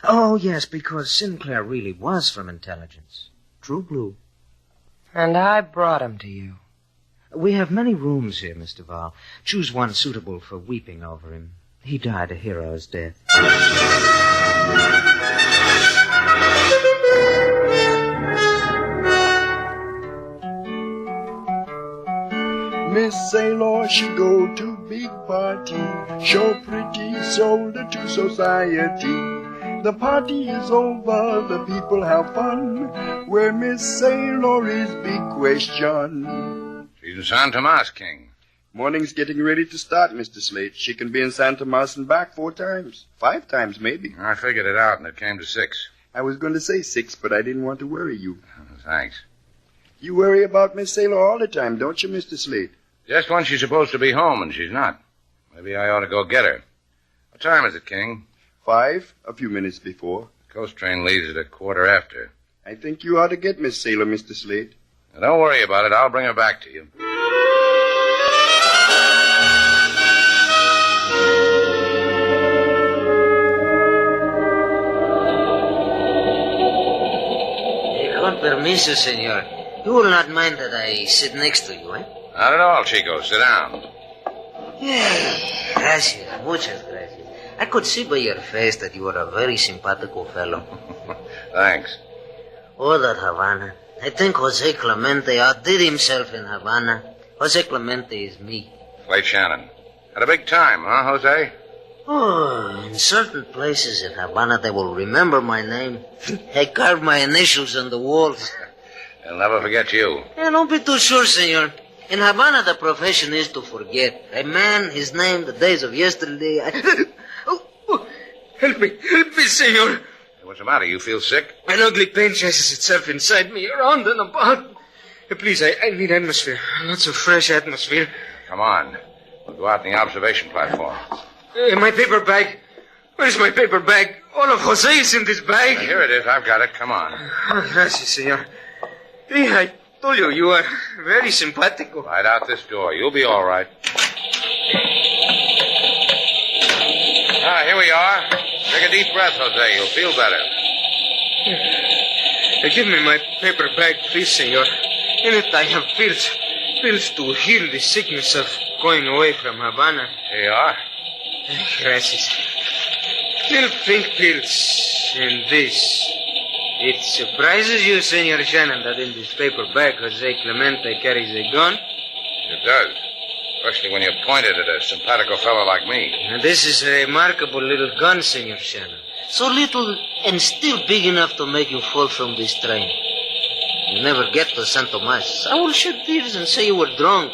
Oh, yes, because Sinclair really was from intelligence. True blue. And I brought him to you. We have many rooms here, Mr. Val. Choose one suitable for weeping over him. He died a hero's death. Miss Sailor, she go to big party, show pretty shoulder to society. The party is over, the people have fun. Where Miss Sailor is big question. She's in San Tomas, King. Morning's getting ready to start, Mr. Slate. She can be in San Tomas and back 4 times. 5 times, maybe. I figured it out, and it came to 6. I was going to say 6, but I didn't want to worry you. Thanks. You worry about Miss Sailor all the time, don't you, Mr. Slate? Just when she's supposed to be home, and she's not. Maybe I ought to go get her. What time is it, King? 5, a few minutes before. Coast train leaves at 1:15. I think you ought to get Miss Sailor, Mr. Slate. Now, don't worry about it. I'll bring her back to you. Con permiso, senor. You will not mind that I sit next to you, eh? Not at all, Chico. Sit down. Gracias, muchas gracias. I could see by your face that you are a very simpatico fellow. Thanks. Oh, that Havana. I think Jose Clemente outdid himself in Havana. Jose Clemente is me. Slate Shannon. Had a big time, huh, Jose? Oh, in certain places in Havana, they will remember my name. I carved my initials on the walls. They'll never forget you. Don't be too sure, senor. In Havana, the profession is to forget. A man, his name, the days of yesterday. Help me, senor. Hey, what's the matter? You feel sick? An ugly pain chases itself inside me, around and about. Please, I need atmosphere. Lots of fresh atmosphere. Come on. We'll go out on the observation platform. My paper bag. Where's my paper bag? All of Jose's in this bag. Here it is. I've got it. Come on. Oh, gracias, senor. I told you, you are very simpatico. Right out this door. You'll be all right. Here we are. Take a deep breath, Jose. You'll feel better. Give me my paper bag, please, senor. In it I have pills to heal the sickness of going away from Havana. Here you are. Gracias. Little pink pills and this. It surprises you, Senor Shannon, that in this paper bag Jose Clemente carries a gun? It does. Especially when you point it at a simpatico fellow like me. And this is a remarkable little gun, Senor Shannon. So little and still big enough to make you fall from this train. You never get to San Tomas. I will shed tears and say you were drunk.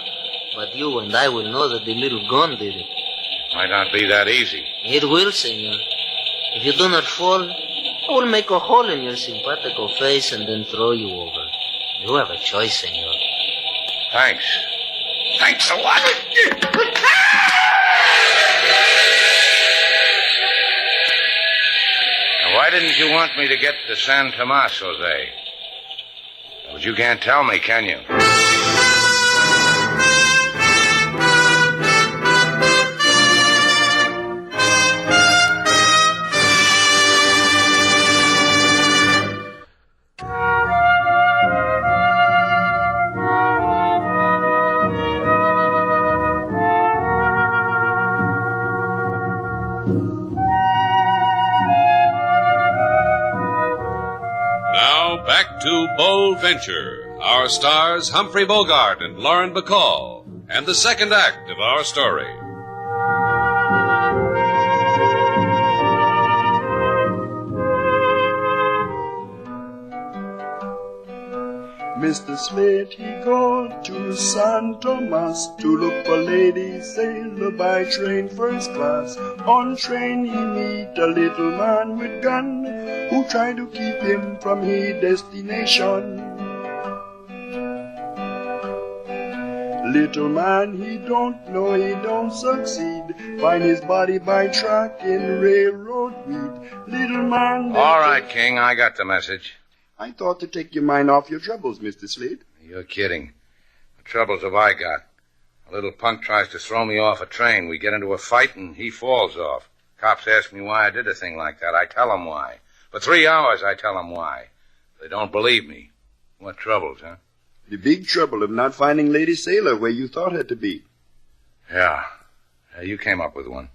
But you and I will know that the little gun did it. Might not be that easy. It will, senor. If you do not fall, I will make a hole in your simpatico face and then throw you over. You have a choice, senor. Thanks. Thanks a lot. Now, why didn't you want me to get to San Tomas, Jose? But you can't tell me, can you? Back to Bold Venture. Our stars Humphrey Bogart and Lauren Bacall, and the second act of our story. Mr. Slate, he go to San Tomas to look for Lady Sailor by train first class. On train he meet a little man with gun who try to keep him from his destination. Little man, he don't know, he don't succeed. Find his body by track in railroad weed. Little man... All right, King, I got the message. I thought to take your mind off your troubles, Mr. Slate. You're kidding. What troubles have I got? A little punk tries to throw me off a train. We get into a fight and he falls off. Cops ask me why I did a thing like that. I tell them why. For 3 hours I tell them why. They don't believe me. What troubles, huh? The big trouble of not finding Lady Sailor where you thought her to be. Yeah. You came up with one.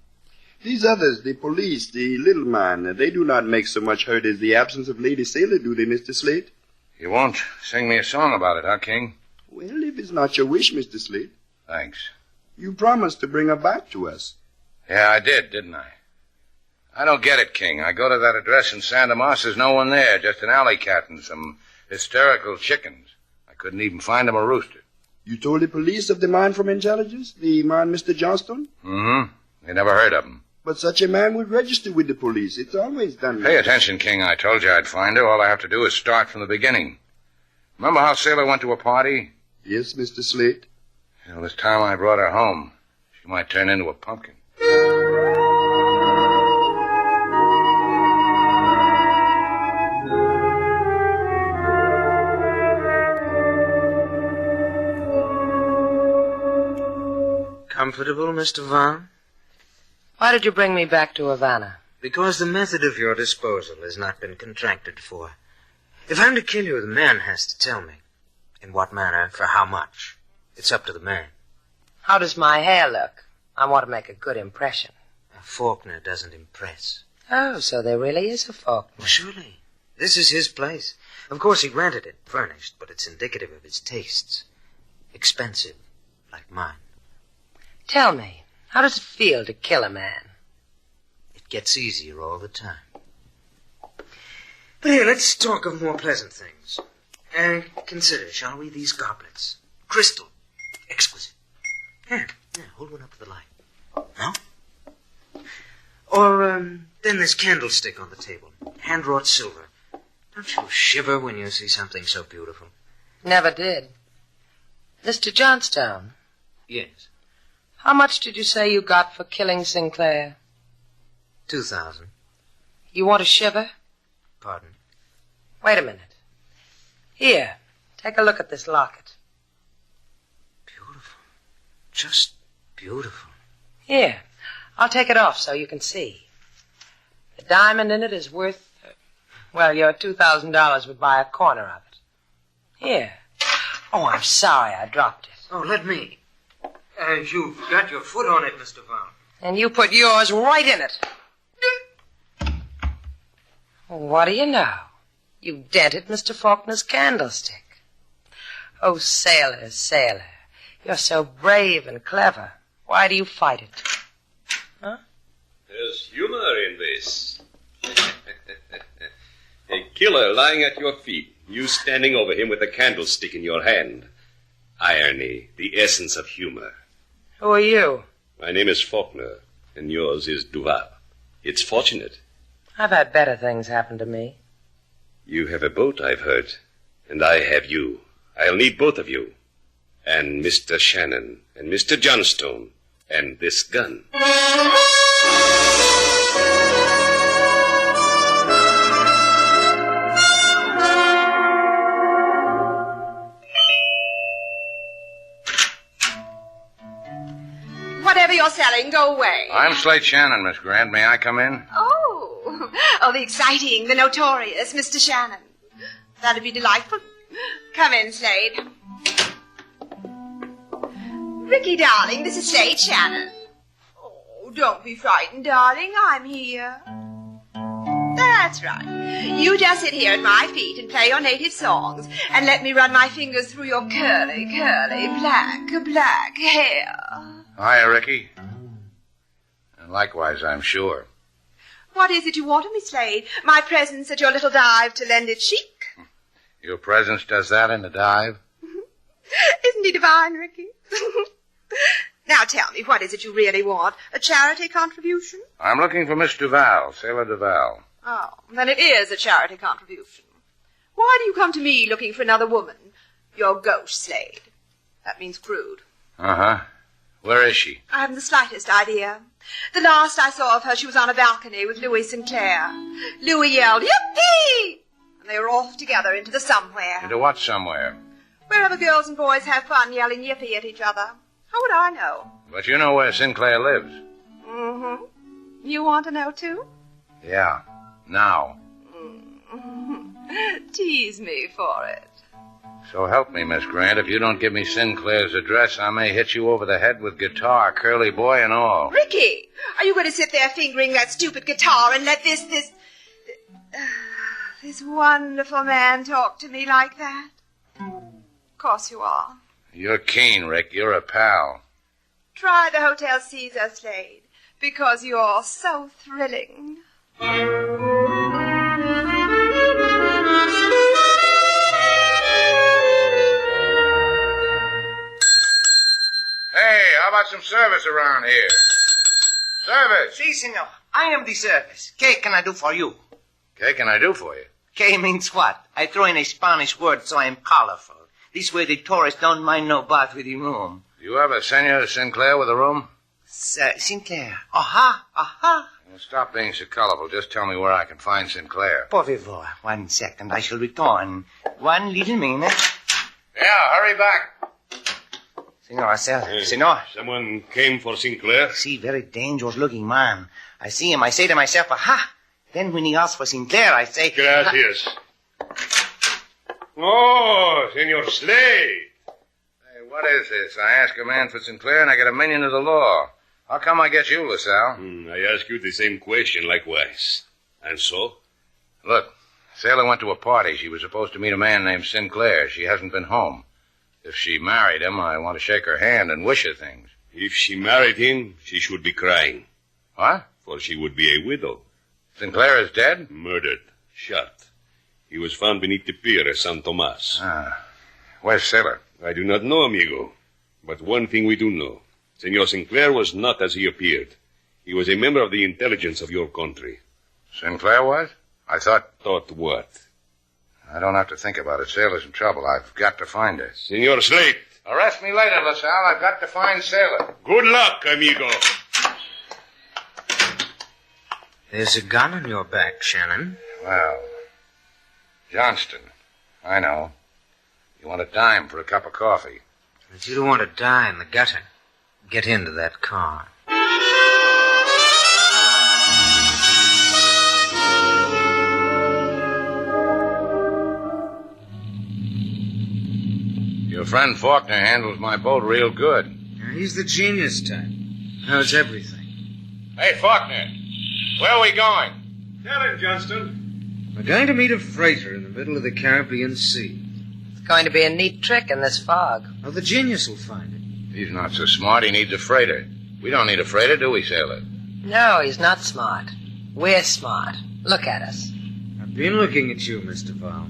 These others, the police, the little man, they do not make so much hurt as the absence of Lady Sailor, do they, Mr. Slate? You won't sing me a song about it, huh, King? Well, if it's not your wish, Mr. Slate. Thanks. You promised to bring her back to us. Yeah, I did, didn't I? I don't get it, King. I go to that address in San Tomas, there's no one there, just an alley cat and some hysterical chickens. I couldn't even find them a rooster. You told the police of the man from intelligence, the man Mr. Johnston? Mm-hmm. They never heard of him. But such a man would register with the police. It's always done. Pay attention, King. I told you I'd find her. All I have to do is start from the beginning. Remember how Sailor went to a party? Yes, Mr. Slate. Well, this time I brought her home. She might turn into a pumpkin. Comfortable, Mr. Vaughn? Why did you bring me back to Havana? Because the method of your disposal has not been contracted for. If I'm to kill you, the man has to tell me. In what manner, for how much. It's up to the man. How does my hair look? I want to make a good impression. A Faulkner doesn't impress. Oh, so there really is a Faulkner. Well, surely. This is his place. Of course, he rented it, furnished, but it's indicative of his tastes. Expensive, like mine. Tell me, how does it feel to kill a man? It gets easier all the time. But here, let's talk of more pleasant things. And consider, shall we, these goblets? Crystal. Exquisite. Here, hold one up to the light. No? Or, then this candlestick on the table. Hand-wrought silver. Don't you shiver when you see something so beautiful? Never did. Mr. Johnstone. Yes. How much did you say you got for killing Sinclair? 2,000. You want a shiver? Pardon? Wait a minute. Here, take a look at this locket. Beautiful. Just beautiful. Here, I'll take it off so you can see. The diamond in it is worth, well, your $2,000 would buy a corner of it. Here. Oh, I'm sorry I dropped it. Oh, let me. You've got your foot on it, Mr. Vaughn. And you put yours right in it. What do you know? You dented Mr. Faulkner's candlestick. Oh, sailor, sailor, you're so brave and clever. Why do you fight it? Huh? There's humor in this. A killer lying at your feet, you standing over him with a candlestick in your hand. Irony, the essence of humor. Who are you? My name is Faulkner, and yours is Duval. It's fortunate. I've had better things happen to me. You have a boat, I've heard, and I have you. I'll need both of you. And Mr. Shannon, and Mr. Johnstone, and this gun. Whatever you're selling, go away. I'm Slate Shannon, Miss Grant. May I come in? Oh, the exciting, the notorious Mr. Shannon. That'd be delightful. Come in, Slade. Ricky, darling, this is Slade Shannon. Oh, don't be frightened, darling. I'm here. That's right. You just sit here at my feet and play your native songs and let me run my fingers through your curly, black hair. Hiya, Ricky. And likewise, I'm sure. What is it you want of me, Slade? My presence at your little dive to lend it chic? Your presence does that in the dive? Isn't he divine, Ricky? Now tell me, what is it you really want? A charity contribution? I'm looking for Miss Duval, Sailor Duval. Oh, then it is a charity contribution. Why do you come to me looking for another woman? You're gauche, Slade. That means crude. Uh-huh. Where is she? I haven't the slightest idea. The last I saw of her, she was on a balcony with Louis Sinclair. Louis yelled, "Yippee!" And they were off together into the somewhere. Into what somewhere? Wherever girls and boys have fun yelling yippee at each other. How would I know? But you know where Sinclair lives. Mm-hmm. You want to know, too? Yeah. Now. Tease me for it. So help me, Miss Grant. If you don't give me Sinclair's address, I may hit you over the head with guitar, curly boy and all. Ricky, are you going to sit there fingering that stupid guitar and let this wonderful man talk to me like that? Of course you are. You're keen, Rick. You're a pal. Try the Hotel Caesar, Slade, because you're so thrilling. about some service around here? Service. Si, senor. I am the service. ¿Qué can I do for you? ¿Qué can I do for you? ¿Qué means what? I throw in a Spanish word so I am colorful. This way the tourists don't mind no bath with the room. You have a Senor Sinclair with a room? Sinclair. Aha, aha. Well, stop being so colorful. Just tell me where I can find Sinclair. Por favor. 1 second. I shall return. 1 little minute. Yeah, hurry back. Senor, senor. Someone came for Sinclair? See, very dangerous looking man. I see him. I say to myself, aha. Then when he asks for Sinclair, I say... Gracias. Oh, Senor Slade. Hey, what is this? I ask a man for Sinclair and I get a minion of the law. How come I get you, LaSalle? I ask you the same question likewise. And so? Look, Sailor went to a party. She was supposed to meet a man named Sinclair. She hasn't been home. If she married him, I want to shake her hand and wish her things. If she married him, she should be crying. What? For she would be a widow. Sinclair is dead? Murdered. Shot. He was found beneath the pier at San Tomas. Where's Sailor? I do not know, amigo. But one thing we do know. Senor Sinclair was not as he appeared. He was a member of the intelligence of your country. Sinclair was? I thought... Thought what? I don't have to think about it. Sailor's in trouble. I've got to find her. Senor Slate. Arrest me later, LaSalle. I've got to find Sailor. Good luck, amigo. There's a gun on your back, Shannon. Well, Johnston. I know. You want a dime for a cup of coffee. But you don't want to die in the gutter. Get into that car. Your friend Faulkner handles my boat real good. He's the genius type. Knows everything. Hey, Faulkner. Where are we going? Tell him, Johnston. We're going to meet a freighter in the middle of the Caribbean Sea. It's going to be a neat trick in this fog. Oh, the genius will find it. He's not so smart. He needs a freighter. We don't need a freighter, do we, Sailor? No, he's not smart. We're smart. Look at us. I've been looking at you, Mr. Val.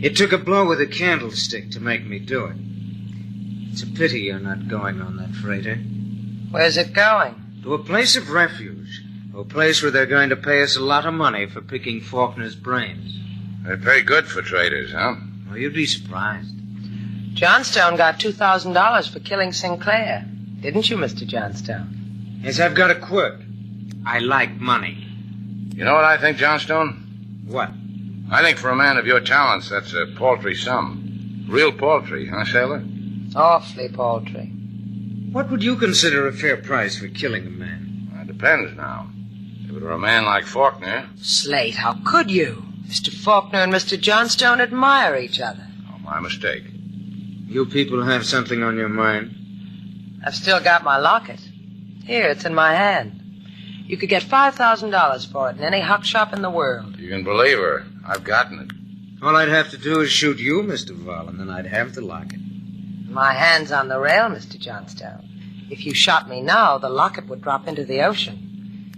It took a blow with a candlestick to make me do it. It's a pity you're not going on that freighter. Where's it going? To a place of refuge. A place where they're going to pay us a lot of money for picking Faulkner's brains. They pay good for traders, huh? Oh, you'd be surprised. Johnstone got $2,000 for killing Sinclair. Didn't you, Mr. Johnstone? Yes, I've got a quirk. I like money. You know what I think, Johnstone? What? I think for a man of your talents, that's a paltry sum. Real paltry, huh, Sailor? Awfully paltry. What would you consider a fair price for killing a man? That depends now. If it were a man like Faulkner... Slate, how could you? Mr. Faulkner and Mr. Johnstone admire each other. Oh, my mistake. You people have something on your mind. I've still got my locket. Here, it's in my hand. You could get $5,000 for it in any huck shop in the world. You can believe her. I've gotten it. All I'd have to do is shoot you, Mr. Val, and then I'd have the locket. My hand's on the rail, Mr. Johnstone. If you shot me now, the locket would drop into the ocean.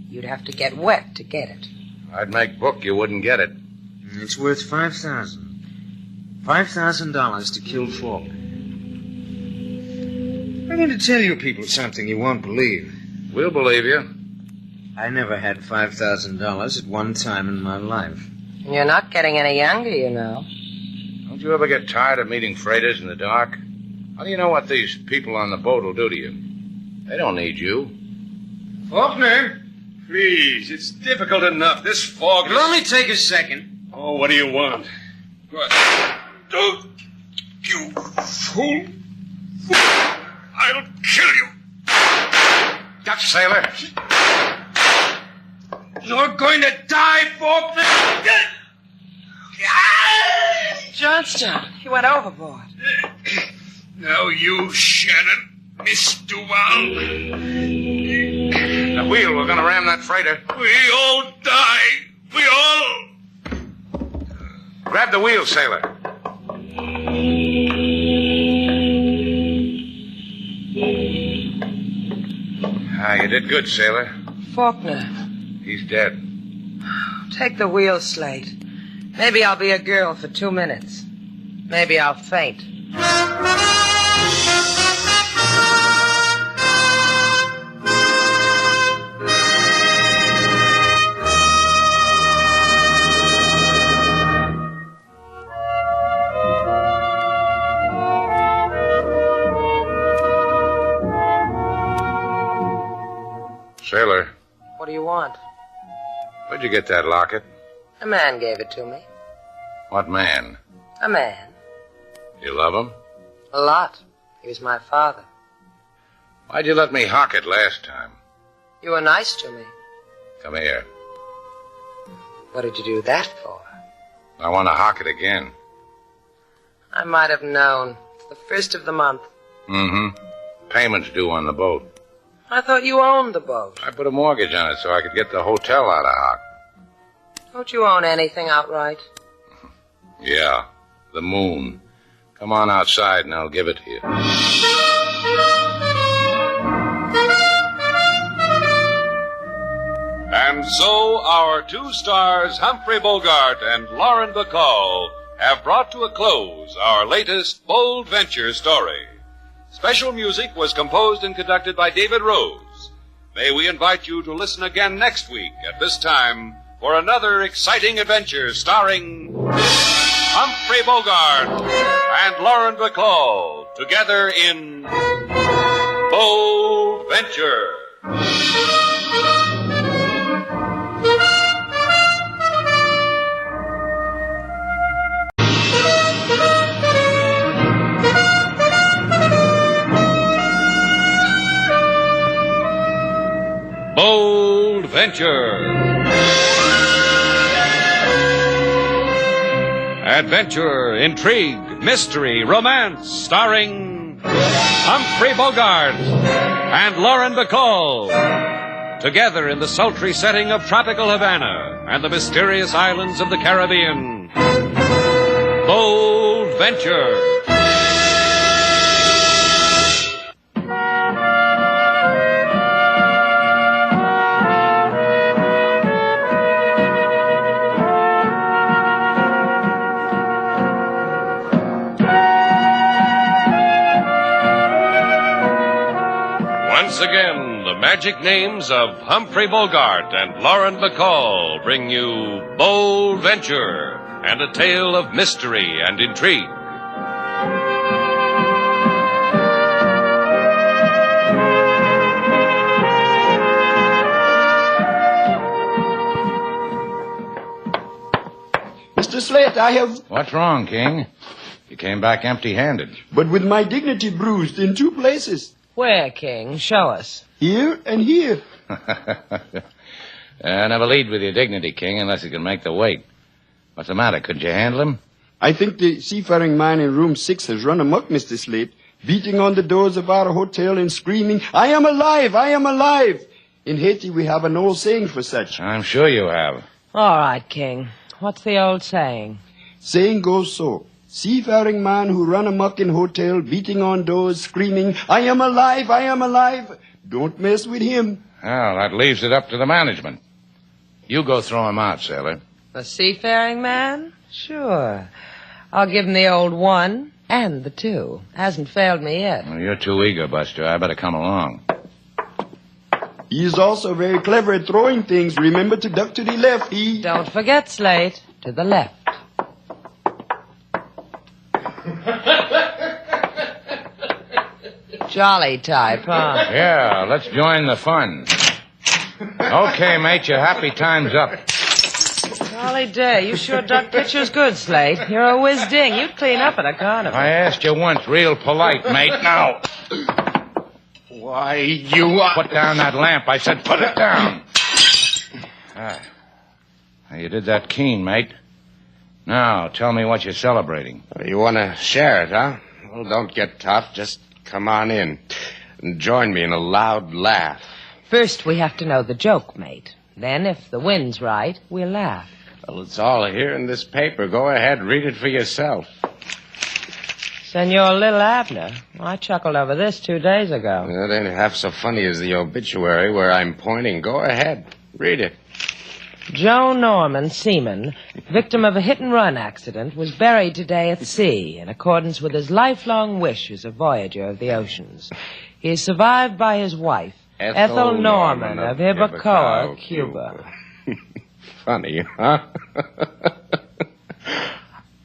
You'd have to get wet to get it. I'd make book you wouldn't get it. It's worth $5,000. $5,000 to kill Faulkner. I'm going to tell you people something you won't believe. We'll believe you. I never had $5,000 at one time in my life. You're not getting any younger, you know. Don't you ever get tired of meeting freighters in the dark? How do you know what these people on the boat will do to you? They don't need you. Faulkner, please, it's difficult enough. This fog It'll only take a second. Oh, what do you want? What? Don't, you fool. I'll kill you. Got Sailor. You're going to die, Faulkner. Johnstone, you went overboard. Now you, Shannon, Miss Duval. The wheel, we're going to ram that freighter. We all die. We all... Grab the wheel, Sailor. You did good, Sailor. Faulkner. He's dead. Take the wheel, Slate. Maybe I'll be a girl for 2 minutes. Maybe I'll faint. Sailor, What do you want? where'd you get that locket? A man gave it to me. What man? A man. You love him? A lot. He was my father. Why'd you let me hock it last time? You were nice to me. Come here. What did you do that for? I want to hock it again. I might have known. It's the first of the month. Mm-hmm. Payment's due on the boat. I thought you owned the boat. I put a mortgage on it so I could get the hotel out of hock. Don't you own anything outright? Yeah, the moon. Come on outside and I'll give it to you. And so our two stars, Humphrey Bogart and Lauren Bacall, have brought to a close our latest bold venture story. Special music was composed and conducted by David Rose. May we invite you to listen again next week at this time for another exciting adventure starring Humphrey Bogart and Lauren Bacall together in Bold Venture. Bold Venture. Adventure, intrigue, mystery, romance, starring Humphrey Bogart and Lauren Bacall. Together in the sultry setting of tropical Havana and the mysterious islands of the Caribbean. Bold Venture. Once again, the magic names of Humphrey Bogart and Lauren Bacall bring you Bold Venture and a tale of mystery and intrigue. Mr. Slate, I have... What's wrong, King? You came back empty-handed. But with my dignity bruised in two places. Where, King? Show us. Here and here. Never lead with your dignity, King, unless you can make the weight. What's the matter? Couldn't you handle him? I think the seafaring man in room 6 has run amok, Mr. Slate, beating on the doors of our hotel and screaming, "I am alive! I am alive!" In Haiti, we have an old saying for such. I'm sure you have. All right, King. What's the old saying? Saying goes so. Seafaring man who run amok in hotel, beating on doors, screaming, "I am alive! I am alive!" Don't mess with him. Well, that leaves it up to the management. You go throw him out, sailor. The seafaring man? Sure. I'll give him the old 1 and the 2. Hasn't failed me yet. Well, you're too eager, Buster. I better come along. He is also very clever at throwing things. Remember to duck to the left. Don't forget, Slate. To the left. Jolly type, huh? Yeah, let's join the fun. Okay, mate, your happy time's up. Golly day, you sure duck pictures good, Slate. You're a whiz-ding. You'd clean up at a carnival. I asked you once, real polite, mate. Now. Why, you are... Put down that lamp. I said put it down. You did that keen, mate. Now, tell me what you're celebrating. You want to share it, huh? Well, don't get tough. Just come on in and join me in a loud laugh. First, we have to know the joke, mate. Then, if the wind's right, we'll laugh. Well, it's all here in this paper. Go ahead, read it for yourself. Senor Little Abner, I chuckled over this 2 days ago. It ain't half so funny as the obituary where I'm pointing. Go ahead, read it. Joe Norman, seaman, victim of a hit-and-run accident, was buried today at sea in accordance with his lifelong wish as a voyager of the oceans. He is survived by his wife, Ethel Norman of Ibacoa, Cuba. Funny, huh?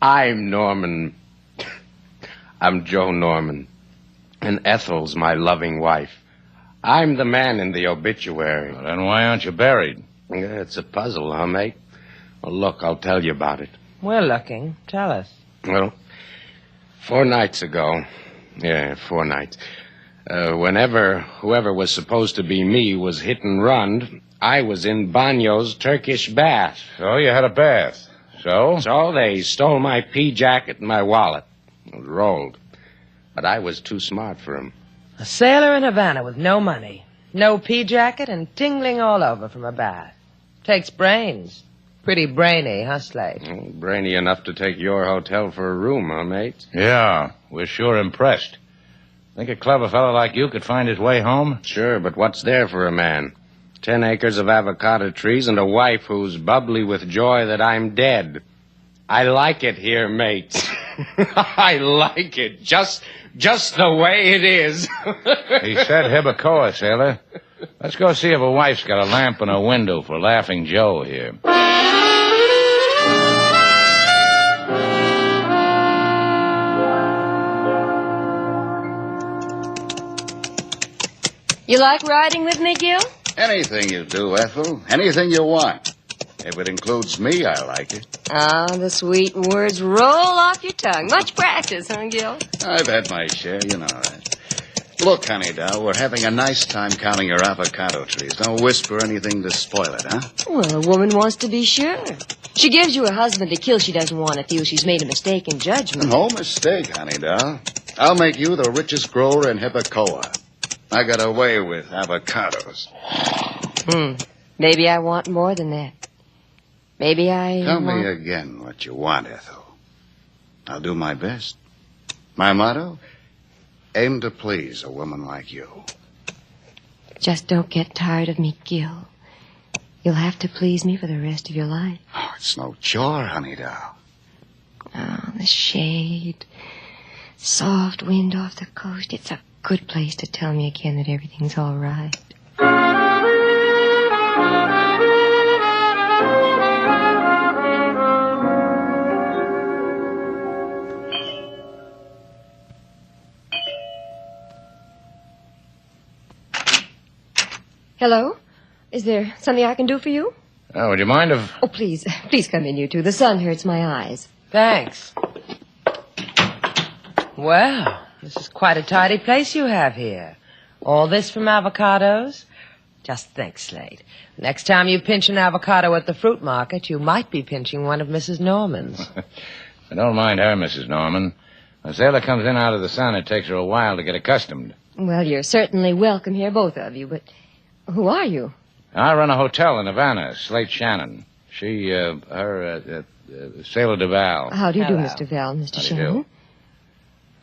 I'm Norman. I'm Joe Norman, and Ethel's my loving wife. I'm the man in the obituary. Well, then why aren't you buried? Yeah, it's a puzzle, huh, mate? Well, look, I'll tell you about it. We're looking. Tell us. Well, 4 nights ago. Yeah, 4 nights. Whenever whoever was supposed to be me was hit and run, I was in Banyo's Turkish bath. So you had a bath. So? So they stole my pea jacket and my wallet. It was rolled. But I was too smart for them. A sailor in Havana with no money, no pea jacket, and tingling all over from a bath. Takes brains. Pretty brainy, huh, Slate? Brainy enough to take your hotel for a room, huh, mate? Yeah, we're sure impressed. Think a clever fellow like you could find his way home? Sure, but what's there for a man? 10 acres of avocado trees and a wife who's bubbly with joy that I'm dead. I like it here, mates. I like it. Just the way it is. He said Hibacoa, sailor. Let's go see if a wife's got a lamp in her window for Laughing Joe here. You like riding with me, Gil? Anything you do, Ethel. Anything you want. If it includes me, I like it. Ah, the sweet words roll off your tongue. Much practice, huh, Gil? I've had my share, you know that. Look, honey, doll, we're having a nice time counting your avocado trees. Don't whisper anything to spoil it, huh? Well, a woman wants to be sure. She gives you a husband to kill. She doesn't want to feel she's made a mistake in judgment. No mistake, honey, doll. I'll make you the richest grower in Hibacoa. I got away with avocados. Maybe I want more than that. Maybe I Tell me again what you want, Ethel. I'll do my best. My motto? Aim to please a woman like you. Just don't get tired of me, Gil. You'll have to please me for the rest of your life. Oh, it's no chore, honey doll. Oh, the shade. Soft wind off the coast. It's a good place to tell me again that everything's all right. Hello? Is there something I can do for you? Oh, would you mind if... Oh, please come in, you two. The sun hurts my eyes. Thanks. Well, this is quite a tidy place you have here. All this from avocados? Just think, Slate. Next time you pinch an avocado at the fruit market, you might be pinching one of Mrs. Norman's. I don't mind her, Mrs. Norman. When a sailor comes in out of the sun, it takes her a while to get accustomed. Well, you're certainly welcome here, both of you, but who are you? I run a hotel in Havana, Slate Shannon. She, Sailor DeVal. How do you do, Mr. Val, Mr. Shannon?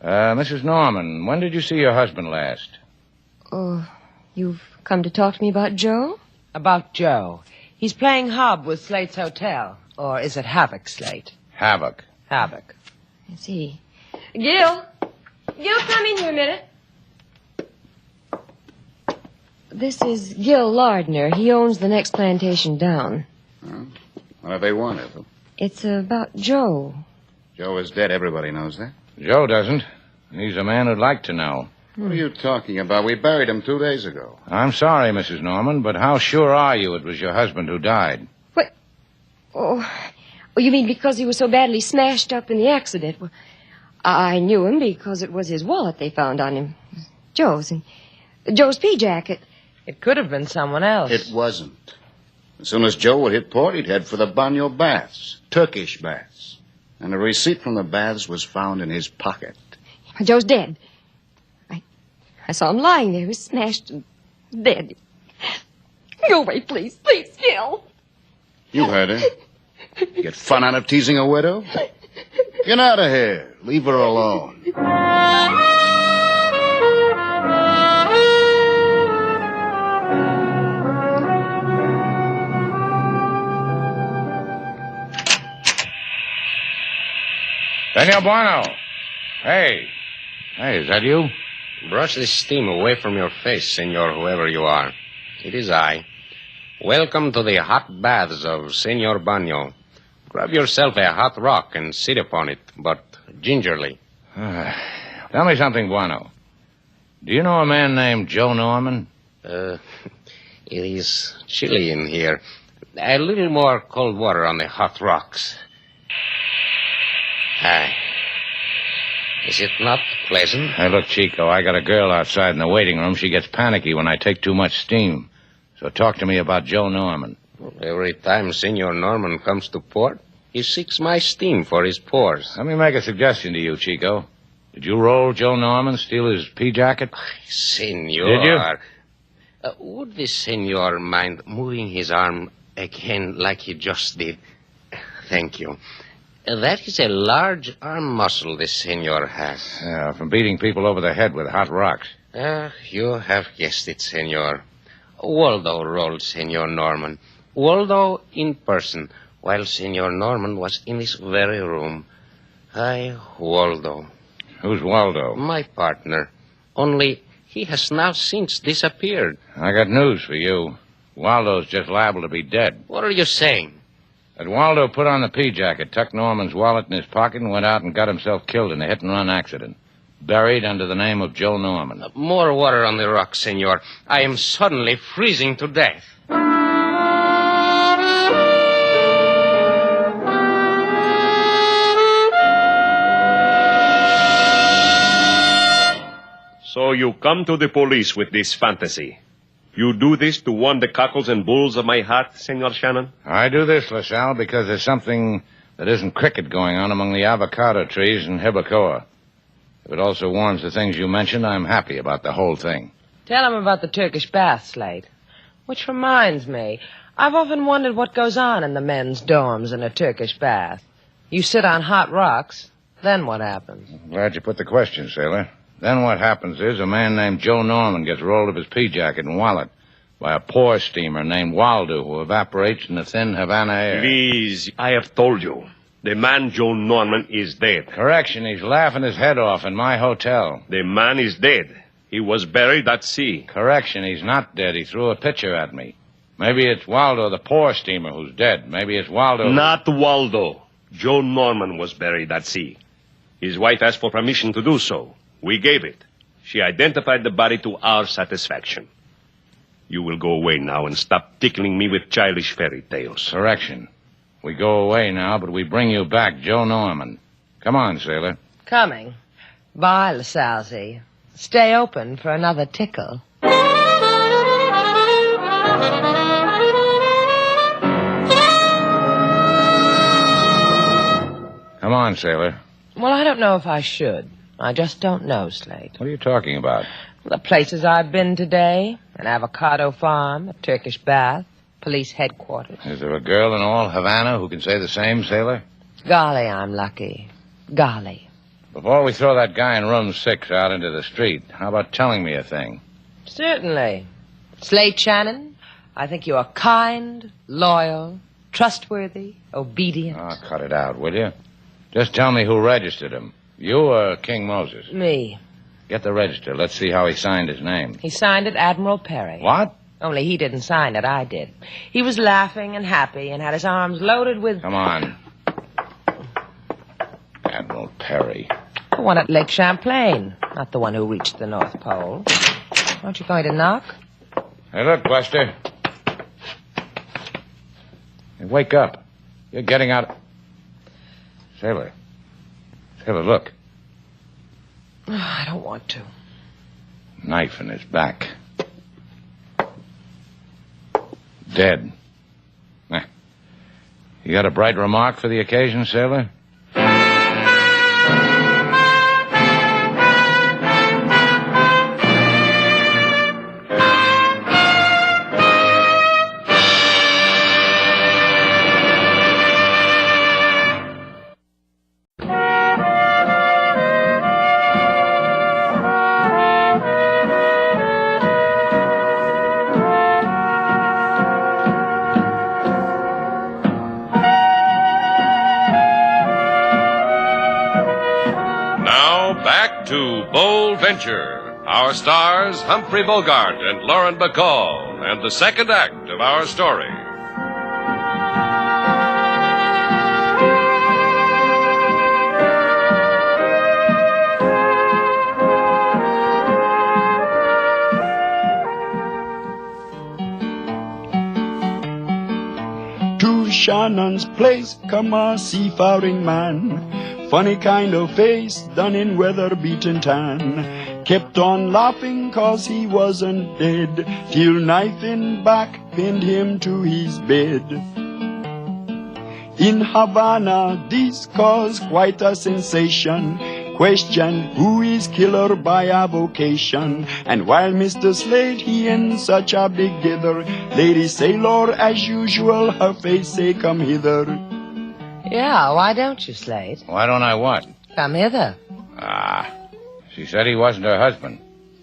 Mrs. Norman, when did you see your husband last? Oh, you've come to talk to me about Joe? About Joe. He's playing hob with Slate's hotel. Or is it Havoc, Slate? Havoc. Havoc. I see. Gil, come in here a minute. This is Gil Lardner. He owns the next plantation down. What do they want, Ethel? It's about Joe. Joe is dead. Everybody knows that. Joe doesn't. He's a man who'd like to know. What are you talking about? We buried him 2 days ago. I'm sorry, Mrs. Norman, but how sure are you it was your husband who died? What? Oh, you mean because he was so badly smashed up in the accident? Well, I knew him because it was his wallet they found on him. Joe's pea jacket. It could have been someone else. It wasn't. As soon as Joe would hit port, he'd head for the Banyo baths. Turkish baths. And a receipt from the baths was found in his pocket. Joe's dead. I saw him lying there. He was smashed and dead. Go away, please. Please, Gil. You heard her. Get fun out of teasing a widow? Get out of here. Leave her alone. Senor Bueno. Hey, is that you? Brush this steam away from your face, senor, whoever you are. It is I. Welcome to the hot baths of Senor Banyo. Grab yourself a hot rock and sit upon it, but gingerly. Tell me something, Bueno. Do you know a man named Joe Norman? It is chilly in here. A little more cold water on the hot rocks. Hi. Is it not pleasant? Hey, look, Chico, I got a girl outside in the waiting room. She gets panicky when I take too much steam. So talk to me about Joe Norman. Every time Senor Norman comes to port, he seeks my steam for his pores. Let me make a suggestion to you, Chico. Did you roll Joe Norman, steal his pea jacket? Senor. Did you? Would the senor mind moving his arm again like he just did? Thank you. That is a large arm muscle the senor has. Yeah, from beating people over the head with hot rocks. You have guessed it, senor. Waldo rolled Senor Norman. Waldo in person, while Senor Norman was in this very room. Waldo. Who's Waldo? My partner. Only he has now since disappeared. I got news for you. Waldo's just liable to be dead. What are you saying? That Waldo put on the pea jacket, tucked Norman's wallet in his pocket, and went out and got himself killed in a hit-and-run accident. Buried under the name of Joe Norman. More water on the rocks, senor. I am suddenly freezing to death. So you come to the police with this fantasy. You do this to warm the cockles and bulls of my heart, Senor Shannon? I do this, LaSalle, because there's something that isn't cricket going on among the avocado trees in Hibacoa. If it also warms the things you mentioned, I'm happy about the whole thing. Tell him about the Turkish bath, Slate. Which reminds me, I've often wondered what goes on in the men's dorms in a Turkish bath. You sit on hot rocks, then what happens? Glad you put the question, sailor. Then what happens is a man named Joe Norman gets rolled of his pea jacket and wallet by a pore steamer named Waldo who evaporates in the thin Havana air. Please, I have told you. The man Joe Norman is dead. Correction, he's laughing his head off in my hotel. The man is dead. He was buried at sea. Correction, he's not dead. He threw a picture at me. Maybe it's Waldo, the pore steamer, who's dead. Maybe it's Waldo... Not Waldo. Joe Norman was buried at sea. His wife asked for permission to do so. We gave it. She identified the body to our satisfaction. You will go away now and stop tickling me with childish fairy tales. Correction. We go away now, but we bring you back Joe Norman. Come on, sailor. Coming. Bye, LaSalle. Stay open for another tickle. Come on, sailor. Well, I don't know if I should. I just don't know, Slate. What are you talking about? The places I've been today. An avocado farm, a Turkish bath, police headquarters. Is there a girl in all Havana who can say the same, sailor? Golly, I'm lucky. Golly. Before we throw that guy in room 6 out into the street, how about telling me a thing? Certainly. Slate Shannon, I think you are kind, loyal, trustworthy, obedient. Oh, cut it out, will you? Just tell me who registered him. You or King Moses? Me. Get the register. Let's see how he signed his name. He signed it Admiral Perry. What? Only he didn't sign it, I did. He was laughing and happy and had his arms loaded with... Come on. Admiral Perry. The one at Lake Champlain, not the one who reached the North Pole. Aren't you going to knock? Hey, look, Buster. Hey, wake up. You're getting out... Sailor. Sailor, look. I don't want to. Knife in his back. Dead. You got a bright remark for the occasion, sailor? Our stars, Humphrey Bogart and Lauren Bacall, and the second act of our story. Shannon's place come a seafaring man. Funny kind of face, done in weather-beaten tan. Kept on laughing 'cause he wasn't dead, till knife in back pinned him to his bed. In Havana, this caused quite a sensation. Question, who is killer by avocation? And while Mr. Slate, he in such a big dither, Lady Sailor, as usual, her face say, come hither. Yeah, why don't you, Slate? Why don't I what? Come hither. She said he wasn't her husband.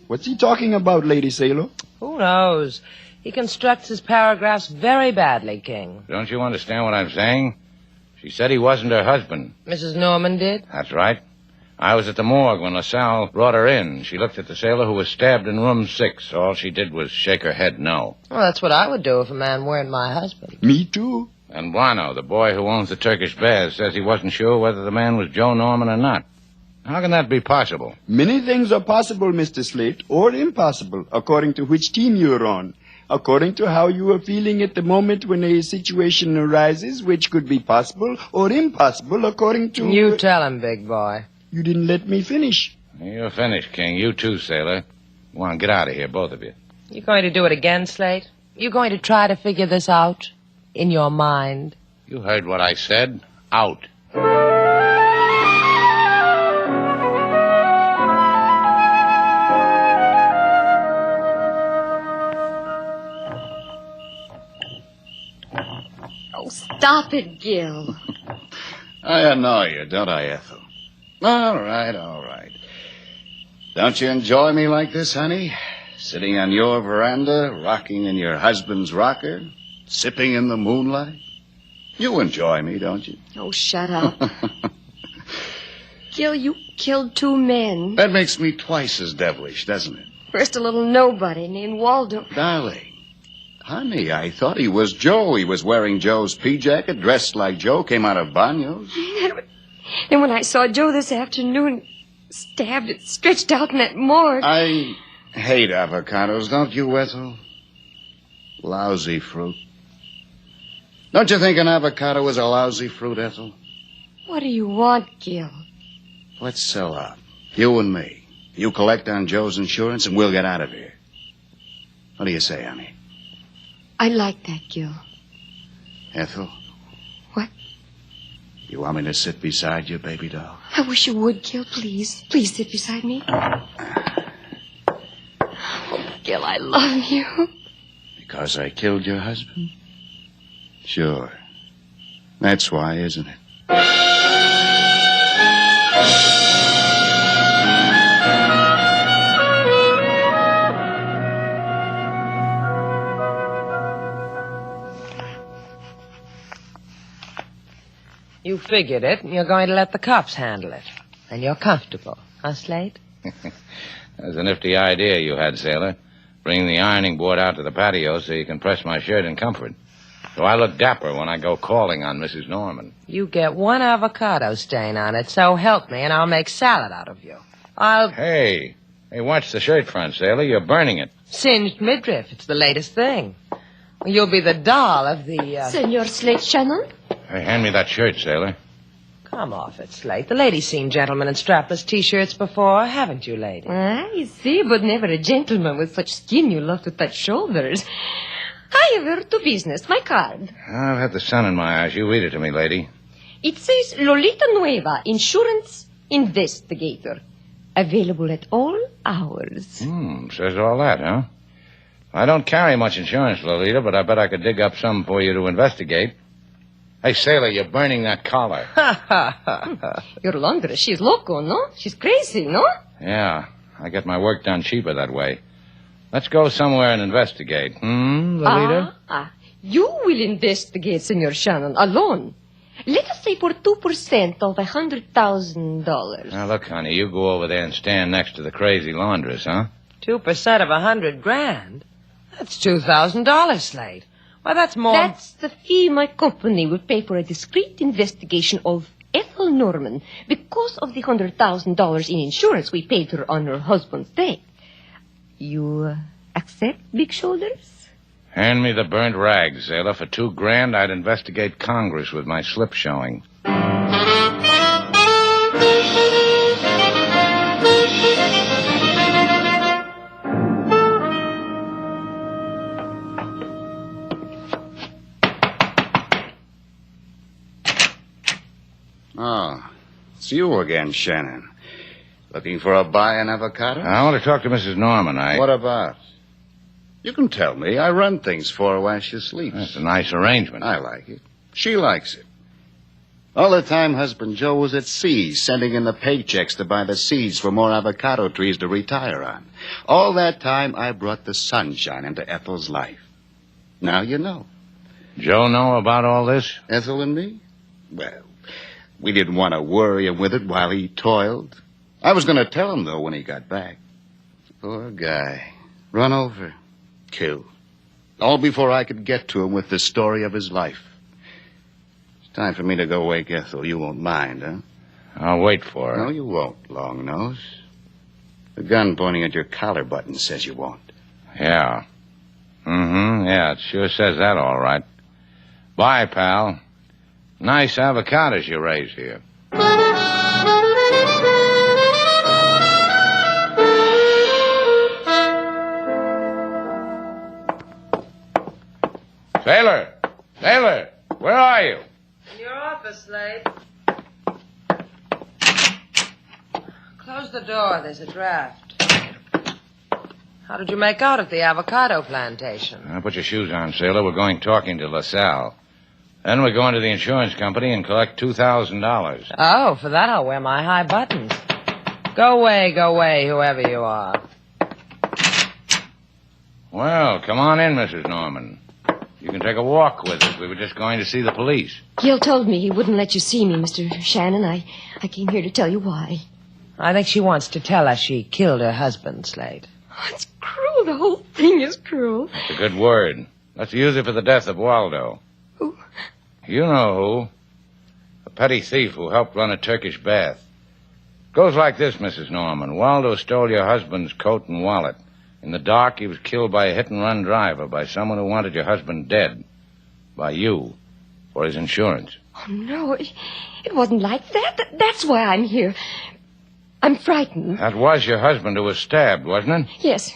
What's he talking about, Lady Sailor? Who knows? He constructs his paragraphs very badly, King. Don't you understand what I'm saying? She said he wasn't her husband. Mrs. Norman did? That's right. I was at the morgue when LaSalle brought her in. She looked at the sailor who was stabbed in room 6. All she did was shake her head no. Well, that's what I would do if a man weren't my husband. Me too. And Buano, the boy who owns the Turkish Baths, says he wasn't sure whether the man was Joe Norman or not. How can that be possible? Many things are possible, Mr. Slate, or impossible, according to which team you're on. According to how you are feeling at the moment when a situation arises, which could be possible or impossible, according to... You tell him, big boy. You didn't let me finish. You're finished, King. You too, sailor. Go on, get out of here, both of you. You going to do it again, Slate? You going to try to figure this out in your mind? You heard what I said. Out. Oh, stop it, Gil. I annoy you, don't I, Ethel? All right. Don't you enjoy me like this, honey? Sitting on your veranda, rocking in your husband's rocker, sipping in the moonlight? You enjoy me, don't you? Oh, shut up. Gil, you killed 2 men. That makes me twice as devilish, doesn't it? First, a little nobody named Waldo. Darling. Honey, I thought he was Joe. He was wearing Joe's pea jacket, dressed like Joe, came out of Bagno's. And when I saw Joe this afternoon, stabbed and stretched out in that morgue. I hate avocados, don't you, Ethel? Lousy fruit. Don't you think an avocado is a lousy fruit, Ethel? What do you want, Gil? Let's sell out. You and me. You collect on Joe's insurance and we'll get out of here. What do you say, honey? I like that, Gil. Ethel? What? You want me to sit beside you, baby doll? I wish you would, Gil, please. Please sit beside me. Oh, Gil, I love you. Because I killed your husband? Sure. That's why, isn't it? You figured it, and you're going to let the cops handle it. And you're comfortable, huh, Slate? That's a nifty idea you had, sailor. Bring the ironing board out to the patio so you can press my shirt in comfort. So I look dapper when I go calling on Mrs. Norman. You get 1 avocado stain on it, so help me, and I'll make salad out of you. Hey, watch the shirt front, sailor. You're burning it. Singed midriff. It's the latest thing. You'll be the doll of the, Senor Slate, Shannon? Hey, hand me that shirt, sailor. Come off it, Slate. The lady's seen gentlemen in strapless T-shirts before, haven't you, lady? I see, but never a gentleman with such skin you love to touch shoulders. However, to business. My card. I've had the sun in my eyes. You read it to me, lady. It says Lolita Nueva, Insurance Investigator. Available at all hours. Says all that, huh? I don't carry much insurance, Lolita, but I bet I could dig up some for you to investigate. Hey, sailor, you're burning that collar. Your laundress, she's loco, no? She's crazy, no? Yeah, I get my work done cheaper that way. Let's go somewhere and investigate. Lolita? You will investigate, Senor Shannon, alone. Let us say for 2% of $100,000. Now, look, honey, you go over there and stand next to the crazy laundress, huh? 2% of $100,000? That's $2,000, Slate. Why, that's more... That's the fee my company will pay for a discreet investigation of Ethel Norman because of the $100,000 in insurance we paid her on her husband's death. You accept, Big Shoulders? Hand me the burnt rags, sailor. For $2,000, I'd investigate Congress with my slip showing. Oh, it's you again, Shannon. Looking for a buy in avocado? I want to talk to Mrs. Norman. What about? You can tell me. I run things for her while she sleeps. That's a nice arrangement. I like it. She likes it. All the time husband Joe was at sea, sending in the paychecks to buy the seeds for more avocado trees to retire on. All that time, I brought the sunshine into Ethel's life. Now you know. Joe know about all this? Ethel and me? Well, we didn't want to worry him with it while he toiled. I was going to tell him, though, when he got back. Poor guy. Run over. Killed. All before I could get to him with the story of his life. It's time for me to go wake Ethel. You won't mind, huh? I'll wait for her. No, you won't, Long Nose. The gun pointing at your collar button says you won't. Yeah. Yeah, it sure says that all right. Bye, pal. Nice avocados you raised here. Sailor! Sailor! Where are you? In your office, Slate. Close the door. There's a draft. How did you make out at the avocado plantation? Put your shoes on, sailor. We're going talking to LaSalle. Then we're going to the insurance company and collect $2,000. Oh, for that I'll wear my high buttons. Go away, whoever you are. Well, come on in, Mrs. Norman. You can take a walk with us. We were just going to see the police. Gil told me he wouldn't let you see me, Mr. Shannon. I came here to tell you why. I think she wants to tell us she killed her husband, Slate. Oh, it's cruel. The whole thing is cruel. That's a good word. Let's use it for the death of Waldo. Who? You know who. A petty thief who helped run a Turkish bath. Goes like this, Mrs. Norman. Waldo stole your husband's coat and wallet. In the dark, he was killed by a hit-and-run driver, by someone who wanted your husband dead. By you. For his insurance. Oh, no. It wasn't like that. That's why I'm here. I'm frightened. That was your husband who was stabbed, wasn't it? Yes.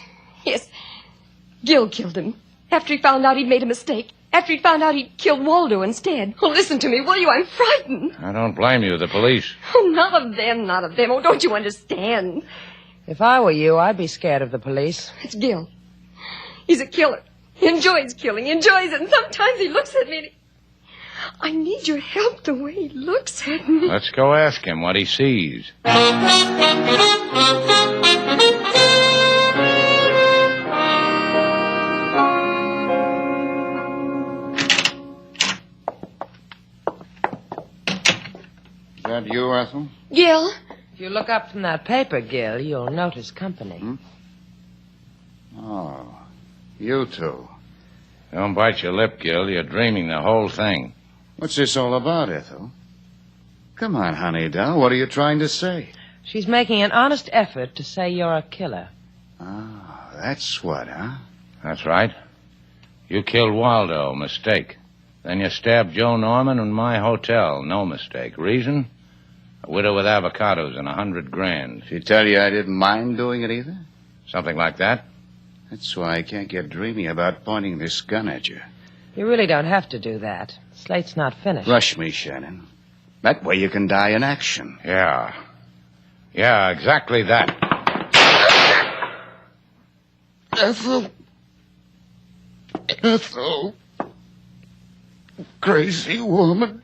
Gil killed him. After he found out he'd made a mistake. After he found out he'd killed Waldo instead. Oh, listen to me, will you? I'm frightened. I don't blame you. The police. Oh, not of them. Oh, don't you understand? If I were you, I'd be scared of the police. It's Gil. He's a killer. He enjoys killing. He enjoys it. And sometimes he looks at me and I need your help the way he looks at me. Let's go ask him what he sees. Is that you, Ethel? Gil? If you look up from that paper, Gil, you'll notice company. Oh, you two. Don't bite your lip, Gil. You're dreaming the whole thing. What's this all about, Ethel? Come on, honey doll. What are you trying to say? She's making an honest effort to say you're a killer. Oh, that's what, huh? That's right. You killed Waldo. Mistake. Then you stabbed Joe Norman in my hotel. No mistake. Reason? A widow with avocados and $100,000. She tell you I didn't mind doing it either? Something like that. That's why I can't get dreamy about pointing this gun at you. You really don't have to do that. Slate's not finished. Rush me, Shannon. That way you can die in action. Yeah, exactly that. Ethel. Crazy woman.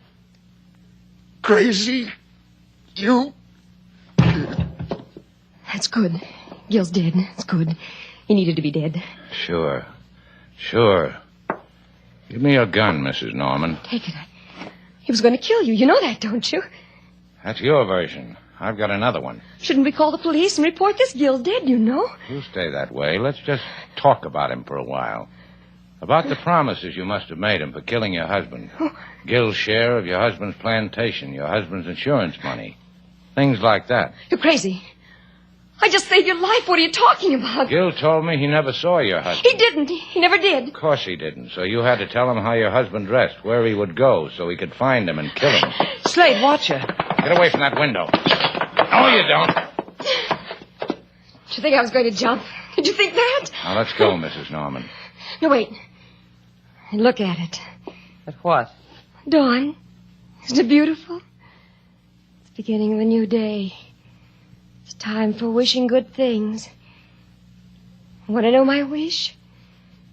Crazy. You. That's good. Gil's dead. It's good. He needed to be dead. Sure. Give me your gun, Mrs. Norman. Take it. He was going to kill you. You know that, don't you? That's your version. I've got another one. Shouldn't we call the police and report this? Gil's dead, you know. You stay that way. Let's just talk about him for a while. About the promises you must have made him for killing your husband. Gil's share of your husband's plantation, your husband's insurance money. Things like that. You're crazy. I just saved your life. What are you talking about? Gil told me he never saw your husband. He didn't. He never did. Of course he didn't. So you had to tell him how your husband dressed, where he would go, so he could find him and kill him. Slate, watch her. Get away from that window. No, you don't. Did you think I was going to jump? Did you think that? Now, let's go, Mrs. Norman. No, wait. Look at it. At what? Dawn. Isn't it beautiful? It's the beginning of a new day. It's time for wishing good things. Want to know my wish?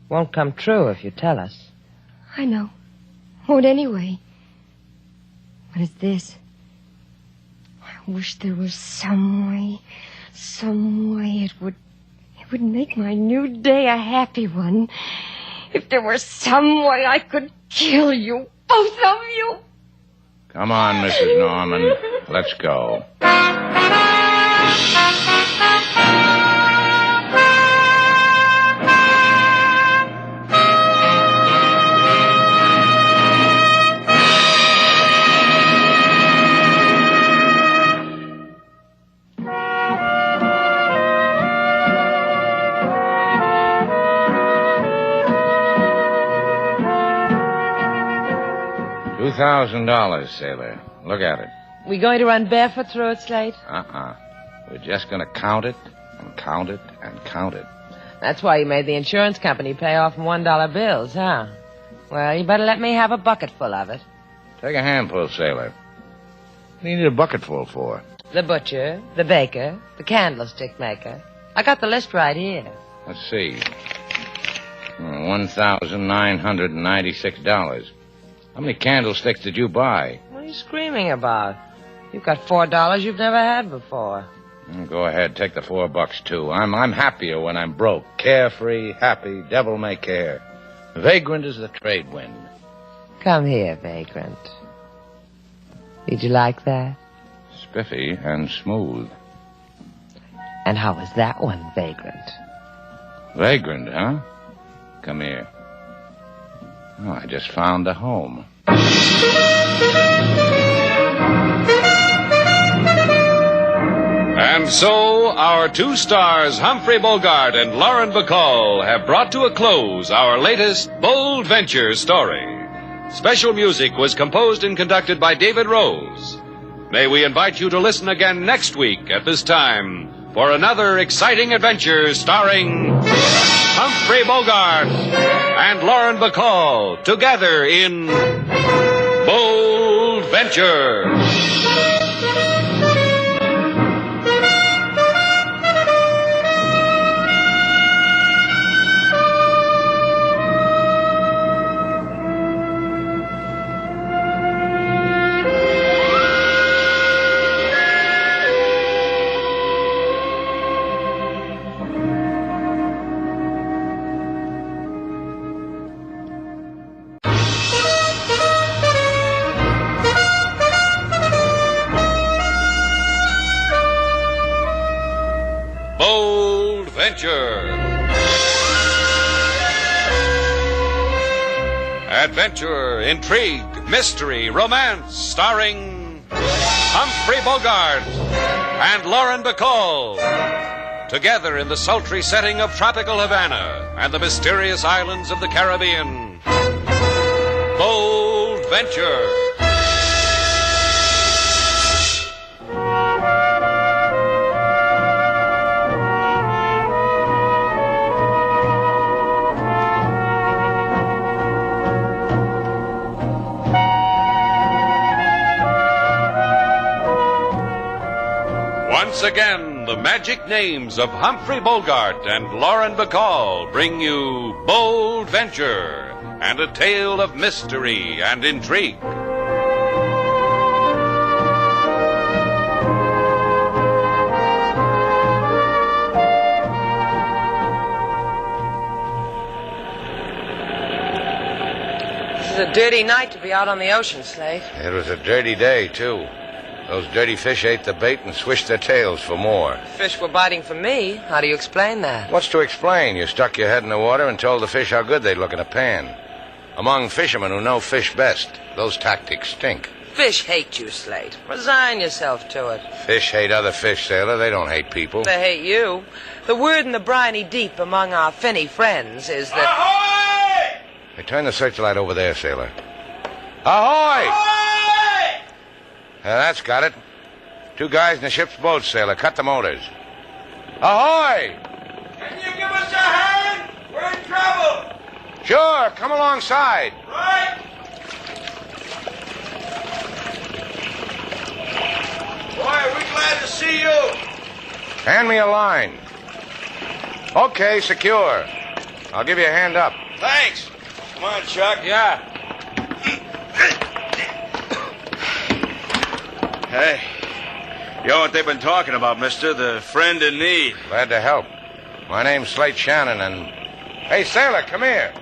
Won't come true if you tell us. I know. Won't anyway. But it's this. I wish there was some way it would make my new day a happy one. If there were some way I could kill you, both of you. Come on, Mrs. Norman. Let's go. 2,000, sailor. Look at it. We going to run barefoot through it, Slate? We're just going to count it and count it and count it. That's why you made the insurance company pay off in $1 bills, huh? Well, you better let me have a bucket full of it. Take a handful, sailor. What do you need a bucket full for? The butcher, the baker, the candlestick maker. I got the list right here. Let's see. $1,996. How many candlesticks did you buy? What are you screaming about? You've got $4 you've never had before. Go ahead, take the $4 too. I'm happier when I'm broke. Carefree, happy, devil may care. Vagrant as the trade wind. Come here, Vagrant. Did you like that? Spiffy and smooth. And how was that one, Vagrant? Vagrant, huh? Come here. Oh, I just found a home. And so, our two stars, Humphrey Bogart and Lauren Bacall, have brought to a close our latest Bold Venture story. Special music was composed and conducted by David Rose. May we invite you to listen again next week at this time for another exciting adventure starring Humphrey Bogart and Lauren Bacall together in Bold Venture. Adventure, intrigue, mystery, romance, starring Humphrey Bogart and Lauren Bacall. Together in the sultry setting of tropical Havana and the mysterious islands of the Caribbean. Bold Venture. Once again, the magic names of Humphrey Bogart and Lauren Bacall bring you Bold Venture and a tale of mystery and intrigue. This is a dirty night to be out on the ocean, Slate. It was a dirty day, too. Those dirty fish ate the bait and swished their tails for more. Fish were biting for me. How do you explain that? What's to explain? You stuck your head in the water and told the fish how good they'd look in a pan. Among fishermen who know fish best, those tactics stink. Fish hate you, Slate. Resign yourself to it. Fish hate other fish, sailor. They don't hate people. They hate you. The word in the briny deep among our finny friends is that... Ahoy! Hey, turn the searchlight over there, sailor. Ahoy! Ahoy! That's got it. 2 guys in the ship's boat, sailor. Cut the motors. Ahoy! Can you give us a hand? We're in trouble. Sure, come alongside. Right. Boy, we're glad to see you. Hand me a line. Okay, secure. I'll give you a hand up. Thanks. Come on, Chuck. Yeah. Hey. You know what they've been talking about, mister? The friend in need. Glad to help. My name's Slate Shannon, and... Hey, sailor, come here.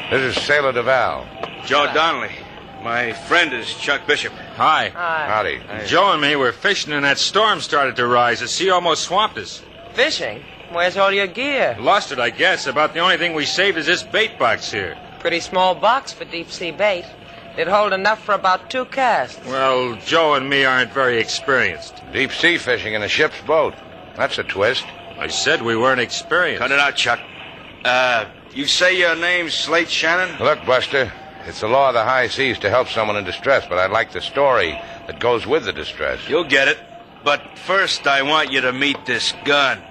This is Sailor Duval. Joe Donnelly. My friend is Chuck Bishop. Hi. Hi. Howdy. Joe and me were fishing and that storm started to rise. The sea almost swamped us. Fishing? Where's all your gear? Lost it, I guess. About the only thing we saved is this bait box here. Pretty small box for deep-sea bait. It'd hold enough for about 2 casts. Well, Joe and me aren't very experienced. Deep sea fishing in a ship's boat. That's a twist. I said we weren't experienced. Cut it out, Chuck. You say your name's Slate Shannon? Look, Buster, it's the law of the high seas to help someone in distress, but I'd like the story that goes with the distress. You'll get it. But first, I want you to meet this gun.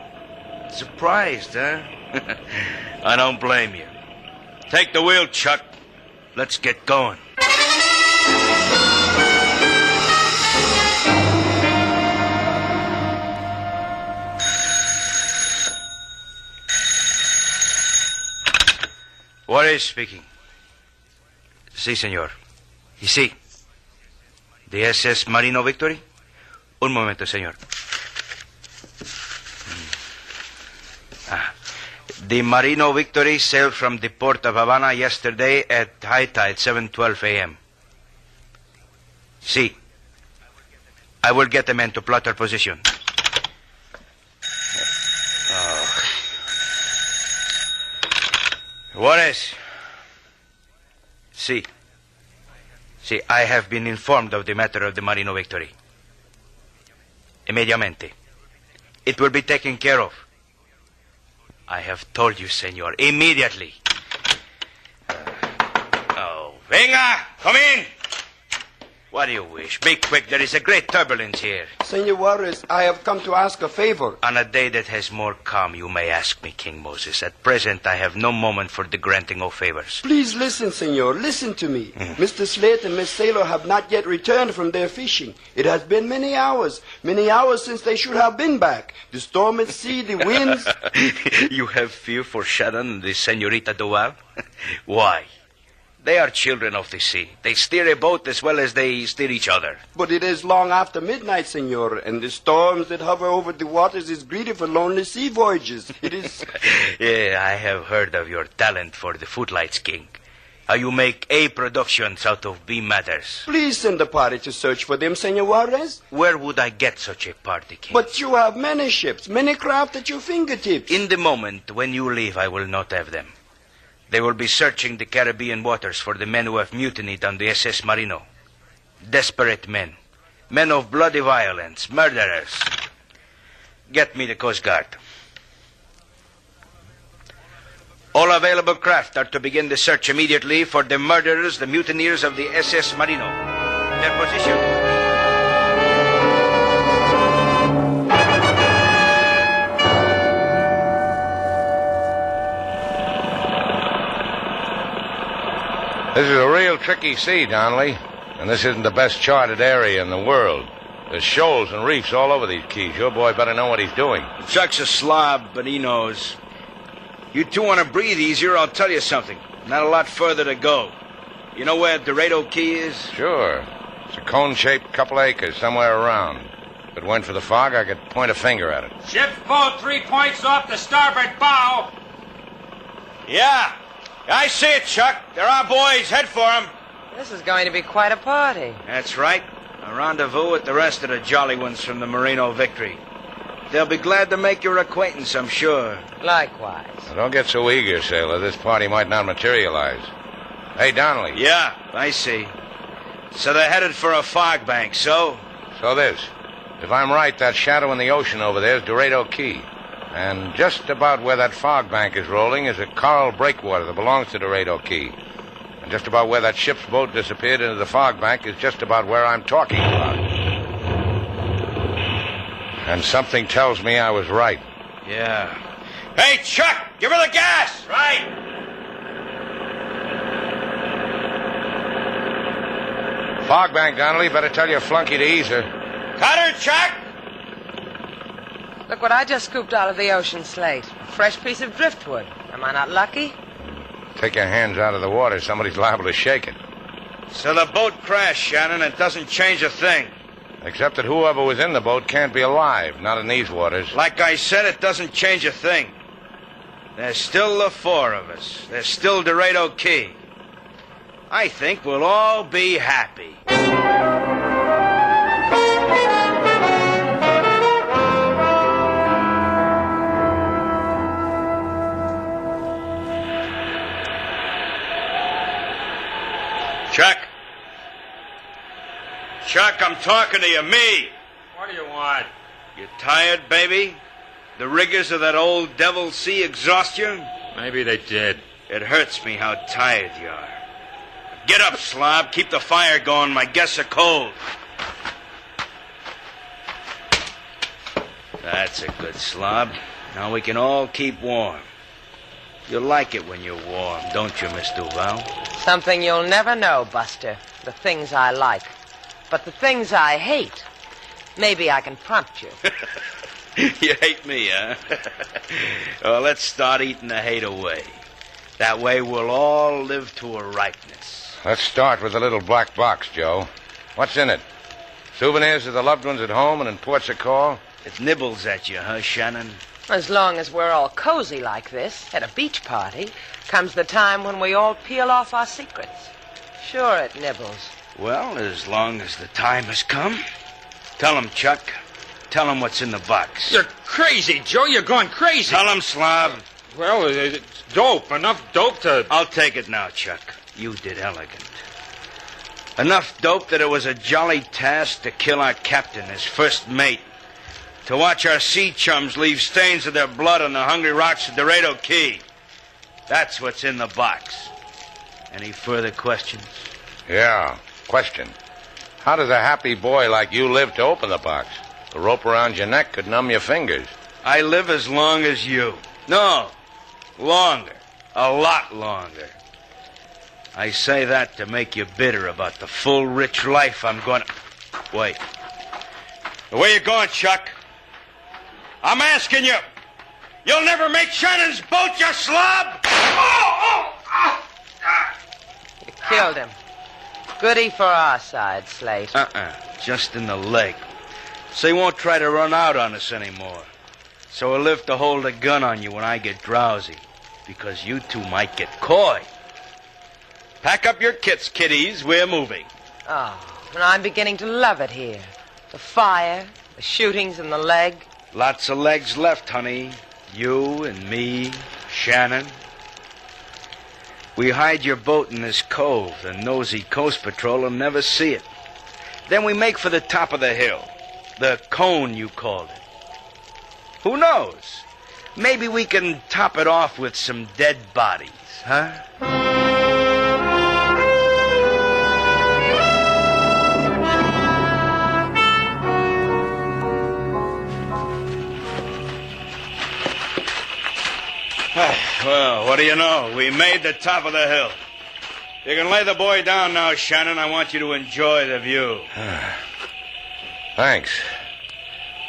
Surprised, huh? I don't blame you. Take the wheel, Chuck. Let's get going. What is speaking? Sí, señor. Y sí. The SS Marino Victory? Un momento, señor. The Marino Victory sailed from the port of Havana yesterday at high tide, 7:12 a.m. Sí. I will get the men to plot their position. Oh. What is? Sí. Sí, I have been informed of the matter of the Marino Victory. Immediatamente. It will be taken care of. I have told you, senor, immediately. Oh, venga, come in. What do you wish? Be quick, there is a great turbulence here. Senor Juarez, I have come to ask a favor. On a day that has more calm, you may ask me, King Moses. At present, I have no moment for the granting of favors. Please listen, senor. Listen to me. Mr. Slate and Miss Sailor have not yet returned from their fishing. It has been many hours since they should have been back. The storm at sea, the winds... You have fear for Shannon and the Senorita Duval? Why? They are children of the sea. They steer a boat as well as they steer each other. But it is long after midnight, senor, and the storms that hover over the waters is greedy for lonely sea voyages. It is... Yeah, I have heard of your talent for the footlights, King. How you make A productions out of B matters. Please send a party to search for them, Senor Juarez. Where would I get such a party, King? But you have many ships, many craft at your fingertips. In the moment when you leave, I will not have them. They will be searching the Caribbean waters for the men who have mutinied on the SS Marino. Desperate men. Men of bloody violence. Murderers. Get me the Coast Guard. All available craft are to begin the search immediately for the murderers, the mutineers of the SS Marino. Their position... This is a real tricky sea, Donnelly. And this isn't the best charted area in the world. There's shoals and reefs all over these keys. Your boy better know what he's doing. Chuck's a slob, but he knows. You two want to breathe easier, I'll tell you something. Not a lot further to go. You know where Dorado Key is? Sure. It's a cone-shaped couple acres somewhere around. If it went for the fog, I could point a finger at it. Ship's boat 3 points off the starboard bow. Yeah. I see it, Chuck. There are boys. Head for them. This is going to be quite a party. That's right. A rendezvous with the rest of the jolly ones from the Marino Victory. They'll be glad to make your acquaintance, I'm sure. Likewise. Now, don't get so eager, sailor. This party might not materialize. Hey, Donnelly. Yeah, I see. So they're headed for a fog bank, so? So this. If I'm right, that shadow in the ocean over there is Dorado Key. And just about where that fog bank is rolling is a coral breakwater that belongs to Dorado Key. And just about where that ship's boat disappeared into the fog bank is just about where I'm talking about. And something tells me I was right. Yeah. Hey, Chuck, give her the gas! Right. Fog bank, Donnelly. Better tell your flunky to ease her. Cut her, Chuck! Look what I just scooped out of the ocean, Slate. A fresh piece of driftwood. Am I not lucky? Take your hands out of the water. Somebody's liable to shake it. So the boat crashed, Shannon. It doesn't change a thing. Except that whoever was in the boat can't be alive. Not in these waters. Like I said, it doesn't change a thing. There's still the four of us. There's still Dorado Key. I think we'll all be happy. Chuck? Chuck, I'm talking to you, me. What do you want? You tired, baby? The rigors of that old devil sea exhaust you? Maybe they did. It hurts me how tired you are. Get up, slob. Keep the fire going. My guests are cold. That's a good slob. Now we can all keep warm. You like it when you're warm, don't you, Miss Duval? Something you'll never know, Buster. The things I like. But the things I hate, maybe I can prompt you. You hate me, huh? Well, let's start eating the hate away. That way we'll all live to a ripeness. Let's start with the little black box, Joe. What's in it? Souvenirs of the loved ones at home and in ports of call? It nibbles at you, huh, Shannon? As long as we're all cozy like this at a beach party, comes the time when we all peel off our secrets. Sure, it nibbles. Well, as long as the time has come. Tell him, Chuck. Tell him what's in the box. You're crazy, Joe. You're going crazy. Tell him, slob. Well, it's dope. Enough dope to... I'll take it now, Chuck. You did elegant. Enough dope that it was a jolly task to kill our captain, his first mate. To watch our sea chums leave stains of their blood on the hungry rocks of Dorado Key. That's what's in the box. Any further questions? Yeah, question. How does a happy boy like you live to open the box? The rope around your neck could numb your fingers. I live as long as you. No, longer. A lot longer. I say that to make you bitter about the full, rich life I'm going to... Wait. Where you going, Chuck? I'm asking you. You'll never make Shannon's boat, you slob! You killed him. Goody for our side, Slate. Just in the leg. So he won't try to run out on us anymore. So he'll live to hold a gun on you when I get drowsy. Because you two might get coy. Pack up your kits, kiddies. We're moving. Oh, and I'm beginning to love it here. The fire, the shootings in the leg. Lots of legs left, honey. You and me, Shannon. We hide your boat in this cove. The nosy coast patrol will never see it. Then we make for the top of the hill. The cone, you called it. Who knows? Maybe we can top it off with some dead bodies, huh? Well, what do you know? We made the top of the hill. You can lay the boy down now, Shannon. I want you to enjoy the view. Thanks.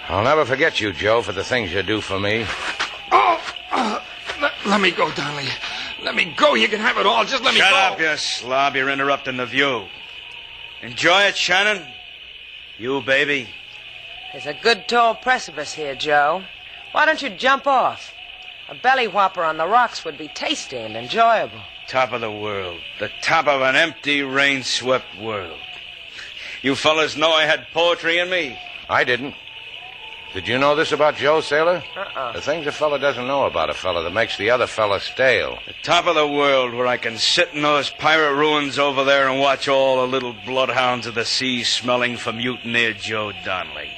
I'll never forget you, Joe, for the things you do for me. Let me go, Donnelly. Let me go. You can have it all. Just let me go. Shut up, you slob. You're interrupting the view. Enjoy it, Shannon. You, baby. There's a good tall precipice here, Joe. Why don't you jump off? A belly whopper on the rocks would be tasty and enjoyable. Top of the world. The top of an empty, rain-swept world. You fellas know I had poetry in me? I didn't. Did you know this about Joe, sailor? Uh-uh. The things a fella doesn't know about a fella that makes the other fella stale. The top of the world where I can sit in those pirate ruins over there and watch all the little bloodhounds of the sea smelling for Mutineer Joe Donnelly.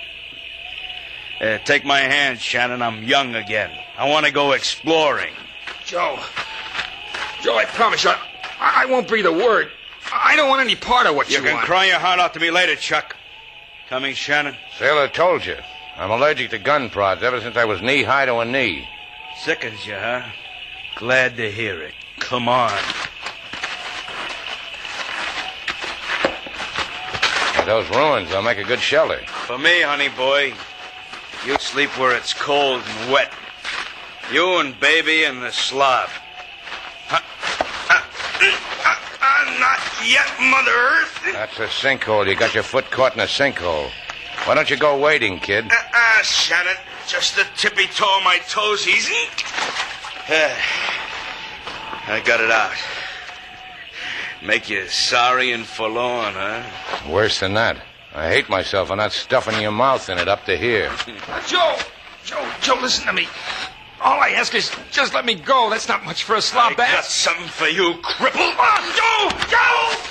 Take my hand, Shannon. I'm young again. I want to go exploring. Joe, I promise you, I won't breathe a word. I don't want any part of what you You can want. cry your heart out to me later, Chuck. Coming, Shannon? Sailor told you. I'm allergic to gun prods ever since I was knee-high to a knee. Sickens you, huh? Glad to hear it. Come on. Those ruins, they'll make a good shelter. For me, honey boy, you sleep where it's cold and wet. You and baby and the slob. Not yet, Mother Earth. That's a sinkhole. You got your foot caught in a sinkhole. Why don't you go wading, kid? Shannon. Just the tippy toe of my toes easy. I got it out. Make you sorry and forlorn, huh? Worse than that. I hate myself for not stuffing your mouth in it up to here. Joe, listen to me. All I ask is just let me go. That's not much for a slop I got ass. something for you, cripple. Joe!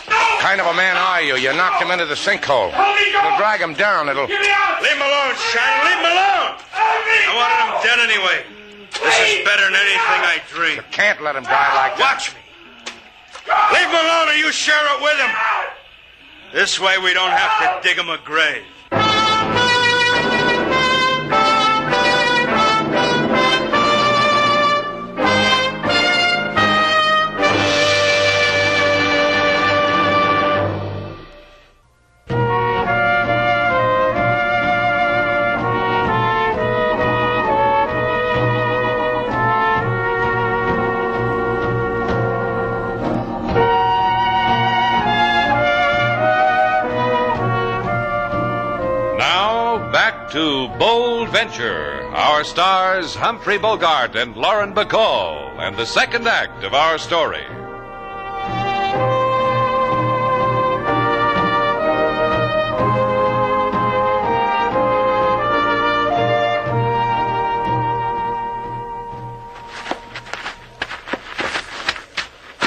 What kind of a man are you? You knocked him into the sinkhole. It'll drag him down. It'll... Leave him alone, Shannon. Leave him alone. I wanted him dead anyway. This is better than anything I dreamed. You can't let him die like that. Watch me. Leave him alone or you share it with him. This way we don't have to dig him a grave. To Bold Venture, our stars Humphrey Bogart and Lauren Bacall, and the second act of our story.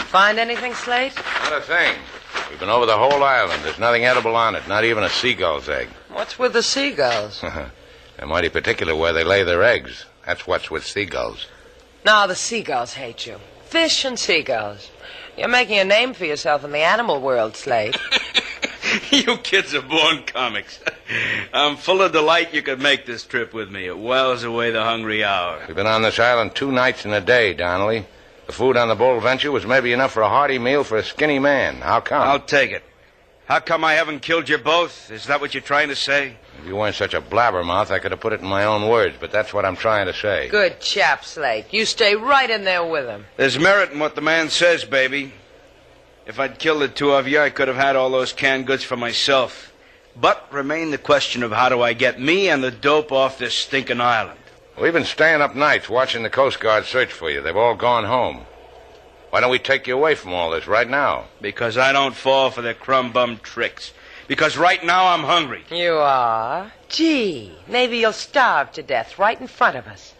Find anything, Slate? Not a thing. We've been over the whole island. There's nothing edible on it, not even a seagull's egg. What's with the seagulls? They're mighty particular where they lay their eggs. That's what's with seagulls. No, the seagulls hate you. Fish and seagulls. You're making a name for yourself in the animal world, Slate. You kids are born comics. I'm full of delight you could make this trip with me. It whiles away the hungry hour. We've been on this island 2 nights and a day, Donnelly. The food on the Bold Venture was maybe enough for a hearty meal for a skinny man. How come? I'll take it. How come I haven't killed you both? Is that what you're trying to say? If you weren't such a blabbermouth, I could have put it in my own words, but that's what I'm trying to say. Good chap, Slate. You stay right in there with him. There's merit in what the man says, baby. If I'd killed the 2 of you, I could have had all those canned goods for myself. But remained the question of how do I get me and the dope off this stinking island. We've been staying up nights watching the Coast Guard search for you. They've all gone home. Why don't we take you away from all this right now? Because I don't fall for their crumb-bum tricks. Because right now I'm hungry. You are? Gee, maybe you'll starve to death right in front of us.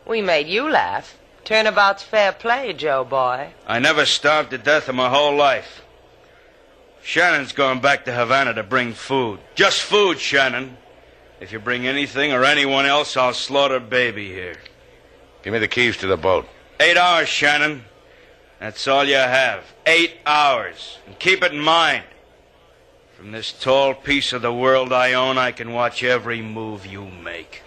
We made you laugh. Turnabout's fair play, Joe boy. I never starved to death in my whole life. Shannon's going back to Havana to bring food. Just food, Shannon. If you bring anything or anyone else, I'll slaughter baby here. Give me the keys to the boat. 8 hours, Shannon. That's all you have. 8 hours. And keep it in mind. From this tall piece of the world I own, I can watch every move you make.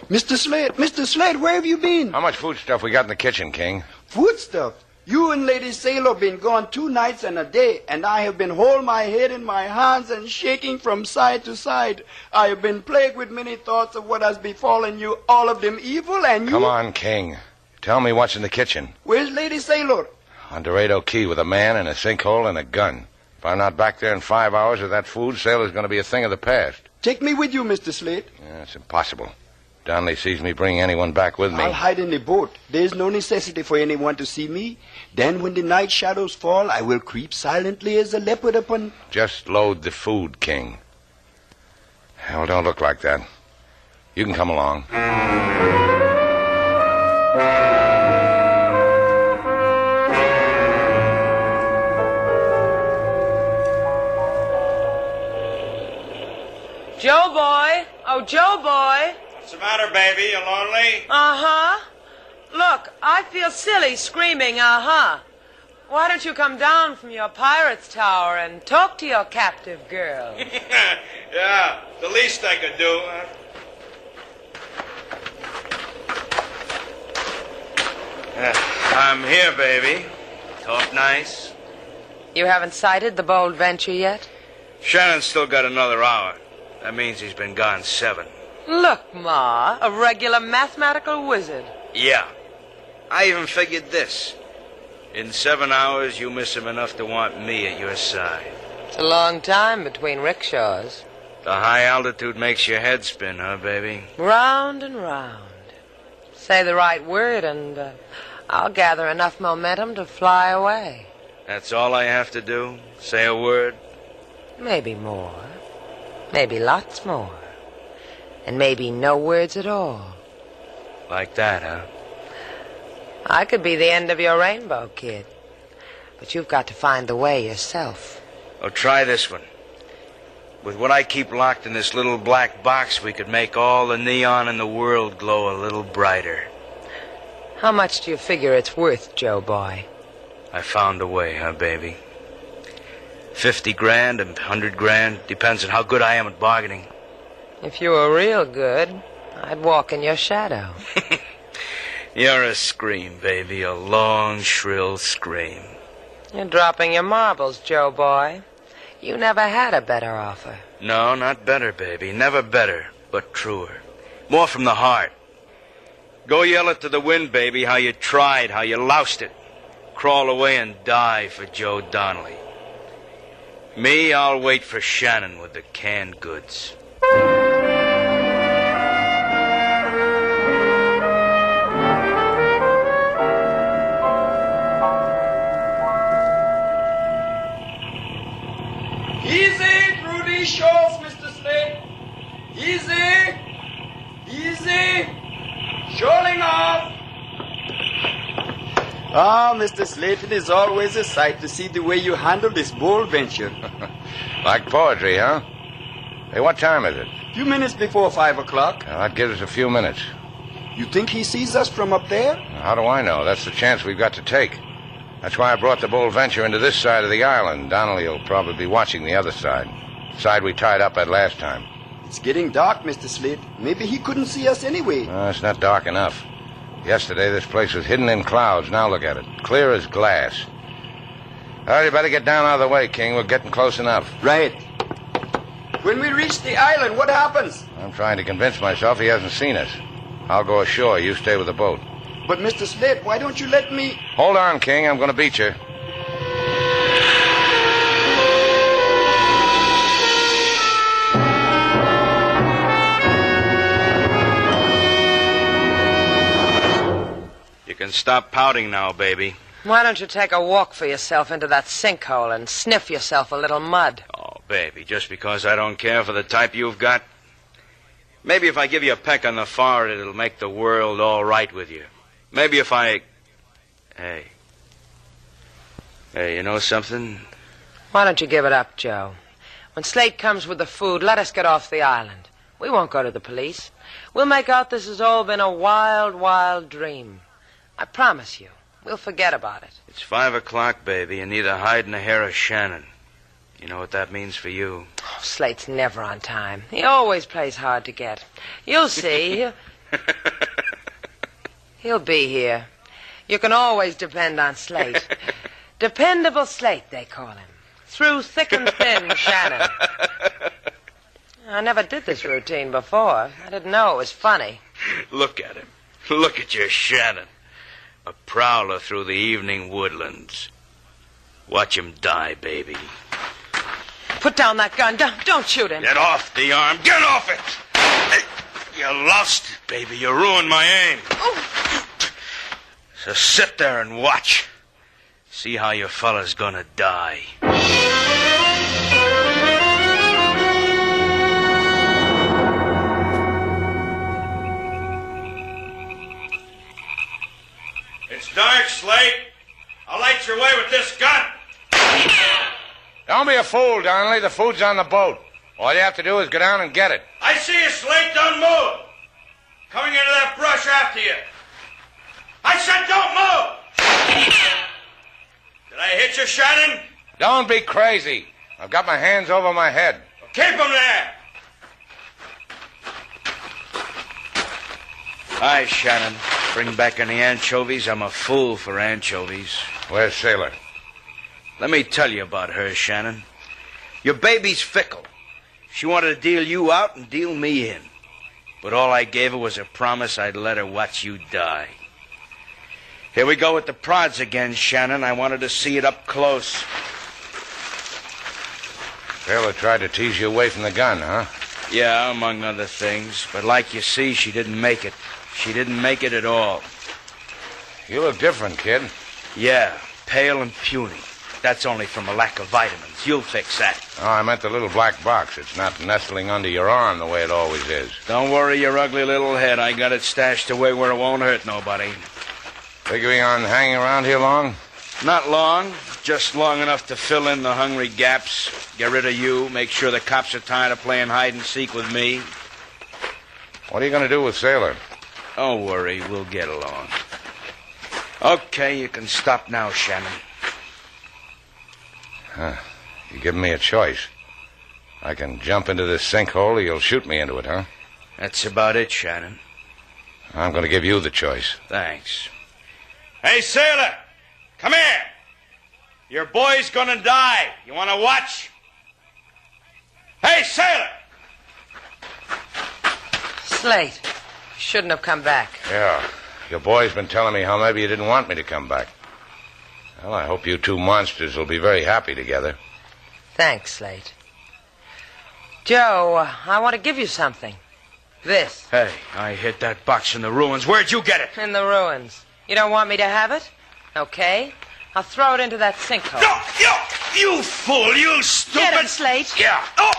Mr. Slate, where have you been? How much foodstuff we got in the kitchen, King? Foodstuff? You and Lady Sailor been gone 2 nights and a day, and I have been holding my head in my hands and shaking from side to side. I have been plagued with many thoughts of what has befallen you, all of them evil, and you... Come on, King. Tell me what's in the kitchen. Where's Lady Sailor? On Dorado Key with a man and a sinkhole and a gun. If I'm not back there in 5 hours with that food, Sailor's going to be a thing of the past. Take me with you, Mr. Slate. Yeah, it's impossible. Donnelly sees me bring anyone back with me. I'll hide in the boat. There's no necessity for anyone to see me. Then when the night shadows fall, I will creep silently as a leopard upon... Just load the food, King. Well, don't look like that. You can come along. Joe boy. Oh, Joe boy. What's the matter, baby? You lonely? Uh-huh. Look, I feel silly screaming, uh-huh. Why don't you come down from your pirate's tower and talk to your captive girl? Yeah, the least I could do. I'm here, baby. Talk nice. You haven't sighted the bold venture yet? Shannon's still got another hour. That means he's been gone 7. Look, Ma, a regular mathematical wizard. Yeah. I even figured this. In 7 hours, you miss him enough to want me at your side. It's a long time between rickshaws. The high altitude makes your head spin, huh, baby? Round and round. Say the right word and I'll gather enough momentum to fly away. That's all I have to do? Say a word? Maybe more. Maybe lots more. And maybe no words at all. Like that, huh? I could be the end of your rainbow, kid. But you've got to find the way yourself. Oh, try this one. With what I keep locked in this little black box, we could make all the neon in the world glow a little brighter. How much do you figure it's worth, Joe boy? I found a way, huh, baby? 50 grand and 100 grand. Depends on how good I am at bargaining. If you were real good, I'd walk in your shadow. You're a scream, baby. A long, shrill scream. You're dropping your marbles, Joe boy. You never had a better offer. No, not better, baby. Never better, but truer. More from the heart. Go yell it to the wind, baby, how you tried, how you loused it. Crawl away and die for Joe Donnelly. Me, I'll wait for Shannon with the canned goods. Easy through these shoals, Mr. Slate. Easy. Easy. Shoaling off. Ah, Mr. Slate, it is always a sight to see the way you handle this bold venture. Like poetry, huh? Hey, what time is it? A few minutes before 5 o'clock. Well, that gives us a few minutes. You think he sees us from up there? How do I know? That's the chance we've got to take. That's why I brought the bold venture into this side of the island. Donnelly will probably be watching the other side. The side we tied up at last time. It's getting dark, Mr. Slate. Maybe he couldn't see us anyway. It's not dark enough. Yesterday, this place was hidden in clouds. Now look at it. Clear as glass. All right, you better get down out of the way, King. We're getting close enough. Right. When we reach the island, what happens? I'm trying to convince myself he hasn't seen us. I'll go ashore. You stay with the boat. But, Mr. Slate, why don't you let me... Hold on, King. I'm going to beat you. You can stop pouting now, baby. Why don't you take a walk for yourself into that sinkhole and sniff yourself a little mud? Oh, baby, just because I don't care for the type you've got? Maybe if I give you a peck on the forehead, it'll make the world all right with you. Maybe if I... Hey, you know something? Why don't you give it up, Joe? When Slate comes with the food, let us get off the island. We won't go to the police. We'll make out this has all been a wild, wild dream. I promise you, we'll forget about it. It's 5 o'clock, baby, and neither hiding a hair of Shannon. You know what that means for you? Oh, Slate's never on time. He always plays hard to get. You'll see. He'll be here. You can always depend on Slate. Dependable Slate, they call him. Through thick and thin, Shannon. I never did this routine before. I didn't know it was funny. Look at him. Look at your Shannon. A prowler through the evening woodlands. Watch him die, baby. Put down that gun. Don't shoot him. Get off the arm. Get off it! You lost it, baby. You ruined my aim. Oh. So sit there and watch. See how your fella's gonna die. It's dark, Slate. I'll light your way with this gun. Don't be a fool, Donnelly. The food's on the boat. All you have to do is go down and get it. I see you, Slate. Don't move. Coming into that brush after you. I said don't move. Did I hit you, Shannon? Don't be crazy. I've got my hands over my head. Keep them there. Hi, Shannon. Bring back any anchovies. I'm a fool for anchovies. Where's Sailor? Let me tell you about her, Shannon. Your baby's fickle. She wanted to deal you out and deal me in. But all I gave her was a promise I'd let her watch you die. Here we go with the prods again, Shannon. I wanted to see it up close. Sailor tried to tease you away from the gun, huh? Yeah, among other things. But like you see, she didn't make it. She didn't make it at all. You look different, kid. Yeah, pale and puny. That's only from a lack of vitamins. You'll fix that. Oh, I meant the little black box. It's not nestling under your arm the way it always is. Don't worry your ugly little head. I got it stashed away where it won't hurt nobody. Figuring on hanging around here long? Not long. Just long enough to fill in the hungry gaps. Get rid of you. Make sure the cops are tired of playing hide and seek with me. What are you going to do with Sailor? Don't worry. We'll get along. Okay, you can stop now, Shannon. Huh. You're giving me a choice. I can jump into this sinkhole or you'll shoot me into it, huh? That's about it, Shannon. I'm going to give you the choice. Thanks. Hey, Sailor! Come here! Your boy's gonna die. You want to watch? Hey, Sailor! Slate, you shouldn't have come back. Yeah. Your boy's been telling me how maybe you didn't want me to come back. Well, I hope you two monsters will be very happy together. Thanks, Slate. Joe, I want to give you something. This. Hey, I hid that box in the ruins. Where'd you get it? In the ruins. You don't want me to have it? Okay. I'll throw it into that sinkhole. No, you fool, you stupid... Get him, Slate. Yeah. No,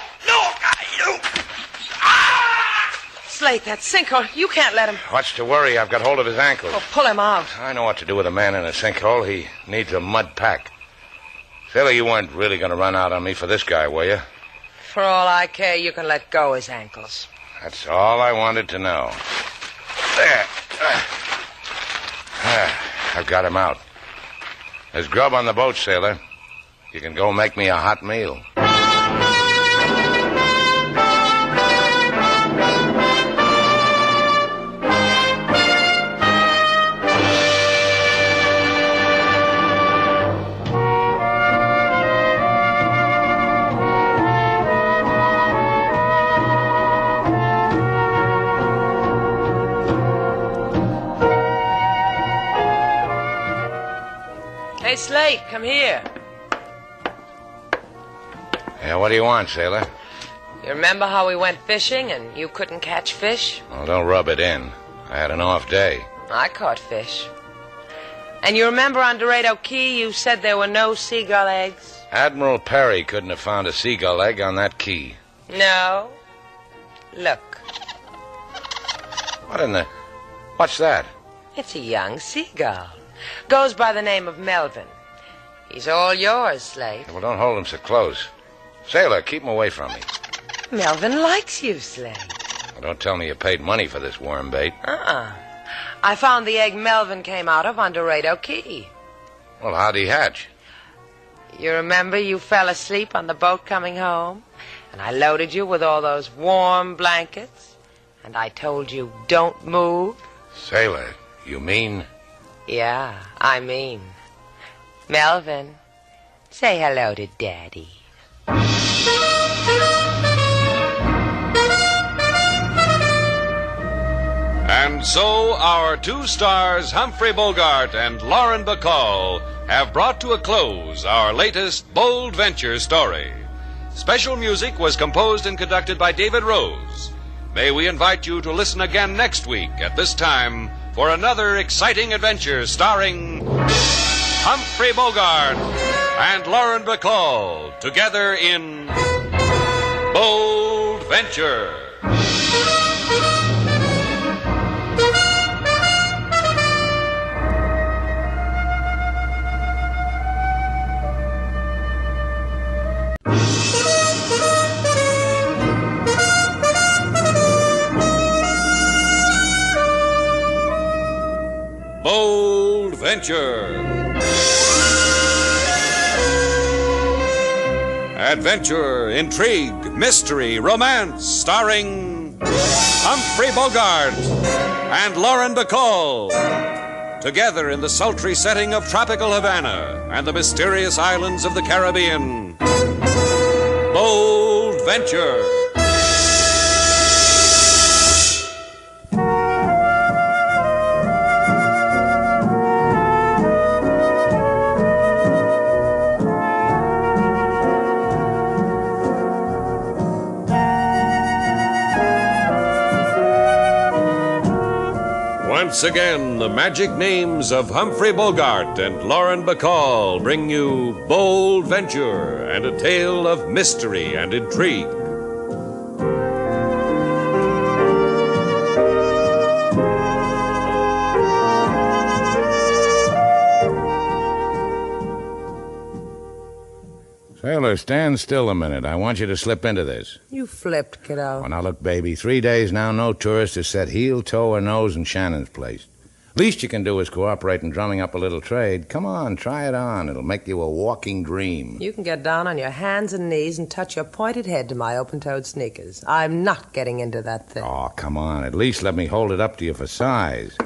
Slate, that sinkhole, you can't let him... What's to worry? I've got hold of his ankles. Oh, pull him out. I know what to do with a man in a sinkhole. He needs a mud pack. Sailor, you weren't really going to run out on me for this guy, were you? For all I care, you can let go his ankles. That's all I wanted to know. There. I've got him out. There's grub on the boat, Sailor. You can go make me a hot meal. Hey, Slate, come here. Yeah, what do you want, Sailor? You remember how we went fishing and you couldn't catch fish? Well, don't rub it in. I had an off day. I caught fish. And you remember on Dorado Key you said there were no seagull eggs? Admiral Perry couldn't have found a seagull egg on that key. No. Look. What in the... What's that? It's a young seagull. Goes by the name of Melvin. He's all yours, Slate. Well, don't hold him so close. Sailor, keep him away from me. Melvin likes you, Slate. Well, don't tell me you paid money for this worm bait. I found the egg Melvin came out of on Dorado Key. Well, how'd he hatch? You remember you fell asleep on the boat coming home? And I loaded you with all those warm blankets? And I told you, don't move? Sailor, you mean... Yeah, I mean. Melvin, say hello to Daddy. And so our two stars, Humphrey Bogart and Lauren Bacall, have brought to a close our latest bold venture story. Special music was composed and conducted by David Rose. may we invite you to listen again next week at this time for another exciting adventure starring Humphrey Bogart and Lauren Bacall, together in Bold Venture. Bold Venture. Adventure, intrigue, mystery, romance, starring Humphrey Bogart and Lauren Bacall, together in the sultry setting of tropical Havana and the mysterious islands of the Caribbean. Bold Venture. Once again, the magic names of Humphrey Bogart and Lauren Bacall bring you Bold Venture and a tale of mystery and intrigue. Sailor, stand still a minute. I want you to slip into this. You flipped, kiddo. Oh, now look, baby, 3 days now, no tourist has set heel, toe, or nose in Shannon's place. Least you can do is cooperate in drumming up a little trade. Come on, try it on. It'll make you a walking dream. You can get down on your hands and knees and touch your pointed head to my open-toed sneakers. I'm not getting into that thing. Oh, come on. At least let me hold it up to you for size.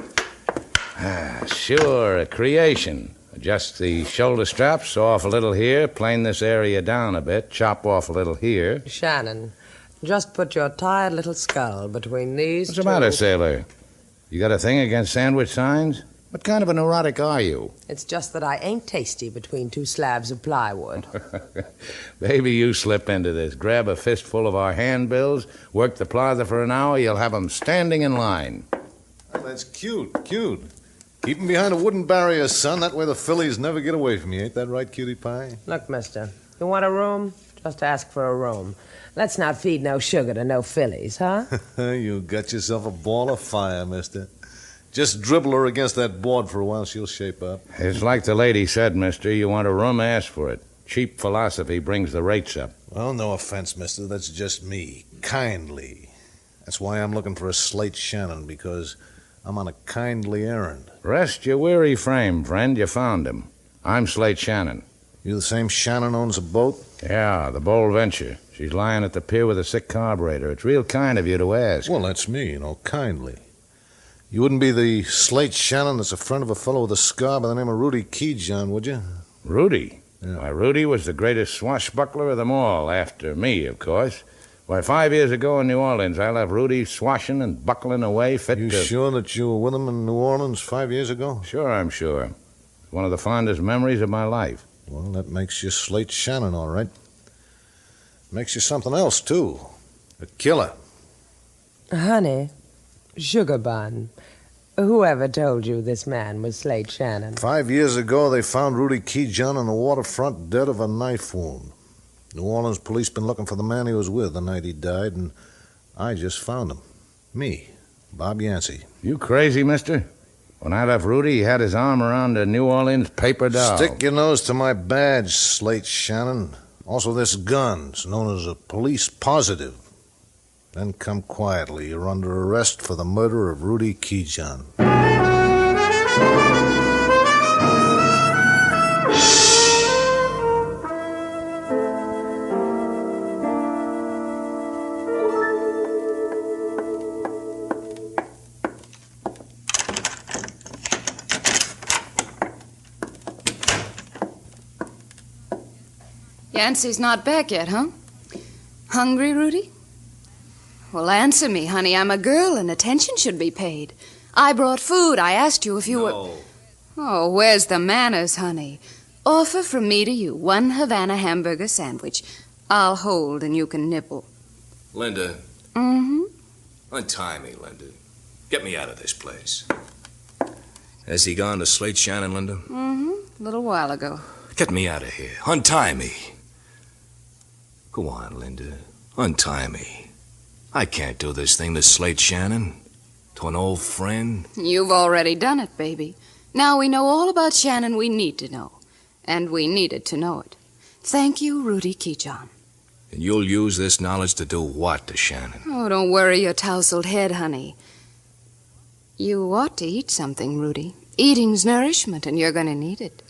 Sure, a creation. Adjust the shoulder straps, saw off a little here, plane this area down a bit, chop off a little here. Shannon, just put your tired little skull between these What's the matter, sailor? You got a thing against sandwich signs? What kind of a neurotic are you? It's just that I ain't tasty between two slabs of plywood. Baby, you slip into this. Grab a fistful of our handbills, work the plaza for an hour, you'll have 'em standing in line. Oh, that's cute. Keep 'em behind a wooden barrier, son. That way the fillies never get away from you. Ain't that right, cutie pie? Look, mister, you want a room? Just ask for a room. Let's not feed no sugar to no fillies, huh? You got yourself a ball of fire, mister. Just dribble her against that board for a while. She'll shape up. It's like the lady said, mister. You want a room, ask for it. Cheap philosophy brings the rates up. Well, no offense, mister. That's just me. Kindly. That's why I'm looking for a Slate Shannon, because I'm on a kindly errand. Rest your weary frame, friend. You found him. I'm Slate Shannon. You the same Shannon owns a boat? Yeah, the Bold Venture. She's lying at the pier with a sick carburetor. It's real kind of you to ask. Well, that's me, kindly. You wouldn't be the Slate Shannon that's a friend of a fellow with a scar by the name of Rudy Keyjohn, would you? Rudy? Yeah. Why, Rudy was the greatest swashbuckler of them all, after me, of course. Why, 5 years ago in New Orleans, I left Rudy swashing and buckling away fit You to... sure that you were with him in New Orleans 5 years ago? Sure, I'm sure. It's one of the fondest memories of my life. Well, that makes you Slate Shannon, all right. Makes you something else, too. A killer. Honey, sugar bun, whoever told you this man was Slate Shannon? 5 years ago, they found Rudy Keyjohn on the waterfront dead of a knife wound. New Orleans police been looking for the man he was with the night he died, and I just found him. Me, Bob Yancey. You crazy, mister? When I left Rudy, he had his arm around a New Orleans paper doll. Stick your nose to my badge, Slate Shannon. Also this gun. It's known as a police positive. Then come quietly. You're under arrest for the murder of Rudy Keyjohn. Yancey's not back yet, huh? Hungry, Rudy? Well, answer me, honey. I'm a girl, and attention should be paid. I brought food. I asked you if you were... Oh, where's the manners, honey? Offer from me to you 1 Havana hamburger sandwich. I'll hold, and you can nibble. Linda. Mm-hmm. Untie me, Linda. Get me out of this place. Has he gone to Slates, Shannon, Linda? Mm-hmm. A little while ago. Get me out of here. Untie me. Go on, Linda. Untie me. I can't do this thing to Slates, Shannon. To an old friend. You've already done it, baby. Now we know all about Shannon we need to know. And we needed to know it. Thank you, Rudy Keyjohn. And you'll use this knowledge to do what to Shannon? Oh, don't worry your tousled head, honey. You ought to eat something, Rudy. Eating's nourishment, and you're going to need it.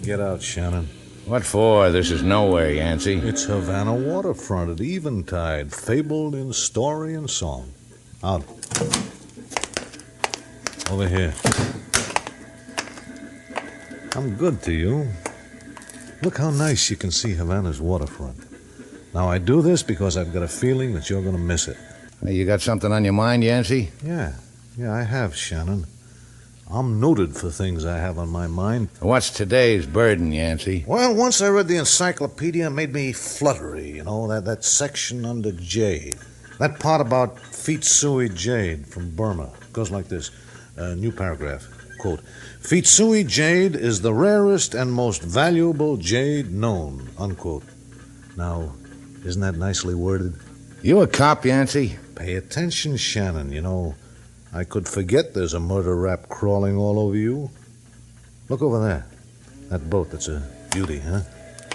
Get out, Shannon. What for? This is nowhere, Yancey. It's Havana waterfront at eventide, fabled in story and song. Out. Over here. I'm good to you. Look how nice you can see Havana's waterfront. Now, I do this because I've got a feeling that you're going to miss it. Hey, you got something on your mind, Yancey? Yeah, I have, Shannon. I'm noted for things I have on my mind. What's today's burden, Yancey? Well, once I read the encyclopedia, it made me fluttery, you know, that section under jade. That part about feet sui jade from Burma. It goes like this. New paragraph. Quote, feet sui jade is the rarest and most valuable jade known, unquote. Now, isn't that nicely worded? You a cop, Yancey? Pay attention, Shannon. You know, I could forget there's a murder rap crawling all over you. Look over there. That boat, that's a beauty, huh?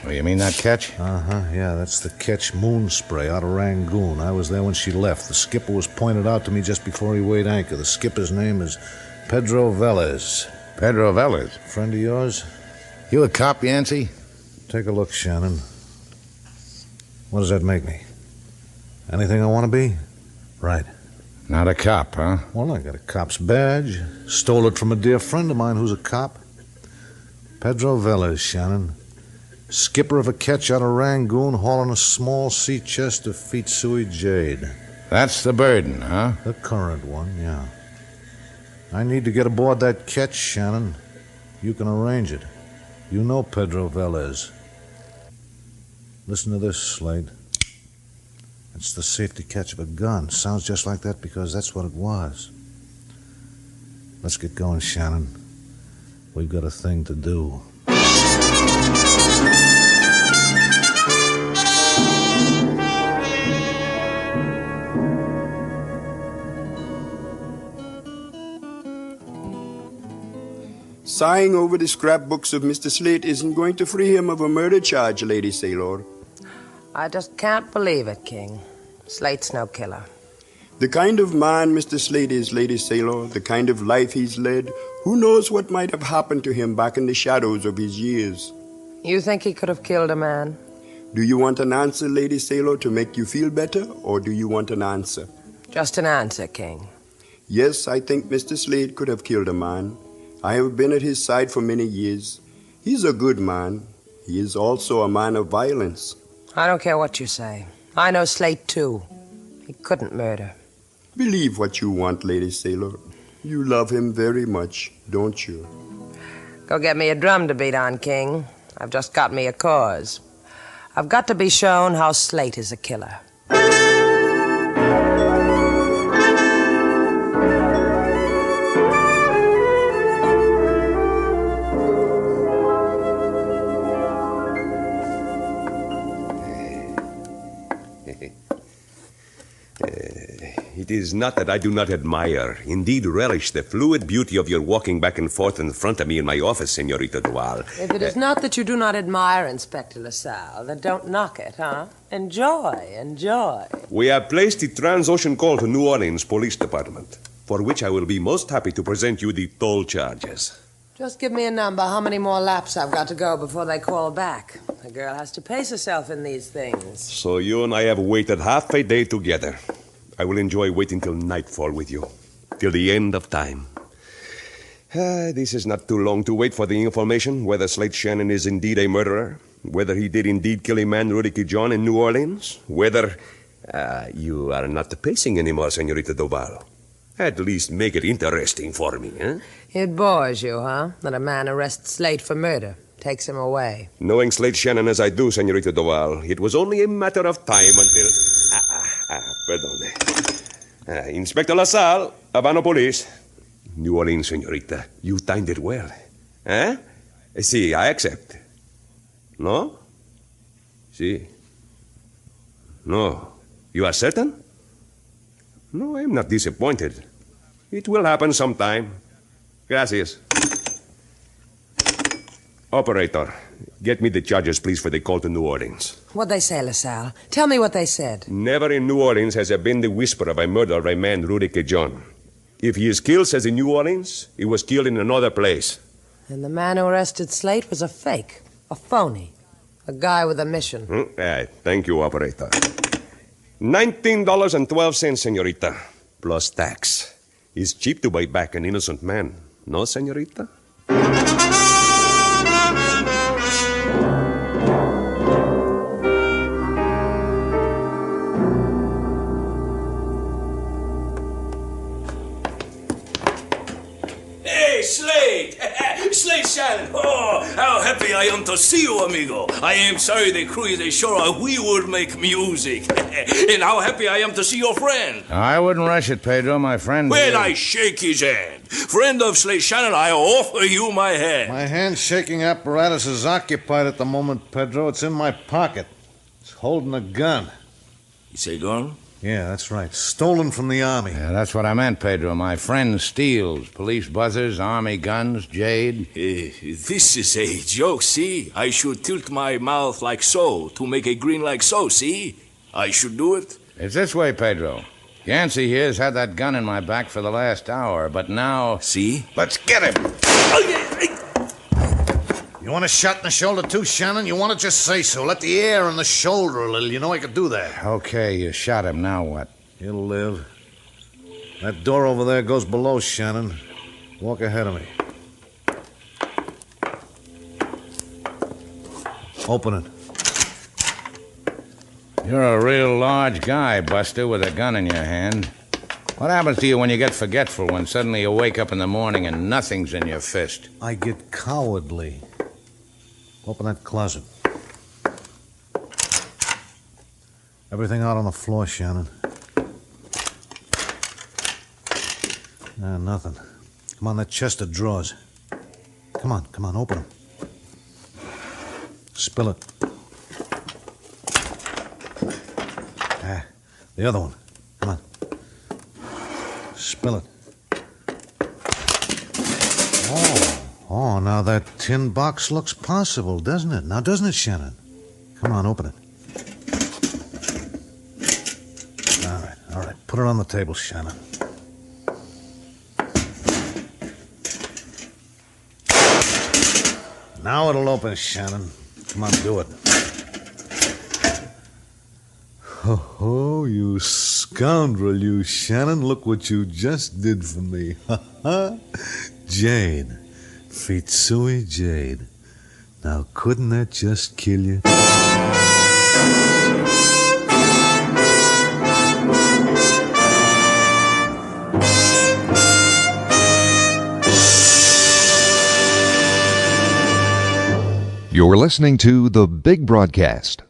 Oh, you mean that ketch? Uh-huh, yeah, that's the ketch Moon Spray out of Rangoon. I was there when she left. The skipper was pointed out to me just before he weighed anchor. The skipper's name is Pedro Velez. Pedro Velez? Friend of yours? You a cop, Yancey? Take a look, Shannon. What does that make me? Anything I want to be? Right. Not a cop, huh? Well, I got a cop's badge. Stole it from a dear friend of mine who's a cop. Pedro Velez, Shannon. Skipper of a ketch out of Rangoon, hauling a small sea chest of feet sui jade. That's the burden, huh? The current one, yeah. I need to get aboard that ketch, Shannon. You can arrange it. You know Pedro Velez. Listen to this, Slade. It's the safety catch of a gun. Sounds just like that because that's what it was. Let's get going, Shannon. We've got a thing to do. Sighing over the scrapbooks of Mr. Slate isn't going to free him of a murder charge, Lady Sailor. I just can't believe it, King. Slate's no killer. The kind of man Mr. Slate is, Lady Sailor, the kind of life he's led, who knows what might have happened to him back in the shadows of his years. You think he could have killed a man? Do you want an answer, Lady Sailor, to make you feel better, or do you want an answer? Just an answer, King. Yes, I think Mr. Slate could have killed a man. I have been at his side for many years. He's a good man. He is also a man of violence. I don't care what you say. I know Slate, too. He couldn't murder. Believe what you want, Lady Sailor. You love him very much, don't you? Go get me a drum to beat on, King. I've just got me a cause. I've got to be shown how Slate is a killer. It is not that I do not admire, indeed relish, the fluid beauty of your walking back and forth in front of me in my office, Senorita Duval. If it is not that you do not admire Inspector LaSalle, then don't knock it, huh? Enjoy. We have placed the Transocean call to New Orleans Police Department, for which I will be most happy to present you the toll charges. Just give me a number, how many more laps I've got to go before they call back. A girl has to pace herself in these things. So you and I have waited half a day together. I will enjoy waiting till nightfall with you, till the end of time. This is not too long to wait for the information whether Slate Shannon is indeed a murderer, whether he did indeed kill a man, Rudy Keyjohn, in New Orleans, whether... you are not pacing anymore, Senorita Duval. At least make it interesting for me, eh? It bores you, huh? That a man arrests Slate for murder, takes him away. Knowing Slate Shannon as I do, Senorita Duval, it was only a matter of time until... Perdone. Inspector LaSalle, Havana Police. New Orleans, Senorita. You timed it well. Eh? Si, I accept. No? Si. No. You are certain? No, I'm not disappointed. It will happen sometime. Gracias. Operator, get me the charges, please, for the call to New Orleans. What'd they say, LaSalle? Tell me what they said. Never in New Orleans has there been the whisper of a murder of a man, Rudy Joan. If he is killed, says in New Orleans, he was killed in another place. And the man who arrested Slate was a fake, a phony, a guy with a mission. Thank you, operator. $19.12, senorita, plus tax. It's cheap to buy back an innocent man, no, senorita? Slate! Slate Shannon! Oh, how happy I am to see you, amigo. I am sorry the crew is sure we would make music. And how happy I am to see your friend. I wouldn't rush it, Pedro, my friend. When I shake his hand. Friend of Slate Shannon, I offer you my hand. My hand-shaking apparatus is occupied at the moment, Pedro. It's in my pocket. It's holding a gun. You say gun? Yeah, that's right. Stolen from the Army. Yeah, that's what I meant, Pedro. My friend steals police buzzers, Army guns, jade. This is a joke, see? I should tilt my mouth like so to make a grin like so, see? I should do it. It's this way, Pedro. Yancey here's had that gun in my back for the last hour, but now... See? Let's get him! You want a shot in the shoulder too, Shannon? You want to just say so. Let the air in the shoulder a little. You know I could do that. Okay, you shot him. Now what? He'll live. That door over there goes below, Shannon. Walk ahead of me. Open it. You're a real large guy, Buster, with a gun in your hand. What happens to you when you get forgetful, when suddenly you wake up in the morning and nothing's in your fist? I get cowardly. Open that closet. Everything out on the floor, Shannon. Nothing. Come on, that chest of drawers. Come on, open them. Spill it. The other one. Come on. Spill it. Oh, now that tin box looks possible, doesn't it? Now, doesn't it, Shannon? Come on, open it. All right. Put it on the table, Shannon. Now it'll open, Shannon. Come on, do it. Oh, you scoundrel, you, Shannon. Look what you just did for me. Jade. Fitsui Jade. Now, couldn't that just kill you? You're listening to The Big Broadcast.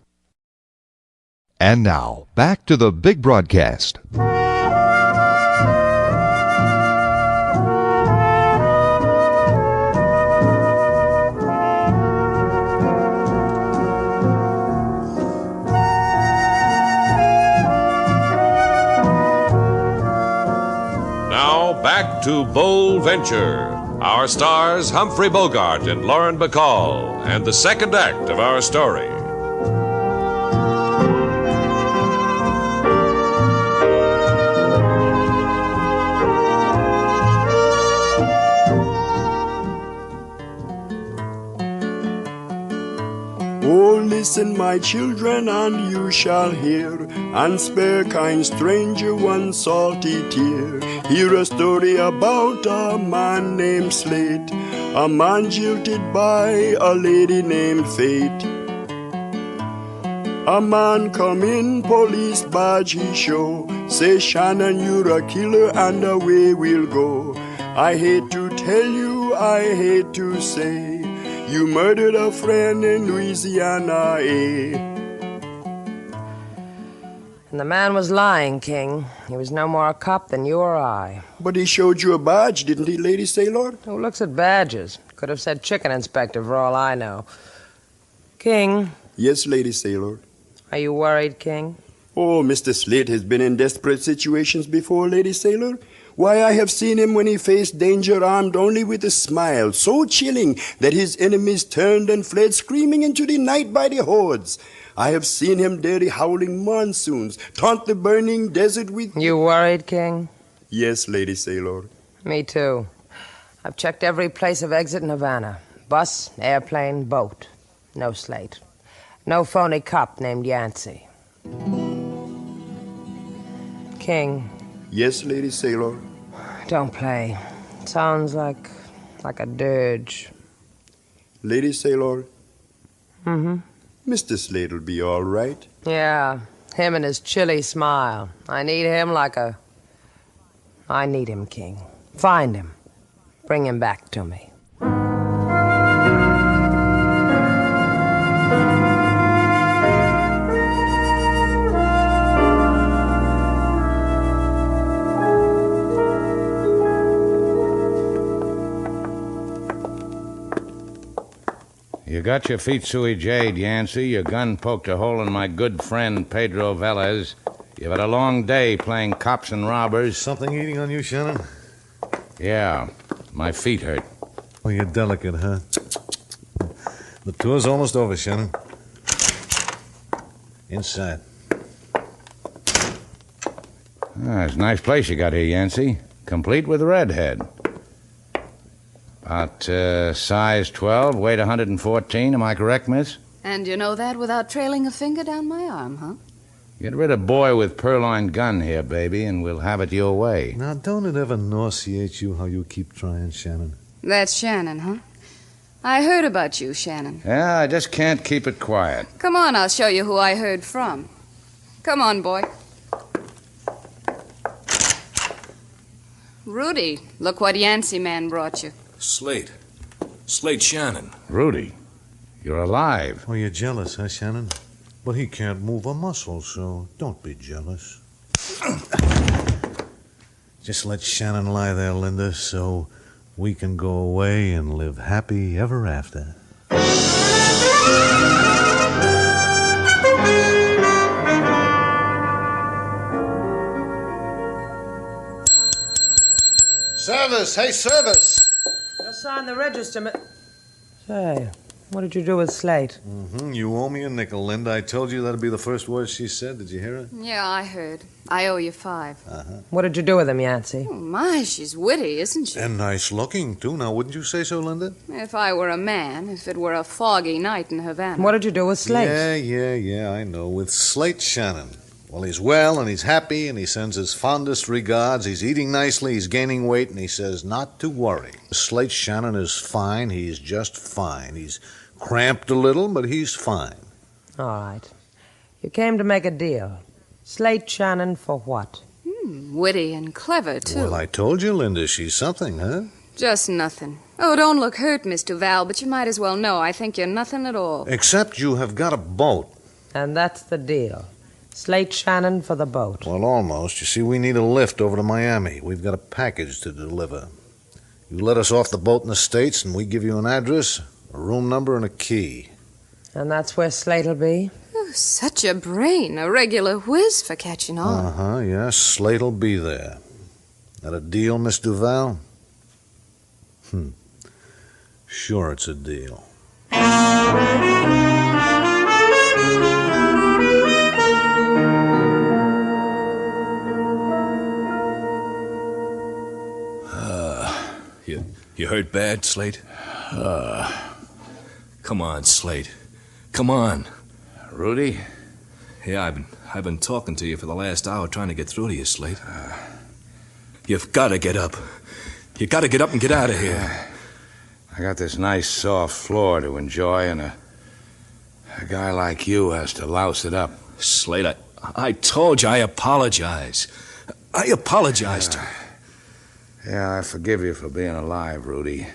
And now, back to The Big Broadcast. Now, back to Bold Venture. Our stars, Humphrey Bogart and Lauren Bacall, and the second act of our story. Oh, listen, my children, and you shall hear, and spare kind stranger one salty tear. Hear a story about a man named Slate, a man jilted by a lady named Fate. A man come in, police badge he show. Say, Shannon, you're a killer, and away we'll go. I hate to tell you, I hate to say, you murdered a friend in Louisiana, eh? And the man was lying, King. He was no more a cop than you or I. But he showed you a badge, didn't he, Lady Sailor? Who looks at badges? Could have said chicken inspector for all I know. King. Yes, Lady Sailor. Are you worried, King? Oh, Mr. Slate has been in desperate situations before, Lady Sailor. Why, I have seen him when he faced danger armed only with a smile, so chilling that his enemies turned and fled screaming into the night by the hordes. I have seen him dare the howling monsoons, taunt the burning desert with... You worried, King? Yes, Lady Sailor. Me too. I've checked every place of exit in Havana. Bus, airplane, boat. No Slate. No phony cop named Yancey. King. Yes, Lady Sailor. Don't play. Sounds like a dirge. Lady Sailor. Mm-hmm. Mr. Slate'll be all right. Yeah, him and his chilly smile. I need him I need him, King. Find him. Bring him back to me. You got your feet sui jade, Yancey. Your gun poked a hole in my good friend Pedro Velez. You've had a long day playing cops and robbers. Something eating on you, Shannon? Yeah, my feet hurt. Oh, you're delicate, huh? The tour's almost over, Shannon. Inside. It's a nice place you got here, Yancey. Complete with redhead. About size 12, weight 114. Am I correct, miss? And you know that without trailing a finger down my arm, huh? Get rid of boy with purloined gun here, baby, and we'll have it your way. Now, don't it ever nauseate you how you keep trying, Shannon? That's Shannon, huh? I heard about you, Shannon. Yeah, I just can't keep it quiet. Come on, I'll show you who I heard from. Come on, boy. Rudy, look what Yancey man brought you. Slate. Slate Shannon. Rudy, you're alive. Oh, you're jealous, huh, Shannon? Well, he can't move a muscle, so don't be jealous. Just let Shannon lie there, Linda, so we can go away and live happy ever after. Service! Hey, service! Just sign the register, Say, what did you do with Slate? You owe me a nickel, Linda. I told you that'd be the first words she said. Did you hear it? Yeah, I heard. I owe you 5. What did you do with him, Yancey? Oh, my, she's witty, isn't she? And nice looking, too. Now, wouldn't you say so, Linda? If I were a man, if it were a foggy night in Havana. What did you do with Slate? Yeah, I know. With Slate Shannon. Well, he's well, and he's happy, and he sends his fondest regards. He's eating nicely, he's gaining weight, and he says not to worry. Slate Shannon is fine. He's just fine. He's cramped a little, but he's fine. All right. You came to make a deal. Slate Shannon for what? Witty and clever, too. Well, I told you, Linda, she's something, huh? Just nothing. Oh, don't look hurt, Miss Duval, but you might as well know I think you're nothing at all. Except you have got a boat. And that's the deal. Slate Shannon for the boat. Well, almost. You see, we need a lift over to Miami. We've got a package to deliver. You let us off the boat in the States, and we give you an address, a room number, and a key. And that's where Slate'll be? Oh, such a brain. A regular whiz for catching on. Yes, Slate'll be there. That a deal, Miss Duval? Sure it's a deal. You hurt bad, Slate? Come on, Slate. Come on. Rudy? Yeah, I've been talking to you for the last hour, trying to get through to you, Slate. You've got to get up. You got to get up and get out of here. I got this nice soft floor to enjoy and A guy like you has to louse it up. Slate, I told you I apologize. I apologized to you. Yeah, I forgive you for being alive, Rudy.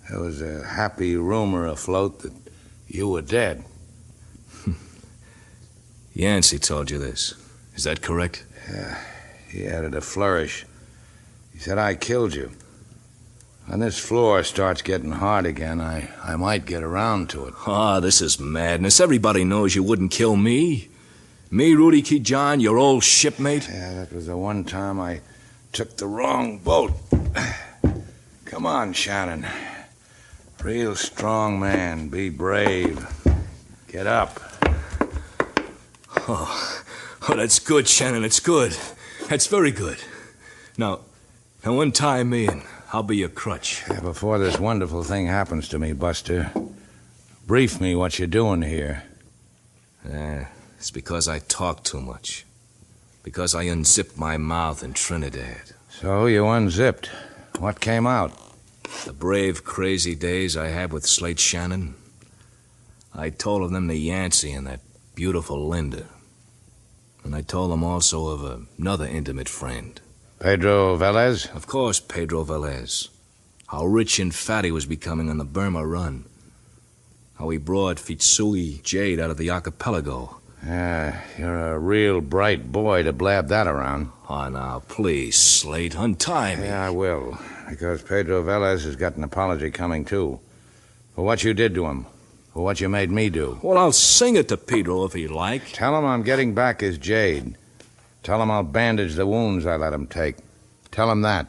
There was a happy rumor afloat that you were dead. Yancey told you this. Is that correct? Yeah, he added a flourish. He said I killed you. When this floor starts getting hard again, I might get around to it. This is madness. Everybody knows you wouldn't kill me. Me, Rudy Key-John, your old shipmate. Yeah, that was the one time I took the wrong boat. Come on, Shannon. Real strong man. Be brave. Get up. Oh, that's good, Shannon. It's good. That's very good. Now untie me and I'll be your crutch. Yeah, before this wonderful thing happens to me, Buster, brief me what you're doing here. It's because I talk too much. Because I unzipped my mouth in Trinidad. So you unzipped. What came out? The brave, crazy days I had with Slate Shannon. I told of them to Yancey and that beautiful Linda. And I told them also of another intimate friend. Pedro Velez? Of course, Pedro Velez. How rich and fat he was becoming on the Burma run. How he brought Fitsui jade out of the archipelago. Yeah, you're a real bright boy to blab that around. Oh, now, please, Slate, untie me. Yeah, I will. Because Pedro Velez has got an apology coming, too. For what you did to him. For what you made me do. Well, I'll sing it to Pedro if he like. Tell him I'm getting back his jade. Tell him I'll bandage the wounds I let him take. Tell him that.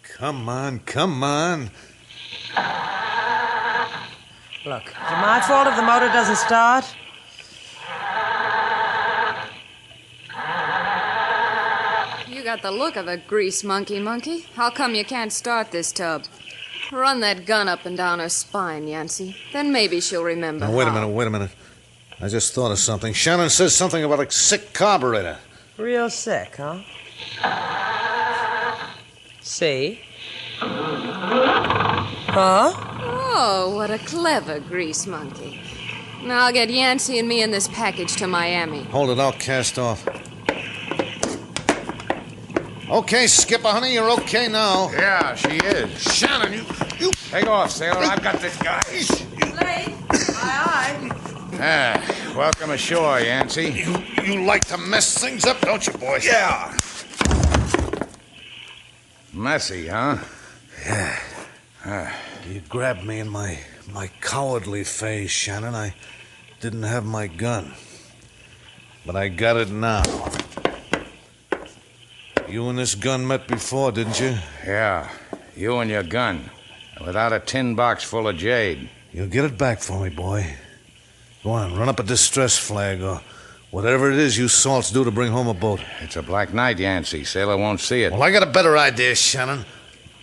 Come on, come on. Look, is it my fault if the motor doesn't start? You got the look of a grease monkey. How come you can't start this tub? Run that gun up and down her spine, Yancey. Then maybe she'll remember. Now, wait a minute. I just thought of something. Shannon says something about a sick carburetor. Real sick, huh? See? Huh? Oh, what a clever grease monkey. Now I'll get Yancey and me in this package to Miami. Hold it, I'll cast off. Okay, Skipper, honey, you're okay now. Yeah, she is. Shannon, you... Take off, sailor. I've got this guy. Slate, aye. Welcome ashore, Yancey. You like to mess things up, don't you, boy? Yeah. Messy, huh? Yeah. You grabbed me in my cowardly phase, Shannon. I didn't have my gun. But I got it now. You and this gun met before, didn't you? Yeah. You and your gun. Without a tin box full of jade. You'll get it back for me, boy. Go on, run up a distress flag or whatever it is you salts do to bring home a boat. It's a black night, Yancey. Sailor won't see it. Well, I got a better idea, Shannon.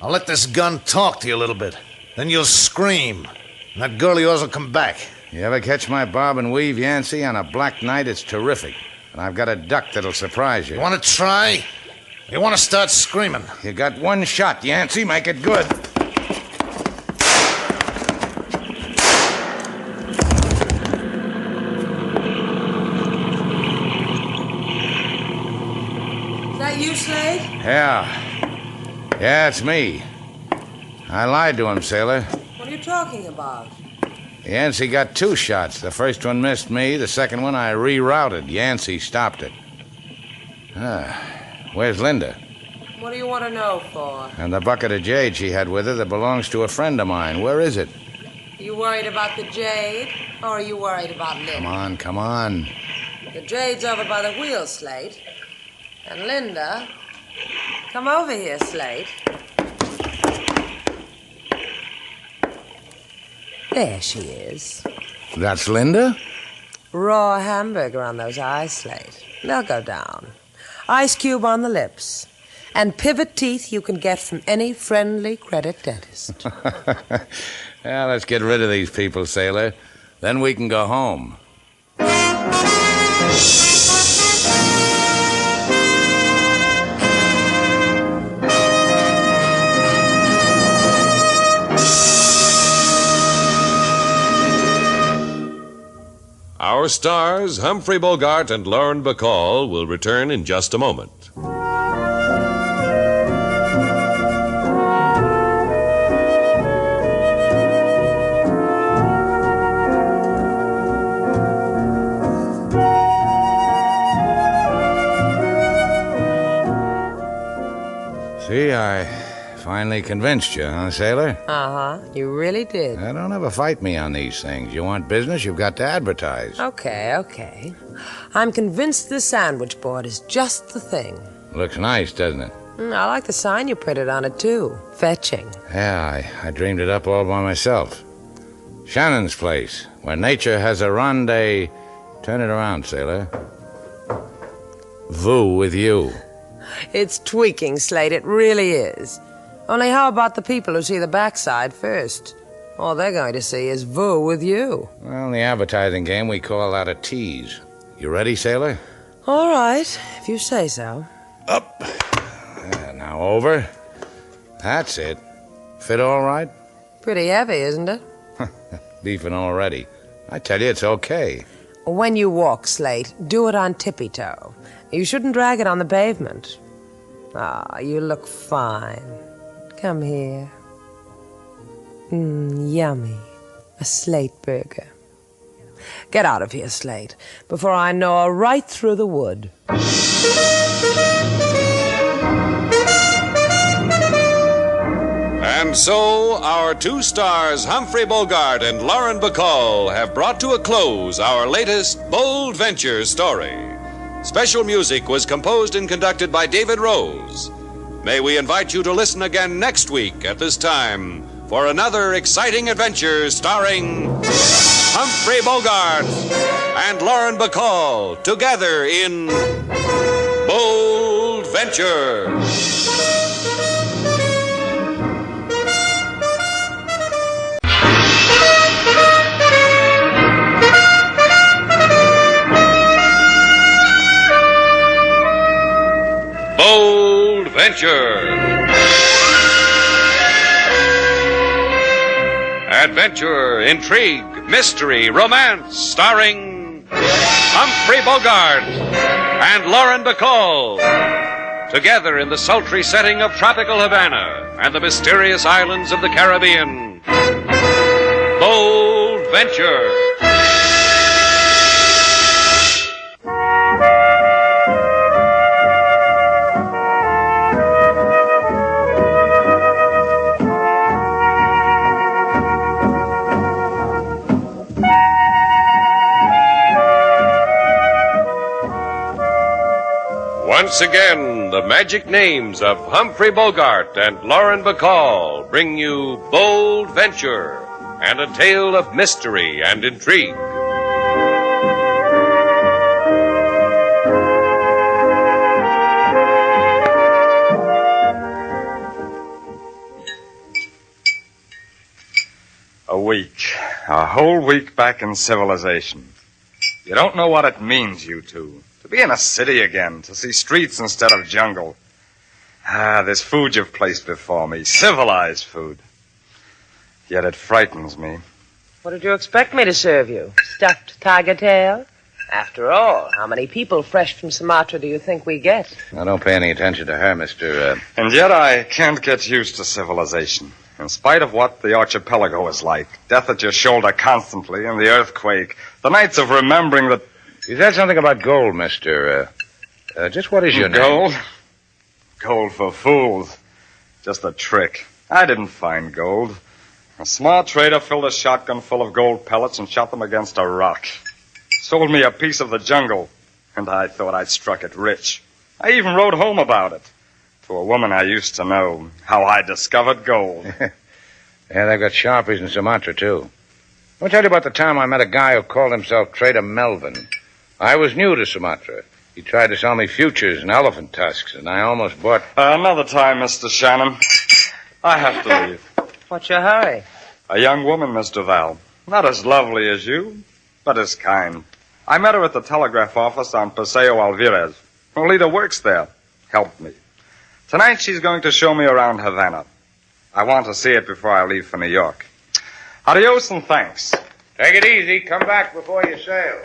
I'll let this gun talk to you a little bit. Then you'll scream. And that girl of yours will come back. You ever catch my bob and weave, Yancey? On a black night, it's terrific. And I've got a duck that'll surprise you. You want to try? You want to start screaming? You got one shot, Yancey. Make it good. Is that you, Slade? Yeah, it's me. I lied to him, sailor. What are you talking about? Yancey got 2 shots. The first one missed me. The second one I rerouted. Yancey stopped it. Where's Linda? What do you want to know for? And the bucket of jade she had with her that belongs to a friend of mine. Where is it? Are you worried about the jade, or are you worried about Linda? Come on. The jade's over by the wheel, Slate. And Linda... Come over here, Slate. There she is. That's Linda? Raw hamburger on those eyes, Slate. They'll go down. Ice cube on the lips. And pivot teeth you can get from any friendly credit dentist. Yeah, let's get rid of these people, sailor. Then we can go home. Our stars, Humphrey Bogart and Lauren Bacall, will return in just a moment. See, I finally convinced you, huh, sailor? Uh-huh. You really did. Now, don't ever fight me on these things. You want business, you've got to advertise. Okay. I'm convinced this sandwich board is just the thing. Looks nice, doesn't it? I like the sign you printed on it, too. Fetching. Yeah, I dreamed it up all by myself. Shannon's place, where nature has a rendezvous. Turn it around, sailor. Voo with you. It's tweaking, Slate. It really is. Only how about the people who see the backside first? All they're going to see is Voo with you. Well, in the advertising game, we call that a tease. You ready, sailor? All right, if you say so. Up. Now over. That's it. Fit all right? Pretty heavy, isn't it? Beefing already. I tell you, it's okay. When you walk, Slate, do it on tippy-toe. You shouldn't drag it on the pavement. You look fine. Come here. Yummy. A Slate burger. Get out of here, Slate, before I gnaw right through the wood. And so, our two stars, Humphrey Bogart and Lauren Bacall, have brought to a close our latest bold venture story. Special music was composed and conducted by David Rose. May we invite you to listen again next week at this time for another exciting adventure starring Humphrey Bogart and Lauren Bacall together in Bold Venture. Bold Venture. Adventure, intrigue, mystery, romance, starring Humphrey Bogart and Lauren Bacall. Together in the sultry setting of tropical Havana and the mysterious islands of the Caribbean. Bold Venture. Once again, the magic names of Humphrey Bogart and Lauren Bacall bring you Bold Venture and a tale of mystery and intrigue. A week. A whole week back in civilization. You don't know what it means, you two. To be in a city again, to see streets instead of jungle. This food you've placed before me, civilized food. Yet it frightens me. What did you expect me to serve you? Stuffed tiger tail? After all, how many people fresh from Sumatra do you think we get? Now, don't pay any attention to her, Mr. And yet I can't get used to civilization. In spite of what the archipelago is like. Death at your shoulder constantly, and the earthquake. The nights of remembering that... You said something about gold, Mr. Just what is your name? Gold? Gold for fools. Just a trick. I didn't find gold. A smart trader filled a shotgun full of gold pellets and shot them against a rock. Sold me a piece of the jungle, and I thought I'd struck it rich. I even wrote home about it. To a woman I used to know, how I discovered gold. Yeah, they've got sharpies in Sumatra, too. I'll tell you about the time I met a guy who called himself Trader Melvin. I was new to Sumatra. He tried to sell me futures and elephant tusks, and I almost bought... Another time, Mr. Shannon. I have to leave. What's your hurry? A young woman, Mr. Val. Not as lovely as you, but as kind. I met her at the telegraph office on Paseo Alvarez. Lolita works there. Helped me. Tonight she's going to show me around Havana. I want to see it before I leave for New York. Adios and thanks. Take it easy. Come back before you sail.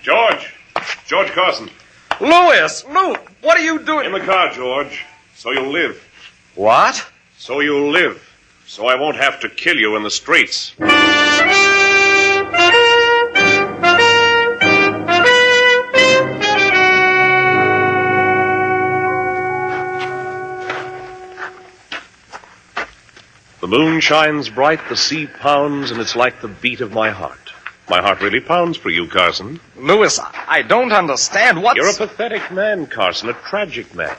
George Carson. Louis! Lou! What are you doing? In the car, George. So you'll live. What? So you'll live. So I won't have to kill you in the streets. The moon shines bright, the sea pounds, and it's like the beat of my heart. My heart really pounds for you, Carson. Louis, I don't understand what's... You're a pathetic man, Carson, a tragic man.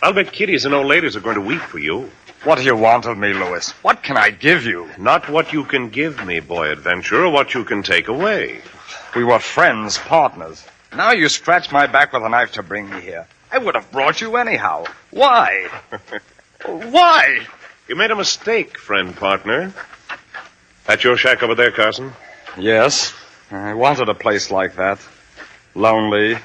I'll bet kiddies and old ladies are going to weep for you. What do you want of me, Louis? What can I give you? Not what you can give me, boy adventurer, what you can take away. We were friends, partners. Now you scratch my back with a knife to bring me here. I would have brought you anyhow. Why? Why? You made a mistake, friend partner. That your shack over there, Carson? Yes. I wanted a place like that. Lonely.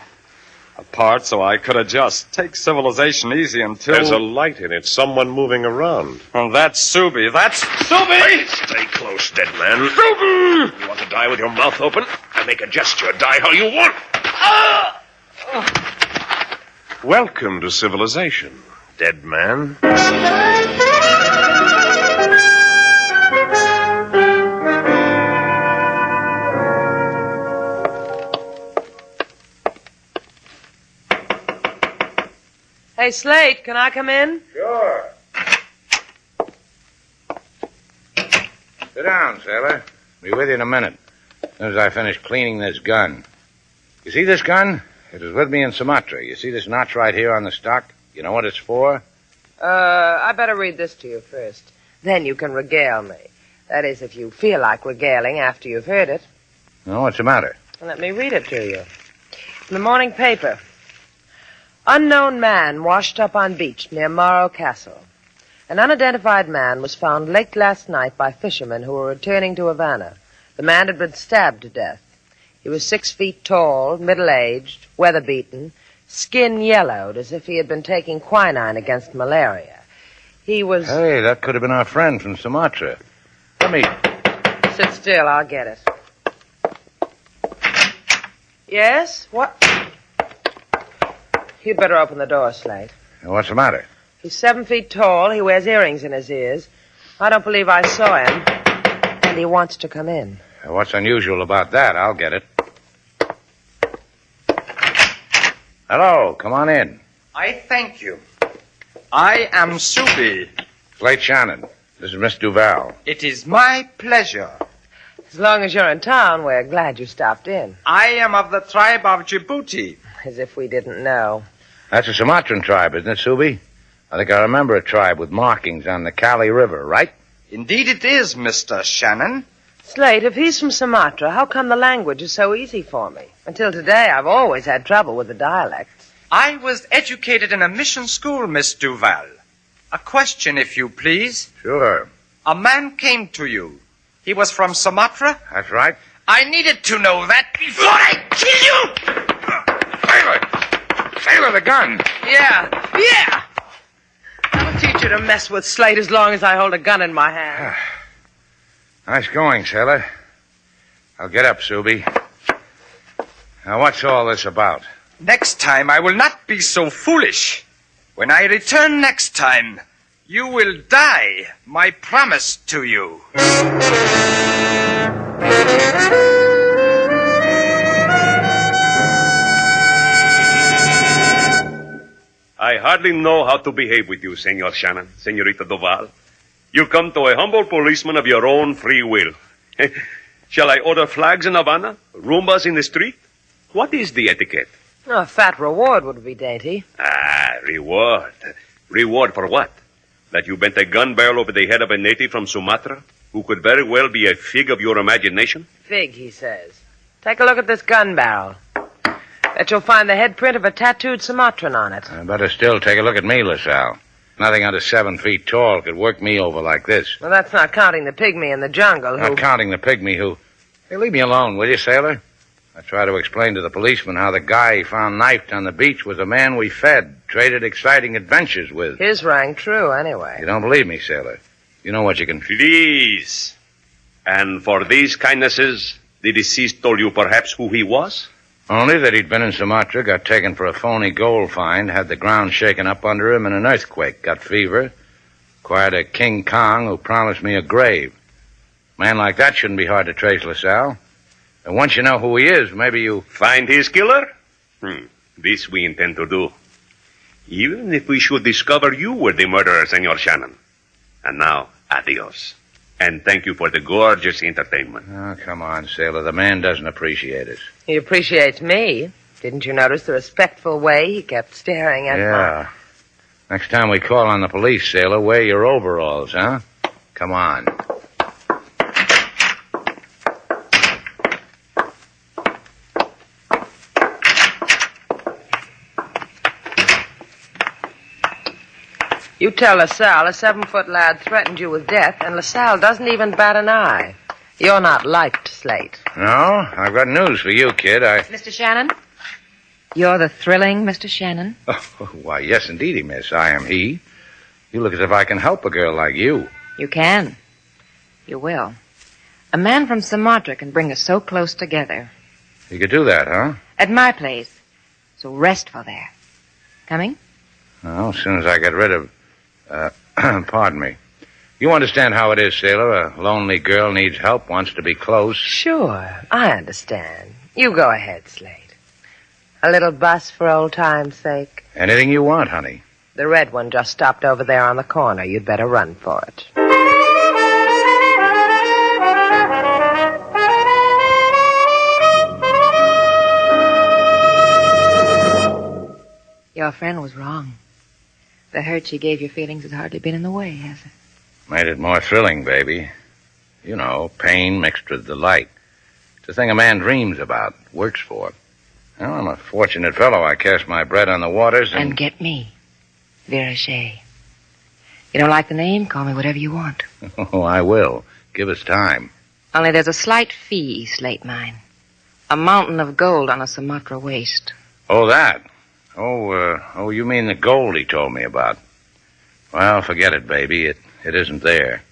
Apart so I could adjust. Take civilization easy until... There's a light in it. Someone moving around. Oh, that's Subi. That's Subi! Hey, stay close, dead man. Subi! You want to die with your mouth open? I make a gesture. Die how you want. Welcome to civilization, dead man. Hey, Slate, can I come in? Sure. Sit down, sailor. Be with you in a minute. As soon as I finish cleaning this gun. You see this gun? It was with me in Sumatra. You see this notch right here on the stock? You know what it's for? I better read this to you first. Then you can regale me. That is, if you feel like regaling after you've heard it. No, what's the matter? Let me read it to you. In the morning paper. Unknown man washed up on beach near Morro Castle. An unidentified man was found late last night by fishermen who were returning to Havana. The man had been stabbed to death. He was 6 feet tall, middle-aged, weather-beaten, skin yellowed as if he had been taking quinine against malaria. He was... Hey, that could have been our friend from Sumatra. Let me... Sit still, I'll get it. Yes? What? You'd better open the door, Slate. What's the matter? He's 7 feet tall. He wears earrings in his ears. I don't believe I saw him. And he wants to come in. What's unusual about that? I'll get it. Hello, come on in. I thank you. I am Subi. Slate Shannon. This is Miss Duval. It is my pleasure. As long as you're in town, we're glad you stopped in. I am of the tribe of Djibouti. As if we didn't know. That's a Sumatran tribe, isn't it, Subi? I think I remember a tribe with markings on the Kali River, right? Indeed it is, Mr. Shannon. Slate, if he's from Sumatra, how come the language is so easy for me? Until today, I've always had trouble with the dialects. I was educated in a mission school, Miss Duval. A question, if you please. Sure. A man came to you. He was from Sumatra? That's right. I needed to know that before I kill you! Sailor, the gun. Yeah. I'll teach you to mess with Slate as long as I hold a gun in my hand. Nice going, sailor. I'll get up, Subi. Now, what's all this about? Next time, I will not be so foolish. When I return next time, you will die, my promise to you. I hardly know how to behave with you, Senor Shannon, Senorita Duval. You come to a humble policeman of your own free will. Shall I order flags in Havana? Rumbas in the street? What is the etiquette? A fat reward would be dainty. Reward. Reward for what? That you bent a gun barrel over the head of a native from Sumatra, who could very well be a fig of your imagination? Fig, he says. Take a look at this gun barrel. Bet you'll find the head print of a tattooed Sumatran on it. Better still take a look at me, LaSalle. Nothing under 7 feet tall could work me over like this. Well, that's not counting the pygmy in the jungle who... Not counting the pygmy who... Hey, leave me alone, will you, sailor? I tried to explain to the policeman how the guy he found knifed on the beach was a man we fed, traded exciting adventures with. His rang true, anyway. You don't believe me, sailor? You know what you can... Please. And for these kindnesses, the deceased told you perhaps who he was? Only that he'd been in Sumatra, got taken for a phony gold find, had the ground shaken up under him in an earthquake, got fever, acquired a King Kong who promised me a grave. A man like that shouldn't be hard to trace, LaSalle. And once you know who he is, maybe you... Find his killer? This we intend to do. Even if we should discover you were the murderer, Senor Shannon. And now, adios. And thank you for the gorgeous entertainment. Oh, come on, sailor. The man doesn't appreciate us. He appreciates me. Didn't you notice the respectful way he kept staring at Yeah. Next time we call on the police, sailor, wear your overalls, huh? Come on. You tell LaSalle a 7-foot lad threatened you with death, and LaSalle doesn't even bat an eye. You're not liked, Slate. No? I've got news for you, kid. Mr. Shannon? You're the thrilling Mr. Shannon? Oh, why, yes, indeedy, miss. I am he. You look as if I can help a girl like you. You can. You will. A man from Sumatra can bring us so close together. You could do that, huh? At my place. So restful there. Coming? Well, as soon as I get rid of... pardon me. You understand how it is, sailor. A lonely girl needs help, wants to be close. Sure, I understand. You go ahead, Slate. A little bus for old time's sake. Anything you want, honey. The red one just stopped over there on the corner. You'd better run for it. Your friend was wrong. The hurt she gave your feelings has hardly been in the way, has it? Made it more thrilling, baby. You know, pain mixed with delight. It's a thing a man dreams about, works for. Well, I'm a fortunate fellow. I cast my bread on the waters And get me. Vera Shea. You don't like the name? Call me whatever you want. Oh, I will. Give us time. Only there's a slight fee, Slate mine. A mountain of gold on a Sumatra waste. Oh, that. Oh, you mean the gold he told me about. Well, forget it, baby. It isn't there.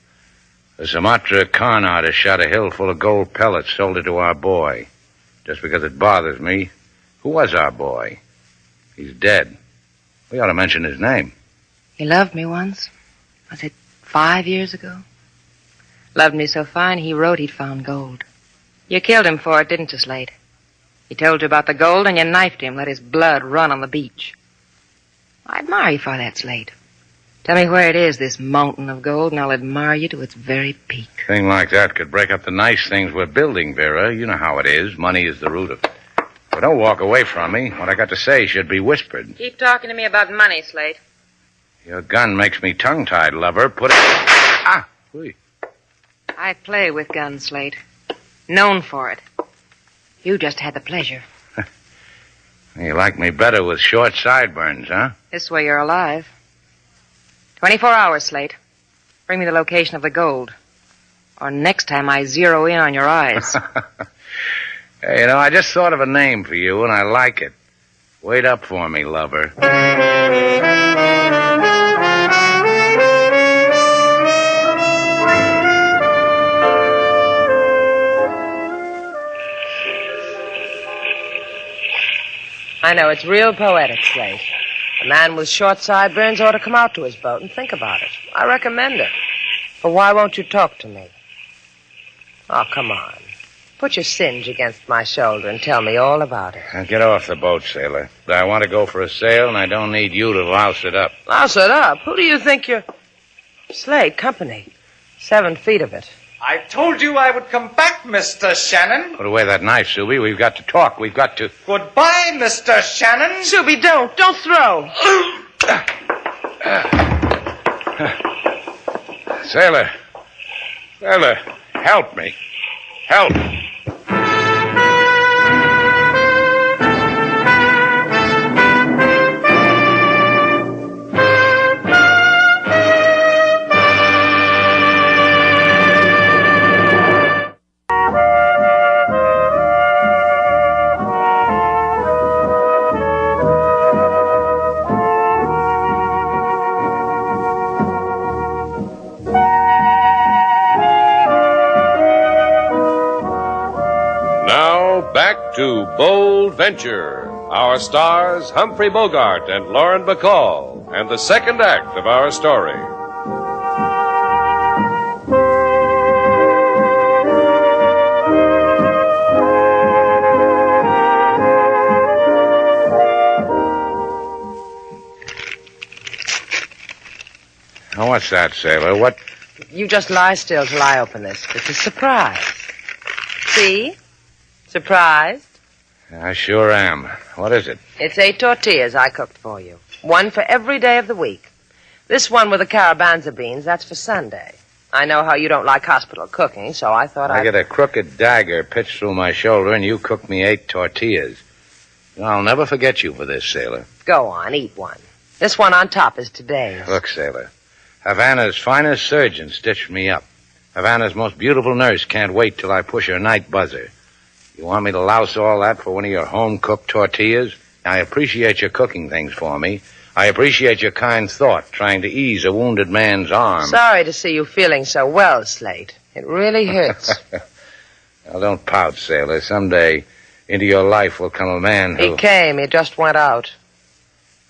The Sumatra con artist shot a hill full of gold pellets, sold it to our boy. Just because it bothers me. Who was our boy? He's dead. We ought to mention his name. He loved me once. Was it 5 years ago? Loved me so fine, he wrote he'd found gold. You killed him for it, didn't you, Slate? He told you about the gold, and you knifed him, let his blood run on the beach. I admire you for that, Slate. Tell me where it is, this mountain of gold, and I'll admire you to its very peak. A thing like that could break up the nice things we're building, Vera. You know how it is. Money is the root of it. But don't walk away from me. What I got to say should be whispered. Keep talking to me about money, Slate. Your gun makes me tongue-tied, lover. Put it... Ah! Whee. I play with guns, Slate. Known for it. You just had the pleasure. You like me better with short sideburns, huh? This way you're alive. 24 hours, Slate. Bring me the location of the gold. Or next time I zero in on your eyes. Hey, you know, I just thought of a name for you, and I like it. Wait up for me, lover. I know, it's real poetic, Slate. A man with short sideburns ought to come out to his boat and think about it. I recommend it. But why won't you talk to me? Oh, come on. Put your singe against my shoulder and tell me all about it. Now get off the boat, sailor. I want to go for a sail, and I don't need you to louse it up. Louse it up? Who do you think you're... Slate, company. 7 feet of it. I told you I would come back, Mr. Shannon. Put away that knife, Subi. We've got to talk. We've got to... Goodbye, Mr. Shannon. Subi, don't. Don't throw. Sailor. Sailor, help me. Help. to Bold Venture. Our stars, Humphrey Bogart and Lauren Bacall, and the second act of our story. Now, what's that, sailor? What? You just lie still till I open this. It's a surprise. See? Surprised? I sure am. What is it? It's 8 tortillas I cooked for you. One for every day of the week. This one with the carabanza beans, that's for Sunday. I know how you don't like hospital cooking, so I thought I get a crooked dagger pitched through my shoulder, and you cook me 8 tortillas. I'll never forget you for this, sailor. Go on, eat one. This one on top is today's. Look, sailor. Havana's finest surgeon stitched me up. Havana's most beautiful nurse can't wait till I push her night buzzer. You want me to louse all that for one of your home-cooked tortillas? I appreciate your cooking things for me. I appreciate your kind thought, trying to ease a wounded man's arm. Sorry to see you feeling so well, Slate. It really hurts. Now, don't pout, sailor. Someday into your life will come a man who... He came. He just went out.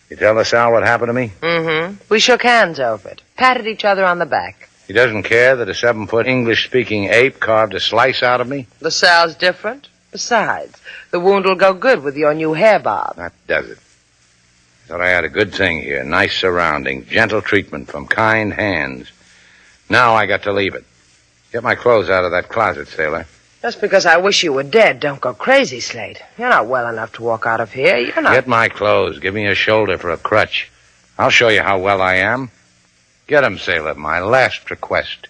You tell us, Al, what happened to me? Mm-hmm. We shook hands over it. Patted each other on the back. He doesn't care that a 7-foot English-speaking ape carved a slice out of me? The sal's different. Besides, the wound will go good with your new hair bob. That does it. Thought I had a good thing here. Nice surroundings, gentle treatment from kind hands. Now I got to leave it. Get my clothes out of that closet, sailor. Just because I wish you were dead, don't go crazy, Slate. You're not well enough to walk out of here. You're not... Get my clothes. Give me a shoulder for a crutch. I'll show you how well I am. Get 'em, sailor. My last request.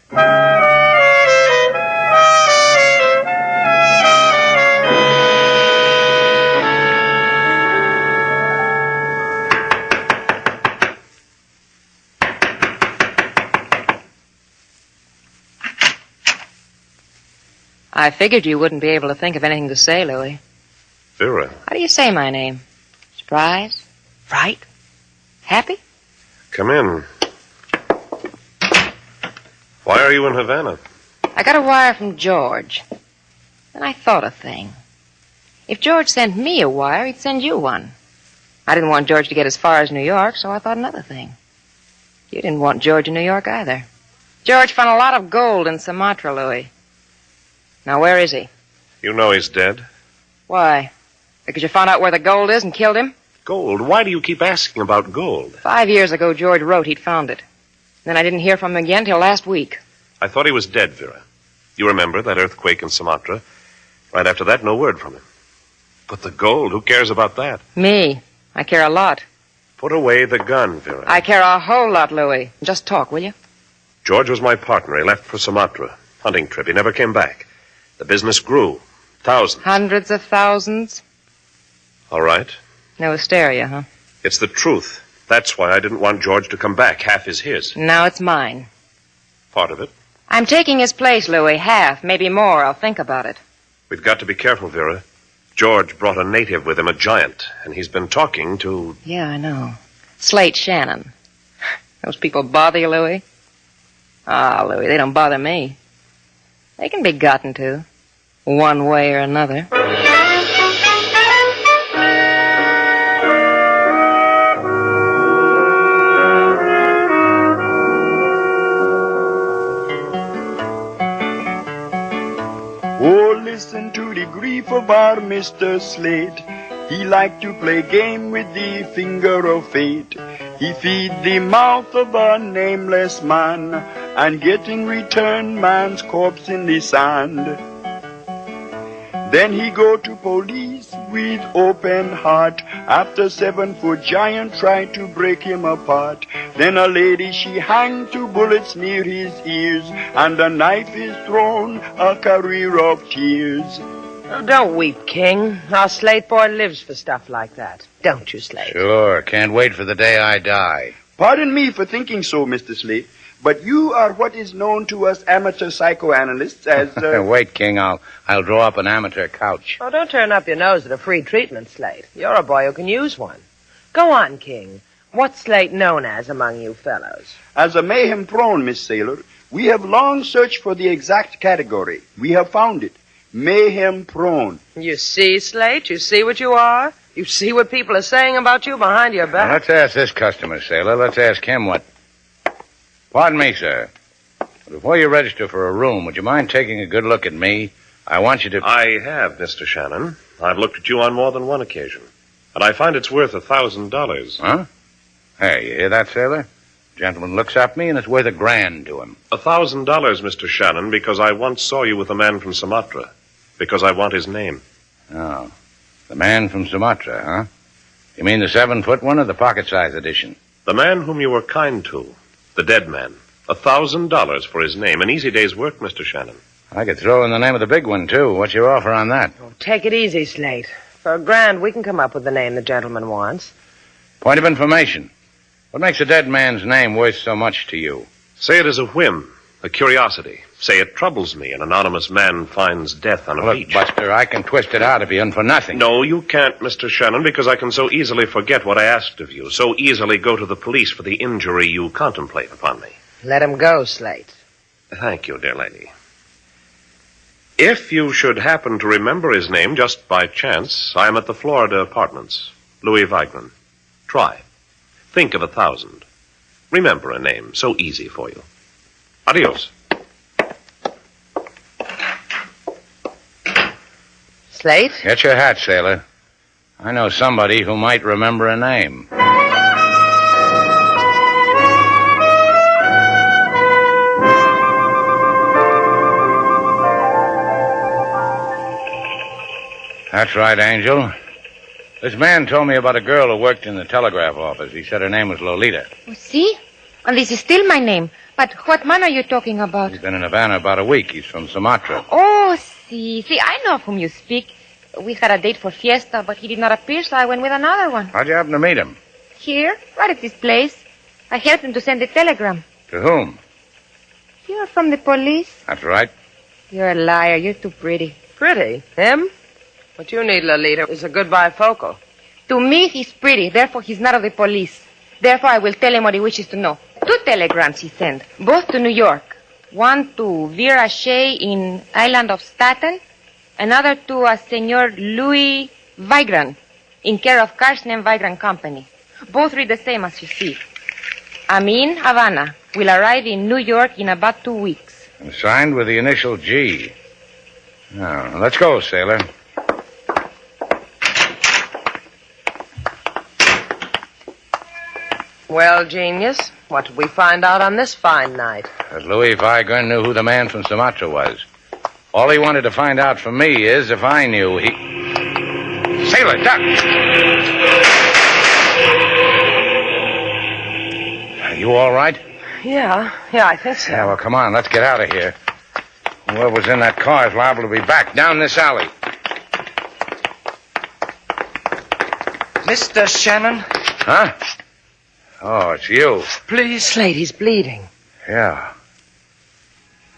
I figured you wouldn't be able to think of anything to say, Louis. Vera. How do you say my name? Surprised? Fright? Happy? Come in. Why are you in Havana? I got a wire from George. And I thought a thing. If George sent me a wire, he'd send you one. I didn't want George to get as far as New York, so I thought another thing. You didn't want George in New York either. George found a lot of gold in Sumatra, Louis. Now, where is he? You know he's dead. Why? Because you found out where the gold is and killed him? Gold? Why do you keep asking about gold? 5 years ago, George wrote he'd found it. Then I didn't hear from him again till last week. I thought he was dead, Vera. You remember that earthquake in Sumatra? Right after that, no word from him. But the gold, who cares about that? Me. I care a lot. Put away the gun, Vera. I care a whole lot, Louis. Just talk, will you? George was my partner. He left for Sumatra. Hunting trip. He never came back. The business grew. Thousands. Hundreds of thousands. All right. No hysteria, huh? It's the truth. That's why I didn't want George to come back. Half is his. Now it's mine. Part of it. I'm taking his place, Louis. Half, maybe more. I'll think about it. We've got to be careful, Vera. George brought a native with him, a giant, and he's been talking to... Yeah, I know. Slate Shannon. Those people bother you, Louis? Ah, Louis, they don't bother me. They can be gotten to, one way or another. Oh, listen to the grief of our Mr. Slate. He liked to play game with the finger of fate. He feed the mouth of a nameless man and get in return man's corpse in the sand. Then he go to police with open heart after 7-foot giant tried to break him apart. Then a lady she hanged 2 bullets near his ears and a knife is thrown, a career of tears. Oh, don't weep, King. Our Slate boy lives for stuff like that. Don't you, Slate? Sure. Can't wait for the day I die. Pardon me for thinking so, Mr. Slate, but you are what is known to us amateur psychoanalysts as... Wait, King. I'll draw up an amateur couch. Oh, don't turn up your nose at a free treatment, Slate. You're a boy who can use one. Go on, King. What's Slate known as among you fellows? As a mayhem prone, Miss Sailor. We have long searched for the exact category. We have found it. mayhem prone. You see, Slate? You see what you are? You see what people are saying about you behind your Now, back? let's ask this customer, sailor. Let's ask him what... Pardon me, sir. Before you register for a room, would you mind taking a good look at me? I want you to... I have, Mr. Shannon. I've looked at you on more than one occasion. And I find it's worth $1,000. Huh? Hey, you hear that, sailor? Gentleman looks at me and it's worth $1,000 to him. $1,000, Mr. Shannon, because I once saw you with a man from Sumatra. Because I want his name. Oh. The man from Sumatra, huh? You mean the 7-foot one or the pocket-size edition? The man whom you were kind to. The dead man. $1,000 for his name. An easy day's work, Mr. Shannon. I could throw in the name of the big one, too. What's your offer on that? Oh, take it easy, Slate. For $1,000, we can come up with the name the gentleman wants. Point of information. What makes a dead man's name worth so much to you? Say it is a whim, a curiosity. Say it troubles me an anonymous man finds death on a beach. Look, Buster, I can twist it out if you in for nothing. No, you can't, Mr. Shannon, because I can so easily forget what I asked of you, so easily go to the police for the injury you contemplate upon me. Let him go, Slate. Thank you, dear lady. If you should happen to remember his name just by chance, I am at the Florida Apartments. Louis Vigran. Try. Think of 1,000. Remember a name so easy for you. Adios. Slate? Get your hat, sailor. I know somebody who might remember a name. That's right, Angel. This man told me about a girl who worked in the telegraph office. He said her name was Lolita. Oh, see? And this is still my name. But what man are you talking about? He's been in Havana about a week. He's from Sumatra. Oh, see, I know of whom you speak. We had a date for fiesta, but he did not appear, so I went with another one. How'd you happen to meet him? Here, right at this place. I helped him to send a telegram. To whom? You're from the police? That's right. You're a liar. You're too pretty. Pretty? Him? What you need, Lolita, is a good bifocal. To me, he's pretty. Therefore, he's not of the police. Therefore, I will tell him what he wishes to know. 2 telegrams he sent, both to New York. One to Vera Shea in island of Staten. Another to a Senor Louis Vigran in care of Carson and Vigran Company. Both read the same as you see. Amin, Havana, will arrive in New York in about 2 weeks. And signed with the initial G. Now, let's go, sailor. Well, genius, what did we find out on this fine night? That Louis Vigran knew who the man from Sumatra was. All he wanted to find out from me is if I knew he... Sailor, duck! Are you all right? Yeah, I think so. Yeah, well, come on, let's get out of here. Whoever was in that car is liable to be back down this alley. Mr. Shannon? Huh? Oh, it's you. Please. Slate, he's bleeding. Yeah.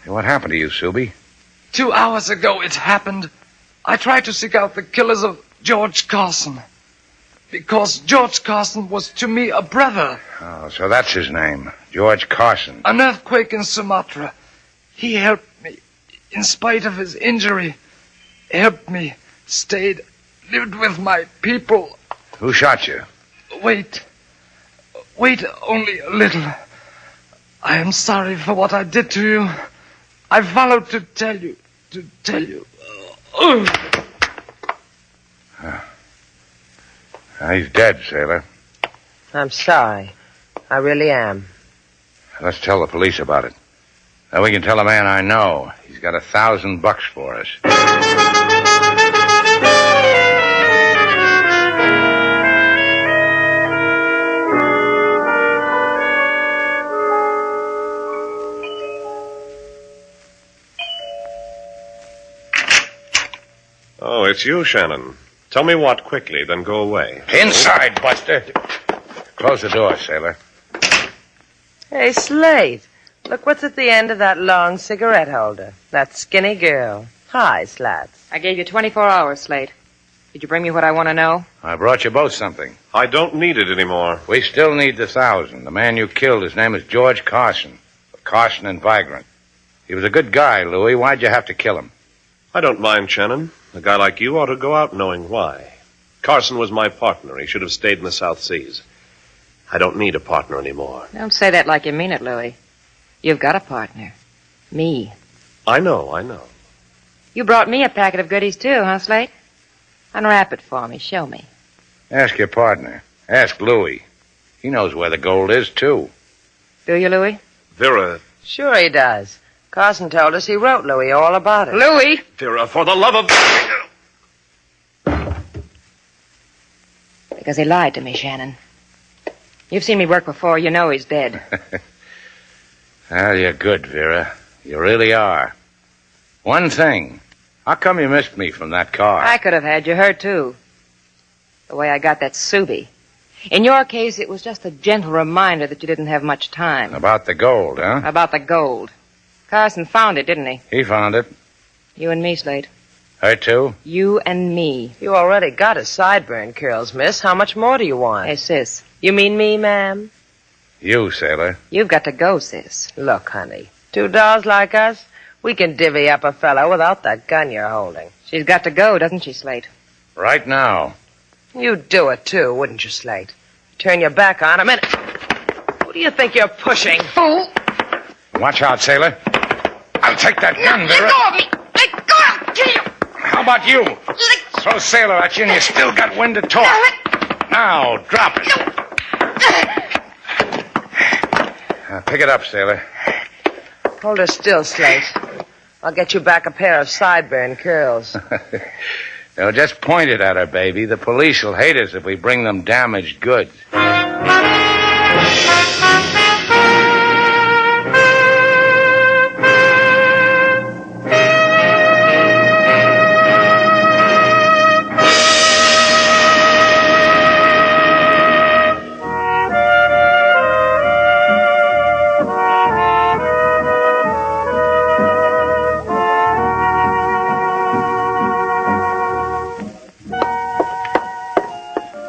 Hey, what happened to you, Subi? 2 hours ago it happened. I tried to seek out the killers of George Carson. Because George Carson was to me a brother. Oh, so that's his name. George Carson. An earthquake in Sumatra. He helped me, in spite of his injury. Helped me, stayed, lived with my people. Who shot you? Wait only a little. I am sorry for what I did to you. I followed to tell you. He's dead, sailor. I'm sorry. I really am. Let's tell the police about it. Then we can tell a man I know. He's got $1,000 for us. Oh, it's you, Shannon. Tell me what quickly, then go away. Inside, Buster. Close the door, sailor. Hey, Slate, look what's at the end of that long cigarette holder. That skinny girl. Hi, Slats. I gave you 24 hours, Slate. Did you bring me what I want to know? I brought you both something. I don't need it anymore. We still need the 1,000. The man you killed, his name is George Carson. Carson and Vigran. He was a good guy, Louis. Why'd you have to kill him? I don't mind, Shannon. A guy like you ought to go out knowing why. Carson was my partner. He should have stayed in the South Seas. I don't need a partner anymore. Don't say that like you mean it, Louis. You've got a partner. Me. I know. You brought me a packet of goodies, too, huh, Slate? Unwrap it for me. Show me. Ask your partner. Ask Louis. He knows where the gold is, too. Do you, Louis? Vera. Sure he does. Carson told us he wrote Louis all about it. Louis! Vera, for the love of... Because he lied to me, Shannon. You've seen me work before. You know he's dead. Well, you're good, Vera. You really are. One thing. How come you missed me from that car? I could have had you hurt, too. The way I got that Subi. In your case, it was just a gentle reminder that you didn't have much time. About the gold, huh? About the gold. Carson found it, didn't he? He found it. You and me, Slate. Her, too? You and me. You already got his sideburn curls, miss. How much more do you want? Hey, sis. You mean me, ma'am? You, sailor. You've got to go, sis. Look, honey. 2 dolls like us, we can divvy up a fellow without that gun you're holding. She's got to go, doesn't she, Slate? Right now. You'd do it, too, wouldn't you, Slate? Turn your back on him and... Who do you think you're pushing? Fool! Watch out, sailor. I'll take that gun, Vera. Let go of me! Let go! I'll kill you! How about you? Throw sailor at you and you still got wind to talk. Now, drop it. Pick it up, sailor. Hold her still, Slate. I'll get you back a pair of sideburn curls. No, just point it at her, baby. The police will hate us if we bring them damaged goods.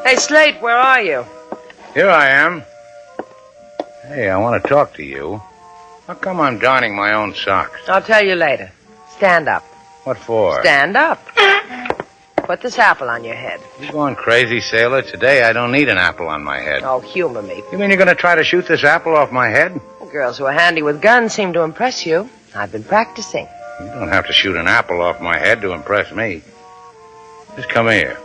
Hey, Slate, where are you? Here I am. Hey, I want to talk to you. How come I'm darning my own socks? I'll tell you later. Stand up. What for? Stand up. Put this apple on your head. You going crazy, sailor? Today I don't need an apple on my head. Oh, humor me. You mean you're going to try to shoot this apple off my head? Girls who are handy with guns seem to impress you. I've been practicing. You don't have to shoot an apple off my head to impress me. Just come here.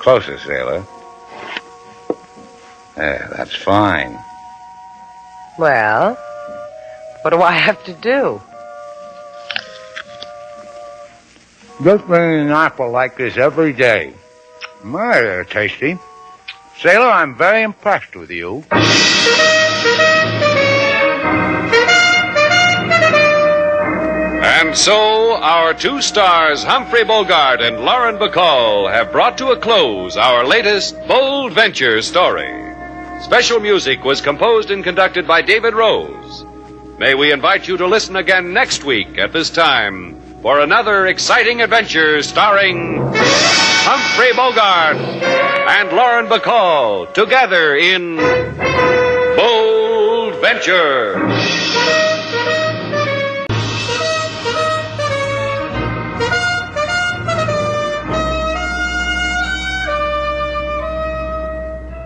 Closer, sailor. There, that's fine. Well, what do I have to do? Just bring an apple like this every day. My, they're tasty. Sailor, I'm very impressed with you. And so, our 2 stars, Humphrey Bogart and Lauren Bacall, have brought to a close our latest bold venture story. Special music was composed and conducted by David Rose. May we invite you to listen again next week at this time for another exciting adventure starring Humphrey Bogart and Lauren Bacall together in Bold Venture.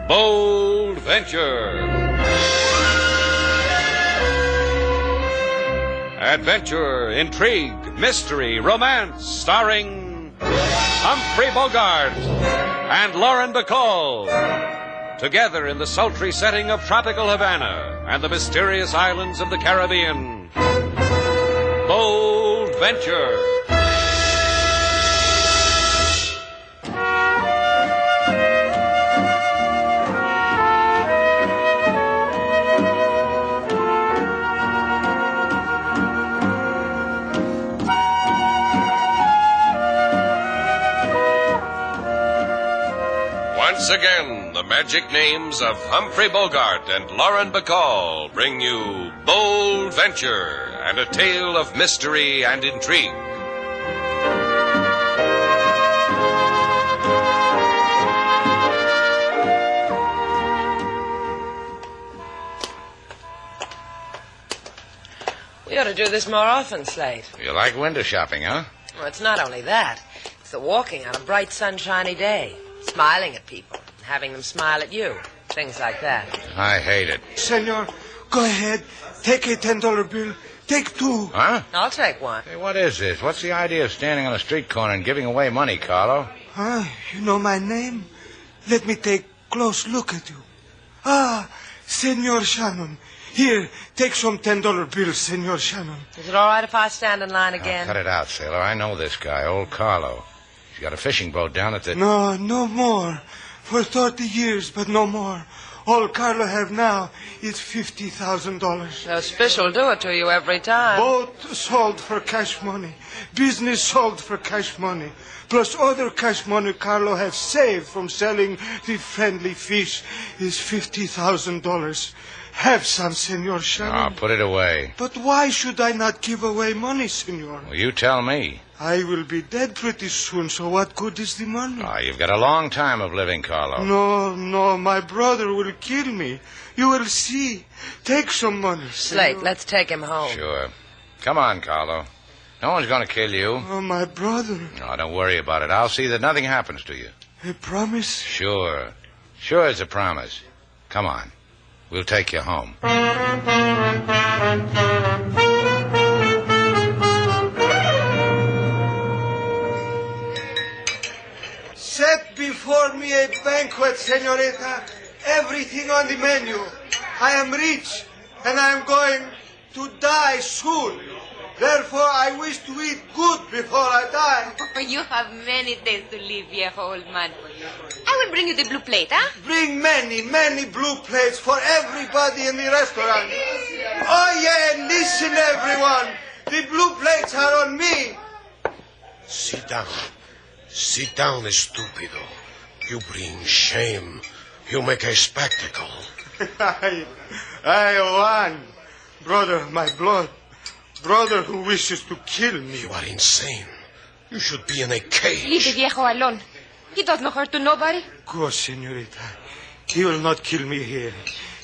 Bold Venture. Adventure, intrigue, mystery, romance, starring Humphrey Bogart and Lauren Bacall. Together in the sultry setting of tropical Havana and the mysterious islands of the Caribbean. Bold Venture. Once again, the magic names of Humphrey Bogart and Lauren Bacall bring you Bold Venture and a tale of mystery and intrigue. We ought to do this more often, Slate. You like window shopping, huh? Well, it's not only that. It's the walking on a bright, sunshiny day, smiling at people, and having them smile at you. Things like that. I hate it. Senor, go ahead. Take a $10 bill. Take two. Huh? I'll take one. Hey, what is this? What's the idea of standing on a street corner and giving away money, Carlo? Huh? You know my name? Let me take close look at you. Ah, Senor Shannon. Here, take some $10 bills, Senor Shannon. Is it all right if I stand in line again? Cut it out, sailor. I know this guy, old Carlo. He's got a fishing boat down at the... No, no more. For 30 years, but no more. All Carlo have now is $50,000. Those fish will do it to you every time. Boat sold for cash money. Business sold for cash money. Plus other cash money Carlo has saved from selling the friendly fish is $50,000. Have some, Senor Shannon. Oh, put it away. But why should I not give away money, Senor? Well, you tell me. I will be dead pretty soon, so what good is the money? Oh, you've got a long time of living, Carlo. No, my brother will kill me. You will see. Take some money, Slate, let's take him home. Sure. Come on, Carlo. No one's going to kill you. Oh, my brother. No, don't worry about it. I'll see that nothing happens to you. A promise? Sure. Sure it's a promise. Come on. We'll take you home. Set before me a banquet, senorita. Everything on the menu. I am rich, and I am going to die soon. Therefore, I wish to eat good before I die. You have many days to live, viejo old man. I will bring you the blue plate, huh? Bring many blue plates for everybody in the restaurant. Oh, yeah, listen, everyone. The blue plates are on me. Sit down. Sit down, stupido. You bring shame. You make a spectacle. I won. Brother of my blood. Brother who wishes to kill me. You are insane. You should be in a cage. Leave the viejo alone. He does no hurt to nobody. Go, senorita. He will not kill me here.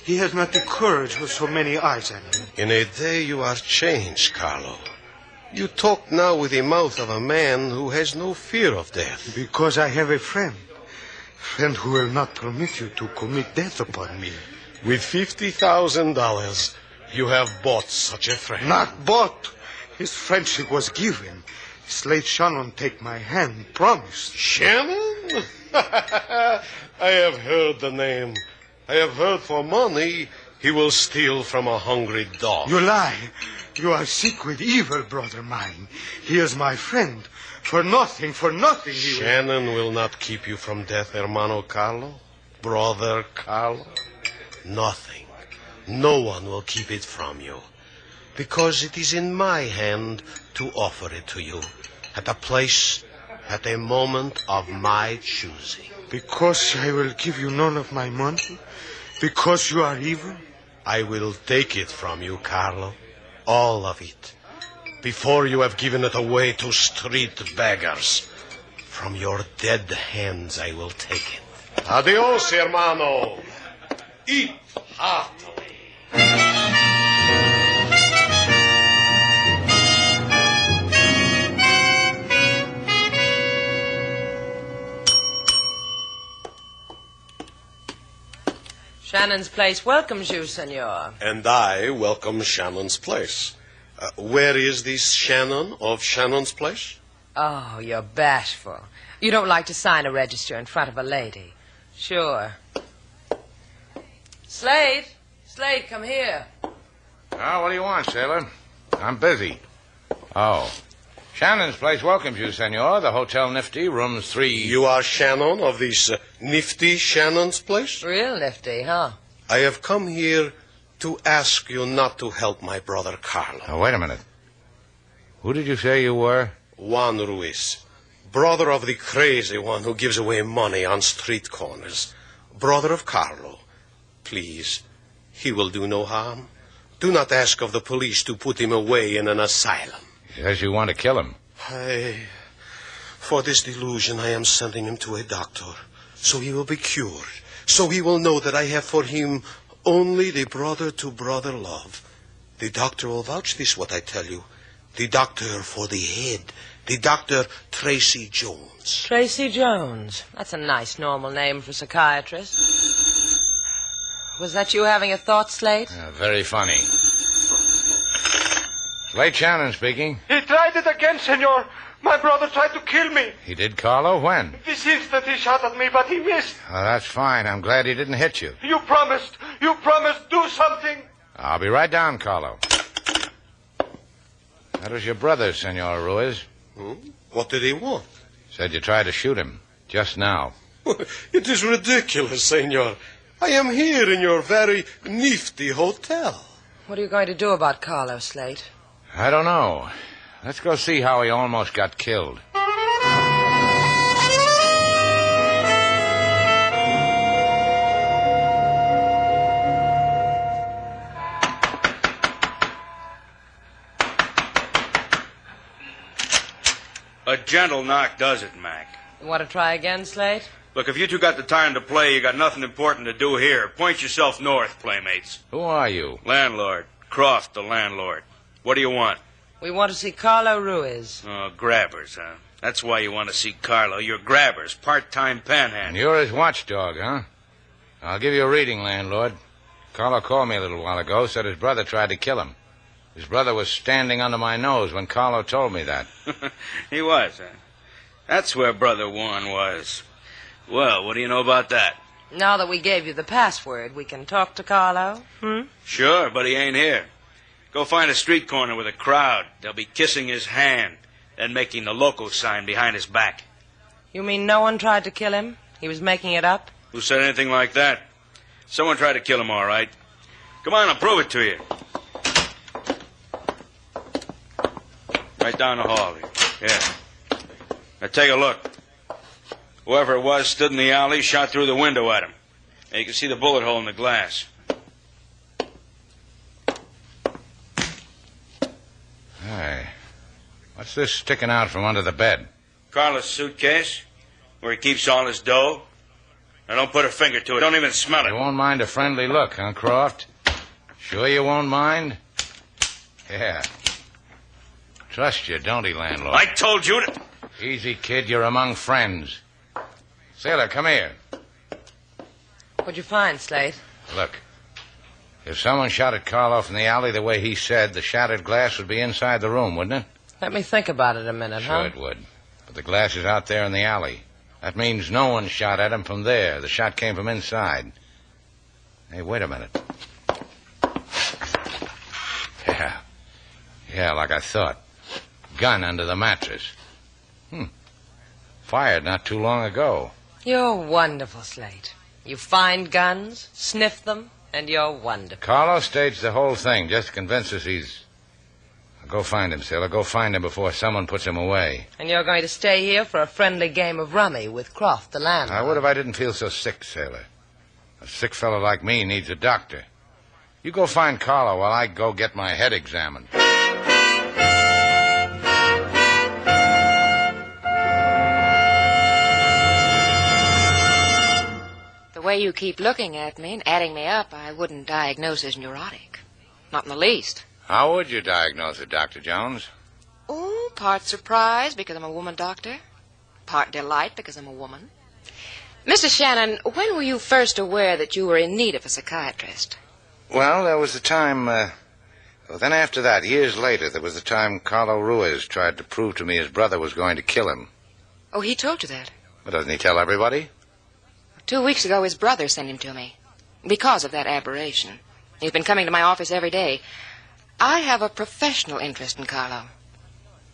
He has not the courage with so many eyes on him. In a day you are changed, Carlo. You talk now with the mouth of a man who has no fear of death. Because I have a friend. Friend who will not permit you to commit death upon me. With $50,000, you have bought such a friend. Not bought. His friendship was given. Slate Shannon take my hand, promised. Shannon? I have heard the name. I have heard for money he will steal from a hungry dog. You lie. You are sick with evil, brother mine. He is my friend. For nothing he Shannon will not keep you from death, hermano Carlo. Brother Carlo. Nothing. No one will keep it from you. Because it is in my hand to offer it to you. At a place, at a moment of my choosing. Because I will give you none of my money? Because you are evil? I will take it from you, Carlo. All of it. Before you have given it away to street beggars. From your dead hands I will take it. Adios, hermano. Eat heartily. Shannon's place welcomes you, senor. And I welcome Shannon's place. Where is this Shannon of Shannon's place? Oh, you're bashful. You don't like to sign a register in front of a lady. Sure. Slate, come here. Oh, what do you want, sailor? I'm busy. Oh. Shannon's place welcomes you, senor. The Hotel Nifty, rooms 3... You are Shannon of this nifty Shannon's place? Real nifty, huh? I have come here to ask you not to help my brother Carlo. Oh, wait a minute. Who did you say you were? Juan Ruiz. Brother of the crazy one who gives away money on street corners. Brother of Carlo. Please, he will do no harm. Do not ask of the police to put him away in an asylum. He says you want to kill him. For this delusion, I am sending him to a doctor. So he will be cured. So he will know that I have for him only the brother-to-brother love. The doctor will vouch this, what I tell you. The doctor for the head. The Dr. Tracy Jones. Tracy Jones. That's a nice, normal name for a psychiatrist. Was that you having a thought, Slate? Very funny. Slate Shannon speaking. He tried it again, senor. My brother tried to kill me. He did, Carlo? When? This instant he shot at me, but he missed. Oh, that's fine. I'm glad he didn't hit you. You promised. You promised. Do something. I'll be right down, Carlo. That was your brother, Senor Ruiz. What did he want? Said you tried to shoot him just now. It is ridiculous, senor. I am here in your very nifty hotel. What are you going to do about Carlo, Slate? I don't know. Let's go see how he almost got killed. A gentle knock does it, Mac. You want to try again, Slate? Look, if you two got the time to play, you got nothing important to do here. Point yourself north, playmates. Who are you? Landlord. Croft, the landlord. What do you want? We want to see Carlo Ruiz. Oh, grabbers, huh? That's why you want to see Carlo. You're grabbers, part-time panhandle. And you're his watchdog, huh? I'll give you a reading, landlord. Carlo called me a little while ago, said his brother tried to kill him. His brother was standing under my nose when Carlo told me that. He was, huh? That's where Brother Juan was. Well, what do you know about that? Now that we gave you the password, we can talk to Carlo? Sure, but he ain't here. Go find a street corner with a crowd. They'll be kissing his hand, then making the loco sign behind his back. You mean no one tried to kill him? He was making it up? Who said anything like that? Someone tried to kill him, all right. Come on, I'll prove it to you. Right down the hall here. Yeah. Now take a look. Whoever it was stood in the alley, shot through the window at him. And you can see the bullet hole in the glass. Hey, what's this sticking out from under the bed? Carlo's suitcase, where he keeps all his dough. Now don't put a finger to it. Don't even smell it. You won't mind a friendly look, huh, Croft? Sure you won't mind? Yeah. Trust you, don't he, landlord? I told you to... Easy, kid. You're among friends. Sailor, come here. What'd you find, Slate? Look. If someone shot at Carlo from the alley the way he said, the shattered glass would be inside the room, wouldn't it? Let me think about it a minute, Sure it would. But the glass is out there in the alley. That means no one shot at him from there. The shot came from inside. Hey, wait a minute. Yeah, like I thought. Gun under the mattress. Fired not too long ago. You're wonderful, Slate. You find guns, sniff them, and you're wonderful. Carlo staged the whole thing just to convince us he's... Go find him, sailor. Go find him before someone puts him away. And you're going to stay here for a friendly game of rummy with Croft, the landlord. I would if I didn't feel so sick, sailor. A sick fellow like me needs a doctor. You go find Carlo while I go get my head examined. The way you keep looking at me and adding me up, I wouldn't diagnose as neurotic. Not in the least. How would you diagnose it, Dr. Jones? Oh, part surprise because I'm a woman doctor. Part delight because I'm a woman. Mr. Shannon, when were you first aware that you were in need of a psychiatrist? Well, there was the time... then after that, years later, there was the time Carlo Ruiz tried to prove to me his brother was going to kill him. Oh, he told you that? But doesn't he tell everybody? 2 weeks ago, his brother sent him to me. Because of that aberration. He's been coming to my office every day. I have a professional interest in Carlo.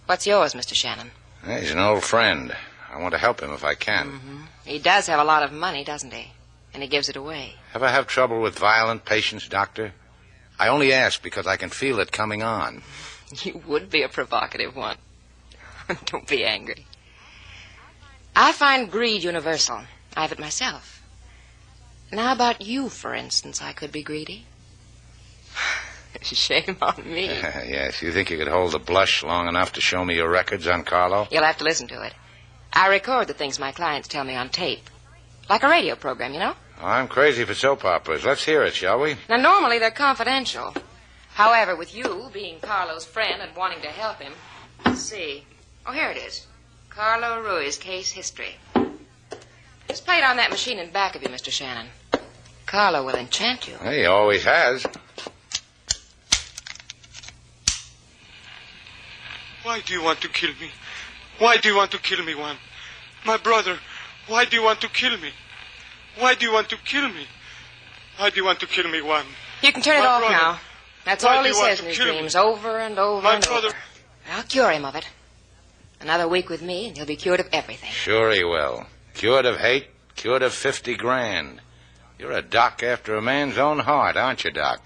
What's yours, Mr. Shannon? He's an old friend. I want to help him if I can. Mm-hmm. He does have a lot of money, doesn't he? And he gives it away. Ever have trouble with violent patients, Doctor? I only ask because I can feel it coming on. You would be a provocative one. Don't be angry. I find greed universal. I have it myself. Now, how about you, for instance? I could be greedy. Shame on me. Yes, you think you could hold the blush long enough to show me your records on Carlo? You'll have to listen to it. I record the things my clients tell me on tape. Like a radio program, you know? Oh, I'm crazy for soap operas. Let's hear it, shall we? Now, normally they're confidential. However, with you being Carlo's friend and wanting to help him, let's see. Oh, here it is. Carlo Rui's case history. Just play it on that machine in back of you, Mr. Shannon. Carlo will enchant you. He always has. Why do you want to kill me? Why do you want to kill me, Juan? My brother, why do you want to kill me? Why do you want to kill me? Why do you want to kill me, Juan? You can turn it off now. That's all he says in his dreams, over and over and over. I'll cure him of it. Another week with me, and he'll be cured of everything. Sure he will. Cured of hate, cured of 50 grand. You're a doc after a man's own heart, aren't you, Doc?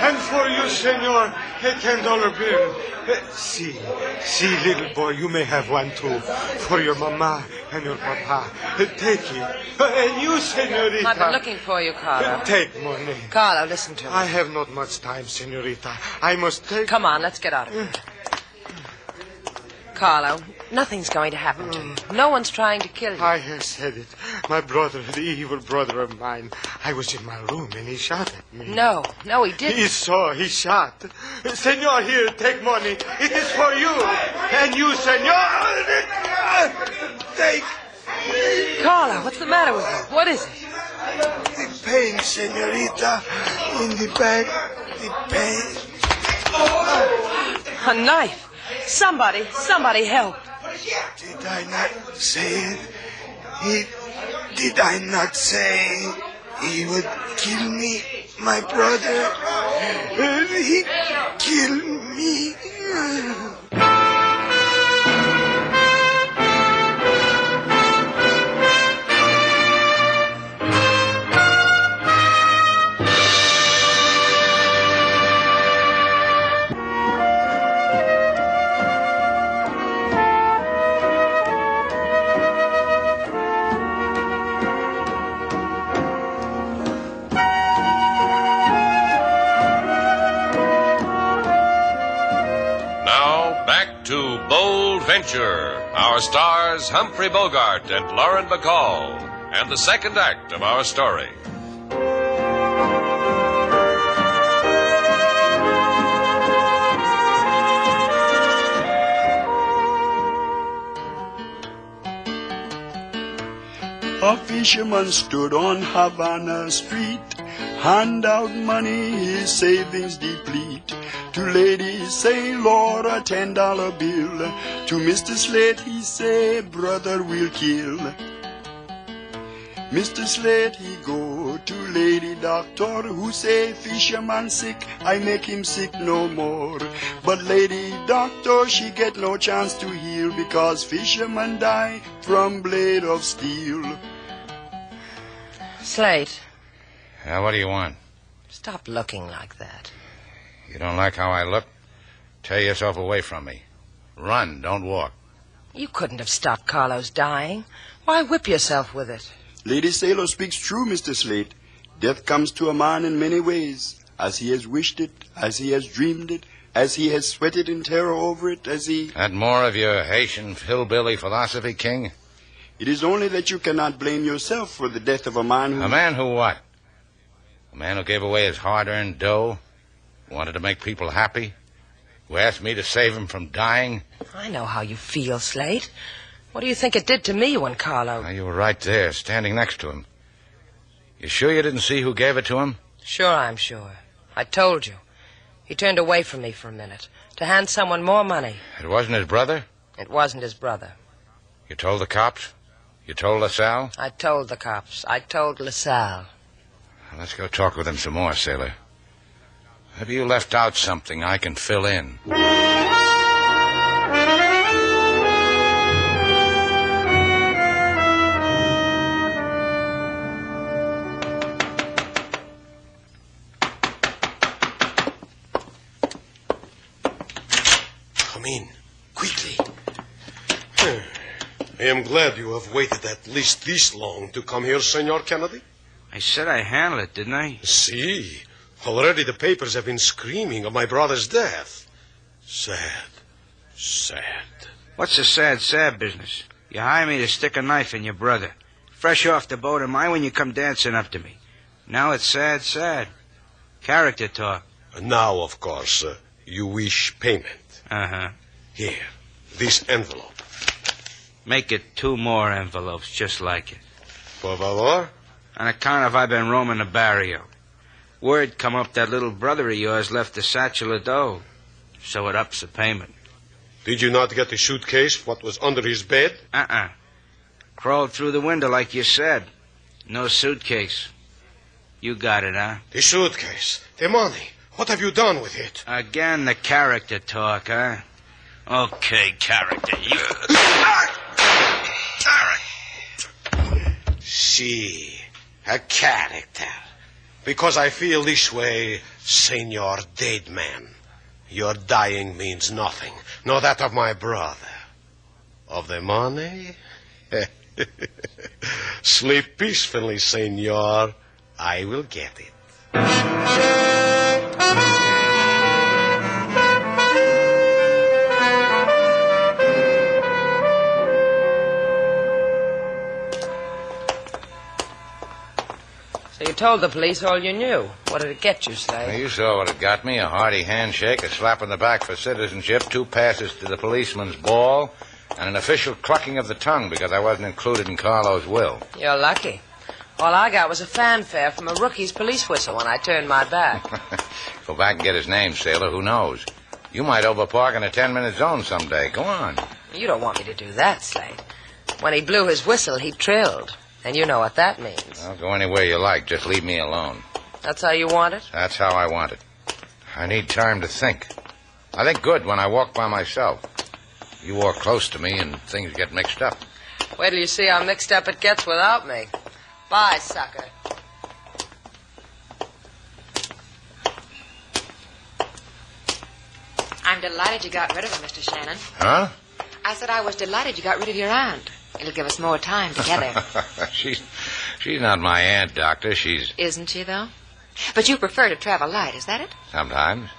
And for you, senor, a $10 bill. See, little boy, you may have one too. For your mama and your papa. Take it. And you, senorita. I've been looking for you, Carlo. Take money. Carlo, listen to me. I have not much time, senorita. I must take... Come on, let's get out of here. Carlo, nothing's going to happen to you. No one's trying to kill you. I have said it. My brother, the evil brother of mine. I was in my room and he shot at me. No, he didn't. He shot. Senor, here, take money. It is for you. And you, senor, take. Carlo, what's the matter with you? What is it? The pain, senorita. In the back, the pain. A knife. Somebody help. Did I not say it? Did I not say he would kill me, my brother? He killed me. Adventure. Our stars Humphrey Bogart and Lauren Bacall, and the second act of our story. A fisherman stood on Havana Street, hand out money, his savings deplete. To lady say, Lord, a $10 bill. To Mr. Slate he say, brother will kill. Mr. Slate he go to lady doctor, who say, fisherman sick, I make him sick no more. But lady doctor, she get no chance to heal, because fisherman die from blade of steel. Slate. What do you want? Stop looking like that. You don't like how I look? Tear yourself away from me. Run, don't walk. You couldn't have stopped Carlo's dying. Why whip yourself with it? Lady Sailor speaks true, Mr. Slate. Death comes to a man in many ways, as he has wished it, as he has dreamed it, as he has sweated in terror over it, as he... That more of your Haitian hillbilly philosophy, King? It is only that you cannot blame yourself for the death of a man who... A man who what? A man who gave away his hard-earned dough? Who wanted to make people happy? Who asked me to save him from dying? I know how you feel, Slate. What do you think it did to me when Carlo... You were right there, standing next to him. You sure you didn't see who gave it to him? Sure, I'm sure. I told you. He turned away from me for a minute to hand someone more money. It wasn't his brother? It wasn't his brother. You told the cops? You told LaSalle? I told the cops. I told LaSalle. Let's go talk with him some more, sailor. Maybe you left out something I can fill in. Come in, quickly. I am glad you have waited at least this long to come here, Senor Kennedy. I said I handled it, didn't I? See, already the papers have been screaming of my brother's death. Sad. Sad. What's the sad business? You hire me to stick a knife in your brother. Fresh off the boat am I when you come dancing up to me. Now it's sad. Character talk. Now, of course, you wish payment. Uh-huh. Here, this envelope. Make it 2 more envelopes just like it. Por favor? On account of I've been roaming the barrio. Word come up that little brother of yours left a satchel of dough. So it ups the payment. Did you not get the suitcase, what was under his bed? Crawled through the window like you said. No suitcase. You got it, huh? The suitcase. The money. What have you done with it? Again, the character talk, huh? Okay, character. You... See, a character. Because I feel this way, Senor Dead Man. Your dying means nothing, nor that of my brother. Of the money? Sleep peacefully, senor. I will get it. So you told the police all you knew. What did it get you, Slade? Well, you saw what it got me. A hearty handshake, a slap on the back for citizenship, 2 passes to the policeman's ball, and an official clucking of the tongue because I wasn't included in Carlo's will. You're lucky. All I got was a fanfare from a rookie's police whistle when I turned my back. Go back and get his name, sailor. Who knows? You might overpark in a 10-minute zone someday. Go on. You don't want me to do that, Slade. When he blew his whistle, he trilled. And you know what that means. Well, go anywhere you like. Just leave me alone. That's how you want it? That's how I want it. I need time to think. I think good when I walk by myself. You walk close to me and things get mixed up. Wait till you see how mixed up it gets without me. Bye, sucker. I'm delighted you got rid of her, Mr. Shannon. Huh? I said I was delighted you got rid of your aunt. It'll give us more time together. She's not my aunt, Doctor. She's... Isn't she, though? But you prefer to travel light, is that it? Sometimes.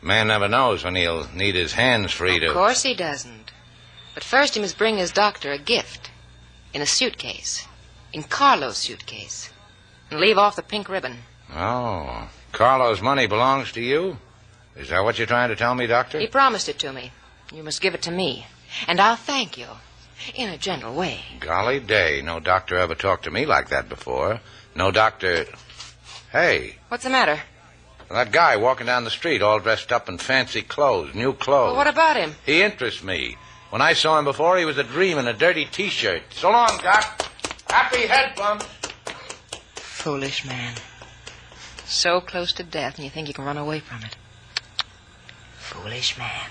Man never knows when he'll need his hands free to... Of course he doesn't. But first he must bring his doctor a gift. In a suitcase. In Carlo's suitcase. And leave off the pink ribbon. Oh. Carlo's money belongs to you? Is that what you're trying to tell me, Doctor? He promised it to me. You must give it to me. And I'll thank you. In a gentle way. Golly day. No doctor ever talked to me like that before. No doctor... Hey. What's the matter? That guy walking down the street all dressed up in fancy clothes, new clothes. Well, what about him? He interests me. When I saw him before, he was a dream in a dirty T-shirt. So long, Doc. Happy head bumps. Foolish man. So close to death, and you think you can run away from it. Foolish man.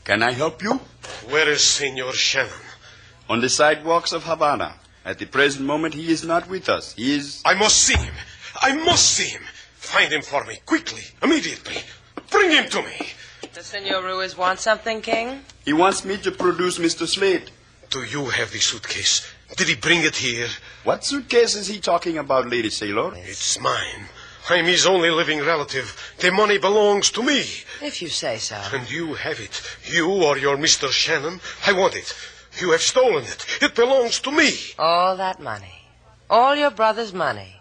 Can I help you? Where is Senor Shannon? On the sidewalks of Havana. At the present moment, he is not with us. He is... I must see him. I must see him. Find him for me, quickly, immediately. Bring him to me. Does Senor Ruiz want something, King? He wants me to produce Mr. Slate. Do you have the suitcase? Did he bring it here? What suitcase is he talking about, Lady Sailor? It's mine. I'm his only living relative. The money belongs to me. If you say so. And you have it. You or your Mr. Shannon. I want it. You have stolen it. It belongs to me. All that money. All your brother's money.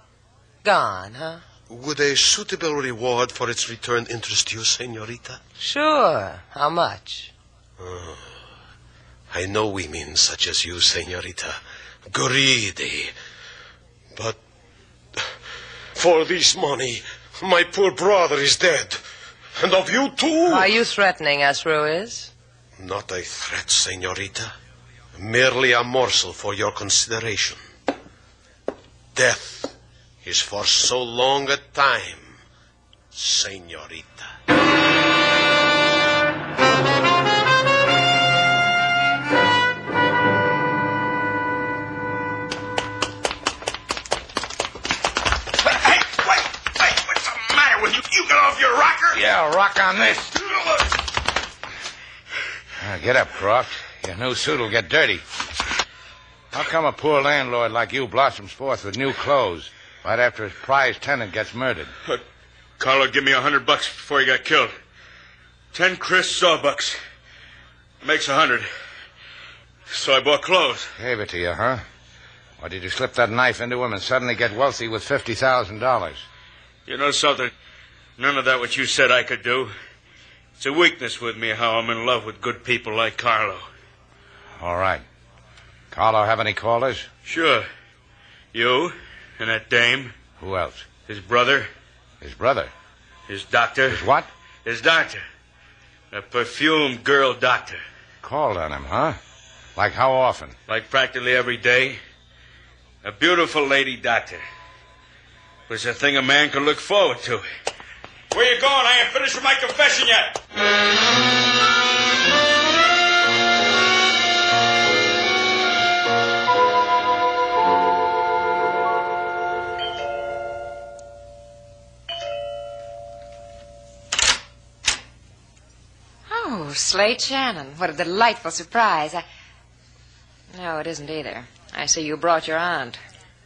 Gone, huh? Would a suitable reward for its return interest you, senorita? Sure. How much? I know women such as you, senorita. Greedy. But for this money, my poor brother is dead. And of you too. Are you threatening us, Ruiz? Not a threat, senorita. Merely a morsel for your consideration. Death is for so long a time, senorita. You get off your rocker? Yeah, I'll rock on this. Get up, Croft. Your new suit will get dirty. How come a poor landlord like you blossoms forth with new clothes right after his prize tenant gets murdered? Carlo gave me $100 before he got killed. 10 crisp sawbucks. Makes 100. So I bought clothes. Gave it to you, huh? Or did you slip that knife into him and suddenly get wealthy with $50,000? You know something? None of that what you said I could do. It's a weakness with me how I'm in love with good people like Carlo. All right. Carlo have any callers? Sure. You and that dame. Who else? His brother. His brother? His doctor. His what? His doctor. A perfumed girl doctor. Called on him, huh? Like how often? Like practically every day. A beautiful lady doctor. Was a thing a man could look forward to. Where you going? I ain't finished with my confession yet. Oh, Slate Shannon. What a delightful surprise. No, it isn't either. I see you brought your aunt.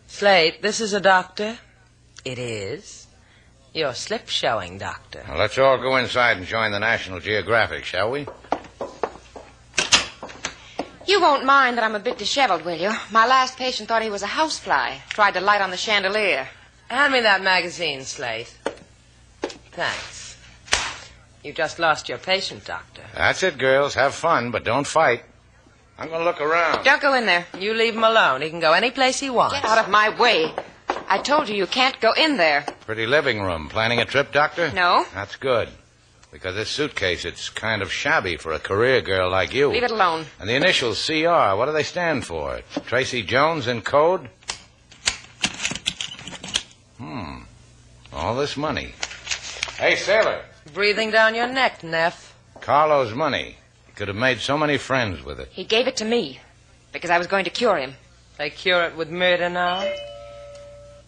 Slate, this is a doctor? It is. Your slip showing, Doctor. Well, let's all go inside and join the National Geographic, shall we? You won't mind that I'm a bit disheveled, will you? My last patient thought he was a housefly. Tried to light on the chandelier. Hand me that magazine, Slate. Thanks. You just lost your patient, Doctor. That's it, girls. Have fun, but don't fight. I'm going to look around. Don't go in there. You leave him alone. He can go any place he wants. Get out of my way. I told you can't go in there. Pretty living room. Planning a trip, Doctor? No. That's good. Because this suitcase, it's kind of shabby for a career girl like you. Leave it alone. And the initials CR, what do they stand for? Tracy Jones in code? All this money. Hey, sailor. Breathing down your neck, Neff. Carlo's money. He could have made so many friends with it. He gave it to me because I was going to cure him. They cure it with murder now?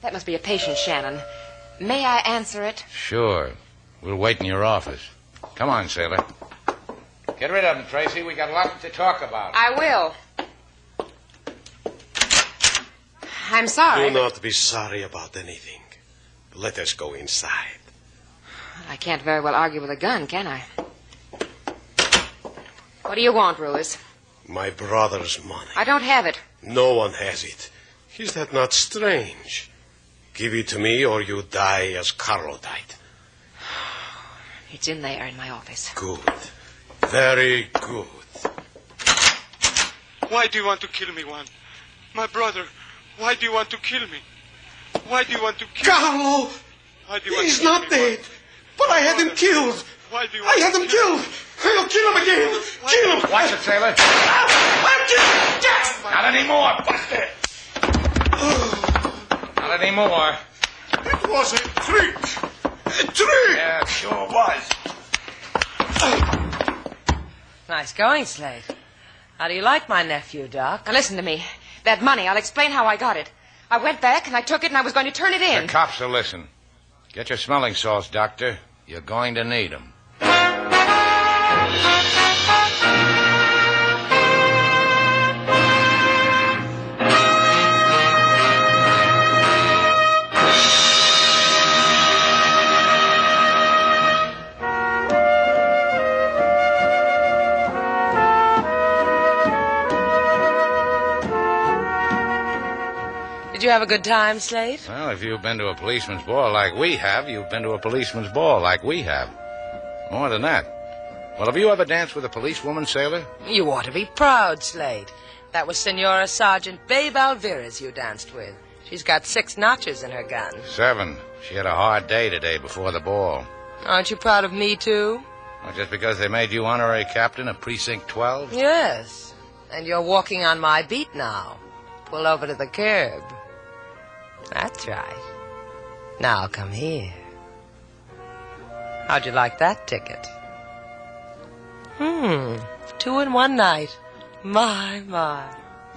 That must be a patient, Shannon. May I answer it? Sure. We'll wait in your office. Come on, sailor. Get rid of him, Tracy. We got a lot to talk about. I will. I'm sorry. Do not be sorry about anything. Let us go inside. I can't very well argue with a gun, can I? What do you want, Ruiz? My brother's money. I don't have it. No one has it. Is that not strange? Give it to me or you die as Carlo died. It's in there in my office. Good. Very good. Why do you want to kill me, Juan? My brother, why do you want to kill me? Why do you want to kill me? Carlo! Why do you want He's to kill not me, dead. But I had him killed. Why do you I had him killed. I'll kill him again. Kill him. Watch it, sailor. I'll kill him. Not anymore, Buster. Not anymore. It was a trick. A trick. Yeah, it sure was. Nice going, Slate. How do you like my nephew, Doc? Now listen to me. That money, I'll explain how I got it. I went back and I took it and I was going to turn it in. The cops will listen. Get your smelling salts, Doctor. You're going to need them. Did you have a good time, Slate? Well, if you've been to a policeman's ball like we have, you've been to a policeman's ball like we have. More than that. Well, have you ever danced with a policewoman, sailor? You ought to be proud, Slate. That was Senora Sergeant Babe Alvarez you danced with. She's got 6 notches in her gun. 7. She had a hard day today before the ball. Aren't you proud of me, too? Well, just because they made you honorary captain of Precinct 12? Yes. And you're walking on my beat now. Pull over to the curb. That's right. Now come here. How'd you like that ticket? 2 in one night. My.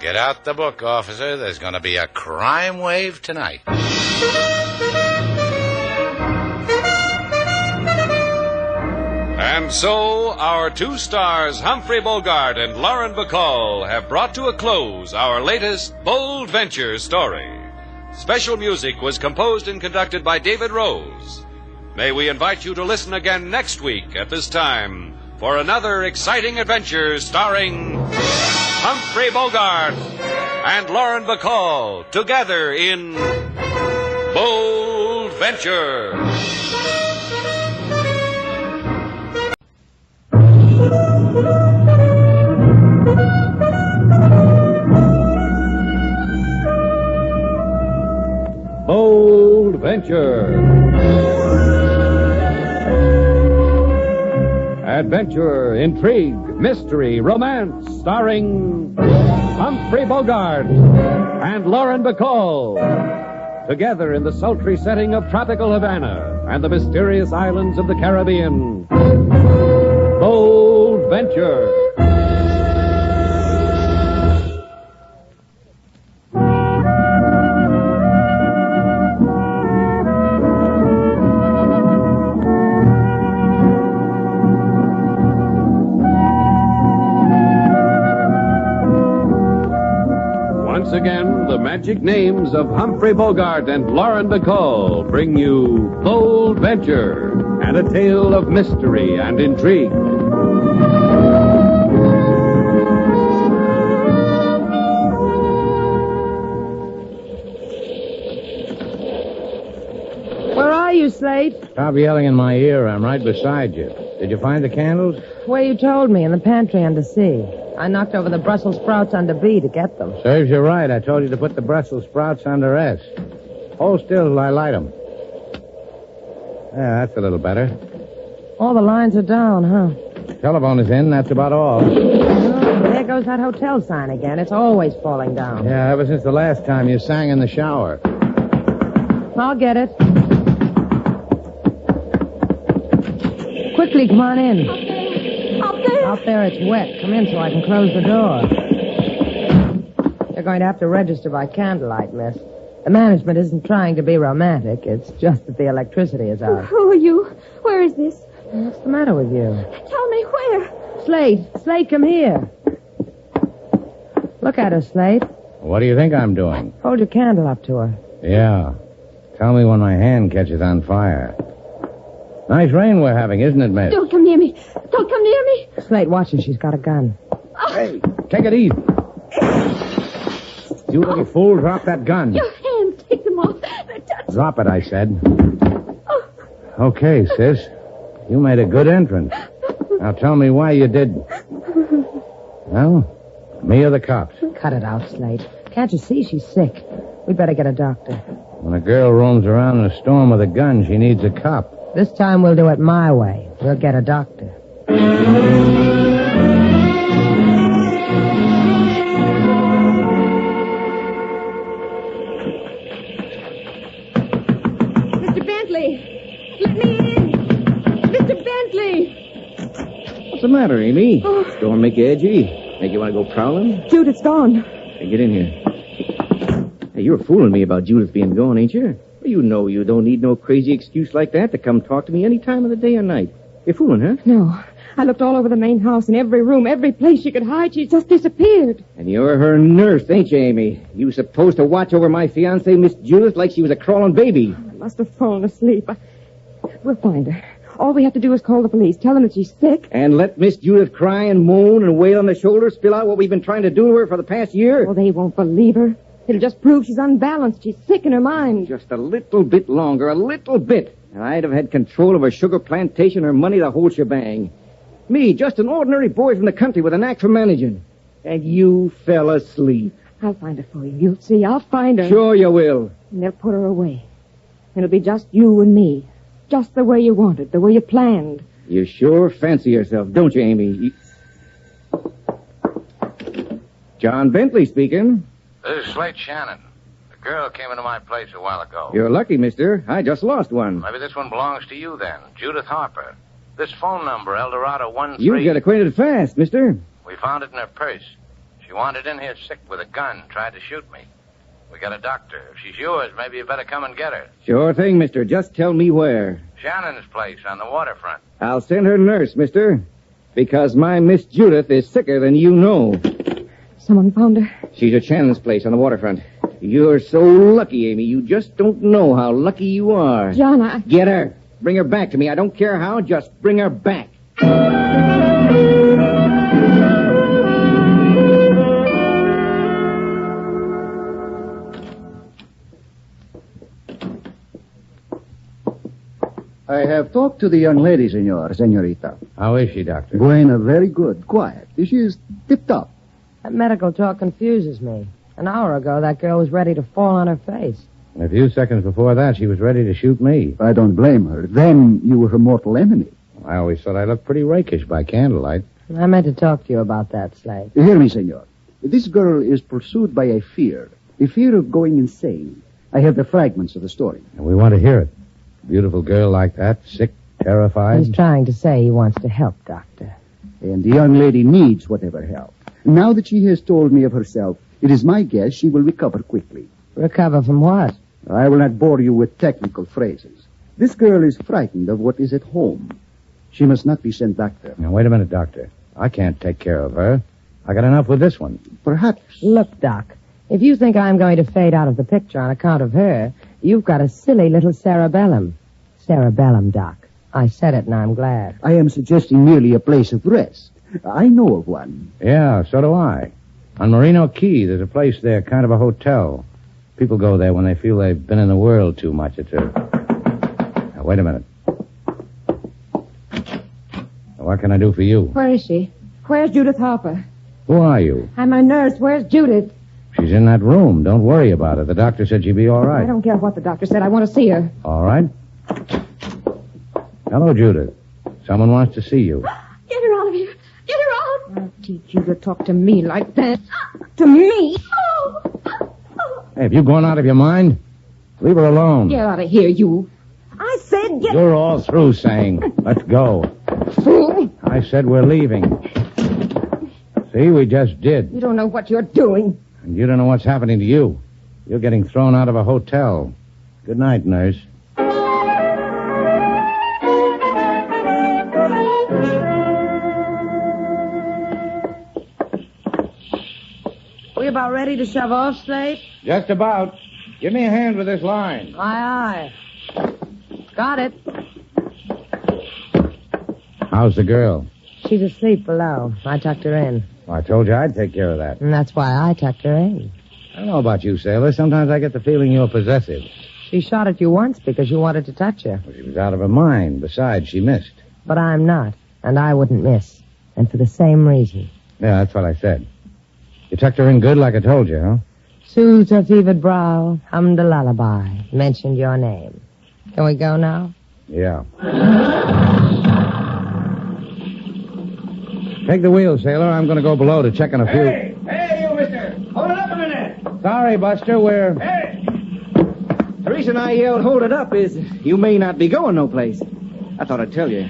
Get out the book, officer. There's going to be a crime wave tonight. And And so, our two stars, Humphrey Bogart and Lauren Bacall, have brought to a close our latest bold venture story. Special music was composed and conducted by David Rose. May we invite you to listen again next week at this time for another exciting adventure starring Humphrey Bogart and Lauren Bacall together in Bold Venture. Bold Venture. Adventure, intrigue, mystery, romance, starring Humphrey Bogart and Lauren Bacall. Together in the sultry setting of tropical Havana and the mysterious islands of the Caribbean. Bold Venture. Once again, the magic names of Humphrey Bogart and Lauren Bacall bring you Bold Venture and a tale of mystery and intrigue. Where are you, Slate? Stop yelling in my ear. I'm right beside you. Did you find the candles? Where you told me, in the pantry under C. I knocked over the Brussels sprouts under B to get them. Serves you right. I told you to put the Brussels sprouts under S. Hold still till I light them. Yeah, that's a little better. All the lines are down, huh? Telephone is in. That's about all. Oh, there goes that hotel sign again. It's always falling down. Yeah, ever since the last time you sang in the shower. I'll get it. Quickly, come on in. Out there it's wet. Come in so I can close the door. You're going to have to register by candlelight, miss. The management isn't trying to be romantic. It's just that the electricity is out. Who are you? Where is this? What's the matter with you? Tell me where. Slate, come here. Look at her, Slate. What do you think I'm doing? Hold your candle up to her. Yeah. Tell me when my hand catches on fire. Nice rain we're having, isn't it, miss? Don't come near me. Don't come near me. Slate, watch her. She's got a gun. Hey, take it easy. You little fool, drop that gun. Your hands, take them off. Drop it, I said. Okay, sis. You made a good entrance. Now tell me why you did. Well, me or the cops? Cut it out, Slate. Can't you see she's sick? We'd better get a doctor. When a girl roams around in a storm with a gun, she needs a cop. This time we'll do it my way. We'll get a doctor. Mr. Bentley! Let me in! Mr. Bentley! What's the matter, Amy? Don't make you edgy? Make you want to go prowling? Judith's gone. Hey, get in here. Hey, you're fooling me about Judith being gone, ain't you? Well, you know you don't need no crazy excuse like that to come talk to me any time of the day or night. You're fooling, huh? No. I looked all over the main house, in every room, every place she could hide. She's just disappeared. And you're her nurse, ain't you, Amy? You was supposed to watch over my fiancée, Miss Judith, like she was a crawling baby. I must have fallen asleep. We'll find her. All we have to do is call the police, tell them that she's sick. And let Miss Judith cry and moan and wail on the shoulder, spill out what we've been trying to do to her for the past year? Well, they won't believe her. It'll just prove she's unbalanced. She's sick in her mind. Just a little bit longer, a little bit. And I'd have had control of her sugar plantation, her money, the whole shebang. Me, just an ordinary boy from the country with a knack for managing. And you fell asleep. I'll find her for you. You'll see. I'll find her. Sure you will. And they'll put her away. It'll be just you and me. Just the way you wanted, the way you planned. You sure fancy yourself, don't you, Amy? John Bentley speaking. This is Slate Shannon. The girl came into my place a while ago. You're lucky, mister. I just lost one. Maybe this one belongs to you, then. Judith Harper. This phone number, Eldorado 13. You got acquainted fast, mister. We found it in her purse. She wandered in here sick with a gun, tried to shoot me. We got a doctor. If she's yours, maybe you better come and get her. Sure thing, mister. Just tell me where. Shannon's place on the waterfront. I'll send her nurse, mister. Because my Miss Judith is sicker than you know. Someone found her. She's at Shannon's place on the waterfront. You're so lucky, Amy. You just don't know how lucky you are. John, I... Get her. Bring her back to me. I don't care how. Just bring her back. I have talked to the young lady, senorita. How is she, Doctor? Buena, very good. Quiet. She is tip-top. That medical talk confuses me. An hour ago, that girl was ready to fall on her face. And a few seconds before that, she was ready to shoot me. I don't blame her. Then you were her mortal enemy. I always thought I looked pretty rakish by candlelight. I meant to talk to you about that, Slate. Hear me, senor. This girl is pursued by a fear of going insane. I have the fragments of the story. And we want to hear it. Beautiful girl like that, sick, terrified. He's trying to say he wants to help, Doctor. And the young lady needs whatever help. Now that she has told me of herself, it is my guess she will recover quickly. Recover from what? I will not bore you with technical phrases. This girl is frightened of what is at home. She must not be sent back there. Now, wait a minute, Doctor. I can't take care of her. I got enough with this one. Perhaps. Look, Doc, if you think I'm going to fade out of the picture on account of her, you've got a silly little cerebellum. Cerebellum, Doc. I said it, and I'm glad. I am suggesting merely a place of rest. I know of one. Yeah, so do I. On Marino Key, there's a place there, kind of a hotel. People go there when they feel they've been in the world too much. It's a... Now, wait a minute. What can I do for you? Where is she? Where's Judith Harper? Who are you? I'm a nurse. Where's Judith? She's in that room. Don't worry about her. The doctor said she'd be all right. I don't care what the doctor said. I want to see her. All right. Hello, Judith. Someone wants to see you. Get her out of here. Get her out. I'll teach you to talk to me like that. To me. Hey, have you gone out of your mind? Leave her alone. Get out of here, you. I said get... You're all through saying, let's go. Fool. I said we're leaving. See, we just did. You don't know what you're doing. And you don't know what's happening to you. You're getting thrown out of a hotel. Good night, nurse. We about ready to shove off, Slate? Just about. Give me a hand with this line. Aye, aye. Got it. How's the girl? She's asleep below. I tucked her in. Well, I told you I'd take care of that. And that's why I tucked her in. I don't know about you, sailor. Sometimes I get the feeling you're possessive. She shot at you once because you wanted to touch her. Well, she was out of her mind. Besides, she missed. But I'm not, and I wouldn't miss. And for the same reason. Yeah, that's what I said. You tucked her in good like I told you, huh? Soothed her fevered brow, hummed a lullaby, mentioned your name. Can we go now? Yeah. Take the wheel, sailor. I'm going to go below to check on a few... Hey, you, mister. Hold it up a minute. Sorry, Buster, we're... Hey. The reason I yelled hold it up is you may not be going no place. I thought I'd tell you.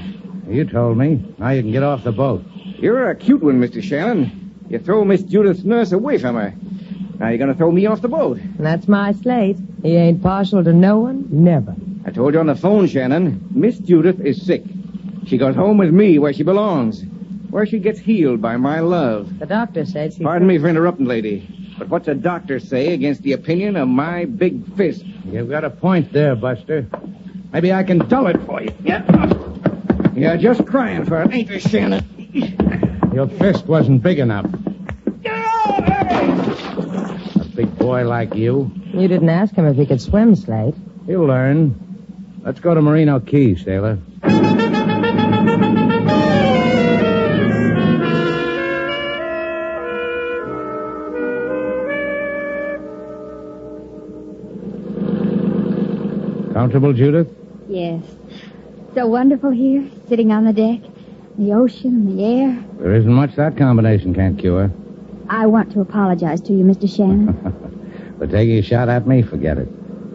You told me. Now you can get off the boat. You're a cute one, Mr. Shannon. You throw Miss Judith's nurse away from her. Now you're going to throw me off the boat. That's my Slate. He ain't partial to no one, never. I told you on the phone, Shannon. Miss Judith is sick. She goes home with me where she belongs. Where she gets healed by my love. The doctor said she... Pardon me for interrupting, lady. But what's a doctor say against the opinion of my big fist? You've got a point there, Buster. Maybe I can dull it for you. You're just crying for it, ain't you, Shannon? Your fist wasn't big enough. A big boy like you. You didn't ask him if he could swim, Slate. He'll learn. Let's go to Marino Key, sailor. Comfortable, Judith? Yes. So wonderful here, sitting on the deck. The ocean, the air. There isn't much that combination can't cure. I want to apologize to you, Mr. Shannon. But taking a shot at me, forget it.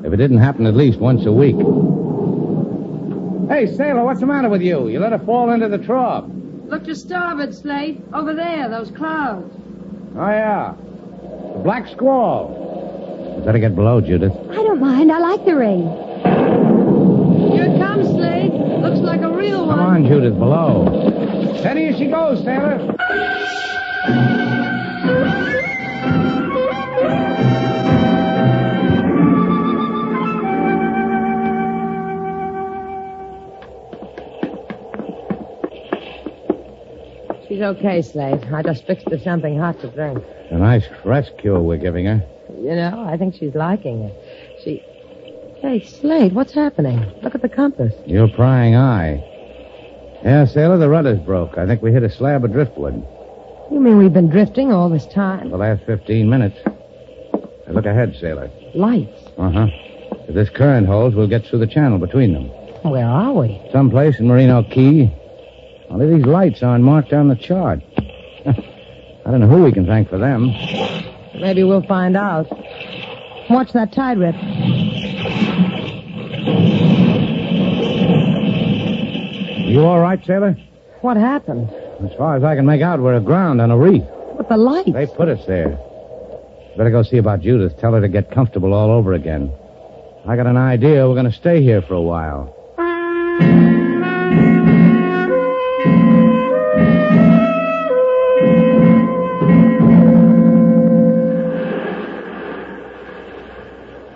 If it didn't happen at least once a week. Hey, sailor, what's the matter with you? You let her fall into the trough. Look to starboard, Slate. Over there, those clouds. Oh, yeah. The black squall. You better get below, Judith. I don't mind. I like the rain. Here it comes, Slate. on, Judith, below. Steady as she goes, sailor. She's okay, Slate. I just fixed her something hot to drink. A nice rest cure we're giving her. You know, I think she's liking it. Hey, Slate, what's happening? Look at the compass. Your prying eye. Yeah, sailor, the rudder's broke. I think we hit a slab of driftwood. You mean we've been drifting all this time? The last 15 minutes. Hey, look ahead, sailor. Lights. Uh-huh. If this current holds, we'll get through the channel between them. Where are we? Someplace in Marino Key. Only these lights aren't marked on the chart. I don't know who we can thank for them. Maybe we'll find out. Watch that tide rip. You all right, sailor? What happened? As far as I can make out, we're aground on a reef. But the lights. They put us there. Better go see about Judith. Tell her to get comfortable all over again. I got an idea. We're going to stay here for a while.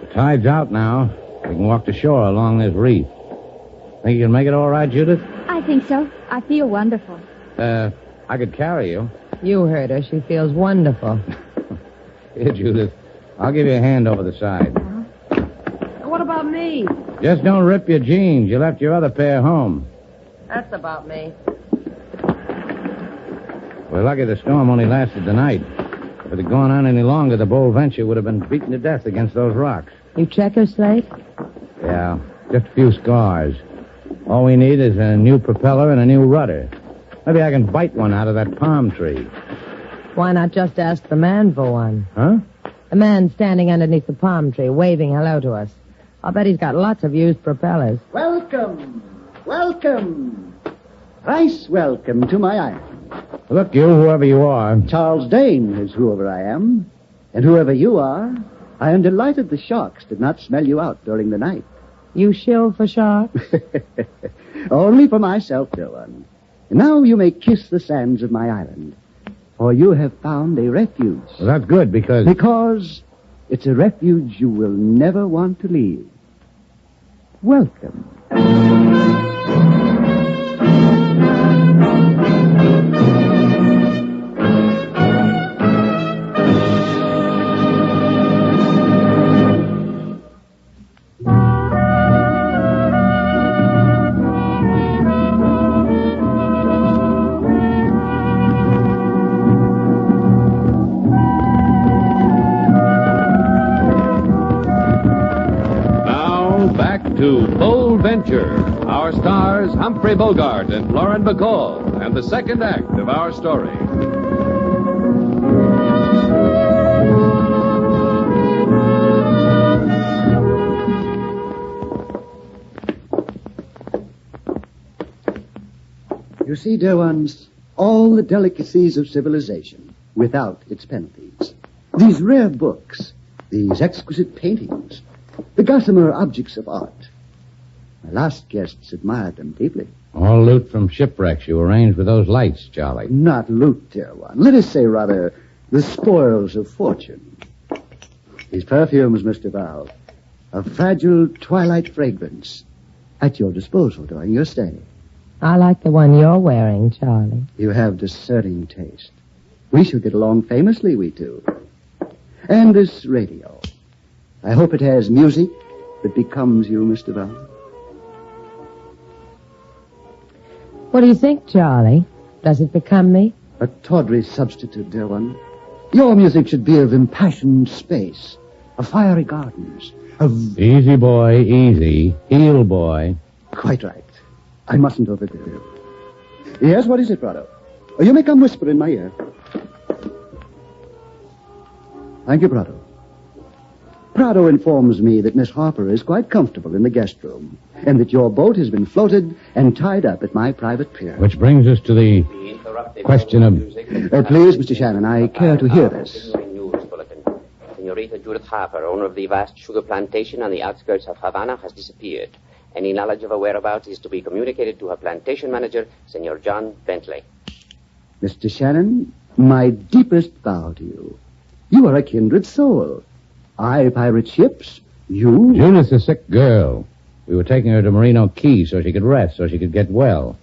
The tide's out now. We can walk to shore along this reef. Think you can make it all right, Judith? I think so. I feel wonderful. I could carry you. You heard her. She feels wonderful. Here, Judith. I'll give you a hand over the side. What about me? Just don't rip your jeans. You left your other pair home. That's about me. We're lucky the storm only lasted the night. If it had gone on any longer, the Bold Venture would have been beaten to death against those rocks. You check her, Slate? Yeah, just a few scars. All we need is a new propeller and a new rudder. Maybe I can bite one out of that palm tree. Why not just ask the man for one? Huh? The man standing underneath the palm tree, waving hello to us. I'll bet he's got lots of used propellers. Welcome. Welcome. Thrice welcome to my island. Look, you, whoever you are. Charles Dane is whoever I am. And whoever you are, I am delighted the sharks did not smell you out during the night. You shill for sharks? Only for myself, Joan. And now you may kiss the sands of my island. For you have found a refuge. Well, that's good, because... Because it's a refuge you will never want to leave. Welcome. Our stars, Humphrey Bogart and Lauren Bacall, and the second act of our story. You see, dear ones, all the delicacies of civilization without its penalties. These rare books, these exquisite paintings, the gossamer objects of art. My last guests admired them deeply. All loot from shipwrecks you arranged with those lights, Charlie. Not loot, dear one. Let us say, rather, the spoils of fortune. These perfumes, Mr. Val, a fragile twilight fragrance at your disposal during your stay. I like the one you're wearing, Charlie. You have discerning taste. We shall get along famously, we two. And this radio. I hope it has music that becomes you, Mr. Val. What do you think, Charlie? Does it become me? A tawdry substitute, dear one. Your music should be of impassioned space, of fiery gardens, of... Easy, boy, easy. Heel, boy. Quite right. I mustn't overdo you. Yes, what is it, Prado? Oh, you may come whisper in my ear. Thank you, Prado. Prado informs me that Miss Harper is quite comfortable in the guest room, and that your boat has been floated and tied up at my private pier. Which brings us to the question of... please, Mr. Shannon, I care to hear this. News bulletin. Senorita Judith Harper, owner of the vast sugar plantation on the outskirts of Havana, has disappeared. Any knowledge of her whereabouts is to be communicated to her plantation manager, Senor John Bentley. Mr. Shannon, my deepest bow to you. You are a kindred soul. I pirate ships, you... Judith's a sick girl. We were taking her to Marino Key so she could rest, so she could get well.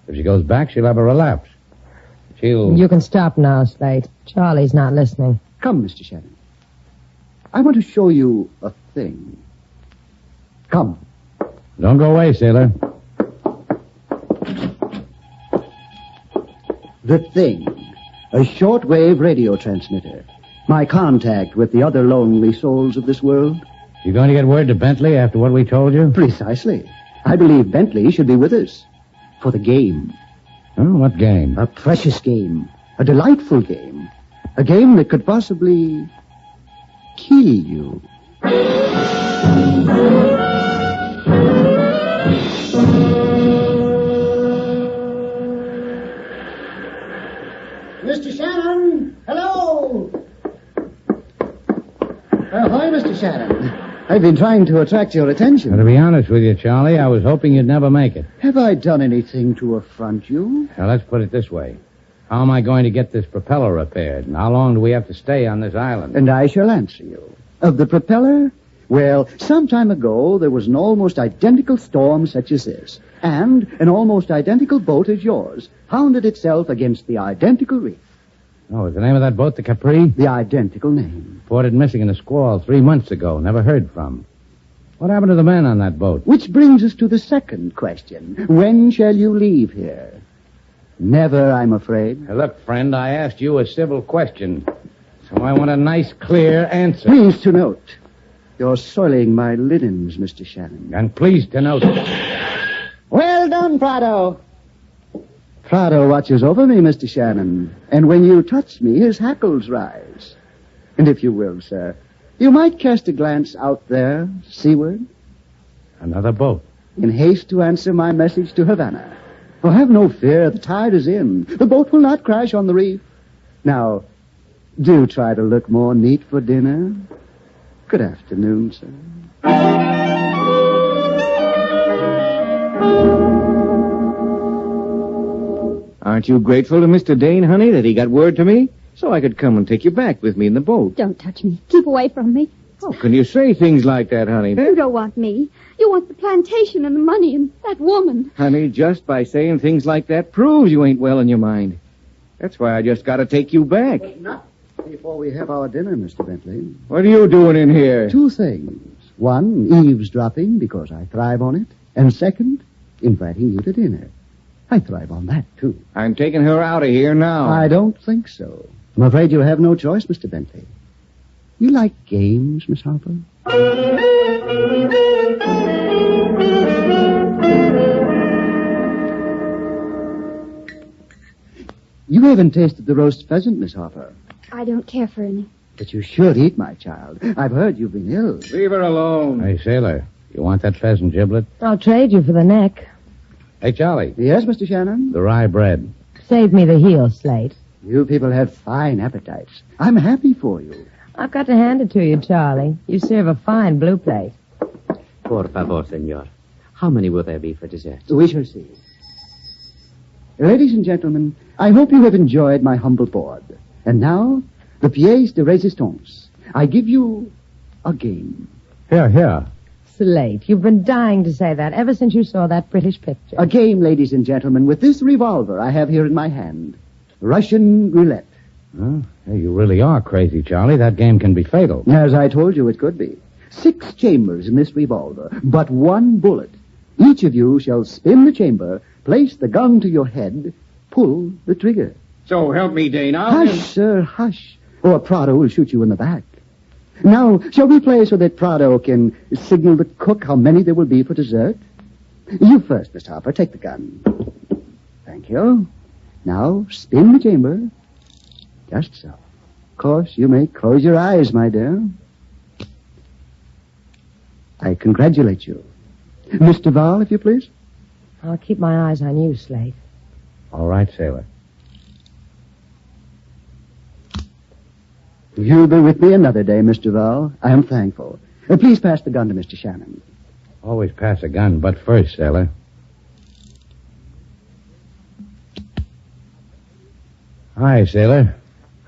If she goes back, she'll have a relapse. You can stop now, Slate. Charlie's not listening. Come, Mr. Shannon. I want to show you a thing. Come. Don't go away, sailor. The thing. A shortwave radio transmitter. My contact with the other lonely souls of this world. You going to get word to Bentley after what we told you? Precisely. I believe Bentley should be with us. For the game. Oh, what game? A precious game. A delightful game. A game that could possibly kill you. Mr. Shannon! Hello! Hi, Mr. Shannon. I've been trying to attract your attention. Well, to be honest with you, Charlie, I was hoping you'd never make it. Have I done anything to affront you? Now, let's put it this way. How am I going to get this propeller repaired? And how long do we have to stay on this island? And I shall answer you. Of the propeller? Well, some time ago, there was an almost identical storm such as this. And an almost identical boat as yours pounded itself against the identical reef. Oh, is the name of that boat the Capri? The identical name. Reported missing in a squall 3 months ago. Never heard from. What happened to the men on that boat? Which brings us to the second question. When shall you leave here? Never, I'm afraid. Hey, look, friend, I asked you a civil question. So I want a nice, clear answer. Please to note. You're soiling my linens, Mr. Shannon. And please to note. Well done, Prado. Prado watches over me, Mr. Shannon. And when you touch me, his hackles rise. And if you will, sir, you might cast a glance out there, seaward. Another boat. In haste to answer my message to Havana. Oh, have no fear, the tide is in. The boat will not crash on the reef. Now, do try to look more neat for dinner. Good afternoon, sir. Aren't you grateful to Mr. Dane, honey, that he got word to me? So I could come and take you back with me in the boat. Don't touch me. Keep away from me. How can you say things like that, honey? You don't want me. You want the plantation and the money and that woman. Honey, just by saying things like that proves you ain't well in your mind. That's why I just got to take you back. But not before we have our dinner, Mr. Bentley. What are you doing in here? 2 things. One, eavesdropping, because I thrive on it. And second, inviting you to dinner. I thrive on that, too. I'm taking her out of here now. I don't think so. I'm afraid you have no choice, Mr. Bentley. You like games, Miss Harper? You haven't tasted the roast pheasant, Miss Harper. I don't care for any. But you should eat, my child. I've heard you've been ill. Leave her alone. Hey, sailor, you want that pheasant giblet? I'll trade you for the neck. Hey, Charlie. Yes, Mr. Shannon? The rye bread. Save me the heel, Slate. You people have fine appetites. I'm happy for you. I've got to hand it to you, Charlie. You serve a fine blue plate. Por favor, senor. How many will there be for dessert? We shall see. Ladies and gentlemen, I hope you have enjoyed my humble board. And now, the pièce de résistance. I give you a game. Here. Slate, you've been dying to say that ever since you saw that British picture. A game, ladies and gentlemen, with this revolver I have here in my hand. Russian roulette. Oh, hey, you really are crazy, Charlie. That game can be fatal. As I told you, it could be. 6 chambers in this revolver, but 1 bullet. Each of you shall spin the chamber, place the gun to your head, pull the trigger. So help me, Dane. Hush, sir, hush. Or Prado will shoot you in the back. Now, shall we play so that Prado can signal the cook how many there will be for dessert? You first, Miss Harper. Take the gun. Thank you. Now, spin the chamber. Just so. Of course, you may close your eyes, my dear. I congratulate you. Mr. Val, if you please. I'll keep my eyes on you, Slate. All right, sailor. You'll be with me another day, Mr. Val. I am thankful. Please pass the gun to Mr. Shannon. Always pass a gun, but first, sailor. Hi, sailor.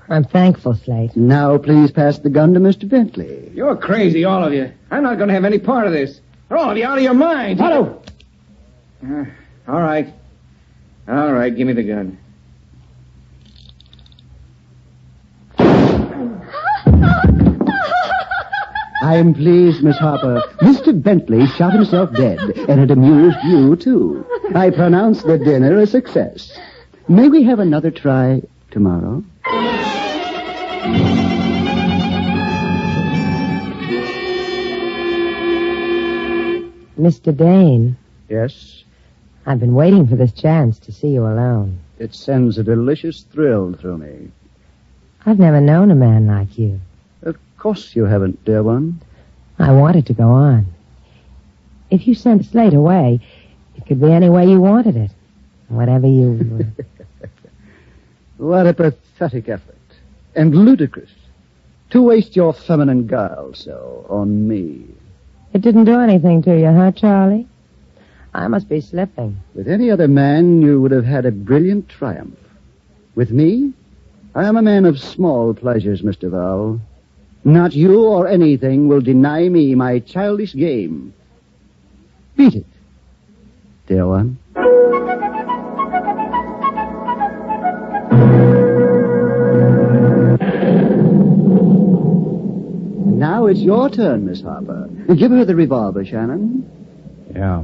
I'm thankful, Slate. Now, please pass the gun to Mr. Bentley. You're crazy, all of you. I'm not going to have any part of this. You're all of you out of your minds. Hello! All right. All right, give me the gun. I'm pleased, Miss Harper. Mr. Bentley shot himself dead, and it amused you, too. I pronounce the dinner a success. May we have another try tomorrow? Mr. Dane, Yes? I've been waiting for this chance to see you alone. It sends a delicious thrill through me. I've never known a man like you. Of course you haven't, dear one. I wanted to go on. If you sent Slate away, it could be any way you wanted it. Whatever you... What a pathetic effort. And ludicrous. To waste your feminine guile so on me. It didn't do anything to you, huh, Charlie? I must be slipping. With any other man, you would have had a brilliant triumph. With me, I am a man of small pleasures, Mr. Val. Not you or anything will deny me my childish game. Beat it, dear one. Now it's your turn, Miss Harper. Give her the revolver, Shannon. Yeah.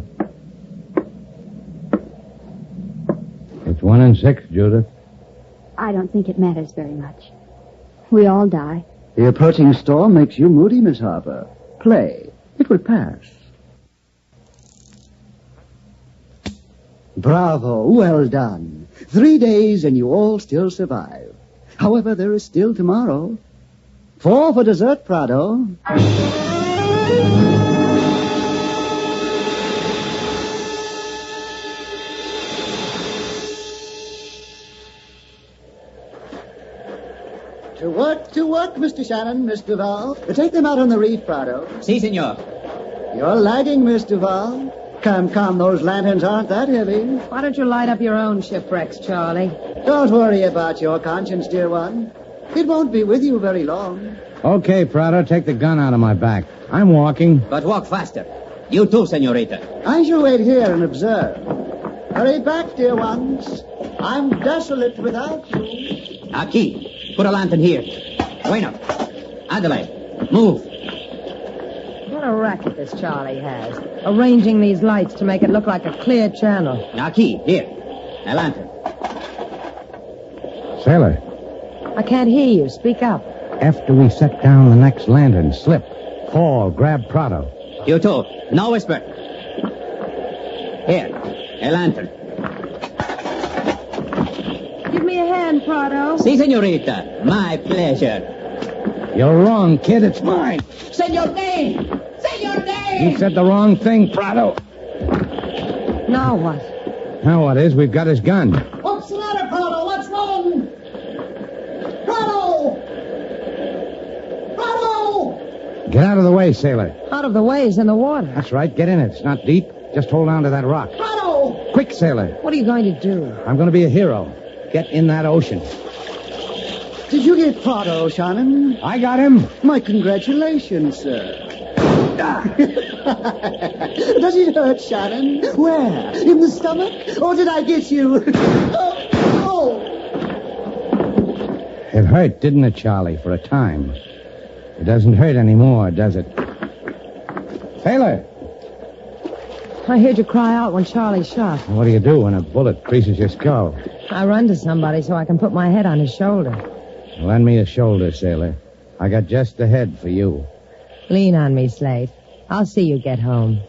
It's 1 and 6, Judith. I don't think it matters very much. We all die. The approaching storm makes you moody, Miss Harper. Play. It will pass. Bravo. Well done. 3 days and you all still survive. However, there is still tomorrow. 4 for dessert, Prado. To work, Mr. Shannon, Miss Duval. Take them out on the reef, Prado. Si, senor. You're lagging, Miss Duval. Come, those lanterns aren't that heavy. Why don't you light up your own shipwrecks, Charlie? Don't worry about your conscience, dear one. It won't be with you very long. Okay, Prado, take the gun out of my back. I'm walking. But walk faster. You too, senorita. I shall wait here and observe. Hurry back, dear ones. I'm desolate without you. Aquí. Put a lantern here. Bueno. Adelaide. Move. What a racket this Charlie has. Arranging these lights to make it look like a clear channel. Aquí. Here. A lantern. Sailor. I can't hear you. Speak up. After we set down the next lantern, slip, fall, grab Prado. You too. No whisper. Here. A lantern. Give me a hand, Prado. Si, senorita. My pleasure. You're wrong, kid. It's mine. Senor Dane! Senor Dane! You said the wrong thing, Prado. Now what? Now what is, we've got his gun. What's the matter, Prado? What's wrong? Prado! Prado! Get out of the way, sailor. Out of the way is in the water. That's right. Get in it. It's not deep. Just hold on to that rock. Prado! Quick, sailor. What are you going to do? I'm going to be a hero. Get in that ocean. Did you get Prado, Shannon? I got him. My congratulations, sir. Does it hurt, Shannon? Where? In the stomach? Or did I get you? Oh! It hurt, didn't it, Charlie, for a time? It doesn't hurt anymore, does it? Sailor! I heard you cry out when Charlie shot. What do you do when a bullet creases your skull? I run to somebody so I can put my head on his shoulder. Lend me a shoulder, sailor. I got just the head for you. Lean on me, Slate. I'll see you get home.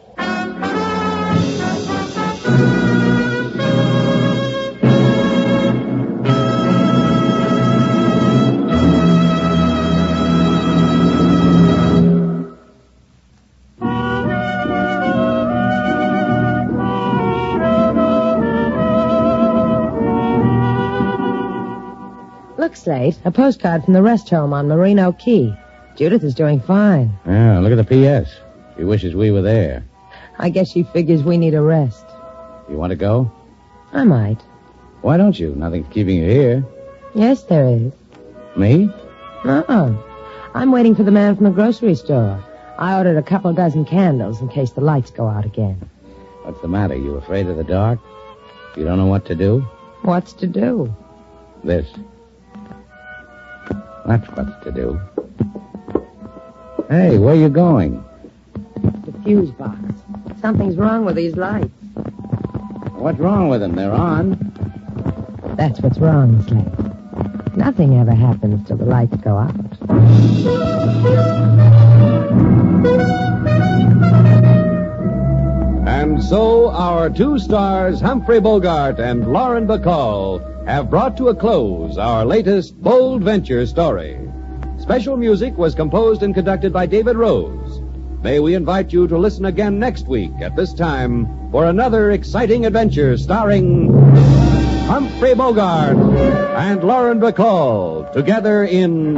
Look, Slate, a postcard from the rest home on Marino Key. Judith is doing fine. Yeah, look at the P.S. She wishes we were there. I guess she figures we need a rest. You want to go? I might. Why don't you? Nothing's keeping you here. Yes, there is. Me? Uh-uh. I'm waiting for the man from the grocery store. I ordered a couple dozen candles in case the lights go out again. What's the matter? You afraid of the dark? You don't know what to do? What's to do? This. That's what's to do. Hey, where you going? The fuse box. Something's wrong with these lights. What's wrong with them? They're on. That's what's wrong, Slate. Nothing ever happens till the lights go out. And so our two stars, Humphrey Bogart and Lauren Bacall, have brought to a close our latest bold venture story. Special music was composed and conducted by David Rose. May we invite you to listen again next week at this time for another exciting adventure starring Humphrey Bogart and Lauren Bacall together in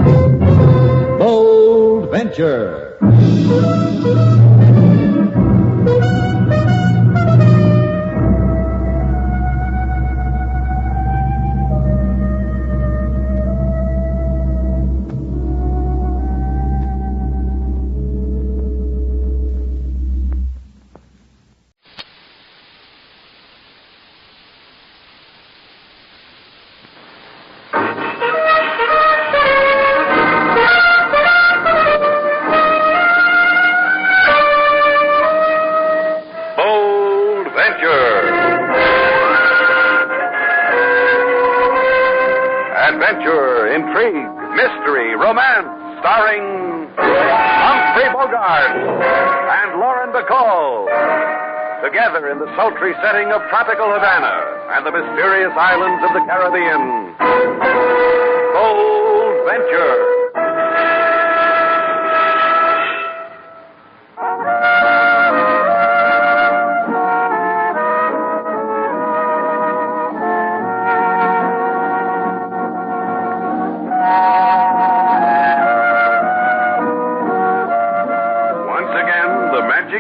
Bold Venture. Adventure, intrigue, mystery, romance, starring Humphrey Bogart and Lauren Bacall. Together in the sultry setting of tropical Havana and the mysterious islands of the Caribbean. Bold Venture.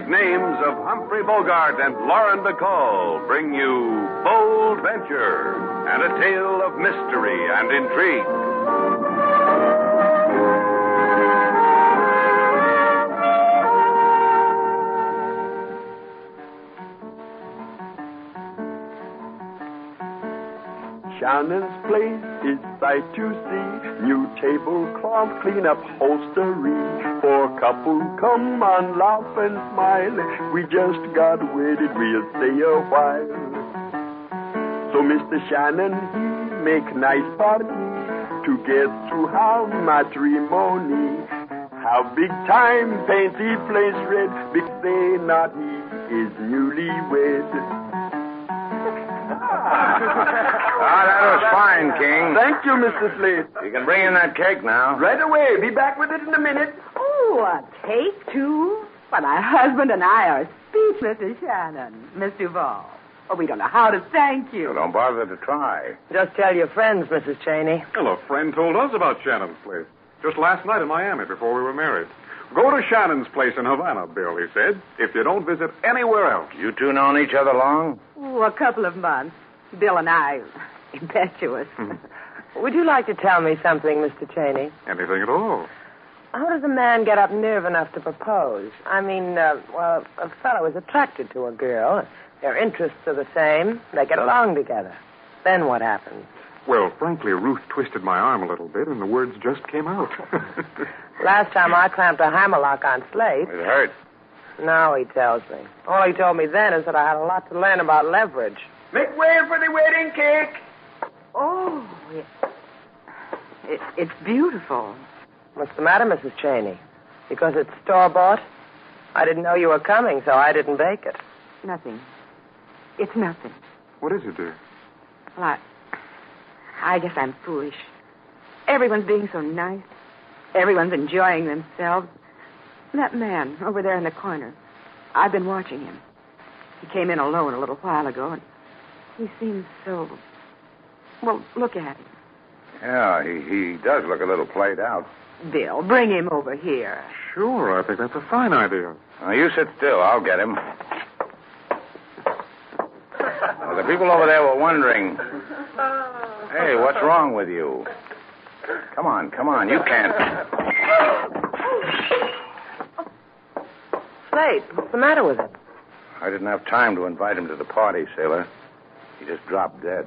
Names of Humphrey Bogart and Lauren Bacall bring you Bold Venture and a tale of mystery and intrigue. Shannon's place is sight to see. New tablecloth, clean upholstery. For couple come on, laugh and smile. We just got wedded, we'll stay a while. So Mr. Shannon, he make nice party to get through our matrimony. How big time paint he place red, big say not he is newlywed. That was fine, King. Thank you, Mr. Slate. You can bring in that cake now. Right away. Be back with it in a minute. Oh, a cake, too? Why, my husband and I are speechless, Mrs. Shannon. Miss Duval. Oh, we don't know how to thank you. Well, don't bother to try. Just tell your friends, Mrs. Cheney. Well, a friend told us about Shannon's place. Just last night in Miami before we were married. Go to Shannon's place in Havana, Bill, he said, if you don't visit anywhere else. You two known each other long? Oh, a couple of months. Bill and I, impetuous. Would you like to tell me something, Mr. Cheney? Anything at all. How does a man get up nerve enough to propose? I mean, well, a fellow is attracted to a girl. Their interests are the same. They get along together. Then what happens? Well, frankly, Ruth twisted my arm a little bit, and the words just came out. Last time I clamped a hammerlock on Slates. It hurt. Now he tells me. All he told me then is that I had a lot to learn about leverage. Make way for the wedding cake. Oh, it's beautiful. What's the matter, Mrs. Cheney? Because it's store-bought? I didn't know you were coming, so I didn't bake it. Nothing. It's nothing. What is it, dear? Well, I guess I'm foolish. Everyone's being so nice. Everyone's enjoying themselves. That man over there in the corner, I've been watching him. He came in alone a little while ago, and he seems so... Well, look at him. Yeah, he does look a little played out. Bill, bring him over here. Sure, I think that's a fine idea. Now, you sit still. I'll get him. The people over there were wondering, hey, what's wrong with you? Come on. You can't. Slate, what's the matter with him? I didn't have time to invite him to the party, sailor. He just dropped dead.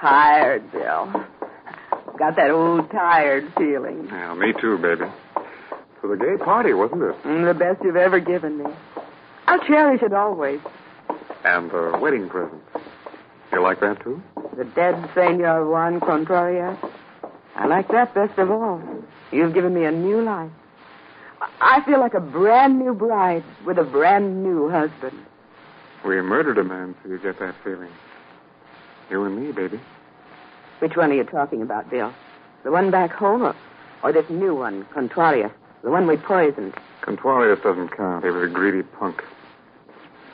Tired, Bill. Got that old tired feeling. Yeah, me too, baby. For the gay party, wasn't it? The best you've ever given me. I'll cherish it always. And the wedding present. You like that, too? The dead Senor Juan Contreras. I like that best of all. You've given me a new life. I feel like a brand new bride with a brand new husband. We murdered a man so you get that feeling. You and me, baby. Which one are you talking about, Bill? The one back home or this new one, Contreras? The one we poisoned? Contreras doesn't count. He was a greedy punk.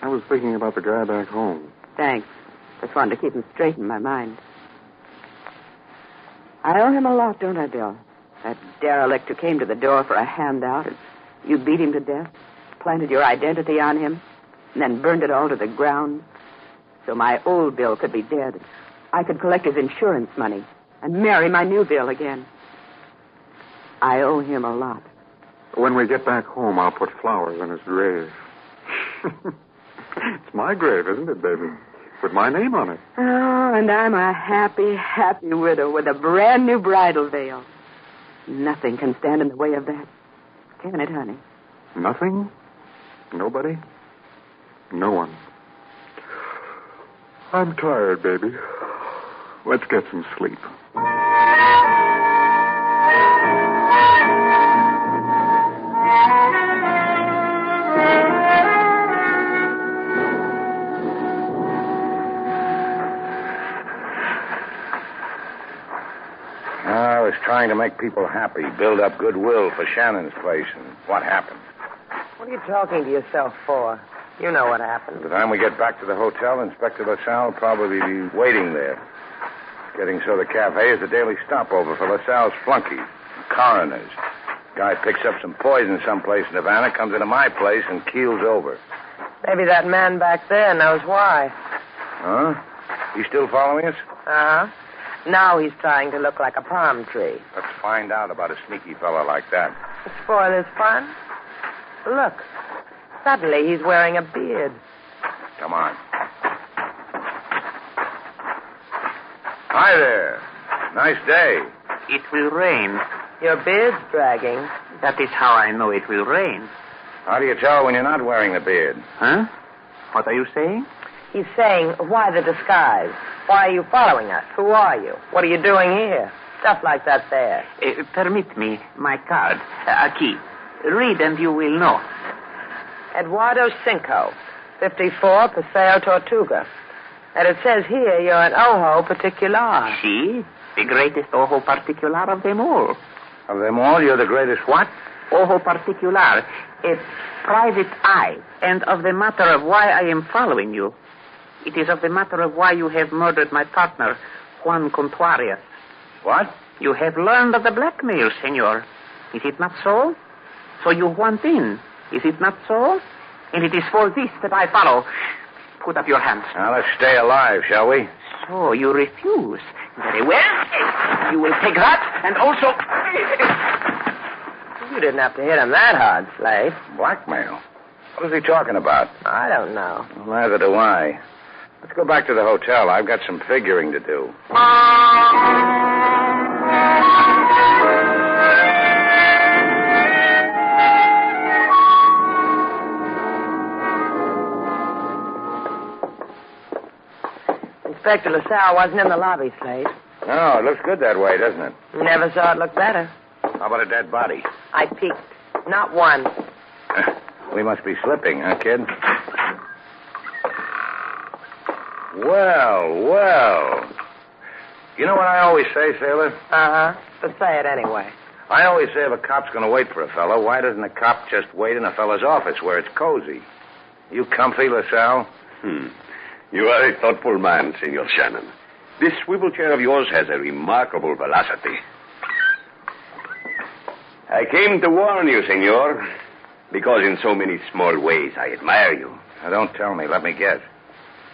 I was thinking about the guy back home. Thanks. Just wanted to keep him straight in my mind. I owe him a lot, don't I, Bill? That derelict who came to the door for a handout and you beat him to death, planted your identity on him, and then burned it all to the ground. So my old Bill could be dead. I could collect his insurance money and marry my new Bill again. I owe him a lot. When we get back home, I'll put flowers on his grave. It's my grave, isn't it, baby? With my name on it. Oh, and I'm a happy, happy widow with a brand new bridal veil. Nothing can stand in the way of that. Can it, honey? Nothing? Nobody? No one. I'm tired, baby. Let's get some sleep. I was trying to make people happy, build up goodwill for Shannon's place, and what happened? What are you talking to yourself for? You know what happened. By the time we get back to the hotel, Inspector LaSalle will probably be waiting there. It's getting so the cafe is the daily stopover for LaSalle's flunkies, coroners. Guy picks up some poison someplace in Havana, comes into my place, and keels over. Maybe that man back there knows why. Huh? He's still following us? Uh-huh. Now he's trying to look like a palm tree. Let's find out about a sneaky fella like that. Spoil his fun? Look. Suddenly he's wearing a beard. Come on. Hi there. Nice day. It will rain. Your beard's dragging. That is how I know it will rain. How do you tell when you're not wearing the beard? Huh? What are you saying? He's saying, why the disguise? Why are you following us? Who are you? What are you doing here? Stuff like that there. Permit me, my card, a key. Read and you will know. Eduardo Cinco, 54, Paseo Tortuga. And it says here you're an ojo particular. See? The greatest ojo particular of them all. Of them all, you're the greatest what? Ojo particular. It's private eye. And of the matter of why I am following you. It is of the matter of why you have murdered my partner, Juan Contreras. What? You have learned of the blackmail, senor. Is it not so? So you want in. Is it not so? And it is for this that I follow. Put up your hands. Now, let's stay alive, shall we? So you refuse. Very well. You will take that and also... You didn't have to hit him that hard, Slate. Blackmail? What is he talking about? I don't know. Well, neither do I. Let's go back to the hotel. I've got some figuring to do. Inspector LaSalle wasn't in the lobby, Slate. No, it looks good that way, doesn't it? Never saw it look better. How about a dead body? I peeked. Not one. We must be slipping, huh, kid? Well. You know what I always say, sailor? Uh-huh. But say it anyway. I always say if a cop's going to wait for a fellow, why doesn't a cop just wait in a fella's office where it's cozy? You comfy, LaSalle? You are a thoughtful man, Senor Shannon. This swivel chair of yours has a remarkable velocity. I came to warn you, Senor, because in so many small ways I admire you. Now, don't tell me. Let me guess.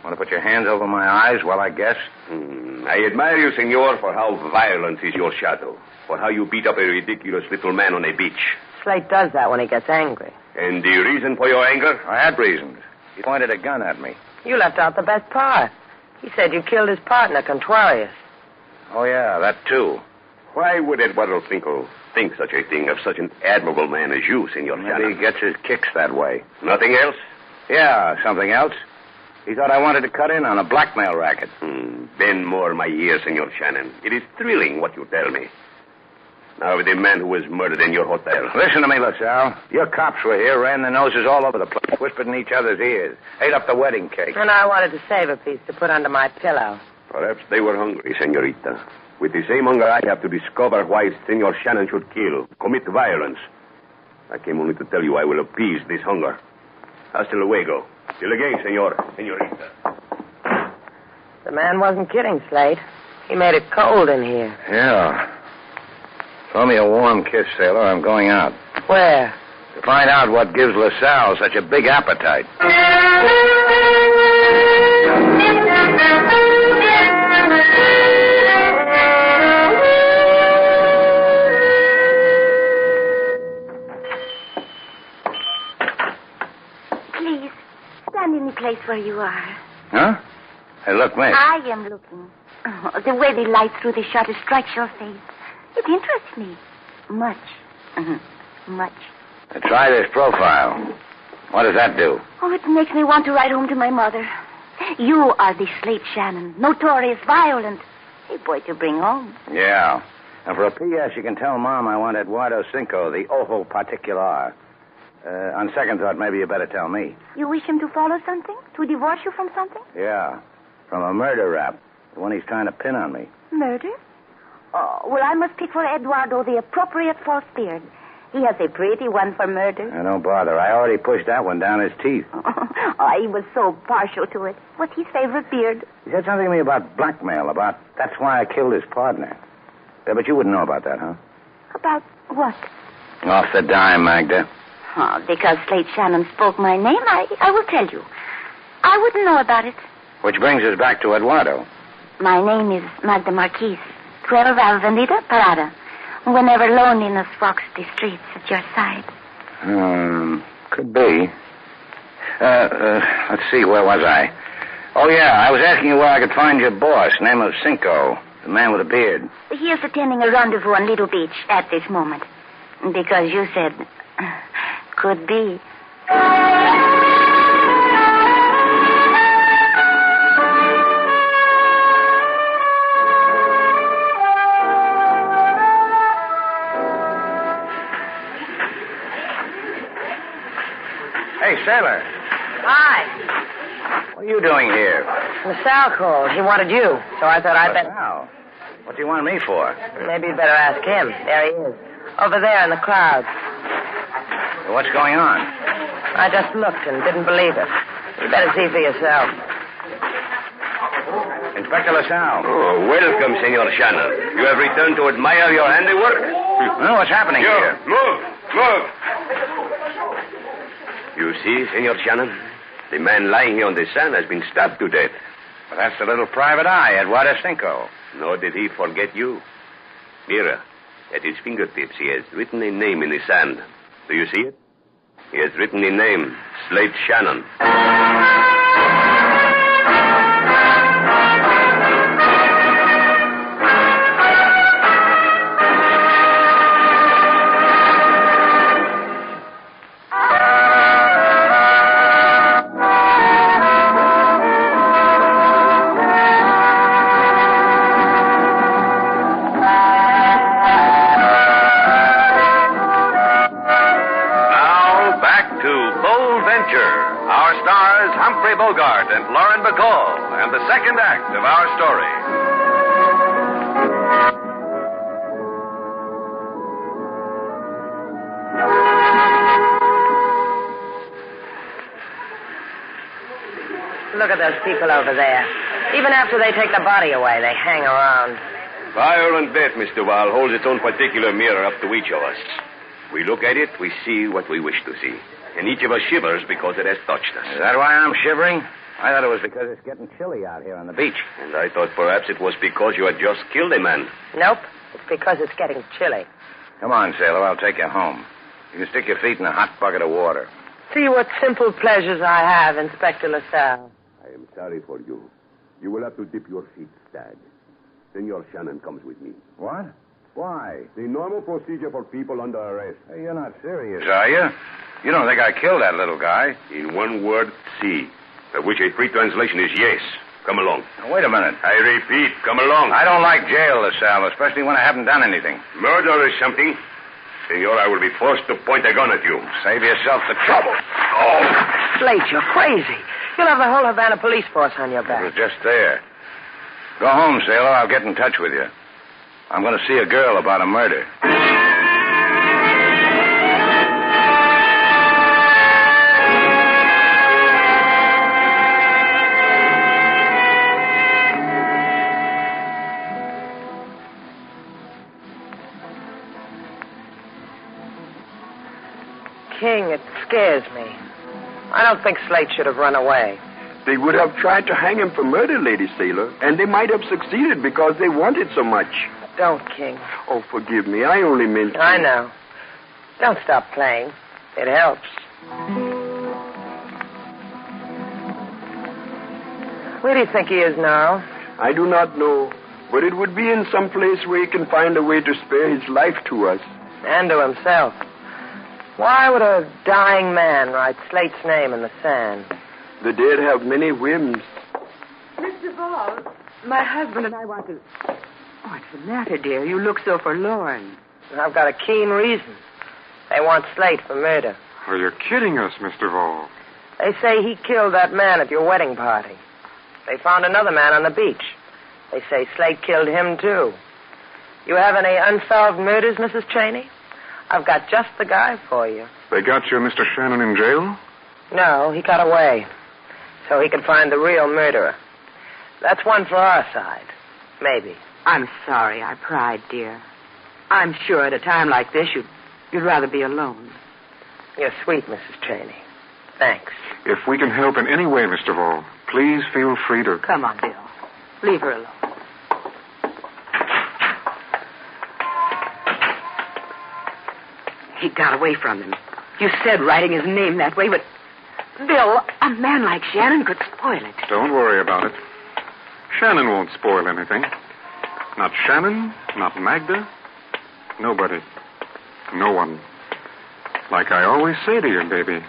Want to put your hands over my eyes while I guess? I admire you, Senor, for how violent is your shadow, for how you beat up a ridiculous little man on a beach. Slate does that when he gets angry. And the reason for your anger? I had reasons. He pointed a gun at me. You left out the best part. He said you killed his partner, Contrarius. Oh, yeah, that too. Why would Eduardo Finkel think such a thing of such an admirable man as you, Senor Shannon? Maybe he gets his kicks that way. Nothing else? Yeah, something else. He thought I wanted to cut in on a blackmail racket. Bend more my ears, Senor Shannon. It is thrilling what you tell me. Now, the man who was murdered in your hotel. Listen to me, LaSalle. Your cops were here, ran their noses all over the place, whispered in each other's ears, ate up the wedding cake. And I wanted to save a piece to put under my pillow. Perhaps they were hungry, Senorita. With the same hunger, I have to discover why Senor Shannon should kill, commit violence. I came only to tell you I will appease this hunger. Hasta luego. Till again, Senorita. The man wasn't kidding, Slate. He made it cold in here. Yeah. Throw me a warm kiss, sailor. I'm going out. Where? To find out what gives LaSalle such a big appetite. Please, stand in the place where you are. Huh? Hey, look, miss. I am looking. Oh, the way the light through the shutter strikes your face. It interests me. Much. Much. Try this profile. What does that do? Oh, it makes me want to write home to my mother. You are the Slate Shannon, notorious, violent. A boy to bring home. Yeah. And for a P.S., you can tell Mom I want Eduardo Cinco, the ojo particular. On second thought, maybe you better tell me. You wish him to follow something? To divorce you from something? Yeah. From a murder rap. The one he's trying to pin on me. Murder? Oh, well, I must pick for Eduardo the appropriate false beard. He has a pretty one for murder. Don't bother. I already pushed that one down his teeth. Oh, he was so partial to it. What's his favorite beard? He said something to me about blackmail, about that's why I killed his partner. Yeah, but you wouldn't know about that, huh? About what? Off the dime, Magda. Oh, because Slate Shannon spoke my name, I will tell you. I wouldn't know about it. Which brings us back to Eduardo. My name is Magda Marquise. 12 Vendetta, Parada. Whenever loneliness walks the streets at your side. Could be. Let's see, where was I? Oh, yeah, I was asking you where I could find your boss, name of Cinco, the man with a beard. He is attending a rendezvous on Little Beach at this moment. Because you said, could be. Hey, sailor. Hi. What are you doing here? LaSalle called. He wanted you, so I thought I'd better... LaSalle? What do you want me for? Maybe you'd better ask him. There he is. Over there in the crowd. What's going on? I just looked and didn't believe it. You better see for yourself. Inspector LaSalle. Oh, welcome, Senor Shannon. You have returned to admire your handiwork? Well, what's happening here? Move! You see, Senor Shannon? The man lying here on the sand has been stabbed to death. Well, that's the little private eye, Eduardo Cinco. Nor did he forget you. Mira, at his fingertips, he has written a name in the sand. Do you see it? He has written the name, Slate Shannon. Bogart and Lauren Bacall, and the second act of our story. Look at those people over there. Even after they take the body away, they hang around. Violent death, Mr. Val, holds its own particular mirror up to each of us. We look at it, we see what we wish to see. And each of us shivers because it has touched us. Is that why I'm shivering? I thought it was because it's getting chilly out here on the beach. And I thought perhaps it was because you had just killed a man. Nope. It's because it's getting chilly. Come on, sailor. I'll take you home. You can stick your feet in a hot bucket of water. See what simple pleasures I have, Inspector LaSalle. I am sorry for you. You will have to dip your feet, Stag. Senor Shannon comes with me. What? Why? The normal procedure for people under arrest. Hey, you're not serious, are you? You don't think I killed that little guy? In one word, si. Of which a free translation is yes. Come along. Now, wait a minute. I repeat, come along. I don't like jail, LaSalle, especially when I haven't done anything. Murder is something. Senor, I will be forced to point a gun at you. Save yourself the trouble. Oh! Slate, you're crazy. You'll have the whole Havana police force on your back. It was just there. Go home, sailor. I'll get in touch with you. I'm going to see a girl about a murder. King, it scares me. I don't think Slate should have run away. They would have tried to hang him for murder, Lady Sailor, and they might have succeeded because they wanted so much. Don't, King. Oh, forgive me. I only meant to. I know. Don't stop playing. It helps. Where do you think he is now? I do not know, but it would be in some place where he can find a way to spare his life to us. And to himself. Why would a dying man write Slate's name in the sand? The dead have many whims. Mr. Ball, my husband and I want to... What's the matter, dear? You look so forlorn. I've got a keen reason. They want Slate for murder. Are you kidding us, Mr. Vall? They say he killed that man at your wedding party. They found another man on the beach. They say Slate killed him, too. You have any unsolved murders, Mrs. Cheney? I've got just the guy for you. They got you, Mr. Shannon, in jail? No, he got away. So he could find the real murderer. That's one for our side. Maybe. I'm sorry I pried, dear. I'm sure at a time like this you'd rather be alone. You're sweet, Mrs. Cheney. Thanks. If we can help in any way, Mr. Vall, please feel free to... Come on, Bill. Leave her alone. He got away from him. You said writing his name that way, but... Bill, a man like Shannon could spoil it. Don't worry about it. Shannon won't spoil anything. Not Shannon, not Magda. Nobody. No one. Like I always say to you, baby.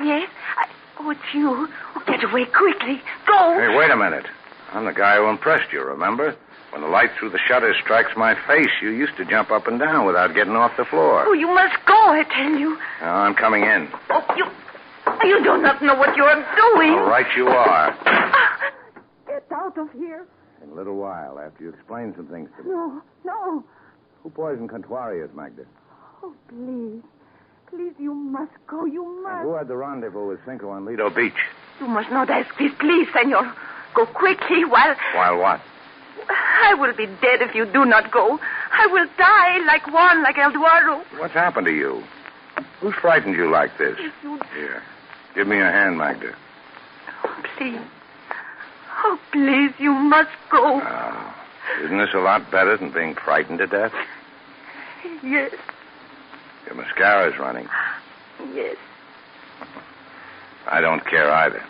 Yes? Oh, it's you. Oh, get away quickly. Go. Hey, wait a minute. I'm the guy who impressed you, remember? When the light through the shutters strikes my face, you used to jump up and down without getting off the floor. Oh, you must go, I tell you. Now, I'm coming in. Oh, you do not know what you're doing. All right, you are. Get out of here. In a little while, after you explain some things to me. No. Who poisoned Contuarius, Magda? Oh, please. Please, you must go. You must. And who had the rendezvous with Cinco on Lido Beach? You must not ask this, please, senor. Go quickly while... While what? I will be dead if you do not go. I will die like Juan, like Eduardo. What's happened to you? Who's frightened you like this? Here. Give me your hand, Magda. Oh, please. Oh, please, you must go. Oh, isn't this a lot better than being frightened to death? Yes. Your mascara's running. Yes. I don't care either.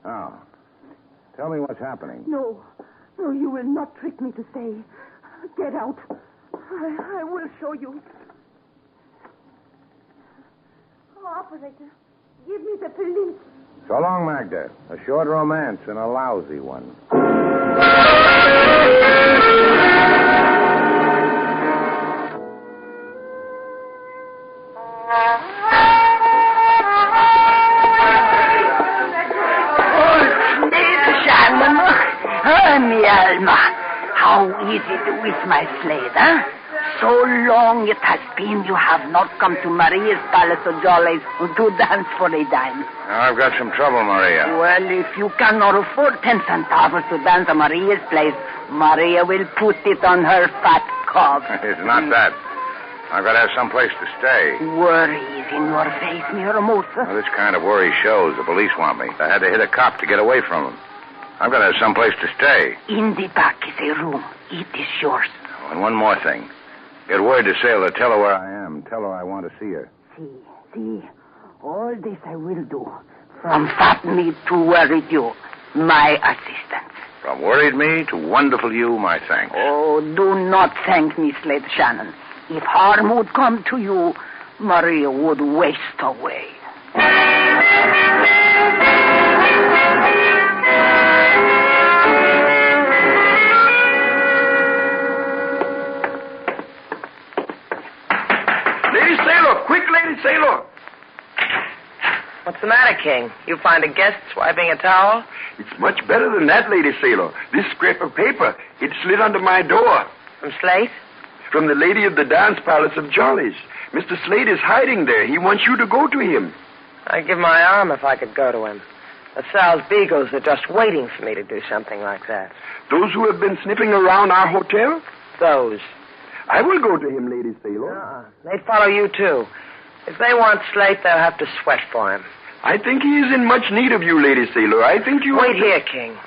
Oh. Tell me what's happening. No, you will not trick me to stay. Get out. I will show you. Oh, operator, give me the police. So long, Magda. A short romance and a lousy one. mi alma. How is it with my slate, huh? So long it has been you have not come to Maria's Palace of Jollies to dance for a dime. Now, I've got some trouble, Maria. Well, if you cannot afford 10 centavos to dance at Maria's place, Maria will put it on her fat cob. It's not that. I've got to have some place to stay. Worry is in your face, mi hermosa. Well, this kind of worry shows. The police want me. I had to hit a cop to get away from them. I've got to have some place to stay. In the back is a room. It is yours. Oh, and one more thing. Get word to Sailor. Tell her where I am. Tell her I want to see her. See. All this I will do. From fat me to worried you, my assistant. From worried me to wonderful you, my thanks. Oh, do not thank me, Slate Shannon. If harm would come to you, Maria would waste away. Lady Sailor! Quick, Lady Sailor! What's the matter, King? You find a guest swiping a towel? It's much better than that, Lady Sailor. This scrap of paper, it slid under my door. From Slate? From the lady of the dance palace of Jollies. Mr. Slate is hiding there. He wants you to go to him. I'd give my arm if I could go to him. The Sal's Beagles are just waiting for me to do something like that. Those who have been sniffing around our hotel? Those. I will go to him, Lady Sailor. They'd follow you, too. If they want Slate, they'll have to sweat for him. I think he is in much need of you, Lady Sailor. I think you... Wait here, King.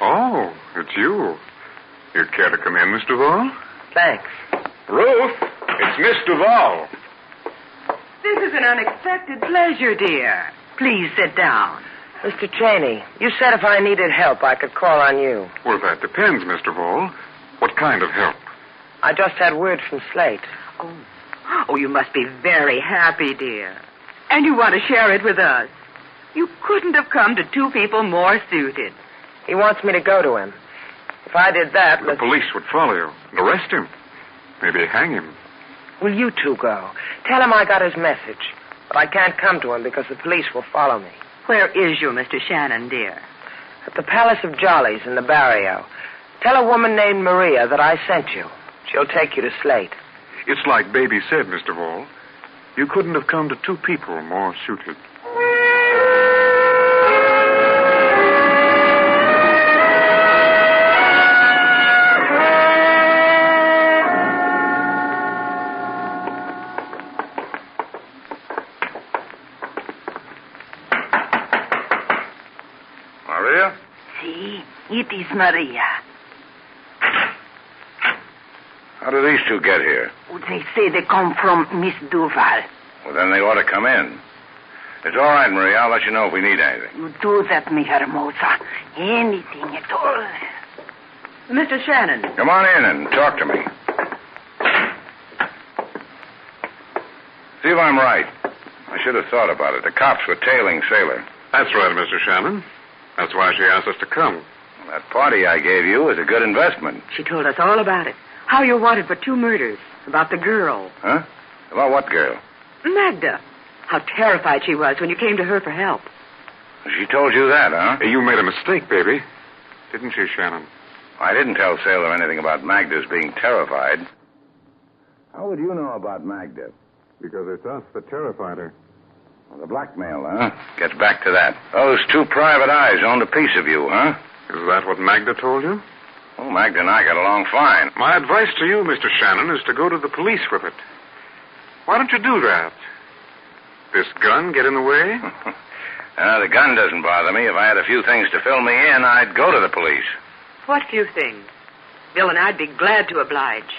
Oh, it's you. You'd care to come in, Miss Duval? Thanks. Ruth, it's Miss Duval. This is an unexpected pleasure, dear. Please sit down. Mr. Cheney, you said if I needed help, I could call on you. Well, that depends, Miss Duval. What kind of help? I just had word from Slate. Oh, you must be very happy, dear. And you want to share it with us. You couldn't have come to two people more suited. He wants me to go to him. If I did that... The police would follow you and arrest him. Maybe hang him. Will you two go? Tell him I got his message. But I can't come to him because the police will follow me. Where is you, Mr. Shannon, dear? At the Palace of Jollies in the barrio. Tell a woman named Maria that I sent you. She'll take you to Slate. It's like Baby said, Mr. Vall. You couldn't have come to two people more suited. Maria? See, it is Maria. How do these two get here? They say they come from Miss Duval. Well, then they ought to come in. It's all right, Maria. I'll let you know if we need anything. You do that, mi hermosa. Anything at all. Mr. Shannon. Come on in and talk to me. See if I'm right. I should have thought about it. The cops were tailing Sailor. That's right, Mr. Shannon. That's why she asked us to come. That party I gave you was a good investment. She told us all about it. How you're wanted for 2 murders. About the girl. Huh? About what girl? Magda. How terrified she was when you came to her for help. She told you that, huh? You made a mistake, baby. Didn't she, Shannon? I didn't tell Sailor anything about Magda's being terrified. How would you know about Magda? Because it's us that terrified her. Well, the blackmail, huh? Gets back to that. Those 2 private eyes owned a piece of you, huh? Is that what Magda told you? Oh, Magda and I got along fine. My advice to you, Mr. Shannon, is to go to the police with it. Why don't you do that? This gun get in the way? The gun doesn't bother me. If I had a few things to fill me in, I'd go to the police. What few things? Bill and I'd be glad to oblige.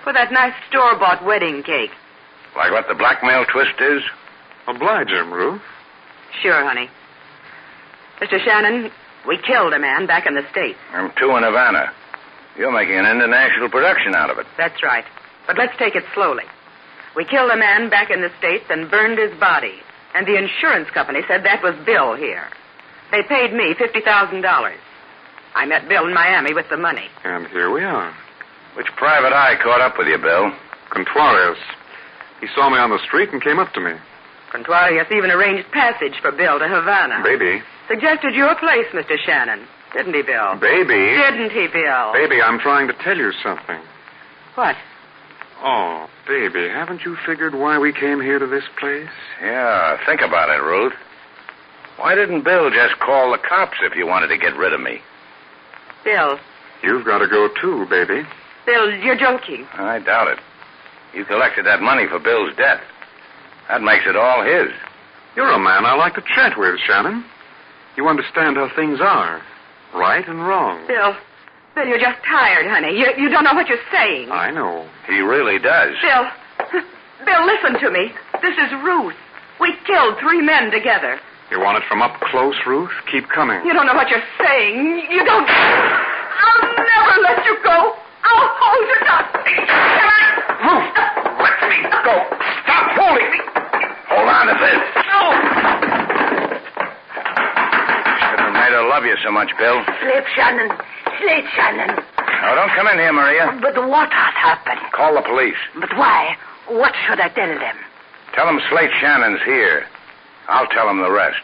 For that nice store-bought wedding cake. Like what the blackmail twist is? Oblige him, Ruth. Sure, honey. Mr. Shannon, we killed a man back in the States. I'm 2 in Havana. You're making an international production out of it. That's right. But let's take it slowly. We killed a man back in the States and burned his body. And the insurance company said that was Bill here. They paid me $50,000. I met Bill in Miami with the money. And here we are. Which private eye caught up with you, Bill? Contreras. He saw me on the street and came up to me. Contrarius even arranged passage for Bill to Havana. Baby. Suggested your place, Mr. Shannon. Didn't he, Bill? Baby. Didn't he, Bill? Baby, I'm trying to tell you something. What? Oh, baby, haven't you figured why we came here to this place? Yeah, think about it, Ruth. Why didn't Bill just call the cops if you wanted to get rid of me? Bill. You've got to go too, baby. Bill, you're joking. I doubt it. You collected that money for Bill's death. That makes it all his. You're a man I like to chat with, Shannon. You understand how things are. Right and wrong. Bill, you're just tired, honey. You don't know what you're saying. I know. He really does. Bill, listen to me. This is Ruth. We killed 3 men together. You want it from up close, Ruth? Keep coming. You don't know what you're saying. You don't... I'll never let you go. I'll hold you down. Ruth, let me go. Stop holding me. Hold on to this. No. Shouldn't have made her love you so much, Bill. Slate, Shannon. Slate, Shannon. Now, don't come in here, Maria. But what has happened? Call the police. But why? What should I tell them? Tell them Slate Shannon's here. I'll tell them the rest.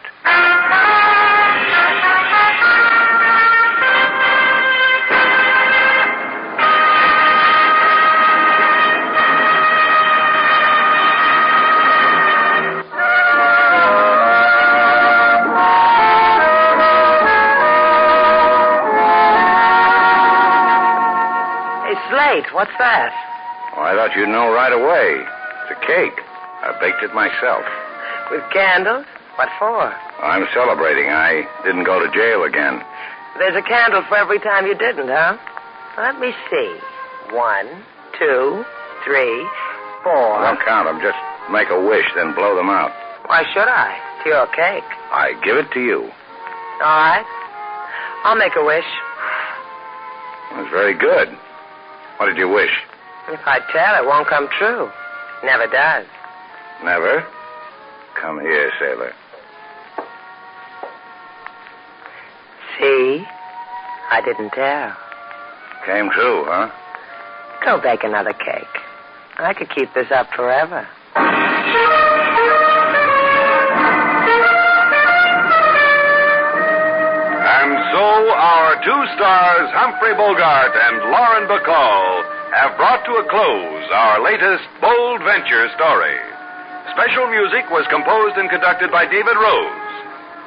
Slate, what's that? Oh, I thought you'd know right away. It's a cake. I baked it myself. With candles? What for? I'm celebrating. I didn't go to jail again. There's a candle for every time you didn't, huh? Let me see. 1, 2, 3, 4. Don't count them. Just make a wish, then blow them out. Why should I? It's your cake. I give it to you. All right. I'll make a wish. That's very good. What did you wish? If I tell, it won't come true. Never does. Never? Come here, sailor. See? I didn't tell. Came true, huh? Go bake another cake. I could keep this up forever. And so our 2 stars, Humphrey Bogart and Lauren Bacall, have brought to a close our latest bold venture story. Special music was composed and conducted by David Rose.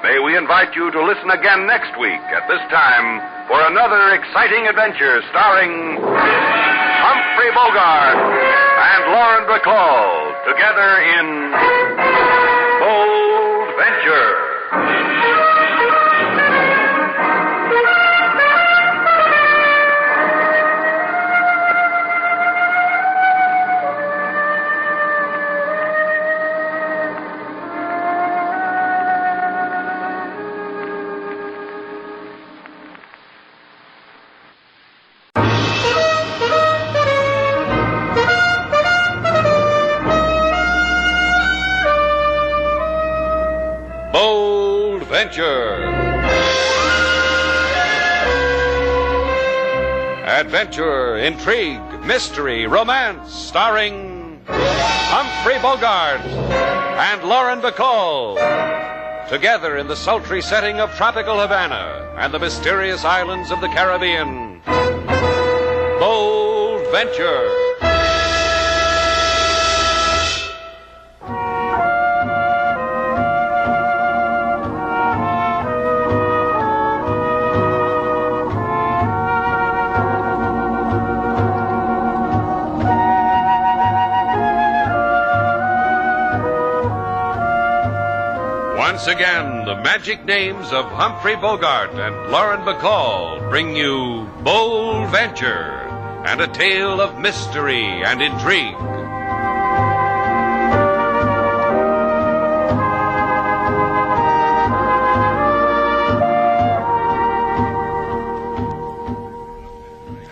May we invite you to listen again next week at this time for another exciting adventure starring Humphrey Bogart and Lauren Bacall together in Bold Venture. Adventure, intrigue, mystery, romance, starring Humphrey Bogart and Lauren Bacall. Together in the sultry setting of tropical Havana and the mysterious islands of the Caribbean. Bold Venture. Once again, the magic names of Humphrey Bogart and Lauren Bacall bring you Bold Venture and a tale of mystery and intrigue.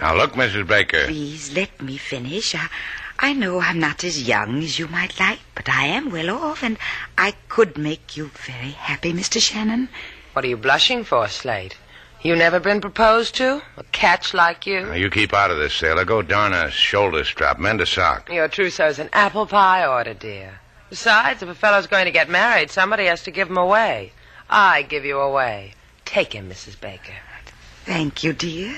Now, look, Mrs. Baker. Please let me finish. I know I'm not as young as you might like, but I am well off, and I could make you very happy, Mr. Shannon. What are you blushing for, Slate? You never been proposed to? A catch like you? Now, you keep out of this, sailor. Go darn a shoulder strap. Mend a sock. Your trousseau's an apple pie order, dear. Besides, if a fellow's going to get married, somebody has to give him away. I give you away. Take him, Mrs. Baker. Thank you, dear.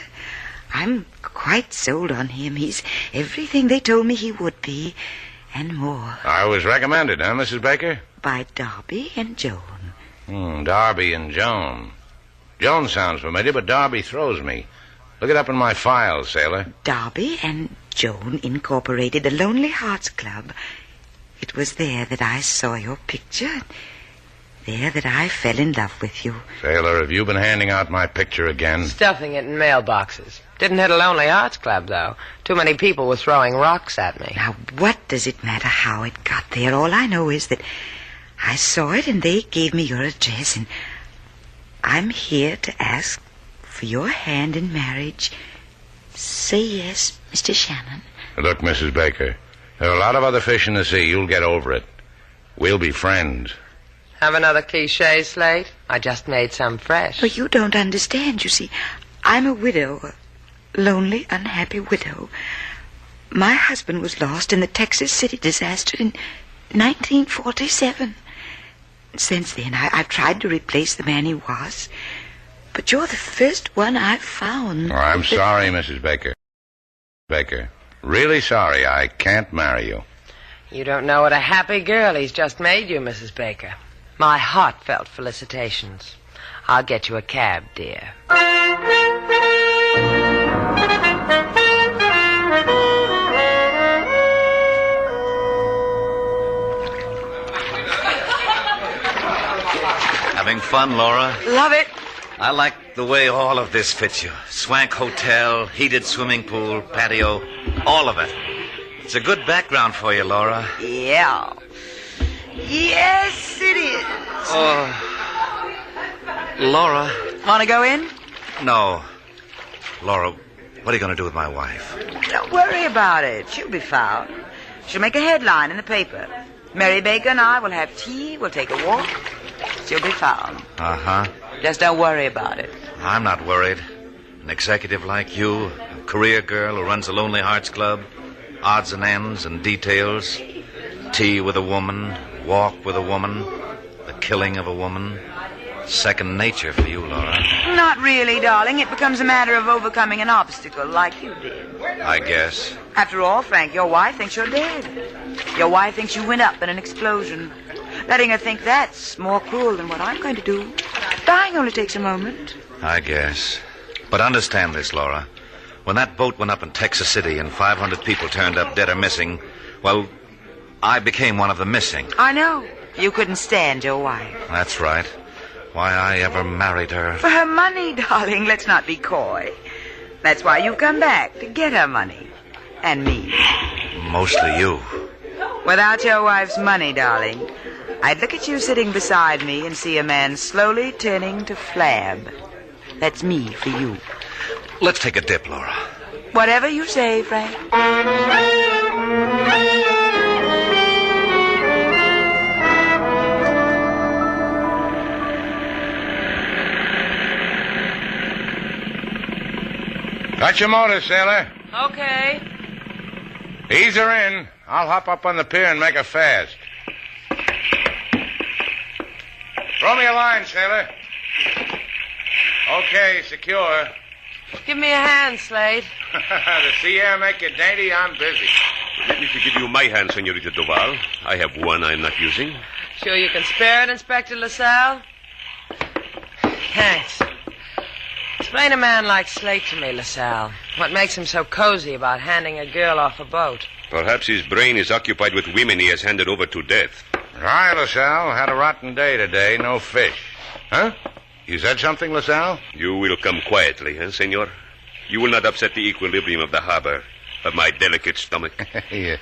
I'm quite sold on him. He's everything they told me he would be, and more. I was recommended, huh, Mrs. Baker? By Darby and Joan. Darby and Joan. Joan sounds familiar, but Darby throws me. Look it up in my files, sailor. Darby and Joan incorporated the Lonely Hearts Club. It was there that I saw your picture. There that I fell in love with you. Sailor, have you been handing out my picture again? Stuffing it in mailboxes. Didn't hit a Lonely Hearts Club, though. Too many people were throwing rocks at me. Now, what does it matter how it got there? All I know is that I saw it and they gave me your address, and I'm here to ask for your hand in marriage. Say yes, Mr. Shannon. Look, Mrs. Baker, there are a lot of other fish in the sea. You'll get over it. We'll be friends. Have another cliché, Slate? I just made some fresh. But you don't understand. You see, I'm a widow, a lonely, unhappy widow. My husband was lost in the Texas City disaster in 1947. Since then, I've tried to replace the man he was. But you're the first one I've found. Oh, I'm sorry, Mrs. Baker. Baker, really sorry. I can't marry you. You don't know what a happy girl he's just made you, Mrs. Baker. My heartfelt felicitations. I'll get you a cab, dear. Having fun, Laura? Love it. I like the way all of this fits you. Swank hotel, heated swimming pool, patio, all of it. It's a good background for you, Laura. Yeah. Yes, it is. Laura. Want to go in? No. Laura, what are you going to do with my wife? Don't worry about it. She'll be found. She'll make a headline in the paper. Mary Baker and I will have tea. We'll take a walk. She'll be found. Uh-huh. Just don't worry about it. I'm not worried. An executive like you, a career girl who runs a Lonely Hearts Club, odds and ends and details, tea with a woman, walk with a woman, the killing of a woman. Second nature for you, Laura. Not really, darling. It becomes a matter of overcoming an obstacle like you did. I guess. After all, Frank, your wife thinks you're dead. Your wife thinks you went up in an explosion. Letting her think that's more cruel than what I'm going to do. Dying only takes a moment. I guess. But understand this, Laura. When that boat went up in Texas City and 500 people turned up dead or missing, well, I became one of the missing. I know. You couldn't stand your wife. That's right. Why I ever married her. For her money, darling. Let's not be coy. That's why you've come back, to get her money. And me. Mostly you. Without your wife's money, darling, I'd look at you sitting beside me and see a man slowly turning to flab. That's me for you. Let's take a dip, Laura. Whatever you say, Frank. Got your motor, sailor. Okay. Ease her in. I'll hop up on the pier and make her fast. Throw me a line, sailor. Okay, secure. Give me a hand, Slade. The sea air make you dainty, I'm busy. Let me to give you my hand, Senorita Duval. I have one I'm not using. Sure you can spare it, Inspector LaSalle? Thanks. Explain a man like Slate to me, LaSalle. What makes him so cozy about handing a girl off a boat? Perhaps his brain is occupied with women he has handed over to death. Hi, LaSalle. Had a rotten day today. No fish. Huh? You said something, LaSalle? You will come quietly, huh, senor? You will not upset the equilibrium of the harbor, of my delicate stomach. You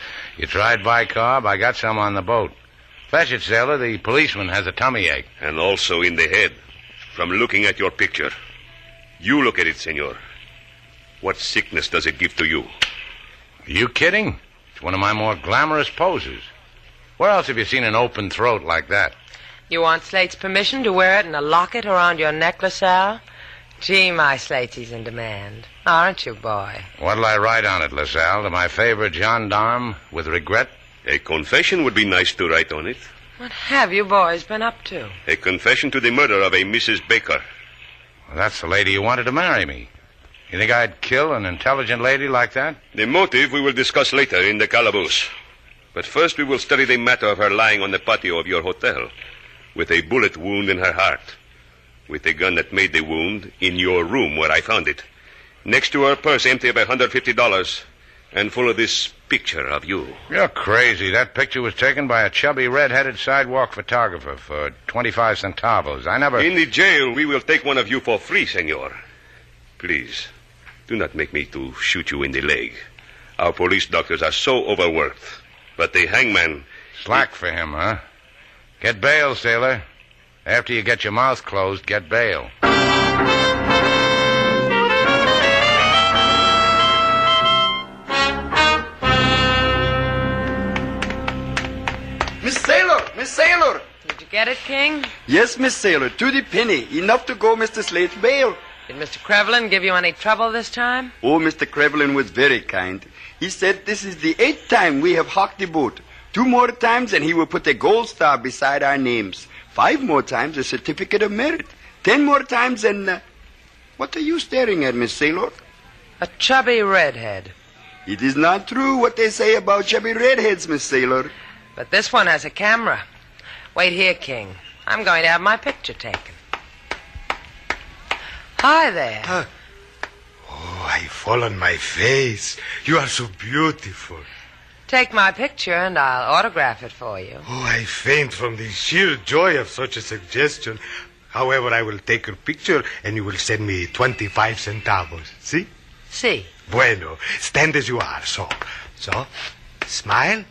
tried bicarb? I got some on the boat. Fetch it, sailor. The policeman has a tummy ache. And also in the head, from looking at your picture. You look at it, senor. What sickness does it give to you? Are you kidding? It's one of my more glamorous poses. Where else have you seen an open throat like that? You want Slate's permission to wear it in a locket around your neck, LaSalle? Gee, my Slatesy's in demand. Aren't you, boy? What'll I write on it, LaSalle? To my favorite gendarme, with regret, A confession would be nice to write on it. What have you boys been up to? A confession to the murder of a Mrs. Baker. Well, that's the lady who wanted to marry me. You think I'd kill an intelligent lady like that? The motive we will discuss later in the calaboose. But first we will study the matter of her lying on the patio of your hotel with a bullet wound in her heart, with the gun that made the wound in your room where I found it, next to her purse empty of $150 and full of this picture of you. You're crazy. That picture was taken by a chubby, red-headed sidewalk photographer for 25 centavos. I never... In the jail, we will take one of you for free, senor. Please, do not make me to shoot you in the leg. Our police doctors are so overworked. But the hangman... Slack for him, huh? Get bail, sailor. After you get your mouth closed, get bail. Miss Sailor! Miss Sailor! Did you get it, King? Yes, Miss Sailor, to the penny. Enough to go Mr. Slate's bail. Did Mr. Crevlin give you any trouble this time? Oh, Mr. Crevlin was very kind. He said this is the 8th time we have hocked the boat. 2 more times and he will put a gold star beside our names. 5 more times a certificate of merit. 10 more times and... what are you staring at, Miss Sailor? A chubby redhead. It is not true what they say about chubby redheads, Miss Sailor. But this one has a camera. Wait here, King. I'm going to have my picture taken. Hi there. Oh, I fall on my face. You are so beautiful. Take my picture and I'll autograph it for you. Oh, I faint from the sheer joy of such a suggestion. However, I will take your picture and you will send me 25 centavos. See? See. Bueno. Stand as you are. So. Smile.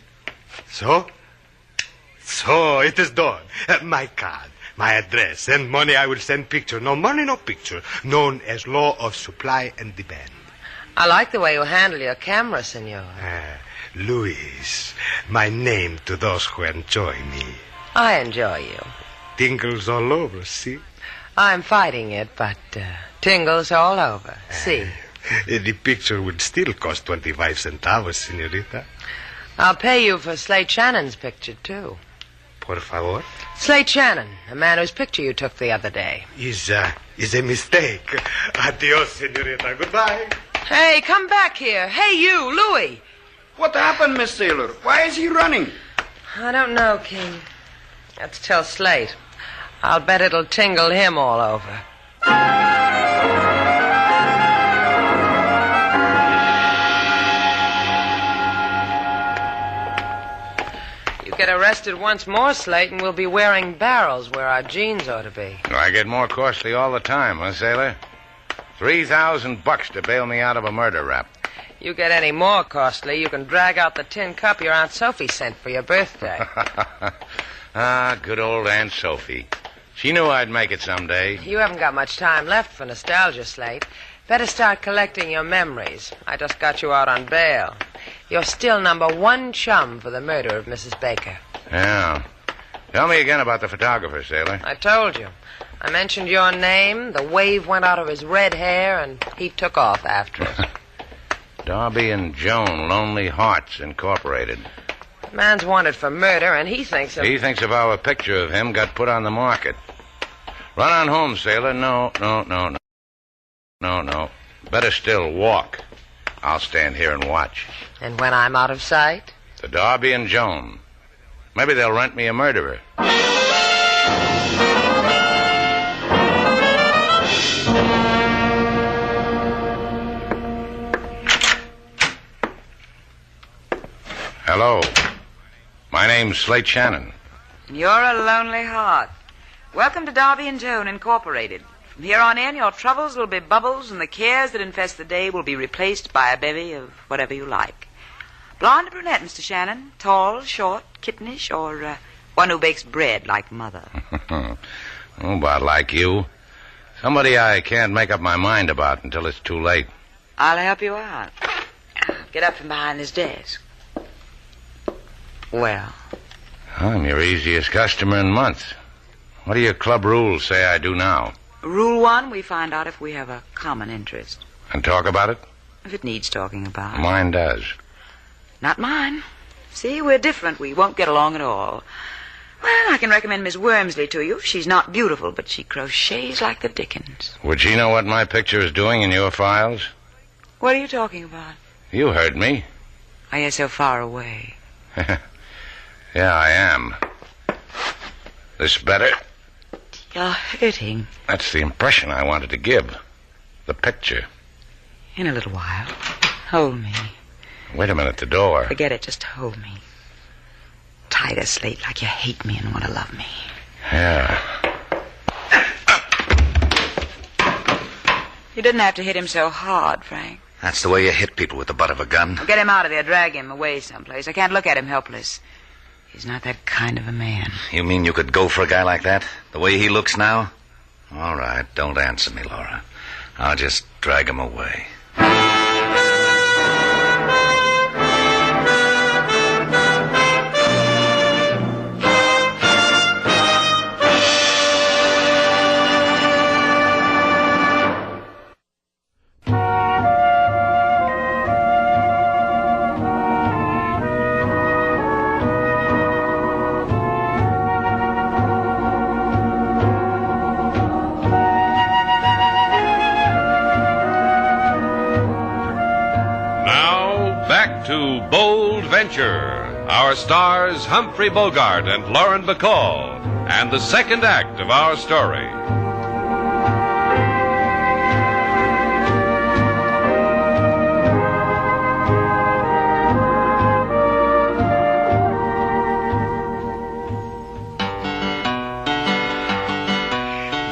So, it is done. My card, my address, and money I will send picture. No money, no picture. Known as law of supply and demand. I like the way you handle your camera, senor. Luis, my name to those who enjoy me. I enjoy you. Tingles all over, see? I'm fighting it, but tingles all over, see? The picture would still cost 25 centavos, senorita. I'll pay you for Slate Shannon's picture, too. Por favor? Slate Shannon, the man whose picture you took the other day. Is a mistake. Adios, senorita. Goodbye. Hey, come back here. Hey, you, Louis. What happened, Miss Sailor? Why is he running? I don't know, King. Let's tell Slate. I'll bet it'll tingle him all over. Get arrested once more, Slate, and we'll be wearing barrels where our jeans ought to be. I get more costly all the time, huh, sailor? $3,000 to bail me out of a murder rap. You get any more costly, you can drag out the tin cup your Aunt Sophie sent for your birthday. Good old Aunt Sophie. She knew I'd make it someday. You haven't got much time left for nostalgia, Slate. Better start collecting your memories. I just got you out on bail. You're still #1 chum for the murder of Mrs. Baker. Yeah. Tell me again about the photographer, sailor. I told you. I mentioned your name, the wave went out of his red hair, and he took off after it. Darby and Joan, Lonely Hearts Incorporated. The man's wanted for murder, and he thinks of... He thinks of how a picture of him got put on the market. Run on home, sailor. No. Better still, walk. I'll stand here and watch. And when I'm out of sight? The Darby and Joan. Maybe they'll rent me a murderer. Hello. My name's Slate Shannon. You're a lonely heart. Welcome to Darby and Joan Incorporated. From here on in, your troubles will be bubbles, and the cares that infest the day will be replaced by a bevy of whatever you like. Blonde or brunette, Mr. Shannon? Tall, short, kittenish, or one who bakes bread like Mother? About like you. Somebody I can't make up my mind about until it's too late. I'll help you out. Get up from behind this desk. Well? I'm your easiest customer in months. What do your club rules say I do now? Rule 1, we find out if we have a common interest. And talk about it? If it needs talking about. Mine does. Not mine. See, we're different. We won't get along at all. Well, I can recommend Miss Wormsley to you. She's not beautiful, but she crochets like the dickens. Would she know what my picture is doing in your files? What are you talking about? You heard me. Are you so far away? Yeah, I am. This better? You're hurting. That's the impression I wanted to give. The picture. In a little while. Hold me. Wait a minute, the door. Forget it, just hold me. Tighter, Slate, like you hate me and want to love me. Yeah. You didn't have to hit him so hard, Frank. That's the way you hit people with the butt of a gun. Get him out of there, drag him away someplace. I can't look at him helpless. He's not that kind of a man. You mean you could go for a guy like that? The way he looks now? All right, don't answer me, Laura. I'll just drag him away. Our stars, Humphrey Bogart and Lauren Bacall, and the second act of our story.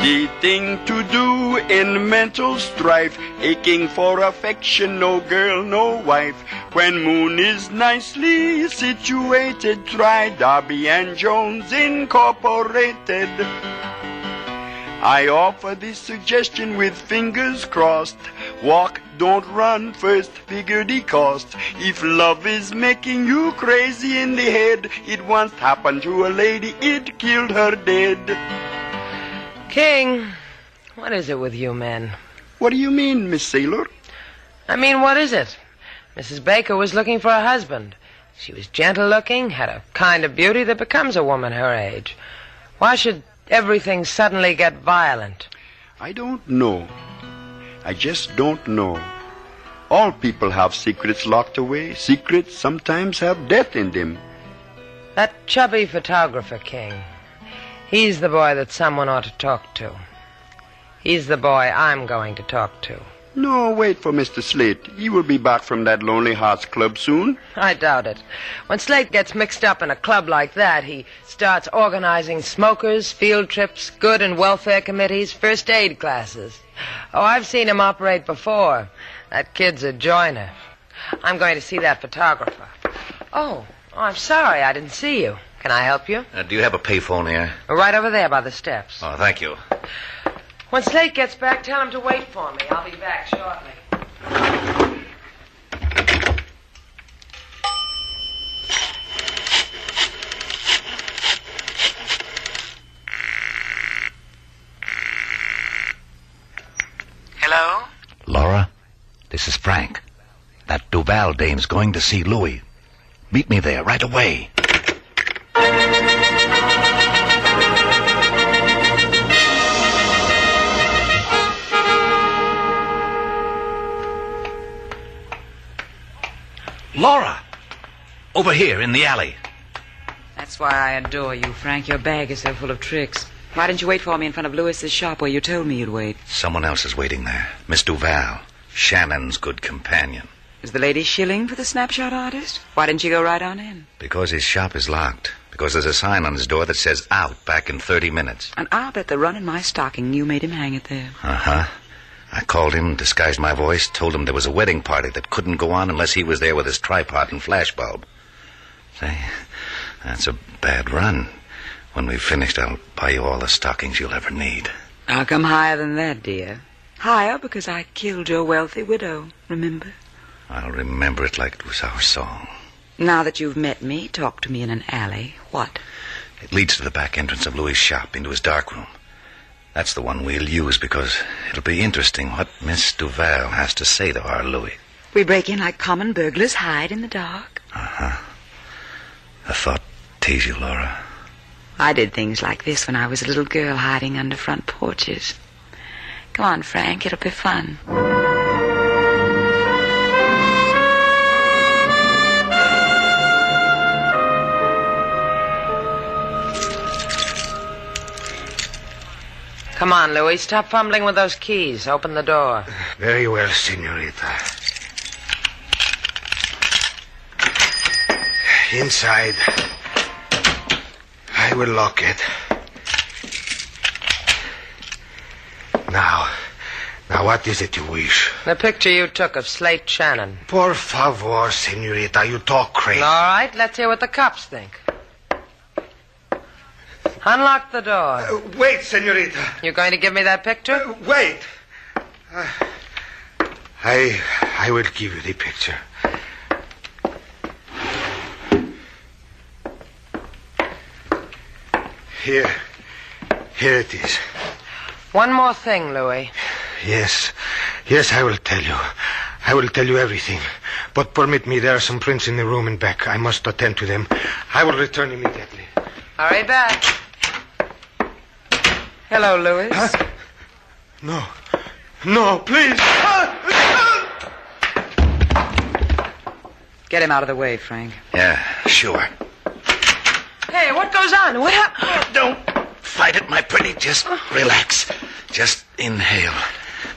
The thing to do in mental strife, aching for affection, no girl, no wife. When moon is nicely situated, try Darby and Jones Incorporated. I offer this suggestion with fingers crossed. Walk, don't run, first figure the cost. If love is making you crazy in the head, it once happened to a lady, it killed her dead. King, what is it with you men? What do you mean, Miss Sailor? I mean, what is it? Mrs. Baker was looking for a husband. She was gentle-looking, had a kind of beauty that becomes a woman her age. Why should everything suddenly get violent? I don't know. I just don't know. All people have secrets locked away. Secrets sometimes have death in them. That chubby photographer, King. He's the boy that someone ought to talk to. He's the boy I'm going to talk to. No, wait for Mr. Slate. He will be back from that Lonely Hearts Club soon. I doubt it. When Slate gets mixed up in a club like that, he starts organizing smokers, field trips, good and welfare committees, first aid classes. Oh, I've seen him operate before. That kid's a joiner. I'm going to see that photographer. Oh, I'm sorry I didn't see you. Can I help you? Do you have a payphone here? Right over there by the steps. Oh, thank you. When Slate gets back, tell him to wait for me. I'll be back shortly. Hello? Laura, this is Frank. That Duval dame's going to see Louis. Meet me there right away. Laura! Over here in the alley. That's why I adore you, Frank. Your bag is so full of tricks. Why didn't you wait for me in front of Lewis's shop where you told me you'd wait? Someone else is waiting there. Miss Duval, Shannon's good companion. Is the lady shilling for the snapshot artist? Why didn't you go right on in? Because his shop is locked. Because there's a sign on his door that says out back in 30 minutes. And I'll bet the run in my stocking you made him hang it there. Uh-huh. I called him, disguised my voice, told him there was a wedding party that couldn't go on unless he was there with his tripod and flashbulb. Say, that's a bad run. When we've finished, I'll buy you all the stockings you'll ever need. I'll come higher than that, dear. Higher because I killed your wealthy widow, remember? I'll remember it like it was our song. Now that you've met me, talk to me in an alley. What? It leads to the back entrance of Louis' shop, into his darkroom. That's the one we'll use because it'll be interesting what Miss Duval has to say to our Louis. We break in like common burglars, hide in the dark. Uh-huh. A thought tease you, Laura. I did things like this when I was a little girl hiding under front porches. Come on, Frank. It'll be fun. Come on, Louis. Stop fumbling with those keys. Open the door. Very well, senorita. Inside. I will lock it. Now, what is it you wish? The picture you took of Slate Shannon. Por favor, senorita, you talk crazy. All right, let's hear what the cops think. Unlock the door. Wait, senorita. You going to give me that picture? Wait. I will give you the picture. Here it is. One more thing, Louis. Yes, I will tell you. I will tell you everything. But permit me, there are some prints in the room and back. I must attend to them. I will return immediately. Hurry back. Hello, Louis. Huh? No, please. Get him out of the way, Frank. Yeah, sure. Hey, what goes on? What happened? Don't fight it, my pretty. Just relax. Just inhale.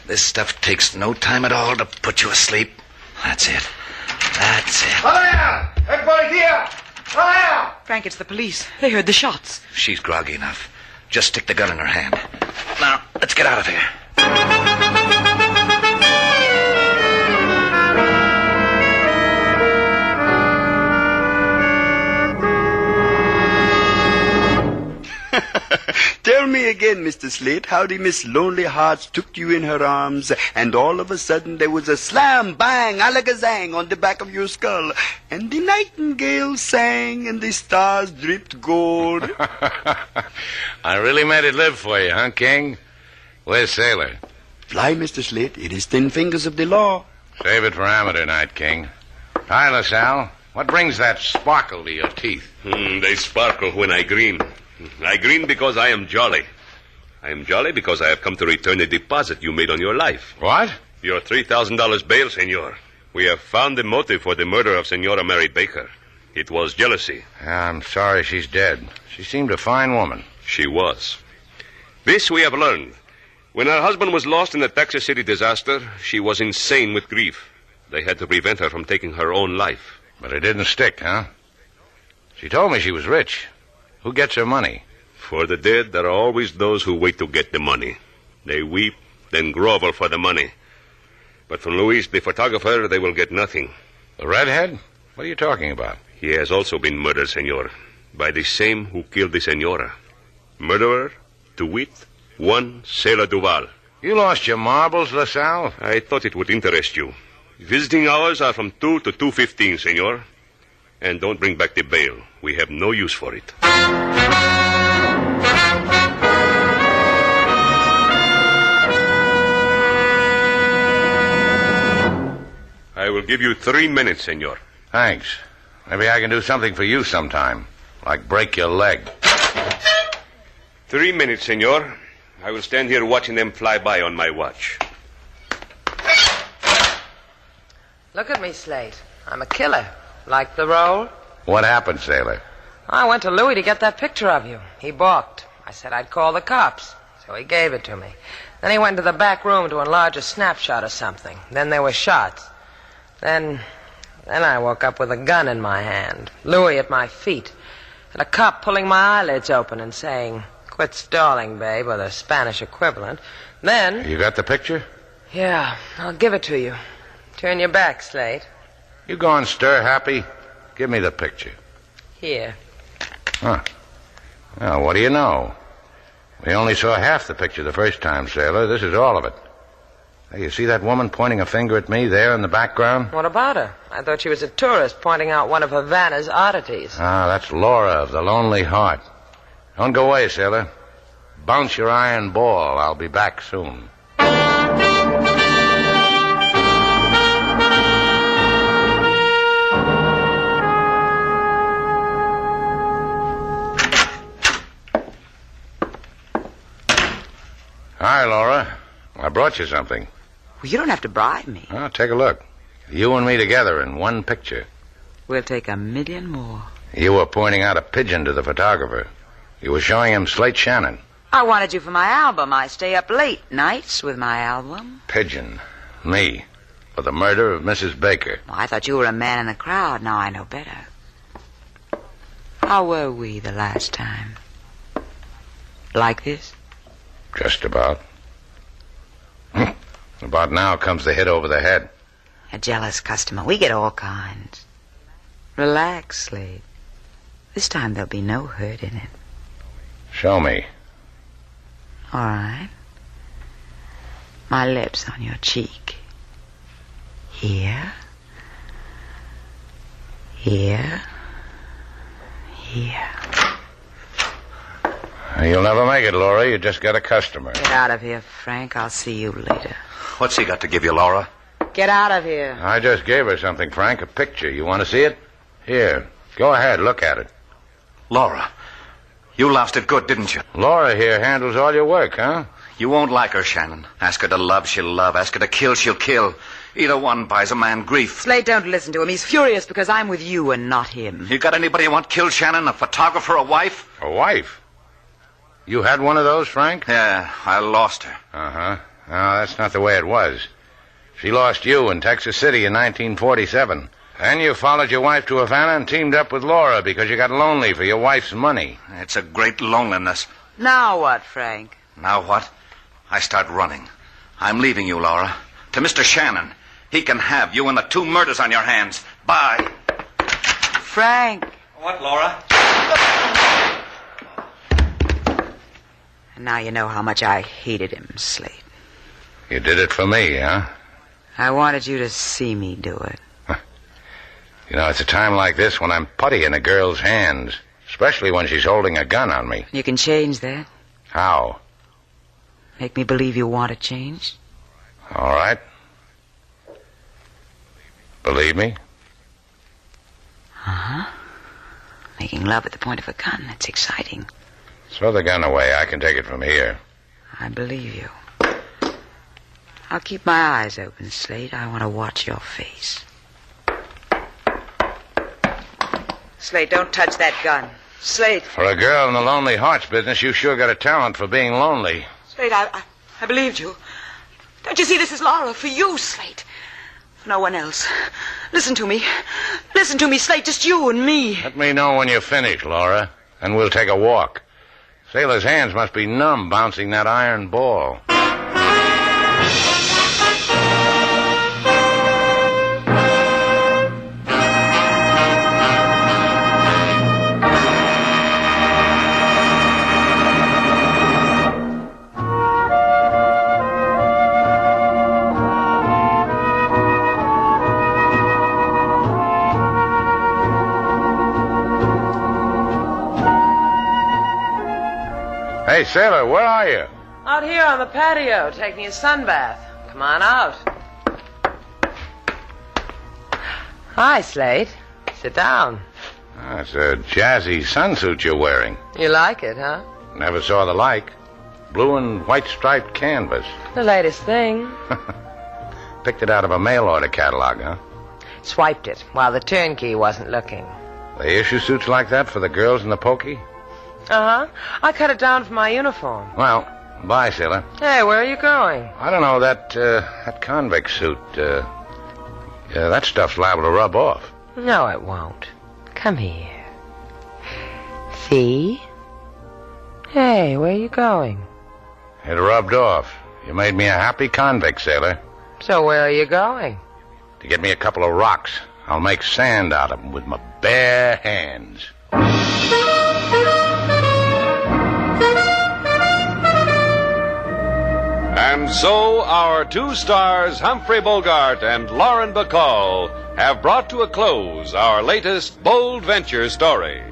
This stuff takes no time at all to put you asleep. That's it. Hiya! Everybody here! Hiya! Frank, it's the police. They heard the shots. She's groggy enough. Just stick the gun in her hand. Now, let's get out of here. Tell me again, Mr. Slate, how the Miss Lonely Hearts took you in her arms, and all of a sudden there was a slam, bang, alakazang on the back of your skull, and the nightingale sang, and the stars dripped gold. I really made it live for you, huh, King? Where's Sailor? Fly, Mr. Slate. It is 10 fingers of the law. Save it for amateur night, King. Hi, LaSalle. What brings that sparkle to your teeth? They sparkle when I grin. I grin because I am jolly. I am jolly because I have come to return the deposit you made on your life. What? Your $3,000 bail, senor. We have found the motive for the murder of Senora Mary Baker. It was jealousy. I'm sorry she's dead. She seemed a fine woman. She was. This we have learned. When her husband was lost in the Texas City disaster, she was insane with grief. They had to prevent her from taking her own life. But it didn't stick, huh? She told me she was rich. Who gets her money? For the dead, there are always those who wait to get the money. They weep, then grovel for the money. But from Luis, the photographer, they will get nothing. The redhead? What are you talking about? He has also been murdered, senor, by the same who killed the senora. Murderer, to wit, one Sailor Duval. You lost your marbles, LaSalle? I thought it would interest you. Visiting hours are from 2 to 2:15, senor. And don't bring back the bail. We have no use for it. I will give you 3 minutes, senor. Thanks. Maybe I can do something for you sometime. Like break your leg. 3 minutes, senor. I will stand here watching them fly by on my watch. Look at me, Slate. I'm a killer. Like the role? What happened, Sailor? I went to Louis to get that picture of you. He balked. I said I'd call the cops. So he gave it to me. Then he went to the back room to enlarge a snapshot or something. Then there were shots. Then I woke up with a gun in my hand. Louis at my feet. And a cop pulling my eyelids open and saying, "Quit stalling, babe," or the Spanish equivalent. Then... You got the picture? Yeah, I'll give it to you. Turn your back, Slate. You gone stir happy? Give me the picture. Here. Huh. Well, what do you know? We only saw half the picture the first time, Sailor. This is all of it. Hey, you see that woman pointing a finger at me there in the background? What about her? I thought she was a tourist pointing out one of Havana's oddities. Ah, that's Laura of the Lonely Heart. Don't go away, Sailor. Bounce your iron ball. I'll be back soon. Hi, Laura. I brought you something. Well, you don't have to bribe me. Oh, take a look. You and me together in one picture. We'll take 1,000,000 more. You were pointing out a pigeon to the photographer. You were showing him Slate Shannon. I wanted you for my album. I stay up late nights with my album. Pigeon. Me. For the murder of Mrs. Baker. Well, I thought you were a man in the crowd. Now I know better. How were we the last time? Like this? Just about. About now comes the hit over the head. A jealous customer. We get all kinds. Relax, Slade. This time there'll be no hurt in it. Show me. All right. My lips on your cheek. Here. Here. Here. You'll never make it, Laura. You just got a customer. Get out of here, Frank. I'll see you later. What's he got to give you, Laura? Get out of here. I just gave her something, Frank. A picture. You want to see it? Here. Go ahead. Look at it. Laura, you lost it good, didn't you? Laura here handles all your work, huh? You won't like her, Shannon. Ask her to love, she'll love. Ask her to kill, she'll kill. Either one buys a man grief. Slade, don't listen to him. He's furious because I'm with you and not him. You got anybody you want killed, Shannon? A photographer, a wife? A wife? You had one of those, Frank? Yeah, I lost her. Uh-huh. No, that's not the way it was. She lost you in Texas City in 1947. Then you followed your wife to Havana and teamed up with Laura because you got lonely for your wife's money. It's a great loneliness. Now what, Frank? Now what? I start running. I'm leaving you, Laura. To Mr. Shannon. He can have you and the 2 murders on your hands. Bye. Frank. What, Laura? And now you know how much I hated him, Slade. You did it for me, huh? I wanted you to see me do it. You know, it's a time like this when I'm putty in a girl's hands, especially when she's holding a gun on me. You can change that. How? Make me believe you want to change. All right. Believe me? Uh-huh. Making love at the point of a gun, that's exciting. Throw the gun away. I can take it from here. I believe you. I'll keep my eyes open, Slade. I want to watch your face. Slade, don't touch that gun. Slade. For a girl in the Lonely Hearts business, you sure got a talent for being lonely. Slade, I believed you. Don't you see this is Laura? For you, Slade. For no one else. Listen to me. Listen to me, Slade. Just you and me. Let me know when you're finished, Laura, and we'll take a walk. Sailor's hands must be numb bouncing that iron ball. Hey, Sailor, where are you? Out here on the patio, taking a sunbath. Come on out. Hi, Slade. Sit down. It's a jazzy sunsuit you're wearing. You like it, huh? Never saw the like. Blue and white striped canvas. The latest thing. Picked it out of a mail order catalog, huh? Swiped it while the turnkey wasn't looking. They issue suits like that for the girls in the pokey? Uh-huh. I cut it down for my uniform. Well, bye, Sailor. Hey, where are you going? I don't know, that convict suit, that stuff's liable to rub off. No, it won't. Come here. See? Hey, where are you going? It rubbed off. You made me a happy convict, Sailor. So where are you going? To get me a couple of rocks. I'll make sand out of them with my bare hands. And so our 2 stars, Humphrey Bogart and Lauren Bacall, have brought to a close our latest bold venture story.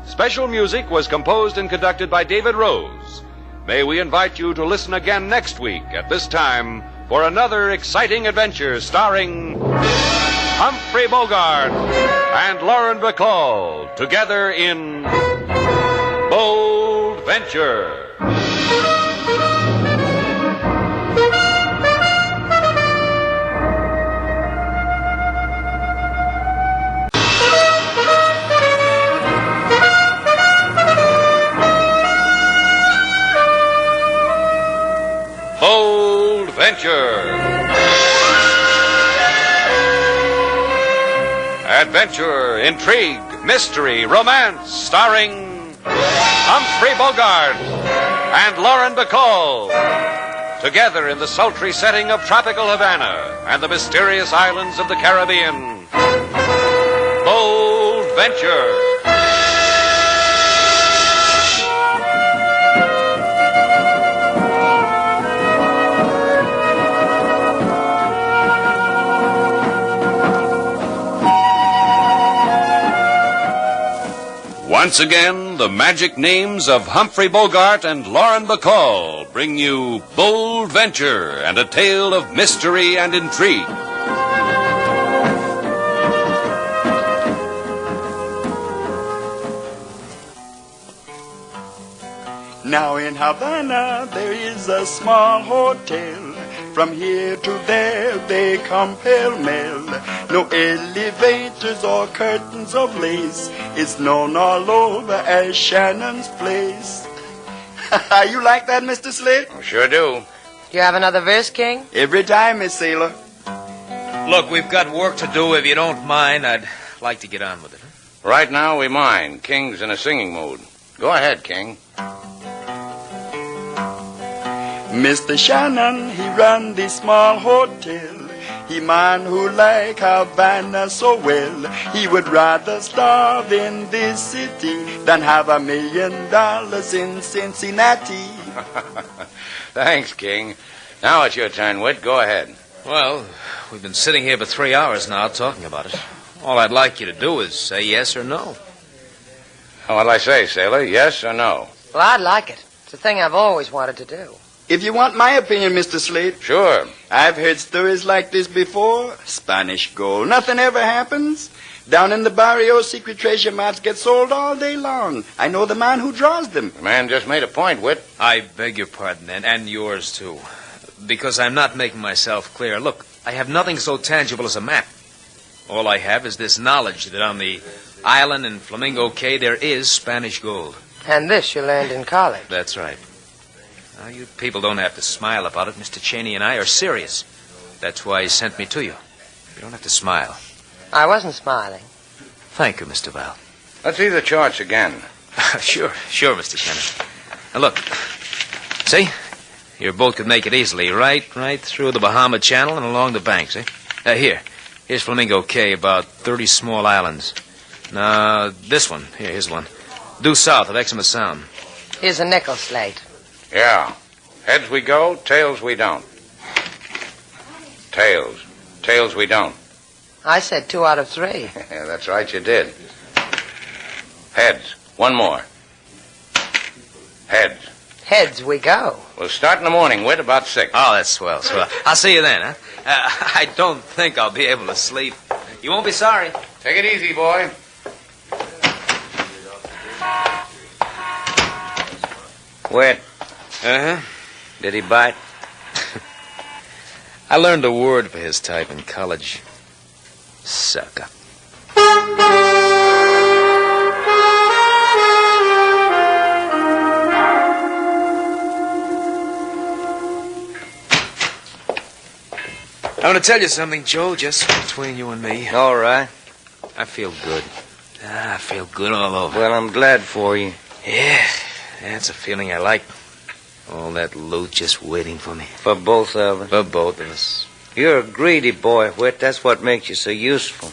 Special music was composed and conducted by David Rose. May we invite you to listen again next week at this time for another exciting adventure starring Humphrey Bogart and Lauren Bacall together in Bold Venture. Venture. Adventure, intrigue, mystery, romance, starring Humphrey Bogart and Lauren Bacall. Together in the sultry setting of tropical Havana and the mysterious islands of the Caribbean. Bold Venture. Once again, the magic names of Humphrey Bogart and Lauren Bacall bring you Bold Venture and a tale of mystery and intrigue. Now in Havana there is a small hotel. From here to there they come pell-mell. No elevators or curtains of lace. It's known all over as Shannon's place. You like that, Mr. Slate? Sure do. Do you have another verse, King? Every time, Miss Sailor. Look, we've got work to do. If you don't mind, I'd like to get on with it. Huh? Right now we mind. King's in a singing mood. Go ahead, King. Mr. Shannon, he run the small hotel. He man who like Havana so well. He would rather starve in this city than have $1 million in Cincinnati. Thanks, King. Now it's your turn, Whit. Go ahead. Well, we've been sitting here for 3 hours now talking about it. All I'd like you to do is say yes or no. What'll I say, Sailor? Yes or no? Well, I'd like it. It's a thing I've always wanted to do. If you want my opinion, Mr. Slate. Sure. I've heard stories like this before. Spanish gold. Nothing ever happens. Down in the barrio, secret treasure maps get sold all day long. I know the man who draws them. The man just made a point, Whit. I beg your pardon, and yours, too. Because I'm not making myself clear. Look, I have nothing so tangible as a map. All I have is this knowledge that on the island in Flamingo Cay there is Spanish gold. And this you learned in college. That's right. Now, you people don't have to smile about it. Mr. Cheney and I are serious. That's why he sent me to you. You don't have to smile. I wasn't smiling. Thank you, Mr. Val. Let's see the charts again. Sure, Mr. Shannon. Now, look. See? Your boat could make it easily. Right through the Bahama Channel and along the banks, eh? Here's Flamingo Cay, about 30 small islands. Now, this one. Here's one. Due south of Exima Sound. Here's a nickel slate. Yeah. Heads we go, tails we don't. Tails. Tails we don't. I said 2 out of 3. Yeah, that's right, you did. Heads. One more. Heads. Heads we go. We'll start in the morning, Whit, about 6. Oh, that's swell. I'll see you then, huh? I don't think I'll be able to sleep. You won't be sorry. Take it easy, boy. Whit. Uh-huh. Did he bite? I learned a word for his type in college. Sucker. I want to tell you something, Joe, just between you and me. All right. I feel good. I feel good all over. Well, I'm glad for you. Yeah, that's a feeling I like. All that loot just waiting for me. For both of us? For both of us. You're a greedy boy, Whit. That's what makes you so useful.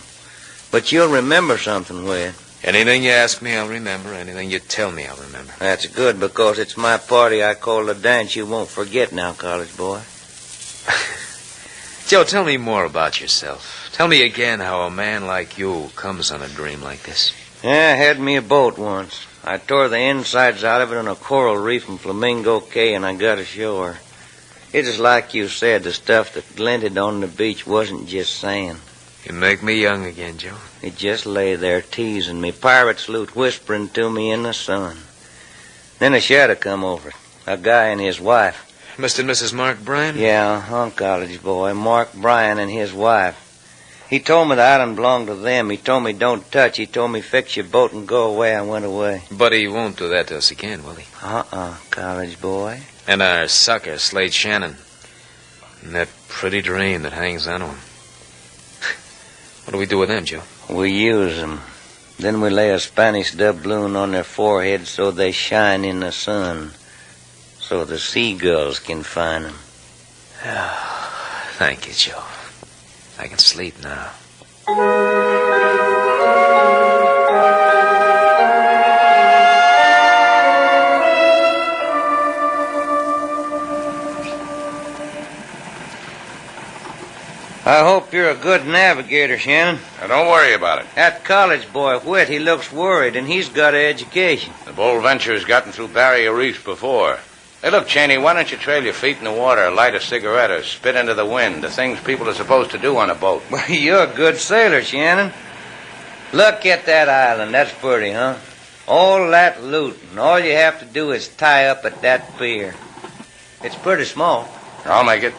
But you'll remember something, Whit. Anything you ask me, I'll remember. Anything you tell me, I'll remember. That's good, because it's my party I call the dance you won't forget now, college boy. Joe, tell me more about yourself. Tell me again how a man like you comes on a dream like this. Yeah, I had me a boat once. I tore the insides out of it on a coral reef in Flamingo Cay, and I got ashore. It is like you said, the stuff that glinted on the beach wasn't just sand. You make me young again, Joe. It just lay there teasing me, pirate salute whispering to me in the sun. Then a shadow come over it, a guy and his wife. Mr. and Mrs. Mark Bryan? Yeah, college boy, Mark Bryan and his wife. He told me the island belonged to them. He told me don't touch. He told me fix your boat and go away. I went away. But he won't do that to us again, will he? College boy. And our sucker, Slate Shannon. And that pretty dream that hangs on him. What do we do with them, Joe? We use them. Then we lay a Spanish doubloon on their foreheads so they shine in the sun. So the seagulls can find them. Thank you, Joe. I can sleep now. I hope you're a good navigator, Shannon. Now, don't worry about it. That college boy, Whit, he looks worried, and he's got an education. The Bold Venture's gotten through barrier reefs before. Hey, look, Cheney, why don't you trail your feet in the water, light a cigarette, or spit into the wind, the things people are supposed to do on a boat? Well, you're a good sailor, Shannon. Look at that island. That's pretty, huh? All that loot, and all you have to do is tie up at that pier. It's pretty small. I'll make it.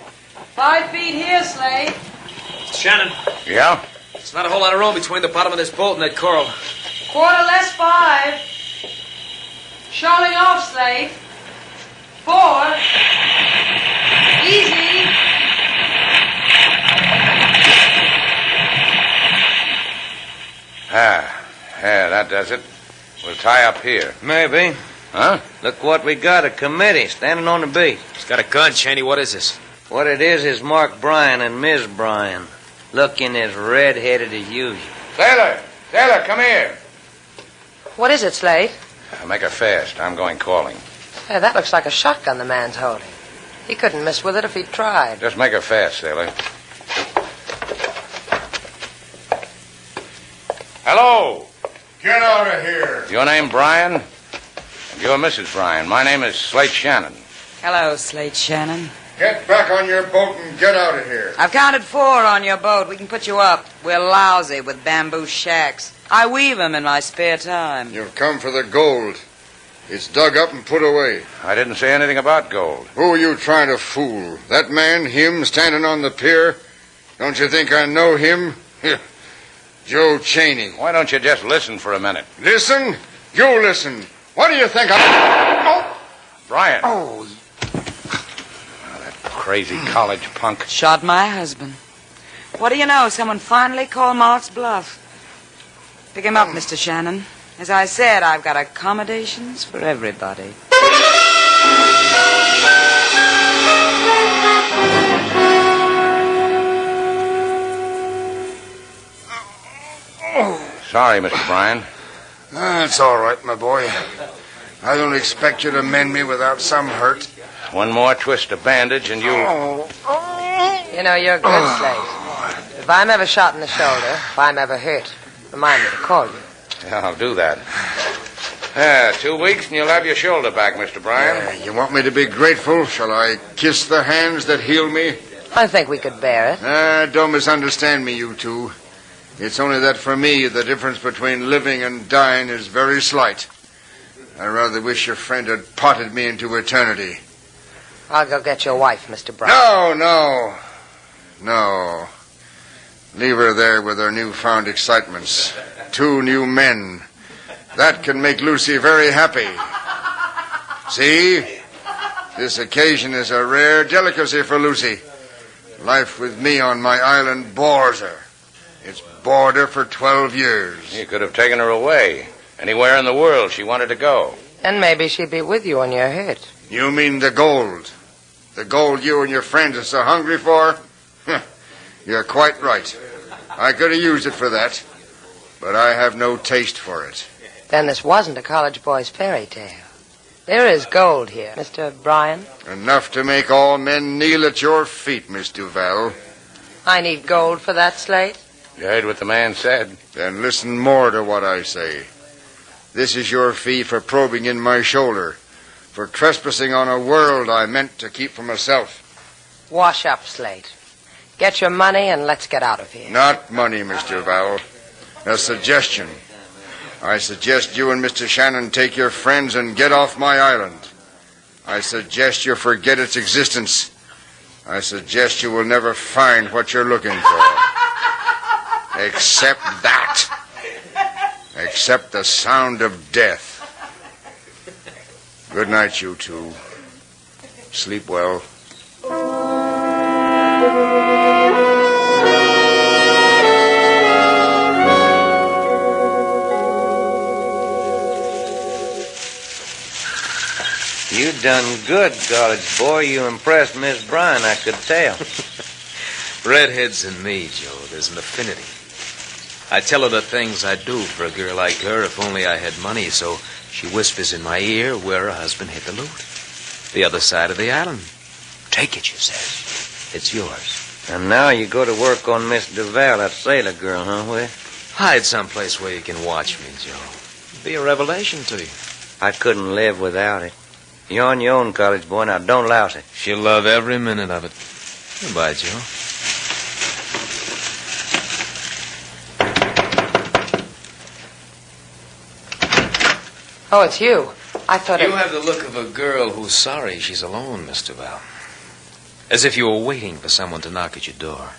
5 feet here, Slate. Shannon. Yeah? There's not a whole lot of room between the bottom of this boat and that coral. Quarter less 5. Shoaling off, Slate. 4. Easy. Yeah, that does it. We'll tie up here. Maybe. Huh? Look what we got, a committee standing on the beach. He's got a gun, Cheney. What is this? What it is Mark Bryan and Miss Bryan, looking as red-headed as usual. Sailor, come here. What is it, Slate? Make her fast. I'm going calling. Hey, that looks like a shotgun the man's holding. He couldn't miss with it if he tried. Just make her fast, sailor. Hello. Get out of here. Your name Bryan? And you're Mrs. Bryan. My name is Slate Shannon. Hello, Slate Shannon. Get back on your boat and get out of here. I've counted 4 on your boat. We can put you up. We're lousy with bamboo shacks. I weave them in my spare time. You've come for the gold. It's dug up and put away. I didn't say anything about gold. Who are you trying to fool? That man, him, standing on the pier? Don't you think I know him? Joe Cheney. Why don't you just listen for a minute? Listen? You listen. What do you think I... Bryan. Oh, that crazy college punk. Shot my husband. What do you know? Someone finally called Mark's bluff. Pick him up, Mr. Shannon. As I said, I've got accommodations for everybody. Sorry, Mr. Bryan. That's all right, my boy. I don't expect you to mend me without some hurt. One more twist of bandage and you... You know, you're good, Slate. If I'm ever shot in the shoulder, if I'm ever hurt, remind me to call you. Yeah, I'll do that. 2 weeks and you'll have your shoulder back, Mr. Bryan. You want me to be grateful? Shall I kiss the hands that heal me? I think we could bear it. Don't misunderstand me, you two. It's only that for me, the difference between living and dying is very slight. I rather wish your friend had potted me into eternity. I'll go get your wife, Mr. Bryan. No. Leave her there with her newfound excitements. 2 new men. That can make Lucy very happy. See? This occasion is a rare delicacy for Lucy. Life with me on my island bores her. It's bored her for 12 years. You could have taken her away. Anywhere in the world she wanted to go. And maybe she'd be with you when you're hit. You mean the gold? The gold you and your friends are so hungry for? You're quite right. I could have used it for that. But I have no taste for it. Then this wasn't a college boy's fairy tale. There is gold here, Mr. Bryan. Enough to make all men kneel at your feet, Miss Duval. I need gold for that, Slate. You heard what the man said. Then listen more to what I say. This is your fee for probing in my shoulder, for trespassing on a world I meant to keep for myself. Wash up, Slate. Get your money and let's get out of here. Not money, Mr. Val. A suggestion. I suggest you and Mr. Shannon take your friends and get off my island. I suggest you forget its existence. I suggest you will never find what you're looking for. Except that. Except the sound of death. Good night, you two. Sleep well. You done good, college boy. You impressed Miss Bryan, I could tell. Redheads and me, Joe, there's an affinity. I tell her the things I'd do for a girl like her if only I had money, so she whispers in my ear where her husband hid the loot. The other side of the island. Take it, she says. It's yours. And now you go to work on Miss Duval, that sailor girl, huh, Will? Hide someplace where you can watch me, Joe. It'll be a revelation to you. I couldn't live without it. You're on your own, college boy. Now, don't louse it. She'll love every minute of it. Goodbye, Joe. Oh, it's you. I thought You have the look of a girl who's sorry she's alone, Mr. Val. As if you were waiting for someone to knock at your door.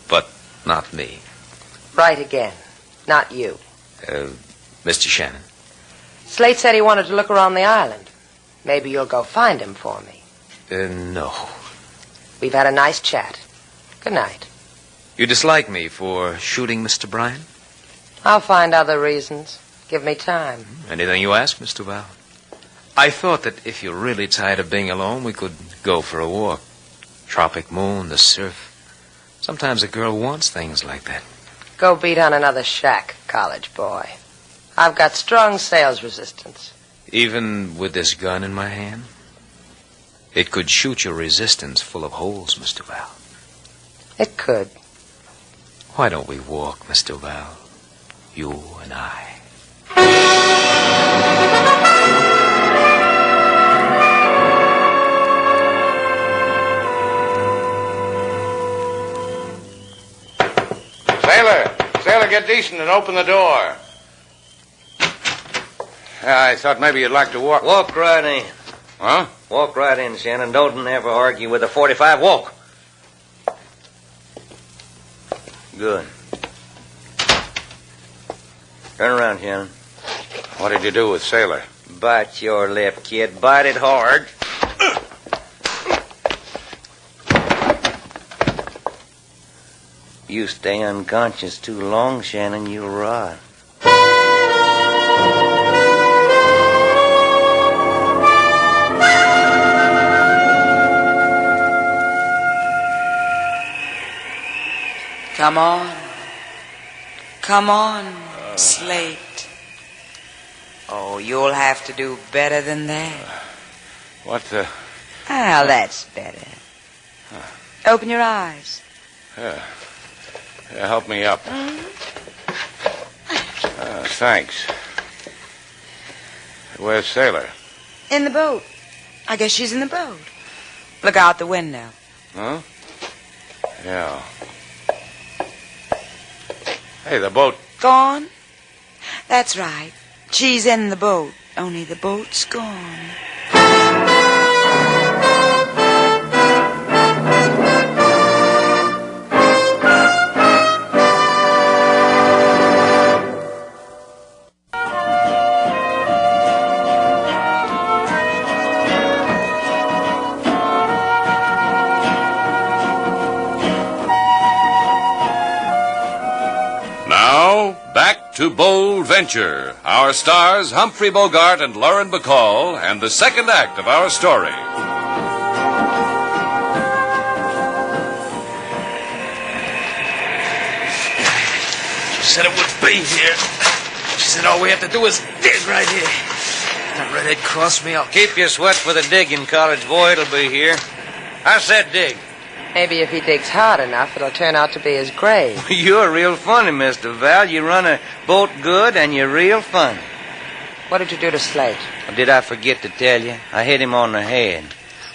But not me. Right again. Not you. Mr. Shannon. Slate said he wanted to look around the island. Maybe you'll go find him for me. No. We've had a nice chat. Good night. You dislike me for shooting Mr. Bryan? I'll find other reasons. Give me time. Anything you ask, Mr. Val. I thought that if you're really tired of being alone, we could go for a walk. Tropic moon, the surf. Sometimes a girl wants things like that. Go beat on another shack, college boy. I've got strong sales resistance. Even with this gun in my hand? It could shoot your resistance full of holes, Mr. Val. It could. Why don't we walk, Mr. Val? You and I. Sailor, get decent and open the door. I thought maybe you'd like to walk. Walk right in. Huh? Walk right in, Shannon. Don't never argue with a 45. Walk. Good. Turn around, Shannon. What did you do with Sailor? Bite your lip, kid. Bite it hard. You stay unconscious too long, Shannon, you'll rot. Come on. Come on, Slate. Oh, you'll have to do better than that. What the... Ah, that's better. Open your eyes. Help me up. Thanks. Where's Sailor? In the boat. I guess she's in the boat. Look out the window. Huh? Yeah. Hey, the boat... Gone? That's right. She's in the boat, only the boat's gone. To Bold Venture, our stars Humphrey Bogart and Lauren Bacall, and the second act of our story. She said it would be here. She said all we have to do is dig right here. That redhead crossed me, I'll... Keep your sweat for the digging, college boy. It'll be here. I said dig. Maybe if he digs hard enough, it'll turn out to be his grave. You're real funny, Mr. Val. You run a boat good, and you're real funny. What did you do to Slate? Did I forget to tell you? I hit him on the head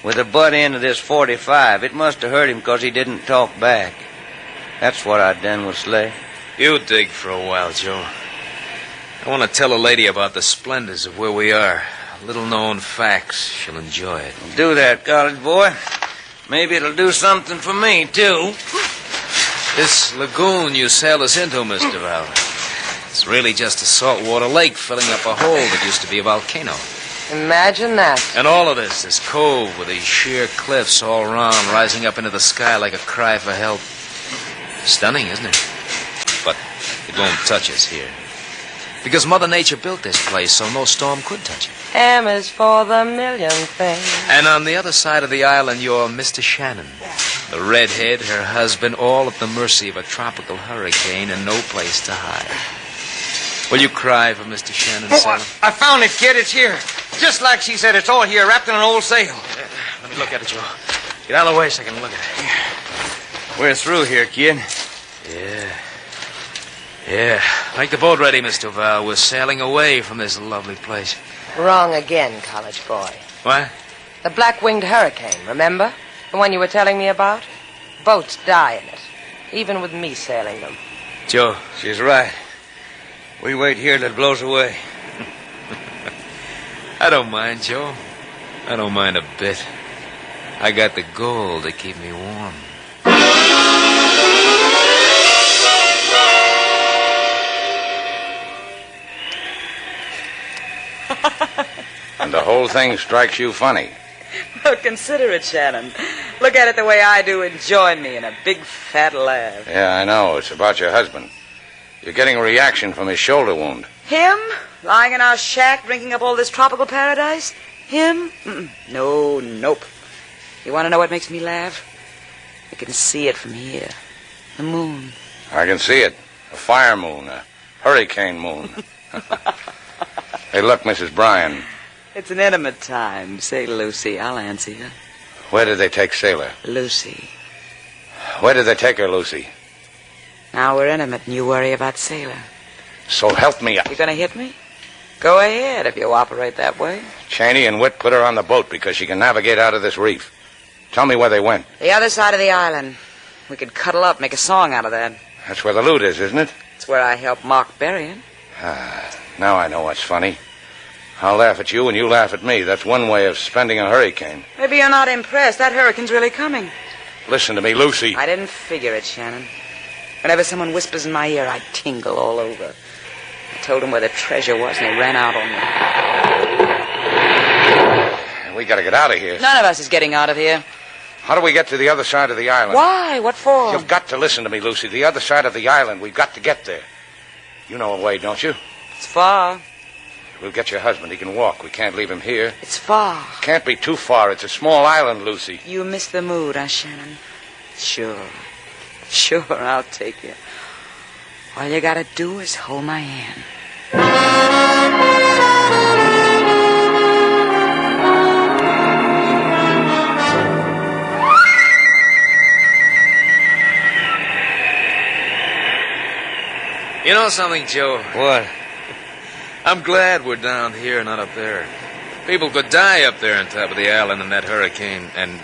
with the butt end of this 45. It must have hurt him because he didn't talk back. That's what I done with Slate. You dig for a while, Joe. I want to tell a lady about the splendors of where we are. Little-known facts. She'll enjoy it. Do that, college boy. Maybe it'll do something for me, too. This lagoon you sailed us into, Mr. Val, it's really just a saltwater lake filling up a hole that used to be a volcano. Imagine that. And all of this cove with these sheer cliffs all around, rising up into the sky like a cry for help. Stunning, isn't it? But it won't touch us here. Because Mother Nature built this place so no storm could touch it. M is for the millionth thing. And on the other side of the island, you're Mr. Shannon. The redhead, her husband, all at the mercy of a tropical hurricane and no place to hide. Will you cry for Mr. Shannon, Sarah? I found it, kid. It's here. Just like she said, it's all here, wrapped in an old sail. Let me look at it, Joe. Get out of the way so I can look at it. We're through here, kid. Yeah. Make the boat ready, Mr. Val. We're sailing away from this lovely place. Wrong again, college boy. What? The black-winged hurricane, remember? The one you were telling me about? Boats die in it, even with me sailing them. Joe. She's right. We wait here till it blows away. I don't mind, Joe. I don't mind a bit. I got the gold to keep me warm. And the whole thing strikes you funny. Well, consider it, Shannon. Look at it the way I do and join me in a big fat laugh. Yeah, I know. It's about your husband. You're getting a reaction from his shoulder wound. Him? Lying in our shack, drinking up all this tropical paradise? Him? Nope. You want to know what makes me laugh? I can see it from here. The moon. I can see it. A fire moon, a hurricane moon. Hey, look, Mrs. Bryan. It's an intimate time. Say, Lucy, I'll answer you. Where did they take Sailor? Lucy. Where did they take her, Lucy? Now we're intimate and you worry about Sailor. So help me. You gonna hit me? Go ahead if you operate that way. Cheney and Witt put her on the boat because she can navigate out of this reef. Tell me where they went. The other side of the island. We could cuddle up, make a song out of that. That's where the loot is, isn't it? It's where I helped Mark bury him. Now I know what's funny. I'll laugh at you and you laugh at me. That's one way of spending a hurricane. Maybe you're not impressed. That hurricane's really coming. Listen to me, Lucy. I didn't figure it, Shannon. Whenever someone whispers in my ear, I tingle all over. I told him where the treasure was, and he ran out on me. We gotta get out of here. None of us is getting out of here. How do we get to the other side of the island? Why? What for? You've got to listen to me, Lucy. The other side of the island. We've got to get there. You know a way, don't you? It's far. We'll get your husband. He can walk. We can't leave him here. It's far. Can't be too far. It's a small island, Lucy. You miss the mood, huh, Shannon? Sure, I'll take you. All you gotta do is hold my hand. You know something, Joe? What? I'm glad we're down here, not up there. People could die up there on top of the island in that hurricane, and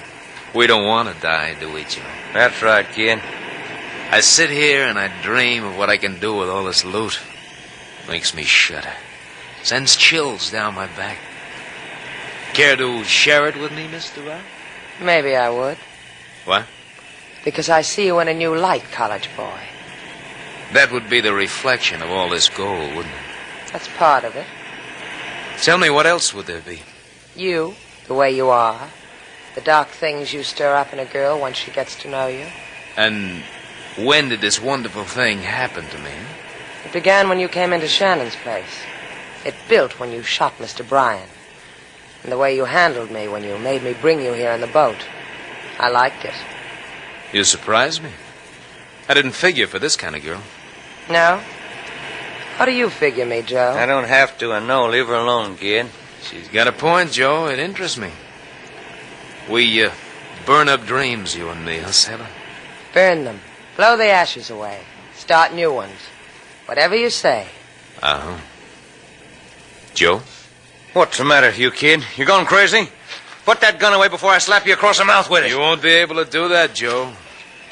we don't want to die, do we, Joe? That's right, kid. I sit here and I dream of what I can do with all this loot. Makes me shudder. Sends chills down my back. Care to share it with me, Mr. Rock? Maybe I would. What? Because I see you in a new light, college boy. That would be the reflection of all this gold, wouldn't it? That's part of it. Tell me, what else would there be? You, the way you are. The dark things you stir up in a girl once she gets to know you. And when did this wonderful thing happen to me? It began when you came into Shannon's place. It built when you shot Mr. Bryan. And the way you handled me when you made me bring you here in the boat. I liked it. You surprised me. I didn't figure for this kind of girl. No? How do you figure me, Joe? I don't have to, I know. Leave her alone, kid. She's got a point, Joe. It interests me. We burn up dreams, you and me, huh, Sailor? Burn them. Blow the ashes away. Start new ones. Whatever you say. Uh-huh. Joe? What's the matter with you, kid? You going crazy? Put that gun away before I slap you across the mouth with it. You won't be able to do that, Joe.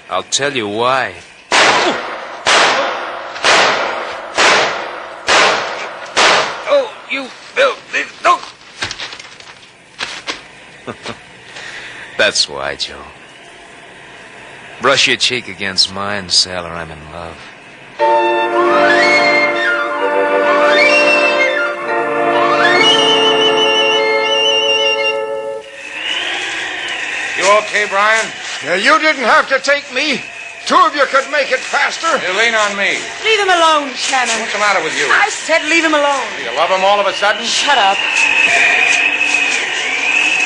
I'll tell you why. Oh, you built this. No. That's why, Joe. Brush your cheek against mine, sailor. I'm in love. okay, Brian? You didn't have to take me. Two of you could make it faster. You lean on me. Leave him alone, Shannon. What's the matter with you? I said leave him alone. You love him all of a sudden? Shut up.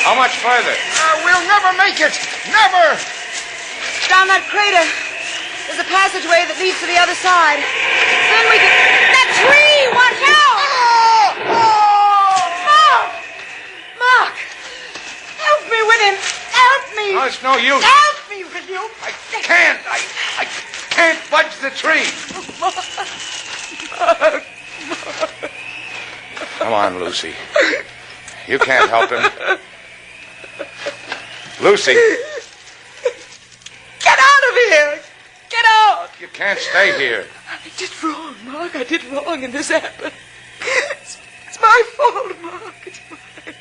How much further? We'll never make it. Never. Down that crater. There's a passageway that leads to the other side. Then we can... That tree! Watch out! Mark! Help me with him! Help me! No, it's no use. Help me with you! I can't budge the tree. Come on, Lucy. You can't help him. Lucy. Get out of here! Get out! You can't stay here. I did wrong, Mark. I did wrong, and this happened. It's my fault, Mark. It's mine.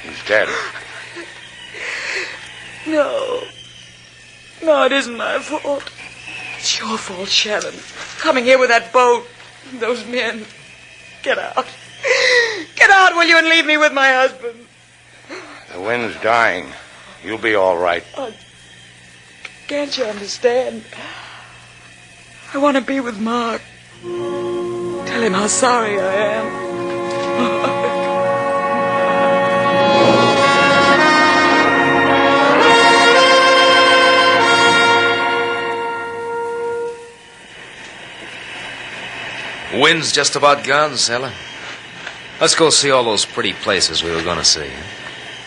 He's dead. No. No, it isn't my fault. It's your fault, Shannon. Coming here with that boat. Those men. Get out. Get out, will you, and leave me with my husband. The wind's dying. You'll be all right. Can't you understand? I want to be with Mark. Tell him how sorry I am. Wind's just about gone, sailor. Let's go see all those pretty places we were going to see.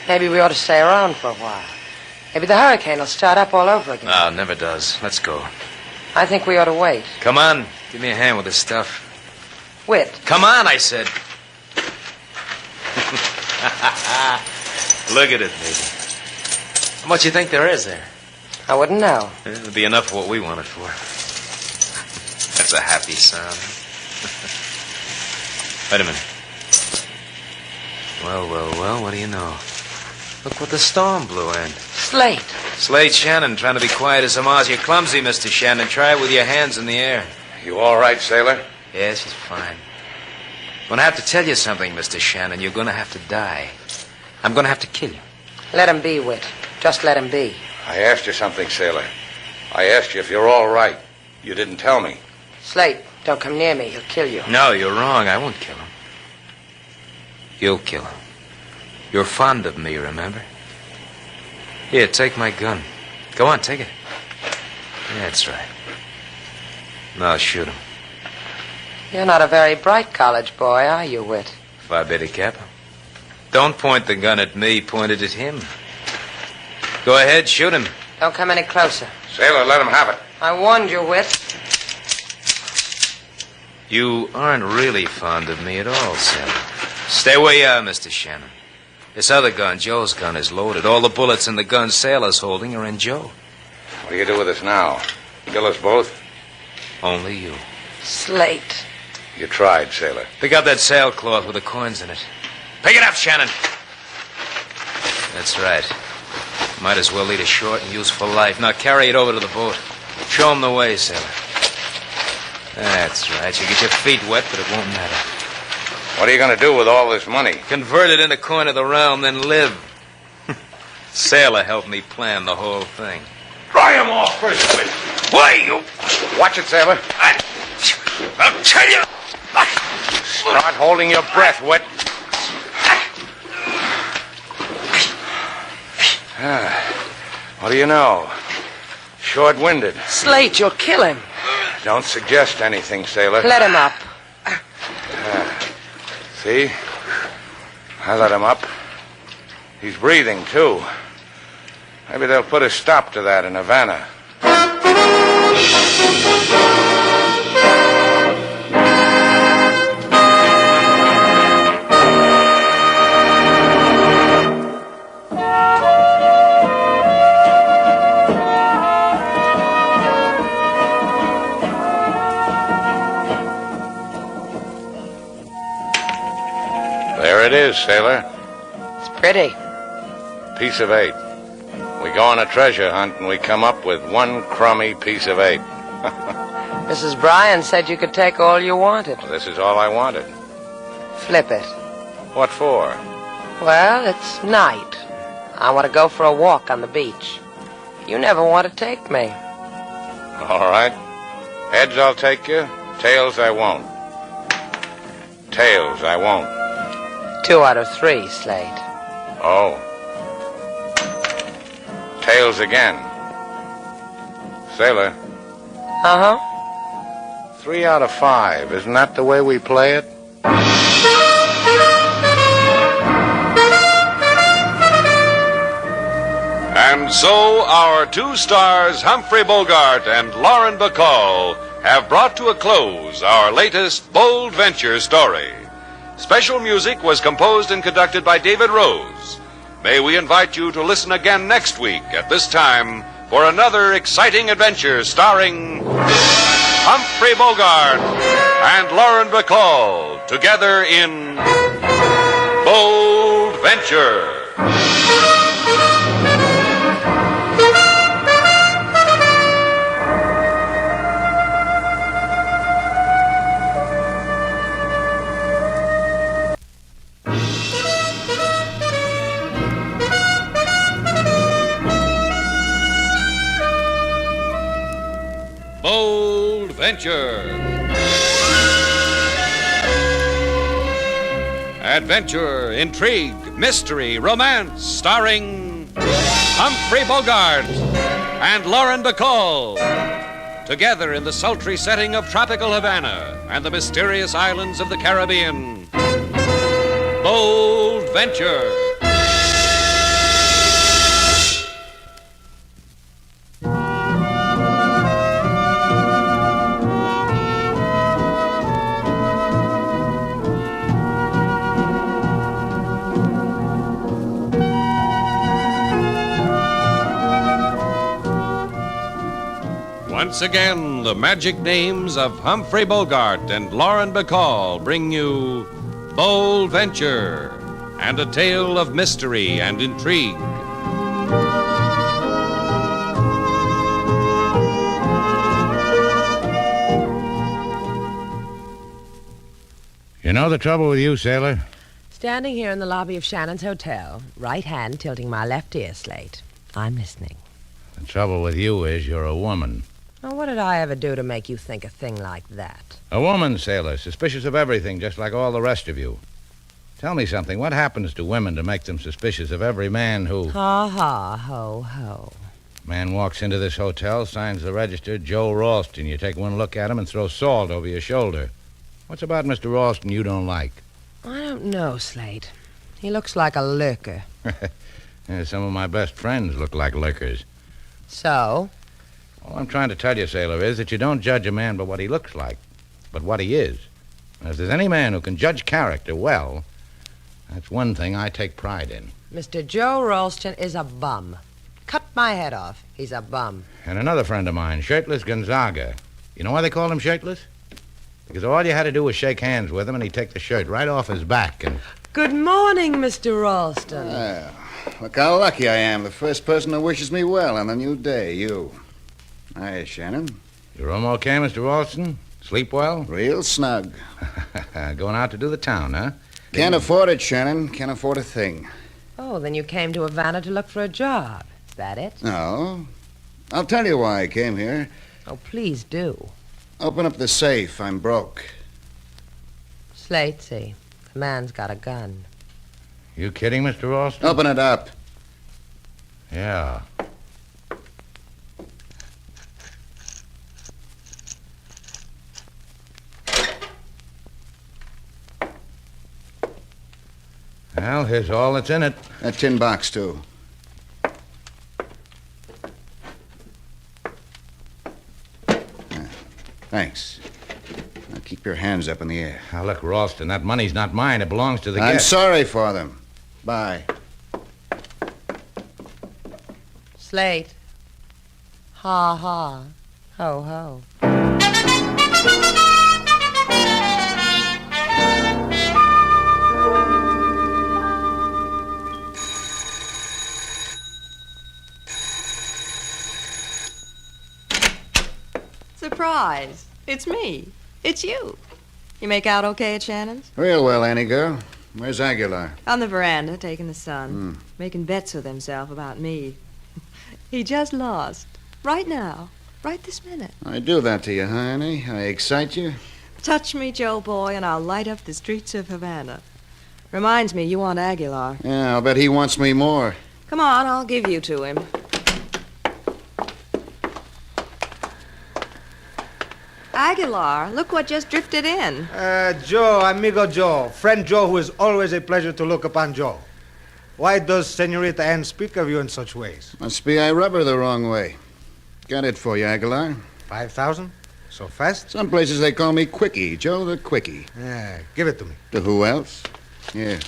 Maybe we ought to stay around for a while. Maybe the hurricane will start up all over again. No, it never does. Let's go. I think we ought to wait. Come on. Give me a hand with this stuff. Wit. Come on, I said. Look at it, baby. How much you think there is there? I wouldn't know. It'll be enough for what we want it for. That's a happy sound. Wait a minute. Well, what do you know? Look what the storm blew in. Slate. Slate Shannon, trying to be quiet as a mouse. You're clumsy, Mr. Shannon. Try it with your hands in the air. You all right, sailor? Yes, she's fine. I'm going to have to tell you something, Mr. Shannon. You're going to have to die. I'm going to have to kill you. Let him be, Wit. Just let him be. I asked you something, sailor. I asked you if you're all right. You didn't tell me. Slate, don't come near me. He'll kill you. No, you're wrong. I won't kill him. You'll kill him. You're fond of me, remember? Here, take my gun. Go on, take it. That's right. Now shoot him. You're not a very bright college boy, are you, Wit? Phi Beta Kappa. Don't point the gun at me. Point it at him. Go ahead, shoot him. Don't come any closer. Sailor, let him have it. I warned you, Wit. You aren't really fond of me at all, Sally. Stay where you are, Mr. Shannon. This other gun, Joe's gun, is loaded. All the bullets in the gun Sailor's holding are in Joe. What do you do with us now? Kill us both? Only you. Slate. You tried, sailor. Pick up that sailcloth with the coins in it. Pick it up, Shannon. That's right. Might as well lead a short and useful life. Now carry it over to the boat. Show him the way, sailor. That's right. You get your feet wet, but it won't matter. What are you going to do with all this money? Convert it into coin of the realm, then live. Sailor helped me plan the whole thing. Dry him off first, Wit. Why, you... Watch it, sailor. I'll tell you. Start holding your breath, Wit. What do you know? Short-winded. Slate, you'll kill him. Don't suggest anything, sailor. Let him up. See? I let him up. He's breathing, too. Maybe they'll put a stop to that in Havana. There it is, sailor. It's pretty. Piece of 8. We go on a treasure hunt and we come up with one crummy piece of 8. Mrs. Bryan said you could take all you wanted. Well, this is all I wanted. Flip it. What for? Well, it's night. I want to go for a walk on the beach. You never want to take me. All right. Heads, I'll take you. Tails, I won't. Tails, I won't. 2 out of 3, Slate. Oh. Tails again. Sailor. Uh-huh. 3 out of 5. Isn't that the way we play it? And so our 2 stars, Humphrey Bogart and Lauren Bacall, have brought to a close our latest bold venture story. Special music was composed and conducted by David Rose. May we invite you to listen again next week at this time for another exciting adventure starring Humphrey Bogart and Lauren Bacall together in Bold Venture. Bold Venture. Adventure, intrigue, mystery, romance, starring Humphrey Bogart and Lauren Bacall. Together in the sultry setting of tropical Havana and the mysterious islands of the Caribbean. Bold Venture. Once again, the magic names of Humphrey Bogart and Lauren Bacall bring you Bold Venture and a tale of mystery and intrigue. You know the trouble with you, sailor? Standing here in the lobby of Shannon's hotel, right hand tilting my left ear, Slate. I'm listening. The trouble with you is you're a woman. Well, what did I ever do to make you think a thing like that? A woman, sailor, suspicious of everything, just like all the rest of you. Tell me something. What happens to women to make them suspicious of every man who... Ha, ha, ho, ho. Man walks into this hotel, signs the register, Joe Ralston. You take one look at him and throw salt over your shoulder. What's about Mr. Ralston you don't like? I don't know, Slate. He looks like a lurker. Yeah, some of my best friends look like lurkers. So? All I'm trying to tell you, sailor, is that you don't judge a man by what he looks like, but what he is. And if there's any man who can judge character well, that's one thing I take pride in. Mr. Joe Ralston is a bum. Cut my head off. He's a bum. And another friend of mine, Shirtless Gonzaga. You know why they called him Shirtless? Because all you had to do was shake hands with him and he'd take the shirt right off his back and... Good morning, Mr. Ralston. Look how lucky I am. The first person who wishes me well on the new day, you. Hi, Shannon. Your room okay, Mr. Ralston? Sleep well? Real snug. Going out to do the town, huh? Can't afford it, Shannon. Can't afford a thing. Oh, then you came to Havana to look for a job. Is that it? No. I'll tell you why I came here. Oh, please do. Open up the safe. I'm broke. Slatesy. The man's got a gun. You kidding, Mr. Ralston? Open it up. Yeah. Well, here's all that's in it. That tin box, too. Thanks. Now keep your hands up in the air. Now, look, Ralston, that money's not mine. It belongs to the I'm guest. sorry for them. Bye. Slate. Ha, ha. Ho, ho. Surprise. It's me. It's you. You make out okay at Shannon's? Real well, Annie girl. Where's Aguilar? On the veranda, taking the sun. Making bets with himself about me. He just lost. Right now. Right this minute. I do that to you, honey. I excite you. Touch me, Joe boy, and I'll light up the streets of Havana. Reminds me, you want Aguilar. Yeah, I'll bet he wants me more. Come on, I'll give you to him. Aguilar, look what just drifted in. Joe, amigo Joe. Friend Joe, who is always a pleasure to look upon, Joe. Why does Senorita Ann speak of you in such ways? Must be I rub her the wrong way. Got it for you, Aguilar. 5,000? So fast? Some places they call me Quickie, Joe the Quickie. Yeah, give it to me. To who else? Here.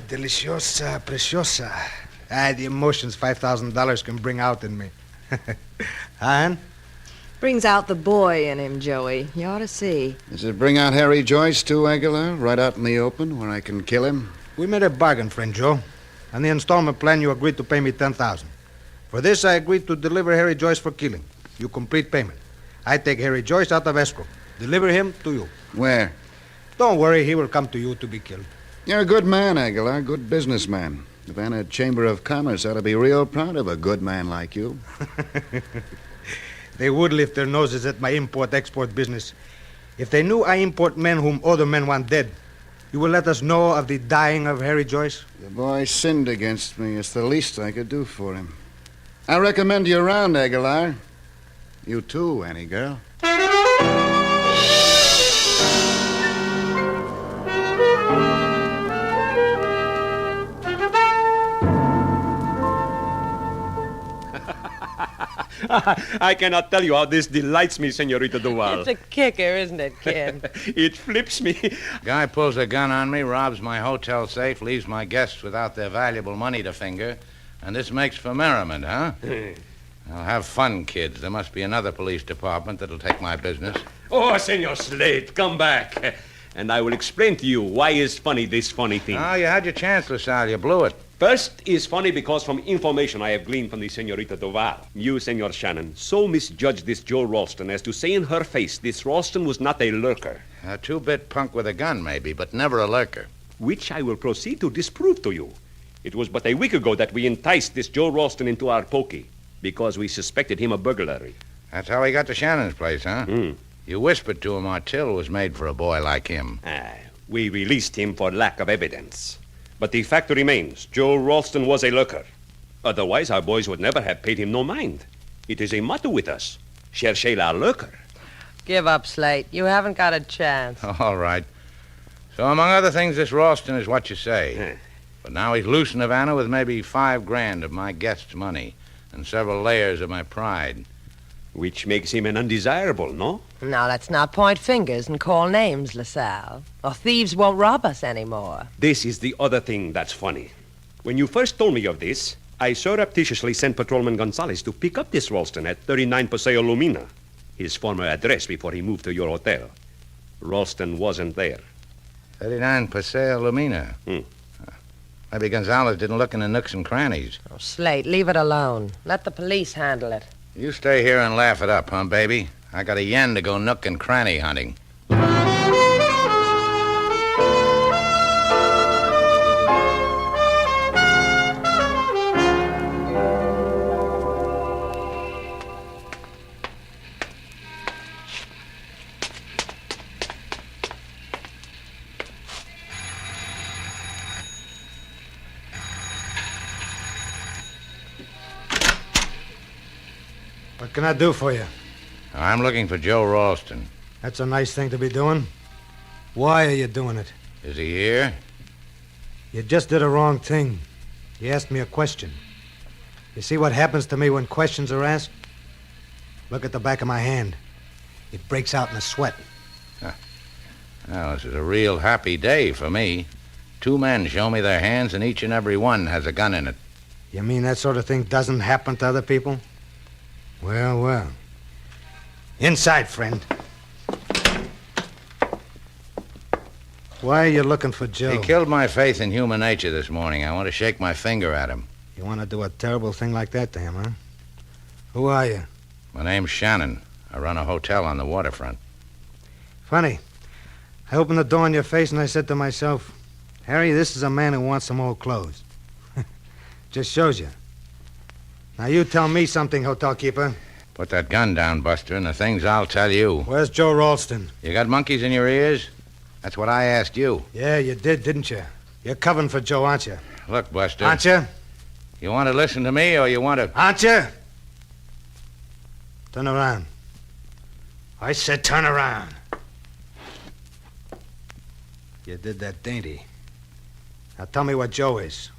Deliciosa, preciosa. The emotions $5,000 can bring out in me. Ann? Brings out the boy in him, Joey. You ought to see. Does it bring out Harry Joyce, too, Aguilar? Right out in the open, where I can kill him? We made a bargain, friend Joe. On the installment plan, you agreed to pay me $10,000. For this, I agreed to deliver Harry Joyce for killing. You complete payment. I take Harry Joyce out of escrow. Deliver him to you. Where? Don't worry, he will come to you to be killed. You're a good man, Aguilar. Good businessman. The Havana Chamber of Commerce ought to be real proud of a good man like you. They would lift their noses at my import-export business. If they knew I import men whom other men want dead, you will let us know of the dying of Harry Joyce? The boy sinned against me. It's the least I could do for him. I recommend you around, Aguilar. You too, Annie girl. I cannot tell you how this delights me, Senorita Duval. It's a kicker, isn't it, kid? It flips me. Guy pulls a gun on me, robs my hotel safe, leaves my guests without their valuable money to finger, and this makes for merriment, huh? I'll have fun, kids. There must be another police department that'll take my business. Oh, Senor Slate, come back. And I will explain to you why is funny this funny thing. Oh, you had your chance, LaSalle. You blew it. First is funny because from information I have gleaned from the Senorita Duval, you, Senor Shannon, so misjudged this Joe Ralston as to say in her face this Ralston was not a lurker. A two-bit punk with a gun, maybe, but never a lurker. Which I will proceed to disprove to you. It was but a week ago that we enticed this Joe Ralston into our pokey because we suspected him of burglary. That's how he got to Shannon's place, huh? You whispered to him our till was made for a boy like him. We released him for lack of evidence. But the fact remains, Joe Ralston was a lurker. Otherwise, our boys would never have paid him no mind. It is a motto with us. Cherchez la lurker. Give up, Slate. You haven't got a chance. All right. So, among other things, this Ralston is what you say. But now he's loose in Havana with maybe $5,000 of my guests' money and several layers of my pride. Which makes him an undesirable, no? Now, let's not point fingers and call names, LaSalle, or thieves won't rob us anymore. This is the other thing that's funny. When you first told me of this, I surreptitiously sent Patrolman Gonzalez to pick up this Ralston at 39 Paseo Lumina, his former address before he moved to your hotel. Ralston wasn't there. 39 Paseo Lumina. Maybe Gonzalez didn't look in the nooks and crannies. Oh, Slate, leave it alone. Let the police handle it. You stay here and laugh it up, huh, baby? I got a yen to go nook and cranny hunting. What can I do for you? I'm looking for Joe Ralston. That's a nice thing to be doing. Why are you doing it? Is he here? You just did a wrong thing. You asked me a question. You see what happens to me when questions are asked? Look at the back of my hand. It breaks out in a sweat. Well, this is a real happy day for me. 2 men show me their hands, and each and every one has a gun in it. You mean that sort of thing doesn't happen to other people? Well, well. Inside, friend. Why are you looking for Joe? He killed my faith in human nature this morning. I want to shake my finger at him. You want to do a terrible thing like that to him, huh? Who are you? My name's Shannon. I run a hotel on the waterfront. Funny. I opened the door in your face and I said to myself, Harry, this is a man who wants some old clothes. Just shows you. Now you tell me something, hotel keeper. Put that gun down, Buster, and the things I'll tell you. Where's Joe Ralston? You got monkeys in your ears? That's what I asked you. Yeah, you did, didn't you? You're covering for Joe, aren't you? Look, Buster. Aren't you? You want to listen to me or you want to... Aren't you? Turn around. I said turn around. You did that dainty. Now tell me what Joe is.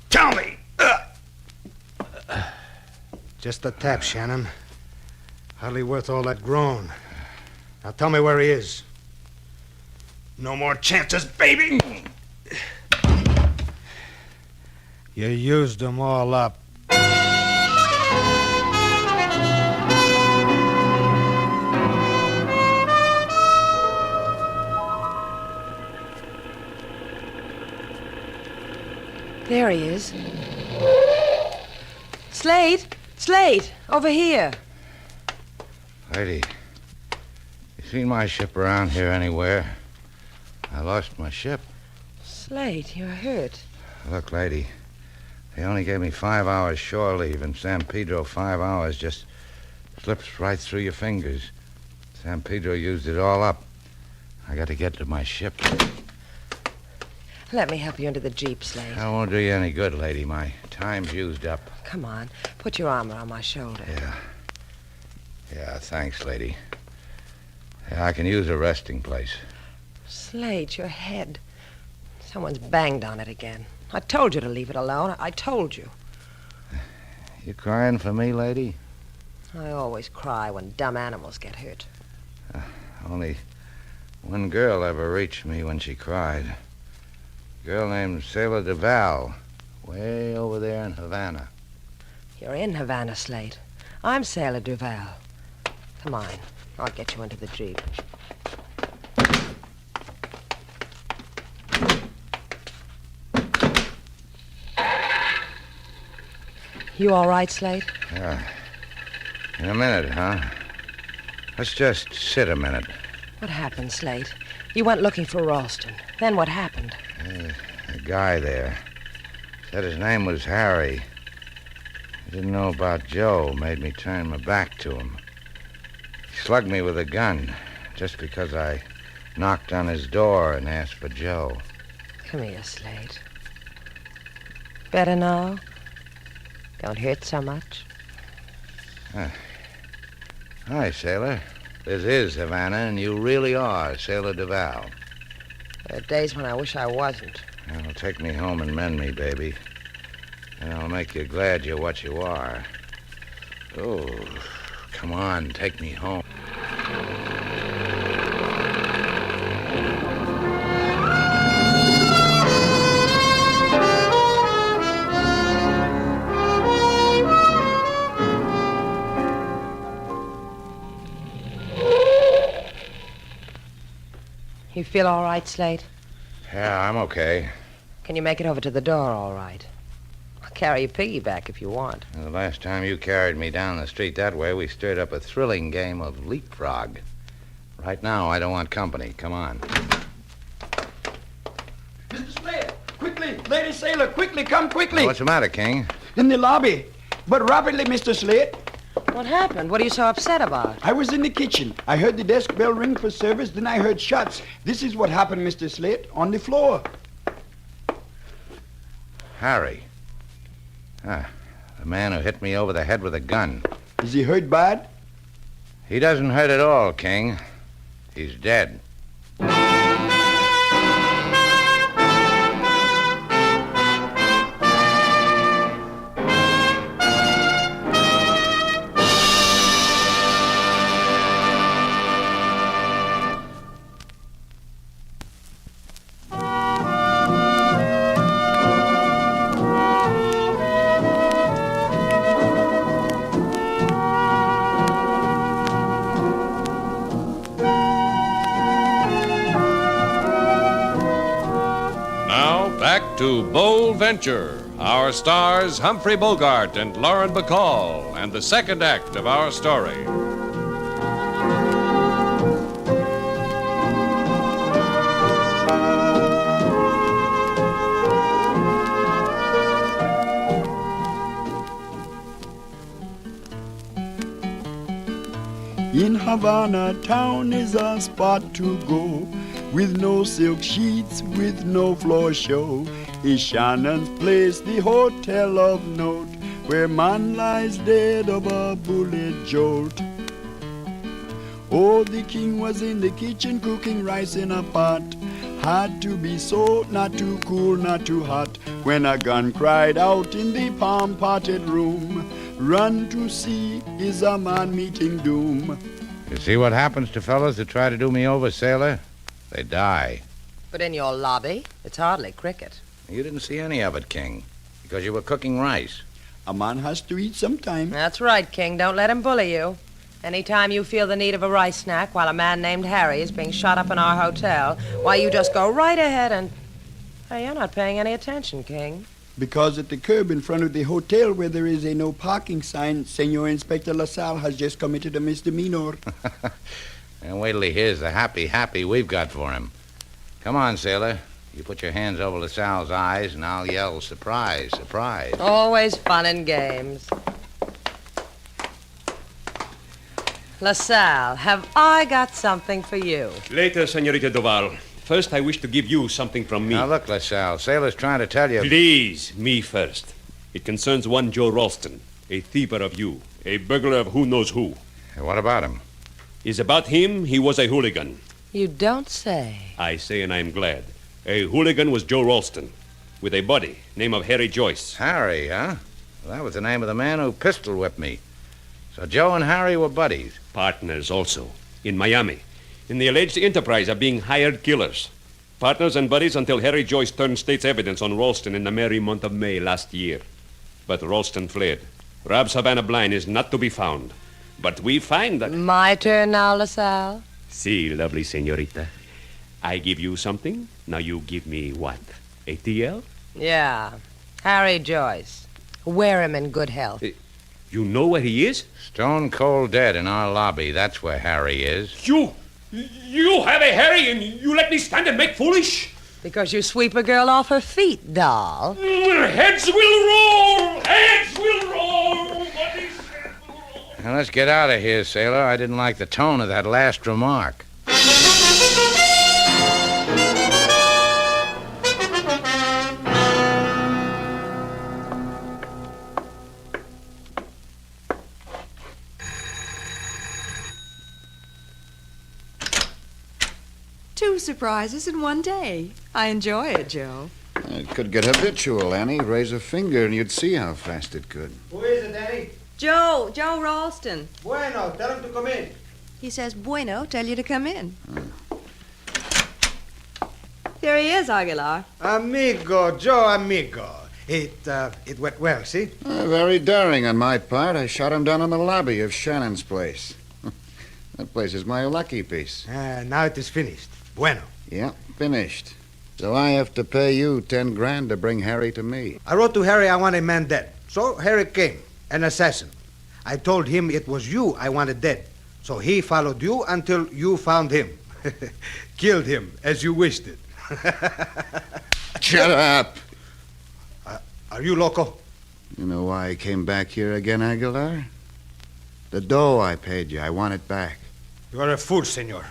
Tell me! Just a tap, Shannon. Hardly worth all that groan. Now tell me where he is. No more chances, baby! You used them all up. There he is. Slate! Slate! Over here. Lady, you seen my ship around here anywhere? I lost my ship. Slate, you're hurt. Look, lady, they only gave me 5 hours shore leave in San Pedro. 5 hours just slips right through your fingers. San Pedro used it all up. I got to get to my ship. Let me help you into the Jeep, Slate. That won't do you any good, lady. My time's used up. Come on. Put your arm around my shoulder. Yeah, thanks, lady. Yeah, I can use a resting place. Slate, your head. Someone's banged on it again. I told you to leave it alone. I told you. You crying for me, lady? I always cry when dumb animals get hurt. Only one girl ever reached me when she cried. A girl named Sailor Duval, way over there in Havana. You're in Havana, Slate. I'm Sailor Duval. Come on. I'll get you into the Jeep. You all right, Slate? Yeah. In a minute, huh? Let's just sit a minute. What happened, Slate? You went looking for Ralston. Then what happened? A guy there. Said his name was Harry. He didn't know about Joe. Made me turn my back to him. He slugged me with a gun just because I knocked on his door and asked for Joe. Come here, Slate. Better now? Don't hurt so much. Hi, Sailor. This is Havana, and you really are Sailor Duval. There are days when I wish I wasn't. Well, take me home and mend me, baby. And I'll make you glad you're what you are. Oh, come on, take me home. You feel all right, Slate? Yeah, I'm okay. Can you make it over to the door all right? I'll carry your piggyback if you want. Well, the last time you carried me down the street that way, we stirred up a thrilling game of leapfrog. Right now, I don't want company. Come on. Mr. Slate, quickly, Lady Sailor, quickly, come quickly. What's the matter, King? In the lobby. But rapidly, Mr. Slate. What happened? What are you so upset about? I was in the kitchen. I heard the desk bell ring for service, then I heard shots. This is what happened, Mr. Slate, on the floor. Harry. The man who hit me over the head with a gun. Is he hurt bad? He doesn't hurt at all, King. He's dead. To Bold Venture, our stars Humphrey Bogart and Lauren Bacall, and the second act of our story. Havana town is a spot to go, with no silk sheets, with no floor show. Is Shannon's place the hotel of note, where man lies dead of a bullet jolt? Oh, the king was in the kitchen cooking rice in a pot. Had to be so, not too cool, not too hot, when a gun cried out in the palm-potted room. Run to see, is a man meeting doom. You see what happens to fellows that try to do me over, sailor? They die. But in your lobby, it's hardly cricket. You didn't see any of it, King, because you were cooking rice. A man has to eat sometime. That's right, King. Don't let him bully you. Anytime you feel the need of a rice snack while a man named Harry is being shot up in our hotel, why, you just go right ahead and... Hey, you're not paying any attention, King. Because at the curb in front of the hotel where there is a no parking sign, Senor Inspector LaSalle has just committed a misdemeanor. And wait till he hears the happy we've got for him. Come on, sailor. You put your hands over LaSalle's eyes, and I'll yell, surprise, surprise. Always fun and games. LaSalle, have I got something for you? Later, Senorita Duval. First, I wish to give you something from me. Now, look, LaSalle, sailor's trying to tell you... Please, me first. It concerns one Joe Ralston, a thiever of you, a burglar of who knows who. What about him? Is about him, he was a hooligan. You don't say. I say, and I'm glad. A hooligan was Joe Ralston, with a buddy, name of Harry Joyce. Harry, huh? Well, that was the name of the man who pistol-whipped me. So Joe and Harry were buddies. Partners also, in Miami, in the alleged enterprise of being hired killers. Partners and buddies until Harry Joyce turned state's evidence on Ralston in the merry month of May last year. But Ralston fled. Rob's Havana blind is not to be found. But we find that... My turn now, LaSalle. See, lovely senorita. I give you something, now you give me what? A TL? Yeah. Harry Joyce. Wear him in good health. You know where he is? Stone cold dead in our lobby. That's where Harry is. You have a Harry and you let me stand and make foolish? Because you sweep a girl off her feet, doll. Heads will roll! Heads will roll! Now, let's get out of here, sailor. I didn't like the tone of that last remark. Two surprises in one day. I enjoy it, Joe. It could get habitual, Annie. Raise a finger and you'd see how fast it could. Who is it, Annie? Joe Ralston. Bueno, tell him to come in. He says, bueno, tell you to come in. Here he is, Aguilar. Amigo, Joe, amigo. It went well, see? Very daring on my part. I shot him down in the lobby of Shannon's place. That place is my lucky piece. Now it is finished. Bueno. Yeah, finished. So I have to pay you 10 grand to bring Harry to me. I wrote to Harry I want a man dead. So Harry came, an assassin. I told him it was you I wanted dead. So he followed you until you found him. Killed him as you wished it. Shut up. Are you loco? You know why I came back here again, Aguilar? The dough I paid you, I want it back. You are a fool, senor.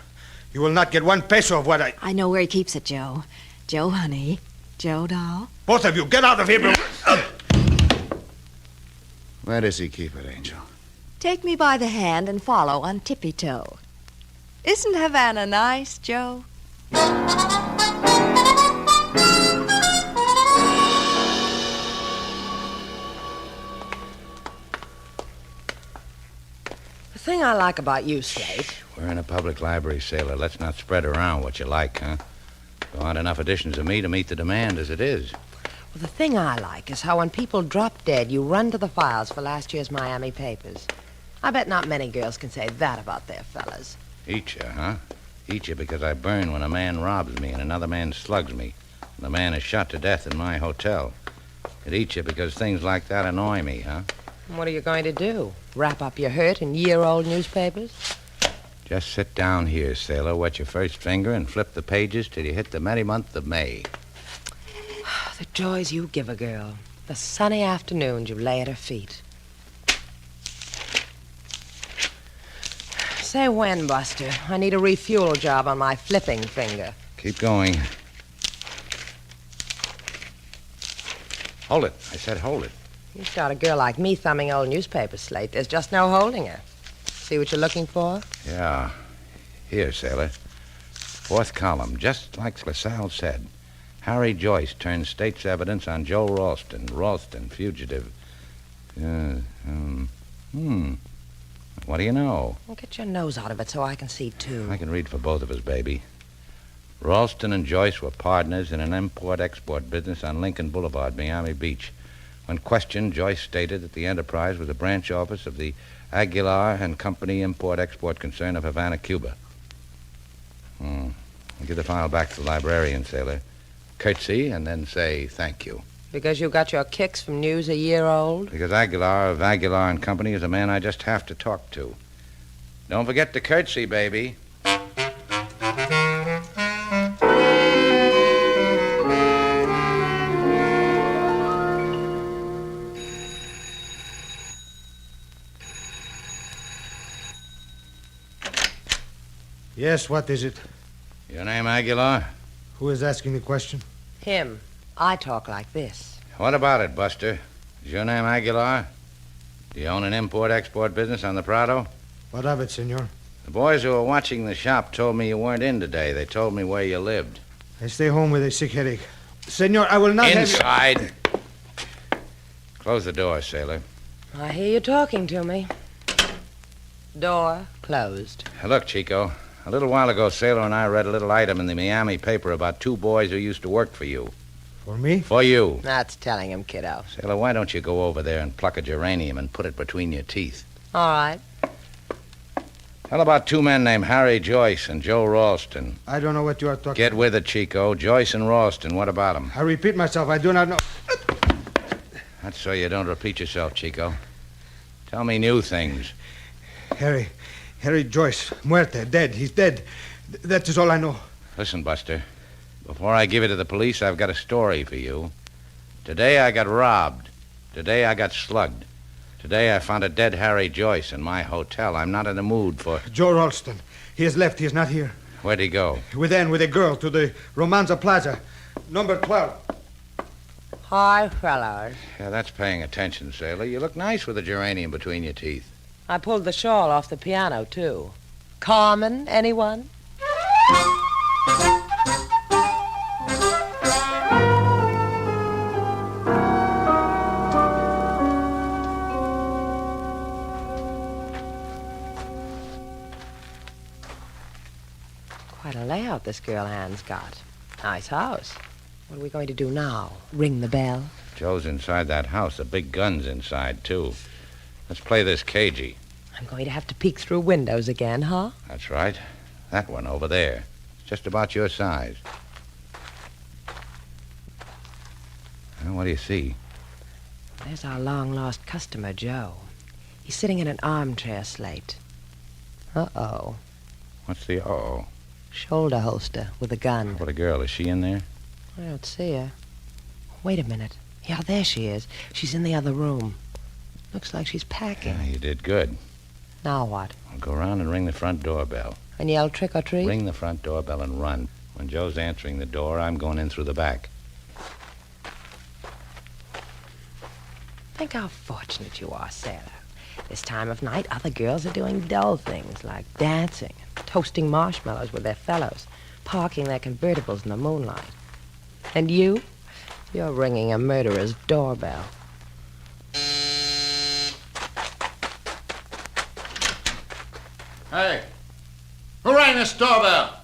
You will not get 1 peso of what I know where he keeps it, Joe. Joe, honey. Joe, doll. Both of you, get out of here. Where does he keep it, Angel? Take me by the hand and follow on tippy-toe. Isn't Havana nice, Joe? The thing I like about you, Slate... We're in a public library, sailor. Let's not spread around what you like, huh? There aren't enough editions of me to meet the demand as it is. Well, the thing I like is how when people drop dead, you run to the files for last year's Miami papers. I bet not many girls can say that about their fellas. Eat you, huh? Eat you because I burn when a man robs me and another man slugs me. And the man is shot to death in my hotel. It eats you because things like that annoy me, huh? What are you going to do? Wrap up your hurt in year-old newspapers? Just sit down here, sailor, wet your first finger, and flip the pages till you hit the merry month of May. The joys you give a girl. The sunny afternoons you lay at her feet. Say when, Buster. I need a refuel job on my flipping finger. Keep going. Hold it. I said hold it. You start a girl like me thumbing old newspaper slate, there's just no holding her. See what you're looking for? Yeah. Here, sailor. Fourth column, just like LaSalle said. Harry Joyce turns state's evidence on Joe Ralston. Ralston, fugitive. What do you know? Well, get your nose out of it so I can see, too. I can read for both of us, baby. Ralston and Joyce were partners in an import-export business on Lincoln Boulevard, Miami Beach. When questioned, Joyce stated that the enterprise was a branch office of the Aguilar and Company import-export concern of Havana, Cuba. I'll give the file back to the librarian, sailor. Curtsy, and then say thank you. Because you got your kicks from news a year old? Because Aguilar of Aguilar and Company is a man I just have to talk to. Don't forget to curtsy, baby. Yes, what is it? Your name Aguilar? Who is asking the question? Him. I talk like this. What about it, Buster? Is your name Aguilar? Do you own an import-export business on the Prado? What of it, senor? The boys who were watching the shop told me you weren't in today. They told me where you lived. I stay home with a sick headache. Senor, I will not Inside. have you... Close the door, sailor. I hear you talking to me. Door closed. Look, Chico. A little while ago, Sailor and I read a little item in the Miami paper about two boys who used to work for you. For me? For you. That's telling him, kiddo. Sailor, why don't you go over there and pluck a geranium and put it between your teeth? All right. How about two men named Harry Joyce and Joe Ralston? I don't know what you are talking Get with it, Chico. Joyce and Ralston, what about them? I repeat myself, I do not know. That's so you don't repeat yourself, Chico. Tell me new things. Harry Joyce, muerte, dead. He's dead. That is all I know. Listen, Buster. Before I give it to the police, I've got a story for you. Today I got robbed. Today I got slugged. Today I found a dead Harry Joyce in my hotel. I'm not in the mood for... Joe Ralston. He has left. He is not here. Where'd he go? With a girl to the Romanza Plaza. Number 12. Hi, fellows. Yeah, that's paying attention, sailor. You look nice with a geranium between your teeth. I pulled the shawl off the piano, too. Carmen, anyone? Quite a layout this girl Anne's got. Nice house. What are we going to do now? Ring the bell? Joe's inside that house. The big gun's inside, too. Let's play this cagey. I'm going to have to peek through windows again, huh? That's right. That one over there. It's just about your size. Well, what do you see? There's our long-lost customer, Joe. He's sitting in an armchair, Slate. Uh-oh. What's the uh-oh? Shoulder holster with a gun. What a girl. Is she in there? I don't see her. Wait a minute. Yeah, there she is. She's in the other room. Looks like she's packing. Yeah, you did good. Now what? I'll go around and ring the front doorbell. And yell trick or treat? Ring the front doorbell and run. When Joe's answering the door, I'm going in through the back. Think how fortunate you are, Sarah. This time of night, other girls are doing dull things like dancing, toasting marshmallows with their fellows, parking their convertibles in the moonlight. And you're ringing a murderer's doorbell. Hey, who rang this doorbell?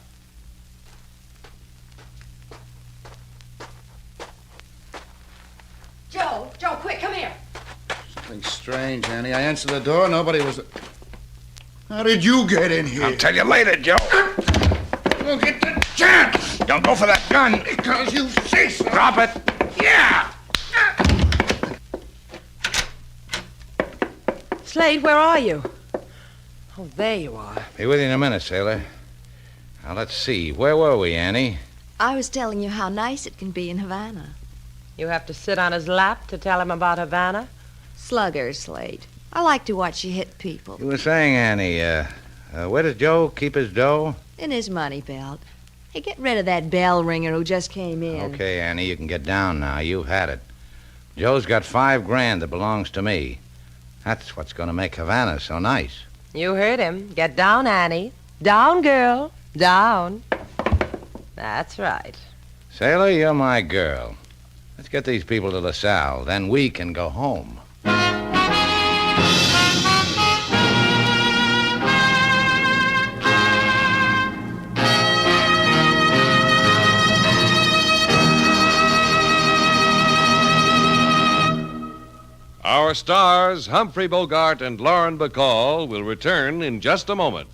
Joe, quick, come here. Something strange, Annie. I answered the door. Nobody was... How did you get in here? I'll tell you later, Joe. You won't get the chance. Don't go for that gun. Because you say so. Drop it. Yeah. Slade, where are you? Oh, there you are. Be with you in a minute, sailor. Now, let's see. Where were we, Annie? I was telling you how nice it can be in Havana. You have to sit on his lap to tell him about Havana? Slugger, Slade. I like to watch you hit people. You were saying, Annie, Where does Joe keep his dough? In his money belt. Hey, get rid of that bell ringer who just came in. Okay, Annie, you can get down now. You've had it. Joe's got $5,000 that belongs to me. That's what's going to make Havana so nice. You heard him. Get down, Annie. Down, girl. Down. That's right. Sailor, you're my girl. Let's get these people to LaSalle. Then we can go home. Our stars, Humphrey Bogart and Lauren Bacall, will return in just a moment.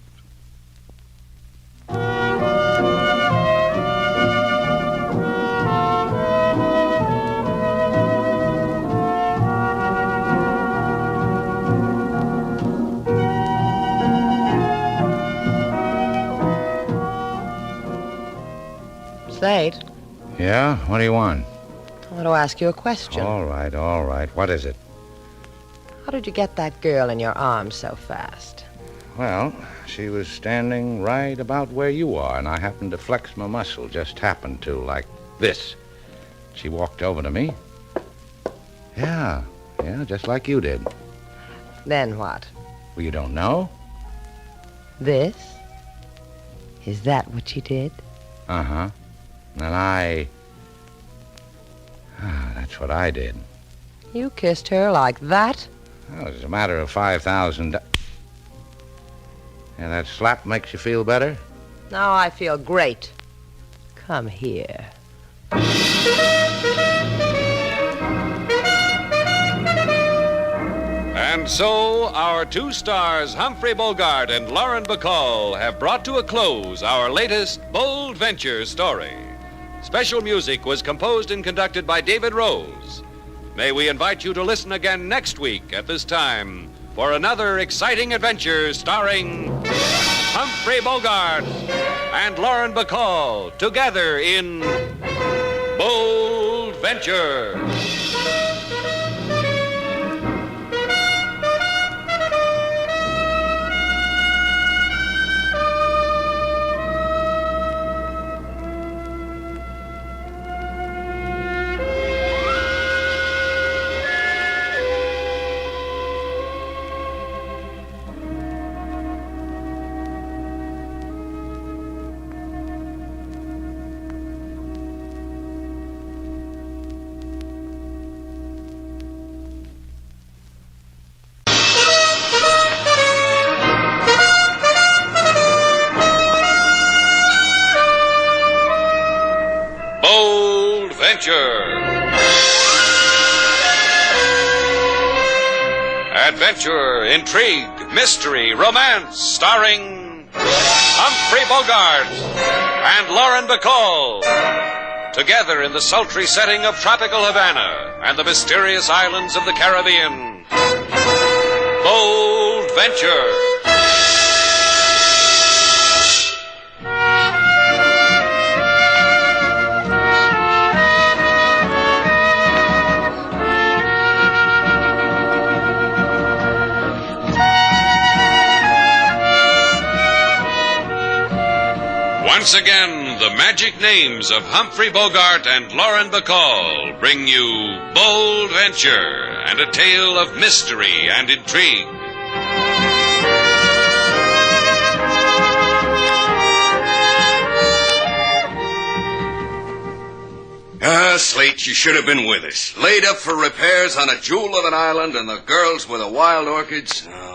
Slate, Yeah? What do you want? I want to ask you a question. All right. What is it? How did you get that girl in your arms so fast? Well, she was standing right about where you are, and I happened to flex my muscle. Just happened to, like this. She walked over to me. Yeah, just like you did. Then what? Well, you don't know? This? Is that what you did? Uh-huh. And that's what I did. You kissed her like that? Well, it's a matter of $5,000. And that slap makes you feel better? Now I feel great. Come here. And so, our two stars, Humphrey Bogart and Lauren Bacall, have brought to a close our latest bold venture story. Special music was composed and conducted by David Rose. May we invite you to listen again next week at this time for another exciting adventure starring Humphrey Bogart and Lauren Bacall together in Bold Venture. Adventure, intrigue, mystery, romance, starring Humphrey Bogart and Lauren Bacall. Together in the sultry setting of tropical Havana and the mysterious islands of the Caribbean. Bold Venture. Once again, the magic names of Humphrey Bogart and Lauren Bacall bring you Bold Venture and a tale of mystery and intrigue. Slates, you should have been with us. Laid up for repairs on a jewel of an island and the girls with the wild orchids. Oh.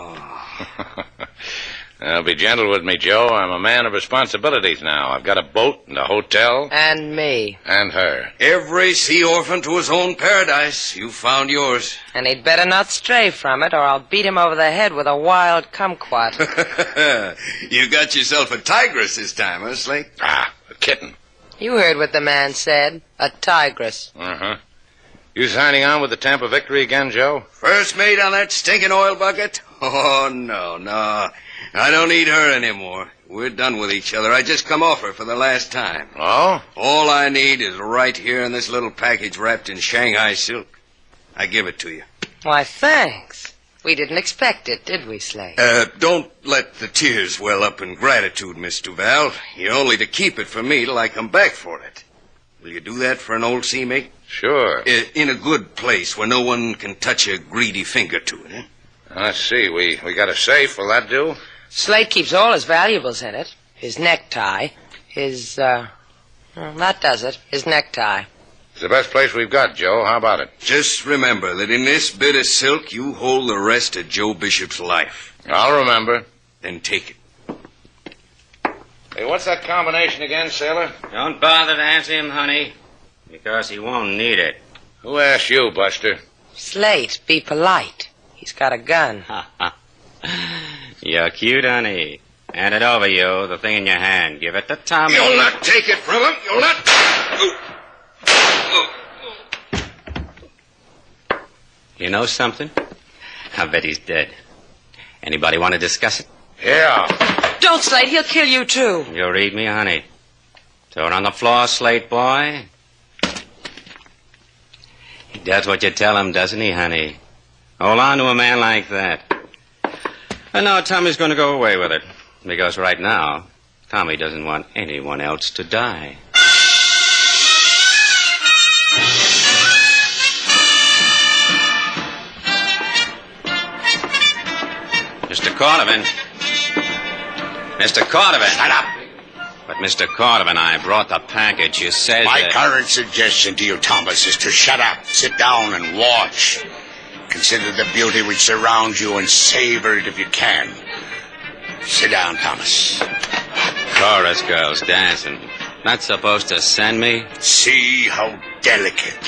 Be gentle with me, Joe. I'm a man of responsibilities now. I've got a boat and a hotel. And me. And her. Every sea orphan to his own paradise. You found yours. And he'd better not stray from it, or I'll beat him over the head with a wild kumquat. You got yourself a tigress this time, huh, Slate? A kitten. You heard what the man said. A tigress. Uh-huh. You signing on with the Tampa Victory again, Joe? First mate on that stinking oil bucket? Oh, no. I don't need her anymore. We're done with each other. I just come off her for the last time. Oh? All I need is right here in this little package wrapped in Shanghai silk. I give it to you. Why, thanks. We didn't expect it, did we, Slate? Don't let the tears well up in gratitude, Miss Duval. You're only to keep it for me till I come back for it. Will you do that for an old seamate? Sure. In a good place where no one can touch a greedy finger to it, eh? Let's see. We got a safe. Will that do? Slate keeps all his valuables in it. His necktie. His, well, that does it. His necktie. It's the best place we've got, Joe. How about it? Just remember that in this bit of silk, you hold the rest of Joe Bishop's life. I'll remember. Then take it. Hey, what's that combination again, sailor? Don't bother to answer him, honey, because he won't need it. Who asked you, Buster? Slate, be polite. He's got a gun. You're cute, honey. Hand it over, you, the thing in your hand. Give it to Tommy. You'll not take it from him. You'll not... You know something? I bet he's dead. Anybody want to discuss it? Yeah. Don't, Slate. He'll kill you, too. You read me, honey. Throw it on the floor, Slate boy. He does what you tell him, doesn't he, honey? Hold on to a man like that. And now Tommy's going to go away with it. Because right now, Tommy doesn't want anyone else to die. Mr. Cordovan. Mr. Cordovan. Shut up. But, Mr. Cordovan, I brought the package. You said My that... current suggestion to you, Thomas, is to shut up, sit down, and watch. Consider the beauty which surrounds you and savor it if you can. Sit down, Thomas. Chorus girls dancing. Not supposed to send me? See how delicate.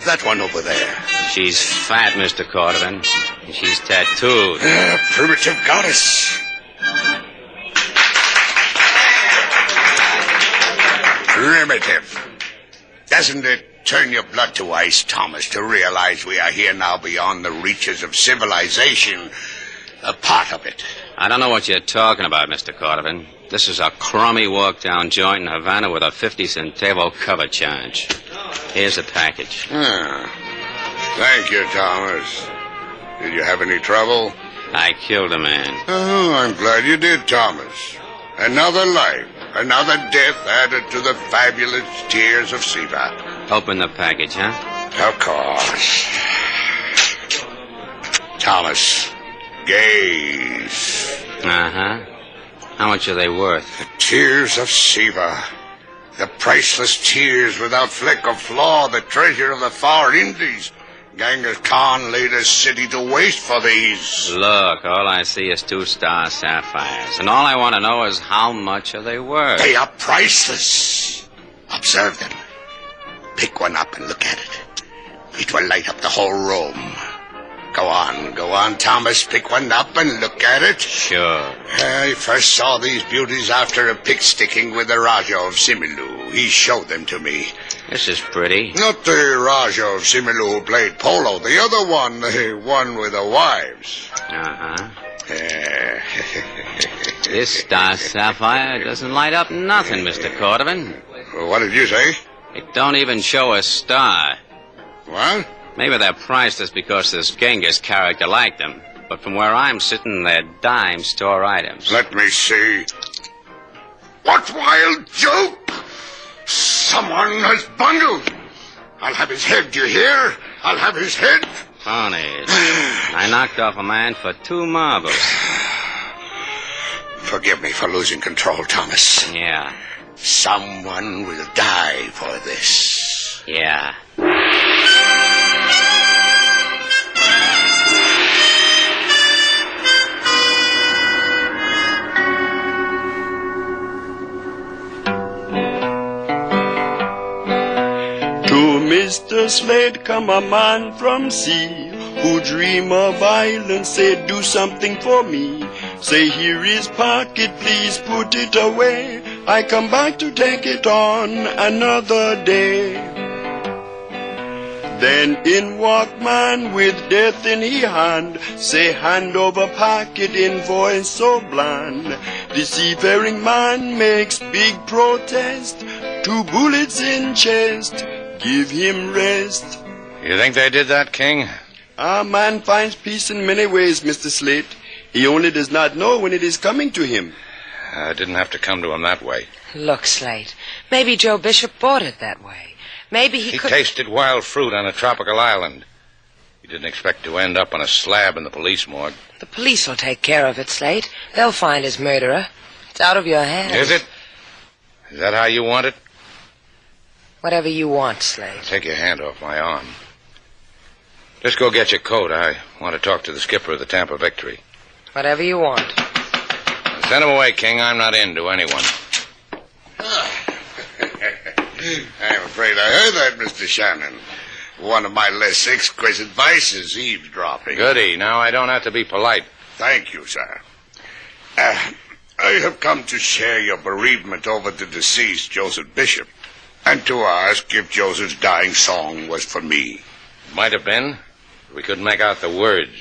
That one over there. She's fat, Mr. Cordovan. And she's tattooed. Primitive goddess. Primitive. Doesn't it turn your blood to ice, Thomas, to realize we are here now beyond the reaches of civilization? A part of it. I don't know what you're talking about, Mr. Cordovan. This is a crummy walk-down joint in Havana with a 50-centavo cover charge. Here's the package. Thank you, Thomas. Did you have any trouble? I killed a man. Oh, I'm glad you did, Thomas. Another life, another death added to the fabulous tears of Siva. Open the package, huh? Of course. Thomas, gaze. Uh-huh. How much are they worth? The tears of Siva. The priceless tears without fleck or flaw, the treasure of the far Indies. Genghis Khan laid a city to waste for these. Look, all I see is 2-star sapphires. And all I want to know is how much are they worth? They are priceless. Observe them. Pick one up and look at it. It will light up the whole room. Go on, Thomas. Pick one up and look at it. Sure. I first saw these beauties after a pick-sticking with the Raja of Similu. He showed them to me. This is pretty. Not the Raja of Similu who played polo. The other one, the one with the wives. Uh-huh. This star sapphire doesn't light up nothing, Mr. Cordovan. What did you say? It don't even show a star. What? Maybe they're priceless because this Genghis character liked them. But from where I'm sitting, they're dime store items. Let me see. What wild joke! Someone has bungled. I'll have his head, do you hear? I'll have his head. Ponies. I knocked off a man for 2 marbles. Forgive me for losing control, Thomas. Yeah. Someone will die for this. Yeah. To Mr. Slade come a man from sea who dream of island, say do something for me. Say here is pocket, please put it away. I come back to take it on another day. Then in walk man with death in he hand, say hand over pocket in voice so bland. The seafaring man makes big protest, 2 bullets in chest, give him rest. You think they did that, King? A man finds peace in many ways, Mr. Slate. He only does not know when it is coming to him. I didn't have to come to him that way. Look, Slate, maybe Joe Bishop bought it that way. Maybe he could... tasted wild fruit on a tropical island. He didn't expect to end up on a slab in the police morgue. The police will take care of it, Slate. They'll find his murderer. It's out of your hands. Is it? Is that how you want it? Whatever you want, Slate. Take your hand off my arm. Just go get your coat. I want to talk to the skipper of the Tampa Victory. Whatever you want. Send him away, King. I'm not in to anyone. I'm afraid I heard that, Mr. Shannon. One of my less exquisite vices, eavesdropping. Goody. Now I don't have to be polite. Thank you, sir. I have come to share your bereavement over the deceased Joseph Bishop, and to ask if Joseph's dying song was for me. Might have been. We couldn't make out the words.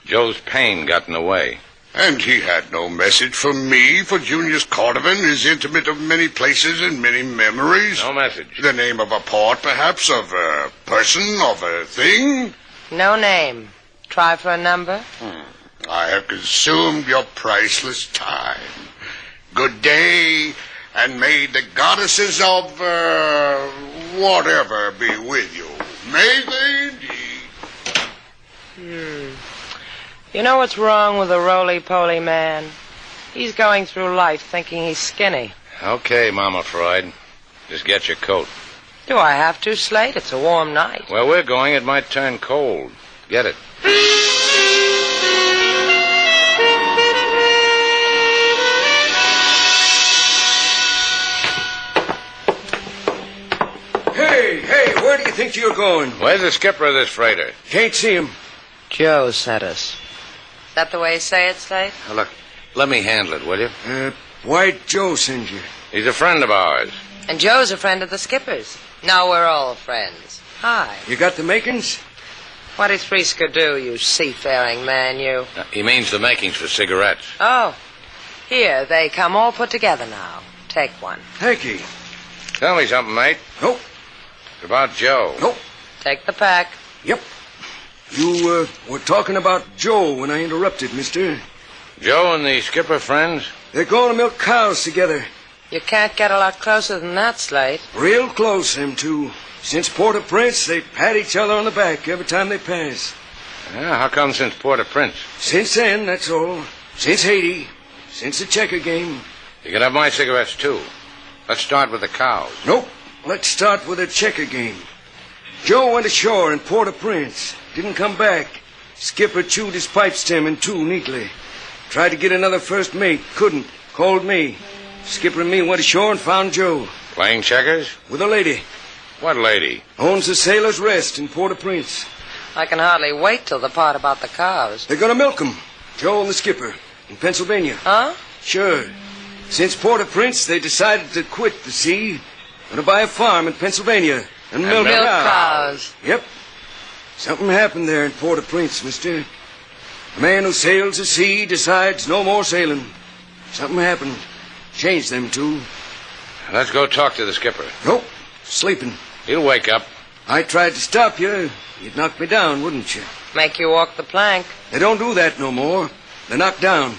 Joe's pain got in the way. And he had no message for me, for Junius Cordovan is intimate of many places and many memories. No message. The name of a port, perhaps, of a person, of a thing? No name. Try for a number? I have consumed your priceless time. Good day, and may the goddesses of, whatever be with you. May they indeed. You know what's wrong with a roly-poly man? He's going through life thinking he's skinny. Okay, Mama Freud. Just get your coat. Do I have to, Slate? It's a warm night. Where we're going, it might turn cold. Get it. Hey, where do you think you're going? Where's the skipper of this freighter? Can't see him. Joe sent us. Is that the way you say it, Slate? Now, look, let me handle it, will you? Why'd Joe send you? He's a friend of ours. And Joe's a friend of the skipper's. No, we're all friends. Hi. You got the makings? What is Friska do, you seafaring man, you? He means the makings for cigarettes. Oh. Here, they come all put together now. Take one. Thank you. Tell me something, mate. Nope. It's about Joe. Nope. Take the pack. Yep. You, were talking about Joe when I interrupted, mister. Joe and the skipper friends? They're going to milk cows together. You can't get a lot closer than that, Slate. Real close, them two. Since Port-au-Prince, they pat each other on the back every time they pass. Yeah, how come since Port-au-Prince? Since then, that's all. Since Haiti. Since the checker game. You can have my cigarettes, too. Let's start with the cows. Nope. Let's start with the checker game. Joe went ashore in Port-au-Prince. Didn't come back. Skipper chewed his pipe stem in two neatly. Tried to get another first mate. Couldn't. Called me. Skipper and me went ashore and found Joe. Playing checkers? With a lady. What lady? Owns the Sailor's Rest in Port-au-Prince. I can hardly wait till the part about the cows. They're gonna milk 'em. Joe and the skipper. In Pennsylvania. Huh? Sure. Since Port-au-Prince, they decided to quit the sea. Gonna buy a farm in Pennsylvania. And milk cows. Yep. Something happened there in Port-au-Prince, mister. A man who sails the sea decides no more sailing. Something happened. Changed them two. Let's go talk to the skipper. Nope. Sleeping. He'll wake up. I tried to stop you. You'd knock me down, wouldn't you? Make you walk the plank. They don't do that no more. They're knocked down.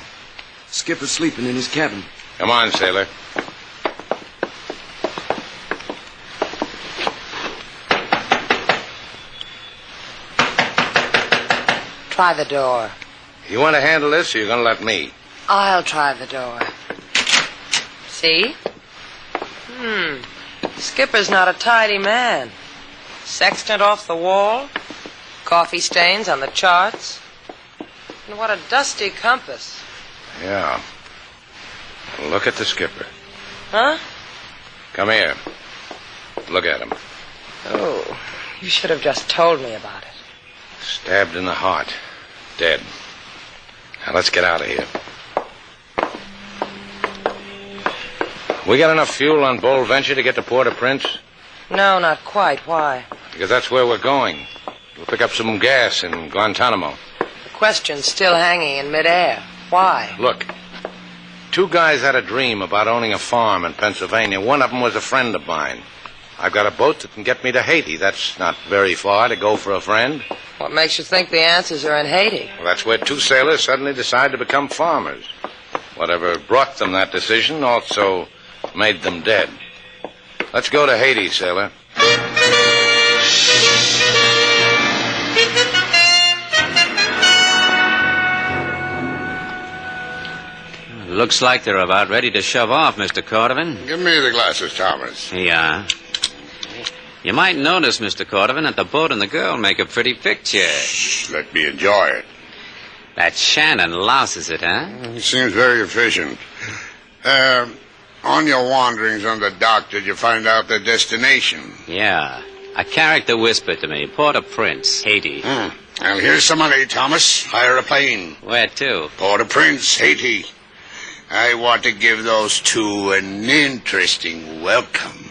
Skipper's sleeping in his cabin. Come on, sailor. Try the door. You want to handle this, or you're going to let me? I'll try the door. See? Skipper's not a tidy man. Sextant off the wall. Coffee stains on the charts. And what a dusty compass. Yeah. Look at the skipper. Huh? Come here. Look at him. Oh, you should have just told me about it. Stabbed in the heart. Dead. Now, let's get out of here. We got enough fuel on Bold Venture to get to Port-au-Prince? No, not quite. Why? Because that's where we're going. We'll pick up some gas in Guantanamo. The question's still hanging in midair. Why? Look, two guys had a dream about owning a farm in Pennsylvania. One of them was a friend of mine. I've got a boat that can get me to Haiti. That's not very far to go for a friend. What makes you think the answers are in Haiti? Well, that's where two sailors suddenly decide to become farmers. Whatever brought them that decision also made them dead. Let's go to Haiti, sailor. Looks like they're about ready to shove off, Mr. Cordovan. Give me the glasses, Thomas. Yeah. You might notice, Mr. Cordovan, that the boat and the girl make a pretty picture. Shh, let me enjoy it. That Shannon louses it, huh? He seems very efficient. On your wanderings on the dock, did you find out the destination? Yeah. A character whispered to me, Port-au-Prince, Haiti. Well, here's some money, Thomas. Hire a plane. Where to? Port-au-Prince, Haiti. I want to give those two an interesting welcome.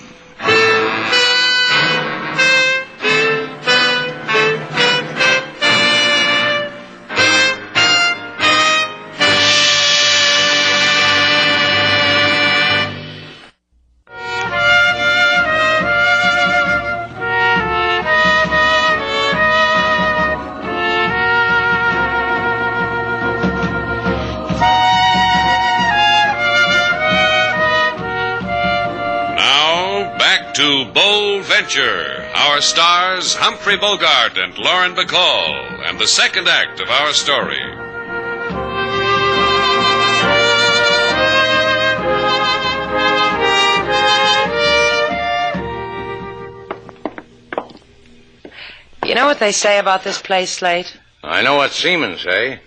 Our stars, Humphrey Bogart and Lauren Bacall, and the second act of our story. You know what they say about this place, Slate? I know what seamen say.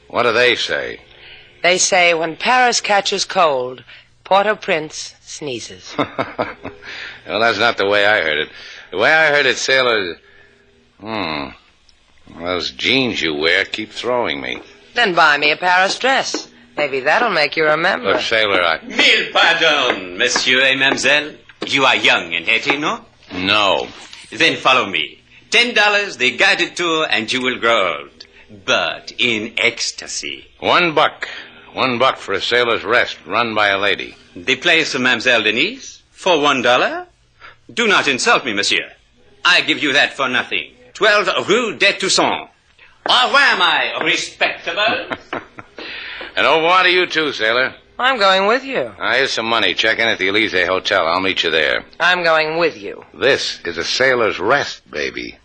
What do they say? They say when Paris catches cold, Port-au-Prince sneezes. Well, that's not the way I heard it. The way I heard it, sailor... Those jeans you wear keep throwing me. Then buy me a Paris dress. Maybe that'll make you remember. Look, sailor, Mille pardons, monsieur et mademoiselle. You are young in Haiti, no? No. Then follow me. $10, the guided tour, and you will grow old. But in ecstasy. $1. $1 for a sailor's rest, run by a lady. The place of Mademoiselle Denise? For $1? Do not insult me, monsieur. I give you that for nothing. 12 Rue des Toussaint. Au revoir, my respectable. And au revoir to you, too, sailor. I'm going with you. Here's some money. Check in at the Elysee Hotel. I'll meet you there. I'm going with you. This is a sailor's rest, baby.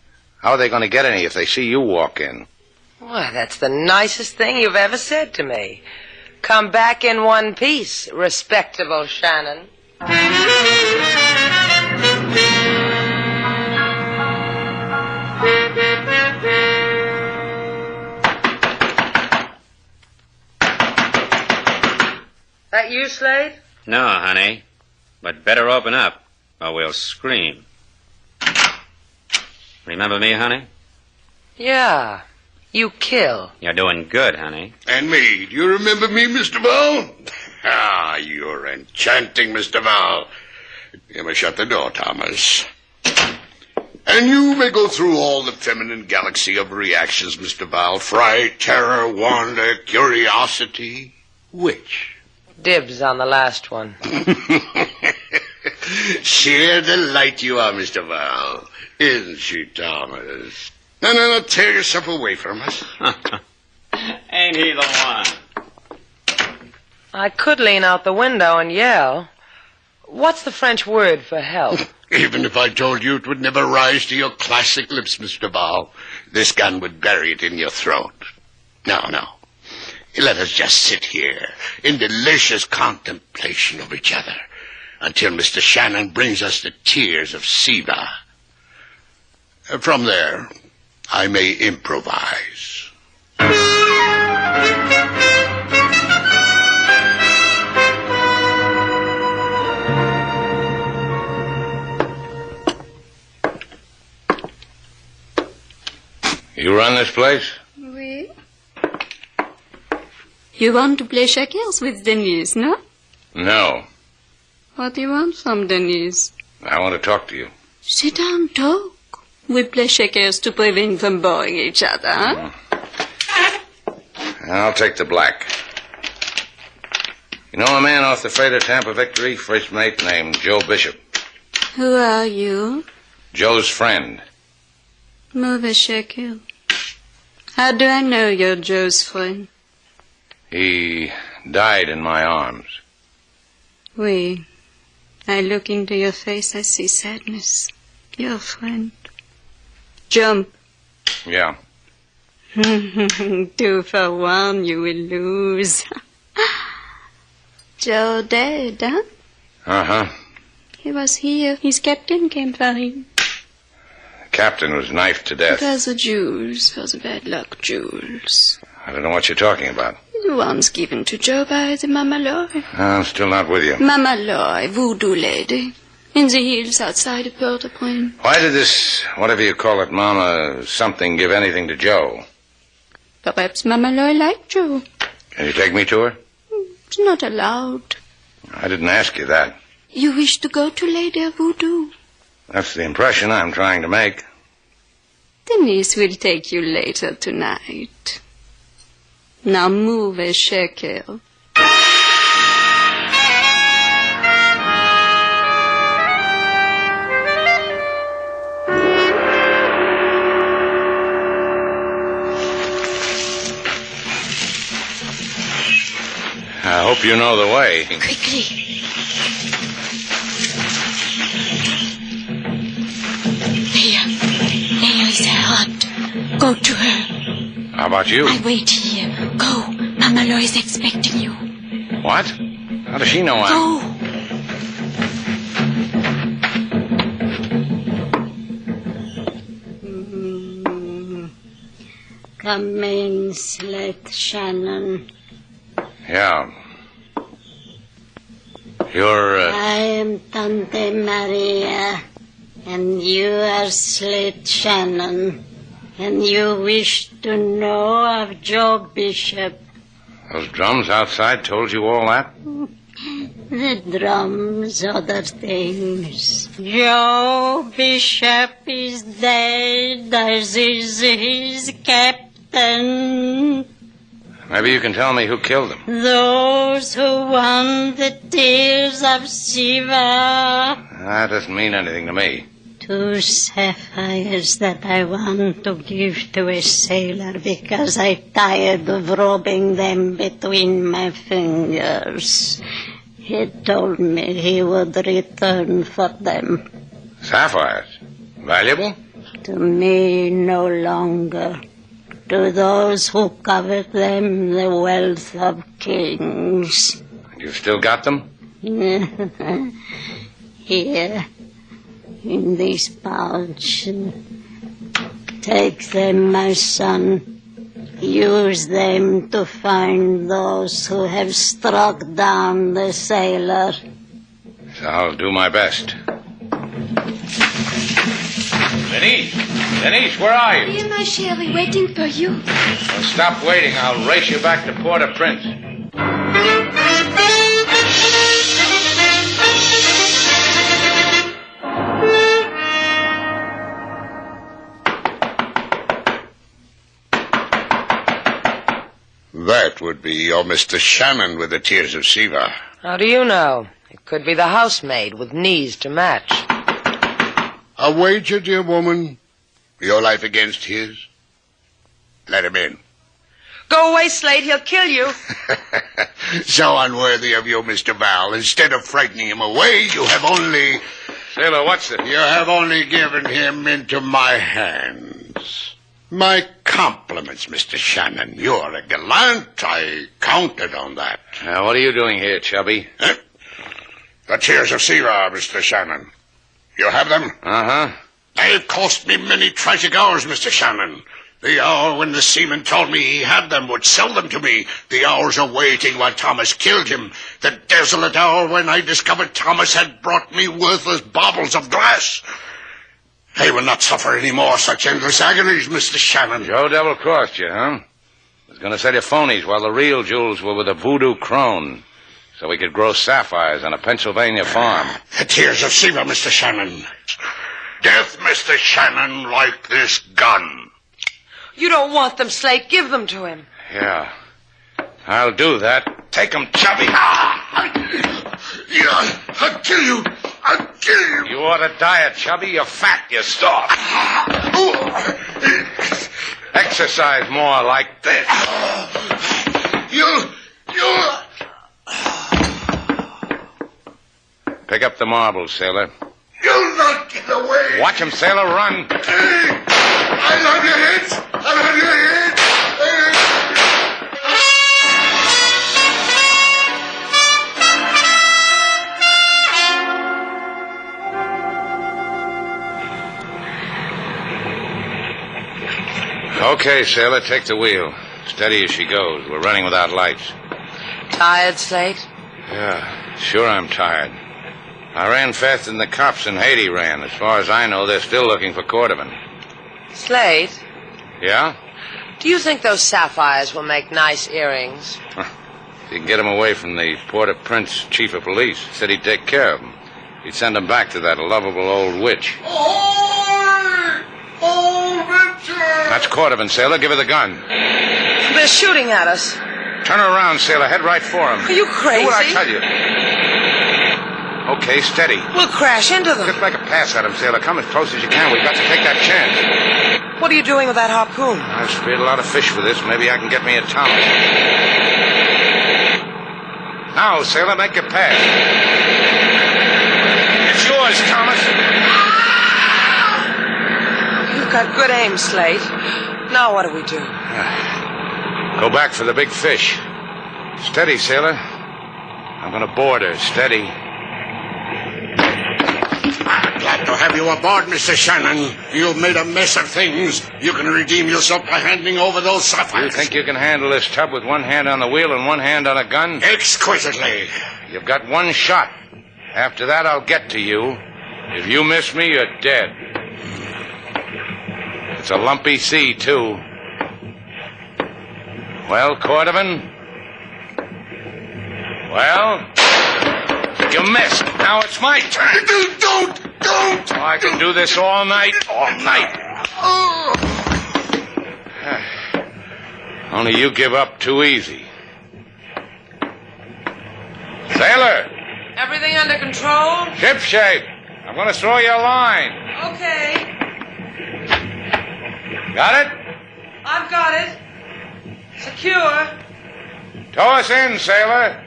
How are they going to get any if they see you walk in? Why, that's the nicest thing you've ever said to me. Come back in one piece, respectable Shannon. That you, Slade? No, honey. But better open up, or we'll scream. Remember me, honey? Yeah. You kill. You're doing good, honey. And me. Do you remember me, Mr. Val? Ah, you're enchanting, Mr. Val. You may shut the door, Thomas. And you may go through all the feminine galaxy of reactions, Mr. Val. Fright, terror, wonder, curiosity. Which? Dibs on the last one. Sheer delight you are, Mr. Val. Isn't she, Thomas? No, tear yourself away from us. Ain't he the one? I could lean out the window and yell. What's the French word for help? Even if I told you, it would never rise to your classic lips, Mr. Val. This gun would bury it in your throat. No. Let us just sit here in delicious contemplation of each other until Mr. Shannon brings us the tears of Siva. From there, I may improvise. You run this place? Oui. You want to play checkers with Denise, no? No. What do you want from Denise? I want to talk to you. Sit down, talk. We play checkers to prevent from boring each other, huh? I'll take the black. You know a man off the freighter Tampa Victory, first mate named Joe Bishop? Who are you? Joe's friend. Move a shekel. How do I know you're Joe's friend? He died in my arms. Oui. I look into your face, I see sadness. Your friend. Jump. Yeah. 2 for 1, you will lose. Joe dead, huh? Uh-huh. He was here. His captain came for him. The captain was knifed to death. It was the Jews, for the bad luck Jews. I don't know what you're talking about. The ones given to Joe by the Mama Loy. I'm still not with you. Mama Loy, voodoo lady. In the hills outside of Port-au-Prince. Why did this, whatever you call it, Mama something, give anything to Joe? Perhaps Mama Loy liked Joe. Can you take me to her? It's not allowed. I didn't ask you that. You wish to go to Lady Voodoo? That's the impression I'm trying to make. Denise will take you later tonight. Now move a shekel. I hope you know the way. Quickly. There is her hut. Go to her. How about you? I'll wait here. Go. Mama Lo is expecting you. What? How does she know I'm... Go. Come in, Slate, Shannon. Yeah. You're, I am Tante Maria, and you are Slate Shannon, and you wish to know of Joe Bishop. Those drums outside told you all that? The drums, other things. Joe Bishop is dead, as is his captain. Maybe you can tell me who killed him. Those who won the tears of Siva. That doesn't mean anything to me. 2 sapphires that I want to give to a sailor because I'm tired of rubbing them between my fingers. He told me he would return for them. Sapphires? Valuable? To me, no longer. To those who covet them, the wealth of kings. You've still got them? Here, in this pouch. Take them, my son. Use them to find those who have struck down the sailor. I'll do my best. Denise, where are you? Here, my Sherry, waiting for you. Well, stop waiting. I'll race you back to Port-au-Prince. That would be your Mr. Shannon with the tears of Siva. How do you know? It could be the housemaid with knees to match. A wager, dear woman. Your life against his. Let him in. Go away, Slate. He'll kill you. So unworthy of you, Mr. Val. Instead of frightening him away, you have only... Sailor, what's this? You have only given him into my hands. My compliments, Mr. Shannon. You're a gallant. I counted on that. Now, what are you doing here, Chubby? The tears of Siva, Mr. Shannon. You have them? Uh-huh. They've cost me many tragic hours, Mr. Shannon. The hour when the seaman told me he had them would sell them to me. The hours of waiting while Thomas killed him. The desolate hour when I discovered Thomas had brought me worthless baubles of glass. I will not suffer any more such endless agonies, Mr. Shannon. Joe double-crossed you, huh? Was going to sell you phonies while the real jewels were with a voodoo crone, so we could grow sapphires on a Pennsylvania farm. The tears of Siva, Mr. Shannon. Death, Mr. Shannon, like this gun. You don't want them, Slate. Give them to him. Yeah. I'll do that. Take them, Chubby. I'll kill you. I'll kill you. You ought to diet, Chubby. You're fat. You're soft. Exercise more like this. You... Pick up the marbles, sailor. You'll not get away. Watch him, sailor. Run. I'll have your heads. I'll have your heads. Okay, sailor, take the wheel. Steady as she goes. We're running without lights. Tired, Slate? Yeah, sure I'm tired. I ran faster than the cops in Haiti ran. As far as I know, they're still looking for Cordovan. Slate, Yeah? do you think those sapphires will make nice earrings? If you can get them away from the Port-au-Prince chief of police, said he'd take care of them. He'd send them back to that lovable old witch. That's Cordovan, sailor. Give her the gun. They're shooting at us. Turn her around, sailor. Head right for him. Are you crazy? Do what I tell you. Okay, steady. We'll crash into them. Just make a pass at him, sailor. Come as close as you can. We've got to take that chance. What are you doing with that harpoon? I've speared a lot of fish with this. Maybe I can get me a Thomas. Now, sailor, make your pass. It's yours, Thomas. You've got good aim, Slate. Now what do we do? Go back for the big fish. Steady, sailor. I'm going to board her. Steady. Glad to have you aboard, Mr. Shannon. You've made a mess of things. You can redeem yourself by handing over those sapphires. You think you can handle this tub with one hand on the wheel and one hand on a gun? Exquisitely. You've got one shot. After that, I'll get to you. If you miss me, you're dead. It's a lumpy sea, too. Well, Cordovan? Well? You missed. Now it's my turn. Don't! Oh, I can do this all night. Only you give up too easy. Sailor! Everything under control? Ship shape. I'm going to throw you a line. Okay. Got it? I've got it. Secure. Tow us in, sailor.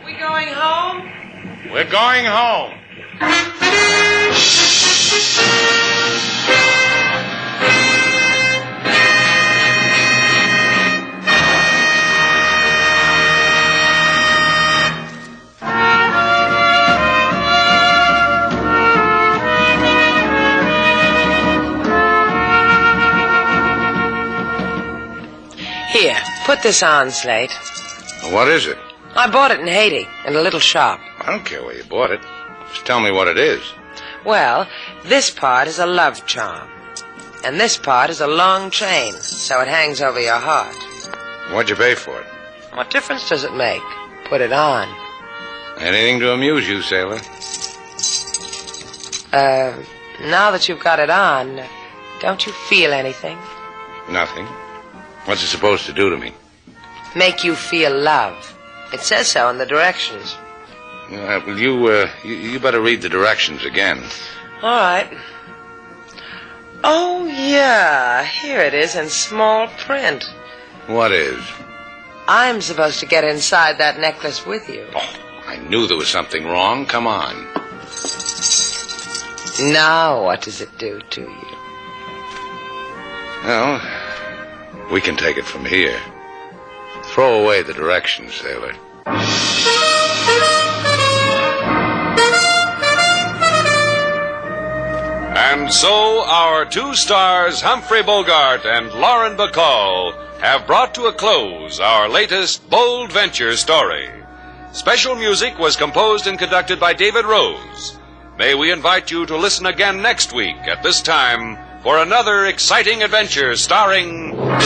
We going home? We're going home. Here, put this on, Slate. What is it? I bought it in Haiti, in a little shop. I don't care where you bought it. Just tell me what it is. Well, this part is a love charm. And this part is a long chain, so it hangs over your heart. What'd you pay for it? What difference does it make? Put it on. Anything to amuse you, sailor? Now that you've got it on, don't you feel anything? Nothing. What's it supposed to do to me? Make you feel love. It says so in the directions. Well, you better read the directions again. All right. Oh, yeah. Here it is in small print. What is? I'm supposed to get inside that necklace with you. Oh, I knew there was something wrong. Come on. Now what does it do to you? Well, we can take it from here. Throw away the directions, sailor. And so our two stars, Humphrey Bogart and Lauren Bacall, have brought to a close our latest bold venture story. Special music was composed and conducted by David Rose. May we invite you to listen again next week at this time for another exciting adventure starring